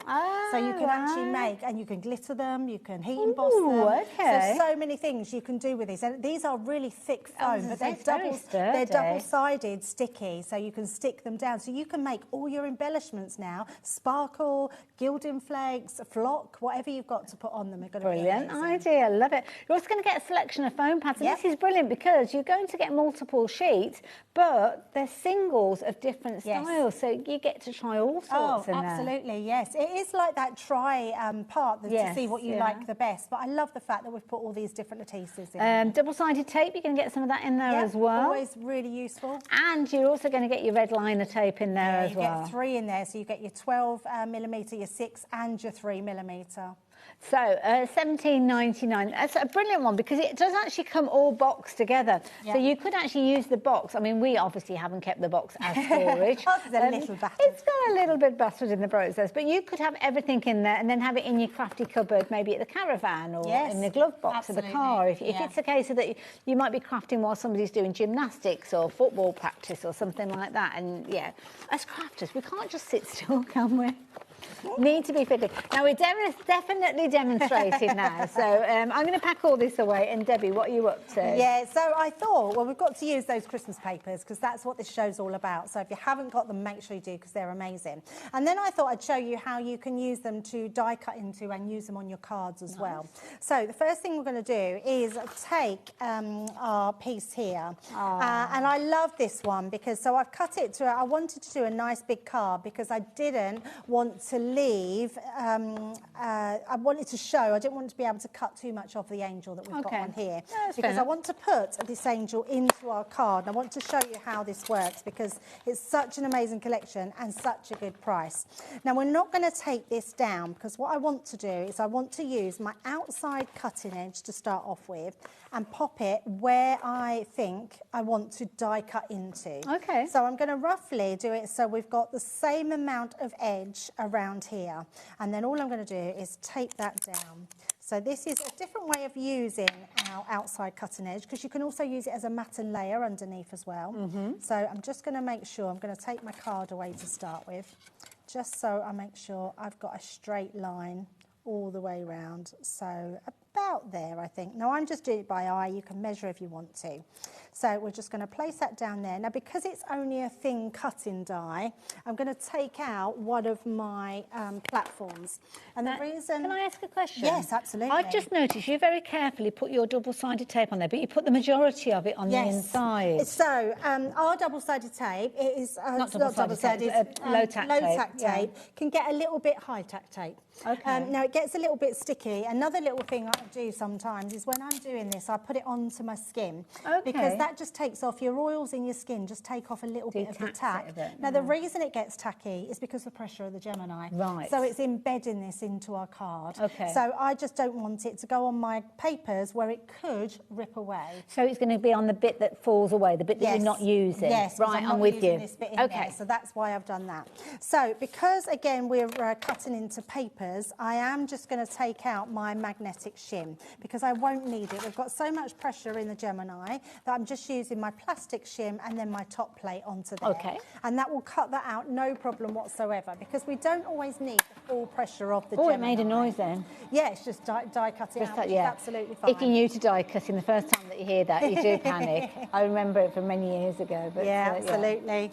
So you can actually make, and you can glitter them, you can heat emboss them. Okay. So many things you can do with these. And these are really thick foam, but they're double-sided sticky, so you can stick them down. So you can make all your embellishments now, sparkle, gilding flakes, flock, whatever you've got to put on them are going to be amazing. Brilliant idea, love it. You're also going to get a selection of foam pads, and this is brilliant because you're going to get multiple sheets, but they're singles of different styles, so you get to try all sorts in there. Absolutely, yes. It is like that try part to see what you like the best, but I love the fact that we've put all these different adhesives in. Double-sided tape, you can get some of that in there as well. Always really useful. And you're also going to get your red liner tape in there as well. You get 3 in there, so you get your 12mm, your 6 and your 3mm. So, $17.99. That's a brilliant one because it does actually come all boxed together. So you could actually use the box. I mean, we obviously haven't kept the box as storage. It's a little battered. It's got a little bit battered in the process, but you could have everything in there and then have it in your crafty cupboard, maybe at the caravan or in the glove box of the car. If it's a case of that you might be crafting while somebody's doing gymnastics or football practice or something like that. And as crafters, we can't just sit still, can we? Need to be fitted. Now, we're definitely demonstrating now. So I'm going to pack all this away. And Debbie, what are you up to? Yeah, so I thought, well, we've got to use those Christmas papers because that's what this show's all about. So if you haven't got them, make sure you do because they're amazing. And then I thought I'd show you how you can use them to die cut into and use them on your cards as well. So the first thing we're going to do is take our piece here. And I love this one because, so I've cut it to, I wanted to do a nice big card because I didn't want to leave, I wanted to show, I didn't want to be able to cut too much of the angel that we've got on here. Because I want to put this angel into our card. And I want to show you how this works because it's such an amazing collection and such a good price. Now, we're not going to take this down because what I want to do is I want to use my outside cutting edge to start off with and pop it where I think I want to die cut into. Okay. So I'm going to roughly do it so we've got the same amount of edge around here. And then all I'm going to do is take that down. So this is a different way of using our outside cutting edge because you can also use it as a matten layer underneath as well. So I'm just going to make sure, I'm going to take my card away to start with, just so I make sure I've got a straight line all the way around. So about there, I think. Now, I'm just doing it by eye. You can measure if you want to. So we're just going to place that down there. Now, because it's only a thin cutting die, I'm going to take out one of my platforms. And the reason... Can I ask a question? Yes, absolutely. I've just noticed you very carefully put your double-sided tape on there, but you put the majority of it on the inside. So our double-sided tape, it is not double-sided, low-tack tape, can get a little bit high-tack tape. Now, it gets a little bit sticky. Another little thing I do sometimes is when I'm doing this, I put it onto my skin. Because that just takes off your oils in your skin, just take off a little bit of the tack. Now, the reason it gets tacky is because of the pressure of the Gemini. So it's embedding this into our card. So I just don't want it to go on my papers where it could rip away. So it's going to be on the bit that falls away, the bit that you're not using. Yes, right, I'm with you. This bit in there, so that's why I've done that. So because, again, we're cutting into papers, I am just going to take out my magnetic shim because I won't need it. We've got so much pressure in the Gemini that I'm just using my plastic shim and then my top plate onto there. And that will cut that out, no problem whatsoever, because we don't always need the full pressure of the Gemini. It made a noise then. Yeah, it's just die cut it out, which is absolutely fine. If you're new to die cutting, the first time that you hear that, you do panic. I remember it from many years ago. But, absolutely.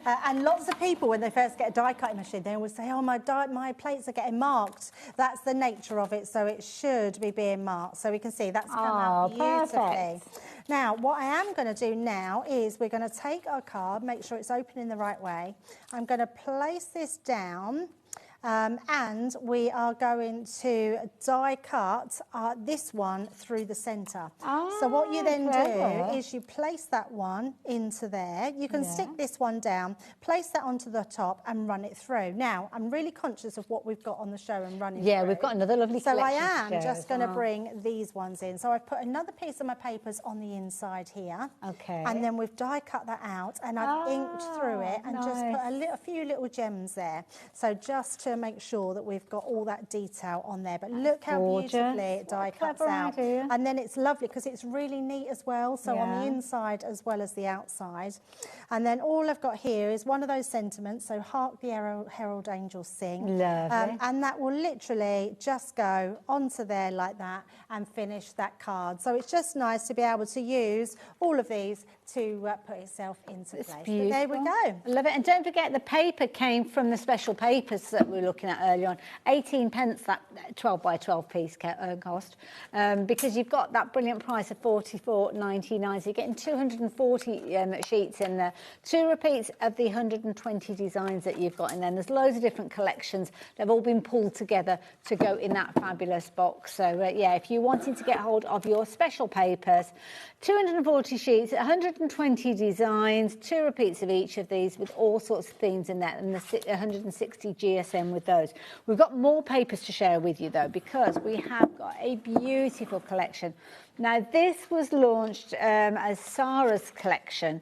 And lots of people, when they first get a die cutting machine, they always say, oh, my plates are getting marked. That's the nature of it, so it should be being marked. So we can see that's come out beautifully. Now, what I am going to do now is we're going to take our card, make sure it's opening the right way. I'm going to place this down. And we are going to die cut this one through the centre. So what you then do is you place that one into there. You can stick this one down, place that onto the top and run it through. Now, I'm really conscious of what we've got on the show and running through. We've got another lovely collection. So I am just going to bring these ones in. So I've put another piece of my papers on the inside here. And then we've die cut that out and I've inked through it and just put a few little gems there. So just to make sure that we've got all that detail on there. But look how beautifully it die cuts out. And then it's lovely because it's really neat as well. So on the inside as well as the outside. And then all I've got here is one of those sentiments. So hark the herald angels sing. Lovely. And that will literally just go onto there like that and finish that card. So it's just nice to be able to use all of these to put itself into place. But there we go. I love it. And don't forget the paper came from the special papers that we were looking at earlier on. 18 pence that 12 by 12 piece cost, because you've got that brilliant price of $44.99. So you're getting 240 sheets in there, 2 repeats of the 120 designs that you've got in there. And there's loads of different collections. They've all been pulled together to go in that fabulous box. So if you're wanting to get hold of your special papers, 240 sheets, 120 designs, 2 repeats of each of these with all sorts of themes in there, and the 160 GSM with those. We've got more papers to share with you though, because we have got a beautiful collection. Now this was launched as Sarah's collection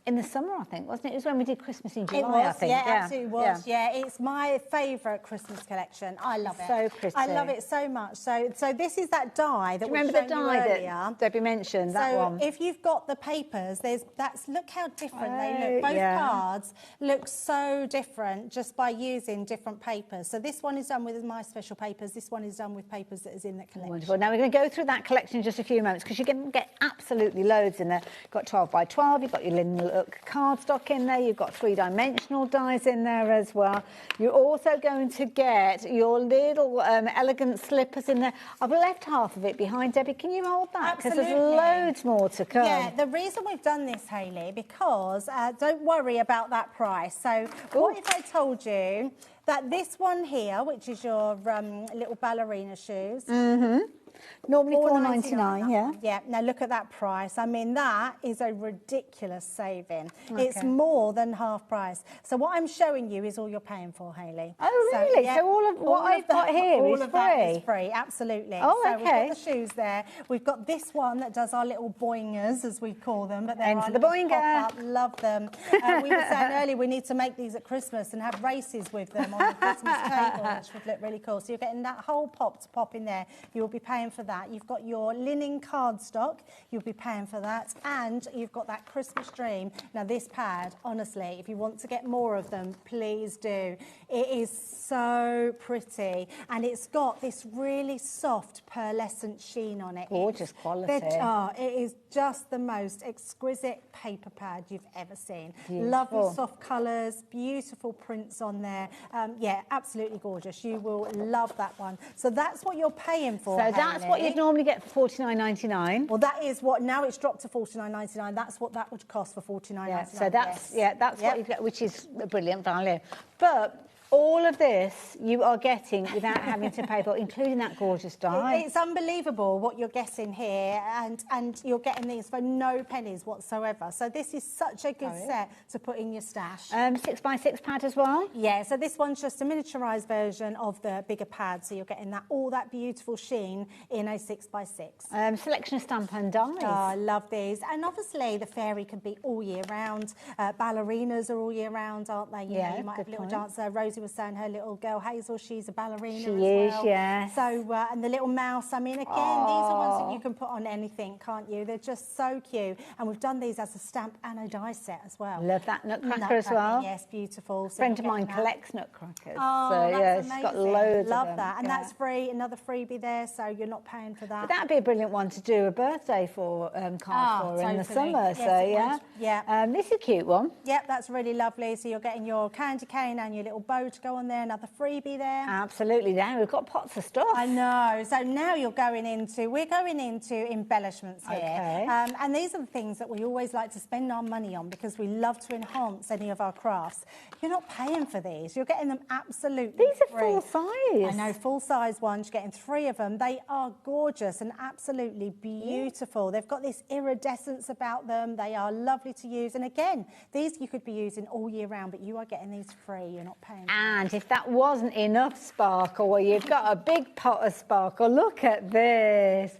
in the summer, I think, wasn't it? It was when we did Christmas in July, It was, I think. yeah, absolutely was. Yeah, it's my favourite Christmas collection. I love it. So pretty. I love it so much. So this is that die that Do you we remember the showed you die earlier. that Debbie mentioned, that one? So if you've got the papers, look how different they look. Both cards look so different just by using different papers. So this one is done with my special papers. This one is done with papers that is in the collection. Wonderful. Now we're going to go through that collection in just a few moments because you can get absolutely loads in there. You've got 12 by 12, you've got your linen look cardstock in there, you've got three-dimensional dies in there as well. You're also going to get your little elegant slippers in there. I've left half of it behind, Debbie. Can you hold that? Because there's loads more to come. Yeah, the reason we've done this, Hayley, because don't worry about that price. So what if I told you that this one here, which is your little ballerina shoes, normally $4.99, yeah. Yeah, now look at that price. I mean, that is a ridiculous saving. Okay. It's more than half price. So what I'm showing you is all you're paying for, Hayley. Oh, really? So all of what I've got here is free? That is free, absolutely. Oh, so okay. we've got the shoes there. We've got this one that does our little boingers, as we call them. But they're Enter our the little boinger. pop-up. Love them. We were saying earlier we need to make these at Christmas and have races with them on the Christmas table, which would look really cool. So you're getting that whole pop to pop in there. You'll be paying for that. You've got your linen cardstock, you'll be paying for that, and you've got that Christmas dream. Now this pad, honestly, if you want to get more of them, please do. It is so pretty, and it's got this really soft pearlescent sheen on it. Gorgeous quality. It is just the most exquisite paper pad you've ever seen. Beautiful. Lovely soft colours, beautiful prints on there. Yeah, absolutely gorgeous. You will love that one. So that's what you're paying for. So that's what you'd normally get for $49.99. Well, that is what, now it's dropped to $49.99. That's what that would cost for $49.99. Yeah, so that's what you get, which is a brilliant value. But all of this you are getting without having to pay for, including that gorgeous die. It's unbelievable what you're getting here, and you're getting these for no pennies whatsoever. So this is such a good set to put in your stash. 6x6 pad as well? Yeah, so this one's just a miniaturised version of the bigger pad, so you're getting all that beautiful sheen in a 6x6. Selection of stamp and dies. Oh, I love these. And obviously the fairy can be all year round. Ballerinas are all year round, aren't they? You know, you might have a little dancer. Rosie was saying her little girl Hazel, she's a ballerina as well. She is, yes. So, and the little mouse, I mean, again, these are ones that you can put on anything, can't you? They're just so cute. And we've done these as a stamp and a die set as well. Love that nutcracker as well. Yes, beautiful. So a friend of mine collects nutcrackers. Oh, so, that's yeah, amazing. she's got loads Love of them. that. And that's free, another freebie there, so you're not paying for that. But that'd be a brilliant one to do a birthday for card for in the summer. Yes, so, yeah. would. Yeah. This is a cute one. Yep, that's really lovely. So you're getting your candy cane and your little bow to go on there, another freebie there. Absolutely. Now we've got pots of stuff. I know. So now we're going into embellishments here. Okay. And these are the things that we always like to spend our money on because we love to enhance any of our crafts. You're not paying for these. You're getting them absolutely These are free. full size. I know, full size ones. You're getting 3 of them. They are gorgeous and absolutely beautiful. They've got this iridescence about them. They are lovely to use. And again, these you could be using all year round, but you are getting these free. You're not paying for them. And if that wasn't enough sparkle, well, you've got a big pot of sparkle. Look at this.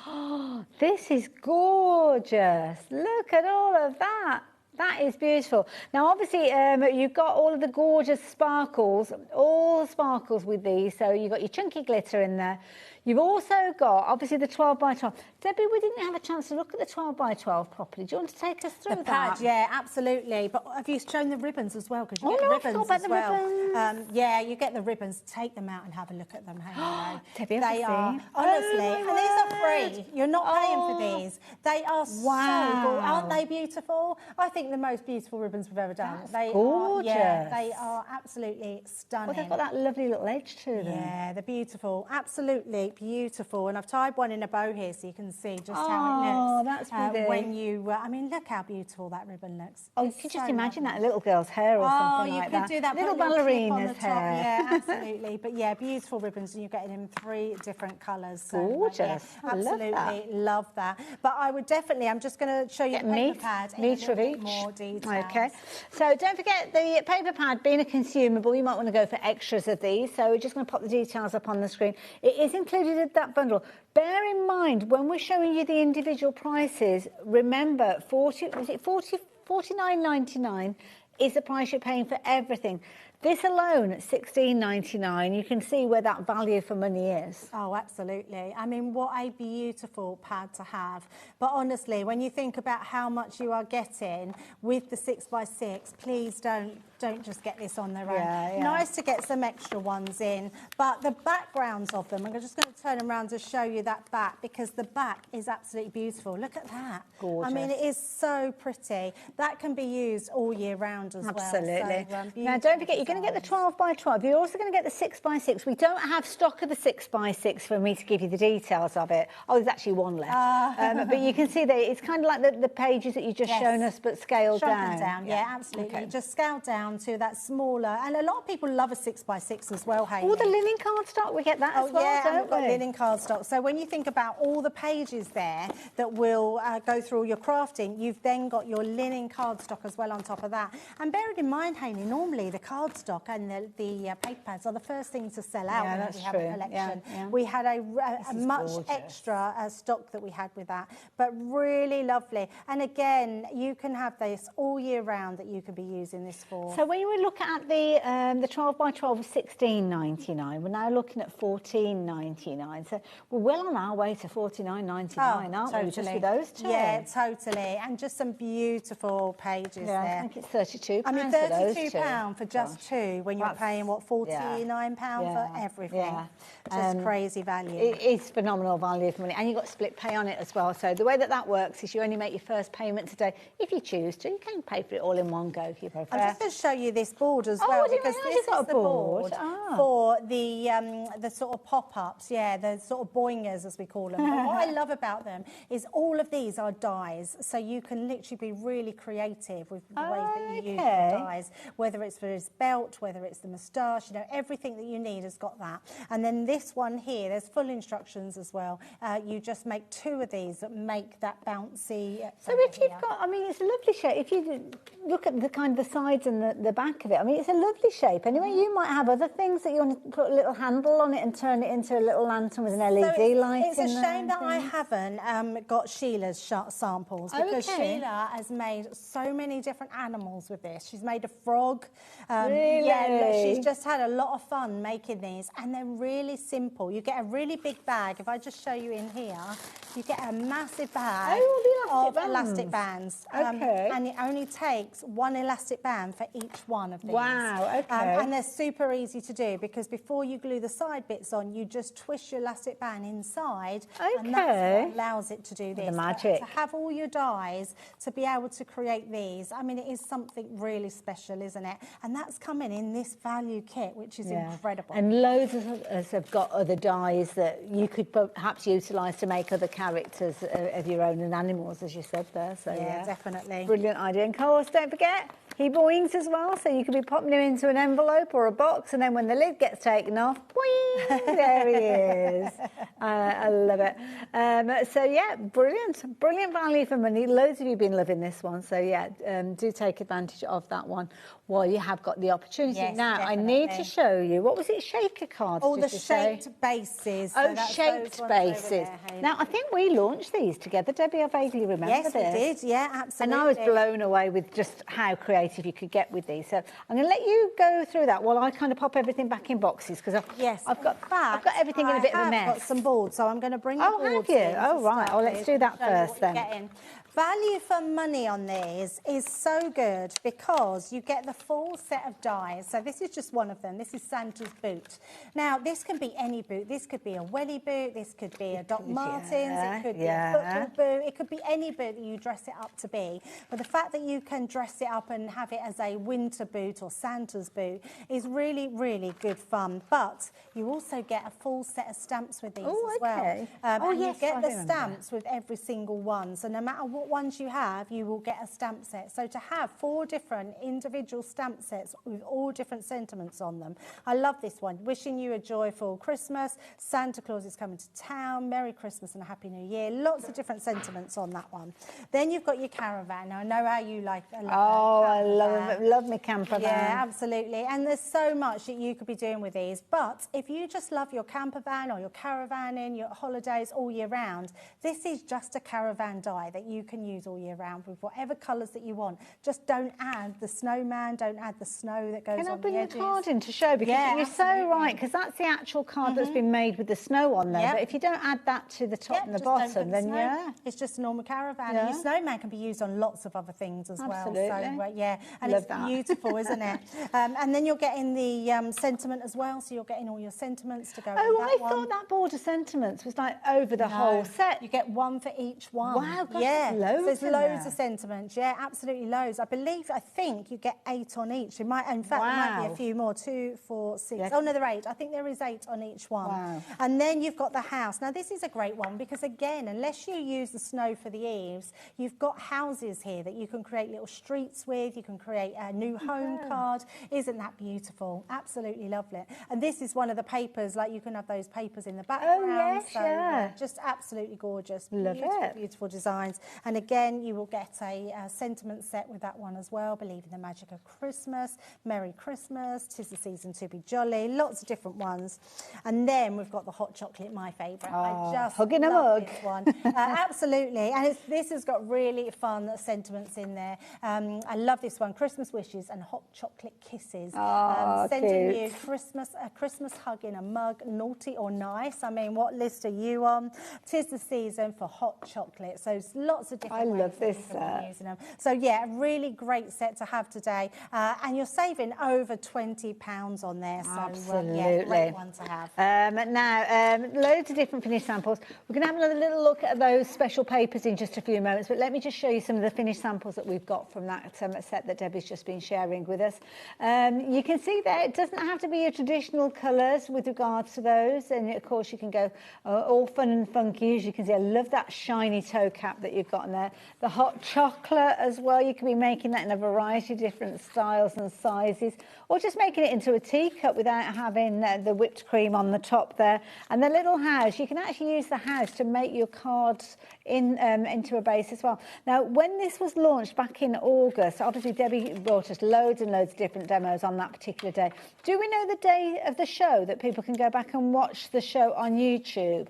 Oh, this is gorgeous. Look at all of that. That is beautiful. Now, obviously, you've got all of the gorgeous sparkles, all the sparkles with these. So you've got your chunky glitter in there. You've also got, obviously, the 12 by 12. Debbie, we didn't have a chance to look at the 12 by 12 properly. Do you want to take us through the that? pad, yeah, absolutely. But have you shown the ribbons as well? Because you get no, ribbons I forgot about as the well. ribbons. Yeah, you get the ribbons. Take them out and have a look at them. Debbie, they are honestly, and these are free. You're not paying for these. They are so cool. Aren't they beautiful? I think the most beautiful ribbons we've ever done. That's gorgeous. They are absolutely stunning. Well, they've got that lovely little edge to them. Yeah, they're beautiful. Absolutely beautiful. And I've tied one in a bow here so you can see just how it looks. Oh, that's pretty. When you, I mean, look how beautiful that ribbon looks. Oh, you could just imagine that little girl's hair or something like that. Oh, you could do that. Little put a clip on ballerina's the top. hair. Yeah, absolutely. But yeah, beautiful ribbons, and you're getting in 3 different colours. So, gorgeous. Yeah, I love absolutely love that. But I would definitely, I'm just going to show you the paper pad in a little bit more detail. Okay. So don't forget the paper pad being a consumable, you might want to go for extras of these. So we're just going to pop the details up on the screen. It is included in that bundle. Bear in mind, when we're showing you the individual prices, remember, was it 44 £49.99 is the price you're paying for everything. This alone at £16.99, you can see where that value for money is. Oh, absolutely. I mean, what a beautiful pad to have. But honestly, when you think about how much you are getting with the 6x6, please don't just get this on their own. Yeah. Nice to get some extra ones in, but the backgrounds of them, I'm just going to turn them around to show you that back, because the back is absolutely beautiful. Look at that. Gorgeous. I mean, it is so pretty. That can be used all year round as Absolutely. well. So, now, don't forget, you're going to get the 12x12. You're also going to get the 6x6. We don't have stock of the 6x6 for me to give you the details of it. Oh, there's actually one left. But you can see that it's kind of like the pages that you just shown us, but scaled down. Yeah, absolutely. Okay. Just scaled down to that smaller, and a lot of people love a 6x6 as well, Hayley. All the linen cardstock, we get that as well, yeah, don't we've got linen cardstock. So when you think about all the pages there that will go through all your crafting, you've then got your linen cardstock as well on top of that. And bearing in mind, Hayley, normally the cardstock and the paper pads are the first things to sell out when we have a collection. Yeah. We had a much extra stock that we had with that, but really lovely. And again, you can have this all year round that you could be using this for. So when we look at the 12x12 of £16.99, we're now looking at £14.99. So we're well on our way to £49.99, aren't we? Just with those two. Yeah, totally. And just some beautiful pages there. I think it's £32. I mean, £32 for just two when you're paying, what, £49 for everything. Yeah. Just crazy value. It is phenomenal value for money. And you've got split pay on it as well. So the way that works is you only make your first payment today. If you choose to, you can pay for it all in one go if you prefer. I'm just going to show you this board as well, because this is the board for the sort of pop-ups, the sort of boingers as we call them. But what I love about them is all of these are dies, so you can literally be really creative with the ways that you use the dies, whether it's for his belt, whether it's the moustache, you know, everything that you need has got that. And then this one here, there's full instructions as well. You just make two of these that make that bouncy. So if you've got, I mean, it's a lovely shape. If you look at the kind of the sides and the back of it, I mean, it's a lovely shape. Anyway, you might have other things that you want to put a little handle on it and turn it into a little lantern with an LED light. It's a shame that I haven't got Sheila's samples, because Sheila has made so many different animals with this. She's made a frog. Really? Yeah, look, she's just had a lot of fun making these, and they're really simple. You get a really big bag. If I just show you in here, you get a massive bag of elastic bands. And it only takes one elastic band for each one of these. Wow, okay. And they're super easy to do, because before you glue the side bits on, you just twist your elastic band inside, and that's what allows it to do this. The magic. To have all your dies, to be able to create these, I mean, it is something really special, isn't it? And that's coming in this value kit, which is incredible. And loads of us have got other dies that you could perhaps utilise to make other characters of your own and animals, as you said there. So yeah, definitely. Brilliant idea. And of course, don't forget, he boings as well, so you could be popping him into an envelope or a box, and then when the lid gets taken off, boing, there he is. I love it. So yeah, brilliant value for money. Loads of you have been loving this one, so yeah, do take advantage of that one while you have got the opportunity. Yes, now, definitely. I need to show you, what was it, shaker cards? All did the you say? shaped bases. Oh, shaped bases. Now, I think we launched these together, Debbie. I vaguely remember yes, this. we did. Yeah, absolutely. And I was blown away with just how creative you could get with these. So I'm going to let you go through that while I kind of pop everything back in boxes, because I've got everything in a bit of a mess. I've got some boards, so I'm going to bring the boards in. Oh, have you? Oh, right. Oh, let's do that first then. Value for money on these is so good because you get the full set of dies. So this is just one of them. This is Santa's boot. Now, this can be any boot. This could be a welly boot. This could be a Doc Martens. It could be a football boot. It could be any boot that you dress it up to be. But the fact that you can dress it up and have it as a winter boot or Santa's boot is really, really good fun. But you also get a full set of stamps with these as well. And you get the stamps with every single one. So no matter what ones you have, you will get a stamp set. So to have 4 different individual stamp sets with all different sentiments on them. I love this one. Wishing you a joyful Christmas. Santa Claus is coming to town. Merry Christmas and a Happy New Year. Lots of different sentiments on that one. Then you've got your caravan. Now, I know how you like it. I love my camper van. Yeah, absolutely. And there's so much that you could be doing with these. But if you just love your camper van or your caravan in your holidays all year round, this is just a caravan die that you can can use all year round with whatever colours that you want. Just don't add the snowman, don't add the snow that goes on the edges. Can I bring the card in to show? Because you're so right, because that's the actual card that's been made with the snow on there. But if you don't add that to the top and the bottom, then it's just a normal caravan. And your snowman can be used on lots of other things as well. So and Love it's beautiful, isn't it? And then you're getting the sentiment as well. So you're getting all your sentiments to go with that I thought that border sentiments was like over the whole set. You get one for each one. Wow, gosh, there's in loads there. of sentiments. Yeah, absolutely loads. I think you get 8 on each. In fact, there might be a few more. 2, 4, 6. Yeah. Oh no, there are 8. I think there is 8 on each one. Wow. And then you've got the house. Now this is a great one because again, unless you use the snow for the eaves, you've got houses here that you can create little streets with. You can create a new home card. Isn't that beautiful? Absolutely lovely. And this is one of the papers. Like you can have those papers in the background. Just absolutely gorgeous. Love it. Beautiful designs. And again, you will get a sentiment set with that one as well. Believe in the magic of Christmas. Merry Christmas. 'Tis the season to be jolly. Lots of different ones. And then we've got the hot chocolate, my favourite. I just hugging a love mug. this one. Absolutely. And this has got really fun sentiments in there. I love this one. Christmas wishes and hot chocolate kisses. Sending you a Christmas hug in a mug, naughty or nice. I mean, what list are you on? 'Tis the season for hot chocolate. So lots of different ways love this that you can be using them. So yeah, a really great set to have today. And you're saving over £20 on there. So Absolutely. great one to have. Now, loads of different finished samples. We're going to have another little look at those special papers in just a few moments, but let me just show you some of the finished samples that we've got from that set that Debbie's just been sharing with us. You can see there, it doesn't have to be your traditional colours with regards to those, and of course you can go all fun and funky, as you can see. I love that shiny toe cap that you've got in there. The hot chocolate as well, you can be making that in a variety of different styles and sizes, or just making it into a teacup without having the whipped cream on the top there. And the little house, you can actually use the house to make your cards into a base as well. Now, when this was launched back in August, obviously Debbie brought us loads and loads of different demos on that particular day. Do we know the day of the show that people can go back and watch the show on YouTube?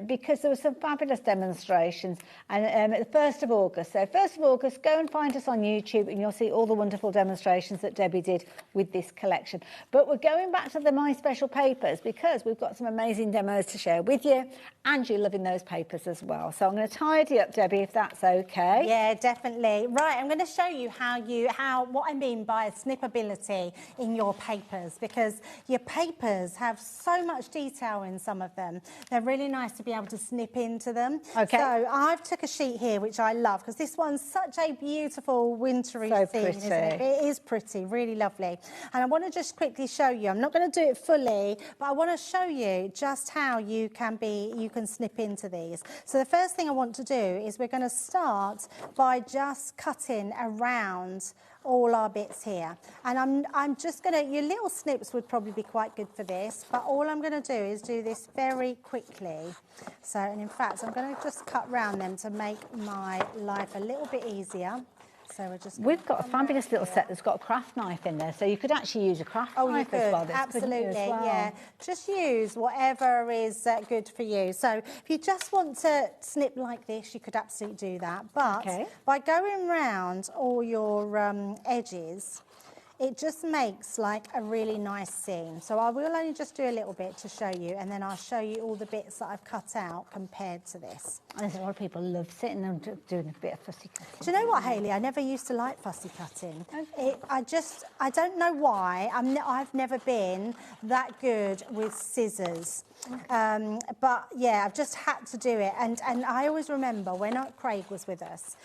Because there were some fabulous demonstrations, and the 1st of August. So 1st of August, go and find us on YouTube and you'll see all the wonderful demonstrations that Debbie did with this collection. But we're going back to the My Special Papers because we've got some amazing demos to share with you, and you're loving those papers as well. So I'm going to tidy up, Debbie, if that's okay. Yeah, definitely. Right, I'm going to show you what I mean by snippability in your papers, because your papers have so much detail in some of them. They're really nice to be able to snip into them. Okay. So I've took a sheet here, which I love, because this one's such a beautiful wintry theme, isn't it? It is pretty, really lovely. And I want to just quickly show you, I'm not going to do it fully, but I want to show you just how you can snip into these. So the first thing I want to do is we're going to start by just cutting around all our bits here, and I'm just going to, your little snips would probably be quite good for this, but all I'm going to do is do this very quickly. So, and in fact, I'm going to just cut round them to make my life a little bit easier. So we've got a fabulous little set that's got a craft knife in there, so you could actually use a craft knife as well. Absolutely, yeah. Just use whatever is good for you. So if you just want to snip like this, you could absolutely do that. But by going round all your edges, it just makes like a really nice seam. So I will only just do a little bit to show you, and then I'll show you all the bits that I've cut out compared to this. And there's a lot of people love sitting and doing a bit of fussy cutting. Do you know what, Hayley? I never used to like fussy cutting. I don't know why. I've never been that good with scissors. But yeah, I've just had to do it. And I always remember when Craig was with us,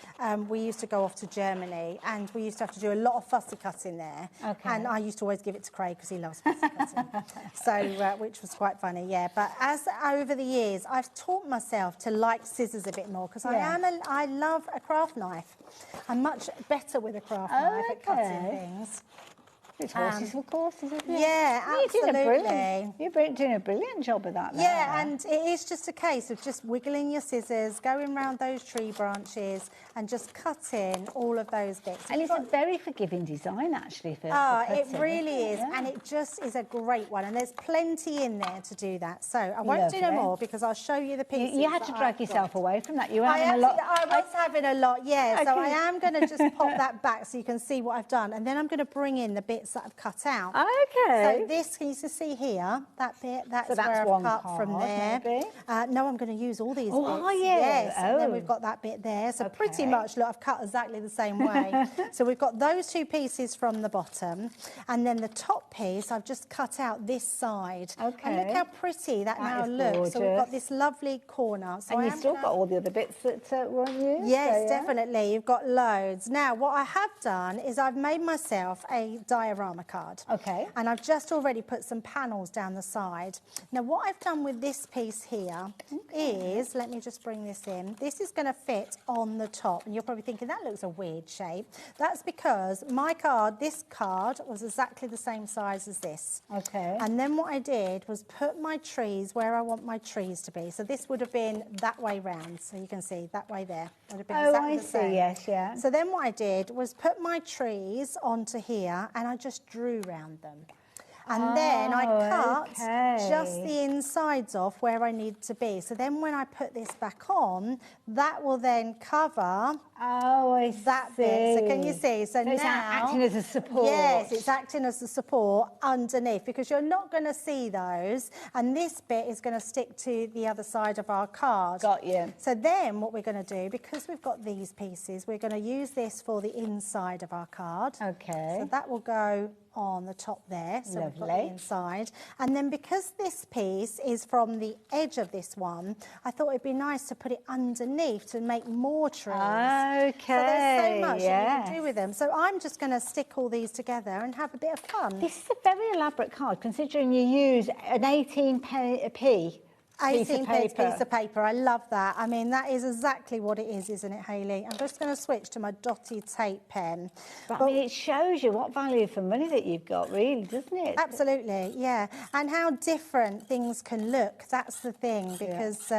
we used to go off to Germany, and we used to have to do a lot of fussy cutting there. And I used to always give it to Craig because he loves fussy cutting. So, which was quite funny, yeah. But as over the years, I've taught myself to like scissors a bit more, because I love a craft knife. I'm much better with a craft knife at cutting things. It's horses for courses, isn't it? Yeah, absolutely. You're doing a brilliant job of that. Yeah, and it is just a case of just wiggling your scissors, going around those tree branches and just cutting all of those bits. And it's a very forgiving design, actually. For it cutting, really is, Yeah. and it just is a great one. And there's plenty in there to do that. So I won't do no Lovely. more because I'll show you the pieces. You had to that drag I've yourself got. away from that. You were I having a lot. was having a lot, yeah. So I Okay. am going to just pop that back so you can see what I've done. And then I'm going to bring in the bits that I've cut out. Okay. So this, can you see here, that bit, that's So that's where I've one cut card, from there. maybe? No, I'm going to use all these Oh, bits. are you? Yes, and then Oh. we've got that bit there. So pretty Okay. much, look, I've cut exactly the same way. So we've got those two pieces from the bottom, and then the top piece, I've just cut out this side. Okay. And look how pretty that now is looks. So we've got gorgeous. this lovely corner. So And I you've am still gonna- got all the other bits that weren't used. Yes, so, yeah. definitely. You've got loads. Now, what I have done is I've made myself a diorama card. Okay. And I've just already put some panels down the side. Now, what I've done with this piece here is, let me just bring this in. This is going to fit on the top. And you're probably thinking, that looks a weird shape. That's because my card, this card, was exactly the same size as this. Okay. And then what I did was put my trees where I want my trees to be. So this would have been that way round. So you can see that way there. Would have been Oh, exactly I the see, same. yes, yeah. So then what I did was put my trees onto here and I just drew round them. And then I cut just the insides off where I need to be. So then when I put this back on, that will then cover that bit. So can you see? So it's now acting as a support. Yes, it's acting as a support underneath because you're not going to see those. And this bit is going to stick to the other side of our card. Got you. So then what we're going to do, because we've got these pieces, we're going to use this for the inside of our card. Okay. So that will go on the top there, so we've got the Lovely. inside. And then because this piece is from the edge of this one, I thought it'd be nice to put it underneath to make more trees. Okay, So there's so much that you yes. can do with them. So I'm just going to stick all these together and have a bit of fun. This is a very elaborate card, considering you use an 18p. 18 piece of paper. I love that. I mean, that is exactly what it is, isn't it, Hayley? I'm just going to switch to my dotted tape pen. But I mean, it shows you what value for money that you've got, really, doesn't it? Absolutely, yeah. And how different things can look. That's the thing, because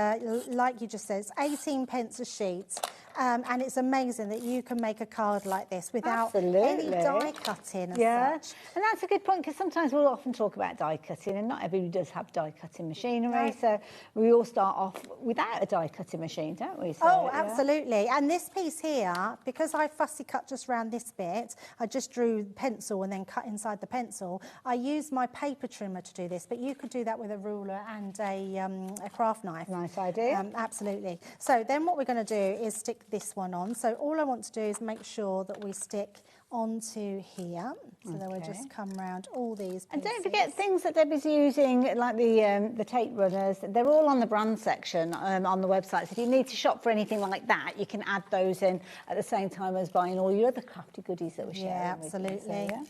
like you just said, it's 18 pence a sheet. And it's amazing that you can make a card like this without any die cutting as such. And that's a good point, because sometimes we'll often talk about die cutting, and not everybody does have die cutting machinery. Right. So we all start off without a die cutting machine, don't we? So, Oh, absolutely. And this piece here, because I fussy cut just around this bit, I just drew pencil and then cut inside the pencil. I used my paper trimmer to do this, but you could do that with a ruler and a craft knife. Nice idea. Absolutely. So then what we're going to do is stick this one on. So all I want to do is make sure that we stick onto here. So then we'll just come around all these pieces. And don't forget things that Debbie's using, like the tape runners. They're all on the brand section on the website. So if you need to shop for anything like that, you can add those in at the same time as buying all your other crafty goodies that we're sharing. Yeah, with you. absolutely. So, yeah.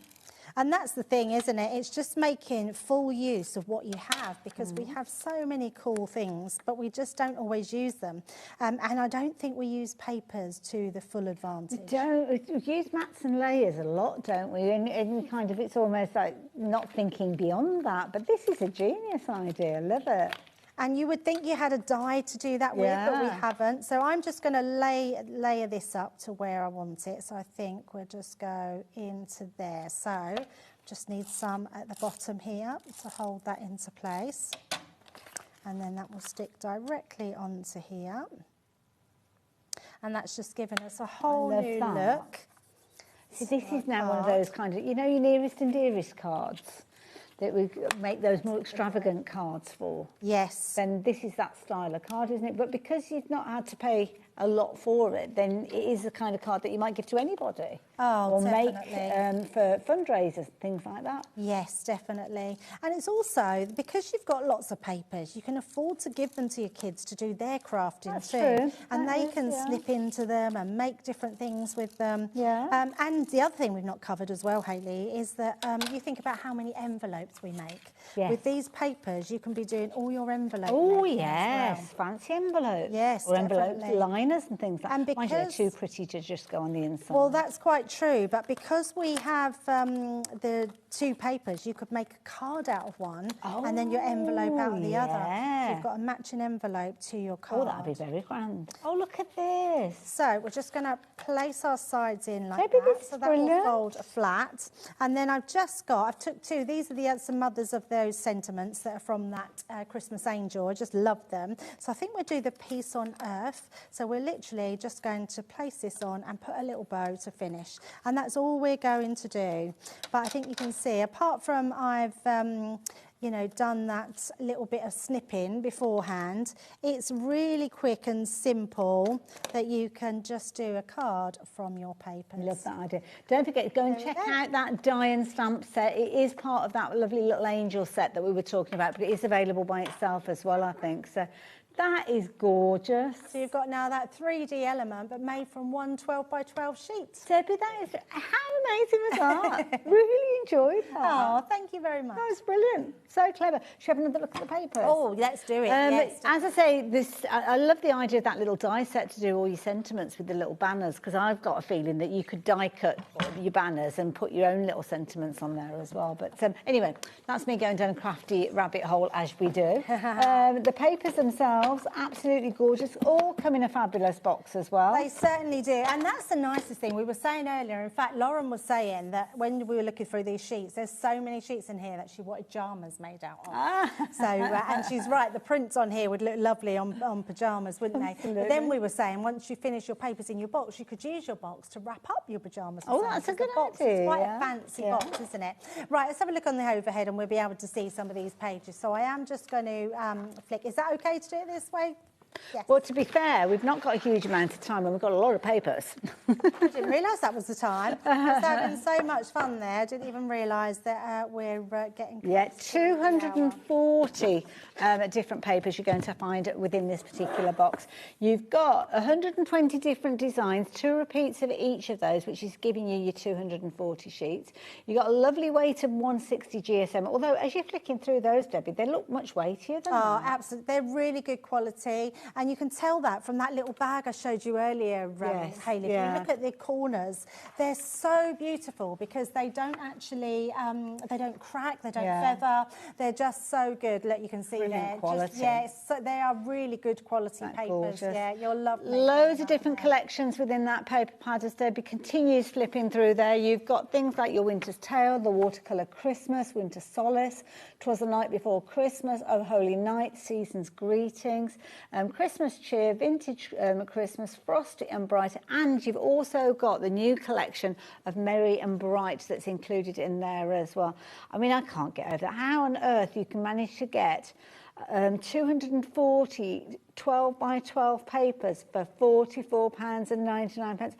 And that's the thing, isn't it? It's just making full use of what you have, because we have so many cool things, but we just don't always use them. And I don't think we use papers to the full advantage. We use mats and layers a lot, don't we? And kind of, it's almost like not thinking beyond that. But this is a genius idea. Love it. And you would think you had a die to do that with, but we Yeah. haven't. So I'm just going to layer this up to where I want it. So I think we'll just go into there. So just need some at the bottom here to hold that into place. And then that will stick directly onto here. And that's just given us a whole love new that. look. So this is now one of those kind of, you know, your nearest and dearest cards that we make those more extravagant cards for. Yes. Then this is that style of card, isn't it? But because you've not had to pay a lot for it, then it is the kind of card that you might give to anybody. Oh, or definitely. make for fundraisers, things like that. Yes, definitely. And it's also, because you've got lots of papers, you can afford to give them to your kids to do their crafting That's too. true. And That they is, can yeah. slip into them and make different things with them. Yeah. And the other thing we've not covered as well, Hayley, is that you think about how many envelopes we make. Yes. With these papers, you can be doing all your envelope Oh, making as yes. well. Fancy envelopes. Yes, Or envelopes definitely. lined liners and things like that. Mind you, they're too pretty to just go on the inside. Well, that's quite true, but because we have the two papers, you could make a card out of one and then your envelope out of the other. So you've got a matching envelope to your card. Oh, that'd be very grand. Oh, look at this. So we're just going to place our sides in like that, so that will fold flat. And then I've took two. These are some others of those sentiments that are from that Christmas angel. I just love them. So I think we'll do the Peace on Earth. So we're literally just going to place this on and put a little bow to finish. And that's all we're going to do. But I think you can see, apart from I've you know, done that little bit of snipping beforehand, it's really quick and simple that you can just do a card from your papers. I love that idea. Don't forget, go and check out that die and stamp set. It is part of that lovely little angel set that we were talking about, but it is available by itself as well, I think. So that is gorgeous. So you've got now that 3D element, but made from one 12 by 12 sheet. Debbie, that is, how amazing was that? Really enjoyed that. Oh, thank you very much. That was brilliant. So clever. Should we have another look at the papers? Oh, let's do it. Yes. As I say, I love the idea of that little die set to do all your sentiments with the little banners, because I've got a feeling that you could die cut your banners and put your own little sentiments on there as well. But anyway, that's me going down a crafty rabbit hole as we do. The papers themselves, absolutely gorgeous, all come in a fabulous box as well. They certainly do, and that's the nicest thing. We were saying earlier, in fact, Lauren was saying that when we were looking through these sheets, there's so many sheets in here that she wanted pyjamas made out of. So, and she's right, the prints on here would look lovely on pyjamas, wouldn't they? Absolutely. But then we were saying, once you finish your papers in your box, you could use your box to wrap up your pyjamas. Oh, that's a good box. idea. It's quite a fancy box, isn't it? Right, let's have a look on the overhead and we'll be able to see some of these pages. So I am just going to flick. Is that okay to do it this way? Yes. Well, to be fair, we've not got a huge amount of time and we've got a lot of papers. I didn't realise that was the time. I was having so much fun there. I didn't even realise that we're getting... Yeah, 240 different papers you're going to find within this particular box. You've got 120 different designs, 2 repeats of each of those, which is giving you your 240 sheets. You've got a lovely weight of 160 GSM, although as you're flicking through those, Debbie, they look much weightier than that. Absolutely. They're really good quality. And you can tell that from that little bag I showed you earlier, Hayley. If you look at the corners, they're so beautiful because they don't actually, they don't crack, they don't feather. They're just so good. Look, you can see there. Quality. So they are really good quality papers. Gorgeous. Yeah, you'll love them. Loads of different collections within that paper pad as Debbie continues flipping through there. You've got things like your Winter's Tale, the Watercolour Christmas, Winter Solace, 'Twas the Night Before Christmas, Oh Holy Night, Season's Greetings, Christmas Cheer, Vintage Christmas, Frosty and Bright, and you've also got the new collection of Merry and Bright that's included in there as well. I mean, I can't get over that. How on earth you can manage to get 240 12 by 12 papers for £44.99.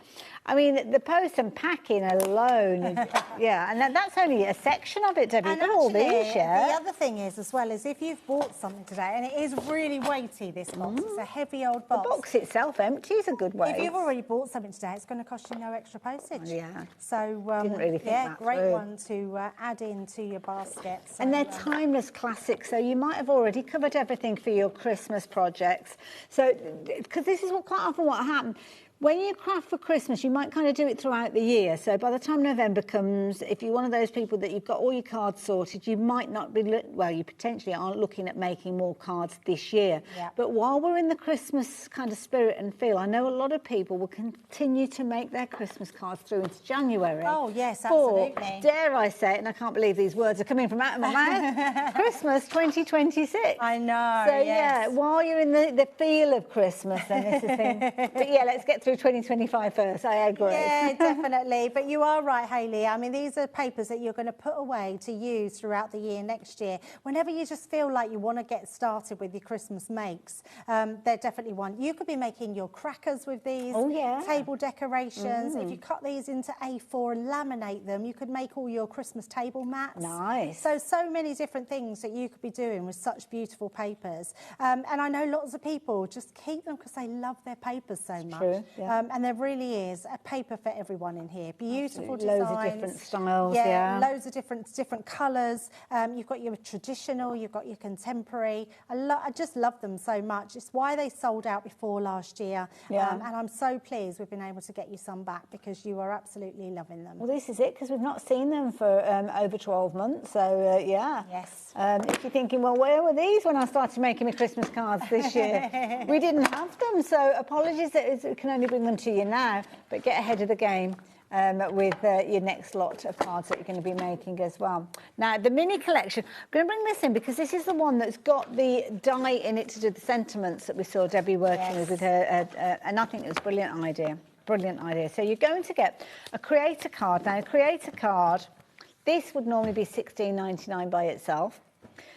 I mean, the post and packing alone, and that's only a section of it, Debbie. And got all these, the other thing is, as well, is if you've bought something today, and it is really weighty, this box, it's a heavy old box. The box itself empties a good weight. If you've already bought something today, it's going to cost you no extra postage. Yeah. So, didn't really think that great through. One to add into your basket. So, and they're timeless classics, so you might have already covered everything for your Christmas projects. So, because this is quite often what happens. When you craft for Christmas, you might kind of do it throughout the year. So by the time November comes, if you're one of those people that you've got all your cards sorted, you might not be, well, you potentially aren't looking at making more cards this year. Yeah. But while we're in the Christmas kind of spirit and feel, I know a lot of people will continue to make their Christmas cards through into January. Oh, yes, absolutely. For, dare I say it, and I can't believe these words are coming from out of my mouth, Christmas 2026. I know, So, yeah, while you're in the feel of Christmas, then this is thing. But, yeah, let's get through 2025 first. I agree. Yeah, definitely. But you are right, Hayley. I mean, these are papers that you're going to put away to use throughout the year next year. Whenever you just feel like you want to get started with your Christmas makes, they're definitely one. You could be making your crackers with these. Oh, yeah. Table decorations. If you cut these into A4 and laminate them, you could make all your Christmas table mats. Nice. So many different things that you could be doing with such beautiful papers. And I know lots of people just keep them because they love their papers so much. True. And there really is a paper for everyone in here. Beautiful Absolutely. designs. Loads of different styles, loads of different colours. You've got your traditional, you've got your contemporary. I just love them so much. It's why they sold out before last year. And I'm so pleased we've been able to get you some back because you are absolutely loving them. Well, this is it, because we've not seen them for over 12 months, so Yes. If you're thinking, well, where were these when I started making my Christmas cards this year? We didn't have them, so apologies that we can only bring them to you now, but get ahead of the game with your next lot of cards that you're going to be making as well. Now, the mini collection, I'm going to bring this in because this is the one that's got the die in it to do the sentiments that we saw Debbie working with her, and I think it was a brilliant idea. Brilliant idea. So you're going to get a creator card. Now, a creator card, this would normally be $16.99 by itself.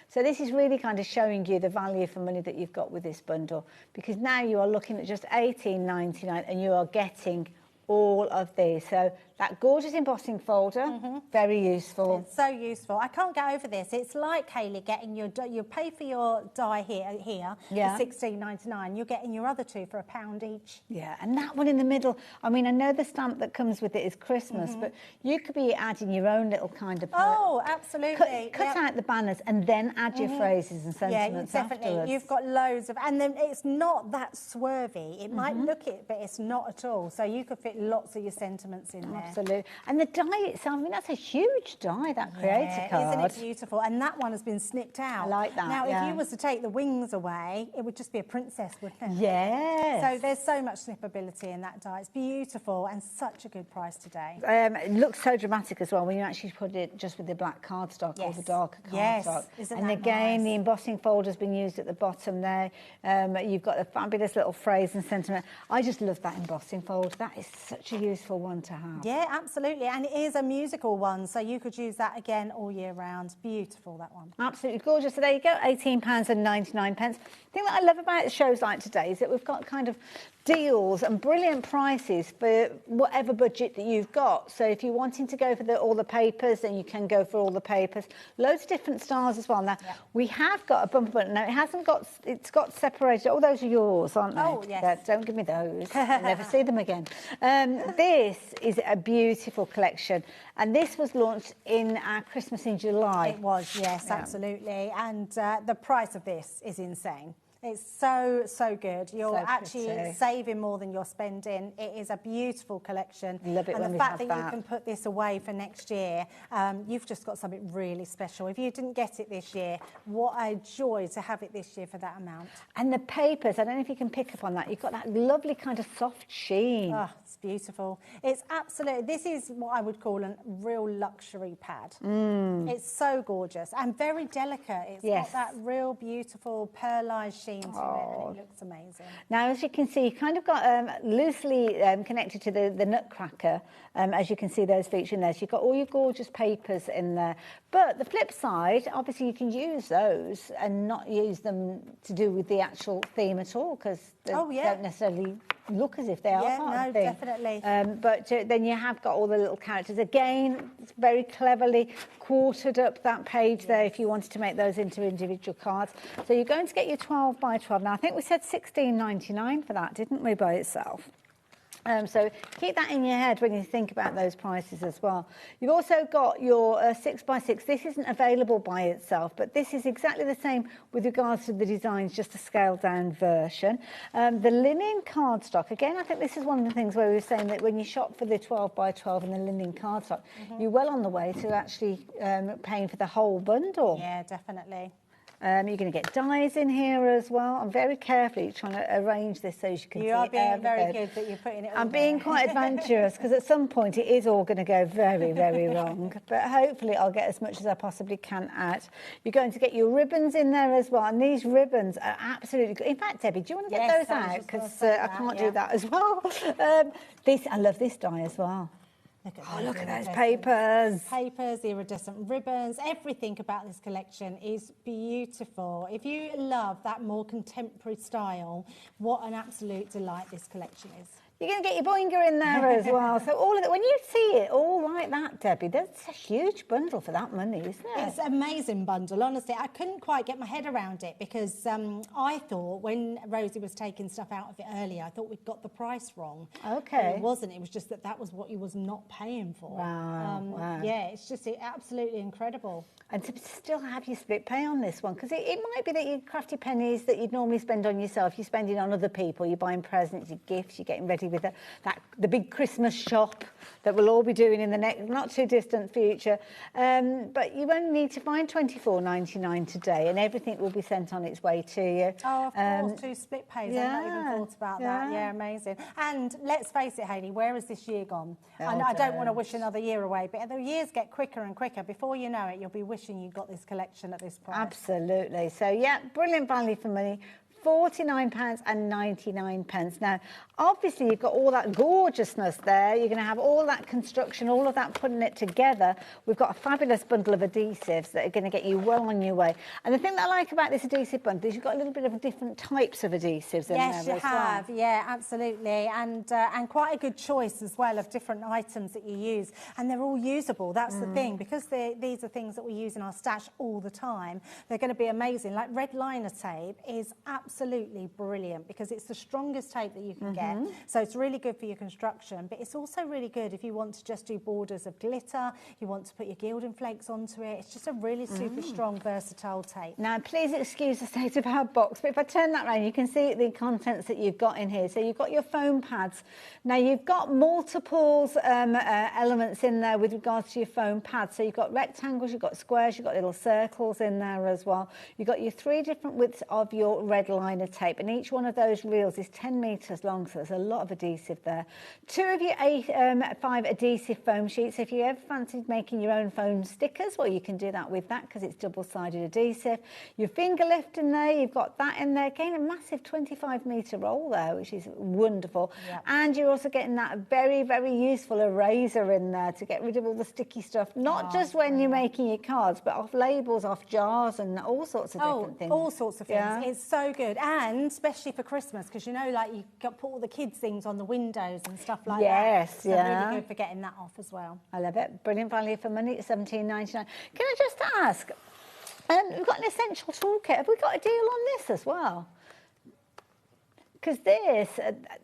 So this is really kind of showing you the value for money that you've got with this bundle, because now you are looking at just $18.99 and you are getting all of these. So that gorgeous embossing folder, very useful. It's so useful. I can't get over this. It's like, Hayley, getting you pay for your die here for $16.99. You're getting your other two for £1 each. Yeah, and that one in the middle, I mean, I know the stamp that comes with it is Christmas, but you could be adding your own little kind of... Oh, absolutely. Cut out the banners and then add your phrases and sentiments definitely. afterwards. You've got loads of... And then it's not that swervy. It might look it, but it's not at all. So you could fit lots of your sentiments in there. Absolutely. And the die itself, I mean, that's a huge die, that creator card. Isn't it beautiful? And that one has been snipped out. I like that, Now, if you was to take the wings away, it would just be a princess, wouldn't it? Yes. So there's so much snippability in that die. It's beautiful and such a good price today. It looks so dramatic as well when you actually put it just with the black cardstock or the darker cardstock. Isn't and that again, nice? the embossing folder's been used at the bottom there. You've got a fabulous little phrase and sentiment. I just love that embossing folder. That is such a useful one to have. Yeah, absolutely. And it is a musical one, so you could use that again all year round. Beautiful, that one. Absolutely gorgeous. So there you go, £18.99. The thing that I love about shows like today is that we've got kind of deals and brilliant prices for whatever budget that you've got. So if you're wanting to go for all the papers, then you can go for all the papers. Loads of different styles as well. Now, we have got a bumper button. Now, it's got separated. Oh, those are yours, aren't they? Oh, yes. Yeah, don't give me those. I'll never see them again. This is a beautiful collection. And this was launched in our Christmas in July. It was, yes, absolutely. And the price of this is insane. It's so, so good. You're actually saving more than you're spending. It is a beautiful collection. Love it and when the we fact have that you that. can put this away for next year, you've just got something really special. If you didn't get it this year, what a joy to have it this year for that amount. And the papers, I don't know if you can pick up on that. You've got that lovely kind of soft sheen. Oh, it's beautiful. It's absolutely, this is what I would call a real luxury pad. It's so gorgeous and very delicate. It's got that real beautiful pearlized sheen to it, and it looks amazing. Now, as you can see, you kind of got loosely connected to the Nutcracker, as you can see those featured in there. So you've got all your gorgeous papers in there. But the flip side, obviously you can use those and not use them to do with the actual theme at all, because they don't necessarily look as if they are part of the theme. Definitely. But then you have got all the little characters. Again, it's very cleverly quartered up that page there if you wanted to make those into individual cards. So you're going to get your 12 by 12. Now, I think we said $16.99 for that, didn't we, by itself? So keep that in your head when you think about those prices as well. You've also got your 6 by 6. This isn't available by itself, but this is exactly the same with regards to the designs, just a scaled down version. The linen cardstock, again, I think this is one of the things where we were saying that when you shop for the 12 by 12 and the linen cardstock, you're well on the way to actually paying for the whole bundle. Yeah, definitely. You're going to get dies in here as well. I'm very carefully trying to arrange this so you can see You are being everything. very good that you're putting it all I'm being quite adventurous because at some point it is all going to go very, very wrong. But hopefully I'll get as much as I possibly can out. You're going to get your ribbons in there as well. And these ribbons are absolutely good. In fact, Debbie, do you want to get those out? Because I can't do that as well. I love this die as well. Look at those papers. Papers, iridescent ribbons, everything about this collection is beautiful. If you love that more contemporary style, what an absolute delight this collection is. You're going to get your boinger in there as well. So all of it, when you see it all like that, Debbie, that's a huge bundle for that money, isn't it? It's an amazing bundle, honestly. I couldn't quite get my head around it because I thought when Rosie was taking stuff out of it earlier, I thought we'd got the price wrong. Okay. But it wasn't. It was just that was what you was not paying for. Wow. Yeah, it's just absolutely incredible. And to still have your split pay on this one, because it might be that your crafty pennies that you'd normally spend on yourself, you're spending on other people, you're buying presents, your gifts, you're getting ready with the big Christmas shop that we'll all be doing in the next not too distant future. But you only need to find $24.99 today, and everything will be sent on its way to you. Oh, of course, 2 split pays. I've not even thought about that. Yeah, amazing. And let's face it, Hayley, where has this year gone? I don't want to wish another year away, but the years get quicker and quicker. Before you know it, you'll be wishing you got this collection at this price. Absolutely. So, yeah, brilliant value for money. £49.99. Now, obviously, you've got all that gorgeousness there. You're going to have all that construction, all of that putting it together. We've got a fabulous bundle of adhesives that are going to get you well on your way. And the thing that I like about this adhesive bundle is you've got a little bit of different types of adhesives in there as well. Yes, you have. Yeah, absolutely. And quite a good choice as well of different items that you use. And they're all usable. That's the thing. Because these are things that we use in our stash all the time, they're going to be amazing. Like red liner tape is absolutely brilliant because it's the strongest tape that you can get. So it's really good for your construction, but it's also really good if you want to just do borders of glitter, you want to put your gilding flakes onto it. It's just a really super strong, versatile tape. Now, please excuse the state of our box, but if I turn that around, you can see the contents that you've got in here. So you've got your foam pads. Now, you've got multiples elements in there with regards to your foam pads. So you've got rectangles, you've got squares, you've got little circles in there as well. You've got your 3 different widths of your red liner tape, and each one of those reels is 10 metres long, so there's a lot of adhesive there. 2 of your 5 adhesive foam sheets. If you ever fancied making your own foam stickers, well, you can do that with that because it's double-sided adhesive. Your finger lift in there, you've got that in there. Again, a massive 25-metre roll there, which is wonderful. Yep. And you're also getting that very, very useful eraser in there to get rid of all the sticky stuff, not just when you're making your cards, but off labels, off jars, and all sorts of different things. All sorts of things. Yeah. It's so good, and especially for Christmas, because you know, like you got put all the kids' things on the windows and stuff like that. Yes, so really good for getting that off as well. I love it. Brilliant value for money at $17.99. Can I just ask? We've got an essential toolkit. Have we got a deal on this as well? Because this,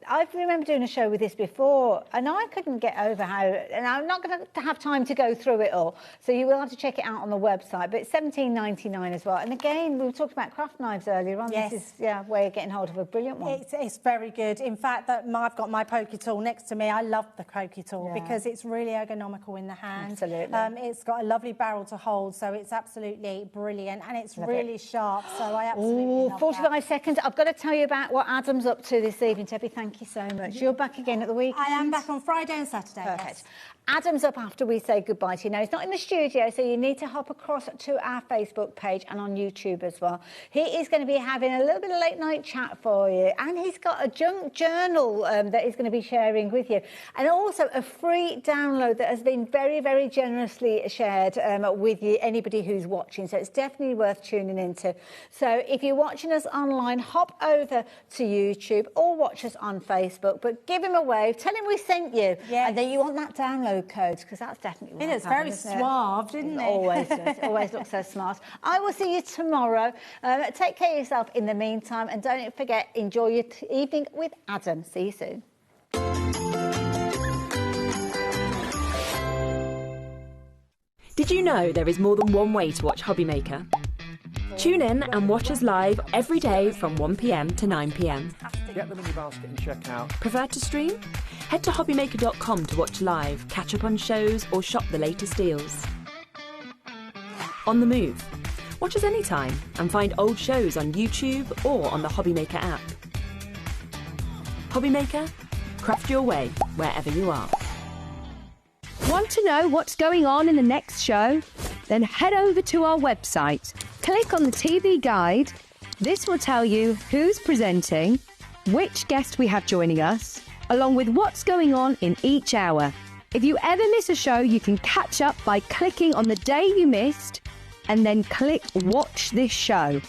I remember doing a show with this before, and I couldn't get over how, and I'm not going to have time to go through it all, so you will have to check it out on the website, but it's $17.99 as well. And again, we were talking about craft knives earlier on. Yes. This is a way of getting hold of a brilliant one. It's very good. In fact, I've got my pokey tool next to me. I love the pokey tool because it's really ergonomical in the hand. Absolutely. It's got a lovely barrel to hold, so it's absolutely brilliant, and it's really sharp, so I absolutely love 45 that. seconds. I've got to tell you about what Adam's up to this evening. Debbie, thank you so much. You're back again at the weekend? I am back on Friday and Saturday. Perfect. Yes. Adam's up after we say goodbye to you. Now, he's not in the studio, so you need to hop across to our Facebook page and on YouTube as well. He is going to be having a little bit of late night chat for you, and he's got a junk journal that he's going to be sharing with you, and also a free download that has been very, very generously shared with you, anybody who's watching, so it's definitely worth tuning into. So if you're watching us online, hop over to YouTube or watch us on Facebook, but give him a wave, tell him we sent you, and then you want that download code, because that's definitely it is very suave, didn't it? Always does. Always looks so smart. I will see you tomorrow. Take care of yourself in the meantime, and don't forget, enjoy your evening with Adam. See you soon. Did you know there is more than one way to watch HobbyMaker? Tune in and watch us live every day from 1 p.m. to 9 p.m. Get them in your basket and check out. Prefer to stream? Head to hobbymaker.com to watch live, catch up on shows, or shop the latest deals. On the move? Watch us anytime and find old shows on YouTube or on the HobbyMaker app. HobbyMaker? Craft your way wherever you are. Want to know what's going on in the next show? Then head over to our website. Click on the TV guide. This will tell you who's presenting, which guest we have joining us, along with what's going on in each hour. If you ever miss a show, you can catch up by clicking on the day you missed and then click Watch This Show.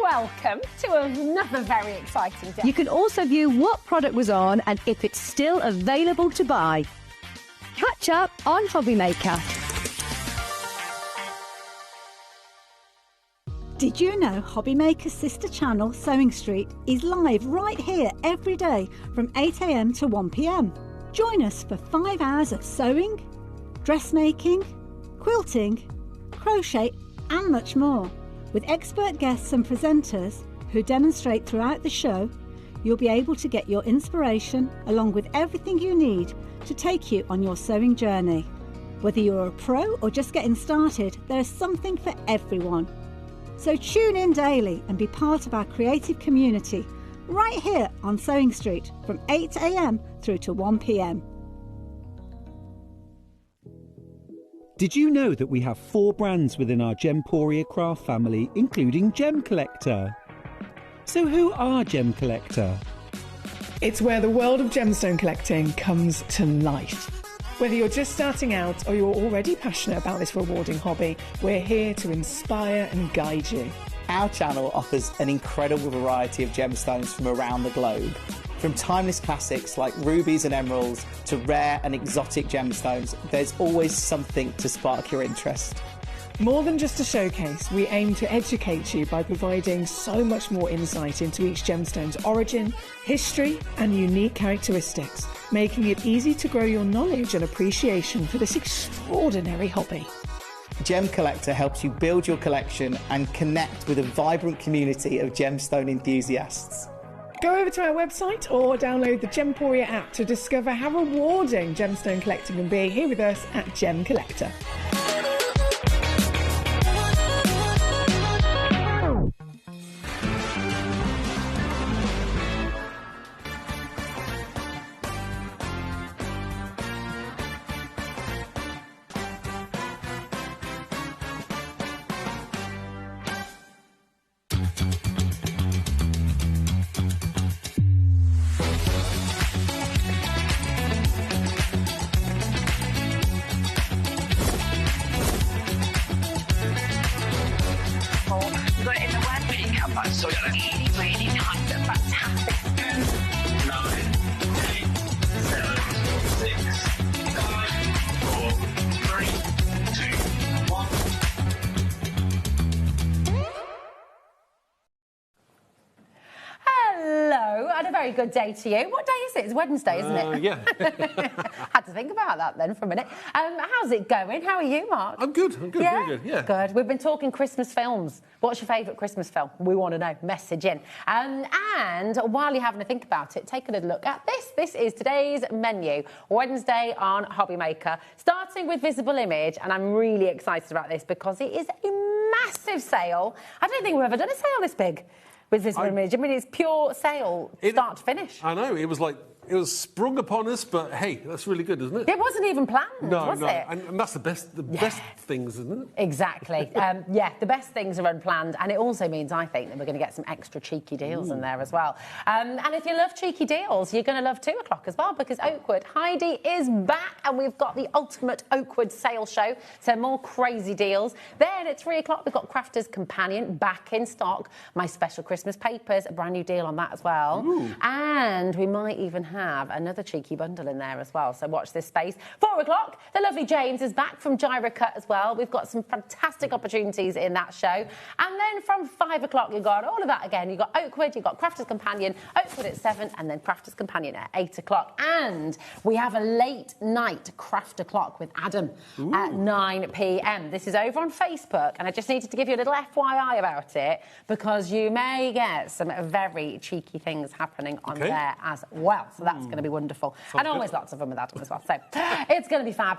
Welcome to another very exciting day. You can also view what product was on and if it's still available to buy. Catch up on HobbyMaker. Did you know HobbyMaker's sister channel, Sewing Street, is live right here every day from 8 a.m. to 1 p.m. Join us for 5 hours of sewing, dressmaking, quilting, crochet and much more. With expert guests and presenters who demonstrate throughout the show, you'll be able to get your inspiration along with everything you need to take you on your sewing journey. Whether you're a pro or just getting started, there's something for everyone. So tune in daily and be part of our creative community right here on Sewing Street from 8 a.m. through to 1 p.m. Did you know that we have 4 brands within our Gemporia craft family, including Gem Collector? So who are Gem Collector? It's where the world of gemstone collecting comes to life. Whether you're just starting out or you're already passionate about this rewarding hobby, we're here to inspire and guide you. Our channel offers an incredible variety of gemstones from around the globe. From timeless classics like rubies and emeralds to rare and exotic gemstones, there's always something to spark your interest. More than just a showcase, we aim to educate you by providing so much more insight into each gemstone's origin, history and unique characteristics, making it easy to grow your knowledge and appreciation for this extraordinary hobby. Gem Collector helps you build your collection and connect with a vibrant community of gemstone enthusiasts. Go over to our website or download the Gemporia app to discover how rewarding gemstone collecting can be here with us at Gem Collector. So really, really nice and fantastic. 9, 8, 7, 6, 5, 4, 3, 2, 1. Hello, and a very good day to you. What day is it? It's Wednesday, isn't it? Yeah. Had to think about that then for a minute. How's it going? How are you, Mark? I'm good. Yeah? Very good. Yeah. Good. We've been talking Christmas films. What's your favourite Christmas film? We want to know. Message in. And while you're having a think about it, take a little look at this. This is today's menu, Wednesday on HobbyMaker, starting with Visible Image. And I'm really excited about this because it is a massive sale. I don't think we've ever done a sale this big with Visible Image. I mean, it's pure sale, start to finish. I know. It was sprung upon us, but hey, that's really good, isn't it? It wasn't even planned, was it? And that's the best things, isn't it? Exactly. Yeah, the best things are unplanned, and it also means, I think, that we're going to get some extra cheeky deals in there as well. And if you love cheeky deals, you're going to love 2 o'clock as well, because Oakwood Heidi is back, and we've got the ultimate Oakwood sale show, so more crazy deals. Then at 3 o'clock, we've got Crafter's Companion back in stock. My special Christmas papers, a brand new deal on that as well. Ooh. And we might even have another cheeky bundle in there as well, so watch this space. 4 o'clock, the lovely James is back from Gyra Cut as well. We've got some fantastic opportunities in that show. And then from 5 o'clock, you've got all of that again. You've got Oakwood, you've got Crafter's Companion, Oakwood at 7, and then Crafter's Companion at 8 o'clock. And we have a late night Craft O'Clock with Adam at 9 p.m. This is over on Facebook, and I just needed to give you a little FYI about it, because you may get some very cheeky things happening on there as well. So that's going to be wonderful. And always lots of fun with Adam as well. So it's going to be fab.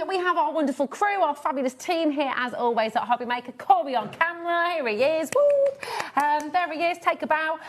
We have our wonderful crew, our fabulous team here, as always, at HobbyMaker. Corey on camera. Here he is. Woo! There he is. Take a bow.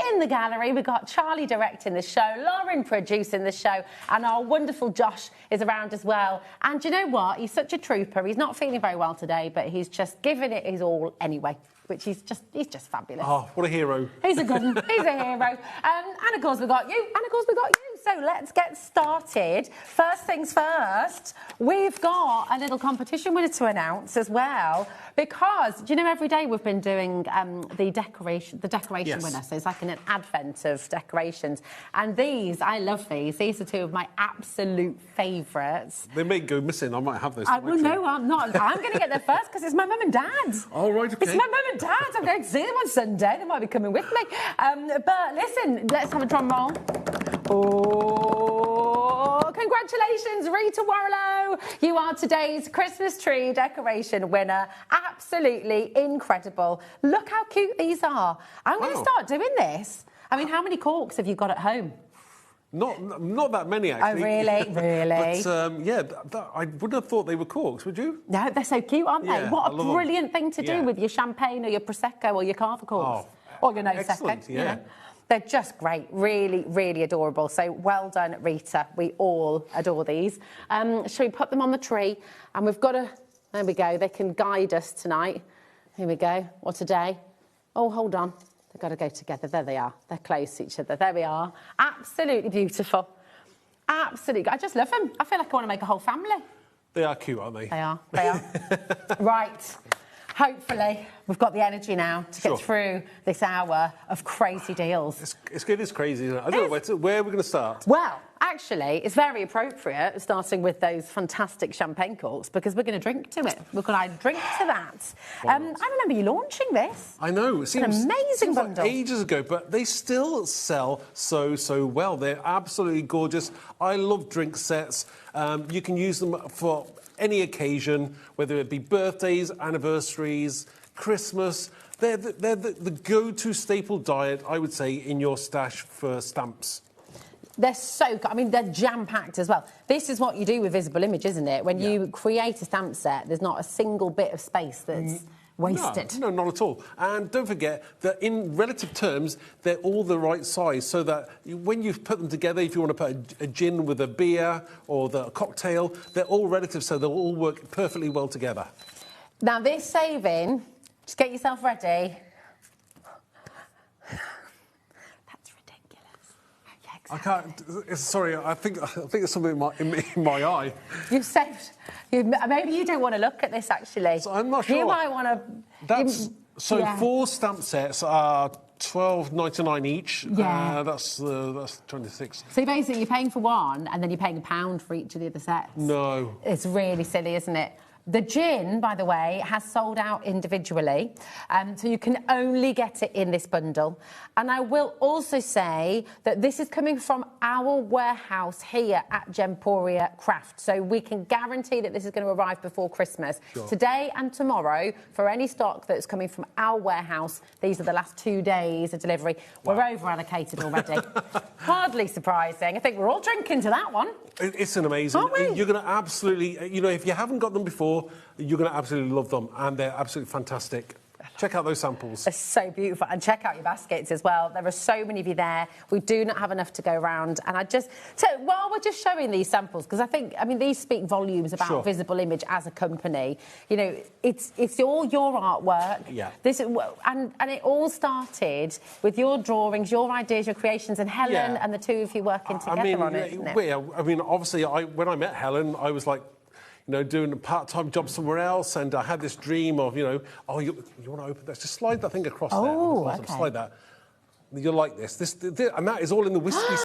In the gallery, we've got Charlie directing the show, Lauren producing the show, and our wonderful Josh is around as well. And you know what? He's such a trooper. He's not feeling very well today, but he's just giving it his all anyway, which he's just fabulous. Oh, what a hero. He's a good one. He's a hero. And of course, we've got you. And of course, we've got you. So let's get started. First things first, we've got a little competition winner to announce as well, because do you know every day we've been doing the decoration Yes. winner. So it's like an advent of decorations, and these, I love these. These are two of my absolute favourites. They may go missing. I might have those. Well, no, I'm not. I'm going to get there first because it's my mum and dad. Oh, right, okay. It's my mum and dad. I'm going to see them on Sunday. They might be coming with me. But listen, let's have a drum roll. Oh, congratulations, Rita Warlow. You are today's Christmas tree decoration winner. Absolutely incredible. Look how cute these are. I'm going to start doing this. I mean, how many corks have you got at home? Not that many, actually. Oh, really? Really? But, I wouldn't have thought they were corks, would you? No, they're so cute, aren't they? Yeah, What I a love brilliant thing to do with your champagne or your Prosecco or your Cava corks. Or your Prosecco. excellent, You yeah. know. They're just great, really, really adorable. So well done, Rita. We all adore these. Shall we put them on the tree? And we've got to, there we go, they can guide us tonight. Here we go. What a day. Oh, hold on. They've got to go together. There they are. They're close to each other. There we are. Absolutely beautiful. Absolutely. I just love them. I feel like I want to make a whole family. They are cute, aren't they? They are. They are. Right. Hopefully, we've got the energy now to get through this hour of crazy deals. It's good, it's crazy, isn't it? I don't know where we're going to start. Well, actually, it's very appropriate starting with those fantastic champagne corks because we're going to drink to it. We're going to drink to that. I remember you launching this. I know. It seems, an amazing bundle. Like ages ago, but they still sell so well. They're absolutely gorgeous. I love drink sets. You can use them for any occasion, whether it be birthdays, anniversaries, Christmas. They're the go-to staple diet, I would say, in your stash for stamps. They're so, I mean, they're jam-packed as well. This is what you do with Visible Image, isn't it? When you create a stamp set, there's not a single bit of space that's wasted. No, not at all. And don't forget that in relative terms, they're all the right size, so that when you put them together, if you want to put a gin with a beer or a cocktail, they're all relative, so they'll all work perfectly well together. Now, this saving, just get yourself ready. I can't. Sorry, I think there's something in my eye. You've saved. Maybe you don't want to look at this, actually. So I'm not sure. You might want to. 4 stamp sets are $12.99 each. Yeah. That's 26. So basically, you're paying for one, and then you're paying £1 for each of the other sets. No. It's really silly, isn't it? The gin, by the way, has sold out individually, so you can only get it in this bundle. And I will also say that this is coming from our warehouse here at Gemporia Craft, so we can guarantee that this is going to arrive before Christmas. Sure. Today and tomorrow, for any stock that's coming from our warehouse, these are the last 2 days of delivery. Wow. We're over-allocated already. Hardly surprising. I think we're all drinking to that one. It's an amazing. Aren't we? You're going to absolutely, if you haven't got them before, you're going to absolutely love them, and they're absolutely fantastic. Check out those samples. They're so beautiful. And check out your baskets as well. There are so many of you there. We do not have enough to go around. And so while we're just showing these samples, because these speak volumes about Visible Image as a company. It's all your artwork. Yeah. And it all started with your drawings, your ideas, your creations, and Helen and the two of you working together on it, isn't it? Obviously, when I met Helen, I was like, doing a part-time job somewhere else, and I had this dream of, you want to open that? Just slide that thing across there. Okay. Slide that. You'll like this. And that is all in the whiskey